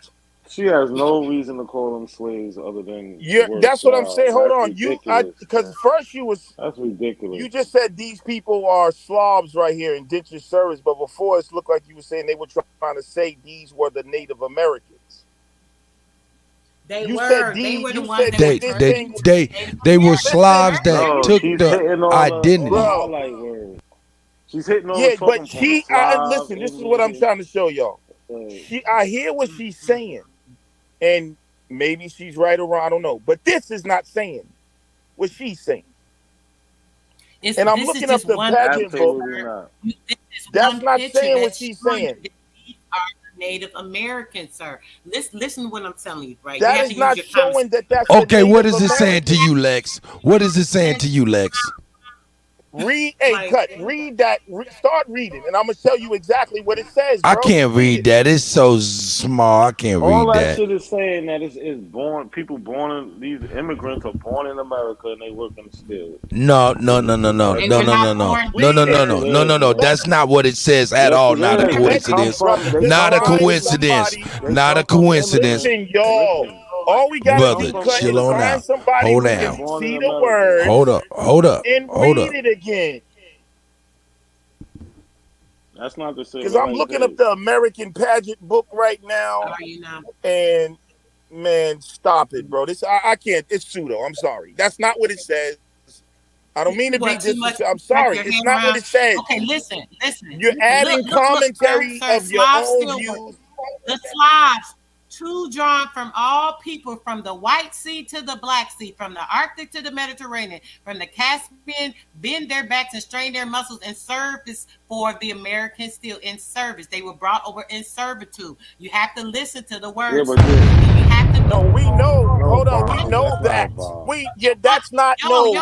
She has no reason to call them slaves other than that's what I'm saying. Hold on, because first that's ridiculous. You just said these people are Slavs right here, indentured service, but before it looked like you were saying they were trying to say these were the Native Americans. They were the ones they were Slavs that took the identity. She's hitting on but listen, this is what I'm trying to show y'all. I hear what she's saying, and maybe she's right or wrong, I don't know. But this is not saying what she's saying. And I'm looking up the pageant book. That's not saying what she's saying. These are Native Americans, sir. Listen to what I'm telling you, right? That is not showing that that's okay. What is it saying to you, Lex? What is it saying to you, Lex? Read that. Start reading, and I'm gonna tell you exactly what it says. Bro. I can't read that. It's so small. I can't read All that. shit is saying that it's born. People born in these immigrants are born in America and they work in the steel. No. That's not what it says at all. Not a coincidence. Not a coincidence. Not a coincidence. Listen, y'all. All we gotta do is chill on out. Somebody Hold who down. can see the words. Hold up. And read it again. That's not the same. Because I'm looking up the American pageant book right now. And man, stop it, bro. This I can't. It's pseudo. I'm sorry. That's not what it says. I don't mean to be disrespectful. I'm sorry. It's not what it says. Okay, listen. You're adding commentary of your own views. The Slavs. Two drawn from all people, from the White Sea to the Black Sea, from the Arctic to the Mediterranean, from the Caspian, bend their backs and strain their muscles in service for the American steel in service. They were brought over in servitude. You have to listen to the words. No, we know. Hold on, we know that. That's not slow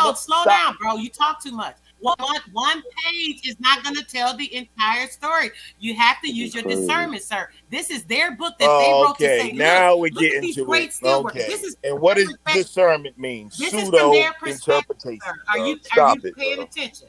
down, bro. You talk too much. One page is not going to tell the entire story. You have to use your discernment, sir. This is their book that they wrote to say, now we're getting to it. Okay. And what does discernment mean? Pseudo interpretation. Are you paying attention?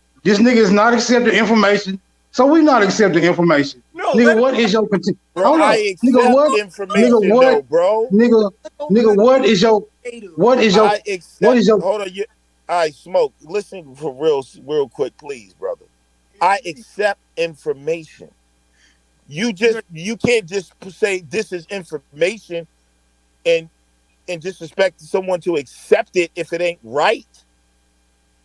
This nigga is not accepting information, so we not accepting information. No, Nigga, what is your content? Bro, Hold I on. Nigga, accept what? Nigga, information what? though, bro. Nigga, what is your I accept. what is your Hold on, I smoke. Listen for real quick, please, brother. I accept information. You can't just say this is information and and just expect someone to accept it if it ain't right.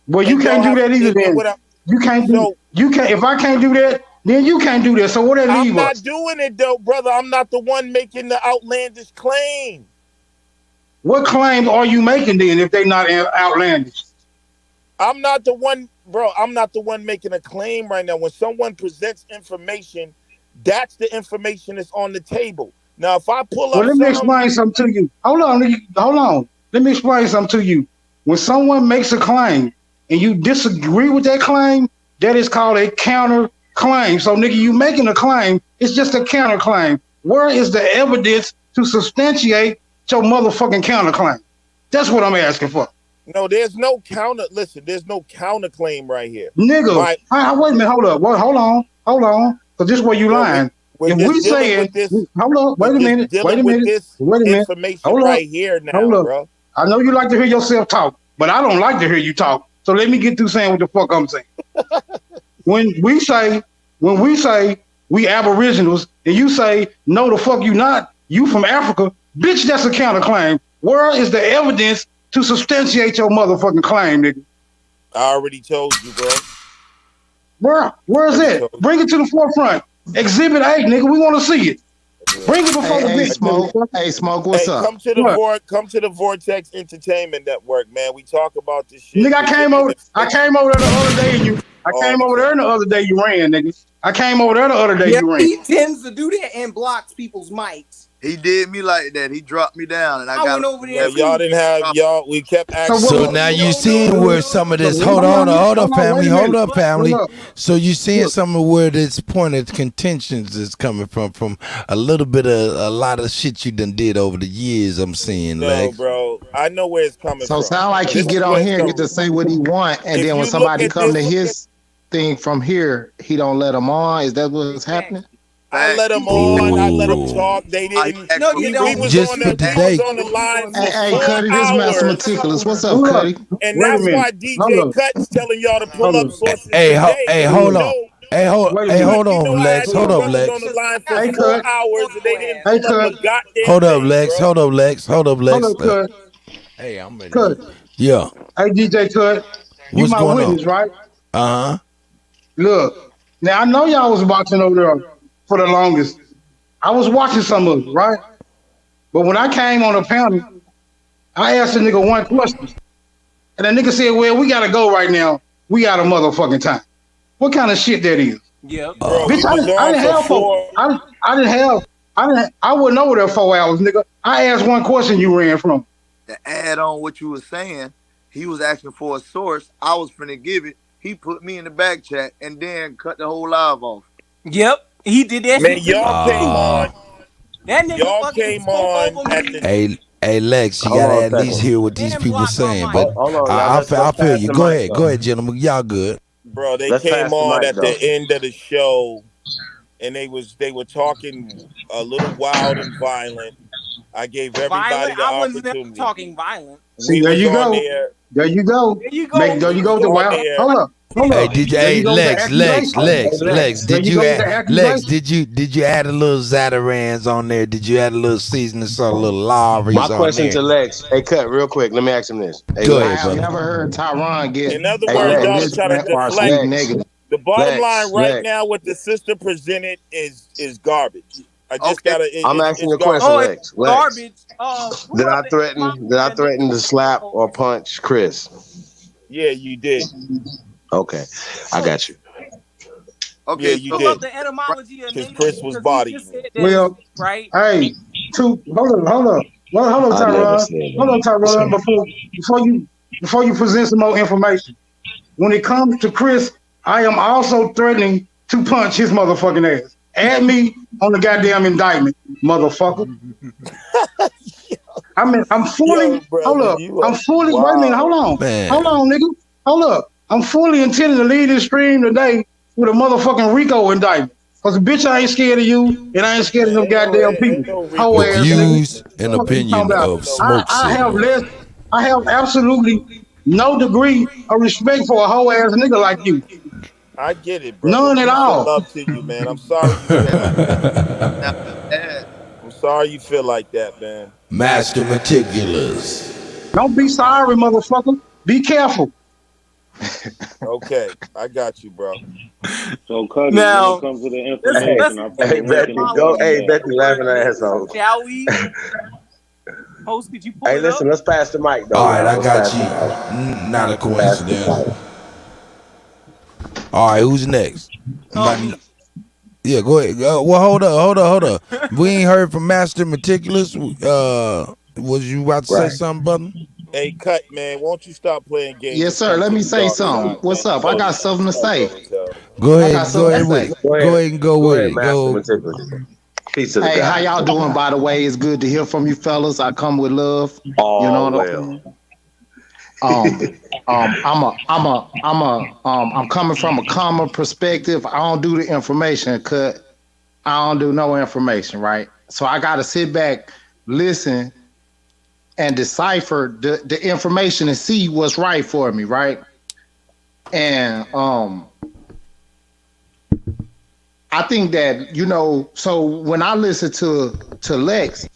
Well, you can't do that either. Then you can't do. You can't. If I can't do that, then you can't do that. So what that leave I'm not us? doing it though, brother. I'm not the one making the outlandish claim. What claims are you making then if they're not outlandish? I'm not the one, bro. I'm not the one making a claim right now. When someone presents information, that's the information that's on the table. Now, if I pull up, Let me explain something to you. Hold on. Let me explain something to you. When someone makes a claim and you disagree with that claim, that is called a counter claim. So, nigga, you making a claim, it's just a counter claim. Where is the evidence to substantiate your motherfucking counter claim? That's what I'm asking for. No, there's no counter. Listen, there's no counterclaim right here. Nigga, wait a minute, hold up. Hold on. Because this is where you lying. If we saying, hold up, wait a minute. Information hold right up, here now, hold up. bro. I know you like to hear yourself talk, but I don't like to hear you talk. So let me get through saying what the fuck I'm saying. when we say we aboriginals, and you say, no, the fuck you not, you from Africa, bitch, that's a counterclaim. Where is the evidence to substantiate your motherfucking claim, nigga? I already told you, bro. Where is it? Bring it to the forefront. Exhibit 8, nigga. We want to see it. Bring it before the bitch. Smoke, what's up? Come to the Vortex Entertainment Network, man. We talk about this shit. Nigga, I came over there the other day and you ran, nigga. I came over there the other day you ran. He tends to do that and blocks people's mics. He did me like that. He dropped me down, and I got went over there. Y'all didn't have We kept asking. So now you seeing where some of this. Hold on, family. So you seeing some of where this point of contentions is coming from a little bit of a lot of shit you done did over the years. I'm seeing, no, bro. I know where it's coming from. So sound like he get on here and get to say what he want, and then when somebody come to his thing from here, he don't let them on. Is that what's happening? I let them on. I let them talk. They didn't. No, you don't. We was on the line for Hey, 4 Cuddy, this hours. Master Meticulous. What's up, Cuddy? And that's why DJ Cut's telling y'all to pull up sources Hey, today. hold on. Hold on, Lex. Hold up, Lex. On the line for 4 hours and they didn't pull up a goddamn Hold up, thing, Lex. bro. Hold up, Lex. Cut. Hey, I'm ready. Cut. Yeah. Hey, DJ Cut. You What's my going witness, on? right? Uh-huh. Look, now I know y'all was watching over there for the longest. I was watching some of it, right? But when I came on the panel, I asked the nigga one question. And the nigga said, well, we gotta go right now. We out of motherfucking time. What kind of shit that is? Yeah. Bitch, I wasn't over there 4 hours, nigga. I asked one question you ran from. To add on what you were saying, he was asking for a source. I was finna give it. He put me in the back chat and then cut the whole live off. Yep. He did that Man, shit. y'all came on. That nigga Y'all came on at the. Hey, Lex, you gotta at least hear what these people saying. But I feel you. Go ahead, gentlemen. Y'all good. Bro, they came on at the end of the show, and they were talking a little wild and violent. I gave everybody the I wasn't opportunity. talking violent. See, there you go. There you go. There you go. The wild. Hold up. Hey, Lex, did you add a little Zatarans on there? Did you add a little seasoning salt, a little Lawry's My on there? question to Lex. Hey, Cut, real quick. Let me ask him this. Hey, Go Lex. ahead, brother. I never heard Tyron get. In other words, y'all are trying to deflect. Negative. The bottom Lex, line right Lex. now, what the sister presented is garbage. I just gotta. I'm asking you a question, Lex. Garbage. Did I threaten to slap or punch Chris? Yeah, you did. Okay, I got you. Okay, yeah, you did. The etymology of Because Chris was bodying. Well, right. Hey, hold on, Tyrone. Hold on, Tyrone. Before you present some more information, when it comes to Chris, I am also threatening to punch his motherfucking ass. Add me on the goddamn indictment, motherfucker. I'm fully. Hold up. I'm fully. Wait a minute. Hold on. Man. Hold on, nigga. Hold up. I'm fully intending to lead this stream today with a motherfucking RICO indictment. Cause bitch, I ain't scared of you, and I ain't scared of them goddamn people. The views and opinion of Smoke I have absolutely no degree of respect for a hoe ass nigga like you. I get it, bro. None at all. Love to you, man. I'm sorry. I'm Sorry you feel like that, man. Master Meticulous. Don't be sorry, motherfucker. Be careful. Okay, I got you, bro. So, Cuddy, Now, when it comes to the let's information, I put Hey, a link in Bethany, the go. group Hey, chat. Bethany, laughing asshole. shall we? Host, could you pull Hey, it listen, up? let's pass the mic, though, All right, y'all. I Let's got pass the you. mic. Not a Pass the coincidence. mic. All right, who's next? Yeah, go ahead. Well, hold up. We ain't heard from Master Meticulous. Was you about to say something, brother? Hey, Cut, man, won't you stop playing games Yes, and sir. come Let to me the say dark something. side, What's man? up? I got something to say. Go I got ahead something to with say. it. Go ahead and go with it. Master Go. Meticulous. Peace to the Hey, how God. y'all doing? By the way, it's good to hear from you, fellas. I come with love. You know All what I'm well. saying? I'm coming from a calmer perspective. I don't do the information cut. I don't do no information, right? So I got to sit back, listen, and decipher the information and see what's right for me, right? And I think that, so when I listen to Lex,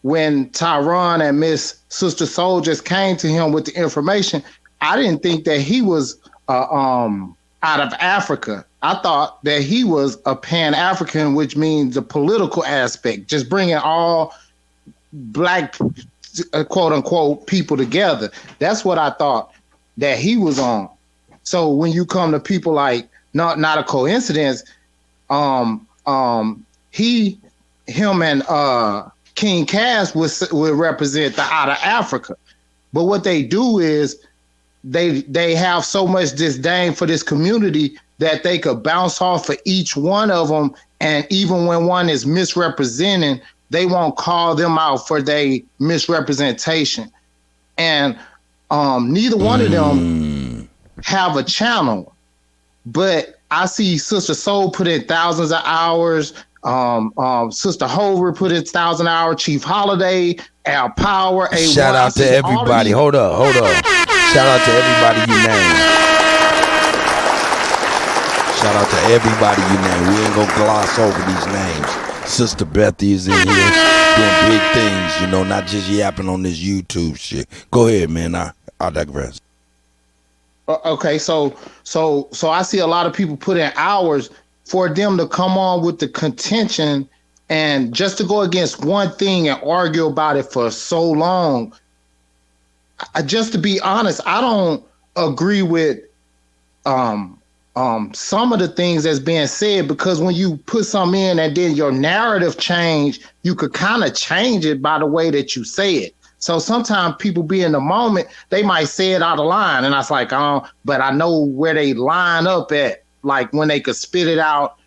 when Tyron and Miss Sister Soul just came to him with the information, I didn't think that he was out of Africa. I thought that he was a Pan-African, which means the political aspect, just bringing all black, quote unquote, people together. That's what I thought that he was on. So when you come to people like, not a coincidence, him and King Cass would represent the out of Africa. But what they do is they have so much disdain for this community that they could bounce off of each one of them, and even when one is misrepresenting, they won't call them out for their misrepresentation. And neither one of them have a channel, but I see Sister Soul put in thousands of hours. Sister Hover put in 1,000 hours. Chief Holiday, Al Power, A1. Shout out to everybody. Hold up. Shout out to everybody you named. Shout out to everybody you named. We ain't gonna gloss over these names. Sister Bethy is in here doing big things, not just yapping on this YouTube shit. Go ahead, man. I digress. Okay, so I see a lot of people put in hours for them to come on with the contention and just to go against one thing and argue about it for so long. Just to be honest, I don't agree with some of the things that's being said, because when you put something in and then your narrative change, you could kind of change it by the way that you say it. So sometimes people be in the moment, they might say it out of line, and I was like, but I know where they line up at, like when they could spit it out,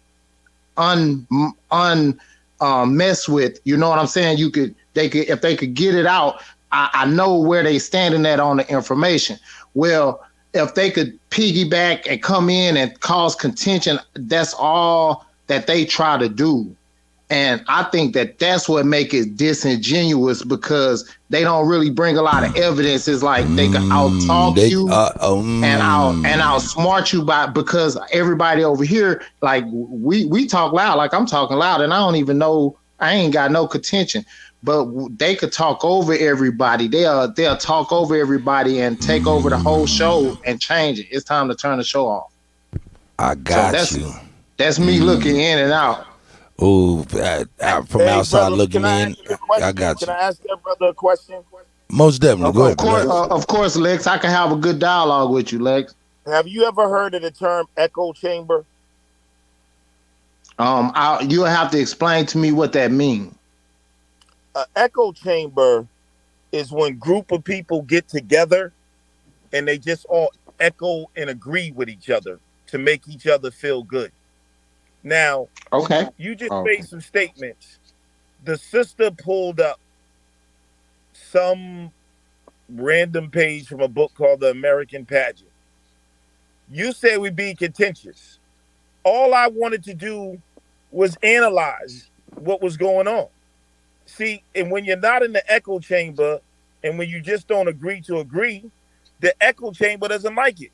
mess with. You know what I'm saying? If they could get it out, I know where they standing at on the information. Well, if they could piggyback and come in and cause contention, that's all that they try to do. And I think that that's what make it disingenuous, because they don't really bring a lot of evidence. It's like they can out-talk you and outsmart you because everybody over here, like we talk loud, like I'm talking loud, and I don't even know, I ain't got no contention. But they could talk over everybody. They'll talk over everybody and take over the whole show and change it. It's time to turn the show off. I got you. That's me looking in and out. Oh, from outside brother, looking in, I got you. Can I ask that brother a question? Most definitely. Go ahead. Of course, Lex. I can have a good dialogue with you, Lex. Have you ever heard of the term echo chamber? You'll have to explain to me what that means. An echo chamber is when group of people get together and they just all echo and agree with each other to make each other feel good. Now, you just made some statements. The sister pulled up some random page from a book called The American Pageant. You said we'd be contentious. All I wanted to do was analyze what was going on. See, and when you're not in the echo chamber and when you just don't agree to agree, the echo chamber doesn't like it.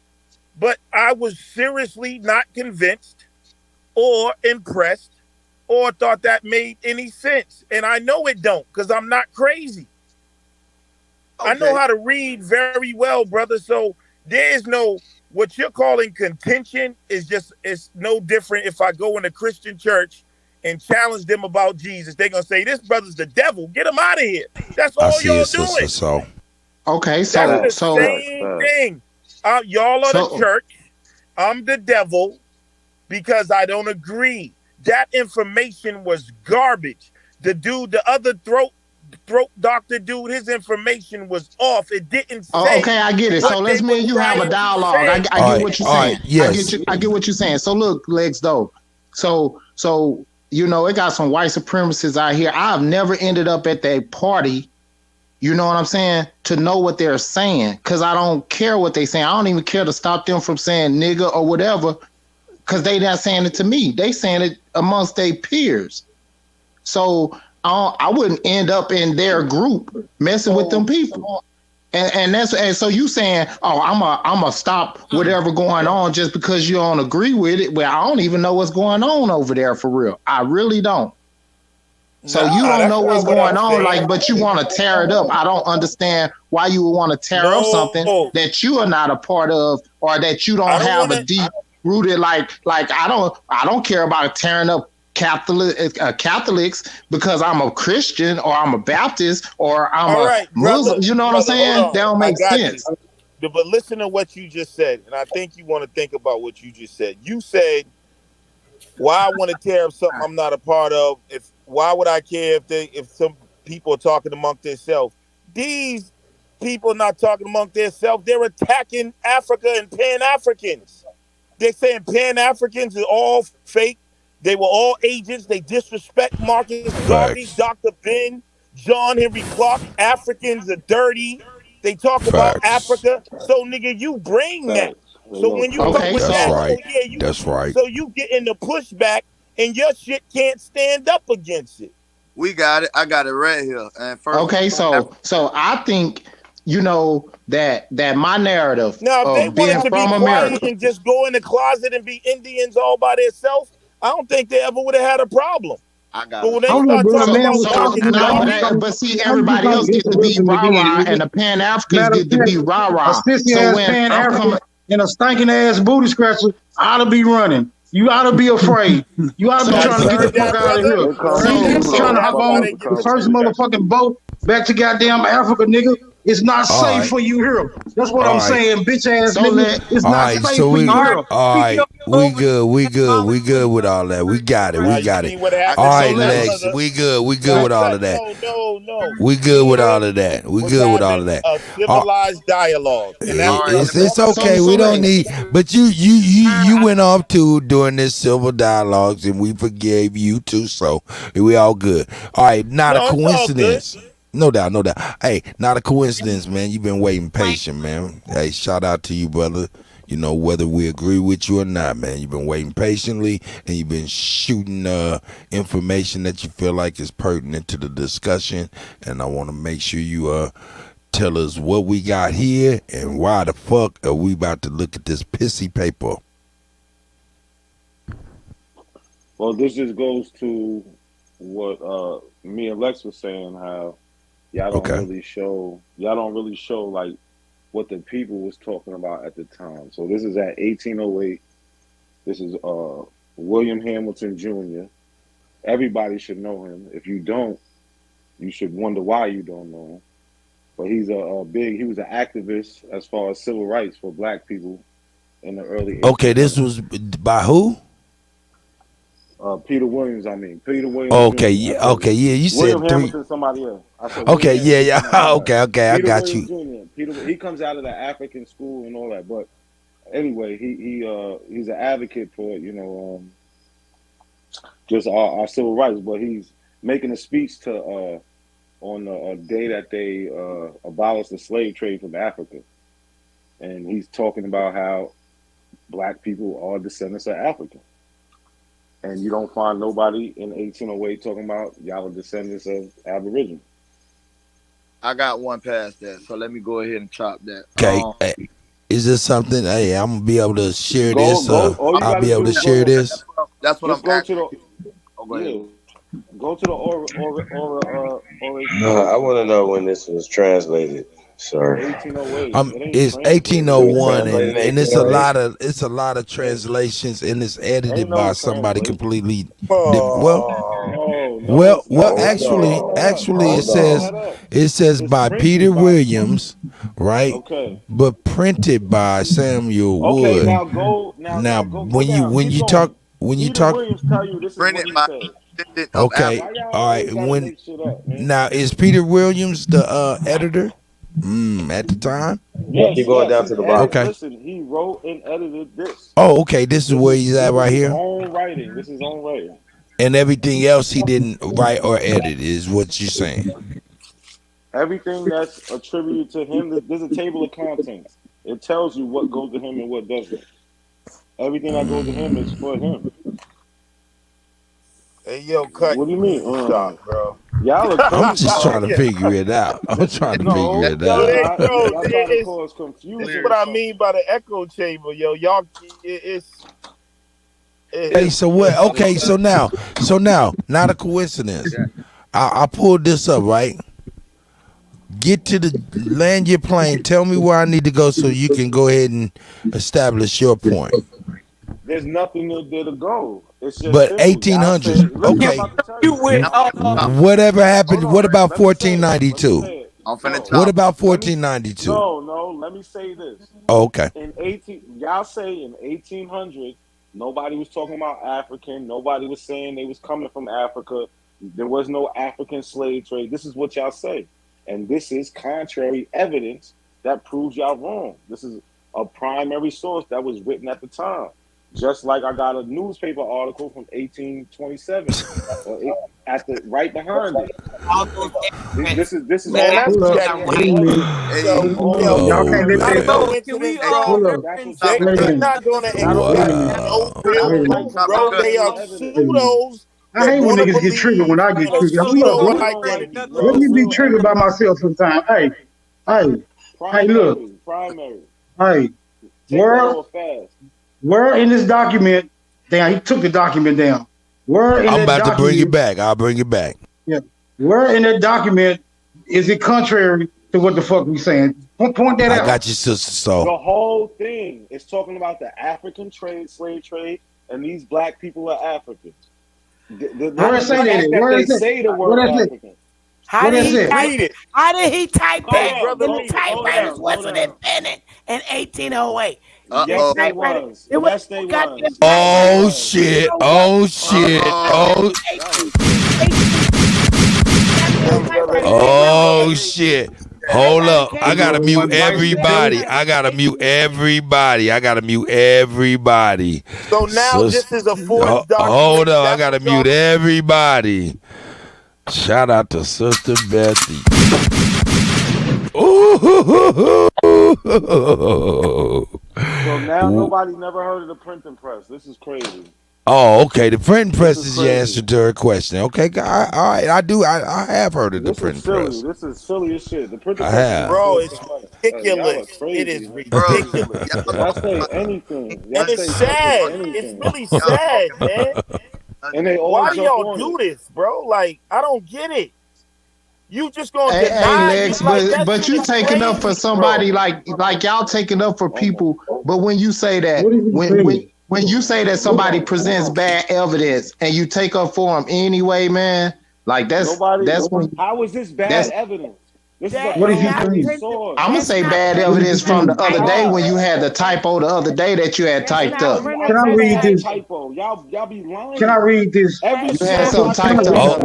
But I was seriously not convinced or impressed or thought that made any sense. And I know it don't, because I'm not crazy. I know how to read very well, brother. So there is no, what you're calling contention is it's no different if I go in a Christian church and challenge them about Jesus. They're going to say, this brother's the devil. Get him out of here. That's I all see y'all it, sister. doing. So Okay, That's the same thing. Y'all are the church. I'm the devil because I don't agree. That information was garbage. The other throat doctor dude, his information was off. It didn't say. Oh, okay, I get it. So let's me and you have a dialogue. I get what you're saying. Yes. I get what you're saying. So look, Lex, though. So you know, it got some white supremacists out here. I've never ended up at that party. You know what I'm saying? To know what they're saying, because I don't care what they saying. I don't even care to stop them from saying nigga or whatever, because they not saying it to me. They saying it amongst their peers. So I wouldn't end up in their group messing with them people. And so you saying, oh, I'm a stop whatever going on just because you don't agree with it. Well, I don't even know what's going on over there for real. I really don't. So you don't know what's going on, but you want to tear it up. I don't understand why you would want to tear up something that you are not a part of, or that you don't have a deep rooted like I don't care about tearing up Catholics because I'm a Christian or I'm a Baptist or I'm a Muslim. Brother, you know what I'm saying? That don't make sense. But listen to what you just said, and I think you want to think about what you just said. You said, why I want to tear up something I'm not a part of? Why would I care if some people are talking among themselves? These people not talking among themselves. They're attacking Africa and Pan-Africans. They're saying Pan-Africans are all fake. They were all agents. They disrespect Marcus Garvey, Dr. Ben, John Henry Clark. Africans are dirty. They talk about Africa. So, nigga, you bring that. So when you come with that, that's right. So you get in the pushback, and your shit can't stand up against it. We got it. I got it right here. And first, okay, so I think you know that my narrative. Now, if they wanted to be quiet America and just go in the closet and be Indians all by themselves, I don't think they ever would have had a problem. I got but when they start talking about but see, everybody else gets to be rah-rah, and the Pan-Africans get to be rah-rah. A sissy-ass Pan-African and a stinking-ass booty scratcher ought to be running. You ought to be afraid. You ought to be trying to get the fuck out of here. Trying to hop on the first motherfucking boat back to goddamn Africa, nigga. It's not safe for you here. That's what I'm saying, bitch ass nigga. It's not safe for you here. All right, we good with all that. We got it. All right, Lex, we good with all of that. We good with all of that. A civilized dialogue. It's okay. We don't need. But you went off too during this civil dialogues, and we forgave you too. So we all good. All right, not a coincidence. No doubt. Hey, not a coincidence, man. You've been waiting patient, man. Hey, shout out to you, brother. You know, whether we agree with you or not, man, you've been waiting patiently, and you've been shooting information that you feel like is pertinent to the discussion. And I want to make sure you tell us what we got here and why the fuck are we about to look at this pissy paper. Well, this just goes to what me and Lex was saying, how y'all don't really show like what the people was talking about at the time. So this is at 1808. This is William Hamilton Jr. Everybody should know him. If you don't, you should wonder why you don't know him. But he's he was an activist as far as civil rights for black people in the early 1800s. Okay, this was by who? Peter Williams, Peter Williams. Okay, yeah, you said William three. Hamilton, somebody else. Okay, yeah. Okay, I got you. Peter, he comes out of the African school and all that, but anyway, he's an advocate for just our civil rights. But he's making a speech to on the day that they abolished the slave trade from Africa, and he's talking about how black people are descendants of Africa. And you don't find nobody in 1808 talking about y'all are descendants of Aboriginal. I got one past that, so let me go ahead and chop that. Okay, is this something? Hey, I'm gonna be able to share this. I'll be able to share this. That's what I'm asking. Yeah. Go to the I want to know when this was translated, sir. 1808. It's It was 1801, translated in and it's a 1808. lot of translations, and it's edited Ain't by no somebody translation. completely different. No, it's not. Actually, it says It's by printed Peter by. Williams, right? Okay. But printed by Samuel Okay, Wood. now go Now, go when down. you Keep talk going. Peter Williams tell you this is what he said. okay, Why y'all all right. always gotta make shit up, man? Now is Peter Williams the editor? At the time. Yes, Keep going down he to the edited. bottom. Okay. Listen, he wrote and edited this. Oh, okay. This is where he's at right His here. own writing. This is his own writing. And everything else he didn't write or edit is what you're saying. Everything that's attributed to him, there's a table of contents. It tells you what goes to him and what doesn't. Everything that goes to him is for him. Hey, yo, cut. What do you mean? Stop, bro. Y'all are I'm crazy. just trying to figure it out. I'm trying to figure it y'all out. try to cause confusion. This is what I mean by the echo chamber, yo. Y'all, it's Hey, so what? Okay, so now, not a coincidence. I pulled this up, right? Get to the land your plane. Tell me where I need to go so you can go ahead and establish your point. There's nothing there to go. It's just But simple. 1800s, okay. Whatever happened? What about 1492? What about 1492? No. Let me say this. Oh, okay. Y'all say in 1800, nobody was talking about African. Nobody was saying they was coming from Africa. There was no African slave trade. This is what y'all say, and this is contrary evidence that proves y'all wrong. This is a primary source that was written at the time. Just like I got a newspaper article from 1827, right behind it. This is Man, that's all. Y'all can't let that. They're not gonna accept no real proof, bro. They are pseudos. I hate when niggas get triggered when I get triggered. Hold up, let me be triggered by myself sometimes. Hey, look. Primary. Hey, where in this document? Damn, he took the document down. Where in I'm that about to bring it document? back. I'll bring it back. Yeah. Where in that document is it contrary to what the fuck we saying? Point that out. I got you, sister. So the whole thing is talking about the African slave trade, and these black people are Africans. Where it say that? Where they is it? say the word African. How did he type Hold that? on, The typewriters wasn't invented in 1808. Yes, they was. Yes, they was. oh shit. Oh shit. Oh shit. Hold up. I gotta mute everybody. So now this is a forced document. Hold up. I gotta mute everybody. Shout out to Sister Bethy. So now nobody never heard of the printing press. This is crazy. Oh, okay. The printing press is the answer to her question. Okay, all right. I have heard of the printing press. This is silly as shit. The printing I press, have. Bro, it's ridiculous. It is ridiculous. Y'all say anything. And it's sad. It's really sad, man. And they why do y'all do this, bro? Like, I don't get it. You just gonna deny Lex, but you taking up for somebody like y'all taking up for people. But when you say that, when you say that somebody presents bad evidence and you take up for them anyway, man, like that's when. How is this bad evidence? This is what is he doing? I'm gonna say bad evidence from the other day when you had the typo the other day that you had typed up. Can I read this? Y'all be lying. Can I read this? You had something typed up.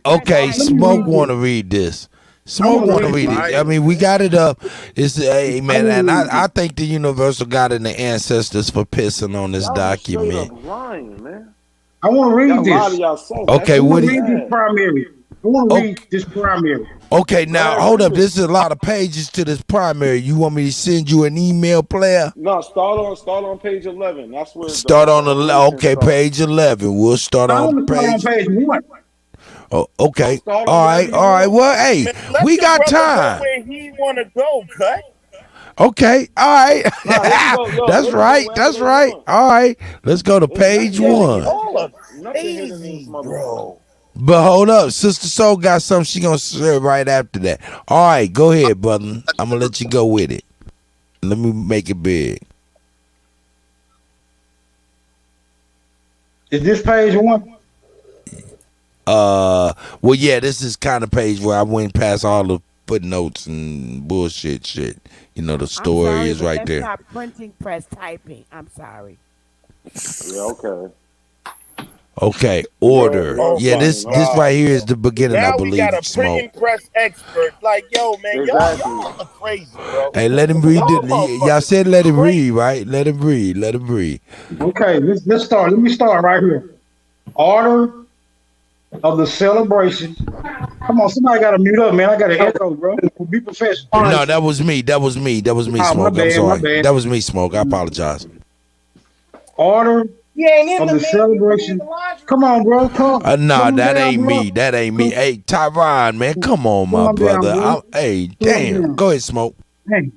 Okay. Smoke want to read this. Smoke want to read it. I mean, we got it up. It's hey man, and I thank the Universal God and the ancestors for pissing on this document. Lying, man. I want to read this. Okay, what do you? This primary. I want to read this primary. Okay, now hold up. This is a lot of pages to this primary. You want me to send you an email, player? No, start on page 11. That's where. Start on page 11. We'll start on page 1. Oh, okay. All right. Well, hey, we got time. Where he want to go, cut. Okay. All right. That's right. All right. Let's go to page 1. crazy, bro. But hold up, Sister Soul got something she gonna say right after that. All right, go ahead, brother. I'm gonna let you go with it. Let me make it big. Is this page one? Well, yeah, this is kind of page where I went past all the footnotes and bullshit shit. You know, the story I'm sorry, is but right that's there. not printing press typing. I'm sorry. Yeah, okay. Okay, order. Oh Yeah, my this God. right here is the beginning, I Now we believe. got a Smoke. printing press expert. Like, yo, man, Exactly. y'all are crazy, bro. Hey, let him read. Y'all Y'all motherfuckers said let him crazy. read, right? Let him read. Let him read. Okay, let's start. Let me start right here. Order of the celebration. Come on, somebody got to mute up, man. I got an echo, bro. Be professional. No, that was me. That was me. That was me, Oh, my Smoke. I'm bad, my sorry. bad. That was me, Smoke. I apologize. Order You ain't in of the the man. You in celebration. the laundry. Come on, bro. Come. Nah, Calm that down, ain't bro. me. That ain't me. Hey, Tyron, man, come on, my Calm down, brother. bro. Hey, Calm damn. down. Go ahead, Smoke. Hey,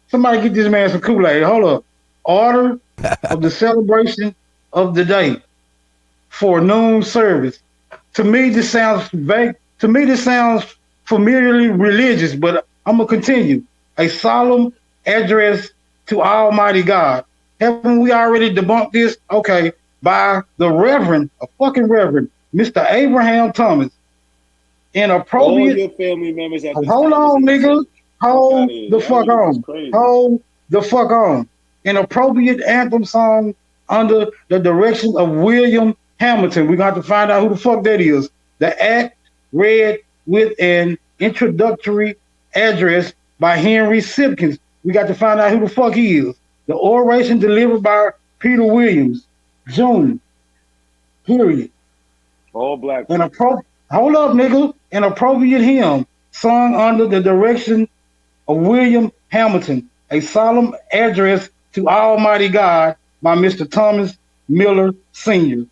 somebody get this man some Kool-Aid. Hold up. Order of the celebration of the day for noon service. To me, this sounds vague. To me, this sounds familiarly religious, but I'm going to continue. A solemn address to Almighty God. Haven't we already debunked this? Okay. By the Reverend, a fucking Reverend, Mr. Abraham Thomas. All Inappropriate. your family members at this Hold time is on, in the nigga. church. Fuck out Hold of here. the Y'all fuck niggas is on. crazy. Hold the fuck on. An appropriate anthem song under the direction of William Hamilton. We're going to have to find out who the fuck that is. The act read with an introductory address by Henry Simpkins. We got to find out who the fuck he is. The oration delivered by Peter Williams, Jr. Period. All black An people. hold up, nigga. An appropriate hymn sung under the direction of William Hamilton, a solemn address to Almighty God by Mr. Thomas Miller Sr.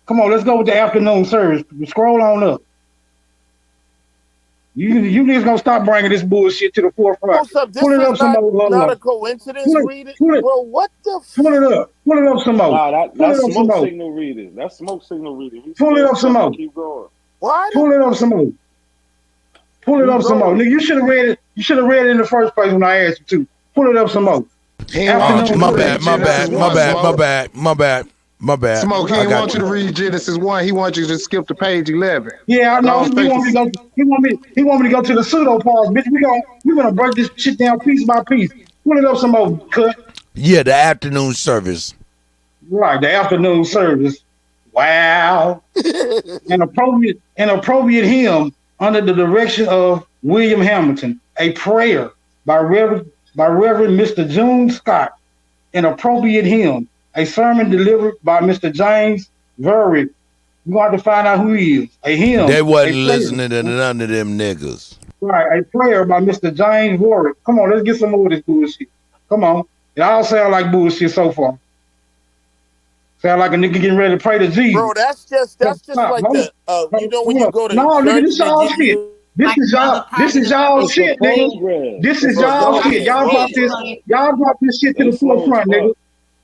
Come on, let's go with the afternoon service. Scroll on up. You niggas gonna stop bringing this bullshit to the forefront. What's up? Pull This it is up some more. not a coincidence. Read it, Pull it. bro. What the? Pull it up. Pull it up some more. Nah, Pull it that's up some smoke more. signal reading. That's smoke signal reading. He's Pull it scared up some stuff more. to keep going. Why? Pull it up some more. Pull it up some more. Nigga, you should have read it. You should have read it in the first place when I asked you to. Pull it up some more. He ain't want you to My read bad, my Genesis bad, 1, my bad, my Smoke. bad, my bad, my bad. Smoke, he I ain't got want you to read Genesis 1. He wants you to skip to page 11. Yeah, I know. Go He straight want me to go. He want me to go to the pseudo pause, bitch. We gonna break this shit down piece by piece. Pull it up some more, cut. Yeah, the afternoon service. Right, the afternoon service. Wow. An appropriate hymn under the direction of William Hamilton. A prayer by Reverend Mr. June Scott. An appropriate hymn. A sermon delivered by Mr. James Verrick. We're going to have to find out who he is. A hymn. They wasn't A prayer. listening to none of them niggas. Right, a prayer by Mr. James Warwick. Come on, let's get some more of this bullshit. Come on. It all sound like bullshit so far. Sound like a nigga getting ready to pray to Jesus. Bro, that's just like the you know when you go to no, nigga, church this and they y'all give shit. you This is y'all It's the shit, nigga. program. This It's is the y'all shit. program. Y'all brought this shit to They the slow as forefront, fuck. nigga.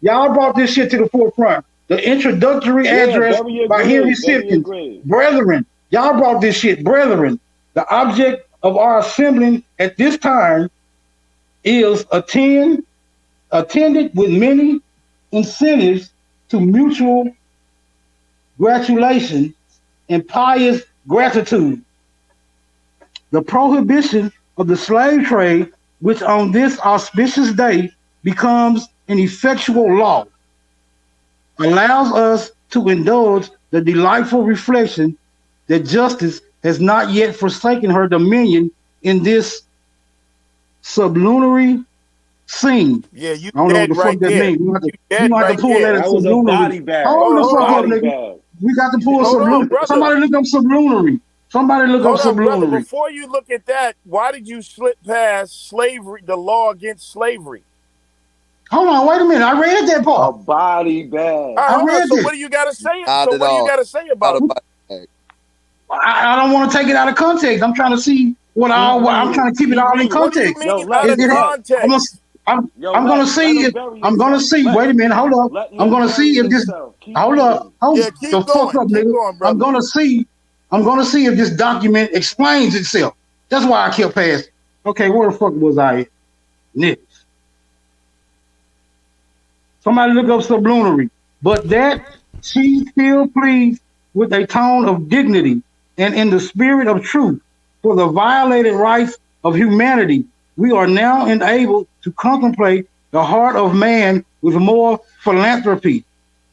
Y'all brought this shit to the forefront. The introductory Yeah, address bury your by Henry grave. Bury your Simpkins. grave. Brethren, y'all brought this shit, brethren. The object of our assembling at this time is attended with many incentives to mutual gratulation and pious gratitude. The prohibition of the slave trade, which on this auspicious day becomes an effectual law, allows us to indulge the delightful reflection that justice has not yet forsaken her dominion in this sublunary scene. Yeah, you I don't know what dead the fuck right that there. means. You You dead have right to pull there. that as That was a sublunary. body bag. Hold the fuck up, Body nigga. bag. We got to pull Hold on, sublunary. brother. Somebody look up sublunary. Somebody look up Hold on, brother. sublunary. Before you look at that, why did you slip past slavery, the law against slavery? Hold on, wait a minute. I read that A part. body bag. All right, I hold on. read So this. what do you got to say? Not So at what do you all. got to say about it? I don't want to take it out of context. I'm trying to see what Keep I'm reading. trying to keep it Keep all in reading. What do you context. mean Yo, let out him of talk. context? I'm gonna see if I'm gonna see. Wait a minute, hold up. I'm gonna see if this. Hold up, hold Yeah, the keep fuck going. up, Keep nigga. going, brother. I'm gonna see if this document explains itself. That's why I kept passing. Okay, where the fuck was I at? Nick. Somebody look up sublunary. But that she still pleads with a tone of dignity and in the spirit of truth for the violated rights of humanity. We are now enabled to contemplate the heart of man with more philanthropy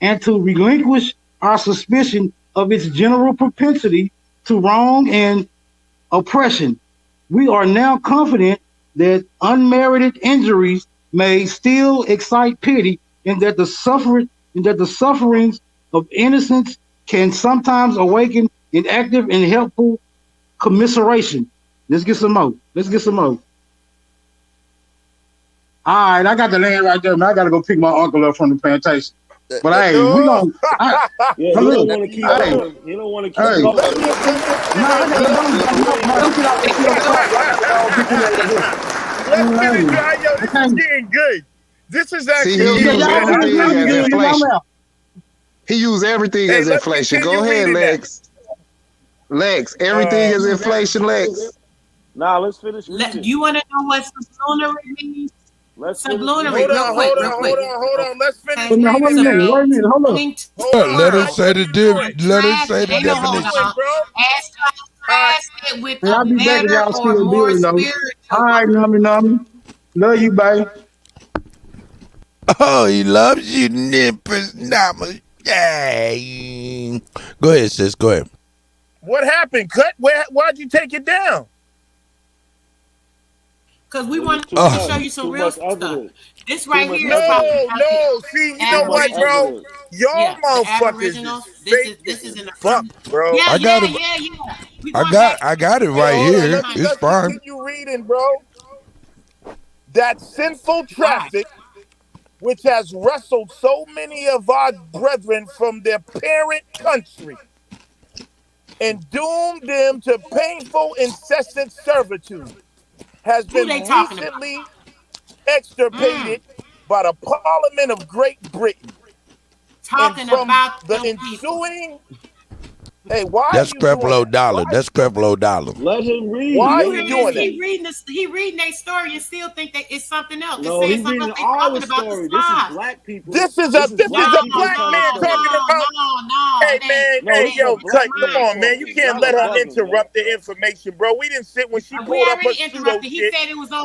and to relinquish our suspicion of its general propensity to wrong and oppression. We are now confident that unmerited injuries may still excite pity and that the sufferings of innocence can sometimes awaken an active and helpful commiseration. Let's get some more. All right, I got the land right there, man. I got to go pick my uncle up from the plantation. But hey, we gonna. Yeah, he don't want to keep going. He don't want to keep going. Let's get it, yo. This is getting good. This is actually he used everything as inflation. He used everything as inflation. Go ahead, Lex. Lex, everything is inflation, Lex. Nah, let's finish reading. You want to know what sublunary means? Sublunary, Hold on. Let's finish Wait a minute, hold on. Let her say the definition. Ask it with I'll be back if y'all still building though. All right, nummy. Love you, babe. Oh, he loves you, nippers, namas. Yeah. Go ahead, sis. Go ahead. What happened, Cut? Why'd you take it down? Because we want to show you some real stuff. This right here. No. See, you know what, bro? Y'all motherfuckers. This is in the fuck, bro. Yeah. I got it right here. It's fine. Continue reading, bro. That sinful traffic, which has wrestled so many of our brethren from their parent country and doomed them to painful, incessant servitude, has been recently extirpated by the Parliament of Great Britain. Talking about the ensuing. Hey, why That's are you doing $12. That's $12. Let him read. Why are you doing that? He reading their story and still think that it's something else. No, he's reading our story. This is black people. This is a black man talking about. Hey man, hey yo, Cut, come on, man. You can't let her interrupt the information, bro. We didn't sit when she pulled up her pseudo shit.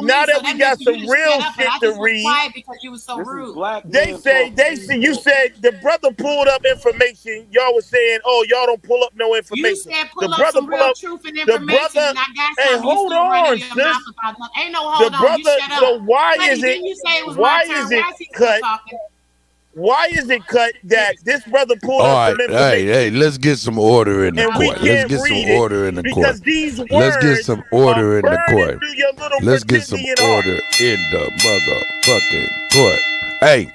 Now that we got some real shit to read, because you was so rude. they say you said the brother pulled up information. Y'all was saying, oh, y'all don't pull up no information. You said pull up some real truth and information, and I got hey, hold on, sis. Ain't no hold on. You shut up. So why is Didn't you say it was why my turn? is it Why is he Cut? talking? Why is it Cut that this brother pulled All up right, some information? hey, let's get some order in the court. Let's get some order in the court. Let's get some order in the court. Let's get some order in the motherfucking court. Hey,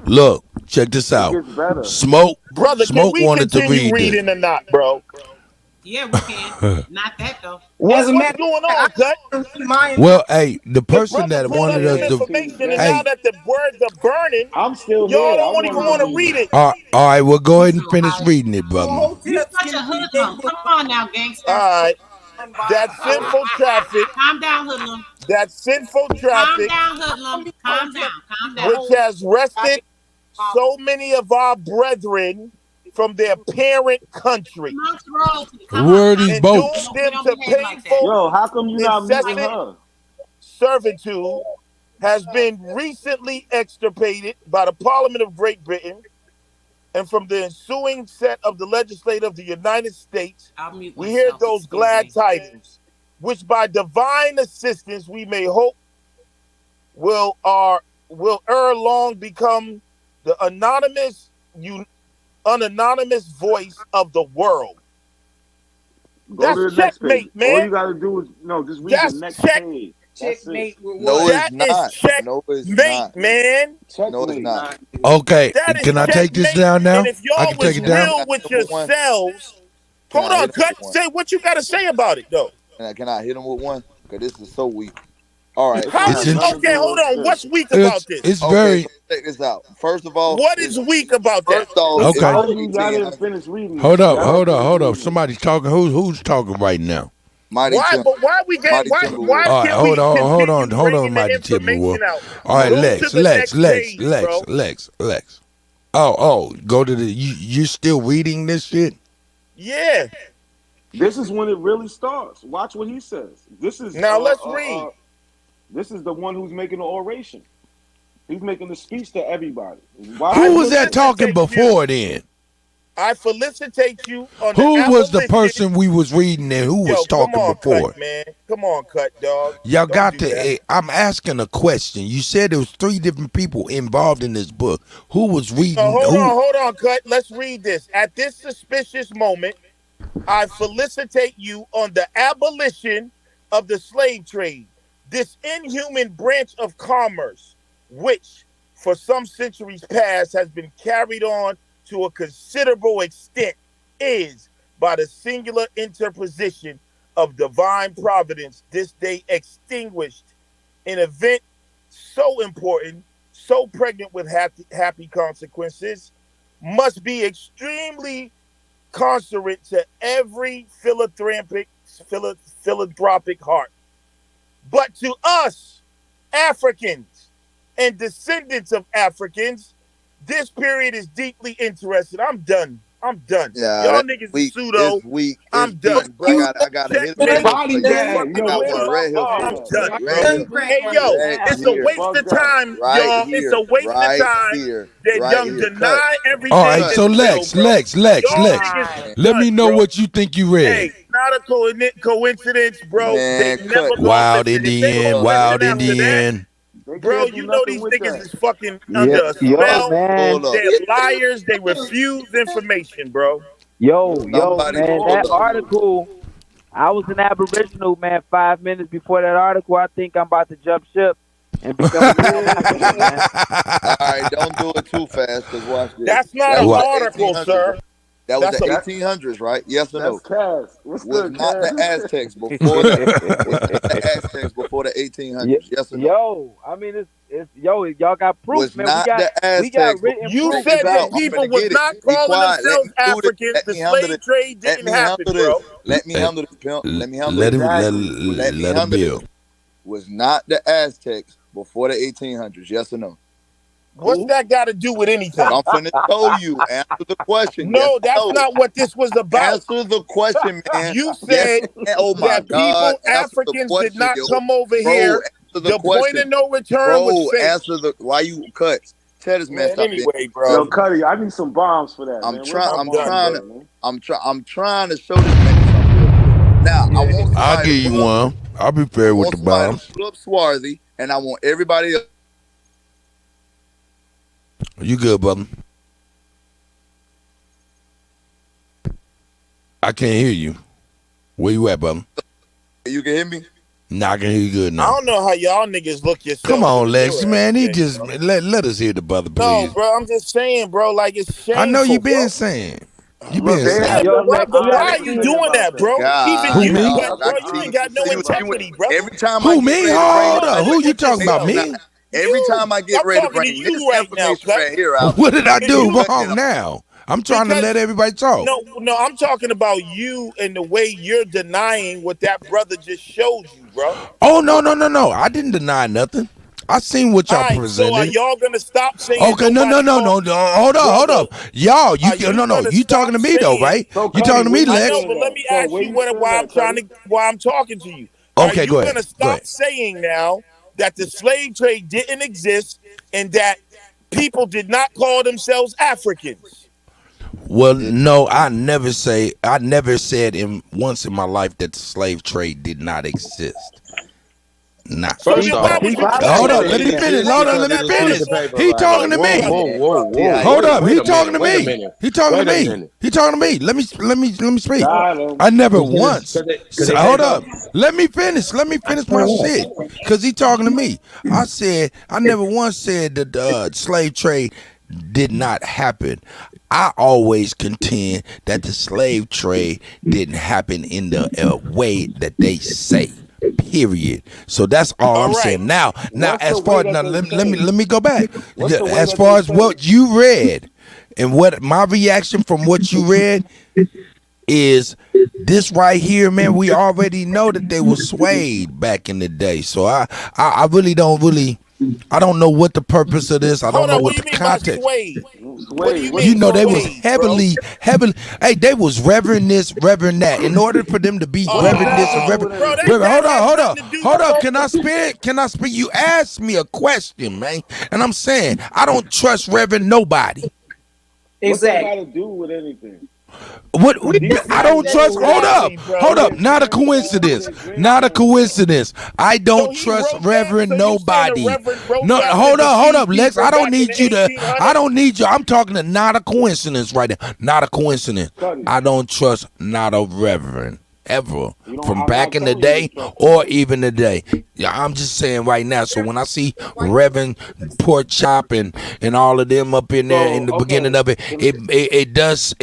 look, check this out. Smoke wanted to read reading or not, bro? Yeah, we can. Not that though. What's going on, Cut? Well, hey, the person that wanted us to. And now that the words are burning, I'm still y'all here. don't even want to read it. All right, well, go ahead and finish reading it, brother. You such a hoodlum. Come on now, gangster. All right. That sinful traffic. Calm down, hoodlum. That sinful traffic. Calm down, hoodlum. Calm down. Which has wrested so many of our brethren from their parent country. Where are these boats? Them to painful, yo, how come you not meeting her? Servitude has been recently extirpated by the Parliament of Great Britain and from the ensuing set of the legislature of the United States. We hear those glad tidings, which by divine assistance we may hope will ere long become the unanimous voice of the world. Go to the next page. Man. All you gotta do is just read the next page. Checkmate. No, it's not. No, it's not, man. No, it's not. Okay, can I take this down now? And if y'all I can take it down. real with yourselves, hold on, Cut. Say what you got to say about it, though. Can I hit him with one? Because this is so weak. All right. How It's is, in- okay, hold on. What's weak about this? It's Okay, very so check this out. First of all, What is weak about that? first off, Okay. Y'all didn't finish reading. Hold up, Y'all hold didn't up, finish hold up. reading. Somebody's talking. Who's talking right now? Mighty Why? Timber. But why we get? Mighty Why? Timber Why Wolf. All right, can't we hold on, continue hold on, bringing the Mighty Timber Wolf. information out? All right, Go Lex, to the Lex, next Lex, page, Lex, bro. Lex. Oh, go to the. You're still reading this shit? Yeah. This is when it really starts. Watch what he says. This is Now let's read. This is the one who's making the oration. He's making the speech to everybody. Watch Who what was he that says. talking before then? I felicitate you on the Who was the abolition. person we was reading and who was Yo, come talking on, before? Cut, man. Come on, Cut, dog. Y'all Don't got do to. that. I'm asking a question. You said there was 3 different people involved in this book. Who was reading? No, who? hold on, Cut. Let's read this. At this suspicious moment, I felicitate you on the abolition of the slave trade, this inhuman branch of commerce, which for some centuries past has been carried on to a considerable extent, is by the singular interposition of divine providence this day extinguished. An event so important, so pregnant with happy consequences, must be extremely consonant to every philanthropic heart. But to us, Africans and descendants of Africans, this period is deeply interesting. I'm done. Yeah, Y'all that's niggas weak. is pseudo. It's weak. I'm It's done. weak. I gotta hit him real Body quick. bag. I got one right here I'm for done, you. bro. Right here. Hey, yo, Right it's a here. waste of time, Right y'all. It's here. a waste of Right time here. that Right young here. deny everything. All right, so that's real, Lex. bro. Y'all niggas Let me done, know bro. what you think you read. Hey, not a coincidence, bro. Man, They never gonna Wild listen. If they Indian, gonna wild listen after that, Indian. bro, can't do you know nothing these with niggas that. is fucking under a Yo, spell. man. They're liars. They refuse information, bro. Yo, Somebody man, pull that up. article, I was an Aboriginal, man, 5 minutes before that article. I think I'm about to jump ship and become an Aboriginal, man. All right, don't do it too fast, because watch this. That's not That an was the article, 1800s, sir. right? That was That's the a 1800s, right? Yes or no? That's Cass. What's Was good, not the Cass? Aztecs before the Aztecs before the 1800s? Yes or no? Yo, I mean, it's y'all got proof, Was man. not the We got Aztecs. written You proof. said Check this that out. I'm people finna was get it. not Be calling quiet. Let themselves me do this. Africans. Let The me handle slave this. trade Let didn't me happen, handle bro. this. Let me handle this, pimp. Let me handle Let this. him Let me let him handle this. build. Was not the Aztecs before the 1800s? Yes or no? What's that got to do with anything? I'm finna show you. Answer the question. Yes No, or that's no? not what this was about. Answer the question, man. You Yes. said Oh my that God. people, Answer the Africans, did question, not yo. come over Bro, here. answer the The question. point of no return Bro, was fake. answer the. Why you cut? Tell this man Man, stop being. anyway, Yo, bro. Cuddy, I need some bombs for that, I'm man. trying. Where's I'm my done, trying bombs to. at, man? I'm trying to show this man something real quick. Now I want I'll somebody give to you pull up. one. I'll be I fair with want the somebody bombs. to pull up Swarthy, and I want everybody else. You good, brother? I can't hear you. Where you at, brother? You can hear me. Nah, I can hear you good I now. don't know how y'all niggas look yourself. Come on, in the Lex, mirror man. He every day, just bro. let us hear the brother, No, please. bro. I'm just saying, bro. Like it's shameful. I know you bro. been saying. You Look, been they saying. have Yo, nothing Lex, But you why gotta are honest to you see. say doing about that, that. bro? Even Who, you, me? Cut, bro. You See, ain't got no see, integrity, brother. every time I Who, get me? ready to bring Hold this up. Who you talking about, information me? out, every time I get I'm ready to talking to bring this you right now, information Cut. right here out, What did I you do cut it wrong off. now? I'm trying to Because let everybody talk. no, I'm talking about you and the way you're denying what that brother just showed you, bro. Oh, no. I didn't deny nothing. I seen what All y'all right, so are presented. y'all gonna stop saying Okay, no. nobody called Hold brother? up. Y'all, Are you no. gonna You talking stop to me though, saying? right? So, You Cuddy, talking to where me, you I know, Lex? stand but let at? me So, ask where you you stand at, Cuddy? why I'm talking to you. Are Okay, you go gonna ahead. Go stop ahead. saying now that the slave trade didn't exist and that people did not call themselves Africans? Well, no, I never said once in my life that the slave trade did not exist. Nah. So First then why off, was you Hold talking up, to let me me then? finish. Why Hold on, was let me that finish. article He talking to about me. the brother? Hold up, he wait a talking to minute. me. He talking to Wait a me. minute. He talking to me. Let me speak. Got him. I never Cause once. they Hold gave up. up. Let me finish. Let me finish my shit. Cause he talking to me. I said I never once said that the slave trade did not happen. I always contend that the slave trade didn't happen in the way that they say. period. So that's all I'm saying. Now as far now let me go back. As far as what you read and what my reaction from what you read is this right here, man. We already know that they were swayed back in the day. So I really don't I don't know what the purpose of this. I don't know what the context. You know, they was heavily. Hey, they was reverend this, reverend that. In order for them to be reverend this and reverend. Hold on. Can I speak? You asked me a question, man, and I'm saying I don't trust reverend nobody. What's that got to do with anything? What I don't trust. Hold up. Not a coincidence. I don't trust Reverend nobody. No, hold up, Lex. I don't need you. I'm talking to not a coincidence right now. Not a coincidence. I don't trust not a reverend ever from back in the day or even today. Yeah, I'm just saying right now. So when I see Reverend Pork Chop and all of them up in there in the beginning of it, it does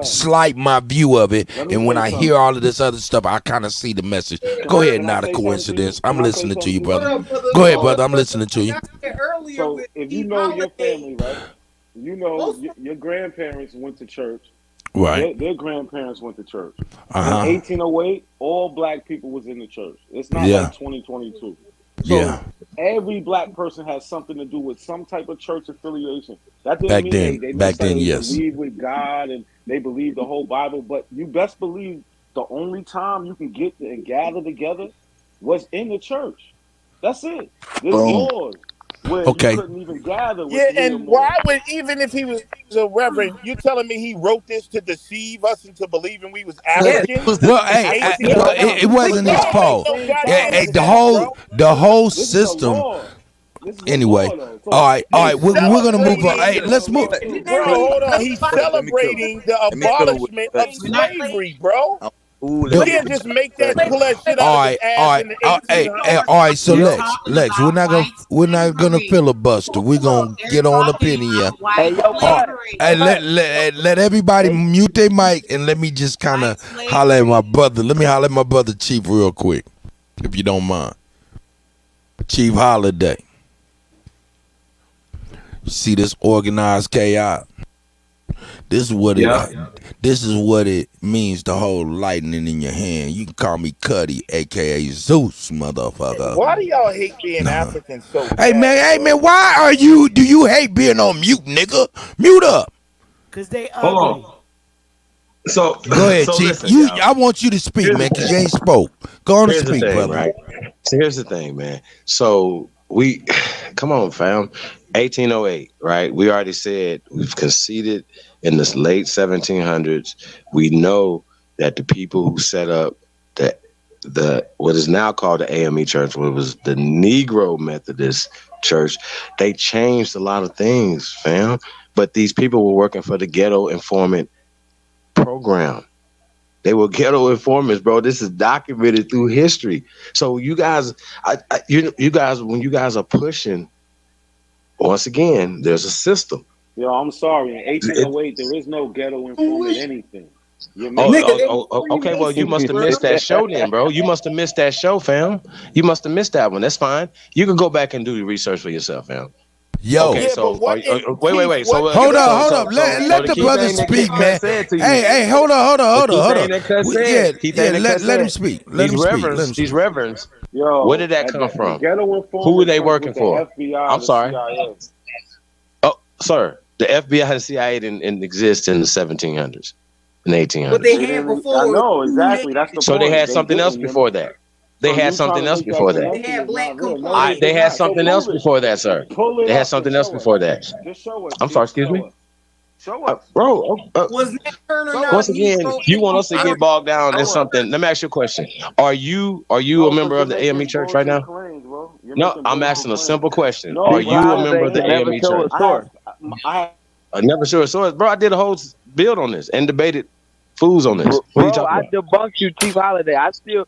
slight my view of it. And when I hear all of this other stuff, I kind of see the message. Go ahead, not a coincidence. I'm listening to you, brother. Go ahead, brother. I'm listening to you. So if you know your family, right? You know your grandparents went to church. Right. Their grandparents went to church. Uh-huh. In 1808, all black people was in the church. It's not like 2022. So every black person has something to do with some type of church affiliation. That doesn't mean they believe with God and they believe the whole Bible, but you best believe the only time you can get and gather together was in the church. That's it. There's laws where you couldn't even gather with and why would, even if he was a reverend, you telling me he wrote this to deceive us into believing we was Africans? Well, it wasn't his fault. The whole system. Anyway, all right, we're gonna move on. Hey, let's move. Bro, hold on. He's celebrating the abolishment of slavery, bro. You can't just make that pull shit out of his ass in the 1800s. All right. So Lex, we're not gonna filibuster. We're gonna get on up in here. Hey, let everybody mute their mic and let me just kind of holler at my brother. Let me holler at my brother Chief real quick, if you don't mind. Chief Holiday. You see this organized chaos? This is what it means to hold lightning in your hand. You can call me Cuddy, aka Zeus, motherfucker. Why do y'all hate being African so bad? Hey man, do you hate being on mute, nigga? Mute up. Cause they ugly. So go ahead, Chief. Listen, I want you to speak, man, because you ain't spoke. Go on and speak, brother. Right? So here's the thing, man. So come on, fam. 1808, right? We already said we've conceded in the late 1700s. We know that the people who set up the what is now called the AME Church, what was the Negro Methodist Church, they changed a lot of things, fam. But these people were working for the Ghetto Informant program. They were ghetto informants, bro. This is documented through history. So you guys, you guys, when you guys are pushing, once again, there's a system. Yo, I'm sorry. In 1808, there is no ghetto informant anything. Okay, well, you must have missed that show then, bro. You must have missed that show, fam. You must have missed that one. That's fine. You can go back and do the research for yourself, fam. Yo, okay, so wait. So hold up. Let the brother speak, man. Hey, hold on. Let him speak. These reverends. Yo, where did that come from? Who were they working for? I'm sorry. Oh, sir, the FBI and CIA didn't exist in the 1700s, in the 1800s. But they had before. I know exactly. That's the point. So they had something else before that. They had something else before that. They had black compliance. They had something else before that, sir. They had something else before that. I'm sorry, excuse me? Show us. Bro, was that Turner not once again, you want us to get bogged down in something. Let me ask you a question. Are you a member of the AME Church right now? No, I'm asking a simple question. Are you a member of the AME Church? I never show a source. Bro, I did a whole build on this and debated fools on this. Bro, I debunked you, Chief Holiday. I still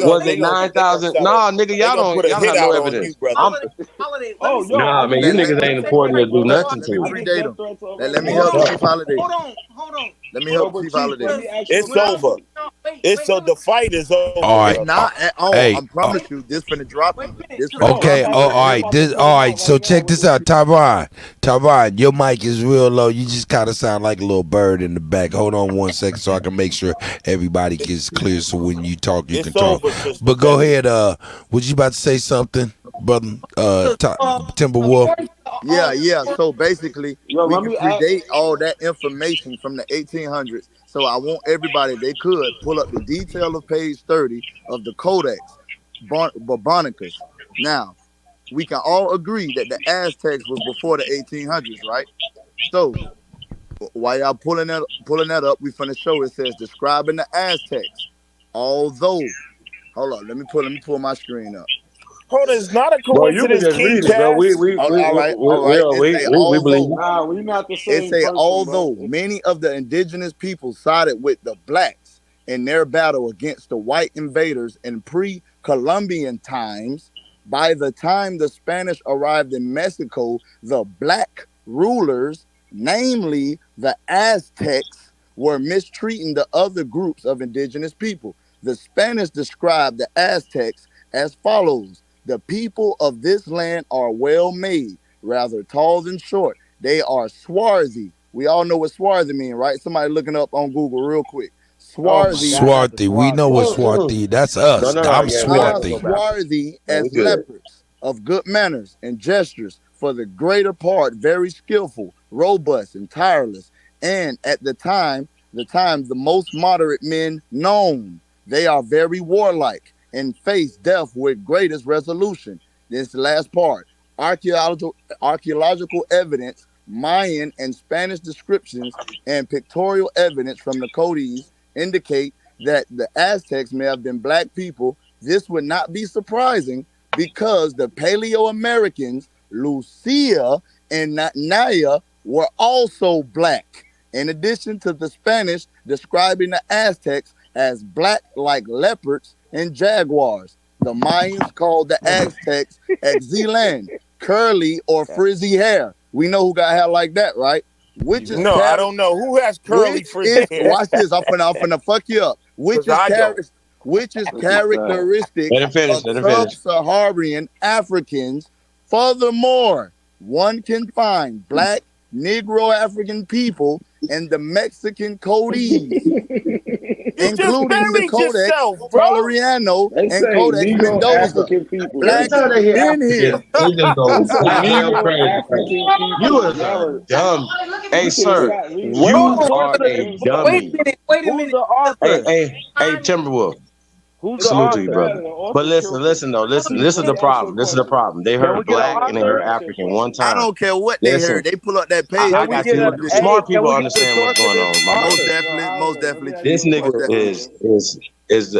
nigga, Was it they gonna 9,000? set Nah, a- nigga, they y'all gonna put a don't hit have no out on you, evidence. brother. Holiday, Oh, yo, Nah, man, you niggas ain't important to do nothing Let to. me read them. Let me Hold help on, Chief Holiday. hold on. Let me Yo, help but Chief Chief, Holiday. let me ask you a It's question. over. No, It's so the fight is over, All right. It's not at all. Hey, I promise you, this finna drop you. This Hold finna on, drop okay. I'm you. Oh, about all to, we right. about to This. put All him right. out So right now check with this this. out, Tyron. Tyron, your mic is real low. You just kind of sound like a little bird in the back. Hold on 1 second so I can make sure everybody gets clear. So when you talk, you can It's talk. over, Sister But go Betty. ahead. Was you about to say something, brother? Look, Timberwolf. Yeah. So basically, Yo, we let can me ask. predate all that information from the 1800s. So I want everybody, if they could, pull up the detail of page 30 of the Codex Barbanicus. Now, we can all agree that the Aztecs was before the 1800s, right? So while y'all pulling that up, we finna show it says describing the Aztecs. Although, hold on, let me pull my screen up. Hold on, it's not a Bro, you can coincidence, just King read it, bro. Cass. All right. We believe. Nah, we not the It same say person, bro. although many of the indigenous people sided with the blacks in their battle against the white invaders in pre-Columbian times, by the time the Spanish arrived in Mexico, the black rulers, namely the Aztecs, were mistreating the other groups of indigenous people. The Spanish described the Aztecs as follows: the people of this land are well made, rather tall and short. They are swarthy. We all know what swarthy mean, right? Somebody looking up on Google real quick. Oh my Swarthy. God, not the Swarthy, we know what Swarthy. That's us. I'm Yeah, we have to Are go Swarthy. back. swarthy No, we as good. leopards, of good manners and gestures, for the greater part very skillful, robust, and tireless, and at the most moderate men known. They are very warlike and face death with greatest resolution. This last part. Archaeological evidence, Mayan and Spanish descriptions, and pictorial evidence from the Codes indicate that the Aztecs may have been black people. This would not be surprising because the Paleo Americans, Lucia and Naya, were also black. In addition to the Spanish describing the Aztecs as black like leopards and jaguars, the Mayans called the Aztecs Exzilan, curly or frizzy hair. We know who got hair like that, right? Which is No, I don't know who has curly which frizzy is hair. watch this. I'm finna fuck you up. Because I don't. Which is Let characteristic him finish. of Let him finish. sub-Saharan Africans. Furthermore, one can find black Negro African people in the Mexican Codes, You just including the buried Codex yourself, bro. Solariano They and say Codex Negro Mendoza. African people. Blacks Every time they hear been African, here. they just go They say goddamn Negro crazy. African people. You is Y'all a are, dumb. Hey, you should have sir, got leave you alone. are a Who's dummy. Wait a who's minute. the author? Hey, Timberwolf. Who's the Salute to you, author? brother. But listen though, listen. This is the problem. This is the problem. They Can heard we get an black and they heard author? African one I time. don't care what they Listen, heard. They pull up that page. I Can we got get you. a Look at hey? Smart Can people we get the understand what's source of going this on, my most author? definitely, most definitely. This nigga is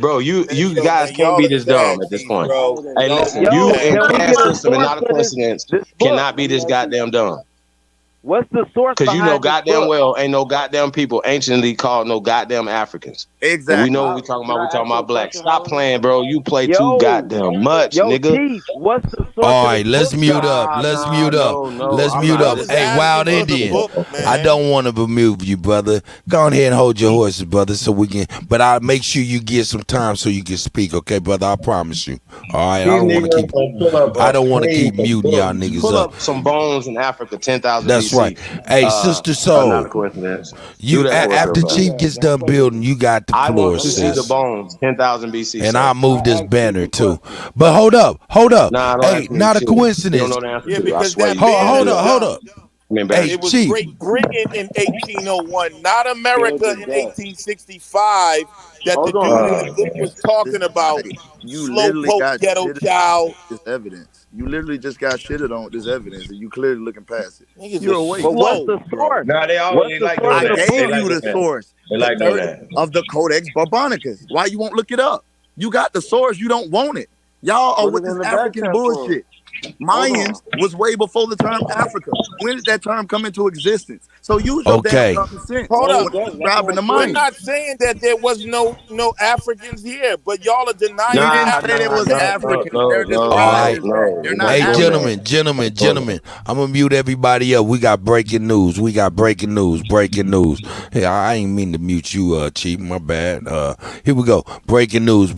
bro. You Yo, guys man, can't y'all be are this dumb at this savages, point. bro. Hey, Y'all listen, are you Yo, and can we caste get a system and source not a of coincidence this book? cannot be this goddamn dumb. What's the source Cause you know behind this goddamn book? well ain't no goddamn people anciently called no goddamn Africans. And we know what we talking about. We talking about black. Stop playing, bro. You play too Yo, goddamn much, yo, nigga. Chief, what's the source All of right, this let's book, mute though? up. Let's mute up. No. Let's I'm mute not. up. What is Hey, Wild asking for the Indian. book, I man? don't want to remove you, brother. Go on ahead and hold your horses, brother, so we can. But I'll make sure you get some time so you can speak, okay, brother? I promise you. All right, I These don't want to niggas keep. gonna pull up I a don't want to page, keep a muting book. y'all niggas Pull up. up some bones in Africa, 10,000 That's right. BC. Hey, Sister Not a Soul, coincidence. Do you that for us real after fast. Chief gets done building, you got the I floor, want to see the sis. bones, 10,000 BC, And sir. I'll move this banner too. But hold up. Nah, don't Hey, ask me not a shit. You don't coincidence. know the answer Yeah, to. I because swear that you. I banner Hold do. is up, hold dumb. up. I'm Hey, embarrassed. It was Chief. Great Britain in 1801, not America in 1865, that the Hold dude on. in the book was talking about. You literally Slowpoke got ghetto shitted child. this evidence. You literally just got shitted on with this evidence, and you clearly looking past it. Niggas You're are a But waste, what's slow. the bro. source? Nah, What's they the like source doing of I the that. They gave book? like you doing the that. source, They the like doing 30 that. of the Codex Barbanicus. Why you won't look it up? You got the source, you don't want it. Y'all are Put with it in this the back African chat for us. bullshit. Hold on. Mayans was way before the term Africa. When did that term come into existence? So use your damn Okay. common sense Hold No, up. it when you're doesn't. That's what describing I'm the We're saying. Mayans. not saying that there was no Africans here, but y'all are We denying didn't Nah, say there nah, was no, Hey, no, Africans. no, They're no, All described right. as that. no. They're We're not not Hey, doing that. Africans. gentlemen. I'm gonna mute everybody up. We got breaking news. Breaking news. Hey, I ain't mean to mute you, Chief. My bad. Here we go. Breaking news.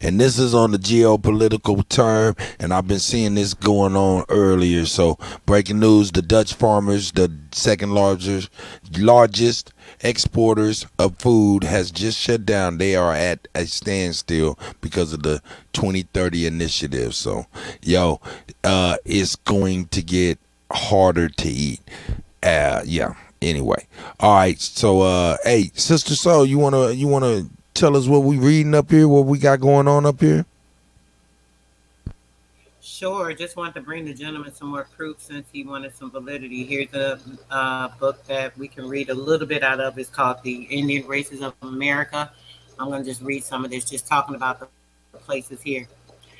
And this is on the geopolitical term and I've been seeing this going on earlier. So breaking news: the Dutch farmers, the second largest exporters of food, has just shut down. They are at a standstill because of the 2030 initiative. So, it's going to get harder to eat. Yeah. Anyway, all right. So, hey, Sister Soul, you wanna tell us what we reading up here? What we got going on up here? Sure. Just wanted to bring the gentleman some more proof since he wanted some validity. Here's a book that we can read a little bit out of. It's called The Indian Races of America. I'm going to just read some of this, just talking about the places here.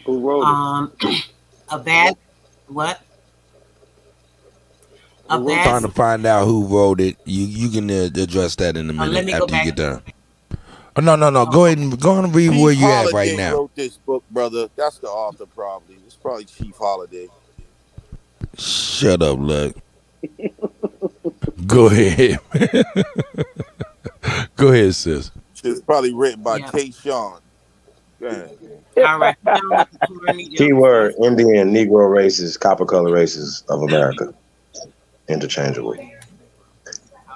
Who wrote it? A bad, what? I'm trying to find out who wrote it. You can address that in a minute after you get done. Oh, no. Go ahead and read where you at right now. Wrote this book, brother. That's the author, probably. It's probably Chief Holiday. Shut up, look. Go ahead. Go ahead, sis. It's probably written by Tayshawn. Go ahead. All right. Keyword: Indian, Negro races, copper color races of America. Interchangeable.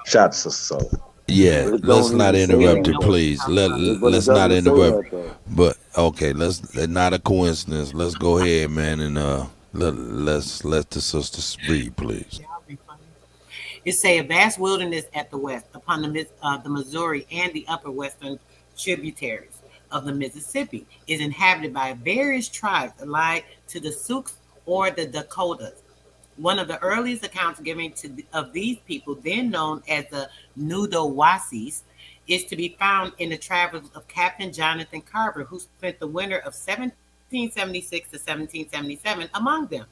Shots of soul. Yeah, let's not interrupt it, please. Let's not interrupt. But okay, let's not a coincidence. Let's go ahead, man, and let's let the sisters read, please. It say a vast wilderness at the west, upon the Missouri and the upper western tributaries of the Mississippi, is inhabited by various tribes allied to the Sioux or the Dakotas. One of the earliest accounts given of these people, then known as the Nudowasis, is to be found in the travels of Captain Jonathan Carver, who spent the winter of 1776 to 1777 among them.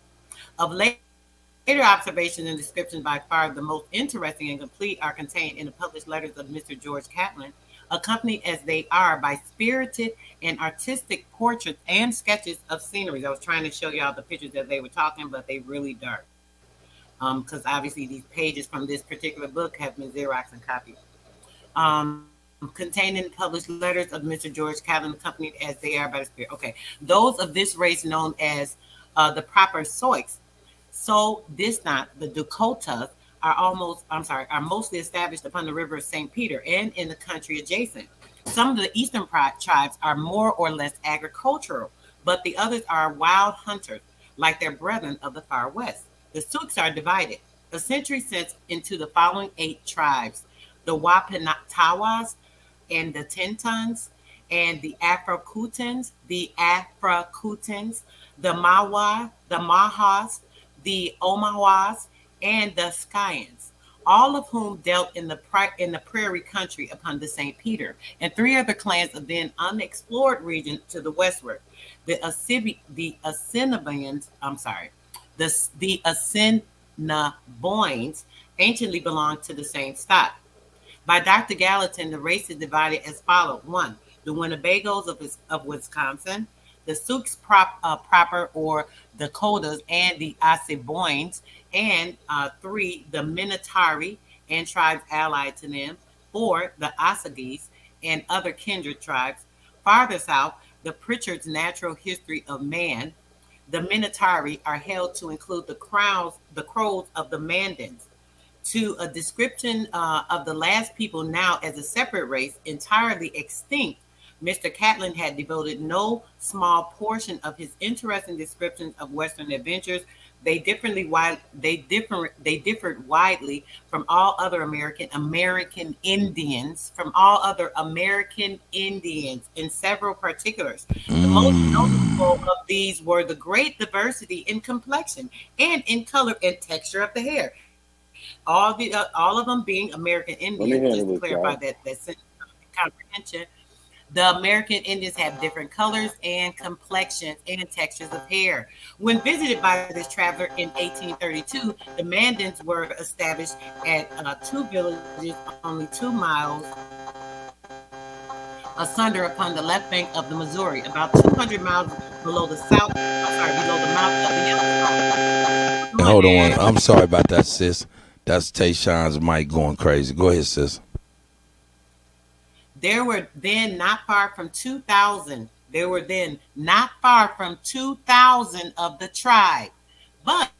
Of later observations and descriptions, by far the most interesting and complete are contained in the published letters of Mr. George Catlin, accompanied as they are by spirited and artistic portraits and sketches of scenery. I was trying to show y'all the pictures that they were talking, but they really dark. Because obviously these pages from this particular book have been Xerox and copied. Containing published letters of Mr. George Catlin, accompanied as they are by the spirit. Okay, those of this race known as the proper Sioux. So this not the Dakotas are mostly established upon the river of St. Peter and in the country adjacent. Some of the eastern tribes are more or less agricultural, but the others are wild hunters, like their brethren of the far west. The Sioux are divided a century since into the following 8 tribes: the Wampanoags and the Tentons and the Afro-Kutans, the Mawa, the Mahas, the Omawas, and the Skyans, all of whom dealt in the prairie country upon the St. Peter, and 3 other clans of then unexplored region to the westward. The Assiniboines, the Assiniboines anciently belonged to the same stock. By Dr. Gallatin, the race is divided as follows: 1, the Winnebagos of Wisconsin, the Sioux proper or Dakotas and the Assiniboines, and 3, the Minotari and tribes allied to them, 4, the Osages and other kindred tribes. Farther south, the Pritchard's Natural History of Man, the Minotari are held to include the crows of the Mandans. To a description of the last people now as a separate race, entirely extinct, Mr. Catlin had devoted no small portion of his interesting descriptions of Western adventures. They differed widely from all other American Indians in several particulars. The most notable of these were the great diversity in complexion and in color and texture of the hair. All of them being American Indians, just to clarify that comprehension. The American Indians have different colors and complexions and textures of hair. When visited by this traveler in 1832, the Mandans were established at 2 villages only 2 miles asunder upon the left bank of the Missouri, about 200 miles below the mouth of the Yellowstone. Hold on, I'm sorry about that, sis. That's Tayshawn's mic going crazy. Go ahead, sis. There were then not far from 2,000 There were then not far from 2,000 of the tribe. But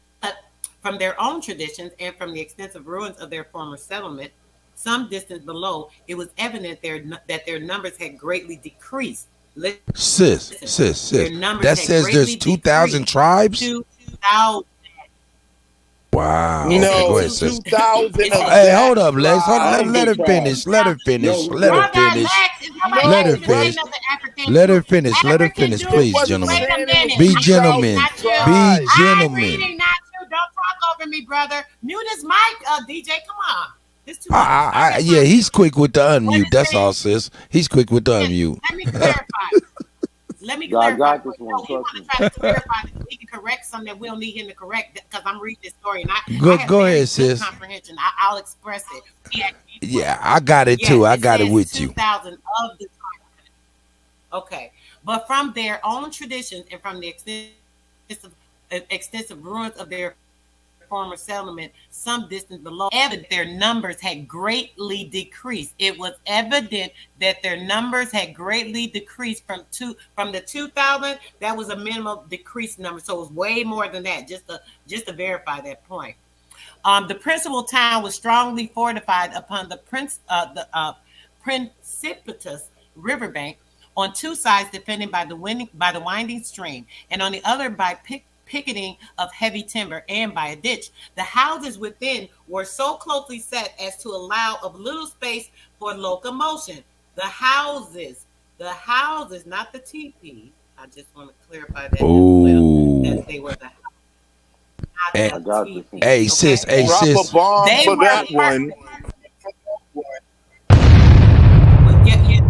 from their own traditions and from the extensive ruins of their former settlement, some distance below, it was evident that their numbers had greatly decreased. Sis. That says there's 2,000 tribes? 2,000. Wow. No, Okay, go ahead, sis. 2,000 of Hey, hold up, Lex. tribe. Let her finish. Let her finish. Let her finish. Nobody Let her has to say finish. nothing African. Let her finish. Let her finish, please, Wait gentlemen. a minute. Be I'm gentlemen. not you. Be I'm gentlemen. reading, not you. Don't talk over me, brother. Mute his mic, DJ. Come on. It's too Yeah, he's quick with the unmute. That's all, sis. He's quick with the unmute. Let me clarify. Let me I clarify. got this one. No, he want to try to clarify that he can correct something that we don't need him to correct because I'm reading this story and I have Go very ahead, good sis. comprehension. I'll express it. Yeah, I got it too. I got it with you. 2,000 of the time. Okay, but from their own traditions and from the extensive ruins of their former settlement, some distance below, evident their numbers had greatly decreased. It was evident that their numbers had greatly decreased from the 2,000. That was a minimum decreased number, so it was way more than that. Just to verify that point. The principal town was strongly fortified upon the precipitous riverbank, on two sides defended by the winding stream, and on the other by picketing of heavy timber and by a ditch. The houses within were so closely set as to allow of little space for locomotion. The houses, not the teepees. I just want to clarify that as well, that they were the houses. Hey, sis. Hey, Drop sis. a bomb for that one.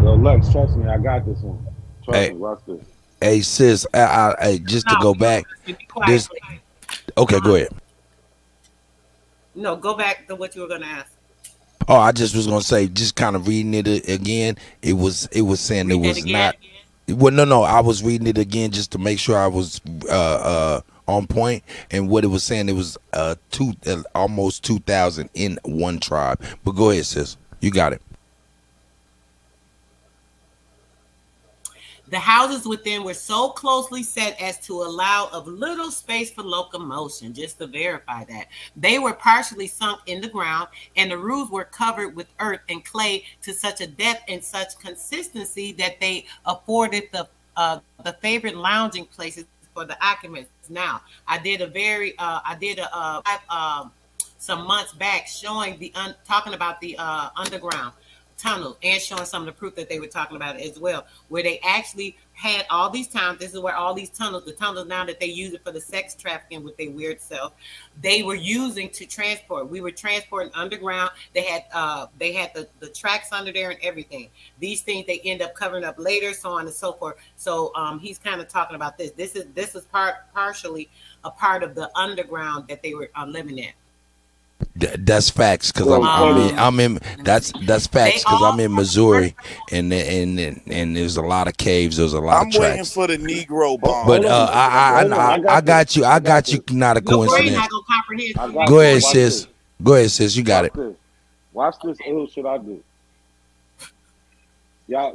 Yo, Lex, trust me, I got this one. Trust me, watch this. Hey, sis. Just to go back. This. Okay, go ahead. No, go back to what you were going to ask. Oh, I just was gonna say, just kind of reading it again. It was saying it was not. Well, no. I was reading it again just to make sure I was on point. And what it was saying, it was almost 2,000 in one tribe. But go ahead, sis. You got it. The houses within were so closely set as to allow of little space for locomotion, just to verify that. They were partially sunk in the ground, and the roofs were covered with earth and clay to such a depth and such consistency that they afforded the favorite lounging places for the occupants. Now, I did some months back showing talking about the underground tunnel and showing some of the proof that they were talking about as well, where they actually had all these towns. This is where all these tunnels, the tunnels now that they use it for the sex trafficking with their weird self, they were using to transport. We were transporting underground. They had the tracks under there and everything. These things they end up covering up later, so on and so forth. So he's kind of talking about this. This is partially a part of the underground that they were living in. That's facts, because I'm in that's facts, because I'm in Missouri, and there's a lot of caves, there's a lot of tracks. I'm waiting for the Negro bomb. But I got you. Not a coincidence. Go ahead, sis. You got it. Watch this ill shit I do.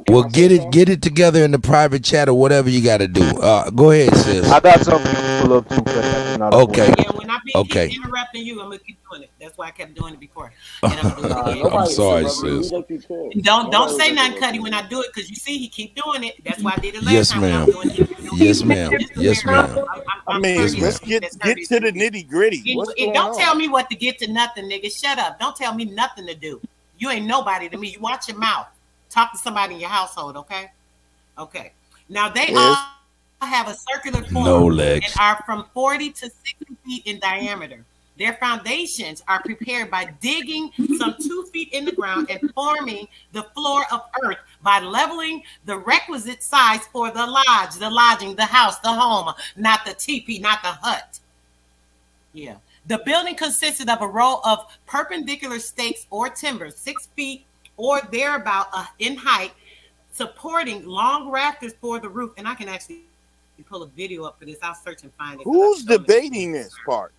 Well, get it together in the private chat or whatever you got to do. Go ahead, sis. I got something to pull up too. Okay. Yeah, when I keep interrupting you, I'm gonna keep doing it. That's why I kept doing it before. And I'm gonna do it again. I'm sorry, sis. Don't say nothing, Cuddy, when I do it, because you see he keep doing it. That's why I did it last Yes, time. ma'am. Yes, ma'am. Yes, ma'am. I mean, let's get to the nitty gritty. Don't tell me what to get to nothing, nigga. Shut up. Don't tell me nothing to do. You ain't nobody to me. You watch your mouth. Talk to somebody in your household, okay? Okay. Now they all have a circular form and are from 40 to 60 feet in diameter. Their foundations are prepared by digging some 2 feet in the ground and forming the floor of earth by leveling the requisite size for the lodge, the lodging, the house, the home, not the teepee, not the hut. Yeah. The building consisted of a row of perpendicular stakes or timbers, 6 feet or thereabout in height, supporting long rafters for the roof. And I can actually pull a video up for this. I'll search and find it. Who's debating this part?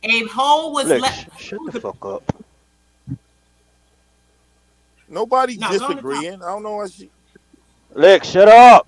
A hole was left. Shut the fuck up. Nobody disagreeing. I don't know what she. Lex, shut up.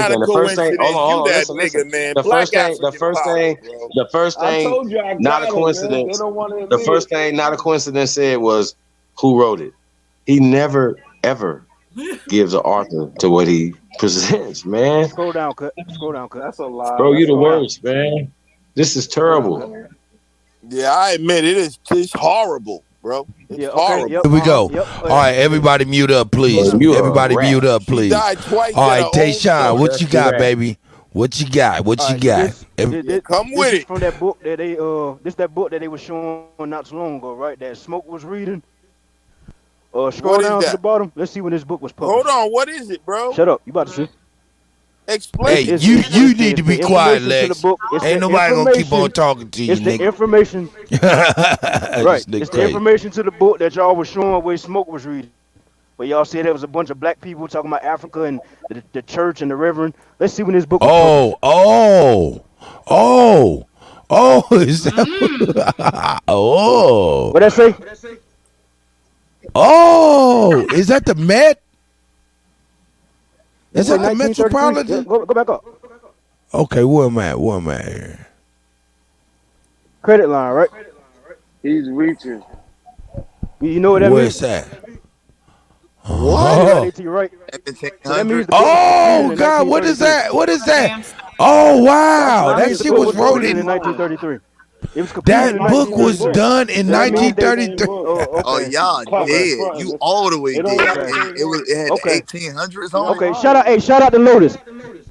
not a The first thing, coincidence. hold on, That listen, nigga, man. The Black first thing, African power, bro. the first I thing, told you I not a got it, man. They coincidence. don't want to The admit first it. thing, not a coincidence, said was who wrote it. He never ever gives an author to what he presents, man. Scroll down, cut. Scroll down, cut. That's a lie. Bro, you the Scroll down. worst, man. This is Scroll down, terrible. cut. Yeah, I admit it is. It's horrible, bro. It's Yeah, okay. horrible. Yep. Here we go. Yep. All right, everybody mute up, please. You a Everybody rat. mute up, She please. died twice. All at right, her own Tayshawn, what That's you got, correct. baby? What you got? What All you right, got? Come this with is it. from that book that they that book that they were showing not too long ago, right? That Smoke was reading. Scroll What is down to that? the bottom. Let's see when this book was published. Hold on. What is it, bro? Shut up. You about to see? Explain. Hey, you need to be quiet, Lex. Ain't nobody gonna keep on talking to you, It's the nigga. information. Right. This It's nigga the crazy. information to the book that y'all was showing where Smoke was reading. But y'all said there was a bunch of black people talking about Africa and the church and the reverend. Let's see when this book was published. Is that oh. What I say? Oh, is that the Met? Is Say that the 1933? Metropolitan? Go back up. Okay, where am I? Where am I here? Credit line, right? He's reaching. You know what that Where's means? that? Oh. To your right. So that means the book was Oh completed in God, what is 1933. that? What is that? Oh wow, That that means the shit book was was wrote completed in in. 1933. It was completed That in book was 1933. done in So that means they- 1933. Oh, y'all dead. You all the way dead. And it had the 1800s on it. Okay, shout out to Lotus.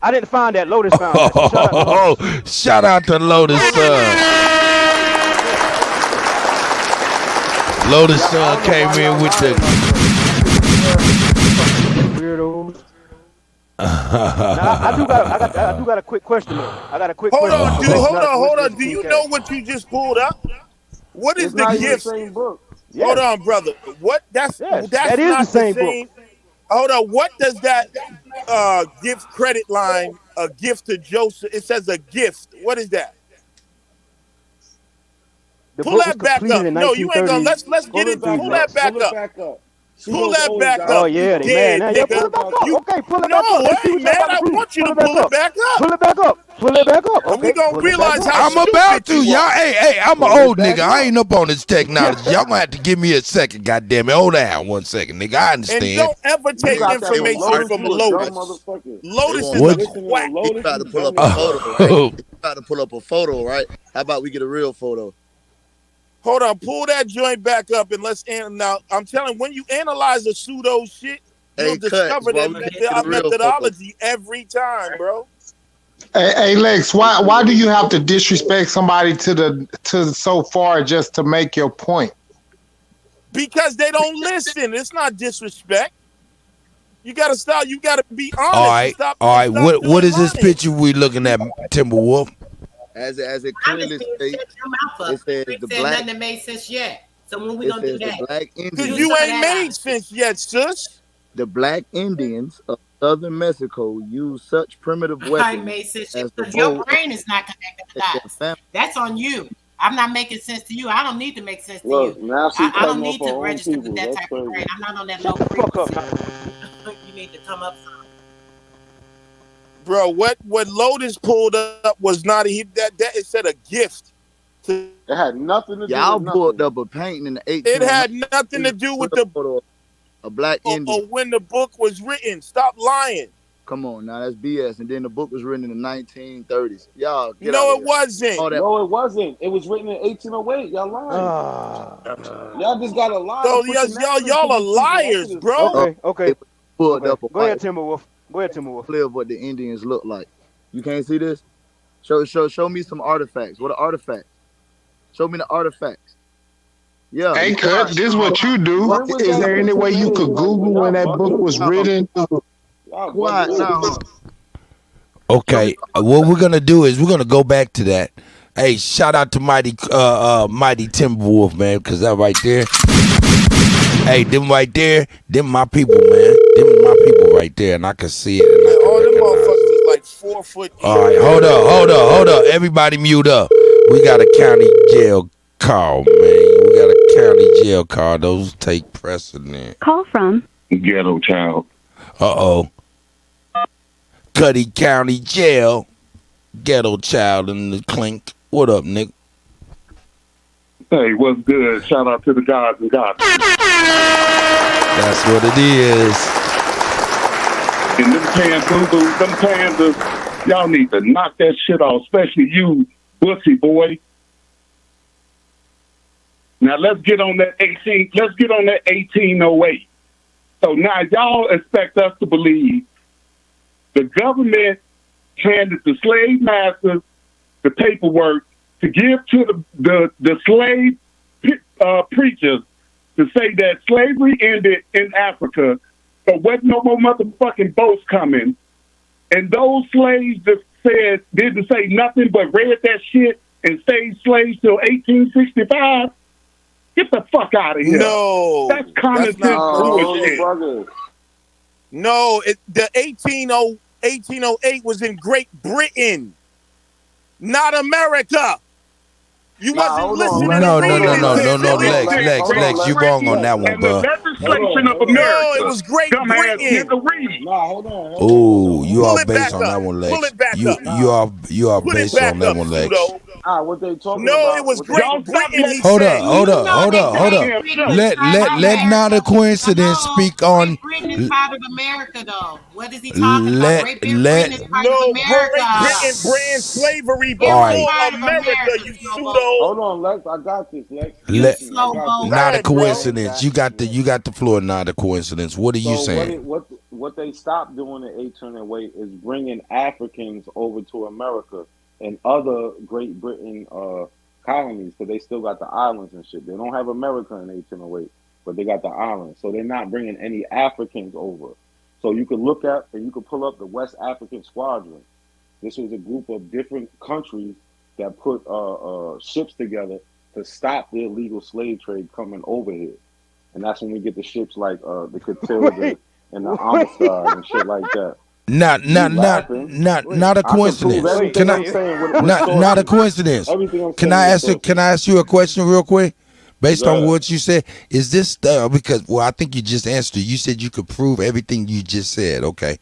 I didn't find that. Lotus found that. So shout out to Oh, Lotus. shout out to Lotus Son. Lotus Son came in with the. Weirdos. Now, I do got a quick question though. I got a quick Hold question. on, dude. Hold on. Do you know what you just pulled up? What is It's the not even the gift? same book. Hold on, brother. What? That's that is not the same book. Hold on. What does that gift credit line? A gift to Joseph. It says a gift. What is that? The Pull book was that back completed up. in No, you ain't gonna. 1930. Let's get it. Pull that back up. Pull that back Oh up. yeah, You they mad dead, now. Yeah, pull nigga. it back up. Okay, pull it No, back up. Let's see hey what man, y'all about I to prove. want you to it back pull it back up. Pull it back up. Pull it back up. And Okay, we gonna pull it back realize up. how I'm about to, stupid you y'all. are. Hey, I'm an old nigga. I ain't up on this technology. Y'all gonna have to give me a second, goddamn it. Hold on 1 second, nigga. I And understand. don't ever take information from Lotus. Lotus is What? a quack. He tried to pull up a photo, right? He tried to pull up a photo, right? How about we get a real photo? Hold on, pull that joint back up and let's now. I'm telling you, when you analyze the pseudo shit, you'll discover that methodology every time, bro. Hey Lex, why do you have to disrespect somebody to so far just to make your point? Because they don't listen. It's not disrespect. You gotta stop. You gotta be honest. All right, Stop. all right. Stop What is this lying. picture we looking at, Timberwolf? As it clearly states, it says the black. Nothing that made sense yet. So when we gonna do that? The black Because Indians. you ain't made sense yet, sis. The black Indians of southern Mexico use such primitive I weapons made sense as the because your bow. brain is not connecting the dots. That's on you. I'm not making sense to you. I don't need to make sense to Look, you. now she I don't cutting need off to her own register people. with that That's type crazy. of brain. I'm not on that low frequency. You need to come up some. Bro, what Lotus pulled up was not that it said a gift. It had nothing to do Y'all with pulled nothing. up a painting in the 1800s. It had nothing to do with the photo a black Indian. or when the book was written. Stop lying. Come on, now that's BS. And then the book was written in the 1930s. Y'all, get No, out it of here. wasn't. No, it wasn't. It was written in 1808. Y'all lying. Y'all just got a lie. So y'all are liars, bro. Okay. Pulled up a Go ahead, white Timberwolf. Go ahead, Timberwolf. clear of what the Indians look like. You can't see this? Show me some artifacts. What are artifacts? Show me the artifacts. Yeah. Hey, Cut, this is what you do. Is there any way you could Google when that book was written? Quiet now. Okay, what we're gonna do is we're gonna go back to that. Hey, shout out to Mighty Timberwolf, man, because that right there. Hey, them right there, them my people, man. Them my people right there, and I can see it. And I can All them recognize it. motherfuckers is like 4 foot. All right, hold up. Everybody mute up. We got a county jail call, man. We got a county jail call. Those take precedent. Call from Ghetto Child. Uh-oh. Cuddy County Jail. Ghetto Child in the clink. What up, Nick? Hey, what's good? Shout out to the gods and gods. That's what it is. And them pandas, y'all need to knock that shit off, especially you, wussy boy. Now let's get on that 1808. So now y'all expect us to believe the government handed the slave masters the paperwork to give to the slave preachers to say that slavery ended in Africa, but wasn't no more motherfucking boats coming, and those slaves that didn't say nothing but read that shit and stayed slaves till 1865. Get the fuck out of here. No, that's common sense bullshit. No, the 1808 was in Great Britain, not America. You wasn't listening. No, Lex, you wrong on that one, bro. Legislation of America. No, it was Great Britain. Oh, you are based on that one, Lex. Pull it back up. You are based on that one, Lex. What they talking No, about? it was Great Britain. He Hold said. up. Let not a coincidence speak on. Britain is part of America, though. What is he talking about? Great Britain is part of America. Great Britain slavery before America, you pseudo. Hold on, Lex. I got this, Lex. Not a coincidence. You got the floor. Not a coincidence. What are you saying? What they stopped doing in 1808 is bringing Africans over to America and other Great Britain colonies, because they still got the islands and shit. They don't have America in 1808, but they got the islands. So they're not bringing any Africans over. So you could look at and you could pull up the West African Squadron. This was a group of different countries that put ships together to stop the illegal slave trade coming over here. And that's when we get the ships like the Kuttack and the Amistad and shit like that. Not a coincidence. Not a coincidence. Can I ask you a question real quick? Based on what you said, is this because I think you just answered it. You said you could prove everything you just said. Okay.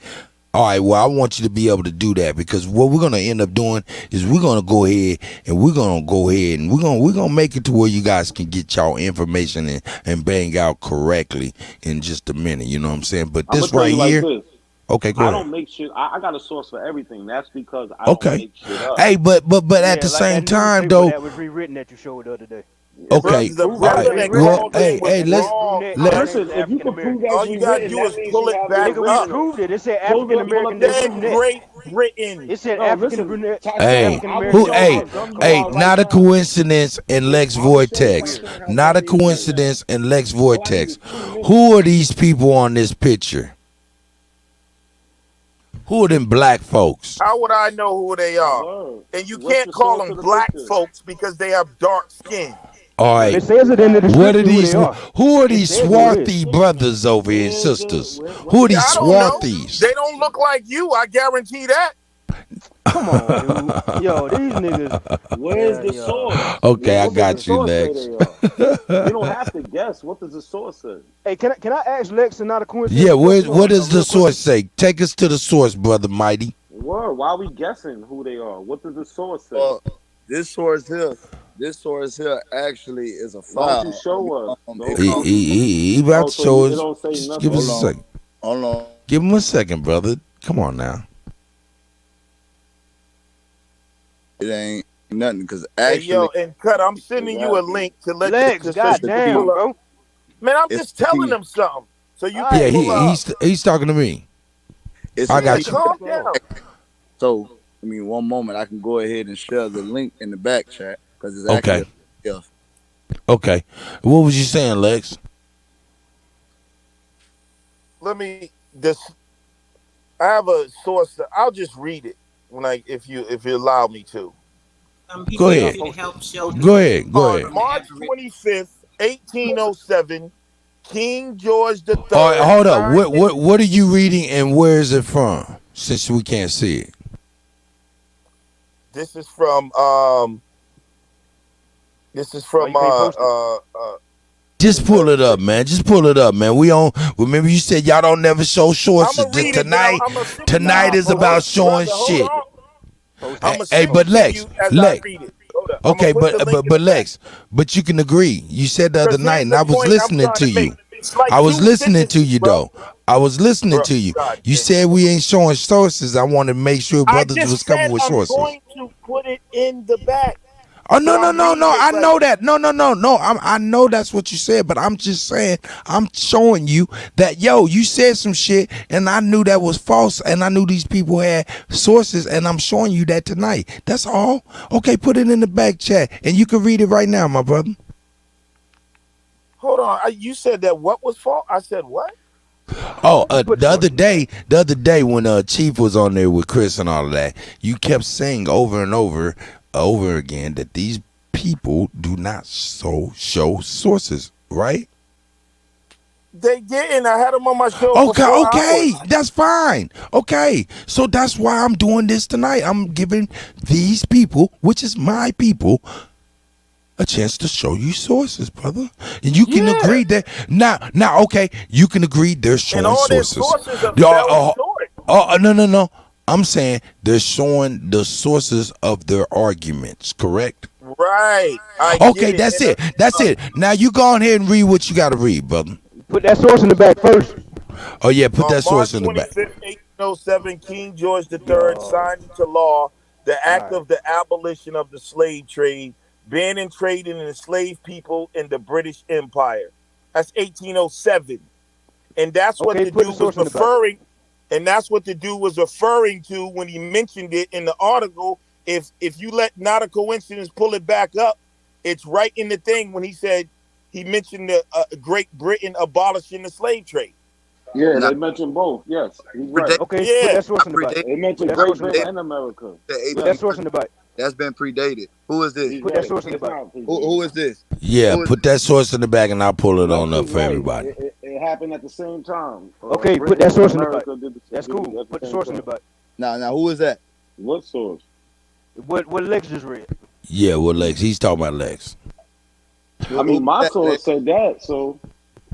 All right, well, I want you to be able to do that, because what we're gonna end up doing is we're gonna go ahead and we're gonna make it to where you guys can get y'all information and bang out correctly in just a minute. You know what I'm saying? But this right here. Okay, go ahead. I don't make shit. I got a source for everything. That's because I don't make shit up. Hey, but at the same time though. That was rewritten that you showed the other day. Okay. Right. Well, hey, let's listen. If you can prove that, all you gotta do is pull it back up. We proved it. It said African American. Great Britain. It said African brunette. Hey, not a coincidence in Lex Vortex. Not a coincidence in Lex Vortex. Who are these people on this picture? Who are them black folks? How would I know who they are? And you can't call them black folks because they have dark skin. All right. It says it in the what are these? Who are these swarthy brothers over here, sisters? Who are these swarthies? They don't look like you. I guarantee that. Come on, dude. Yo, these niggas. Where's the source? Okay, I got you, Lex. You don't have to guess. What does the source say? Hey, can I ask Lex and not a coincidence? Yeah, what does the source say? Take us to the source, brother Mighty. Word. Why are we guessing who they are? What does the source say? This source here actually is a file. Why don't you show us? He about to show us. Just give us a second. Hold on. Give him a second, brother. Come on now. It ain't nothing, because actually. Hey, yo, and Cut, I'm sending you a link to let Lex, goddamn, bro. Man, I'm just telling them something. So you he's talking to me. I got you. Calm down. So, one moment, I can go ahead and share the link in the back chat, because it's actually Okay. What was you saying, Lex? I have a source. I'll just read it if you allow me to. Go ahead. Go ahead. On March 25th, 1807, King George III. All right, hold up. What are you reading and where is it from? Since we can't see it. This is from Just pull it up, man. We on. Remember, you said y'all don't never show sources. Tonight is about showing shit. Hey, but Lex. Okay, but Lex, but you can agree. You said the other night, and I was listening to you. I was listening to you, though. I was listening to you. You said we ain't showing sources. I wanted to make sure brothers was coming with sources. I'm going to put it in the back. Oh no! I know that. No. I know that's what you said, but I'm just saying. I'm showing you that you said some shit, and I knew that was false, and I knew these people had sources, and I'm showing you that tonight. That's all. Okay, put it in the back chat, and you can read it right now, my brother. Hold on. You said that what was false? I said what? Oh, the other day when Chief was on there with Chris and all of that, you kept saying over and over again that these people do not show sources, right? They didn't. I had them on my show. Okay, for 4 okay, hours. that's fine. Okay, so that's why I'm doing this tonight. I'm giving these people, which is my people, a chance to show you sources, brother. And you can agree that now, okay, you can agree they're showing And all their sources. sources are self-stored. No. I'm saying they're showing the sources of their arguments, correct? Right. Okay, that's it. That's it. Now you go on ahead and read what you got to read, brother. Put that source in the back first. Oh yeah, put that source in the back. March 25th, 1807, King George III signed into law the Act of the Abolition of the Slave Trade, banning trading and enslaved people in the British Empire. That's 1807, and that's what the dude was referring. And that's what the dude was referring to when he mentioned it in the article. If you let Not a Coincidence pull it back up, it's right in the thing when he said he mentioned the Great Britain abolishing the slave trade. Yeah, they mentioned both. Yes, he's right. Okay, put that source in the back. They mentioned Great Britain and America. Put that source in the back. That's been predated. Who is this? Put that source in the back. Who is this? Yeah, put that source in the back and I'll pull it on up for everybody. It happened at the same time. Okay, put that source in the back. That's cool. Put the source in the back. Now, who is that? What source? What Lex just read. Yeah, what Lex? He's talking about Lex. I mean, my source said that, so.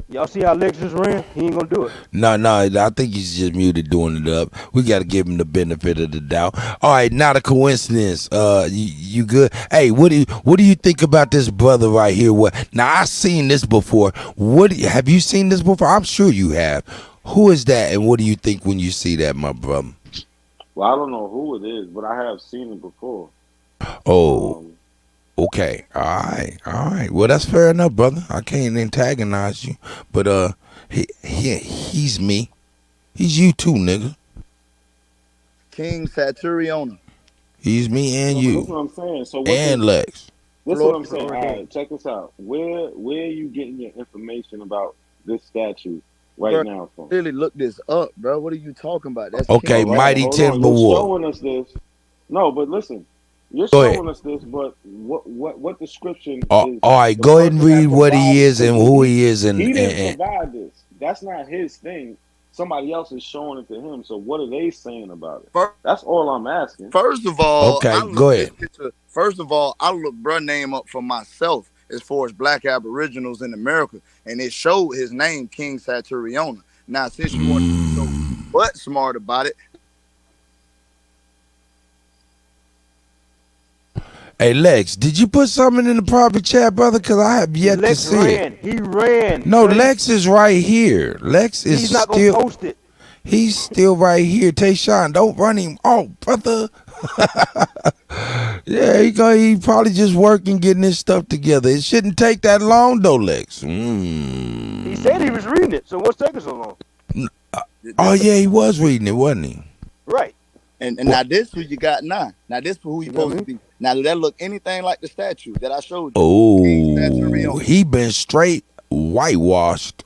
Y'all see how Lex just ran? He ain't gonna do it. No, I think he's just muted doing it up. We got to give him the benefit of the doubt. All right, Not a Coincidence. You good? Hey, what do you think about this brother right here? Now I've seen this before. Have you seen this before? I'm sure you have. Who is that, and what do you think when you see that, my brother? Well, I don't know who it is, but I have seen it before. Oh. Okay, all right. Well, that's fair enough, brother. I can't antagonize you, but he's me. He's you too, nigga. King Saturniona. He's me and you. That's what I'm saying. So Lex. That's what I'm saying. All right, check this out. Where are you getting your information about this statue now from? Really look this up, bro. What are you talking about? That's okay, King Mighty Timberwolf. Showing us this. No, but listen. You're showing us this, but what description is? All right, go ahead and read what he is and who he is. He didn't provide this. That's not his thing. Somebody else is showing it to him. So what are they saying about it? That's all I'm asking. First of all, okay, go ahead. First of all, I looked bruh name up for myself as far as black aboriginals in America, and it showed his name, King Saturniona. Now, since you want to be so butt smart about it, hey Lex, did you put something in the private chat, brother? Because I have yet to see it. He ran. No, Lex is right here. Lex is He's not still. gonna post it. He's still right here. Tayshawn, don't run him off, brother. Yeah, he probably just working, getting his stuff together. It shouldn't take that long, though, Lex. He said he was reading it, so what's taking so long? Oh yeah, he was reading it, wasn't he? Right. And now this who you got now. Now this who you supposed to be. Now does that look anything like the statue that I showed you? Oh, he been straight whitewashed.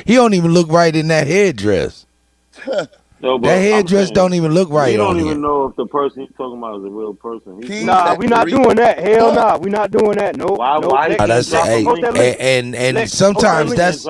He don't even look right in that headdress. No, that headdress don't even look right. You don't on even here. know if the person he's talking about is a real person. Nah, we not doing that. Hell nah, we not doing that. Nope. Why That's and sometimes that's.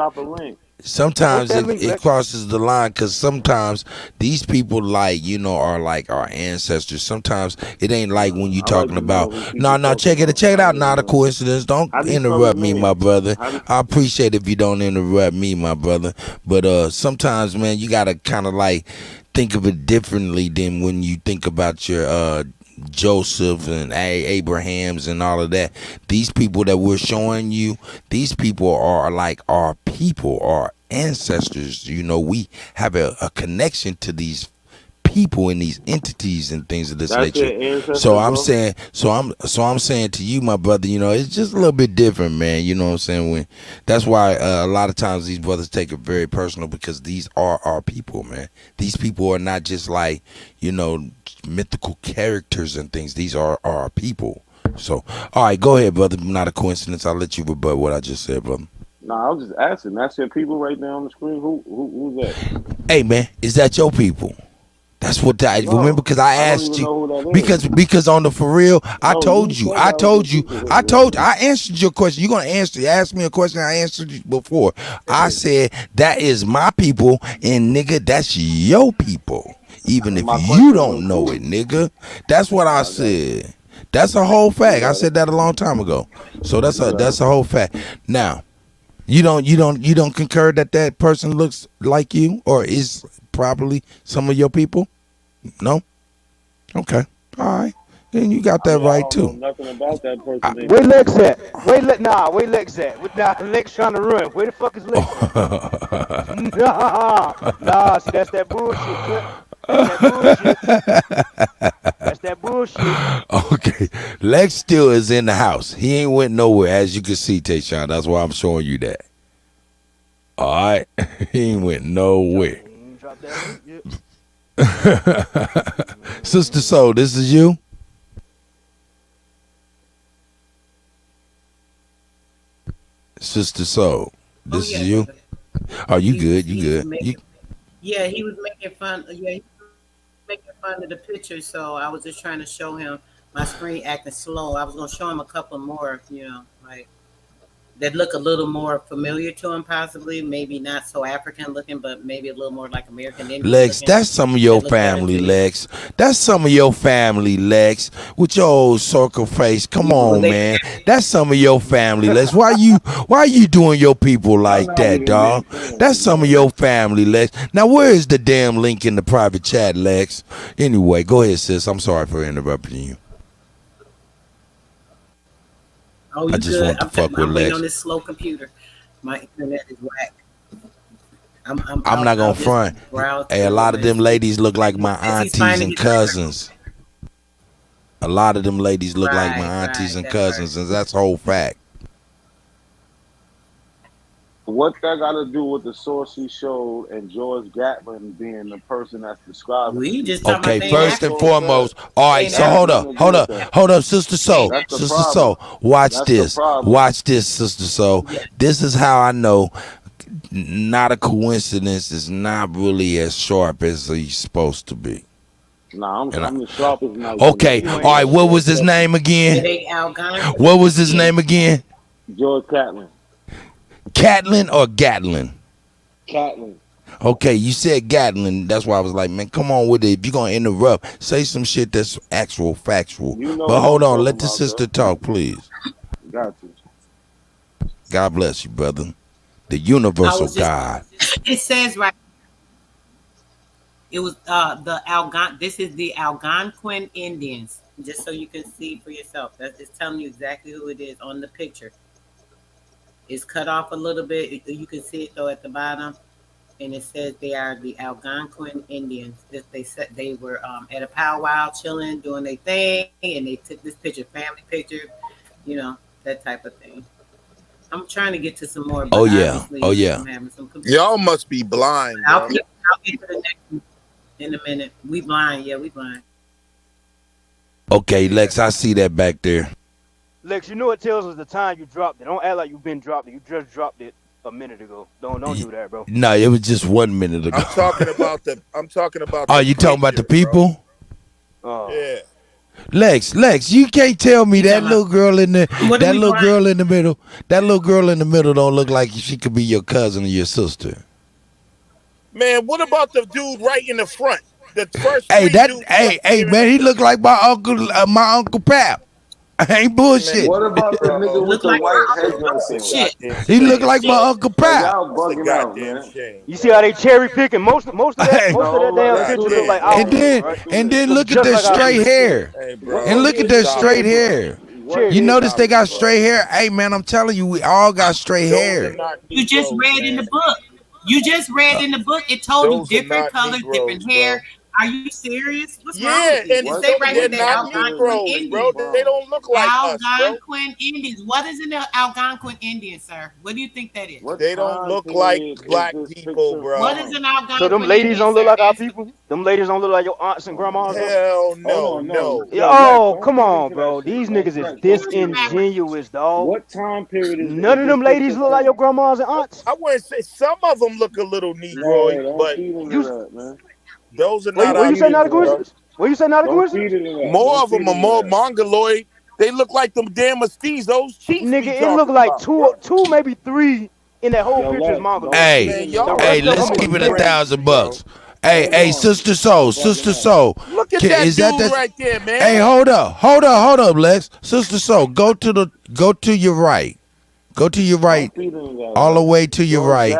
Sometimes it crosses the line because sometimes these people are like our ancestors. Sometimes it ain't like when you talking about no check it out. Not a coincidence. Don't interrupt me, my brother. I appreciate if you don't interrupt me, my brother. But sometimes, man, you gotta kind of like think of it differently than when you think about your Joseph and Abrahams and all of that. These people that we're showing you, these people are like our people, our ancestors. We have a connection to these people and these entities and things of this nature. So I'm saying, I'm saying to you, my brother, it's just a little bit different, man. You know what I'm saying? That's why a lot of times these brothers take it very personal because these are our people, man. These people are not just like mythical characters and things. These are our people. So, all right, go ahead, brother. Not a coincidence. I'll let you rebut what I just said, brother. Nah, I was just asking. That's your people right there on the screen. Who's that? Hey, man, is that your people? That's what I remember, because I asked you, because on the for real, I told you, I answered your question. You're gonna ask me a question I answered you before. I said that is my people, and nigga, that's your people. Even if you don't know it, nigga. That's what I said. That's a whole fact. I said that a long time ago. So that's a whole fact. Now, you don't concur that person looks like you or is probably some of your people? No? Okay. All right. Then you got that right too. Nothing about that person. Where Lex at? Where Lex at? Nah, Lex trying to run. Where the fuck is Lex at? Nah, see, that's that bullshit. That's that bullshit. Okay. Lex still is in the house. He ain't went nowhere, as you can see, Tayshawn. That's why I'm showing you that. All right. He ain't went nowhere. Sister Soul, this is you? Sister Soul, this is you? Oh, you good. Yeah, he was making fun. Yeah, he was making fun of the picture. So I was just trying to show him my screen acting slow. I was gonna show him a couple more, like that look a little more familiar to him, possibly. Maybe not so African looking, but maybe a little more like American Indian. Lex, that's some of your family, Lex. That's some of your family, Lex. With your old circle face. Come on, man. That's some of your family, Lex. Why you doing your people like that, dog? That's some of your family, Lex. Now, where is the damn link in the private chat, Lex? Anyway, go ahead, sis. I'm sorry for interrupting you. Oh, I just want to fuck with I'm Lex. waiting on this slow computer. My internet is whack. I'm not gonna front. Hey, a lot of them ladies look like my aunties and cousins. A lot of them ladies look like my aunties and cousins, and that's whole fact. What that got to do with the source he showed and George Gatlin being the person that's describing? Okay, first and foremost. All right, so hold up, Sister Soul. Sister Soul, watch this. Watch this, Sister Soul. This is how I know. Not a coincidence. It's not really as sharp as he's supposed to be. Nah, I'm the sharpest. Okay, all right. What was his name again? What was his name again? George Gatlin. Catlin or Gatlin? Catlin. Okay, you said Gatlin. That's why I was like, man, come on with it. If you're going to interrupt, say some shit that's actual, factual. But hold on. Let the sister talk, please. Got you. God bless you, brother. The universal God. It says right. It was the Algon. This is the Algonquin Indians. Just so you can see for yourself. It's telling you exactly who it is on the picture. It's cut off a little bit. You can see it though at the bottom, and it says they are the Algonquin Indians. They were at a powwow, chilling, doing their thing, and they took this picture, family picture, that type of thing. I'm trying to get to some more. Oh yeah. Y'all must be blind. I'll get to the next one in a minute. We blind, yeah, we blind. Okay, Lex, I see that back there. Lex, you know it tells us the time you dropped it. Don't act like you've been dropped it. You just dropped it a minute ago. Don't do that, bro. No, it was just 1 minute ago. I'm talking about the. Oh, you talking about the people? Yeah. Lex, you can't tell me that little girl in the girl in the middle. That little girl in the middle don't look like she could be your cousin or your sister. Man, what about the dude right in the front? The first. Hey, man, he look like my uncle Pap. I ain't bullshit. Man, what about the nigga with the white headdress? He look like my Uncle Pat. Y'all bugging out, man. You see how they cherry picking most of that damn picture look like and then look at their straight hair. And look at their straight hair. You notice they got straight hair? Hey man, I'm telling you, we all got straight hair. You just read in the book. It told you different colors, different hair. Are you serious? What's wrong Yeah, with you? and It say right here they're that not Algonquin Negroes, Indians. bro. They don't look like us, bro. Algonquin Indians. What is an Algonquin Indian, sir? What do you think that is? They don't look like black people, bro. What is an Algonquin So them ladies Indian, don't look sir? like our people? Them ladies don't look like your aunts and grandmas? Hell no. Oh, come on, bro. These niggas is disingenuous, dog. What time period is None of them ladies look like your grandmas and aunts. I wouldn't say some of them look a little Negroid, but those are not What our you say, not a people, bro. coincidence? What you say, not a coincidence? More of them are more mongoloid. They look like them damn mestizos. Chiefs Nigga, it look like two, maybe three in that whole picture is mongoloid. Hey, let's keep it $1,000. Hey, Sister Soul. Look at that dude right there, man. Hey, hold up, Lex. Sister Soul, go to your right. Go to your right, all the way to your right,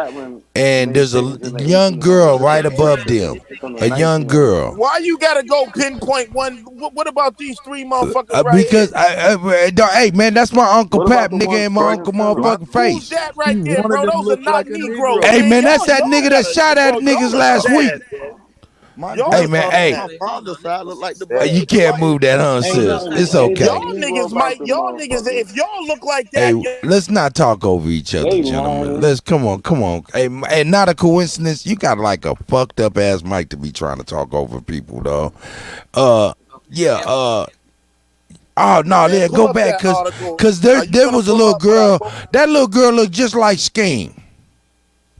and there's a young girl right above them. A young girl. Why you gotta go pinpoint one? What about these three motherfuckers right Because here? hey man, that's my Uncle Pap, nigga, and my Uncle motherfucking face. Who's that right there, bro? Those are not Negroes. Hey man, that's that nigga that shot at niggas last week. Hey man, hey, you can't move that, huh, sis? It's okay. Y'all niggas, if y'all look like that, Hey, let's not talk over each other, gentlemen. Let's come on. Hey, not a coincidence. You got like a fucked up ass mic to be trying to talk over people, though. Yeah. Oh no, yeah, go back, cause there was a little girl. That little girl looked just like Scheme.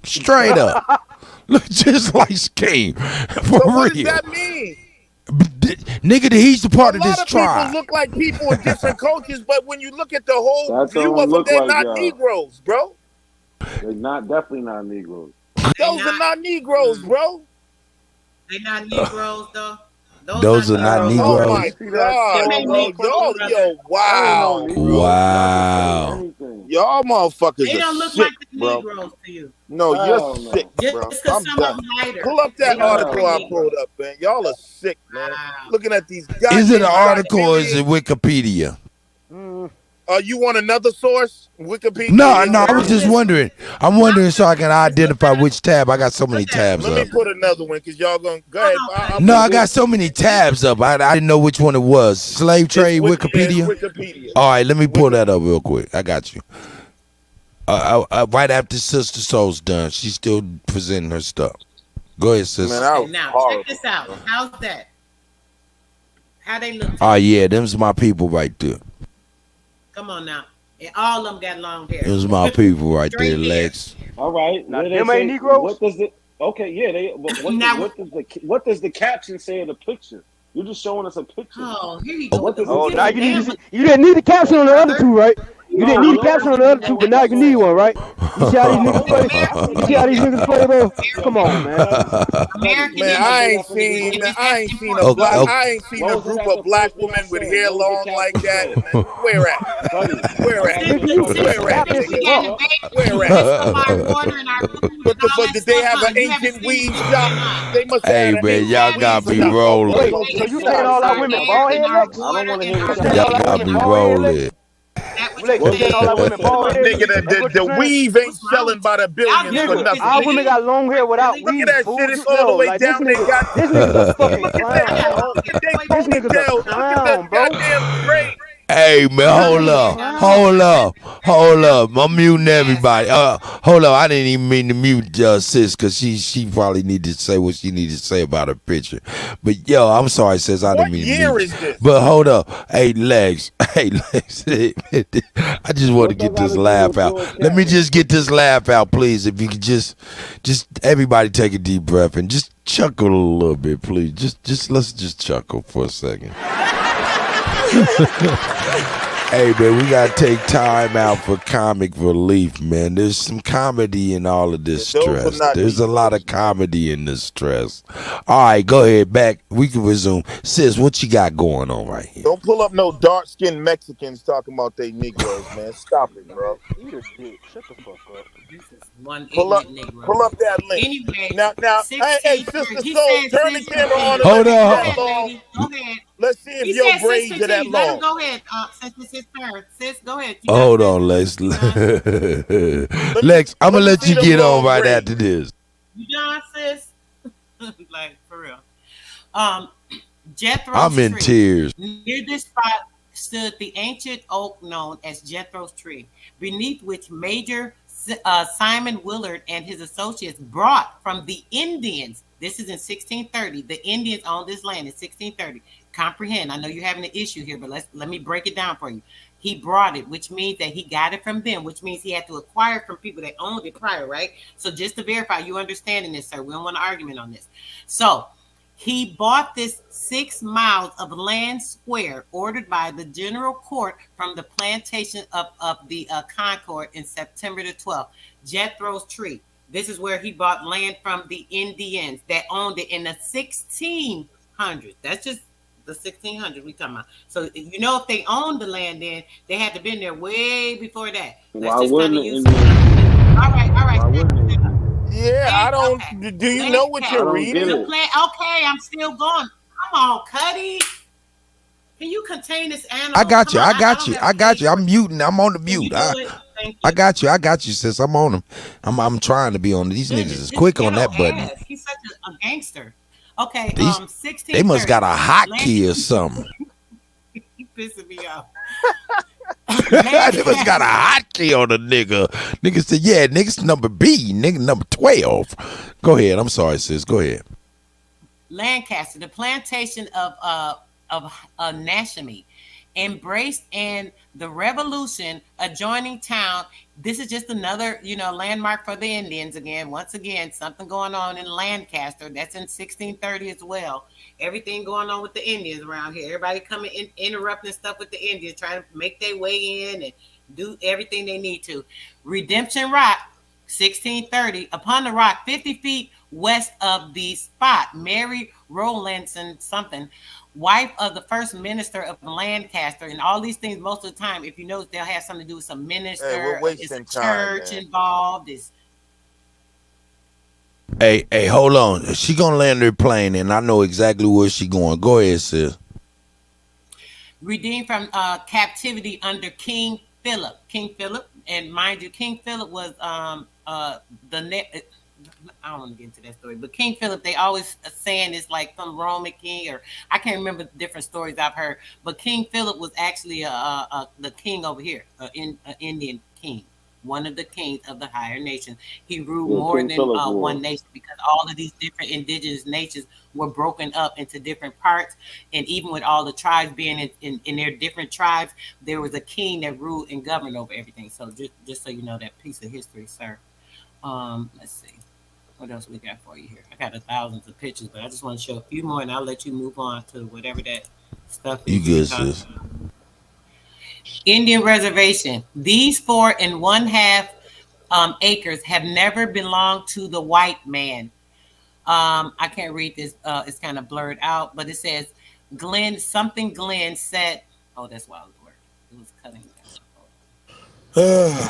Straight up. Look just like Scheme. For real. What does that mean? Nigga, he's the part of this tribe. People look like people in different cultures, but when you look at the whole view of them, they're not Negroes, bro. They're definitely not Negroes. Those are not Negroes, bro. They're not Negroes, though. Those are not Negroes. Oh my God, bro. Yo, wow. Wow. Y'all motherfuckers They don't are look sick, like the bro. Negroes to you. No, you're sick, bro. I'm done. Pull up that article I pulled up, man. Y'all are sick, man. Looking at these guys. Is it an article or is it Wikipedia? You want another source? Wikipedia? No, I was just wondering. I'm wondering so I can identify which tab. I got so many tabs Let me up. put another one because y'all gonna go ahead. No, I got so many tabs up. I didn't know which one it was. Slave trade Wikipedia? Wikipedia. All right, let me pull that up real quick. I got you. Right after Sister Soul's done, she's still presenting her stuff. Go ahead, sister. Now, check this out. How's that? How they look? Oh, yeah, them's my people right there. Come on now. And all of them got long hair. Them's my people right there, Straight hair. Lex. All right. Now, them ain't Negroes? What does it? Okay, yeah. What does the caption say of the picture? You're just showing us a picture. Oh, here you go. Now you didn't need the caption on the other two, right? You didn't need the caption on the other two, but now you need one, right? You see how these niggas play? You see how these niggas play, bro? Come on, man. Man, I ain't seen a group of black women with hair long like that. Where at? Where at? But did they have an ancient weave shop? They must have. Hey, man, y'all got me rolling. Wait, so you saying all our women bald head, Lex? I don't want to hear Y'all got me rolling. Nigga, the weave ain't selling by the billions for nothing. Our women got long hair without weave. Look at that shit. It's all the way down. They got this nigga's a fucking clown. This nigga's a clown, bro. Goddamn great. Hey man, hold up. I'm muting everybody. Hold up. I didn't even mean to mute sis because she probably needed to say what she needed to say about her picture. But yo, I'm sorry, sis. I didn't mean to mute. What year is this? But hold up. Hey Lex. I just want to get this laugh out. Let me just get this laugh out, please. If you could just everybody take a deep breath and just chuckle a little bit, please. Just let's just chuckle for a second. Hey man, we gotta take time out for comic relief, man. There's some comedy in all of this stress. There's a lot of comedy in this stress. All right, go ahead, back. We can resume. Sis, what you got going on right here? Don't pull up no dark-skinned Mexicans talking about they Negroes, man. Stop it, bro. Shut the fuck up. Pull up that link. Anyway, now, hey, Sister Soul, turn the camera on. Hold on. Go ahead. Let's see if your braids are that long. Go ahead, since it's his turn. Sis, go ahead. Hold on, Lex. Lex, I'm gonna let you get on right after this. You done, sis? Like, for real. Jethro's I'm in tree. tears. Near this spot stood the ancient oak known as Jethro's tree, beneath which Major Simon Willard and his associates brought from the Indians. This is in 1630. The Indians owned this land in 1630. Comprehend. I know you're having an issue here, but let me break it down for you. He brought it, which means that he got it from them, which means he had to acquire it from people that owned it prior, right? So just to verify, you understanding this, sir. We don't want an argument on this. So he bought this 6 miles of land square ordered by the general court from the plantation of the Concord in September the 12th. Jethro's tree. This is where he bought land from the Indians that owned it in the 1600s. That's just the 1600s we talking about. So you know, if they owned the land, then they had to been there way before that. Why wouldn't the Indians? All right. Why wouldn't they? Yeah, I don't. Do you know what you're reading? Okay, I'm still going. Come on, Cuddy. Can you contain this animal? I got you. I got you. I'm muting. I'm on the mute. I got you, sis. I'm on them. I'm trying to be on. These niggas is quick on that button. He's such a gangster. Okay, 1630. They must got a hotkey or something. He pissing me off. They must got a hotkey on the nigga. Nigga said, yeah, nigga's number B, nigga number 12. Go ahead. I'm sorry, sis. Go ahead. Lancaster, the plantation of Nashami, embraced in the Revolution adjoining town. This is just another, landmark for the Indians again. Once again, something going on in Lancaster. That's in 1630 as well. Everything going on with the Indians around here. Everybody coming in, interrupting stuff with the Indians, trying to make their way in and do everything they need to. Redemption Rock, 1630. Upon the rock, 50 feet west of the spot, Mary Rowlandson something, wife of the first minister of Lancaster, and all these things. Most of the time, if you notice, they'll have something to do with some minister. Hey, we're wasting it's a church time, involved. Hey, hold on. She gonna land her plane, and I know exactly where she going. Go ahead, sis. Redeemed from captivity under King Philip. And mind you, King Philip was I don't want to get into that story, but King Philip, they always saying it's like some Roman king, or I can't remember the different stories I've heard. But King Philip was actually the king over here, an Indian king, one of the kings of the higher nations. He ruled more than one nation, because all of these different indigenous nations were broken up into different parts, and even with all the tribes being in their different tribes, there was a king that ruled and governed over everything. So just so you know that piece of history, sir. Let's see. What else we got for you here? I got thousands of pictures, but I just want to show a few more, and I'll let you move on to whatever that stuff is. You good, sis. Indian reservation. These 4 1/2 acres have never belonged to the white man. I can't read this. It's kind of blurred out, but it says Glenn said. Oh, that's why it was cutting down.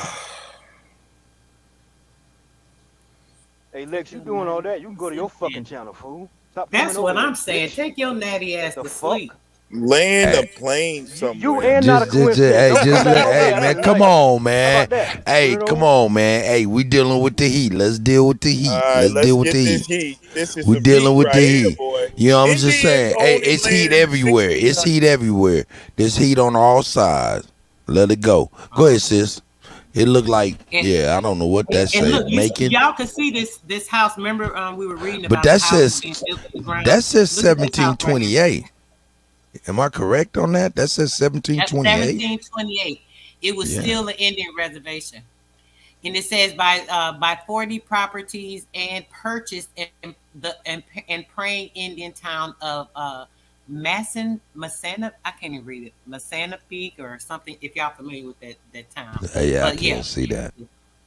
Hey, Lex, you doing all that? You can go to your fucking channel, fool. Stop. That's what I'm saying. Take your natty ass to sleep. Land a plane somewhere. You and not a coincidence. Hey, man, come on, man. Hey, come on, man. Hey, we dealing with the heat. Let's deal with the heat. Let's deal with the heat. We dealing with the heat. You know what I'm just saying? Hey, it's heat everywhere. It's heat everywhere. There's heat on all sides. Let it go. Go ahead, sis. It looked like, I don't know what that says. Y'all can see this house. Remember, we were reading about. But that says 1728. Am I correct on that? That says 1728. 1728. It was still an Indian reservation, and it says by 40 properties and purchased in the praying Indian town of Massanutten. I can't even read it. Massanutten or something. If y'all familiar with that town, I can't see that.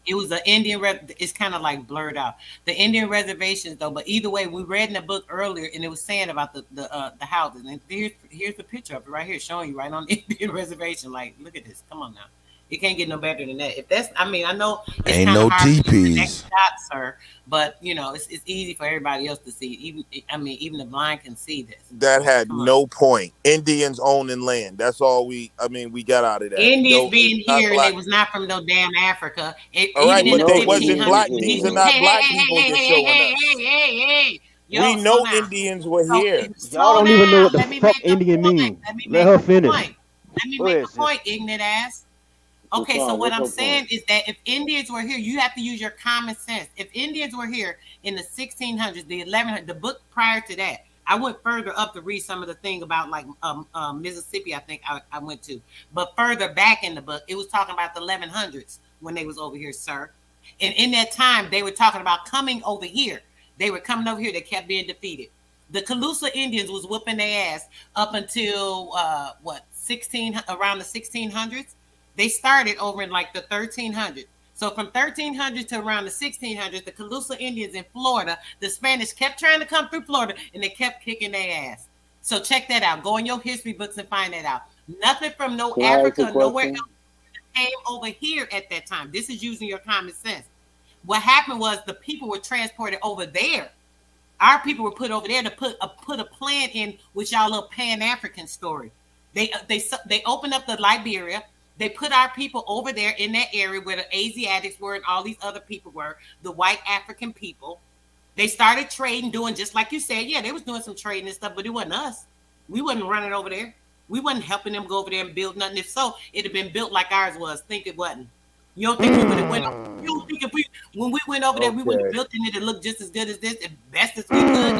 It was an Indian. It's kind of like blurred out. The Indian reservations, though. But either way, we read in the book earlier, and it was saying about the houses. And here's the picture of it right here, showing you right on the Indian reservation. Like, look at this. Come on now. It can't get no better than that. If that's, I mean, I know it's ain't no TPs, sir, but you know, it's easy for everybody else to see. Even the blind can see this. That had no point. Indians owning land. That's all we got out of that. Indians being here, and they was not from no damn Africa. All right, but they wasn't black. These are not black people that's showing us. Hey. We know Indians were here. Y'all don't even know what the Let me fuck make a Indian point. mean. Let me Let make her a finish. point. Let me Go make ahead, a sis. point, ignorant ass. Okay, so what I'm saying is that if Indians were here, you have to use your common sense. If Indians were here in the 1600s, the 1100s, the book prior to that, I went further up to read some of the thing about like Mississippi. I think I went to, but further back in the book, it was talking about the 1100s when they was over here, sir. And in that time, they were talking about coming over here. They were coming over here. They kept being defeated. The Calusa Indians was whooping their ass up until around the 1600s. They started over in like the 1300s. So from 1300 to around the 1600s, the Calusa Indians in Florida, the Spanish kept trying to come through Florida and they kept kicking their ass. So check that out. Go in your history books and find that out. Nothing from Africa, nowhere else came over here at that time. This is using your common sense. What happened was the people were transported over there. Our people were put over there to put a plan in with y'all little Pan-African story. They opened up the Liberia. They put our people over there in that area where the Asiatics were and all these other people were, the white African people. They started trading, doing just like you said. Yeah, they was doing some trading and stuff, but it wasn't us. We wasn't running over there. We wasn't helping them go over there and build nothing. If so, it'd have been built like ours was. Think it wasn't. You don't think we would have went over? You don't think when we went over there, we would have built it and it looked just as good as this, as best as we could?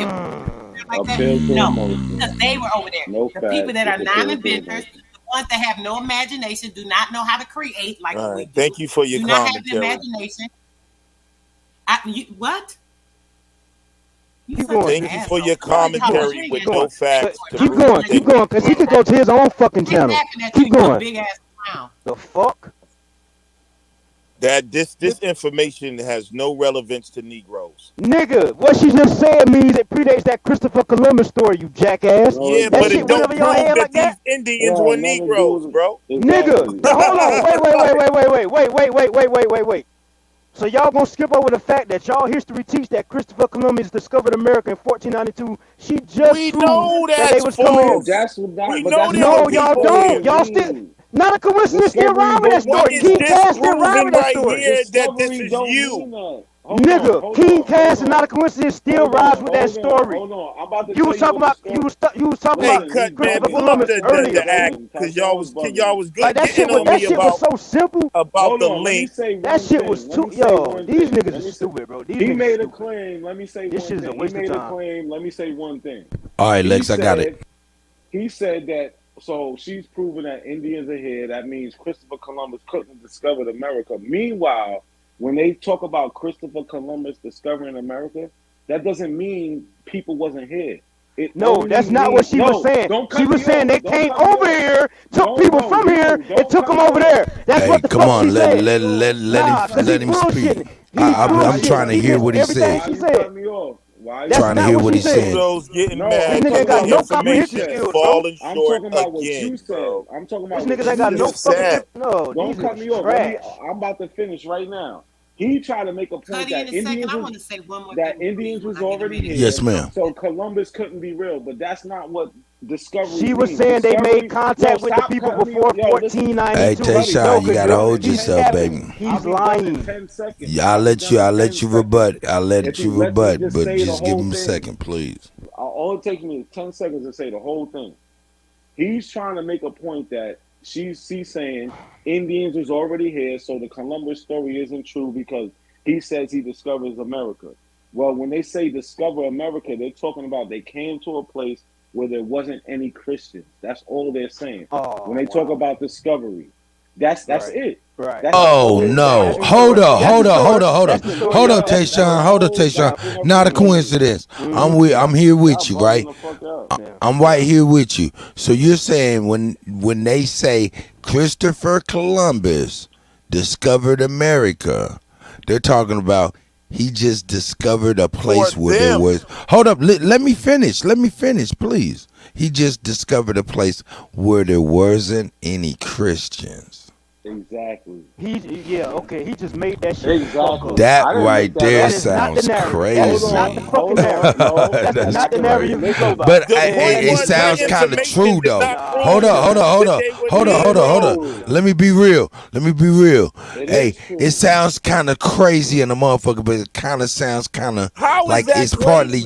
Like that? No, because they were over there. The people that are non-inventors, ones that have no imagination, do not know how to create like we do. Thank you for your do commentary. Not have the imagination. What? Thank you for your commentary with no facts. Keep going, because he could go to his own fucking channel. Keep going. Big ass clown. The fuck? That this information has no relevance to Negroes. Nigga, what she just said means it predates that Christopher Columbus story, you jackass. Yeah, that but shit it don't went over your prove head that like that? these Indians were Negroes, bro. Nigga, hold on, wait. So y'all gonna skip over the fact that y'all history teach that Christopher Columbus discovered America in 1492. She just proved that they was coming. No, y'all don't. Y'all still. Not a coincidence. Still rhyme with that story. King Cass still rhyme with that story. That this is you. Nigga, King Cass is not a coincidence. Still rides with that story. Hold on, I'm about to You was talking about. You was talking about Christopher Columbus earlier. Because y'all was good. Like that shit was so simple. About the link. That shit was too. Yo, these niggas is stupid, bro. He made a claim. Let me say this shit is a waste of time. Let me say one thing. All right, Lex, I got it. He said that. So she's proven that Indians are here. That means Christopher Columbus couldn't have discovered America. Meanwhile, when they talk about Christopher Columbus discovering America, that doesn't mean people wasn't here. No, that's not what she was saying. She was saying they came over here, took people from here, and took them over there. That's what the come fuck on, she said. let him speak. I'm trying to hear what he said. Trying to hear what he said. Getting mad. This nigga got no comprehension skills, bro. I'm talking about what you said. I'm talking about these niggas ain't got no fucking. No, don't cut me off. I'm about to finish right now. He tried to make a point that Indians was already here. Yes, ma'am. So Columbus couldn't be real, but that's not what discovery. She was saying they made contact with the people before 1492. Hey, Tayshawn, you gotta hold yourself, baby. He's lying. Yeah, I'll let you rebut. I'll let you rebut, but just give him a second, please. All it takes me is 10 seconds to say the whole thing. He's trying to make a point that she's saying Indians was already here, so the Columbus story isn't true because he says he discovers America. Well, when they say discover America, they're talking about they came to a place where there wasn't any Christians. That's all they're saying. When they talk about discovery, that's it. Right. Oh no! Hold up, Tayshawn. Not a coincidence. I'm here with you, right? I'm right here with you. So you're saying when they say Christopher Columbus discovered America, they're talking about he just discovered a place where there was. Hold up, let me finish. Please. He just discovered a place where there wasn't any Christians. Exactly. He just made that shit. Exactly. That I didn't right make that there up. That is not the sounds narrative. crazy. That is not the fucking narrative. No, That's not the narrative you go by. But The point it was sounds her kind of information true did though. not Hold prove on. that they were Hold on. Let me be real. It Hey, is true. it sounds kind of crazy in the motherfucker, but it kind of sounds kind of How is like that it's partly,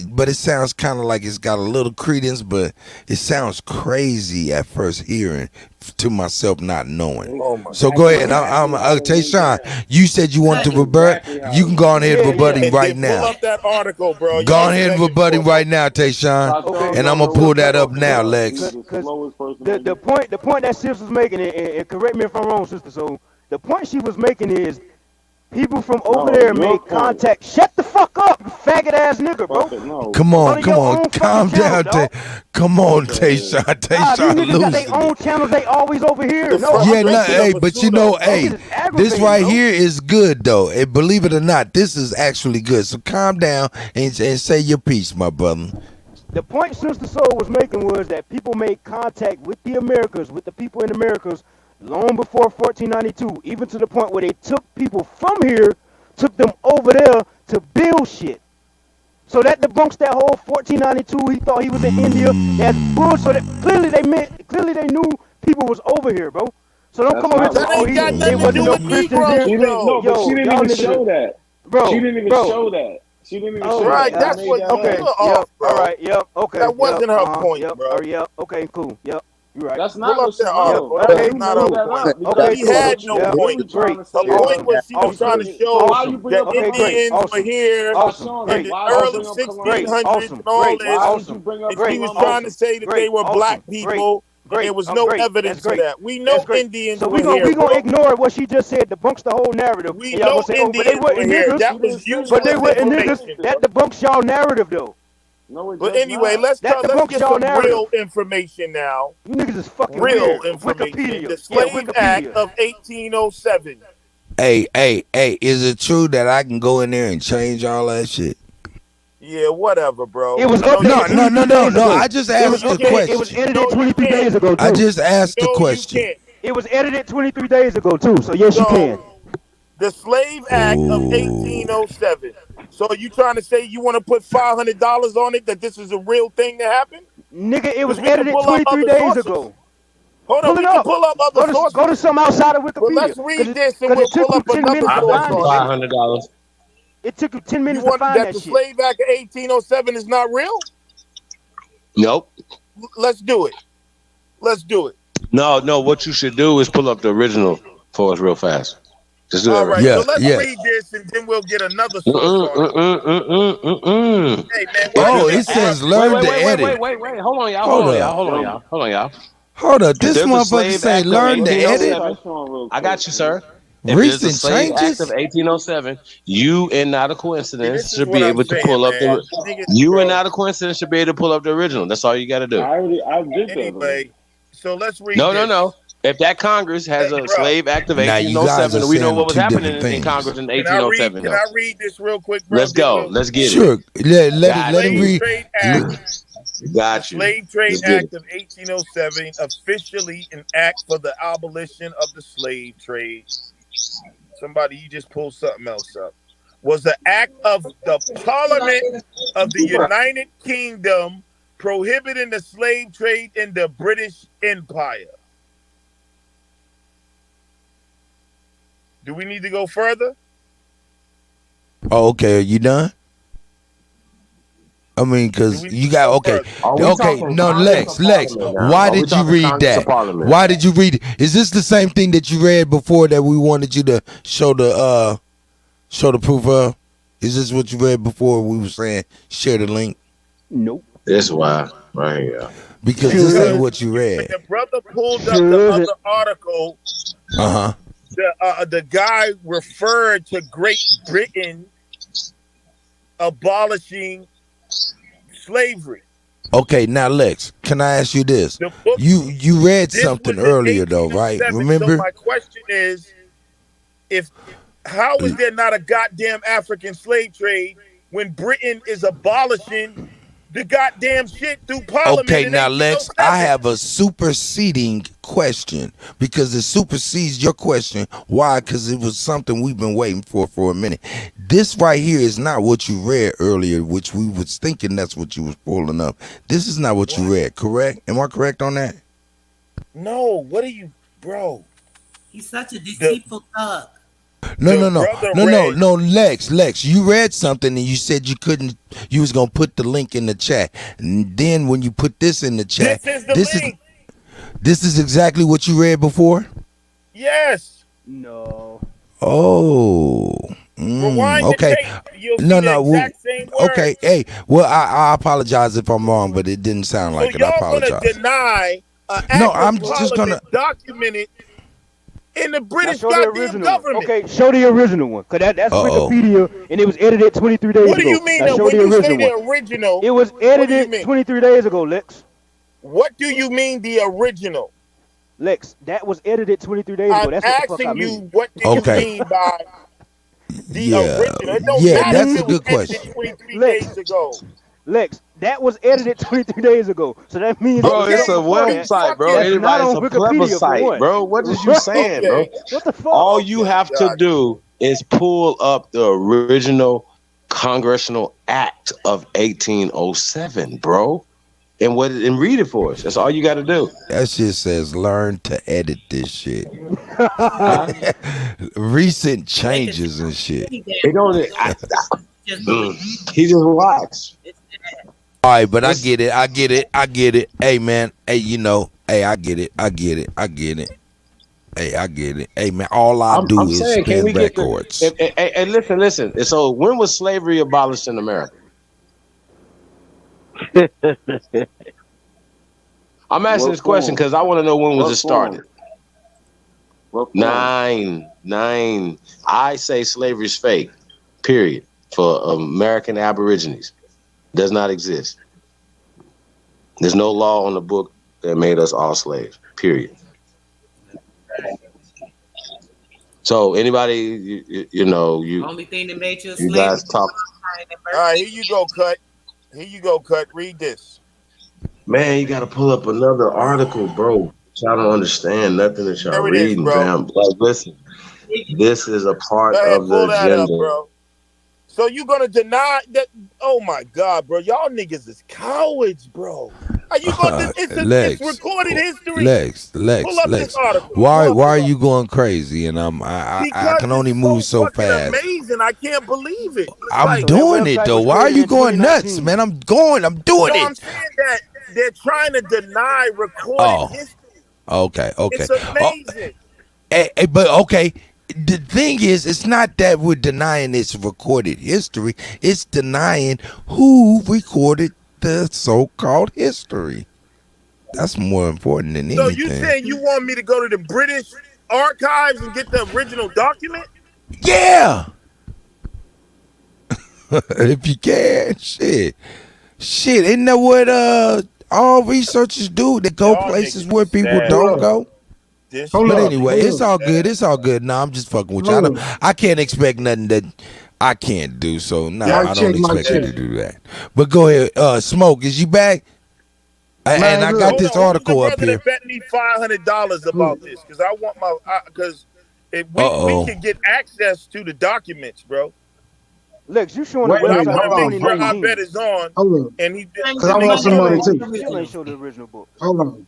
but it sounds kind of like it's got a little credence, but it sounds crazy at first hearing to myself, not knowing. So go ahead. I'm Tayshaun, you said you wanted to rebut. You can go on ahead and rebut him right Pull now. up that article, bro. Go on ahead and rebut him right now, Tayshaun, and I'm gonna pull that up now, Lex. The point that Sis was making, and correct me if I'm wrong, sister. So the point she was making is people from over there made contact. Shut the fuck up, you faggot ass nigga, bro. Come on, calm down, come on, Tayshaun. These niggas got their own channels. They always over here. Hey, but you know, hey, this right here is good though. And believe it or not, this is actually good. So calm down and say your piece, my brother. The point Sister Soul was making was that people made contact with the Americas, with the people in the Americas, long before 1492, even to the point where they took people from here, took them over there to build shit. So that debunks that whole 1492. He thought he was in India. That's bullshit. So that clearly they knew people was over here, bro. So don't come over here and say, there wasn't no Christians here. She didn't even show that. Bro, she didn't even show that. She didn't even show right, that. that's what. Okay, Off, bro. all right, yep, okay. That wasn't her point, bro. Yep, okay, cool, yep. You're right. That's not Pull what up that article. Okay, That's not her point. Okay, He had no yeah, point. great. Her point was she was trying to show that Indians were here in the early 1600s and all this. And she was trying to say that they were black people. And there was no evidence of that. We know Indians so were here. we're going to ignore what she just said, debunks the whole narrative. We know Indians were here. That was useless but they were information. niggas. That debunks y'all narrative, though. No, but anyway, let's get some real information now. You niggas is fucking real weird. information. Wikipedia. The Slave Act of 1807. Hey, is it true that I can go in there and change all that shit? Yeah, whatever, bro. It was no. I just asked the question. It was edited 23 days ago, too. I just asked the question. It was edited 23 days ago, too. So yes, you can. The Slave Act of 1807. So are you trying to say you want to put $500 on it, that this is a real thing that happened? Nigga, it was edited 23 days ago. Hold on, we can pull up other sources. Go to something outside of Wikipedia. Well, let's read this and we'll pull up another source. $500. It took you 10 minutes You want to find that that the shit. Slave Act of 1807 is not real? Nope. Let's do it. Let's do it. No. What you should do is pull up the original for us real fast. Just do that. All right, right. so let's read this and then we'll get another source on it. Hey, man, it says learn to edit. Wait. Hold on, y'all. Hold up. This motherfucker say learn to edit. I got you, sir. If Recent there's a Slave changes? Act of 1807, you and not a coincidence should what be I'm able to saying, pull up man. and not a coincidence should be able to pull up the original. That's all you got to do. I did that. Anyway, so let's read No. If that Congress has a Slave Act of 1807, we know what was happening in Congress in 1807. Can I read this real quick, bro? Let's go. Let's get it. Sure. Let him read. Got you. Slave Trade Act of 1807, officially an act for the abolition of the slave trade. Somebody, you just pulled something else up. Was the act of the Parliament of the United Kingdom prohibiting the slave trade in the British Empire. Do we need to go further? Oh, okay. Are you done? I mean, because you got, okay. No, Lex, why did you read that? Why did you read it? Is this the same thing that you read before that we wanted you to show the proof of? Is this what you read before we were saying share the link? Nope. That's why, right here. Because this ain't what you read. When the brother pulled up the other article, the guy referred to Great Britain abolishing slavery. Okay, now Lex, can I ask you this? You read something earlier though, right? Remember? So my question is, how is there not a goddamn African slave trade when Britain is abolishing the goddamn shit through Parliament. Okay, in now Lex, 1807. I have a superseding question because it supersedes your question. Why? Because it was something we've been waiting for a minute. This right here is not what you read earlier, which we was thinking that's what you was pulling up. This is not what you read, correct? Am I correct on that? No, what are you, bro? He's such a deceitful thug. No, Lex, you read something and you said you was gonna put the link in the chat. And then when you put this in the chat, This is the link. This is exactly what you read before? Yes. No. Oh. Rewind okay. the tape. You'll see the exact same words. Okay, hey, well, I apologize if I'm wrong, but it didn't sound like it. I apologize. Y'all gonna deny No, I'm just gonna document it in the British Show the goddamn original government. one. Okay, show the original one, cause that's Wikipedia, and it was edited 23 days ago. What do you mean? Now show When the you say original the original, it was edited 23 days ago, Lex. What do you mean the original? Lex, that was edited 23 days ago. I'm That's what the fuck I asking mean. you, what do you mean by the original? It don't Yeah, matter that's if a it was good question. edited 23 days ago. Lex, that was edited 23 days ago. So that means Bro, it's a website, bro. That's not Anybody's on a Wikipedia, for plebiscite, one. bro. What is you saying, bro? What the fuck? All you have to do is pull up the original Congressional Act of 1807, bro, and read it for us. That's all you got to do. That shit says learn to edit this shit. Recent changes and shit. They don't. He just watched. All right, but I get it. Hey, man. Hey, hey, I get it. Hey, I get it. Hey, man, all I do is saying, can spin we get records. Hey, listen. So when was slavery abolished in America? I'm asking this question because I want to know when was it started. 9. I say slavery is fake. Period. For American Aborigines, does not exist. There's no law on the book that made us all slaves. Period. So anybody, Only thing that made you a you slave. guys talk. All right, here you go, Cut. Read this. Man, you got to pull up another article, bro. Y'all don't understand nothing that y'all reading, fam. Like, listen, this is a part of the Pull that agenda. up, bro. So you gonna deny that? Oh my God, bro! Y'all niggas is cowards, bro. Are you gonna? It's recorded history. Lex. Pull up this article. Why are you going crazy? And I can only move so fast. Amazing! I can't believe it. I'm doing it though. Why are you going nuts, man? I'm doing I'm it. saying that they're trying to deny recorded history. Okay. It's amazing. But okay. The thing is, it's not that we're denying its recorded history. It's denying who recorded the so-called history. That's more important than anything. So you saying you want me to go to the British archives and get the original document? Yeah. If you can, shit. Isn't that what all researchers do? They go places where people don't go. But anyway, it's all good. It's all good. No, I'm just fucking with you. I can't expect nothing that I can't do. So no, I don't expect you to do that. But go ahead. Smoke, is you back? And I got this article up here. Bet me $500 about this because I want my because we can get access to the documents, bro. Lex, you showing the website? I want to make sure our bet is on. And he did. Because I want some money too. Still ain't show the original book. Hold on.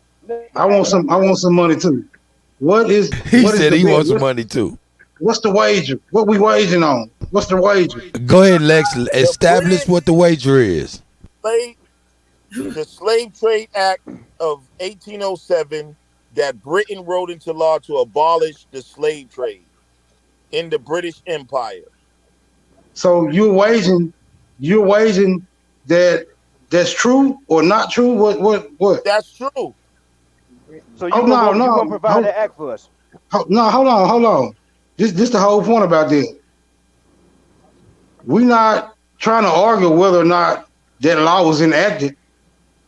I want some money too. He said he wants some money too. What's the wager? What we wagering on? What's the wager? Go ahead, Lex. Establish what the wager is. The Slave Trade Act of 1807 that Britain wrote into law to abolish the slave trade in the British Empire. So you're waging that that's true or not true? What? That's true. So you gonna provide the act for us? Hold on. This the whole point about this. We're not trying to argue whether or not that law was enacted.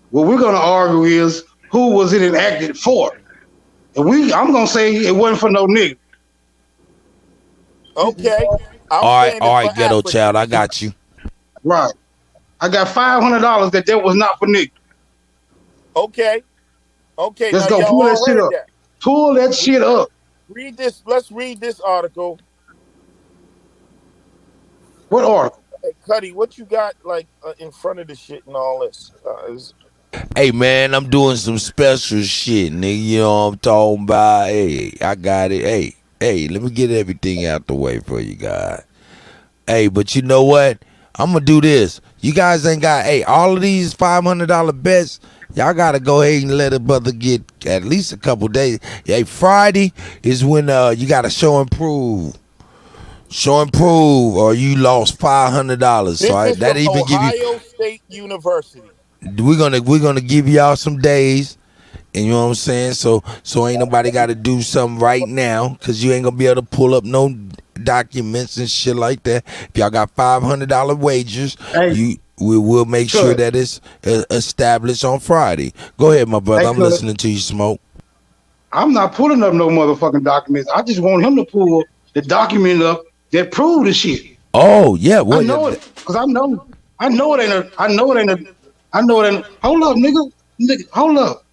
What we're gonna argue is who was it enacted for. And I'm gonna say it wasn't for no nigga. Okay. All right, ghetto child, I got you. Right. I got $500 that was not for niggas. Okay. Okay. Let's now go y'all pull that all shit heard up. that. Pull that shit up. Read this. Let's read this article. What article? Hey, Cuddy, what you got like in front of the shit and all this? Hey man, I'm doing some special shit, nigga. You know what I'm talking about? Hey, I got it. Hey, let me get everything out the way for you guys. Hey, but you know what? I'm gonna do this. You guys ain't got all of these $500 bets. Y'all gotta go ahead and let a brother get at least a couple days. Hey, Friday is when you gotta show and prove. Show and prove, or you lost $500. This So is that from even give you. Ohio State University. We're gonna give y'all some days, and you know what I'm saying. So ain't nobody got to do something right now, because you ain't gonna be able to pull up no documents and shit like that. If y'all got $500 wagers, we will make sure that it's established on Friday. Go ahead, my brother. I'm listening to you, Smoke. I'm not pulling up no motherfucking documents. I just want him to pull the document up that prove the shit. Oh yeah, I know it, cause I know it ain't a. Hold up, nigga, hold up.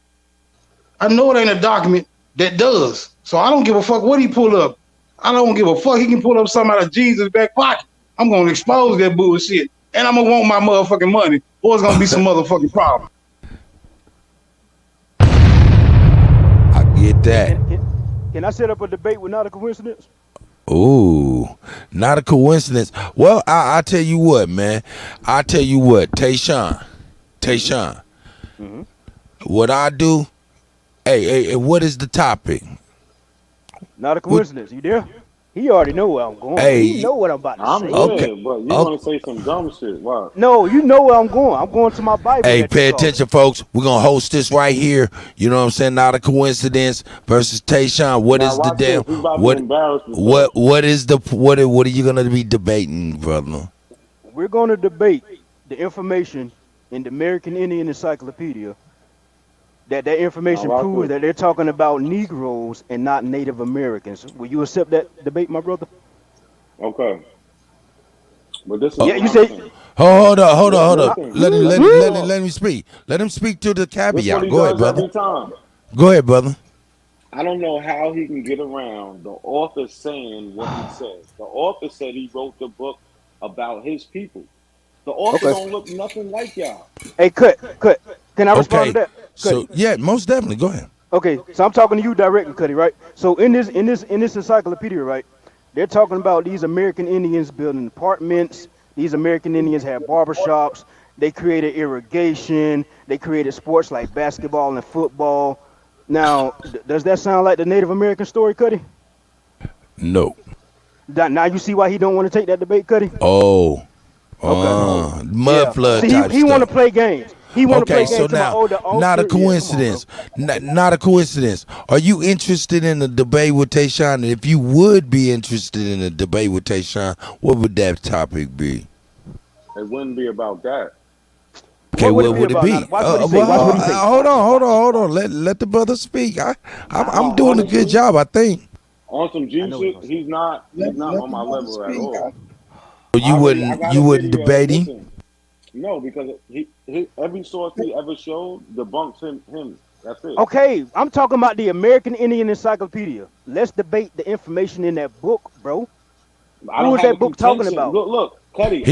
I know it ain't a document that does. So I don't give a fuck what he pull up. I don't give a fuck. He can pull up something out of Jesus' back pocket. I'm gonna expose that bullshit, and I'm gonna want my motherfucking money, or it's gonna be some motherfucking problem. I get that. Can I set up a debate with Not a Coincidence? Ooh, not a coincidence. Well, I tell you what, man. I tell you what, Tayshawn. Mm-hmm. What I do? Hey, what is the topic? Not a coincidence. You there? He already know where I'm going. Hey, He know what I'm about to I'm say. good, but you want to say some dumb shit. What? No, you know where I'm going. I'm going to my Bible. Hey, that pay you call attention, folks. We're gonna host this right here. You know what I'm saying? Not a coincidence versus Tayshawn. What Now is the watch damn? this. We about to embarrass What is the what are you gonna be debating, brother? We're going to debate the information in the American Indian Encyclopedia. That information proves that they're talking about Negroes and not Native Americans. Will you accept that debate, my brother? Okay. But this is Yeah, what you I'm say. saying. Hold up. Listen, Let him speak. Let him speak to the This what caveat. he Go ahead, does brother. every time. Go ahead, brother. I don't know how he can get around the author saying what he says. The author said he wrote the book about his people. The author don't look nothing like y'all. Hey, cut. Can I respond to that? So yeah, most definitely. Go ahead. Okay, so I'm talking to you directly, Cuddy, right? So in this encyclopedia, right, they're talking about these American Indians building apartments. These American Indians had barbershops. They created irrigation. They created sports like basketball and football. Now, does that sound like the Native American story, Cuddy? No. Now you see why he don't want to take that debate, Cuddy? Oh. Okay. Mud flood type he want to stuff. play games. He want to play So games to my now, older. not a coincidence. Not a coincidence. Are you interested in a debate with Tayshawn? And if you would be interested in a debate with Tayshawn, what would that topic be? It wouldn't be about that. Okay, what would it be? Hold on. Let the brother speak. I'm doing a good job, I think. On some G shit, he's not on my level at all. You wouldn't debate him? Listen, no, because every source he ever showed debunks him. That's it. Okay, I'm talking about the American Indian Encyclopedia. Let's debate the information in that book, bro. Who is that book talking about? Look, Cuddy.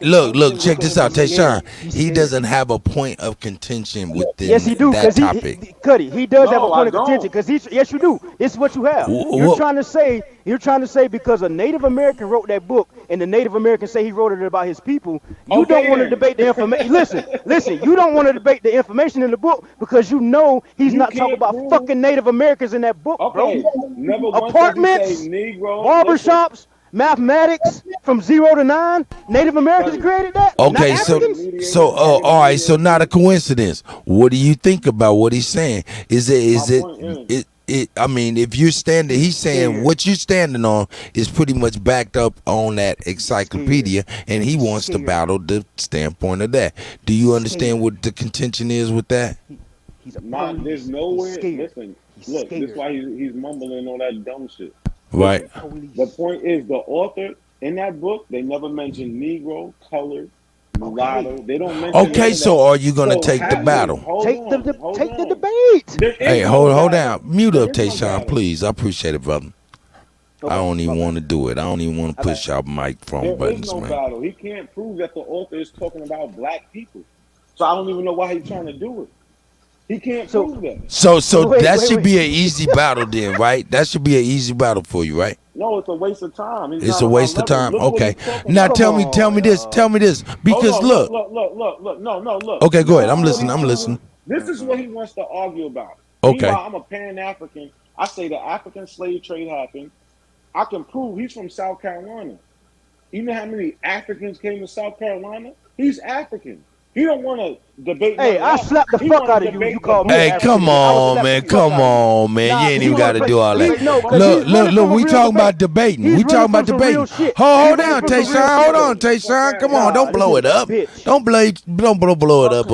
Look, check this out, Tayshawn. He doesn't have a point of contention within Yes, he do, that because topic. Cuddy, he does have a point of contention, because yes, you do. This is what you have. You're trying to say because a Native American wrote that book, and the Native American say he wrote it about his people. You don't want to debate the information. Listen. You don't want to debate the information in the book because you know he's not talking about fucking Native Americans in that book, bro. Apartments, barbershops. Mathematics from 0 to 9. Native Americans created that. Okay, so all right, so not a coincidence. What do you think about what he's saying? Is it? I mean, if you're standing, he's saying what you're standing on is pretty much backed up on that encyclopedia, and he wants to battle the standpoint of that. Do you understand what the contention is with that? There's nowhere. Listen, look, this is why he's mumbling all that dumb shit. Right. The point is, the author in that book, they never mentioned Negro, colored, mulatto. They don't mention none Okay, of so that. are you gonna So take the wait, battle? hold on. Take the debate. There Hey, is no hold battle. down. Mute There up, is no Tayshawn, battle. please. I appreciate it, brother. I don't even want to do it. I don't even want to Okay. push y'all microphone There is buttons, no man. battle. He can't prove that the author is talking about black people. So I don't even know why he's trying to do it. He can't prove that. So that should be an easy battle then, right? That should be an easy battle for you, right? No, it's a waste of time. He's It's not a on my waste of level. time. Look what Okay. he's talking Now about. tell me this, because Hold on, look. look. No, look. Okay, go ahead. I'm This is listening. what I'm he- listening. This is what he wants to argue about. Okay. Meanwhile, I'm a Pan-African. I say the African slave trade happened. I can prove he's from South Carolina. You know how many Africans came to South Carolina? He's African. He don't want to debate. Hey, I slapped the fuck out of you. You called me Hey, African. come I would on, slap man. the fuck Come out of you. on, man. Nah, You ain't he even got to wanna do all play- that. no, 'cause he's Look, running from a we real talking debate. about debating. He's We talking running about from some real debating. shit. Hold He's on, running from some real Tayshawn. Hold shit. on, Tayshawn. Come on, don't this blow it nigga a up. bitch. Don't blow it up,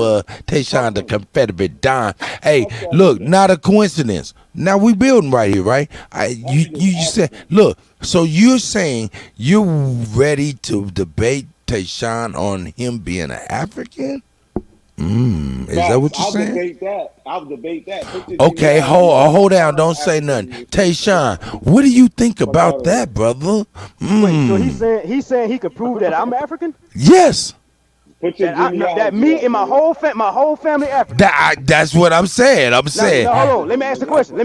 Tayshawn, the Confederate dime. Hey, look, not a coincidence. Now we building right here, right? You said, look. So you're saying you're ready to debate Tayshawn on him being an African? Is that what you're saying? I'll debate that. Put your Okay, genealogy hold down. Don't say nothing. Tayshawn, what do you think about that, brother? Wait, so he's saying he could prove that I'm African? Yes. That me and my whole family African. That's what I'm saying. I'm saying. Now, hold on. Let me ask the question.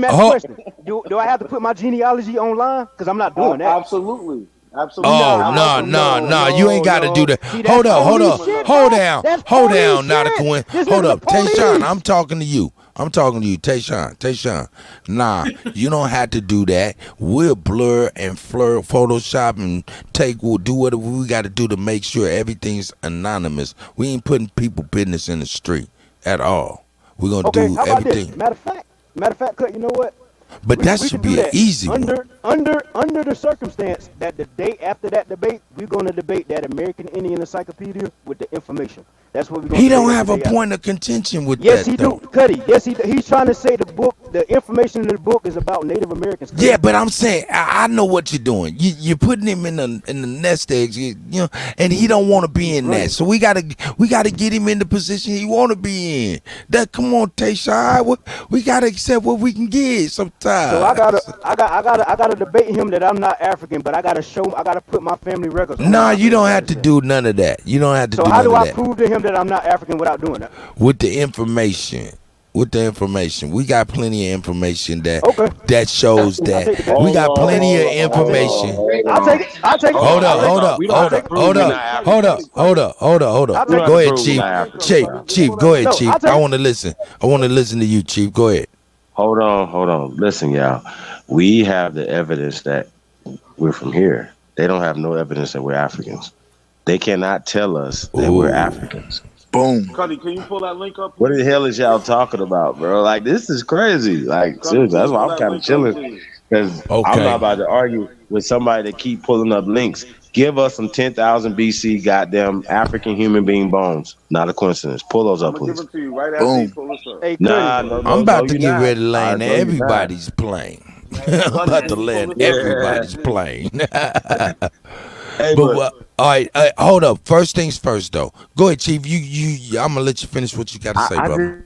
Do I have to put my genealogy online? Because I'm not doing that. Absolutely. Oh, no. You ain't got to do that. See, Hold that's up. police shit, Hold bro. down. That's Hold police down. Not a shit. coincidence. This Hold nigga's up. a police. Tayshawn, I'm talking to you. Tayshawn. Nah, you don't have to do that. We'll blur and Photoshop and do whatever we got to do to make sure everything's anonymous. We ain't putting people business in the street at all. We're going to do how about everything. this? Matter of fact, Cut, you know what? But that we should can do be an that. easy one. Under the circumstance that the day after that debate, we're going to debate that American Indian Encyclopedia with the information. That's what we're going to He do. don't have a point of contention with Yes, that, he though. do, Cuddy. Yes, he do. He's trying to say the information in the book is about Native Americans. Yeah, but I'm saying I know what you're doing. You're putting him in the nest eggs, you know, and he don't want to be in that. So we gotta get him in the position he want to be in. That come on, Tayshawn, we gotta accept what we can get sometimes. So I gotta debate him that I'm not African, but I gotta put my family records. No, you don't have to do none of that. You don't have to So do how none do of I that. prove to him that I'm not African without doing that? With the information. We got plenty of information that shows that. We got plenty of information. I'll take it. Hold up. Go ahead, Chief. Go ahead, Chief. I want to listen. To you, Chief. Go ahead. Hold on. Listen, y'all. We have the evidence that we're from here. They don't have no evidence that we're Africans. They cannot tell us that we're Africans. Boom. Cuddy, can you pull that link up? What the hell is y'all talking about, bro? Like, this is crazy. Like, seriously, that's why I'm kind of chilling. Because I'm not about to argue with somebody that keep pulling up links. Give us some 10,000 BC goddamn African human being bones. Not a coincidence. Pull those up, please. Give it to you right after you pull this up. Hey, I'm about to get ready to land everybody's plane. I'm about to land everybody's plane. But all right, hold up. First things first, though. Go ahead, Chief. I'm gonna let you finish what you got to say, brother.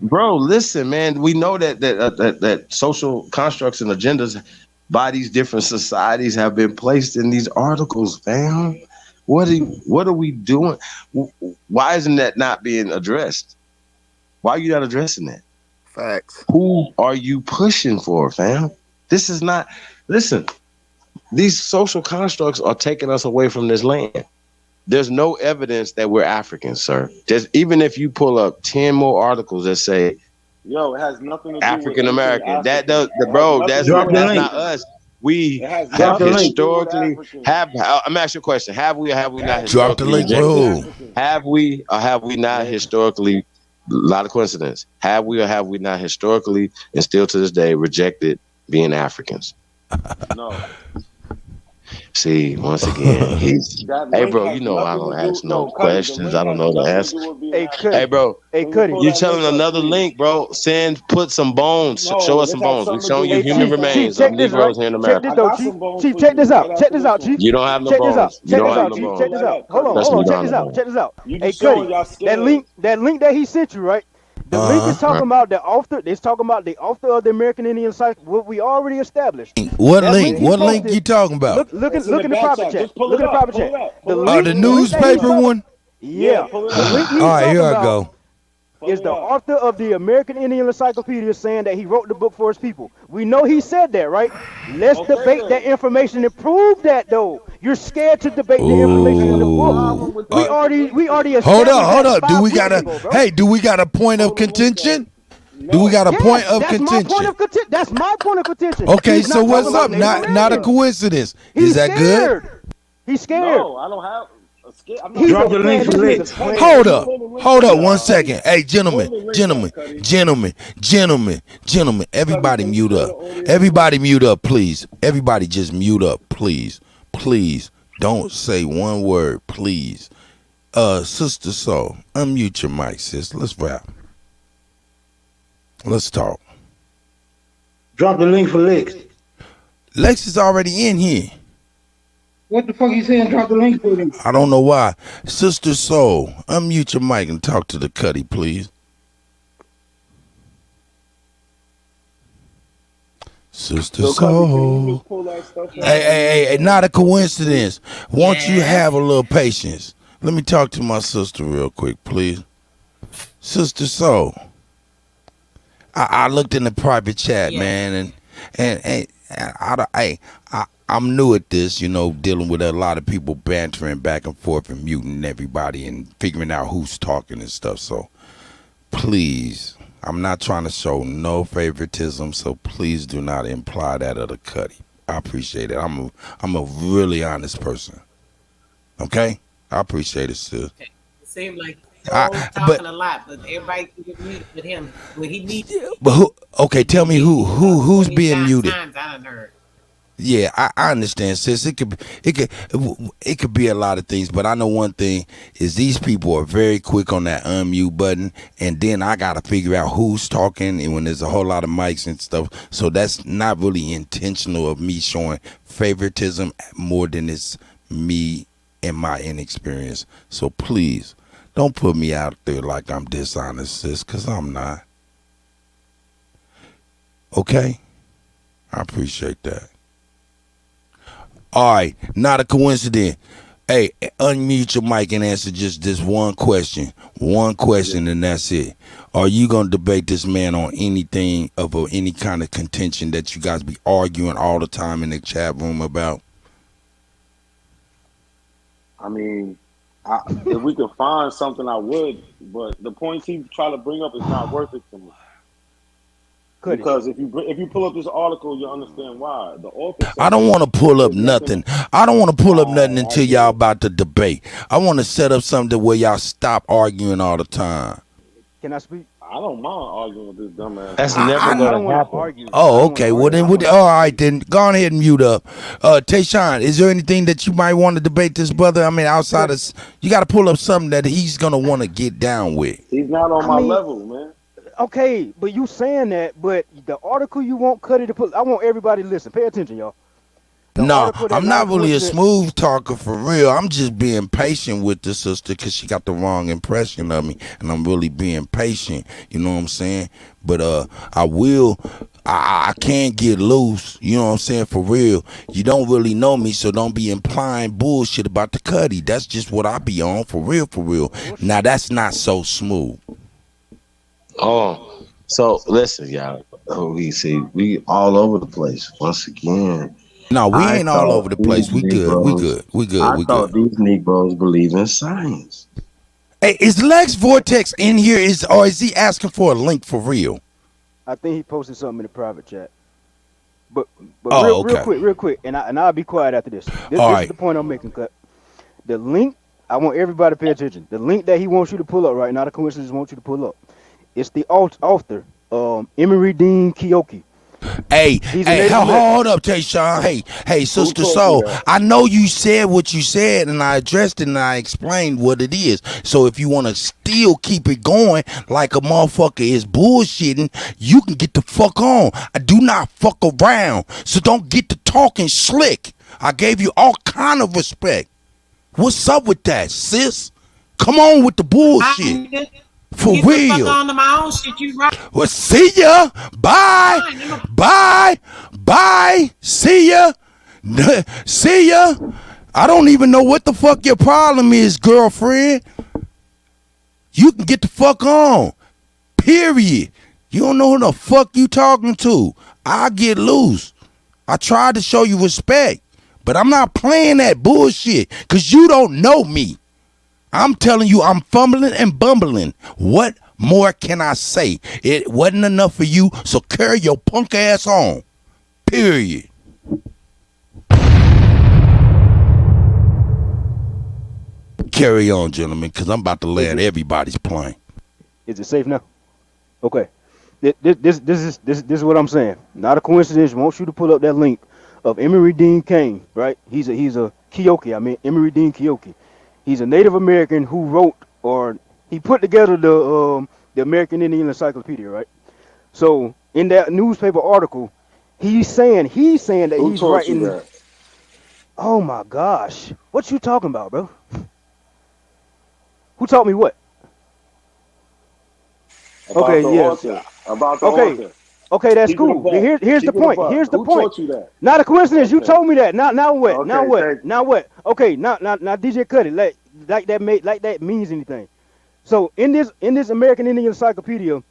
Bro, listen, man. We know that social constructs and agendas by these different societies have been placed in these articles, fam. What are we doing? Why isn't that not being addressed? Why are you not addressing that? Facts. Who are you pushing for, fam? This is not. Listen. These social constructs are taking us away from this land. There's no evidence that we're Africans, sir. Just even if you pull up 10 more articles that say, "Yo, it has nothing to do African with American," that does, bro. That's not us. We have historically have. I'm asking you a question: Have we or have we not? Drop the link, bro. Have we or have we not historically? A lot of coincidence. Have we or have we not historically and still to this day rejected being Africans? No. See, once again, he's. That Hey, link bro, has you know I nothing don't to do. ask no No, Cuddy, the questions. link I don't has know the nothing to answer. do with being Hey, African. Cuddy. Hey, bro, Hey, Can you Cuddy. pull you that telling link up, another please? link, bro? Put some bones. Show No, us this some has bones. We're something to do showing you Hey, with human Chief, remains check of this, right? Negroes here in Check America. this I though, got Chief. some bones Chief, for check you. this Right out. Check after this this out, one. Chief. You don't have no Check this out. bones. You Check don't this have out, no Chief. bones. Check this out. Pull Hold that on, Trust up, hold me, on. you Cuddy. Check don't this have no out. bones. Check this out. You Hey, just Cuddy. showing y'all That scared. link that he sent you, right? The link is talking about the author. It's talking about the author of the American Indian Cycle. What we already established. What That link? link he What link posted. you talking about? Look It's in the in the back private chat. chat. Just pull Look it in the up. private Pull chat. it up. The Pull it up. The link that he's newspaper talking. one? Yeah, Yeah, pull it the up. link he's All right, talking here I about go. Pull is it the up. author of the American Indian Encyclopedia saying that he wrote the book for his people. We know he said that, right? Let's Okay debate that then. information and prove that, though. You're scared to debate the I don't information have in the a book. problem with the We already information. Hold established up, hold that up. Do 5 we weeks got a ago, bro. hey? Do we got a point of Pull the link up. contention? Do we got No. a point Yes, of that's my point contention? of contention. That's my point of contention. Okay, He's so not talking what's about up? Native Not a America. coincidence. Is He's that good? scared. He's scared. No, I don't have a scare. I'm not He's Drop a the scared. link man. for This Lex. nigga's Cuddy, playing. can Hold you up. pull the link Hold up? up 1 second. Hey, Pull gentlemen, the link gentlemen, up, Cuddy. gentlemen, gentlemen, gentlemen. Everybody Can you mute share up. the audio? Everybody mute up, please. Everybody just mute up, please. Please. Don't say one word, please. Sister Soul, unmute your mic, sis. Let's rap. Let's talk. Drop the link for Lex. Lex is already in here. What the fuck you saying? Drop the link for him. I don't know why. Sister Soul, unmute your mic and talk to the Cuddy, please. Sister So, Cuddy, can you Soul. just pull that stuff up? Hey, not a coincidence. Won't you have a little patience? Let me talk to my sister real quick, please. Sister Soul. I looked in the private chat, man, and I'm new at this, you know, dealing with a lot of people bantering back and forth and muting everybody and figuring out who's talking and stuff. So please, I'm not trying to show no favoritism, so please do not imply that of the Cuddy. I appreciate it. I'm a really honest person. Okay? I appreciate it, sis. It seemed like talking a lot, but everybody can get muted with him. When he needs, But who? Okay, tell me who's being muted. times I done heard. Yeah, I understand, sis. It could be a lot of things, but I know one thing is these people are very quick on that unmute button, and then I gotta figure out who's talking, and when there's a whole lot of mics and stuff. So that's not really intentional of me showing favoritism more than it's me and my inexperience. So please don't put me out there like I'm dishonest, sis, because I'm not. Okay? I appreciate that. All right, not a coincidence. Hey, unmute your mic and answer just this one question. One question, and that's it. Are you going to debate this man on anything of any kind of contention that you guys be arguing all the time in the chat room about? I mean, if we could find something, I would. But the points he try to bring up is not worth it to me. Because if you pull up this article, you'll understand why. The author said I don't want to pull up nothing. I don't want to pull up nothing until y'all about to debate. I want to set up something where y'all stop arguing all the time. Can I speak? I don't mind arguing with this dumbass. That's never going to happen. Oh, okay. Well, then, all right, then go on ahead and mute up. Tayshawn, is there anything that you might want to debate this brother? I mean, outside of, you got to pull up something that he's going to want to get down with. He's not on my level, man. Okay, but you saying that, but the article you want Cuddy to put, I want everybody to listen. Pay attention, y'all. No, I'm not really a smooth talker for real. I'm just being patient with the sister because she got the wrong impression of me, and I'm really being patient. You know what I'm saying? But I can't get loose. You know what I'm saying? For real. You don't really know me, so don't be implying bullshit about the Cuddy. That's just what I be on, for real, for real. Now that's not so smooth. Oh, so listen, y'all. We all over the place once again. No, we ain't all over the place. We good. I thought these Negroes believe in science. Hey, is Lex Vortex in here? Or is he asking for a link for real? I think he posted something in the private chat. But Oh, real quick, and I'll be quiet after this. This right. is the point I'm making, Cut. The link, I want everybody to pay attention. The link that he wants you to pull up right now, the coincidence wants you to pull up. It's the author, Emery Dean Kiyoki. Hey, He's a hey, Native American. hold up, Tayshawn. Hey, Sister told Soul. you that? I know you said what you said, and I addressed it, and I explained what it is. So if you want to still keep it going like a motherfucker is bullshitting, you can get the fuck on. I do not fuck around, so don't get to talking slick. I gave you all kind of respect. What's up with that, sis? Come on with the bullshit. For Get the fuck real. on to my own shit. You right. Well, see ya. Bye. Bye. Bye. See ya. See ya. I don't even know what the fuck your problem is, girlfriend. You can get the fuck on. Period. You don't know who the fuck you talking to. I get loose. I tried to show you respect, but I'm not playing that bullshit because you don't know me. I'm telling you, I'm fumbling and bumbling. What more can I say? It wasn't enough for you, so carry your punk ass on. Period. Carry on, gentlemen, because I'm about to land everybody's plane. Is it safe now? Okay. This is what I'm saying. Not a coincidence. I want you to pull up that link of Emory Dean Kane, right? He's a Kyoki. I mean, Emory Dean Kyoki. He's a Native American who wrote, or he put together the American Indian Encyclopedia, right? So in that newspaper article, he's saying that Who he's taught writing. you that? Oh my gosh, what you talking about, bro? Who taught me what? About Okay, the yes. author. About the Okay. author. Okay, that's Keep it a cool. buck. Here's the Keep it a point. buck. Here's the Who point. taught you that? Not a coincidence. You Okay. told me that. Now what? Now Okay, what? thank you. Now what? Okay, now DJ Cuddy, like that means anything. So in this American Indian Encyclopedia,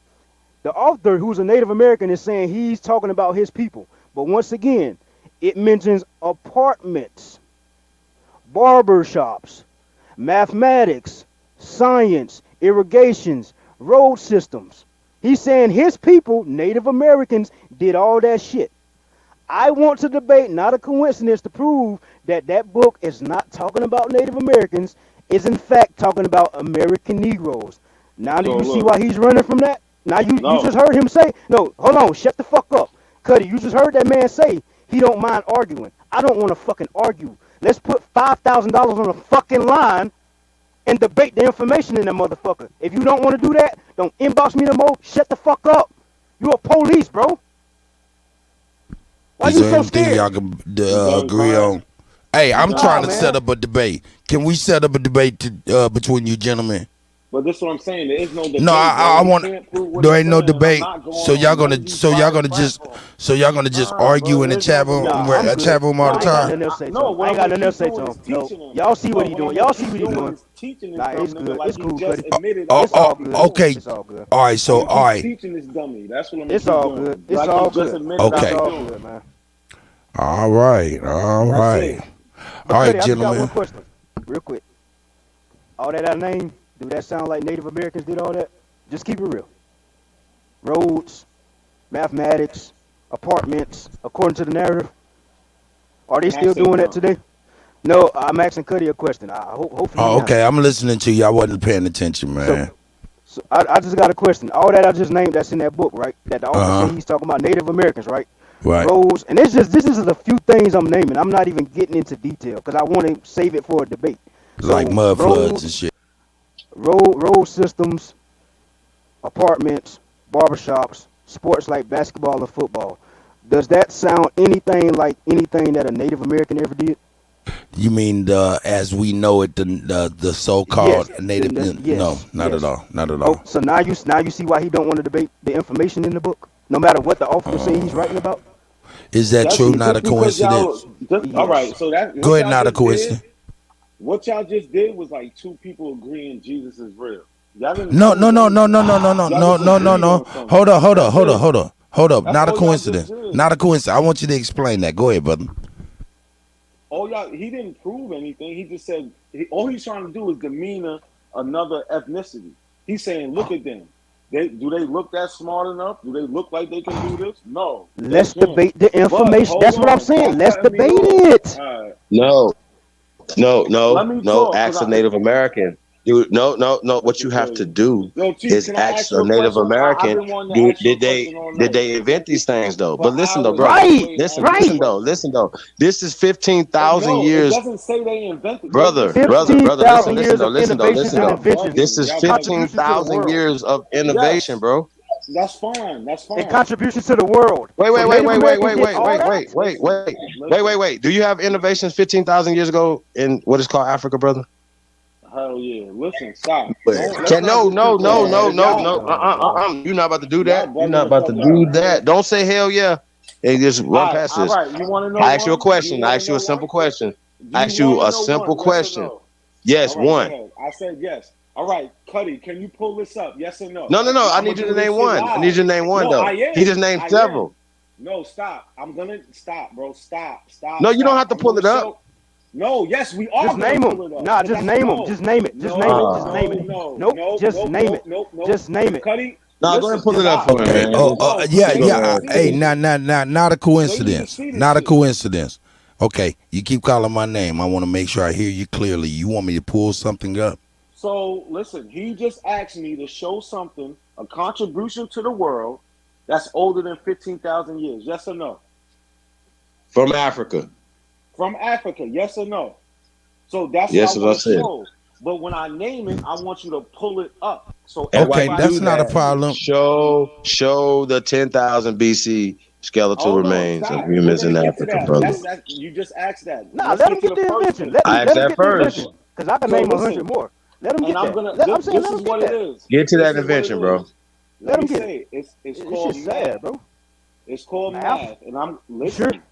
the author, who's a Native American, is saying he's talking about his people. But once again, it mentions apartments, barber shops, mathematics, science, irrigations, road systems. He's saying his people, Native Americans, did all that shit. I want to debate, not a coincidence, to prove that that book is not talking about Native Americans, is in fact talking about American Negroes. Now do So you see look. why he's running from that? Now you No. just heard him say, no, hold on, shut the fuck up. Cuddy, you just heard that man say he don't mind arguing. I don't want to fucking argue. Let's put $5,000 on the fucking line and debate the information in that motherfucker. If you don't want to do that, don't inbox me no more. Shut the fuck up. You a police, bro. Why Is you there so anything scared? y'all can done agree crying? on? Hey, I'm No, trying to man. set up a debate. Can we set up a debate between you gentlemen? But this is what I'm saying. There is no debate. No, I bro. You want. can't prove what There he's ain't no saying, and I'm debate. not going So y'all on none gonna, of these so y'all private gonna just, platforms. so y'all gonna just Nah, argue bro, in the there's chat no room, Nah, debate. I'm good. chat room all I the ain't got time? nothing else to say to No, him. what I I'm ain't got gonna nothing else keep to say to doing him. is No. teaching him. Y'all see No, what he what I'm doing. gonna Y'all see keep what he doing doing. is teaching this Nah, dumb it's nigga good. like It's he cool, just Cuddy. admitted Oh, on It's all fucking good. doing. okay. It's all good. All right. I'm So, gonna all keep right. teaching this dummy. That's what I'm gonna It's keep all doing. good. It's Like all he just good. admitted It's Okay. after all doing. good, man. All right. All That's right. it. But All right, Cuddy, I just got one gentlemen. question, real quick. All that I named, do that sound like Native Americans did all that? Just keep it real. Roads, mathematics, apartments, according to the narrative. Are they I'm still asking doing that him. today? No, I'm asking Cuddy a question. Hopefully he Oh, okay. answers. I'm listening to you. I wasn't paying attention, So, man. so I just got a question. All that I just named that's in that book, right? That the author Uh say huh. he's talking about Native Americans, right? Right. Roads, and this is a few things I'm naming. I'm not even getting into detail because I want to save it for a debate. Like So mud floods and roads, shit. road systems, apartments, barbershops, sports like basketball and football. Does that sound anything like anything that a Native American ever did? You mean as we know it, the Yes, so-called native? No, yes, not at yes. all. Not at Oh, all. so now you see why he don't want to debate the information in the book, no matter what the author say he's writing about. Is that That's true? Not a just because coincidence. y'all. Just, all right. Yes. So that Go what ahead. y'all Not a just did. coincidence. What y'all just did was like two people agreeing Jesus is real. Y'all didn't No, no, prove no, no, anything. no, no, no, no, Y'all no, just no, no, agreed no. on something. Hold up, hold up, That's hold up, it. hold up, hold up. That's Not a all y'all just coincidence. did. Not a coincidence. I want you to explain that. Go ahead, brother. All y'all, he didn't prove anything. He just said all he's trying to do is demean another ethnicity. He's saying, look at them. Do they look that smart enough? Do they look like they can do this? No, they Let's can't. debate the But information. hold That's what I'm on, saying. stop Let's cutting me debate off. it. All right, No, let me no. talk because Ask a Native American. No. What you have to do is can I ask ask you a a Native question? I've American. been wanting to ask you a Did they question all did night. they invent these things though? For But listen though, hours, brother. I've been waiting to ask you a question. Listen though. This is 15,000 No, it years. doesn't say they invented. Brother, Listen, listen 15,000 years though, of innovations and Y'all though. inventions. This is bugging. 15,000 years of innovation, Yes, bro. that's fine. That's fine. And contributions to the world. Wait. So Native Americans did all that? Wait. Do you have innovations 15,000 years ago in what is called Africa, brother? Hell yeah. Listen, stop. No. You're not about to do that. You're not about to do that. Don't say hell yeah and just run past this. All right. You want to know I ask you a one? question. I ask you a simple question. I ask you a simple question. Yes, All right, one. go ahead. I said yes. All right, Cuddy, can you pull this up? Yes or no? No. I need you to name one. I need you to name one though. He just named several. No, stop. I'm gonna stop, bro. Stop. No, you don't have to pull it up. No, yes, we are. Just name them. Nah, just name them. Just name it. Just name it. Just name it. Nope. Just name it. Just name it. Cuddy. No, go ahead and pull it up for me, man. Hey, not a coincidence. Not a coincidence. Okay, you keep calling my name. I want to make sure I hear you clearly. You want me to pull something up? So listen, he just asked me to show something, a contribution to the world that's older than 15,000 years. Yes or no? From Africa. From Africa, yes or no? So that's yes, what I want to to show. But when I name it, I want you to pull it up. So okay, that's not a problem. Show the 10,000 BC skeletal remains of humans in Africa, brother. You just asked that. Nah, let him get the invention. I asked that first. Because I can name 100 more. Let him get that. I'm saying let him get that. Get to that invention, bro. Let me say it's called math, bro. It's called math, and I'm listening.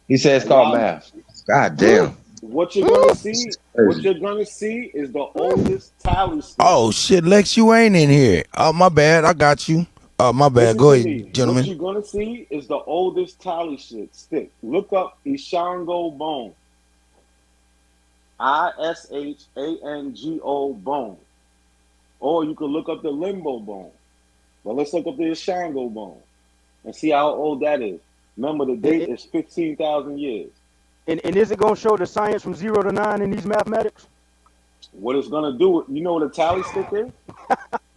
He said it's called math. God damn. What you're gonna see? What you're gonna see is the oldest tally stick. Oh shit, Lex, you ain't in here. Oh my bad, I got you. Oh my bad. Go ahead, gentlemen. What you're gonna see is the oldest tally stick. Look up Ishango bone. Ishango bone. Or you could look up the limbo bone. But let's look up the Ishango bone and see how old that is. Remember, the date is 15,000 years. And is it going to show the science from 0 to 9 in these mathematics? What it's going to do, you know what a tally stick is?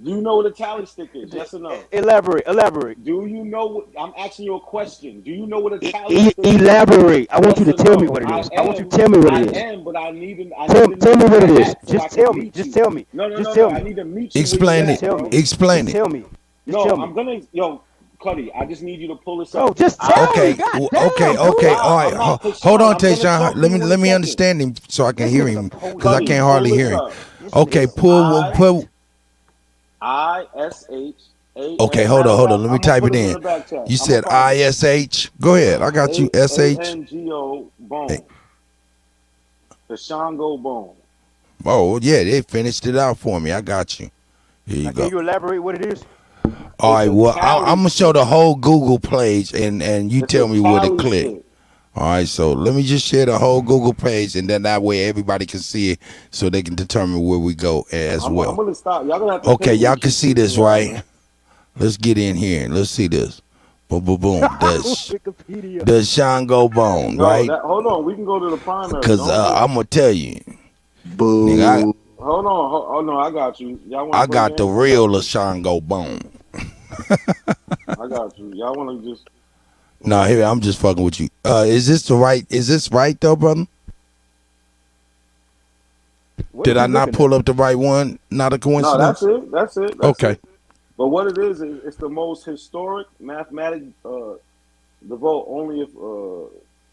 Do you know what a tally stick is? Yes or no? Elaborate. Do you know what, I'm asking you a question. Do you know what a tally stick is? Elaborate. I want you to tell me what it is. I want you to tell me what it is. I am, but I need to tell me what it is. Just tell me. Just tell me. No. Tell I need to meet you. Explain it. Explain it. Tell me. No, I'm going to, Cuddy, I just need you to pull this up. Oh, just tell me. Okay. All right. Hold on, Tayshaun. Let me understand him so I can hear him because I can't hardly hear him. Okay, pull. ISH. Okay, hold on. Let me type it in. You said ISH. Go ahead. I got you. SH. ANGO bone. The Shango bone. Oh yeah, they finished it out for me. I got you. Here you go. Can you elaborate what it is? All right, well, I'm gonna show the whole Google page, and you tell me where to click. All right, so let me just share the whole Google page, and then that way everybody can see it, so they can determine where we go as well. I'm gonna stop. Y'all gonna have to okay, y'all can see this, right? Let's get in here and let's see this. Boom. The Shango bone, right? Hold on, we can go to the primary. Because I'm gonna tell you. Boo. Nigga, hold on. Oh no, I got you. I got the real Shango bone. I got you. Y'all want to just? No, here I'm just fucking with you. Is this right though, brother? Did I not pull up the right one? Not a coincidence. No, that's it. Okay. But what it is it's the most historic mathematic devote only if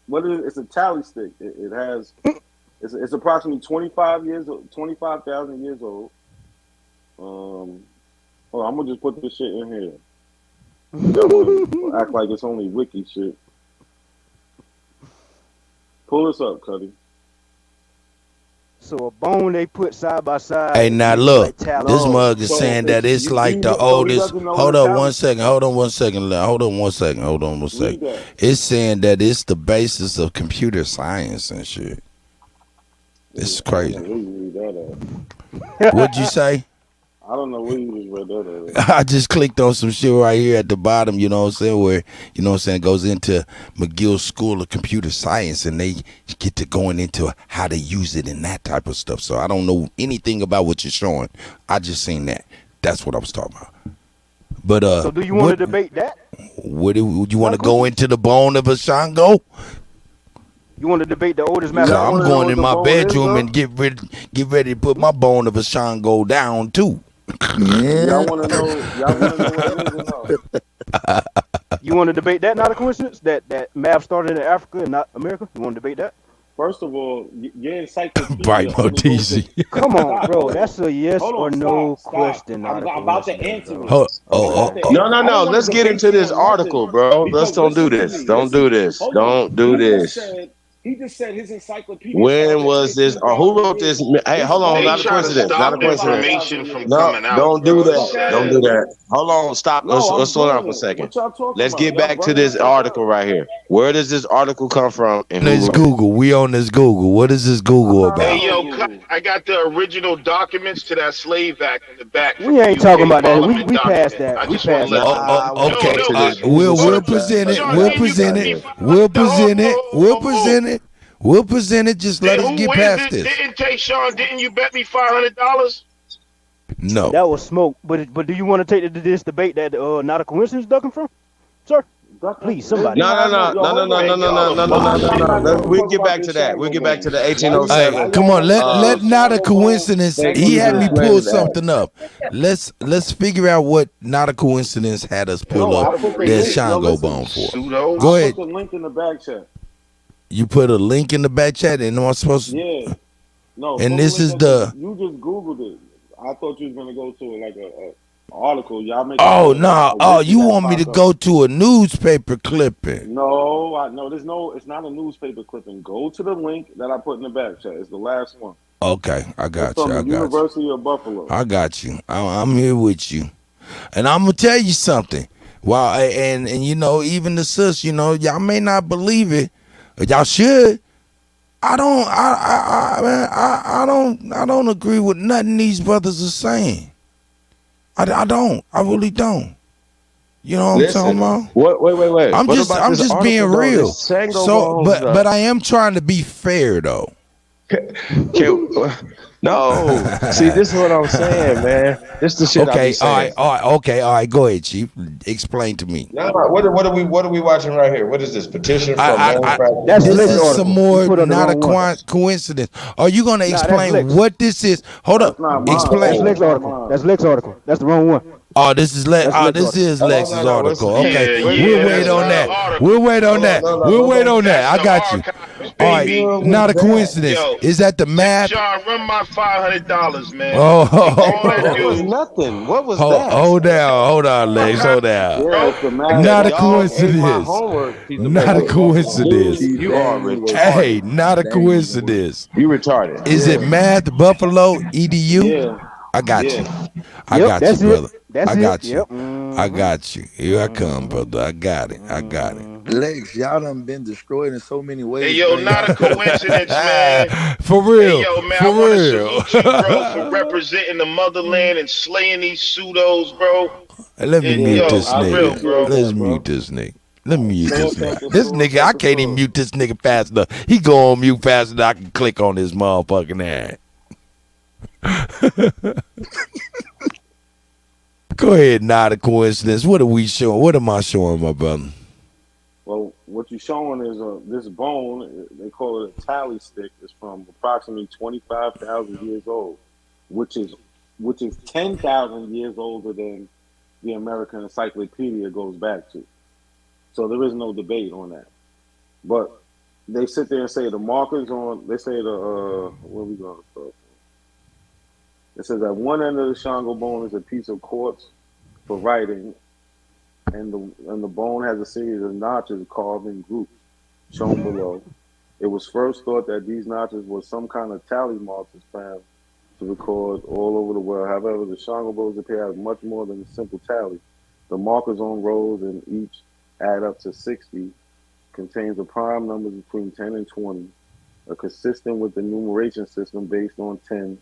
what it is, it's a tally stick. It has it's approximately 25,000 years old. Hold on, I'm gonna just put this shit in here. Act like it's only wiki shit. Pull this up, Cuddy. So a bone they put side by side. Hey, now look, this mug is saying that it's like the oldest. Hold on one second. It's saying that it's the basis of computer science and shit. This is crazy. What'd you say? I I don't know where you just read that at. I just clicked on some shit right here at the bottom, you know what I'm saying, where, you know what I'm saying, goes into McGill School of Computer Science, and they get to going into how to use it and that type of stuff. So I don't know anything about what you're showing. I just seen that. That's what I was talking about. But So do you want to debate that? What do you want to go into the bone of a Shango? You want to debate the oldest So mathematical? I'm going in my bedroom and get ready to put my bone of a Shango down too. Y'all want to know? Y'all want to know what it is or no? You want to debate that? Not a coincidence that math started in Africa and not America. You want to debate that? First of all, your encyclopedia. Bright Motisi. Come on, bro. That's a yes Hold or on, no stop. question. I'm about to answer it. No. Let's get into this article, bro. Let's don't do this. Don't do this. Don't do this. He just said his encyclopedia. When was this? Or who wrote this? Hey, hold on. They Not a trying to coincidence. stop Not a coincidence. information from No, coming out. don't do bro. that. Don't do that. Hold on. Stop. Let's slow down for a second. Let's get back to this article right here. Where does this article come from? And This Google. We on this Google. What is this Google about? Hey, yo, I got the original documents to that slave act in the back. We ain't talking about that. We passed that. I just want to let Okay. We'll present it. We'll present it. We'll present it. We'll present it. We'll present it. Just let us get past this. Didn't Tayshawn, didn't you bet me $500? No. That was smoke. But do you want to take this debate that not a coincidence ducking from, sir? Please, somebody. No. We'll get back to that. We'll get back to the 1807. Hey, come on, let not a coincidence. He had me pull something up. Let's figure out what not a coincidence had us pull up that Shango bone for. Go ahead. I put the link in the back chat. You put a link in the back chat, and I'm supposed to. Yeah. No. And this is the. You just Googled it. I thought you was gonna go to like a article. Y'all make. Oh no! Oh, you want me to go to a newspaper clipping? No, there's no. It's not a newspaper clipping. Go to the link that I put in the back chat. It's the last one. Okay, I got you. From I the got University of Buffalo. I got you. I'm here with you, and I'm gonna tell you something. Wow, and you know, even the sis, you know, y'all may not believe it, but y'all should. I don't agree with nothing these brothers are saying. I don't. I really don't. You know what I'm talking about? Wait. I'm just being real. So, but I am trying to be fair though. No. See, this is what I'm saying, man. This is the shit I be saying. All right. Go ahead, Chief. Explain to me. No. What are we watching right here? What is this petition from? This is some more not a coincidence. Are you gonna explain what this is? Hold up. Explain. That's Lex article. That's Lex article. That's the wrong one. Oh, this is Lex's article. Okay, we'll wait on that. We'll wait on that. We'll wait on that. I got you. All right, not a coincidence. Is that the math? John, run my $500, man. Oh, that was nothing. What was that? Hold on, Lex. Hold down. Not a coincidence. Not a coincidence. You are retarded. Hey, not a coincidence. You retarded. Is it math? Buffalo EDU? I got you. I got you, brother. I got you. I got you. Here I come, brother. I got it. Lex, y'all done been destroyed in so many ways. Hey, yo, not a coincidence, man. For real. Hey, yo, man, For I want real. to salute you, bro, for representing the motherland and slaying these pseudos, bro. Let me mute this nigga. Bro. Let's mute this nigga. Let me mute this nigga. This nigga, I can't even mute this nigga fast enough. He go on mute fast enough. I can click on his motherfucking ad. Go ahead, not a coincidence. What are we showing? What am I showing, my brother? Well, what you're showing is this bone. They call it a tally stick. It's from approximately 25,000 years old, which is 10,000 years older than the American Encyclopedia goes back to. So there is no debate on that. But they sit there and say the markers on. They say where we going to start? It says at one end of the Shango bone is a piece of quartz for writing, and the bone has a series of notches carved in groups, shown below. It was first thought that these notches were some kind of tally markers found to record all over the world. However, the Shango bones appear to have much more than a simple tally. The markers on rows and each add up to 60, contains the prime numbers between 10 and 20, are consistent with the numeration system based on 10,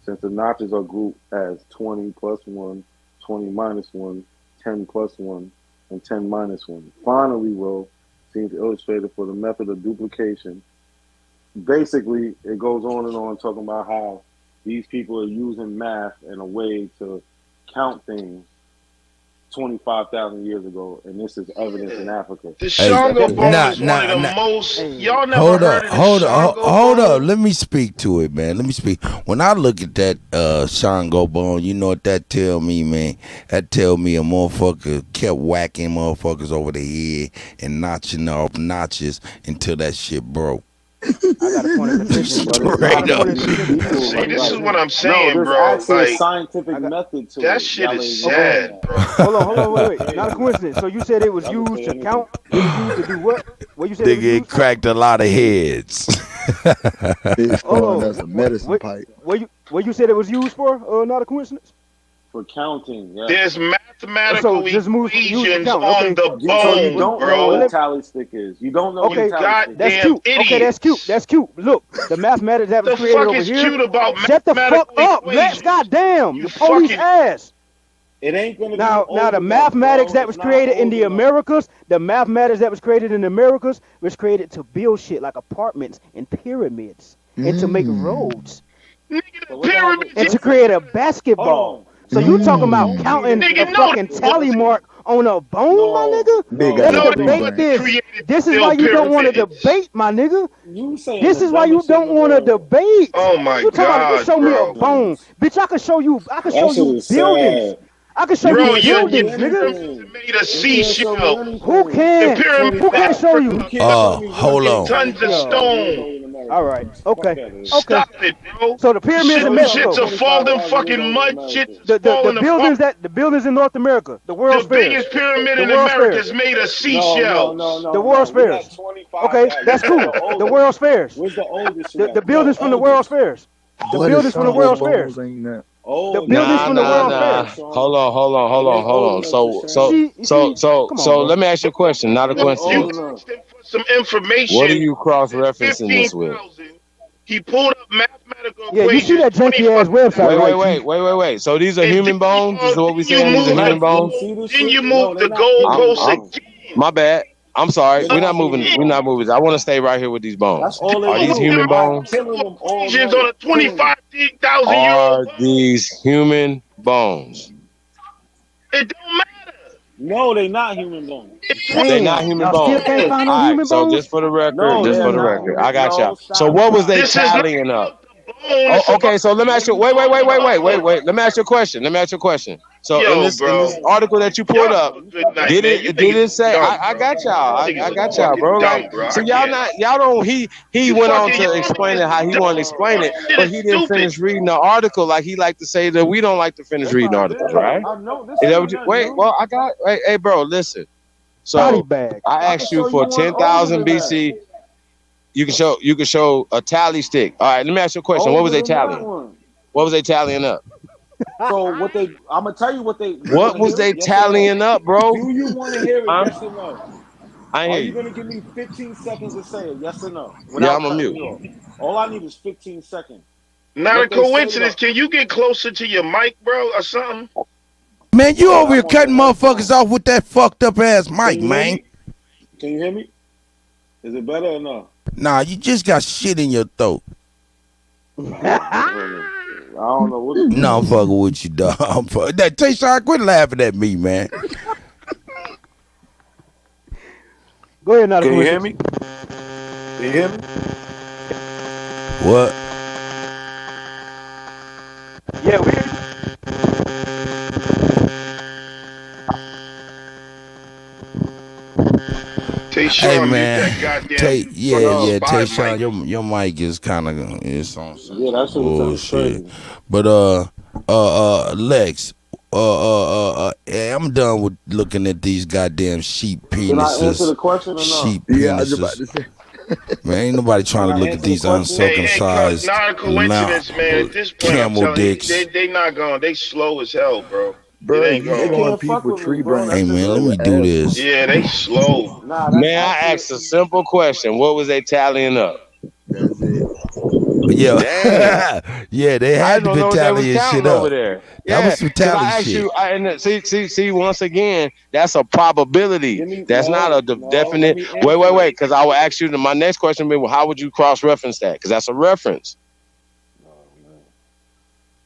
Since the notches are grouped as 20 plus 1, 20 minus 1, 10 plus 1, and 10 minus 1. Finally, row seems illustrated for the method of duplication. Basically, it goes on and on talking about how these people are using math in a way to count things 25,000 years ago, and this is evidence in Africa. The Shango bone is one of the most. Y'all never Hold heard up, of the Shango hold bone? up. Let me speak to it, man. Let me speak. When I look at that Shango bone, you know what that tell me, man? That tell me a motherfucker kept whacking motherfuckers over the head and notching off notches until that shit broke. I got a point of contention, brother. Straight up. See, this is what I'm saying, there's bro. actually a Like, scientific method to that it. shit Y'all is ain't sad, that. bro. Hold on, wait. Not a coincidence. So you said it was used to count? It was used to do what? What you said it was Nigga, used it cracked a lot of heads. It's Oh, that's a medicine pipe. what you said it was used for? Not a coincidence. For counting, yeah. There's mathematical just used to equations count. on Okay. the So you bone, don't know bro. what a tally stick is. You don't know what a Okay, tally stick that's is. cute. Damn Okay, that's cute. That's cute. Look, the mathematics that was The created fuck over is here. cute about Shut the fuck mathematical up, Lex. equations? Goddamn, You the police fucking ass. It ain't gonna Now be the old enough, mathematics bro. that was It's not created in old the enough. Americas, the mathematics that was created in the Americas was created to build shit like apartments and pyramids and to make roads and to create a basketball. So you talking about counting a fucking tally mark on a bone, my nigga? Big Let's ass debate this. This is build why you don't want to pyramids. debate, my nigga. You saying This the is why you dumbest shit in don't the want to world. debate. Oh my You talking about just God, show me a bro. bone, bitch? I can show you. I can That show shit you is buildings. sad. I can show You you Bro, can't show me buildings, nigga. anything. made of You can't show seashells. me anything. Who can? The pyramids Who can show you? You can't show me Hold one on. thing Tons of 25,000 years stone. old in America. All right. Okay. Fuck that is. Okay. Stop it, bro. So the pyramids in Show me Mexico. Shits are falling 25,000 years fucking old in mud. America. Shit's The falling apart. buildings in North America. The World's The Fairs. biggest pyramid The in World's America Fairs. is made of No. seashells. The World's We got Fairs. 25,000. Okay, that's Where's cool. the oldest? The World's Fairs. Where's the oldest? The buildings from the World's Fairs. The What is buildings from the Shango World's bones? Fairs. Ain't that? The buildings from the World's Nah. Fairs. Hold on. You see? Come on, bro. Let me ask you a question, not a You coincidence. asked him for some information. What are you cross-referencing this 15,000. with? He pulled up mathematical Yeah, you see equations. that janky ass website, right? Wait. So these are human bones? This is what we saying? These are human bones? Then you move the goalposts again. My bad. I'm sorry. We're not moving. I want to stay right here with these bones. all they Are these do. human I'm bones? killing them all Equations night. on a 25,000 year Are old. these human bones? It don't matter. No, they not human bones. They're not human y'all bones. still can't find no All right, human so bones? just for the record, No, they're not human. I got No, y'all. stop, So what was they This is not tallying up? It's Okay, so let me ask you. Wait. Let me ask you a question. So Yo, in this article that you pulled up, Good night, did man. it say? Dumb, I bro. got y'all. I got y'all, fucking bro. dumb, Like, bro. so I y'all can't. don't. He You went on fucking- to explain it how he wanted to explain it, Shit but is he didn't stupid. finish reading the article. Like he liked to say that we don't like to finish reading articles, right? I know this Is that ain't what you? nothing Wait, new. well, I got. Hey, bro, listen. Body So bag. I asked can you show for you one 10,000 older than BC. You can show a tally stick. All right, let me ask you a question. What was they tallying? What was they tallying up? So what they? I'm gonna tell you what they. What was they tallying up, bro? Do you want to hear it? Huh? Yes or no? I hear Are you you. gonna give me 15 seconds to say it? Yes or no? Yeah, Without I'm a cutting mute. me off. All I need is 15 seconds. Not What a they say coincidence. about- Can you get closer to your mic, bro, or something? Man, you over here cutting motherfuckers off with that fucked up ass mic, Can you hear man. me? Can you hear me? Is it better or no? Nah, you just got shit in your throat. I don't know what. No, I'm fucking with you, dog. That Tayshawn, quit laughing at me, man. Go ahead, now. Can you hear me? Can you hear me? What? Yeah, we. Tayshawn, Hey, mute man. that goddamn fucking spy Tayshawn, mic. your mic is kind of it's on some Yeah, that shit was bullshit. crazy. But Lex, I'm done with looking at these goddamn sheep Can I answer the penises. question or no? Sheep Yeah, I was about to penises. say. Man, ain't nobody trying to Can I look at answer these the question? uncircumcised Not a coincidence, man. At this point, I'm camel telling you, dicks. they not going. They slow as hell, bro. Bro, It ain't you going. They showing can't fuck people with me, tree bro. branches. Hey man, let me bro, do ass. this. Yeah, they slow. Nah, May I ask a simple question? What was they tallying up? That's it. Yeah, yeah, they I had just to don't know be what they was tallying shit counting over up. there. That Yeah, was some because I tally asked shit. you, and see, once again, that's a probability. That's not a definite. Wait, because I will ask you. My next question will be, well, how would you cross-reference that? Because that's a reference.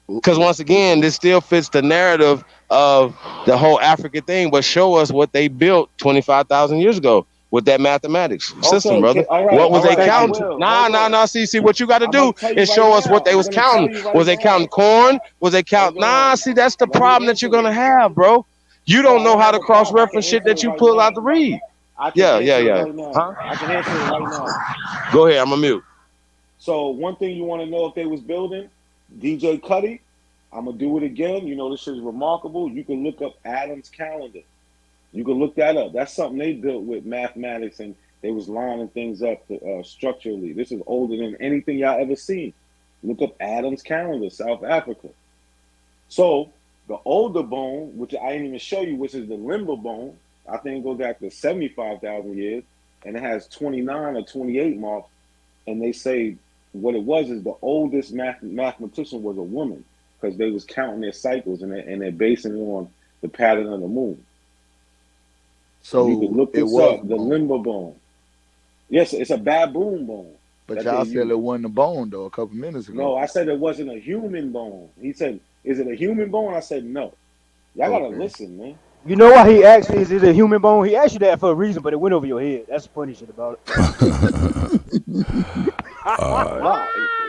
Because once again, this still fits the narrative of the whole African thing, but show us what they built 25,000 years ago with that mathematics system, brother. What was they counting? Nah. See, what you got to do is show us what they was counting. Was they counting corn? Was they counting? Nah, see, that's the problem that you're gonna have, bro. You don't know how to cross-reference shit that you pull out the read. Yeah. Huh? I can answer it right now. Go ahead, I'm a mute. So one thing you want to know if they was building, DJ Cuddy, I'm gonna do it again. You know this is remarkable. You can look up Adam's calendar. You can look that up. That's something they built with mathematics, and they was lining things up structurally. This is older than anything y'all ever seen. Look up Adam's calendar, South Africa. So the older bone, which I didn't even show you, which is the limber bone, I think it goes back to 75,000 years, and it has 29 or 28 marks. And they say what it was is the oldest mathematician was a woman, because they was counting their cycles and they're basing it on the pattern of the moon. So you can look this up, the limber bone. Yes, it's a baboon bone. But y'all said it wasn't a bone though a couple minutes ago. No, I said it wasn't a human bone. He said, "Is it a human bone?" I said, "No." Y'all gotta listen, man. You know why he asked, is it a human bone? He asked you that for a reason, but it went over your head. That's the funny shit about it.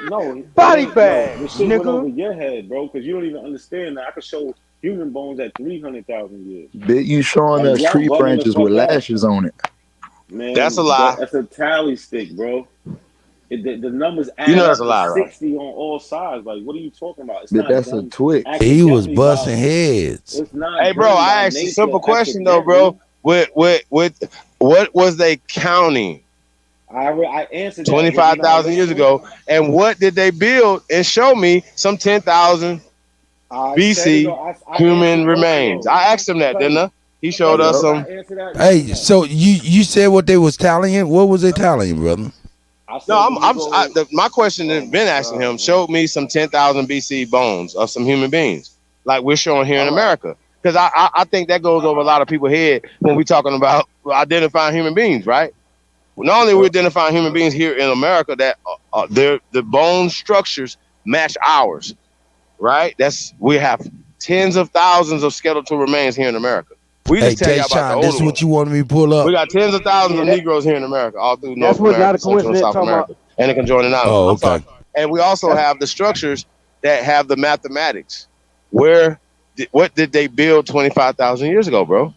No, body bag, the shit went nigga. over your head, bro, because you don't even understand that. I could show human bones at 300,000 years. Bet you showing us y'all tree bugging the branches with fuck out. lashes on it. Man, That's a lie. That's a tally stick, bro. The numbers add You know up that's a to lie, right? 60 on all sides. Like, what are you talking about? It's But not that's a done twitch. He was accidentally busting by- heads. It's not. Hey, bro, done by I asked a nature simple question though, bro. With what was they counting? I answered that. 25,000 years ago, and what did they build? And show me some 10,000 BC human remains. I asked him that, didn't I? He showed us some. Hey, so you said what they was tallying? What was they tallying, brother? No, my question has been asking him. Showed me some 10,000 BC bones of some human beings, like we're showing here in America. Because I think that goes over a lot of people's head when we're talking about identifying human beings, right? Not only are we identifying human beings here in America, that the bone structures match ours, right? We have tens of thousands of skeletal remains here in America. We just tell you about the Tayshaun, older this is what ones. you wanted me to pull up. We got tens of thousands of Negroes here in America, all through North America, Central and South America, and the conjoining islands. Oh, I'm sorry. And we also have the structures that have the mathematics. What did they build 25,000 years ago, bro?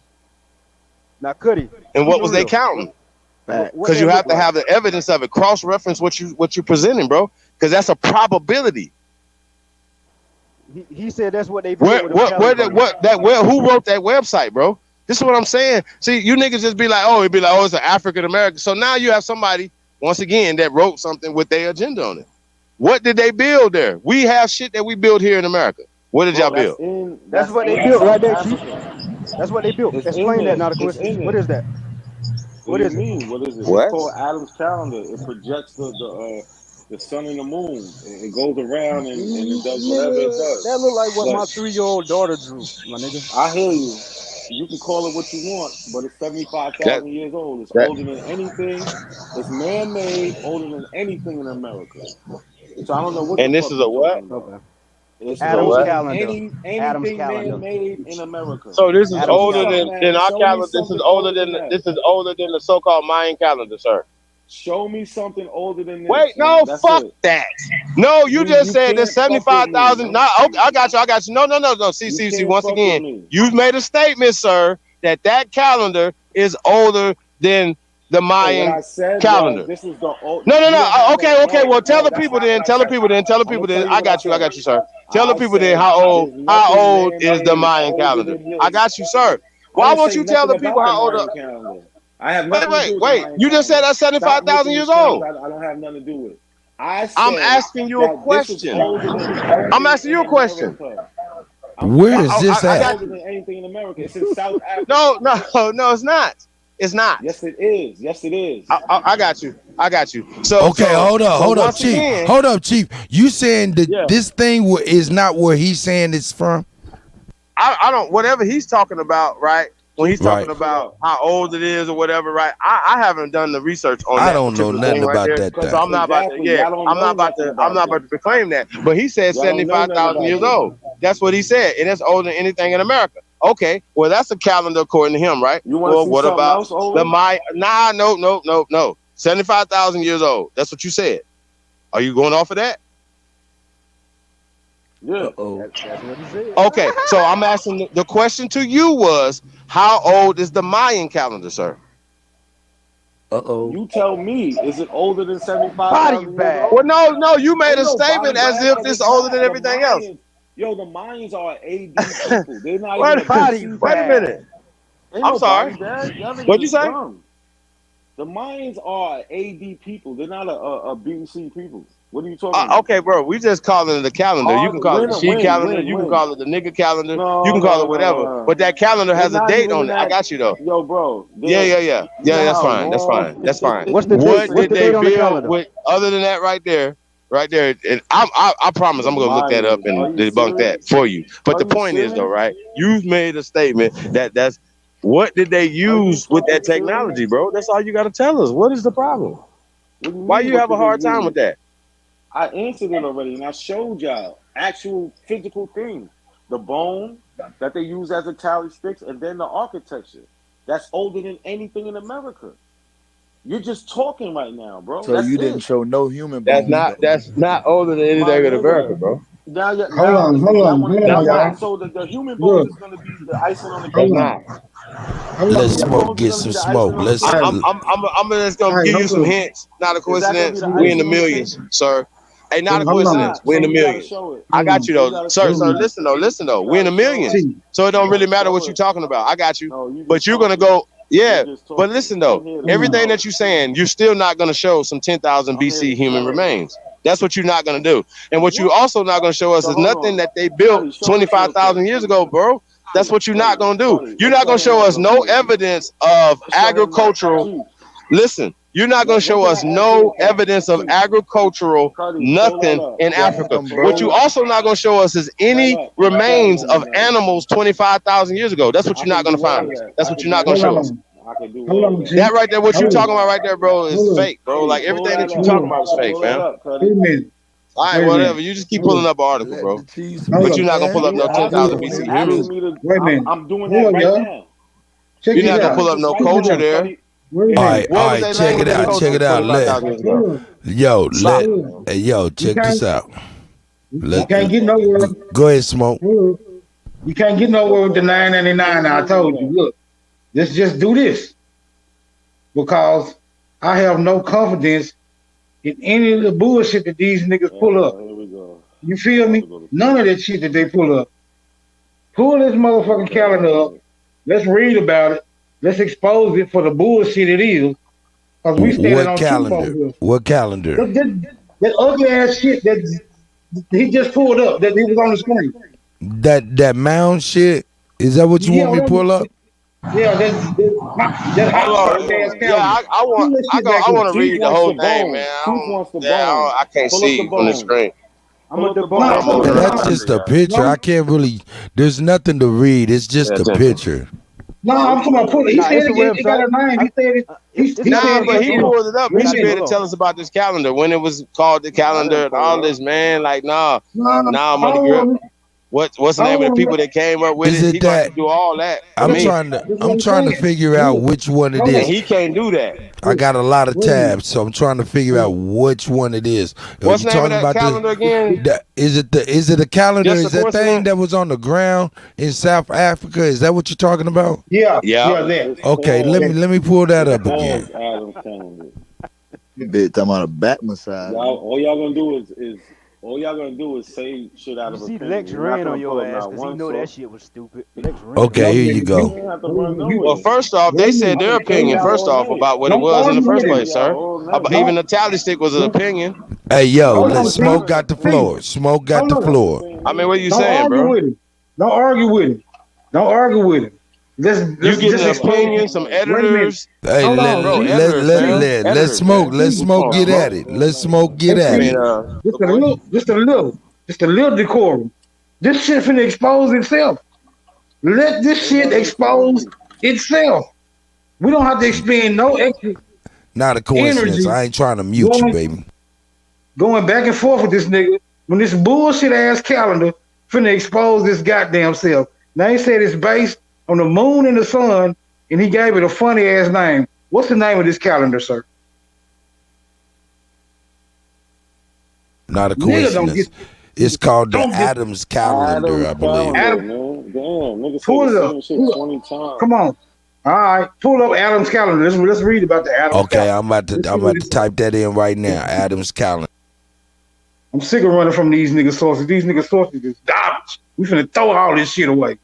Now, Cuddy. And what was they counting? Because you have to have the evidence of it. Cross-reference what you're presenting, bro. Because that's a probability. He said that's what they built. Who wrote that website, bro? This is what I'm saying. See, you niggas just be like, it's an African American. So now you have somebody, once again, that wrote something with their agenda on it. What did they build there? We have shit that we build here in America. What did y'all build? That's what they built right there, Chief. That's what they built. Explain that, not a question. What is that? What is it? What is it? What? It's called Adam's calendar. It projects the sun and the moon. It goes around and it does whatever it does. That look like what But my 3-year-old daughter drew, my nigga. I hear you. You can call it what you want, but it's 75,000 years old. It's older than anything. It's man-made, older than anything in America. So I don't know what. And this is a what? Okay. It's Adam's older calendar. than Adam's anything calendar. man-made in America. So this is Adam's older calendar. than our Show me calendar. This is something older older than than this is older than the so-called Mayan calendar, sir. Show me something older than this. Wait, no, That's fuck it. that. No, you just said there's can't fuck with me, 75,000. No, okay, I got you. No. See. can't Once fuck again, with me. you've made a statement, sir, that calendar is older than the Mayan What I said calendar. was, this is the old. No. you don't have Okay. that- Well, tell the that's people not then. what Tell I the people then. said. I got you, sir. Tell the I people then said how old there's nothing is the man-made Mayan older calendar. than this. I got you, sir. I Why didn't won't say you tell the nothing people about how old? the Mayan calendar. I have nothing to do with the Wait. Mayan You just said calendar. that's 75,000 years Stop old. making these claims I don't have nothing to do with. I said I'm asking you a that this is question. older than I'm asking you a anything in question. America. Where is this It's at? older than anything in America. It's in South Africa. No, it's not. It's not. Yes, it is. Yes, it is. I got you. I got you. So Okay, hold up, Chief. Again, hold up, Chief. You saying that this thing is not where he's saying it's from? I don't. Whatever he's talking about, right? When he's talking about how old it is or whatever, right? I haven't done the research on that. I don't know nothing about that. Because I'm not about to. Yeah, I'm not about to proclaim that. But he said 75,000 years old. That's what he said, and that's older than anything in America. Okay, well that's a calendar according to him, right? You want to see what something about else old? the Maya? Nah, no. 75,000 years old. That's what you said. Are you going off of that? Yeah. That's what he said. Okay, so I'm asking the question to you was, how old is the Mayan calendar, sir? You tell me, is it older than 75,000 years old? Well, no, you made a statement body as bag, if it's older than everything else. Yo, the Mayans are AD people. They're not even wait a minute. I'm sorry. What'd you say? Dumb. The Mayans are AD people. They're not a BC people. What are you talking about? Okay, bro, we just calling it the calendar. You can call it the she calendar. You can call it the nigga calendar. You can call it whatever. But that calendar has a date on it. I got you though. Yo, bro. Yeah. That's fine. That's fine. What's the date? What's the date on the calendar? Other than that, right there, and I promise I'm gonna look that up and debunk that for you. But the point is though, right? You've made a statement that's what did they use with that technology, bro? That's all you got to tell us. What is the problem? Why you have a hard time with that? I answered it already, and I showed y'all actual physical things. The bone that they use as a tally sticks, and then the architecture. That's older than anything in America. You're just talking right now, bro. So you didn't show no human bones. That's not older than anything in America, bro. Hold on. So the human bones is going to be the icing on the cake. Let's smoke, get some smoke. Let's. I'm just gonna give you some hints. Not a coincidence. We in the millions, sir. Hey, not a coincidence. We in the millions. I got you though, sir. So listen though. We in the millions. So it don't really matter what you're talking about. I got you. But you're gonna go. Yeah, but listen though. Everything that you're saying, you're still not gonna show some 10,000 BC human remains. That's what you're not gonna do. And what you also not gonna show us is nothing that they built 25,000 years ago, bro. That's what you're not gonna do. You're not gonna show us no evidence of agricultural. Listen, you're not gonna show us no evidence of agricultural nothing in Africa. What you also not gonna show us is any remains of animals 25,000 years ago. That's what you're not gonna find. That's what you're not gonna show us. That right there, what you talking about right there, bro, is fake, bro. Like everything that you talking about is fake, man. All right, whatever. You just keep pulling up an article, bro. But you're not gonna pull up no 10,000 BC. Wait a minute. I'm doing that right now. You're not gonna pull up no culture there. All right, check it out. Yo, check this out. You can't get nowhere. Go ahead, Smoke. You can't get nowhere with the 999. I told you, look, let's just do this. Because I have no confidence in any of the bullshit that these niggas pull up. You feel me? None of that shit that they pull up. Pull this motherfucking calendar up. Let's read about it. Let's expose it for the bullshit it is. Because we standing on calendar? What calendar? That ugly ass shit that he just pulled up that he was on the screen. That mound shit? Is that what you want me to pull up? Yeah, that's I want to read the whole thing, man. I can't see on the screen. That's just a picture. I can't really. There's nothing to read. It's just a picture. No, I'm talking about pulling. He said it got a name. He said it. But he pulled it up. He should be able to tell us about this calendar when it was called the calendar and all this, man. Like, nah, Money Grip. What's the name of the people that came up with it? He got to do all that. I'm trying to figure out which one it is. He can't do that. I got a lot of tabs, so I'm trying to figure out which one it is. What's the name of that calendar again? Is it a calendar? Is that thing that was on the ground in South Africa? Is that what you're talking about? Yeah. Okay, let me pull that up again. You bitch talking about a back massage. All y'all gonna do is say shit out of opinion. Lex ran on your ass because he know that shit was stupid. Okay, here you go. Well, first off, they said their opinion first off about what it was in the first place, sir. Even the tally stick was an opinion. Hey, yo, Smoke got the floor. Smoke got the floor. I mean, what are you saying, bro? Don't argue with him. You getting an opinion, some editors. Hey, Hold on, bro. let's smoke. Let smoke get at it. Let smoke get at it. Just a little decorum. This shit finna expose itself. Let this shit expose itself. We don't have to expend no extra Not a coincidence. energy I ain't trying to mute you, baby. going back and forth with this nigga when this bullshit ass calendar finna expose this goddamn self. Now he said it's based on the moon and the sun, and he gave it a funny ass name. What's the name of this calendar, sir? Not a coincidence. It's called the Adams calendar, I believe. Pull it up. 20 times. Come on. All right, pull up Adam's calendar. Let's read about the Adams Okay, calendar. I'm about to type that in right now. Adams calendar. I'm sick of running from these nigga sources. These nigga sources is garbage. We finna throw all this shit away.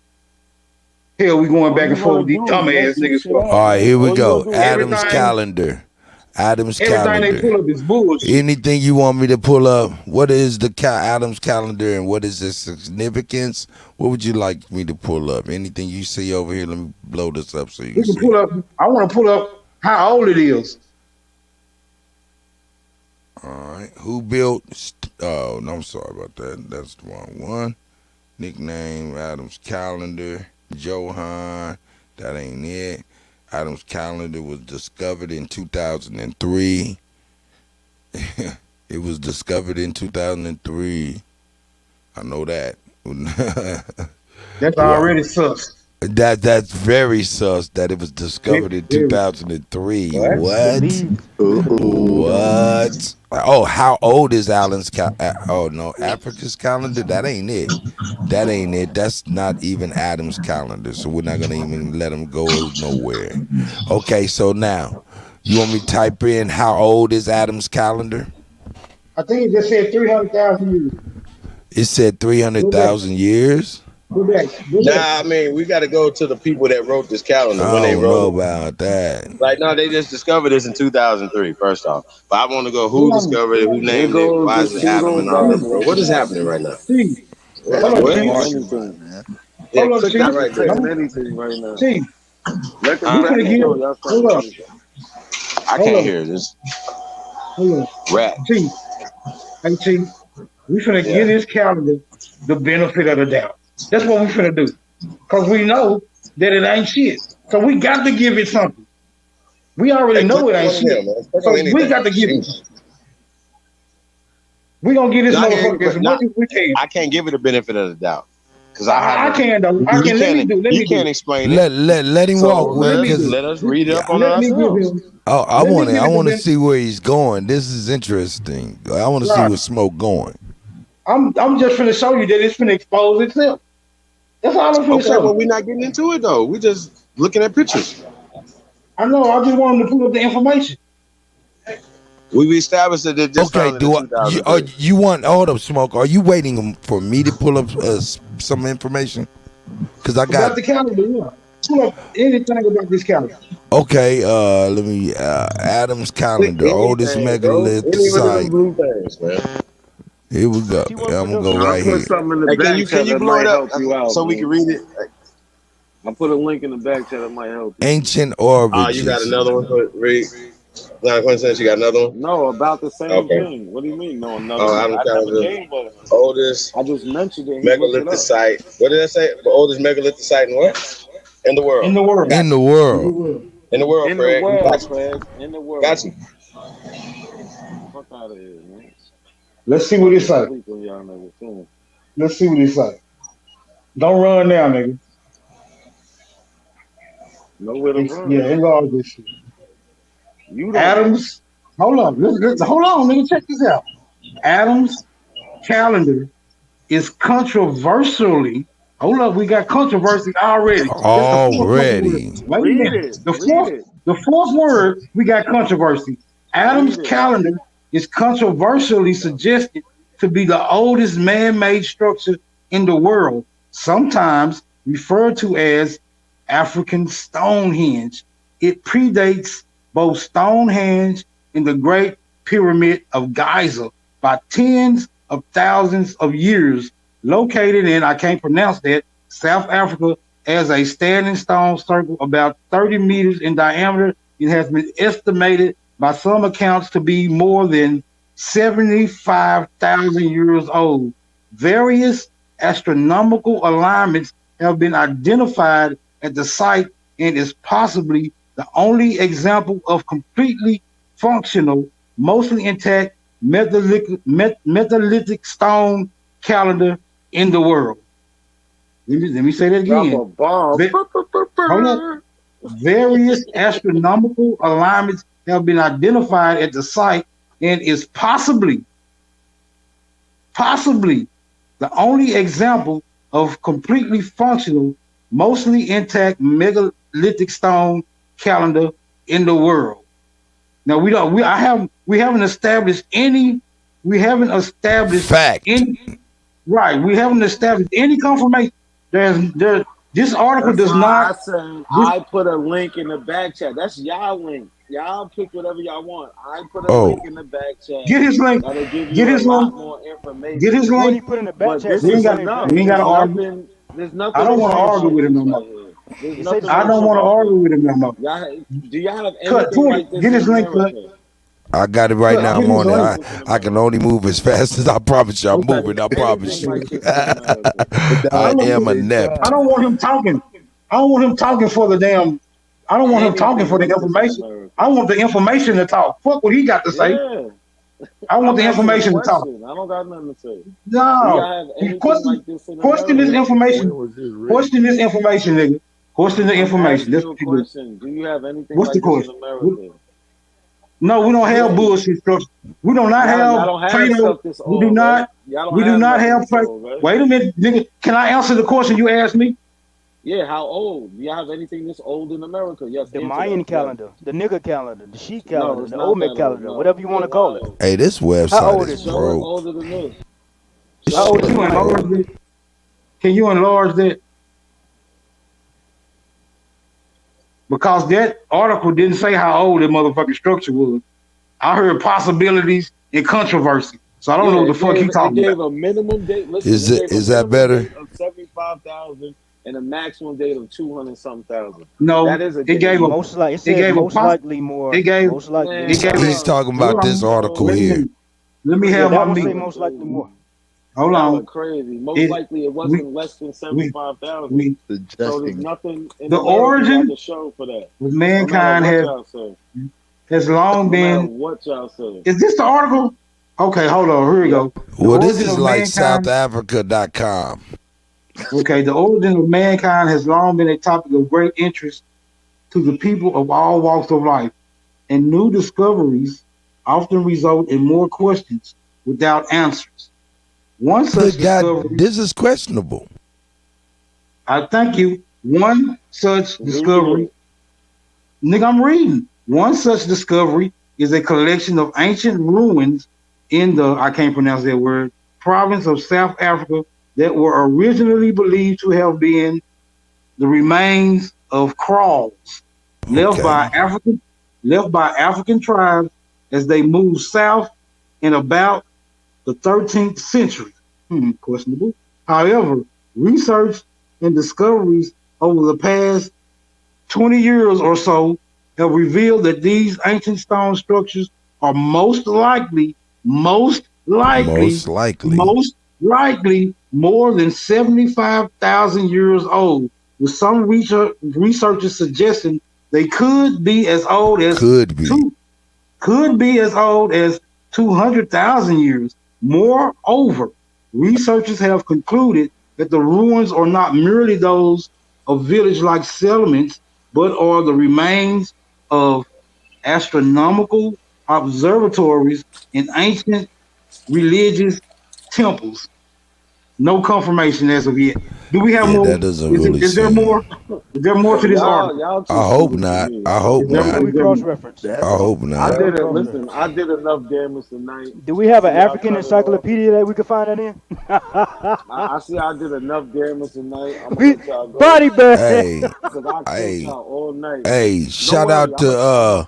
Hell, we going back and forth with these dumbass niggas. All right, here we go. Adams calendar. Adams Everything calendar. they pull up is bullshit. Anything you want me to pull up? What is the Adams calendar and what is its significance? What would you like me to pull up? Anything you see over here? Let me blow this up so you We can can see. pull up. I want to pull up how old it is. All right. Who built? Oh, no, I'm sorry about that. That's the wrong one. Nickname Adams calendar. Johan. That ain't it. Adams calendar was discovered in 2003. It was discovered in 2003. I know that. That's already sus. That's very sus that it was discovered in 2003. What? What? Oh, how old is Allen's oh no, Africa's calendar? That ain't it. That ain't it. That's not even Adam's calendar. So we're not gonna even let him go nowhere. Okay, so now you want me to type in how old is Adam's calendar? I think it just said 300,000 years. It said 300,000 years. Nah, I mean, we got to go to the people that wrote this calendar when I they don't wrote know it. about that. Like, no, they just discovered this in 2003, first off. But I want to go who discovered it, who named it, why is it Adam and all that, bro. What is happening right now? See, What? Yeah, click that right there. Anything right now. See, Let the we finna give. Hold up. I can't hear this. Hold up. Rap. See, hey, T, we finna give this calendar the benefit of the doubt. That's what we finna do. Because we know that it ain't shit. So we got to give it something. We already know it ain't shit. So we got to give it. We gonna give this motherfucker as much as we can. I can't give it the benefit of the doubt. Because I can though. I can. You can't explain it. Let him walk with it. Let us read it up on ourselves. Oh, I want to see where he's going. This is interesting. I want to see where smoke going. I'm just finna show you that it's finna expose itself. That's all I'm finna show. Well, we're not getting into it though. We just looking at pictures. I know. I just want him to pull up the information. We've established that it just Okay, you want hold up, smoke? Are you waiting for me to pull up some information? Because I got the calendar. Yeah. Pull up anything about this calendar. Okay, let me Adam's calendar, oldest megalith site. Here we go. I'm gonna go right here. Can you blow it up so we can read it? I put a link in the back chat that might help you. Ancient origins. Oh, you got another one for read? Not a coincidence, you got another one? No, about the same thing. What do you mean? No, another one. Adam I calendar. never gave one. Oldest I just mentioned it. megalithic site. What did I say? The oldest megalithic site in what? In the world. In the world. In the world. In the world, In Fred. the world, Fred. In the world. Got you. Fuck out of here, man. Let's see what it's like. Let's see what it's like. Don't run now, nigga. Nowhere to run. Yeah, it's all this shit. You Adams, hold on. Hold on, nigga. Check this out. Adams calendar is controversially. Hold up, we got controversy already. Already. Wait a minute. The fourth word, we got controversy. Adams calendar is controversially suggested to be the oldest man-made structure in the world, sometimes referred to as African Stonehenge. It predates both Stonehenge and the Great Pyramid of Giza by tens of thousands of years. Located in, I can't pronounce that, South Africa as a standing stone circle about 30 meters in diameter. It has been estimated by some accounts to be more than 75,000 years old. Various astronomical alignments have been identified at the site and is possibly the only example of completely functional, mostly intact metallithic stone calendar in the world. Let me say that again. Drop a bomb. Hold on. Various astronomical alignments have been identified at the site and is possibly the only example of completely functional, mostly intact megalithic stone calendar in the world. Now we haven't established any fact. We haven't established any confirmation. This article That's does why not. I said I put a link in the back chat. That's y'all link. Y'all pick whatever y'all want. I put a link in the back chat. Get his link. That'll give you Get his a lot link. more information. Get his What link. he put in the back But chat? this We ain't is got. enough. We ain't got to argue. There's nothing. I don't want to argue with him no more. There's You nothing. say I don't want to argue with him no more. Do y'all have Cut. anything like this Get his in link. Cut. America? I got it right Cut. now. Get I'm his on link. it. I can only move as fast as I promise you. I'm moving. I promise you. Anything like this in America? I am inept. I don't want him talking. I don't want him talking for the damn. I don't want him talking for the Anything like this in information. America? I want the information to talk. Fuck what he got to say. Yeah. I want the I'm asking a information to talk. question. I don't got nothing to say. Do No. y'all have anything Question, like this in question this America? information. Question this information, nigga. Question the I'm information. asking That's you a what you do. question. Do you have anything What's like the this in question? America? No, we don't have bullshit structure. We do not Y'all have don't have Plano. stuff this We do old, not. right? Y'all We don't do not nothing have this Plano. old, right? Wait a minute, nigga. Can I answer the question you asked me? Yeah, how old? Do y'all have anything this old in America? Yes. The answer Mayan that. calendar, the nigga calendar, the she No, calendar, it's the not Olmec that old. calendar, No. whatever you want to call it. Hey, this How website old is is Show it broke. older than this. How old is Can you it? enlarge it? Can you enlarge that? Because that article didn't say how old that motherfucking structure was. I heard possibilities and controversy. So I don't know what the fuck he It talking gave about. a minimum date. Listen, Is it it? gave a Is that minimum better? date of 75,000 and a maximum date of 200 something thousand. No, That is a it date. gave a. Most like it It says gave a. most likely more. It gave. Most likely Man, It more. gave. He's talking Hold about this on. article Wait a here. minute. Let me Yeah, have that my one say meat. most likely more. Hold Y'all are on. crazy. Most It, likely it we, wasn't less than we, 75,000. we, So there's nothing in the America y'all origin can show for that. of No matter mankind what has y'all say. long No matter been. what y'all say. Is this the article? Okay, hold on. Here we Yep. go. The Well, this origin is of like mankind. SouthAfrica.com. Okay, the origin of mankind has long been a topic of great interest to the people of all walks of life, and new discoveries often result in more questions without answers. One such discovery. This is questionable. I thank you. One such Read discovery. it. Nigga, I'm reading. One such discovery is a collection of ancient ruins in the, I can't pronounce that word, province of South Africa that were originally believed to have been the remains of kraals left by African tribes as they moved south in about the 13th century. Questionable. However, research and discoveries over the past 20 years or so have revealed that these ancient stone structures are most likely more than 75,000 years old, with some researchers suggesting they could be as old as 200,000 years. Moreover, researchers have concluded that the ruins are not merely those of village-like settlements, but are the remains of astronomical observatories and ancient religious temples. No confirmation as of yet. Do we have more? That doesn't really Is there seem. more? Is there more to this article? Y'all too I hope stupid for not. me. I hope Is there- not. We cross reference. I hope I not. did it. Listen, I did enough damage tonight. Do we have an See, I African cut it encyclopedia that we could find that in? I see I did enough damage tonight. I'm gonna We- let y'all go. body bag. Hey, Because I killed y'all all night. hey, Don't shout worry, out to I got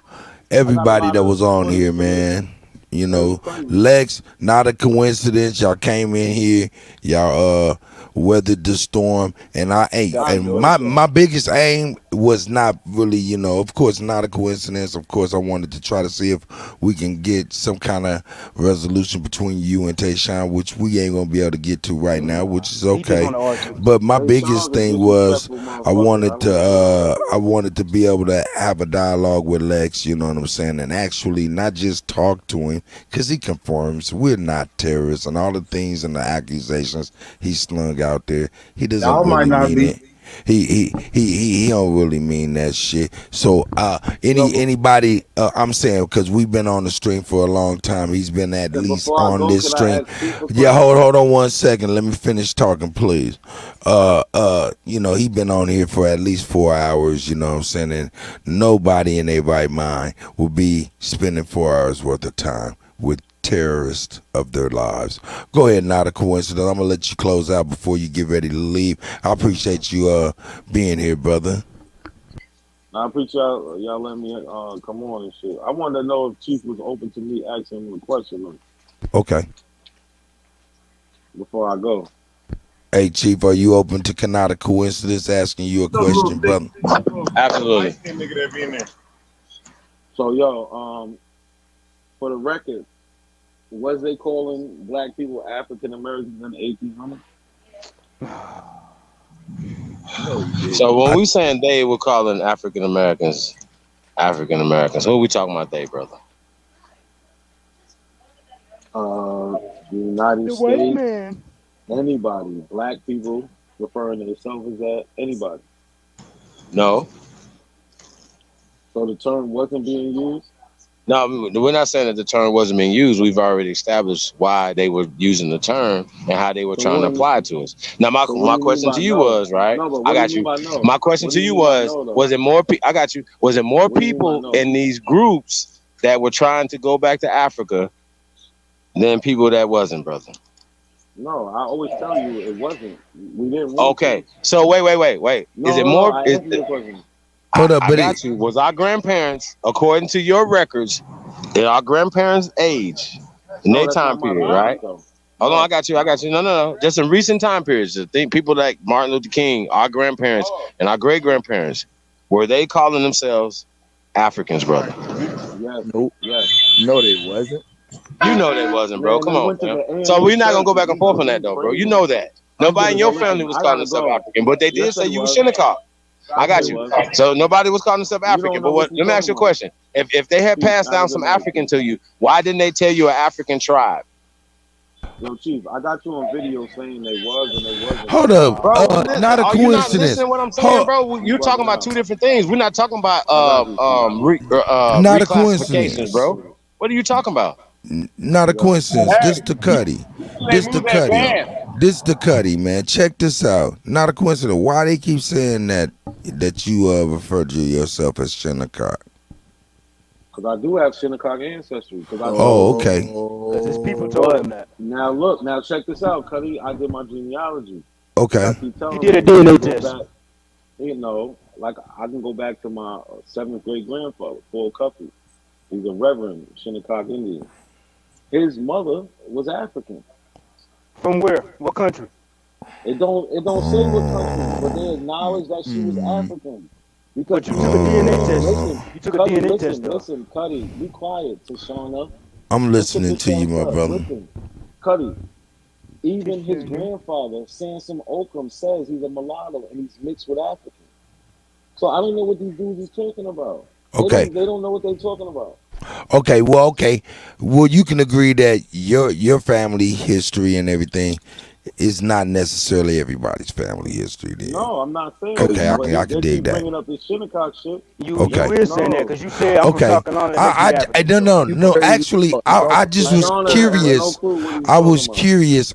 a everybody lot that of was on footage here, for this. man. You know, Lex, not a coincidence. Y'all came in here, y'all weathered the storm, and my biggest aim was not really, you know, of course, not a coincidence. Of course, I wanted to try to see if we can get some kind of resolution between you and Tayshawn, which we ain't gonna be able to get to right now, which is okay. But my biggest thing was I wanted to be able to have a dialogue with Lex, you know what I'm saying, and actually not just talk to him, because he confirms we're not terrorists and all the things and the accusations he slung out there. He doesn't Y'all might really not mean be. it. He don't really mean that shit. So anybody I'm saying, because we've been on the stream for a long time. He's been at least on this stream. Yeah, hold on 1 second. Let me finish talking, please. You know, he been on here for at least 4 hours, you know what I'm saying? And nobody in their right mind will be spending 4 hours worth of time with terrorists of their lives. Go ahead, not a coincidence. I'm gonna let you close out before you get ready to leave. I appreciate you being here, brother. I appreciate y'all letting me come on and shit. I wanted to know if Chief was open to me asking him a question Okay. before I go. Hey, Chief, are you open to not a coincidence asking you a question, brother? Absolutely. So, yo, for the record, was they calling black people African Americans in the 1800s? So when we saying they, we're calling African Americans. Who are we talking about, they, brother? The United States. Anybody, black people referring to themselves as that, anybody. No. So the term wasn't being used? No, we're not saying that the term wasn't being used. We've already established why they were using the term and how they were trying to apply it to us. Now, my question to you was, right? I got you. My question to you was it more? I got you. Was it more people in these groups that were trying to go back to Africa than people that wasn't, brother? No, I always tell you it wasn't. We didn't. Okay, so wait. No, Is it more? I answered your question. Hold up, I got you. Was our grandparents, according to your records, in our grandparents' age, in their time period, right? Hold on, I got you. No. Just in recent time periods, I think people like Martin Luther King, our grandparents, and our great grandparents, were they calling themselves Africans, brother? Yes. Nope. Yes. No, they wasn't. You know they wasn't, bro. Come on, man. So we're not gonna go back and forth on that, though, bro. You know that. Nobody in your family was calling themselves African, but they did say you were Shinnecock. I got you. So nobody was calling themselves African. But let me ask you a question. If they had passed down some African to you, why didn't they tell you an African tribe? Yo, Chief, I got you on video saying they was and they wasn't. Hold up, bro. not a Are you not coincidence. listening to what I'm saying, bro? You're talking about two different things. We're not talking about Not a reclassifications, coincidence. bro. What are you talking about? Not a coincidence. This the Cuddy. This the Cuddy, man. Check this out. Not a coincidence. Why they keep saying that you refer to yourself as Shinnecock? Because I do have Shinnecock ancestry. Okay. Because his people told him that. Now look, check this out, Cuddy. I did my genealogy. Okay. You did a DNA test. You know, like I can go back to my 7th great grandfather, Paul Cuffey. He's a Reverend Shinnecock Indian. His mother was African. From where? What country? It don't say what country, but they acknowledge that she was African. Because you took a DNA test. You took a DNA test, though. Listen, Cuddy, be quiet, Tashana. I'm listening to you, my brother. Listen, Cuddy, even his grandfather, Sansom Oakham, says he's a mulatto and he's mixed with African. So I don't know what these dudes is talking about. Okay. They don't know what they're talking about. Okay. Well, you can agree that your family history and everything is not necessarily everybody's family history. Then. No, I'm not saying. Okay, I can dig that. Bringing up this Shinnecock shit. You is saying that because you said I'm from South Carolina. No. Actually, I just was curious.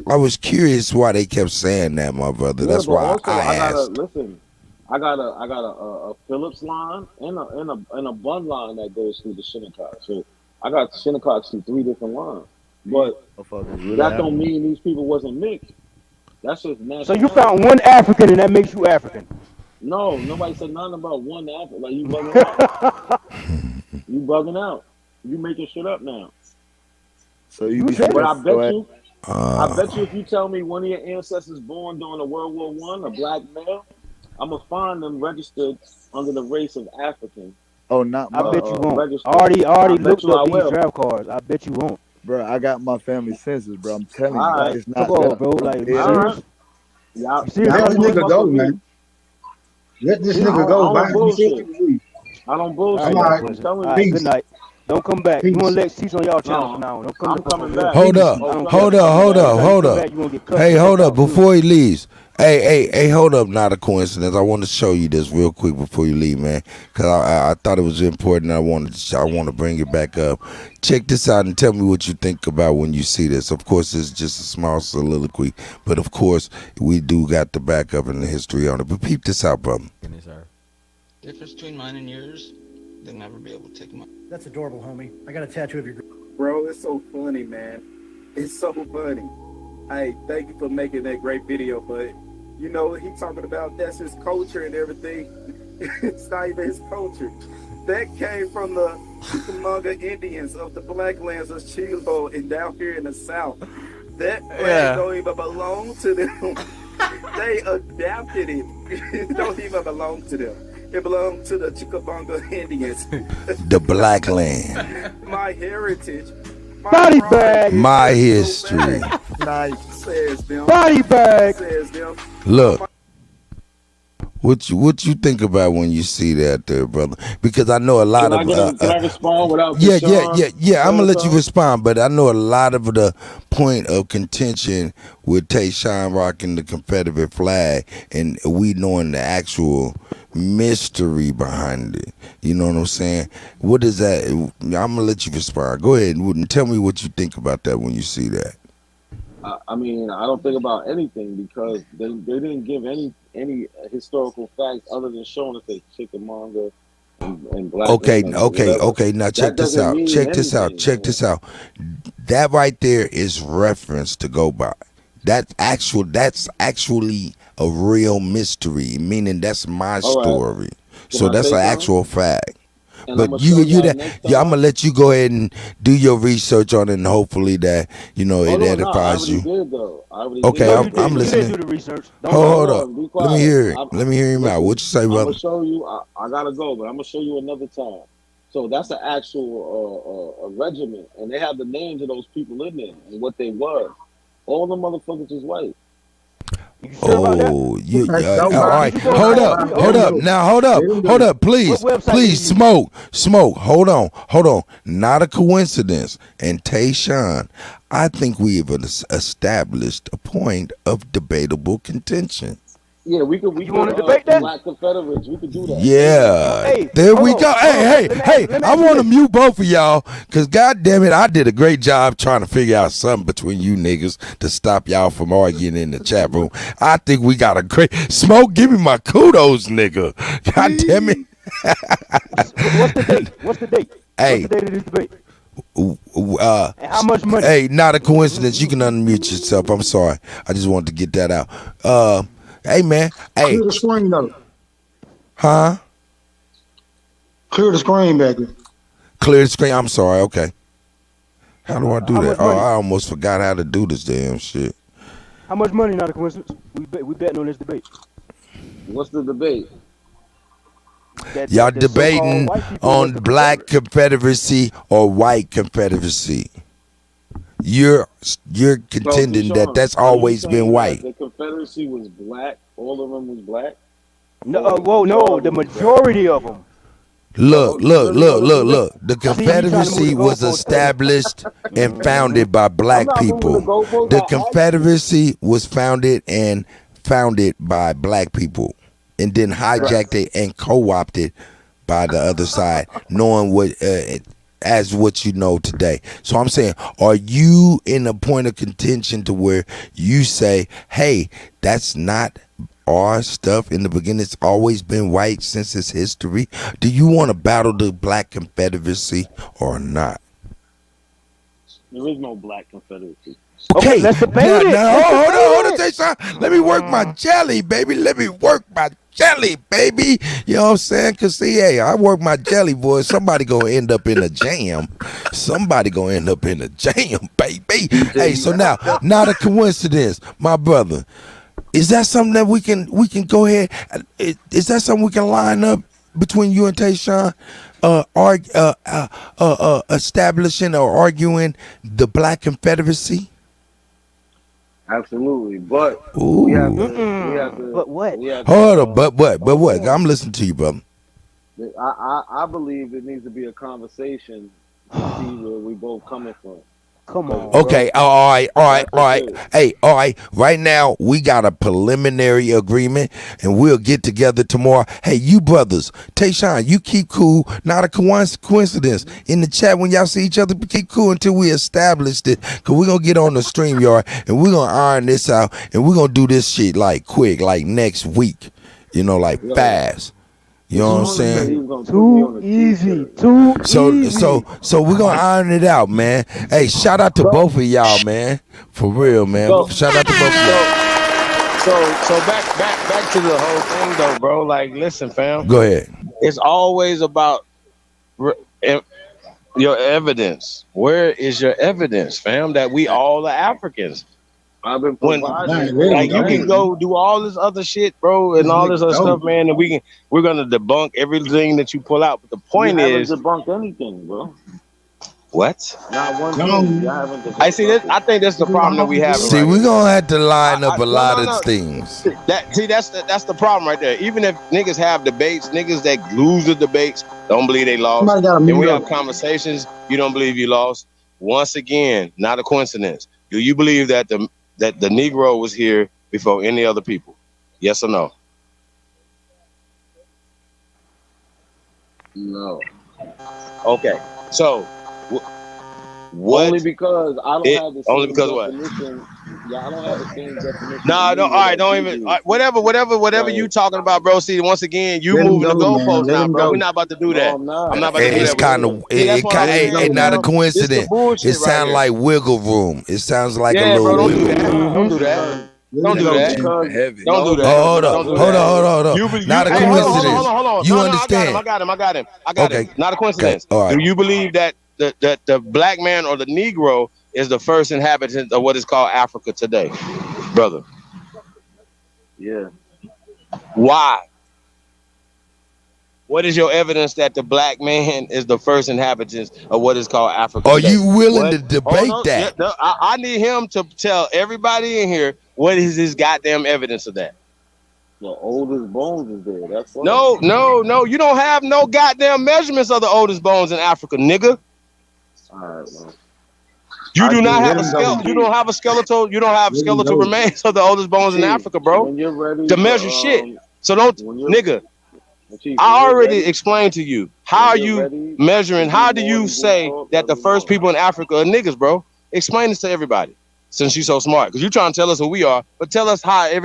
I was curious why they kept saying that, my brother. That's why I asked. I got a Phillips line and a Bun line that goes through the Shinnecock. So I got Shinnecocks through 3 different lines. But that don't mean these people wasn't mixed. That's just national. So you found one African and that makes you African? No, nobody said nothing about one African. Like you bugging out. You bugging out. You making shit up now. So you be But I go bet ahead. you, if you tell me one of your ancestors born during the World War One, a black male, I'm gonna find them registered under the race of African. Oh, not I my. bet you won't. Registered. I already I bet looked you I up these will. draft cards. I bet you won't. Bro, I got my family census, bro. I'm telling All you, right. it's Come not on, them. bro. Like, you Yeah, All serious? right. Y'all, You serious? Let y'all this don't wanna nigga fuck go, with me. man. Let this I nigga go. don't Bye. He said bullshit. he was leave. I don't All bullshit. right, I'm not all a right. I'm question. telling All you. right, good Peace. night. Don't come back. You want to Peace. let teach on y'all channel No, from now on. Don't come I'm the fuck coming over here. back. Hold up, Oh, I don't trust care. me, I'm hold back. up, Every time you hold come up. back, you gonna get cussed Hey, the hold fuck up out too. before he leaves. Hey, hold up. Not a coincidence. I want to show you this real quick before you leave, man, because I thought it was important. I want to bring it back up. Check this out and tell me what you think about when you see this. Of course, it's just a small soliloquy, but of course, we do got the backup and the history on it. But peep this out, brother. Difference between mine and yours, they'll never be able to take mine. That's adorable, homie. I got a tattoo of your. Bro, it's so funny, man. It's so funny. Hey, thank you for making that great video, but you know, he talking about that's his culture and everything. It's not even his culture. That came from the Chickamauga Indians of the Black Lands of Chilo and down here in the South. That flag don't even belong to them. They adapted it. It don't even belong to them. It belongs to the Chickamauga Indians. The Black Land. My heritage. Body bag. My history. Nice. Says them. Body bag. Says them. Look. What you think about when you see that there, brother? Because I know a lot Can I respond without yeah. I'm gonna let you something? respond, but I know a lot of the point of contention with Tayshaun rocking the Confederate flag and we knowing the actual mystery behind it. You know what I'm saying? What is that? I'm gonna let you respond. Go ahead and tell me what you think about that when you see that. I mean, I don't think about anything because they didn't give any historical facts other than showing us that Chickamauga and Black Okay. Land or whatever. Now check That this doesn't out. mean Check this out. anything, Check man. this out. That right there is reference to go by. That's actually a real mystery, meaning that's my All right. story. Can So I that's say an something? actual fact. And But I'ma show y'all that next I'm time. gonna let you go ahead and do your research on it, and hopefully that it No, I edifies already you. did though. I already Okay, did. No, you I'm didn't. You listening. didn't do the research. Don't Hold lie. up. Be Let quiet. me hear it. Let me hear him out. Listen, What you say, I'm brother? gonna show you. I gotta go, but I'm gonna show you another time. So that's an actual a regiment, and they have the names of those people in there and what they were. All the motherfuckers is white. You sure about that? Oh, Don't all buy. right. You go Hold call up. me. Hold up. Now, hold up. Hold up. What Please. website Please, did you use? smoke. Hold on. Not a coincidence. And Tayshaun, I think we have established a point of debatable contention. Yeah, we could You want to debate that? Black Confederates. We could do that. Yeah, Hey, there hold we on, go. hold on. Hey, Let me I ask you want to this. mute both of y'all because, God damn it, I did a great job trying to figure out something between you niggas to stop y'all from arguing in the chat room. I think we got a great smoke. Give me my kudos, nigga. God damn it. What's the date? What's the date? Hey. What's the date of this debate? And how much money? Hey, not a coincidence. You can unmute yourself. I'm sorry. I just wanted to get that out. Hey, man. Hey. Clear the screen though. Huh? Clear the screen back there. Clear the screen. I'm sorry. Okay. How do I do How that? much Oh, money? I almost forgot how to do this damn shit. How much money? Not a coincidence. We betting on this debate. What's the debate? Y'all that the so-called debating white people on was the Black Confederacy or white Confederacy. You're contending that that's always been white. The Confederacy was black. All of them was black. No, no, the majority of them. Look. The Confederacy was established and founded by black people. The Confederacy was founded by black people and then hijacked it and co-opted by the other side, knowing what as what you know today. So I'm saying, are you in a point of contention to where you say, hey, that's not our stuff in the beginning? It's always been white since its history. Do you want to battle the Black Confederacy or not? There is no black Confederacy. Okay, let's debate it. Hold on, Tayshawn. Let me work my jelly, baby. Let me work my jelly, baby. You know what I'm saying? Cause see, hey, I work my jelly, boy. Somebody gonna end up in a jam. Somebody gonna end up in a jam, baby. Hey, so now, not a coincidence, my brother. Is that something that we can go ahead? Is that something we can line up between you and Tayshawn? Establishing or arguing the Black Confederacy? Absolutely, but Ooh. we have to. But what? Hold on, but what? I'm listening to you, brother. I believe it needs to be a conversation to see where we both coming from. Come on. Okay, all right. Hey, all right. Right now, we got a preliminary agreement, and we'll get together tomorrow. Hey, you brothers, Tayshawn, you keep cool. Not a coincidence. In the chat, when y'all see each other, keep cool until we establish it. Because we're going to get on the StreamYard, and we're going to iron this out, and we're going to do this shit, like, quick, like next week. You know, like, fast. You know what I'm saying? Too easy. So we're gonna iron it out, man. Hey, shout out to both of y'all, man. For real, man. Shout out to both of y'all. So back to the whole thing though, bro. Like, listen, fam. Go ahead. It's always about your evidence. Where is your evidence, fam? That we all are Africans. I've been like you can go do all this other shit, bro, and all this other stuff, man, and we're gonna debunk everything that you pull out. But the point is, debunk anything, bro. What? Not one thing. I see this. I think that's the problem that we have. See, we're gonna have to line up a lot of things. That's the problem right there. Even if niggas have debates, niggas that lose the debates don't believe they lost. And we have conversations, you don't believe you lost. Once again, not a coincidence. Do you believe that the Negro was here before any other people? Yes or no? No. Okay. So, what? Only because I don't have the same only because what? definition. Yeah, I don't have the same definition. No, no. All right, don't even. Whatever you talking about, bro. See, once again, you moving the goalposts now, bro. We're not about to do that. I'm not about to do that. It's kind of it's not a coincidence. It sounds like wiggle room. It sounds like a little wiggle room. Don't do that. Don't do that. Don't do that. Hold on. Not a coincidence. Hold on. You understand? I got him. Okay. Not a coincidence. All right. Do you believe that the black man or the Negro is the first inhabitant of what is called Africa today, brother? Yeah. Why? What is your evidence that the black man is the first inhabitant of what is called Africa Are today? you willing to debate that? Yeah, I need him to tell everybody in here what is his goddamn evidence of that. The oldest bones is there. That's what. No. You don't have no goddamn measurements of the oldest bones in Africa, nigga. All right, man. You do not have a skeletal. You don't have a skeletal. You don't have skeletal remains of the oldest bones in Africa, bro. When you're ready to measure shit. So don't, nigga. I already explained to you. How are you measuring? How do you say that the first people in Africa are niggas, bro? Explain this to everybody. Since you're so smart, because you're trying to tell us who we are, but tell us how is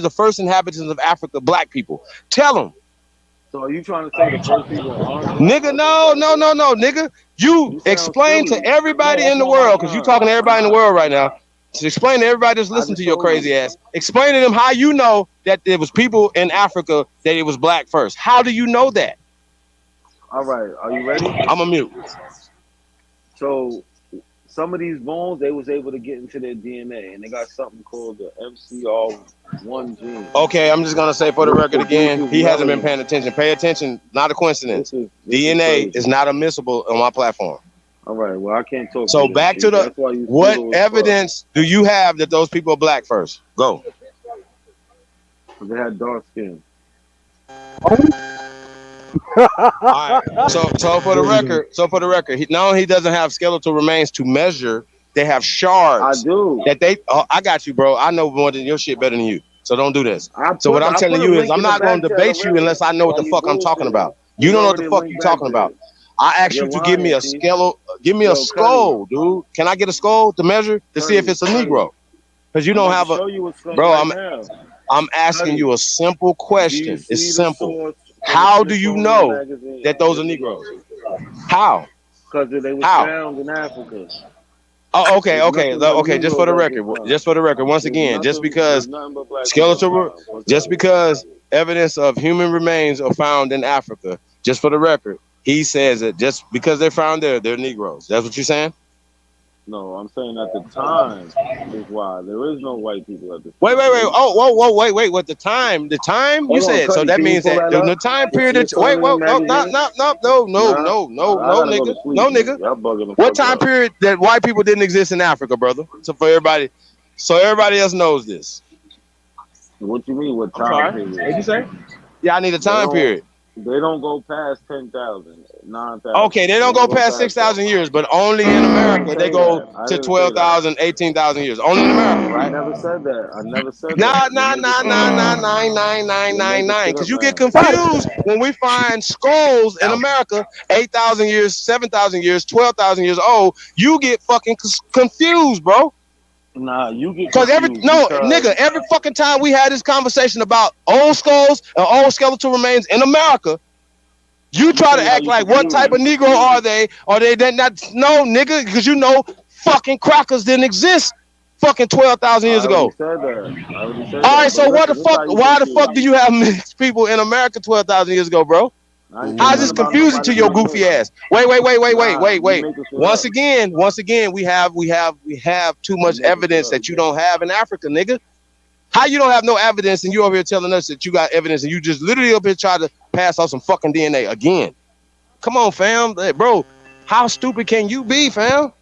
the first inhabitants of Africa black people? Tell them. So are you trying to say the first people aren't? Nigga, no, nigga. You explain to everybody in the world, because you're talking to everybody in the world right now. To explain to everybody that's listening to your crazy ass. Explain to them how you know that there was people in Africa that it was black first. How do you know that? All right, are you ready? I'm a mute. So some of these bones, they was able to get into their DNA, and they got something called the MCR1 gene. Okay, I'm just gonna say for the record again, he hasn't been paying attention. Pay attention, not a coincidence. DNA is not admissible on my platform. All right, well, I can't talk. So back to the, what evidence do you have that those people are black first? Go. They had dark skin. All right. So for the record, he doesn't have skeletal remains to measure. They have shards. I do. I got you, bro. I know more than your shit better than you. So don't do this. What I'm telling you is I'm not going to debate you unless I know what the fuck I'm talking about. You don't know what the fuck you're talking about. I asked you to give me a skull, dude. Can I get a skull to measure to see if it's a Negro? Because you don't have a, bro. I'm asking you a simple question. It's simple. How do you know that those are Negroes? How? Because they were found in Africa. Oh, okay, okay, Nothing but okay. Just for the record, once again, just because skeletal, just because evidence of human remains are found in Africa, just for the record, he says that just because they're found there, they're Negroes. That's what you're saying? No, I'm saying at the time is why there is no white people at this. Wait. Oh, whoa. Wait. What the time? The time you Hold on, said. So Cuddy, that can you means pull that that the up? time period that. It's Wait, on in the no, magazine. no, I gotta go nigga, to sleep, no, man. nigga. Y'all bugging the What fuck time out. period that white people didn't exist in Africa, brother? So for everybody, so everybody else knows this. What you mean? What I'm time sorry. period? What'd you say? Yeah, I need a time period. They don't go past 10,000, 9,000. Okay, they don't go past 6,000 years, but only in America they go to 12,000, 18,000 years. Only in America, right? I never said that. I never said Nah, that. 9. Because you get Man. confused when we find skulls in America 8,000 years, 7,000 years, 12,000 years old. You get fucking confused, bro. Nah, you get Because confused. nigga, every fucking time we had this conversation about old skulls and old skeletal remains in America, you try to act like what type of Negro are they? Are they that not? No, nigga, because you know fucking crackers didn't exist fucking 12,000 years ago. I already said All right, that. so what the fuck? Why the fuck do you have mixed people in America 12,000 years ago, bro? How's this confusing to your goofy ass? Wait. Once again, we have too much evidence that you don't have in Africa, nigga. How you don't have no evidence and you over here telling us that you got evidence and you just literally up here try to pass off some fucking DNA again? Come on, fam. Hey, bro, how stupid can you be, fam?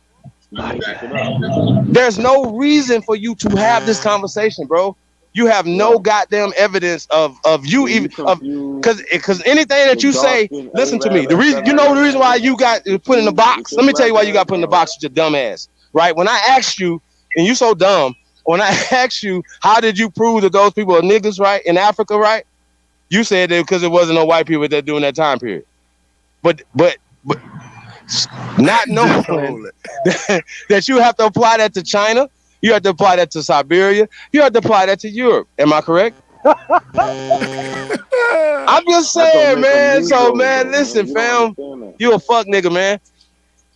There's no reason for you to have this conversation, bro. You have no goddamn evidence of you even because anything that you say, listen to me. The reason why you got put in the box. Let me tell you why you got put in the box with your dumb ass. Right? When I asked you, and you so dumb, when I asked you, how did you prove that those people are niggas, right, in Africa, right? You said that because there wasn't no white people that during that time period. But not knowing that you have to apply that to China, you have to apply that to Siberia, you have to apply that to Europe. Am I correct? I'm just saying, man. So, man, listen, fam, you a fuck nigga, man.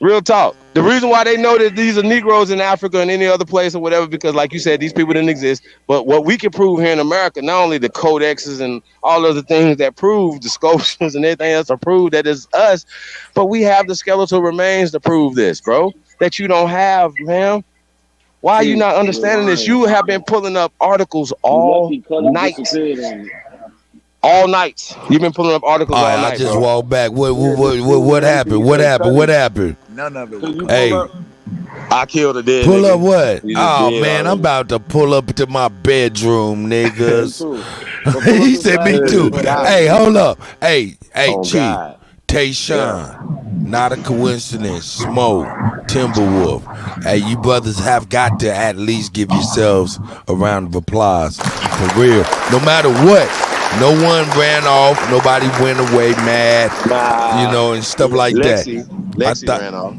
Real talk. The reason why they know that these are Negroes in Africa and any other place or whatever, because like you said, these people didn't exist. But what we can prove here in America, not only the codexes and all of the things that prove the sculptures and everything else to prove that it's us, but we have the skeletal remains to prove this, bro, that you don't have, man. Why are you not understanding this? You have been pulling up articles all night. All night. You've been pulling up articles all night, I just bro. walked back. What happened? What happened? None of it. Hey, I killed a dead pull nigga. up what? He just Oh dead man, I'm already. about to pull up to my bedroom, niggas. He said me too. Hey, hold up. Hey, Oh, Chief. God. Tayshawn, not a coincidence. Smoke, Timberwolf. Hey, you brothers have got to at least give yourselves a round of applause. For real. No matter what. No one ran off. Nobody went away mad. You know, and stuff like that. Lexi ran off.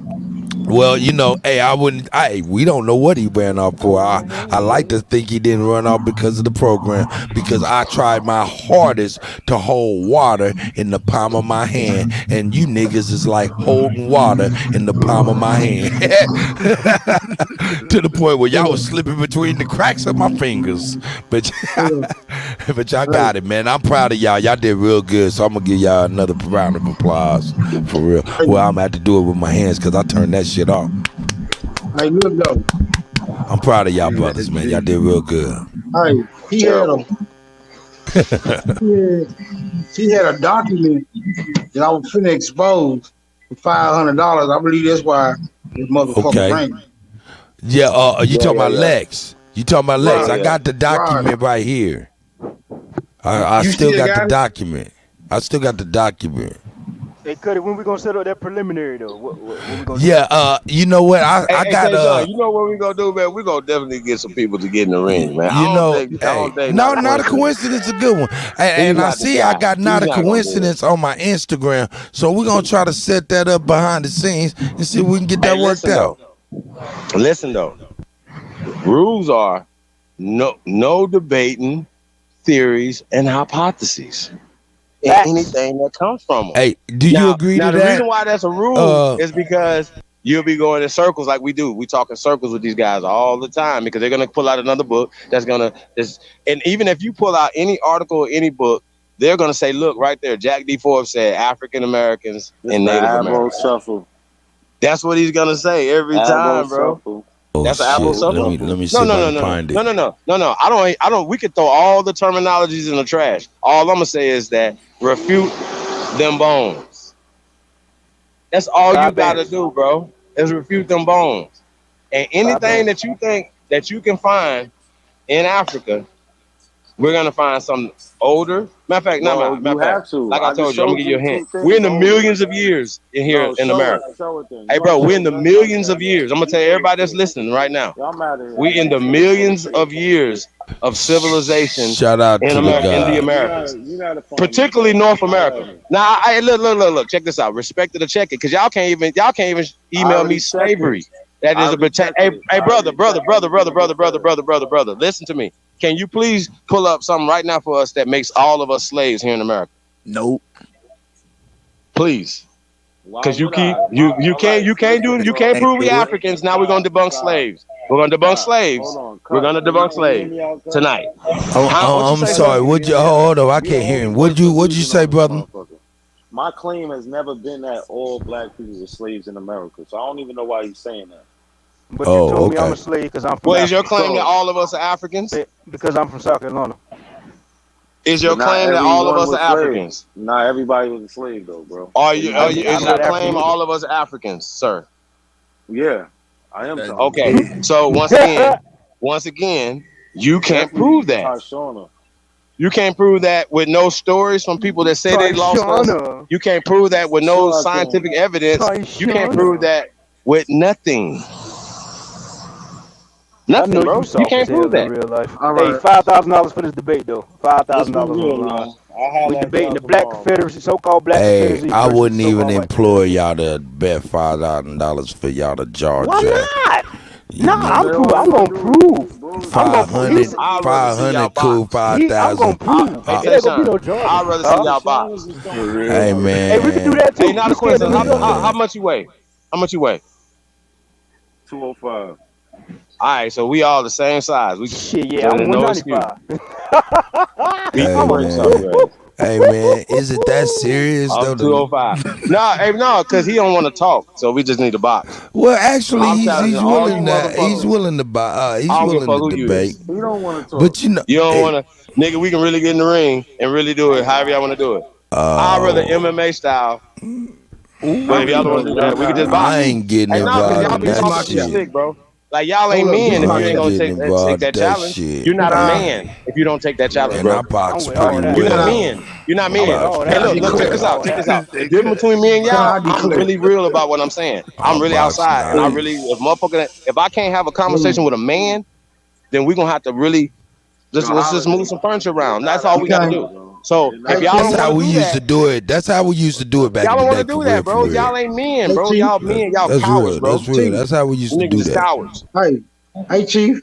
Well, you know, hey, we don't know what he ran off for. I like to think he didn't run off because of the program, because I tried my hardest to hold water in the palm of my hand, and you niggas is like holding water in the palm of my hand. To the point where y'all was slipping between the cracks of my fingers. But y'all got it, man. I'm proud of y'all. Y'all did real good, so I'm going to give y'all another round of applause. For real. Well, I'm going to have to do it with my hands because I turned that shit off. Hey, look though. I'm proud of y'all brothers, man. Y'all did real good. Hey, he had a document that I was finna expose for $500. I believe that's why this motherfucker rang. Yeah, you talking about Lex. You talking about Lex. Right, I got the document right here. I still got the document. I still got the document. Hey, Cuddy, when we gonna set up that preliminary though? What we gonna do? You know what? I got you know what we gonna do, man? We gonna definitely get some people to get in the ring, man. Not a coincidence, a good one. And I see I got not a coincidence on my Instagram, so we're gonna try to set that up behind the scenes and see if we can get that worked out. Listen though, rules are no debating theories and hypotheses. Anything that comes from them. Hey, do you agree to the that? reason why that's a rule is because you'll be going in circles like we do. We talk in circles with these guys all the time because they're gonna pull out another book and even if you pull out any article or any book, they're gonna say, look right there, Jack D. Forbes said African Americans and Native Americans. Shuffle. That's what he's gonna say every time, bro. Shuffle. Oh, That's an shit. apple shuffle. Let me see if I can find it. No. I don't. We could throw all the terminologies in the trash. All I'm gonna say is that refute them bones. That's all you gotta do, bro. Is refute them bones. And anything that you think that you can find in Africa, we're gonna find some older. Matter of fact, like I told you, I'm gonna give you a hint. We're in the millions of years in here in America. Hey, bro, we're in the millions of years. I'm gonna tell everybody that's listening right now. We in the millions of years of civilization. Shout out to America, in the Americas, particularly North America. Now, look, check this out. Respect to check it, because y'all can't even email me slavery. That is a protect. Hey, brother. Listen to me. Can you please pull up something right now for us that makes all of us slaves here in America? Nope. Please. Because you can't prove we Africans. Now we're gonna debunk slaves. We're gonna debunk slaves. We're gonna debunk slaves tonight. I'm sorry. Hold on, I can't hear him. What'd you say, brother? My claim has never been that all black people were slaves in America, so I don't even know why he's saying that. But you told me I'm a slave because I'm from Well, is your claim that all of us are Africans? Because I'm from South Carolina. Is your claim that all of us are Africans? Not everybody was a slave though, bro. Is your claim all of us are Africans, sir? Yeah, I am. Okay, so once again, you can't prove that. You can't prove that with no stories from people that say they lost us. You can't prove that with no scientific evidence. You can't prove that with nothing. Nothing, bro. You can't prove that. Real life. Hey, $5,000 for this debate, though. $5,000. We debating the Black Confederacy, so-called Black Confederacy. I wouldn't even implore y'all to bet $5,000 for y'all to Georgia. Why not? No, I'm gonna prove. 500 cool, 5,000. I'm gonna prove. I'd rather see y'all box. Hey, man. Hey, we can do that too. Hey, now the question: how much you weigh? How much you weigh? 205. All right, so we all the same size. We I'm 195. Hey man, is it that serious? I'm 205. No, because he don't want to talk, so we just need to box. Well, actually, he's willing to. He's willing to buy. He's willing to debate. You don't want to talk. But you don't want to, nigga. We can really get in the ring and really do it. However y'all want to do it. I'd rather MMA style. But if y'all don't want to do that, we can just box. I ain't getting involved in that shit, slick, bro. Like y'all ain't men if you ain't gonna take that challenge. You're not a man if you don't take that challenge, bro. And I box pretty well. You're not men. You're not men. Hey, look, check this out. The difference between me and y'all, I'm really real about what I'm saying. I'm really outside, and I really, if I can't have a conversation with a man, then we're gonna have to really let's just move some furniture around. That's all we gotta do. So if y'all that's how we used to do it. That's how we used to do it back in the day. Y'all don't want to do that, bro. Y'all ain't men, bro. Y'all men. Y'all cowards, bro. That's real. That's how we used to do that. Cowards. Hey, Chief.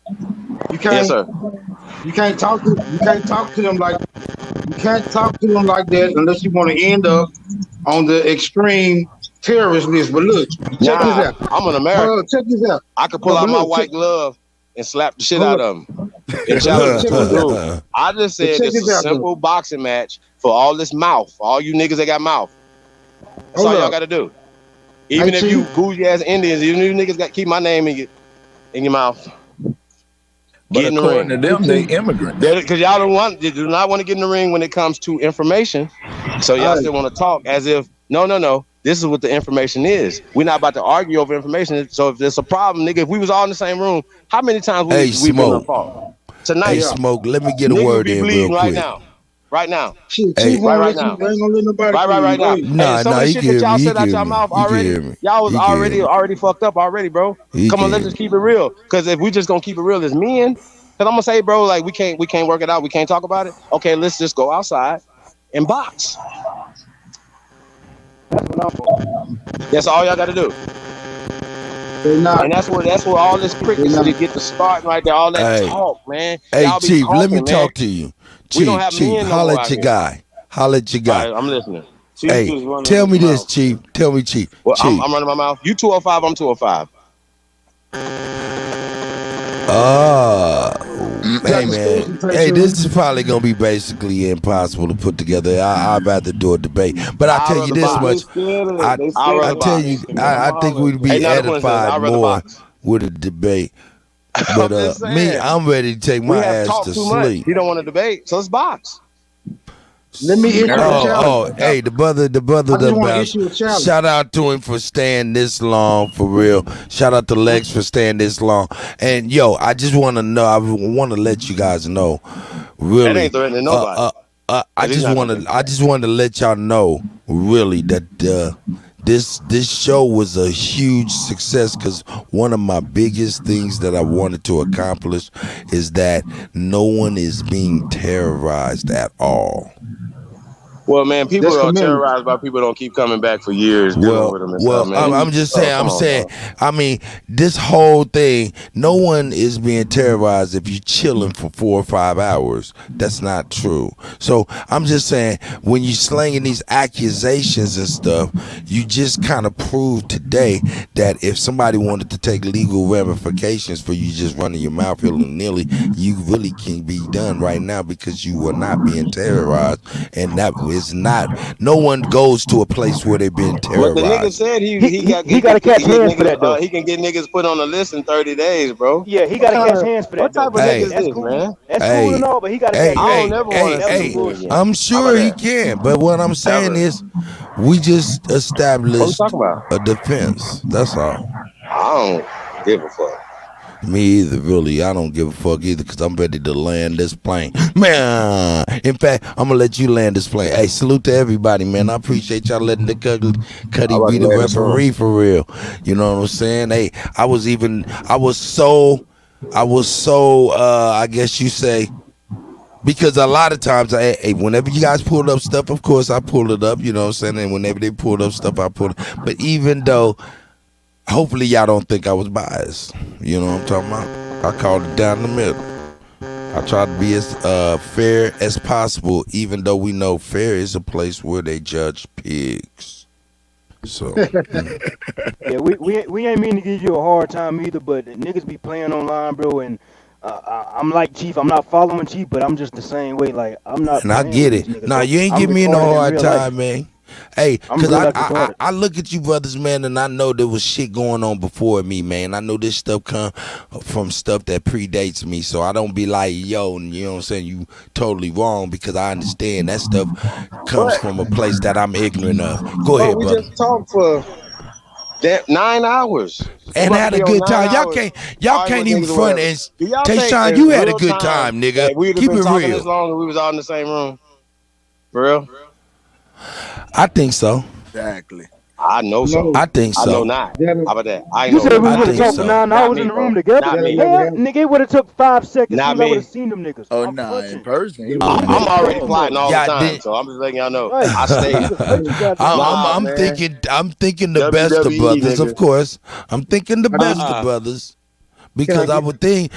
You can't. Yes, sir. You can't talk to them like that unless you want to end up on the extreme terrorist list. But look, check this out. I'm an American. Check this out. I could pull out my white glove and slap the shit out of them. And challenge them. I just said this is a simple boxing match for all this mouth. For all you niggas that got mouth. That's all y'all got to do. Even if you bougie ass Indians, even if you niggas got to keep my name in your mouth. But according to them, they immigrants. Because y'all do not want to get in the ring when it comes to information. So y'all still want to talk as if, no. This is what the information is. We're not about to argue over information. So if there's a problem, nigga, if we was all in the same room, how many times we been on fault? Tonight, hey, Smoke, let me get a word in real quick. Right now. Hey, right now. Right now. Nah, shit that y'all said out your mouth already. Y'all was already fucked up already, bro. Come on, let's just keep it real. Because if we just gonna keep it real as men, because I'm gonna say, bro, like we can't work it out. We can't talk about it. Okay, let's just go outside and box. That's all y'all got to do. And that's where all this cricket shit get to start right there. All that talk, man. Hey, Chief, talking, let me man. Talk to you. Chief, holla at your guy. Holla at your guy. Right, I'm listening. Chief Hey, just running tell his me this, mouth. Chief. Tell me, Chief. Well, Chief. I'm running my mouth. You 205, I'm 205. Hey man, hey, this is probably gonna be basically impossible to put together. I'd rather do a debate, but I tell you this much, I tell you, I think we'd be edified more with a debate. But I'm just me, saying. I'm ready to take We my have ass talked to too much. sleep. He don't want to debate, so let's box. Let me issue a challenge. Hey, the brother, I just want to bounce. issue a challenge. Shout out to him for staying this long, for real. Shout out to Lex for staying this long. And yo, I just want to know. I want to let you guys know, really. That ain't threatening nobody. I just want to let y'all know, really, that this show was a huge success because one of my biggest things that I wanted to accomplish is that no one is being terrorized at all. Well, man, people are terrorized by people who don't keep coming back for years dealing with them and stuff, man. I'm just saying. I mean, this whole thing, no one is being terrorized if you're chilling for 4 or 5 hours. That's not true. So I'm just saying, when you're slinging these accusations and stuff, you just kind of prove today that if somebody wanted to take legal ramifications for you just running your mouth willy-nilly, you really can be done right now because you are not being terrorized, and that is not. No one goes to a place where they've been terrorized. But the nigga said he got to catch hands for that though. He can get niggas put on the list in 30 days, bro. Yeah, he got to catch hands for that. What type of nigga is this, man? That's cool and all, but he got to catch hands. I don't never want to see I'm sure he can, but what I'm saying is, we just established a defense. That's all. I don't give a fuck. Me either, really. I don't give a fuck either because I'm ready to land this plane. Man, in fact, I'm going to let you land this plane. Hey, salute to everybody, man. I appreciate y'all letting the Cuddy be the referee for real. You know what I'm saying? Hey, I was so, I guess you say, because a lot of times, hey, whenever you guys pulled up stuff, of course, I pulled it up, you know what I'm saying? And whenever they pulled up stuff, I pulled it. But even though, hopefully y'all don't think I was biased. You know what I'm talking about? I called it down the middle. I tried to be as fair as possible, even though we know fair is a place where they judge pigs. So yeah, we ain't mean to give you a hard time either, but niggas be playing online, bro, and I'm like Chief. I'm not following Chief, but I'm just the same way. Like I'm not. And I get it. Nah, you ain't giving me no hard time, man. Hey, because I look at you brothers, man, and I know there was shit going on before me, man. I know this stuff come from stuff that predates me, so I don't be like, yo, you know what I'm saying, you totally wrong, because I understand that stuff comes from a place that I'm ignorant of. Go ahead, we brother. just talked for 9 hours. And had a good time. Y'all can't even front and Tayshawn, you had a good time, nigga. Keep it real. As long as we was all in the same room. For real? I think so. Exactly. I know so. I think so. I know not. How about that? I You know. said we would have think talked so. for 9 hours in the room together. Not me. Hell, nigga, it would have took 5 seconds. Not I would me. have seen them niggas. Oh, nah, in person. I'm already plotting all the time, so I'm just letting y'all know. I stay. I'm thinking the best of brothers, of course. I'm thinking the best of brothers. Because I would think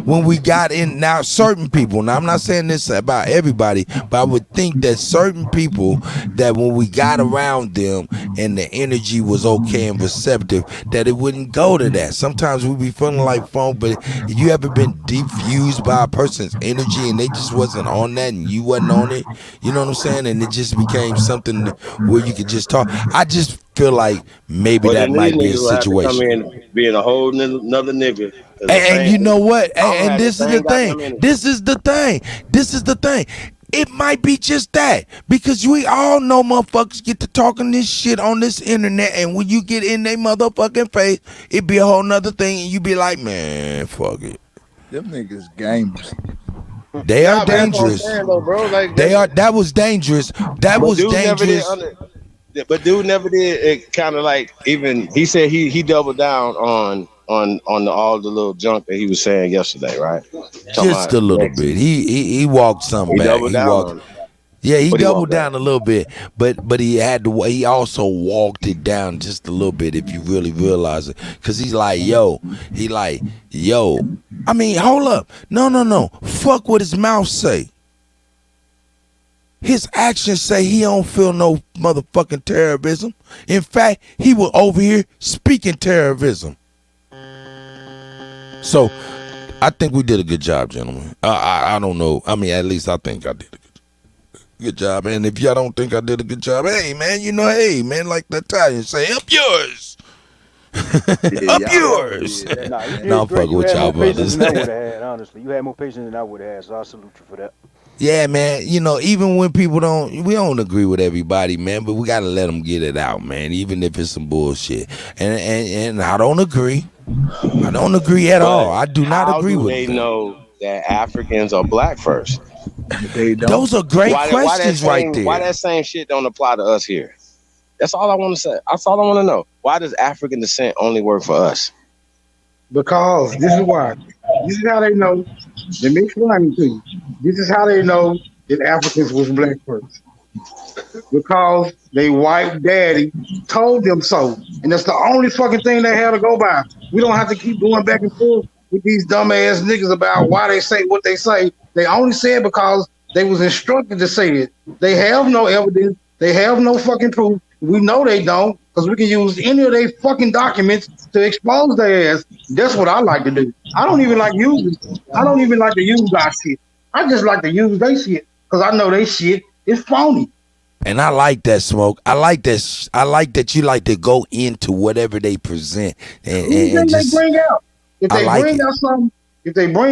when we got in, now certain people, now I'm not saying this about everybody, but I would think that certain people, that when we got around them and the energy was okay and receptive, that it wouldn't go to that. Sometimes we be feeling like phone, but you ever been defused by a person's energy and they just wasn't on that and you wasn't on it? You know what I'm saying? And it just became something where you could just talk. I just feel like maybe that might be a situation. Come in being a whole another nigga. And you know what? And this is the thing. This is the thing. It might be just that, because we all know motherfuckers get to talking this shit on this internet, and when you get in their motherfucking face, it be a whole nother thing, and you be like, man, fuck it. Them niggas gamers. They are dangerous. That was dangerous. That was dangerous. But dude never did it. Kind of like, even he said he doubled down on all the little junk that he was saying yesterday, right? Just a little bit. He walked something back. Doubled down. He doubled down a little bit, but he had to. He also walked it down just a little bit, if you really realize it, because he's like, yo. I mean, hold up, no. Fuck what his mouth say. His actions say he don't feel no motherfucking terrorism. In fact, he was over here speaking terrorism. So I think we did a good job, gentlemen. I don't know. I mean, at least I think I did a good job. And if y'all don't think I did a good job, hey man, hey man, like the Italians say, up yours. Up yours. Nah, you did No, I'm great. fucking You with had y'all more patience brothers. than I would have had, honestly. You had more patience than I would have had, so I salute you for that. Yeah, man. Even when people we don't agree with everybody, man, but we gotta let them get it out, man. Even if it's some bullshit. And I don't agree. I don't agree at all. I do not How agree do with they them. know that Africans are black first? They don't. Those are great questions right there. Why that same shit don't apply to us here? That's all I want to say. That's all I want to know. Why does African descent only work for us? Because this is why. This is how they know. Let me explain it to you. This is how they know that Africans was black first. Because they white daddy told them so. And that's the only fucking thing they have to go by. We don't have to keep going back and forth with these dumbass niggas about why they say what they say. They only say it because they was instructed to say it. They have no evidence. They have no fucking proof. We know they don't because we can use any of their fucking documents to expose their ass. That's what I like to do. I don't even like to use our shit. I just like to use their shit because I know they shit is phony. And I like that, Smoke. I like that. I like that you like to go into whatever they present and just they bring out. If I they like bring it.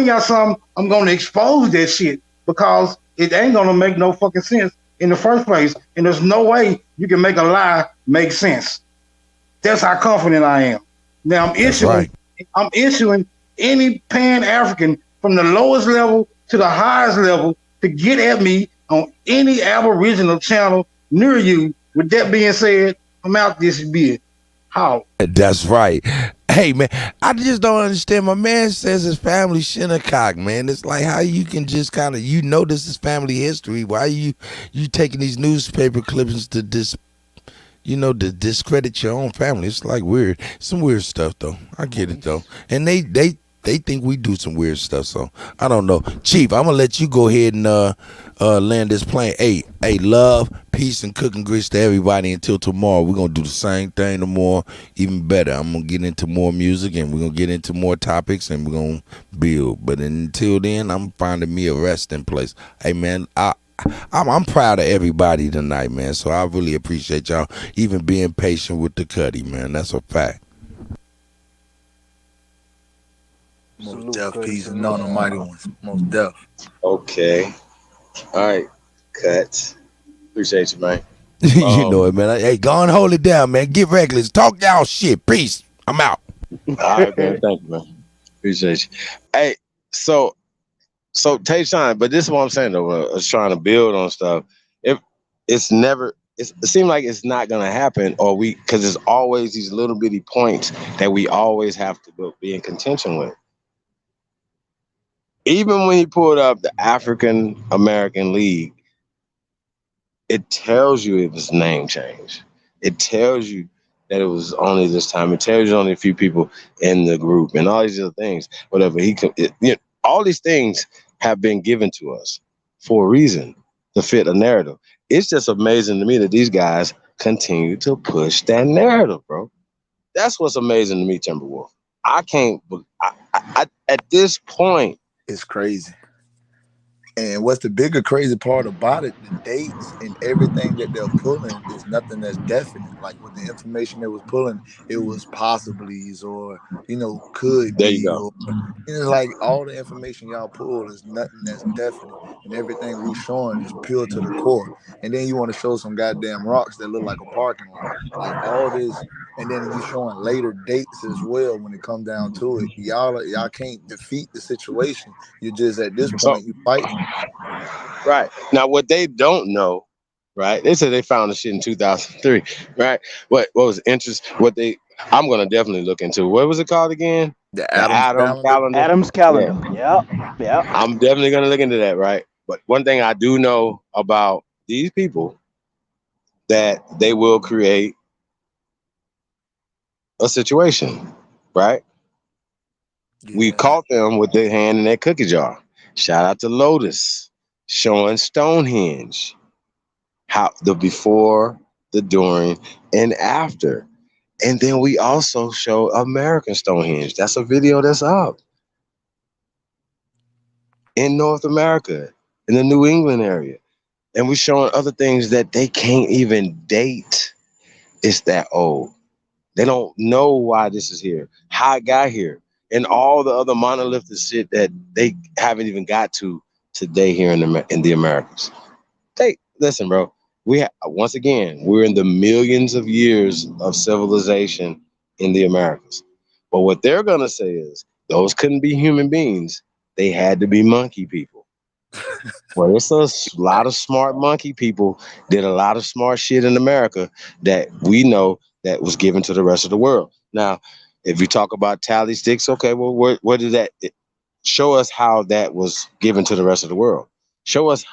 out something, I'm gonna expose that shit because it ain't gonna make no fucking sense in the first place. And there's no way you can make a lie make sense. That's how confident I am. Now I'm issuing any Pan-African from the lowest level to the highest level to get at me on any Aboriginal channel near you. With that being said, I'm out this bit. How? That's right. Hey man, I just don't understand. My man says his family Shinnecock, man. It's like how you can just kind of this is family history. Why you taking these newspaper clippings to to discredit your own family? It's like weird. Some weird stuff though. I get it though. And they think we do some weird stuff. So I don't know. Chief, I'm gonna let you go ahead and land this plane. Hey, love, peace, and cooking grits to everybody until tomorrow. We're gonna do the same thing tomorrow, even better. I'm gonna get into more music and we're gonna get into more topics and we're gonna build. But until then, I'm finding me a resting place. Hey man, I'm proud of everybody tonight, man. So I really appreciate y'all even being patient with the Cuddy, man. That's a fact. Most deaf, peace, and none of mighty ones. Most deaf. Okay. All right. Cut. Appreciate you, man. You know it, man. Hey, go and hold it down, man. Get reckless. Talk y'all shit. Peace. I'm out. All right, man. Thank you, man. Appreciate you. Hey, so Tayshawn, but this is what I'm saying though. I was trying to build on stuff. It seems like it's not gonna happen, because there's always these little bitty points that we always have to be in contention with. Even when he pulled up the African American League, it tells you it was name change. It tells you that it was only this time. It tells you only a few people in the group and all these other things. Whatever all these things have been given to us for a reason to fit a narrative. It's just amazing to me that these guys continue to push that narrative, bro. That's what's amazing to me, Timberwolf. I can't. At this point, it's crazy. And what's the bigger crazy part about it, the dates and everything that they're pulling is nothing that's definite. Like with the information they was pulling, it was possiblies or, could there be. you go. Or, it's like all the information y'all pull is nothing that's definite. And everything we showing is pure to the core. And then you want to show some goddamn rocks that look like a parking lot. Like all this. And then you showing later dates as well when it comes down to it. Y'all can't defeat the situation. You're just at this point, you fighting. Right. Now, what they don't know, right? They said they found the shit in 2003, right? What was interesting? I'm going to definitely look into. What was it called again? The Adams calendar. Adams calendar. Yeah. I'm definitely going to look into that, right? But one thing I do know about these people, that they will create a situation, right? Yeah. We caught them with their hand in that cookie jar. Shout out to Lotus showing Stonehenge, how the before, the during, and after. And then we also show American Stonehenge. That's a video that's up in North America, in the New England area. And we're showing other things that they can't even date. It's that old. They don't know why this is here, how it got here, and all the other monolithic shit that they haven't even got to today here in the Americas. Listen, bro. Once again, we're in the millions of years of civilization in the Americas. But what they're gonna say is those couldn't be human beings; they had to be monkey people. Well, it's a lot of smart monkey people did a lot of smart shit in America that we know that was given to the rest of the world. Now, if you talk about tally sticks, okay, well, where did that show us how that was given to the rest of the world? Show us.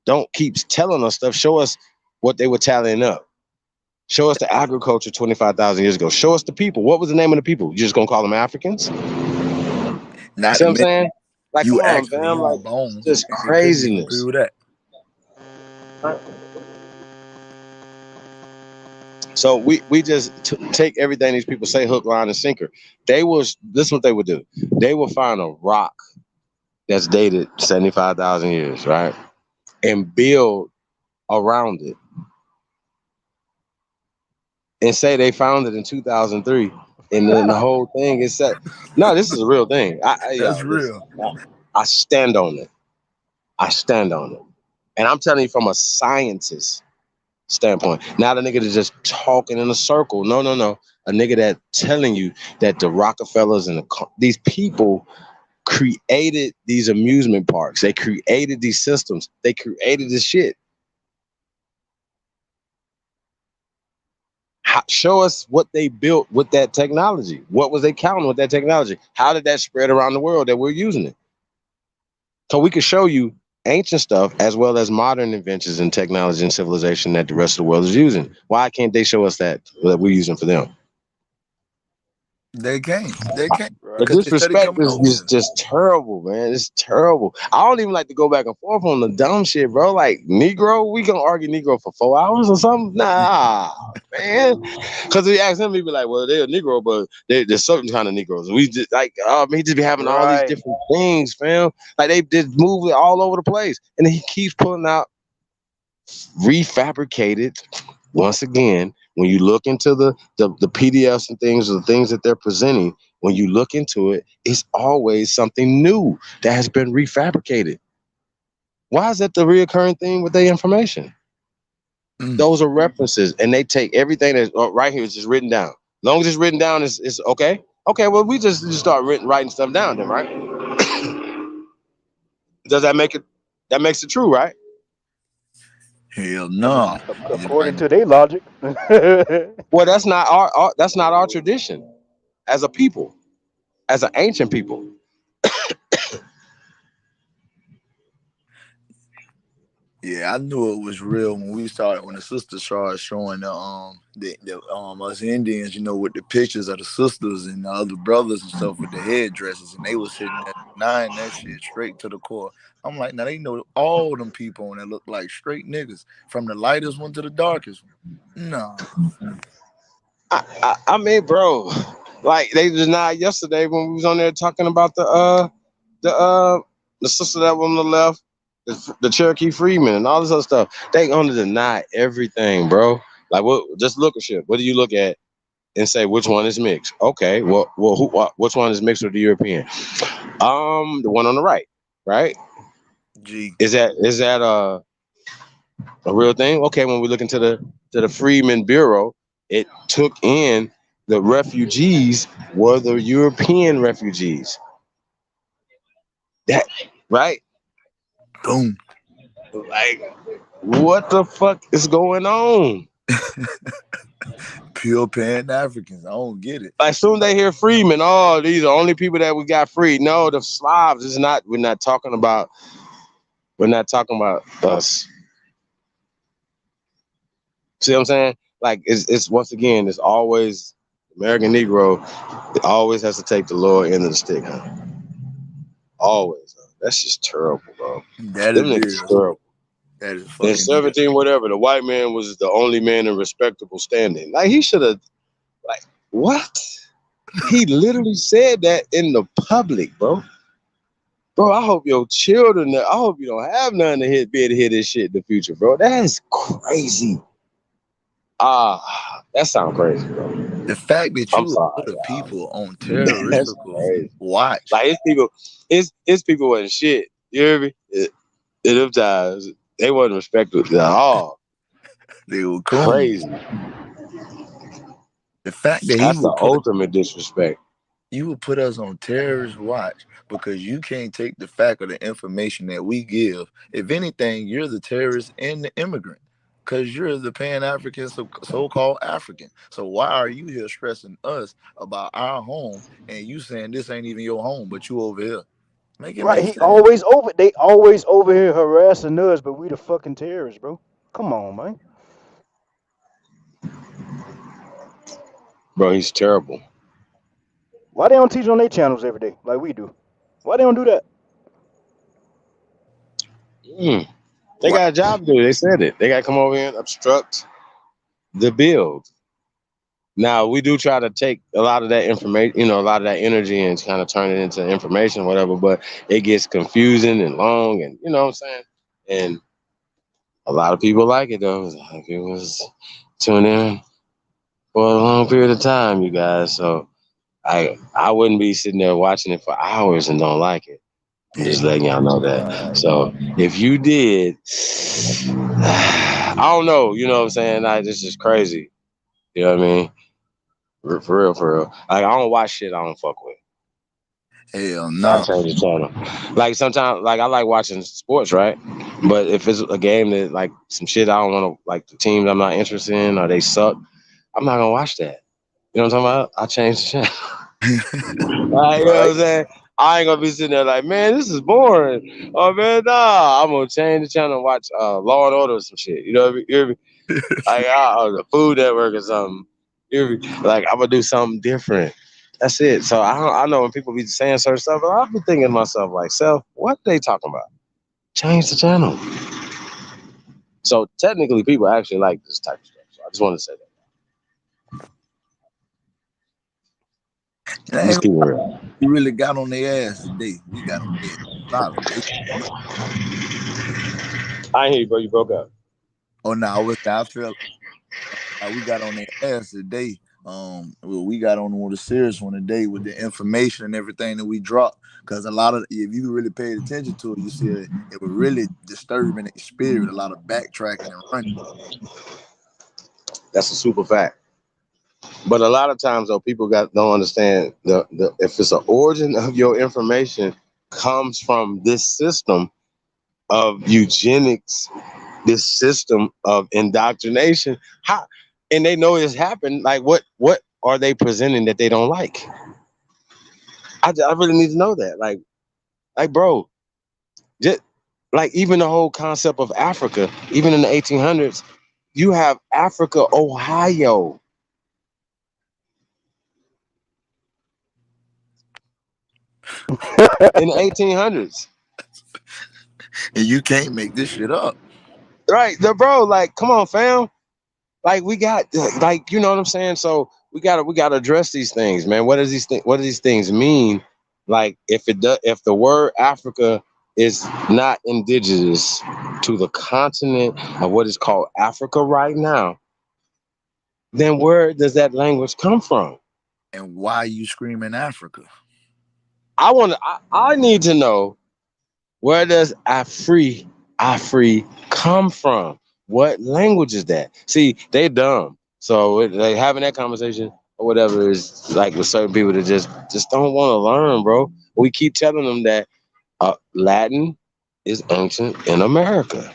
Don't keep telling us stuff. Show us what they were tallying up. Show us the agriculture 25,000 years ago. Show us the people. What was the name of the people? You just gonna call them Africans? Not See to what I'm mention, saying? Like, you come on, actually fam. Like, on bones. just And they couldn't even craziness. prove that. So we just take everything these people say, hook, line, and sinker. This is what they would do. They will find a rock that's dated 75,000 years, right? And build around it. And say they found it in 2003. And then the whole thing is set. No, this is a real thing. That's real. I stand on it. I stand on it. And I'm telling you from a scientist standpoint. Now the nigga that's just talking in a circle. No. A nigga that telling you that the Rockefellers and these people created these amusement parks. They created these systems. They created this shit. Show us what they built with that technology. What was they counting with that technology? How did that spread around the world that we're using it? So we could show you ancient stuff as well as modern inventions and technology and civilization that the rest of the world is using. Why can't they show us that we're using for them? They can't. The disrespect is just terrible, man. It's terrible. I don't even like to go back and forth on the dumb shit, bro. Like Negro, we gonna argue Negro for 4 hours or something? Nah, man. Because we ask him, he be like, "Well, they're a Negro, but there's certain kind of Negroes." We just like, he just be having all these different things, fam. Like they just move it all over the place, and then he keeps pulling out refabricated. Once again, when you look into the PDFs and things, or the things that they're presenting, when you look into it, it's always something new that has been refabricated. Why is that the reoccurring thing with their information? Those are references, and they take everything that's right here is just written down. As long as it's written down, it's okay. Okay, well, we just start writing stuff down then, right? Does that make it? That makes it true, right? Hell no. According to their logic. Well, that's not our tradition as a people, as an ancient people. Yeah, I knew it was real when the sisters started showing the us Indians, with the pictures of the sisters and the other brothers and stuff with the headdresses, and they was sitting there denying that shit straight to the core. I'm like, now they know all them people and they look like straight niggas, from the lightest one to the darkest one. No. I mean, bro, like they denied yesterday when we was on there talking about the sister that was on the left, the Cherokee Freeman and all this other stuff. They gonna deny everything, bro. Like, what? Just look at shit. What do you look at and say which one is mixed? Okay, which one is mixed with the European? The one on the right, right? G. Is that a real thing? Okay, when we look into the Freeman Bureau, it took in the refugees were the European refugees. That right? Boom. Like, what the fuck is going on? Pure Pan-Africans. I don't get it. Like, soon they hear Freeman, these are only people that we got free. No, the Slavs is not. We're not talking about us. See what I'm saying? Like, it's once again, it's always American Negro. It always has to take the lower end of the stick, huh? Always. Huh? That's just terrible, bro. That it is. Terrible. That is In fucking 17, whatever, the white man was the only man in respectable standing. Like he should have, like, what? He literally said that in the public, bro. Bro, I hope your children, I hope you don't have none to be able to hear this shit in the future, bro. That is crazy. That sounds crazy, bro. The fact that I'm you sorry, would put y'all. people on That's terroristical crazy. watch. Like his people wasn't shit. You hear me? In them times, they wasn't respected at all. They were cool. Crazy. The fact that That's the ultimate disrespect. You would put us on terrorist watch because you can't take the fact of the information that we give. If anything, you're the terrorist and the immigrant because you're the Pan-African, so-called African. So why are you here stressing us about our home and you saying this ain't even your home, but you over here? Make it Right, make he sense. they always over here harassing us, but we the fucking terrorists, bro. Come on, man. Bro, he's terrible. Why they don't teach on their channels every day like we do? Why they don't do that? They got a job to do. They said it. They got to come over here and obstruct the build. Now, we do try to take a lot of that information, a lot of that energy and kind of turn it into information, whatever, but it gets confusing and long and, you know what I'm saying? And a lot of people like it, though. Like it was tune in for a long period of time, you guys. So I wouldn't be sitting there watching it for hours and don't like it. I'm just letting y'all know that. So if you did, I don't know. You know what I'm saying? This is crazy. You know what I mean? For real. Like, I don't watch shit I don't fuck with. Hell I no. change the channel. Like sometimes, like I like watching sports, right? But if it's a game that like some shit I don't want to, like the teams I'm not interested in or they suck, I'm not gonna watch that. You know what I'm talking about? I change the channel. Like, you know what I'm saying? I ain't gonna be sitting there like, man, this is boring. Oh man, nah. I'm gonna change the channel and watch Law and Order or some shit. You know what I mean? You hear me? Like the Food Network or something. You hear me? Like I'm gonna do something different. That's it. So I know when people be saying certain stuff, I'll be thinking to myself like, self, what they talking about? Change the channel. So technically, people actually like this type of stuff. So I just want to say that. Just keep it real. We really got on their ass today. We got on their solid. I ain't hear you, bro. You broke up. Oh no, I feel like we got on their ass today. We got on with a serious one today with the information and everything that we dropped. Because a lot of, if you really paid attention to it, you see it was really disturbing the spirit. A lot of backtracking and running. That's a super fact. But a lot of times, though, people don't understand the if it's an origin of your information comes from this system of eugenics, this system of indoctrination. How, and they know it's happened. Like, what are they presenting that they don't like? I really need to know that. Like, bro, just like even the whole concept of Africa, even in the 1800s, you have Africa, Ohio. In the 1800s. And you can't make this shit up. Right, bro, like, come on, fam. Like, we got, like, you know what I'm saying? So we gotta address these things, man. What do these things mean? Like, if the word Africa is not indigenous to the continent of what is called Africa right now, then where does that language come from? And why are you screaming Africa? I need to know, where does Afri come from? What language is that? See, they dumb. So they having that conversation or whatever is like with certain people that just don't want to learn, bro. We keep telling them that Latin is ancient in America.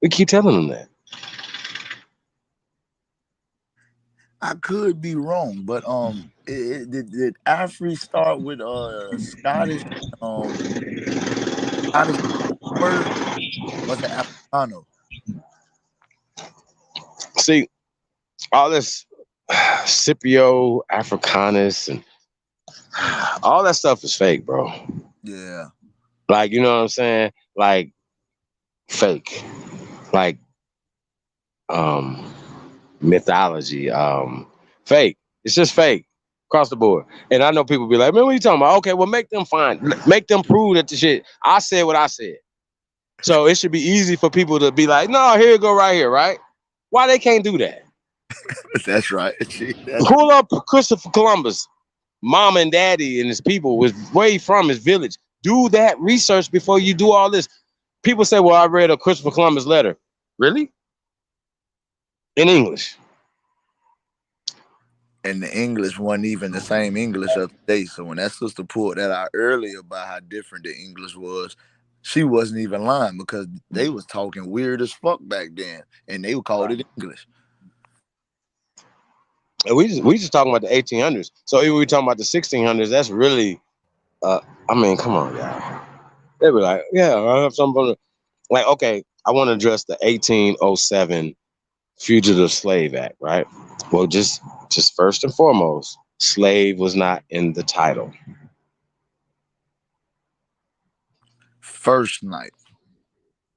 We keep telling them that. I could be wrong, but did Afri start with Scottish Scottish word? Was it Africano? See, all this Scipio, Africanus, and all that stuff is fake, bro. Yeah. Like, you know what I'm saying? Like, fake, like mythology, fake. It's just fake across the board. And I know people be like, man, what are you talking about? Okay, well, make them prove that the shit. I said what I said. So it should be easy for people to be like, no, here you go right here, right? Why they can't do that? That's right. Pull up Christopher Columbus, mama and daddy and his people was where he from, his village. Do that research before you do all this. People say, well, I read a Christopher Columbus letter. Really? In English. And the English wasn't even the same English of today. So when that sister pulled that out earlier about how different the English was, she wasn't even lying because they was talking weird as fuck back then, and they called it English. And we just talking about the 1800s. So if we talking about the 1600s, that's really, I mean, come on, y'all. They be like, yeah, I have something. Like, okay, I want to address the 1807 Fugitive Slave Act, right? Well, just first and foremost, slave was not in the title. First night.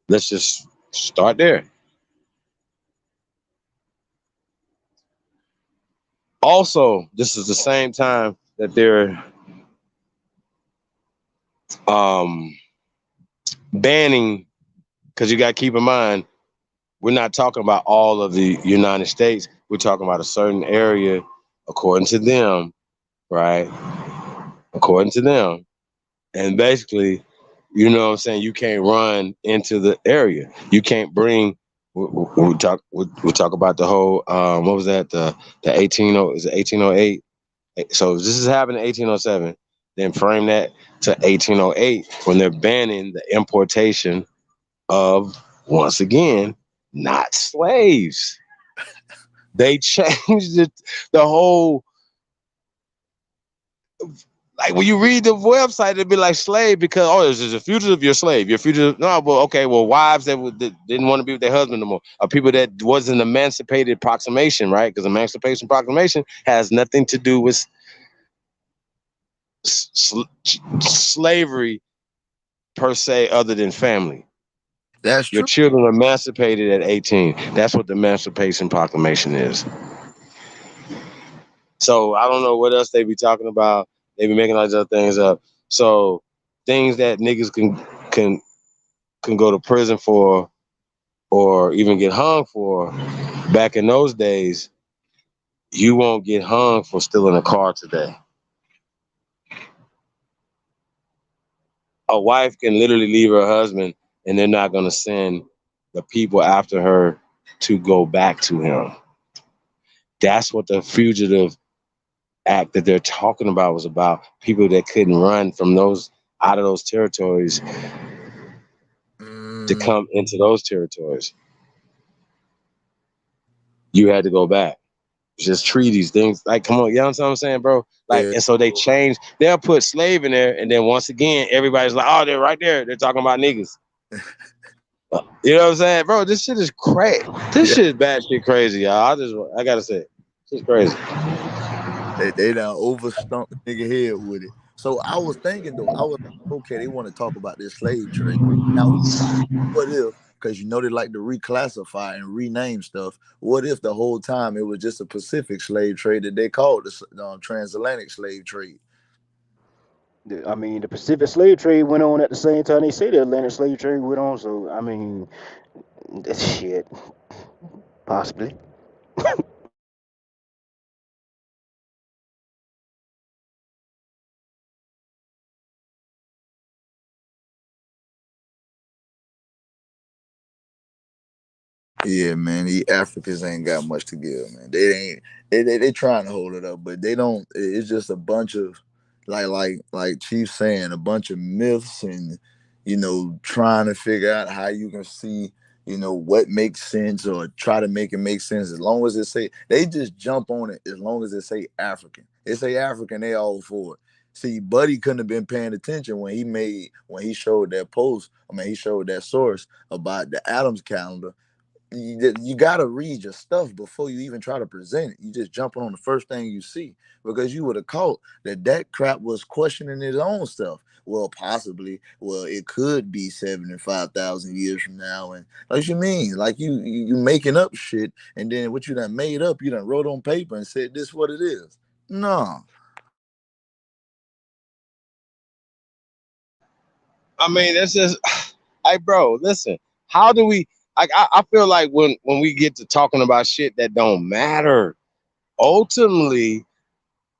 Let's just start there. Also, this is the same time that they're banning, because you got to keep in mind, we're not talking about all of the United States. We're talking about a certain area, according to them, right? According to them. And basically, you know what I'm saying, you can't run into the area. You can't bring, we talk about the whole, what was that, the 1808? So this is happening in 1807. Then frame that to 1808 when they're banning the importation of, once again, not slaves. They changed it, the whole, like when you read the website, it'd be like slave because, oh, this is a fugitive, you're a slave. You're fugitive. No, well, okay, well, wives that didn't want to be with their husband no more, or people that wasn't emancipated proclamation, right? Because Emancipation Proclamation has nothing to do with slavery per se, other than family. That's true. Your children are emancipated at 18. That's what the Emancipation Proclamation is. So I don't know what else they be talking about. They be making all these other things up. So things that niggas can go to prison for or even get hung for back in those days, you won't get hung for stealing a car today. A wife can literally leave her husband and they're not going to send the people after her to go back to him. That's what the Fugitive Act that they're talking about was about. People that couldn't run from those, out of those territories, to come into those territories. You had to go back. Just treaties, things like, come on, you know what I'm saying, bro? Like, yeah. And so they change, they'll put slave in there, and then once again, everybody's like, oh, they're right there. They're talking about niggas. You know what I'm saying? Bro, this shit is crazy. This shit is bad shit crazy, y'all. I gotta say it. It's crazy. They done overstumped the nigga head with it. So I was thinking though, okay, they want to talk about this slave trade. Now, what if, because you know they like to reclassify and rename stuff, what if the whole time it was just a Pacific slave trade that they called the transatlantic slave trade? I mean, the Pacific slave trade went on at the same time they say the Atlantic slave trade went on. So, I mean, shit, possibly. Yeah, man, the Africans ain't got much to give, man. They trying to hold it up, but they don't. It's just a bunch of like Chief saying, a bunch of myths and trying to figure out how you can see what makes sense or try to make it make sense. As long as they just jump on it. As long as it say African, they say African, they all for it. See, Buddy couldn't have been paying attention when he showed that post. I mean, he showed that source about the Adams calendar. you gotta read your stuff before you even try to present it. You just jumping on the first thing you see because you would have caught that crap was questioning his own stuff. Well, possibly. Well, it could be 75,000 years from now. And what you mean? Like you making up shit, and then what you done made up, you done wrote on paper and said this what it is. No. I mean, that's just, hey, bro, listen. How do we? I feel like when we get to talking about shit that don't matter, ultimately,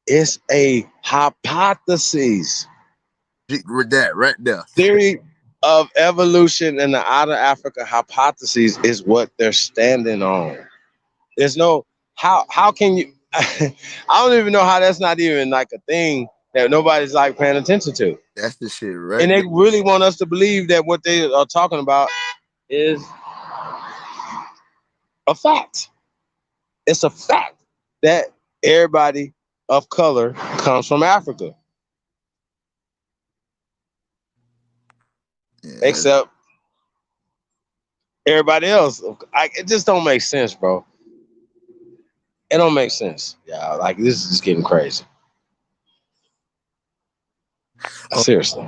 it's a hypothesis. With that right there. Theory of evolution and the outer Africa hypothesis is what they're standing on. There's no how can you? I don't even know how that's not even like a thing that nobody's like paying attention to. That's the shit, right? And they really want us to believe that what they are talking about is a fact. It's a fact that everybody of color comes from Africa. Yeah. Except everybody else. It just don't make sense, bro. It don't make sense. Yeah, like this is just getting crazy. Seriously.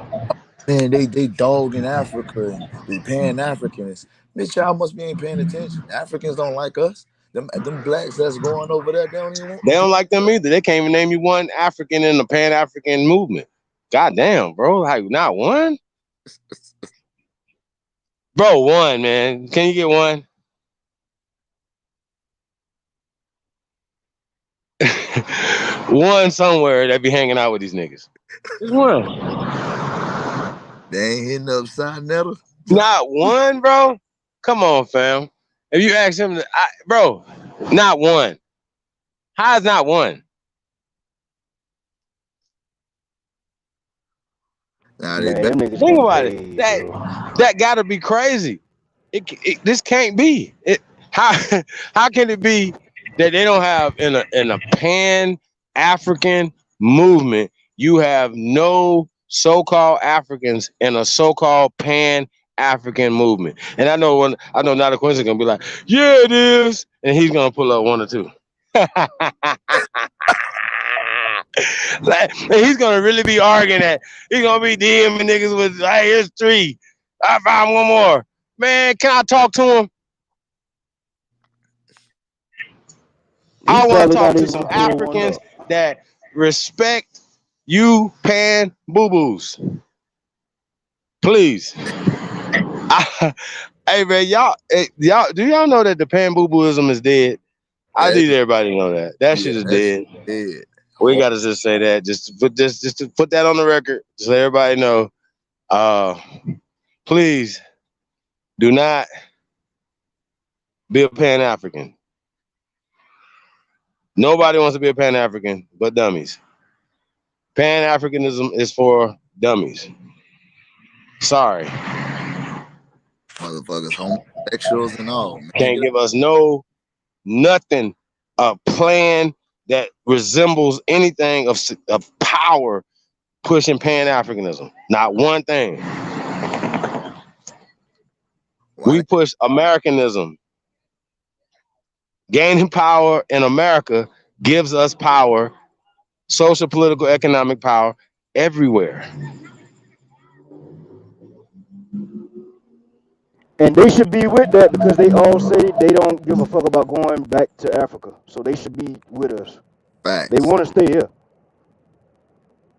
Man, they dog in Africa and they Pan-Africans. Bitch, y'all must be ain't paying attention. Africans don't like us. Them blacks that's going over there, they don't even want. They don't like them either. They can't even name you one African in the Pan-African movement. God damn, bro. Like, not one? Bro, one, man. Can you get one? One somewhere that be hanging out with these niggas. Just one. They ain't hitting upside down. Not one, bro. Come on, fam. If you ask him, bro, not one. How is not one? Nah, think about it. That gotta be crazy. This can't be. How can it be that they don't have in a Pan-African movement? You have no so-called Africans in a so-called Pan-African movement. And I know Nada Quincy gonna be like, yeah, it is, and he's gonna pull up one or two. Like, he's gonna really be arguing that. He's gonna be DMing niggas with, hey, here's 3. I found one more. Man, can I talk to him? I want to talk to some Africans that respect you pan boo-boos. Please. Hey man, y'all, do y'all know that the pan boo-booism is dead? I need everybody to know that. That shit is dead. We gotta just say that. Just to put that on the record. Just let everybody know. Please do not be a Pan-African. Nobody wants to be a Pan-African but dummies. Pan-Africanism is for dummies. Sorry. Motherfuckers, homosexuals and all. Man. Can't give us nothing, a plan that resembles anything of power pushing Pan-Africanism. Not one thing. We push Americanism. Gaining power in America gives us power, social, political, economic power everywhere. And they should be with that because they all say they don't give a fuck about going back to Africa. So they should be with us. Facts. They want to stay here.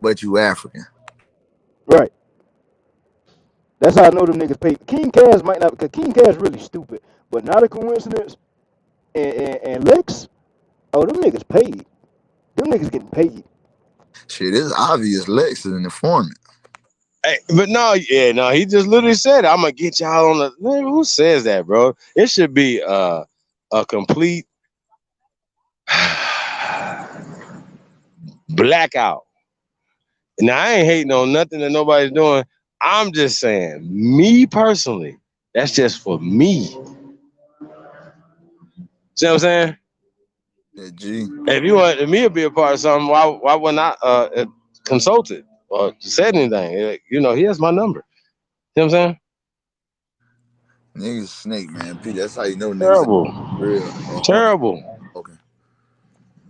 But you African. Right. That's how I know them niggas pay. King Cash might not, because King Cash really stupid. But not a coincidence. And Lex, oh, them niggas paid. Them niggas getting paid. Shit, it's obvious Lex is an informant. Hey, but no, he just literally said, I'm gonna get y'all on the. Man, who says that, bro? It should be a complete blackout. Now I ain't hating on nothing that nobody's doing. I'm just saying, me personally, that's just for me. See what I'm saying? Yeah, G. If you want me to be a part of something, why wouldn't I consult it or said anything? You know, he has my number. See what I'm saying? Niggas snake, man. P, that's how you know niggas Terrible. real. Terrible. Okay.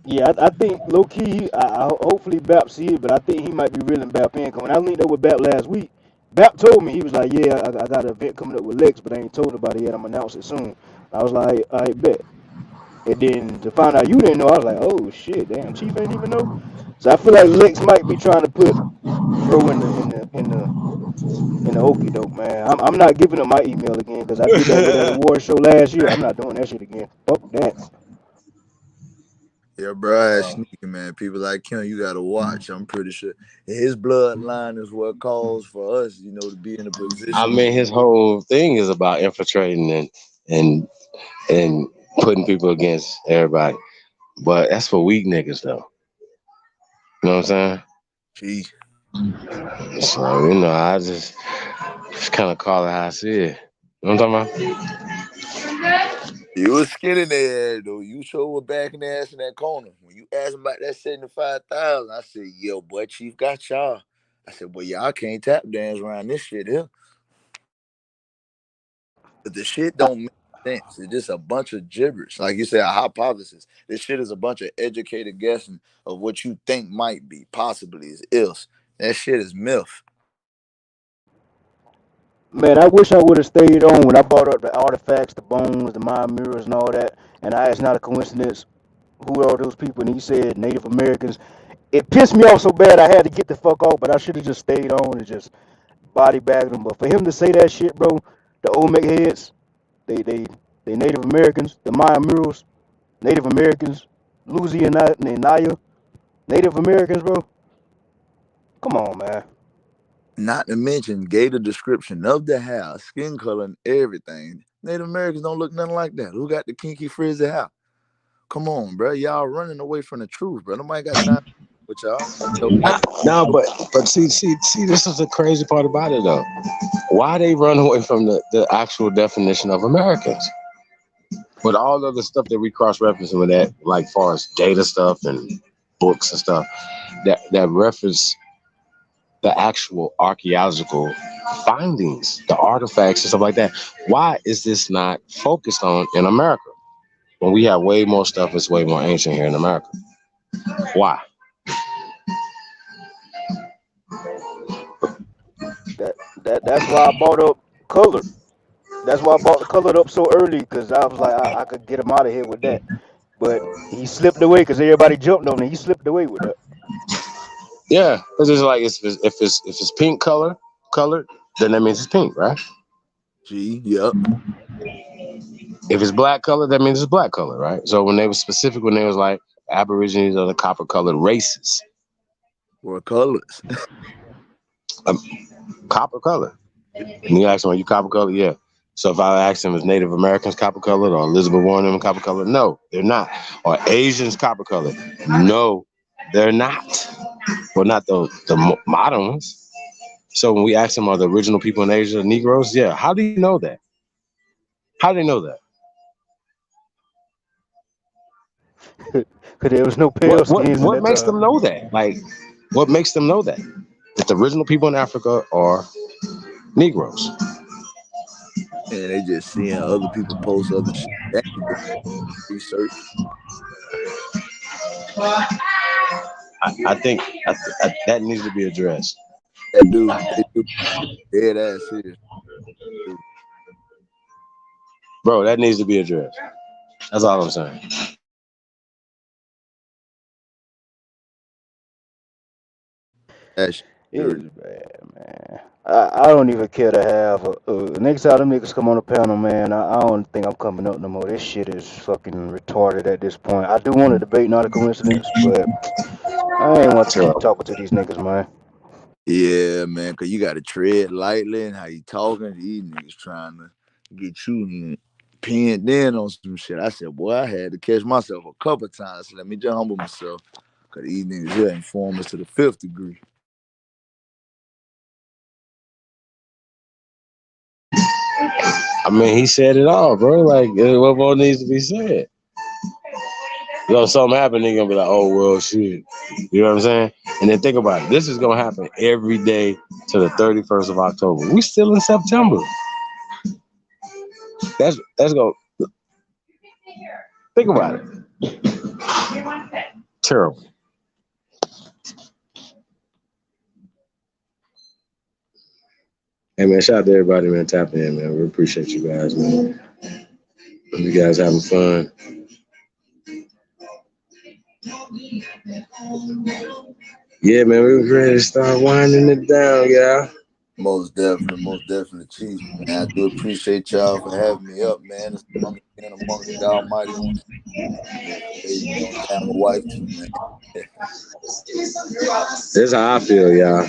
Yeah, I think low key, hopefully Bap see it, but I think he might be reeling Bap in. When I linked up with Bap last week, Bap told me, he was like, yeah, I got an event coming up with Lex, but I ain't told nobody yet. I'm gonna announce it soon. I was like, I bet. And then to find out you didn't know, I was like, oh shit, damn, Chief ain't even know. So I feel like Lex might be trying to put bro in the okey doke, man. I'm not giving him my email again because I did that with that award show last year. I'm not doing that shit again. Fuck that. Yeah, bro, sneaking, man. People like him, you gotta watch. I'm pretty sure his bloodline is what calls for us, you know, to be in a position. I mean, his whole thing is about infiltrating and putting people against everybody. But that's for weak niggas, though. You know what I'm saying? Gee. So, you know, I just kind of call it how I see it. You know what I'm talking about? You was skinning there, though. You sure were backing the ass in that corner. When you asked about that 75,000, I said, yo, boy, Chief got y'all. I said, well, y'all can't tap dance around this shit here. But the shit don't make sense. It's just a bunch of gibberish. Like you said, a hypothesis. This shit is a bunch of educated guessing of what you think might be, possibly is ills. That shit is myth. Man, I wish I would have stayed on when I brought up the artifacts, the bones, the mind mirrors, and all that. And I asked, not a coincidence, who are those people? And he said Native Americans. It pissed me off so bad I had to get the fuck off, but I should have just stayed on and just body bagged him. But for him to say that shit, bro, the Olmec heads, they Native Americans, the Maya murals, Native Americans, Louisiana, Naya, Native Americans, bro. Come on, man. Not to mention, gave the description of the house, skin color, and everything. Native Americans don't look nothing like that. Who got the kinky frizzy hair? Come on, bro. Y'all running away from the truth, bro. Nobody got time with y'all. No, but see, this is the crazy part about it, though. Why they run away from the actual definition of Americans? With all the other stuff that we cross-referencing with that, like far as data stuff and books and stuff, that reference the actual archaeological findings, the artifacts and stuff like that. Why is this not focused on in America when we have way more stuff that's way more ancient here in America? Why? That's why I brought up color. That's why I brought the colored up so early, because I was like, I could get him out of here with that. But he slipped away because everybody jumped on him. He slipped away with that. Yeah, because it's like if it's pink colored, then that means it's pink, right? Gee, yep. If it's black color, that means it's black color, right? So when they were specific, when they was like Aborigines are the copper colored races. What colors? Copper color. And you ask them, are you copper colored? Yeah. So if I ask them, is Native Americans copper colored or Elizabeth Warren them copper colored? No, they're not. Or Asians copper colored? No, they're not. Well, not the modern ones. So when we ask them, are the original people in Asia Negroes? Yeah. How do you know that? How do they know that? Because there was no pale skins. What makes them know that? Like, what makes them know that? That the original people in Africa are Negroes. And they just seeing other people post other shit. Research. I think that needs to be addressed. They do. Dead ass serious. Bro, that needs to be addressed. That's all I'm saying. It is bad, man. I don't even care to have next time them niggas come on the panel, man. I don't think I'm coming up no more. This shit is fucking retarded at this point. I do want to debate, not a coincidence, but I ain't want to keep talking to these niggas, man. Yeah, man, because you got to tread lightly and how you talking. These niggas trying to get you pinned in on some shit. I said, boy, I had to catch myself a couple times. So let me just humble myself, because these niggas here inform us to the 5th degree. I mean, he said it all, bro. Like, what more needs to be said? You know, something happened, they're gonna be like, oh, well, shit. You know what I'm saying? And then think about it. This is gonna happen every day to the 31st of October. We still in September. That's go. Think about it. Terrible. Hey man, shout out to everybody, man. Tapping in, man. We appreciate you guys, man. You guys having fun. Yeah, man, we were ready to start winding it down, y'all. Most definitely, Chief. Man, I do appreciate y'all for having me up, man. It's amongst the almighty ones. Yeah, you know, I'm a wife too, man. This is how I feel, y'all.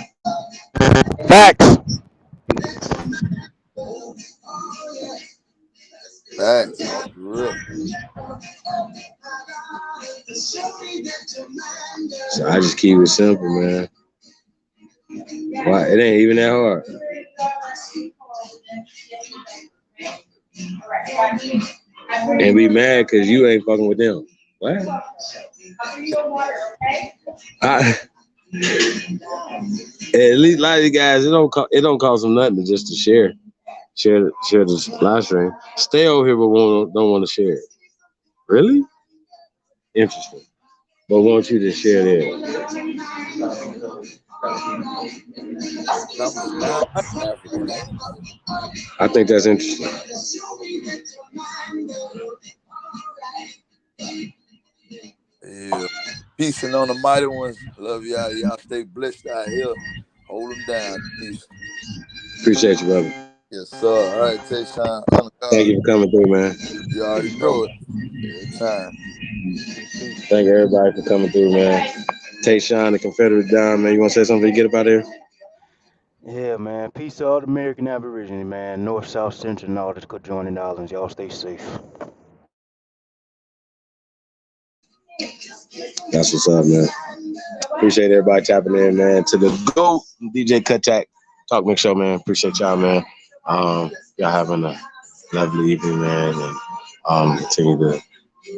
Facts. Facts, off the real. So I just keep it simple, man. Why? It ain't even that hard. And be mad because you ain't fucking with them. What? At least a lot of you guys, it don't cost them nothing just to share this live stream. Stay over here, but don't want to share it. Really? Interesting. But want you to share there. I think that's interesting. Yeah. Peace and on the mighty ones. Love y'all. Y'all stay blessed out here. Hold them down. Peace. Appreciate you, brother. Yes, sir. All right, Tayshawn. Thank you for coming through, man. You already know it. Anytime. Thank everybody for coming through, man. Tayshawn, the Confederate Don, man. You want to say something before you get up out of here? Yeah, man. Peace to all the American Aborigines, man. North, South, Central, and all the conjoining islands. Y'all stay safe. That's what's up, man. Appreciate everybody tapping in, man. To the GOAT, DJ Kuttack, Talk Mix Show, man. Appreciate y'all, man. Y'all having a lovely evening, man. And continue to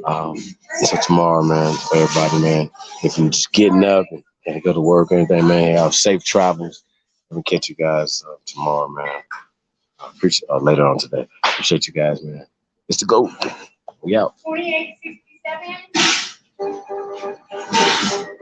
until tomorrow, man. For everybody, man. If you're just getting up and can't go to work or anything, man, have safe travels. Let me catch you guys tomorrow, man. Appreciate later on today. Appreciate you guys, man. It's the GOAT. We out. 4867.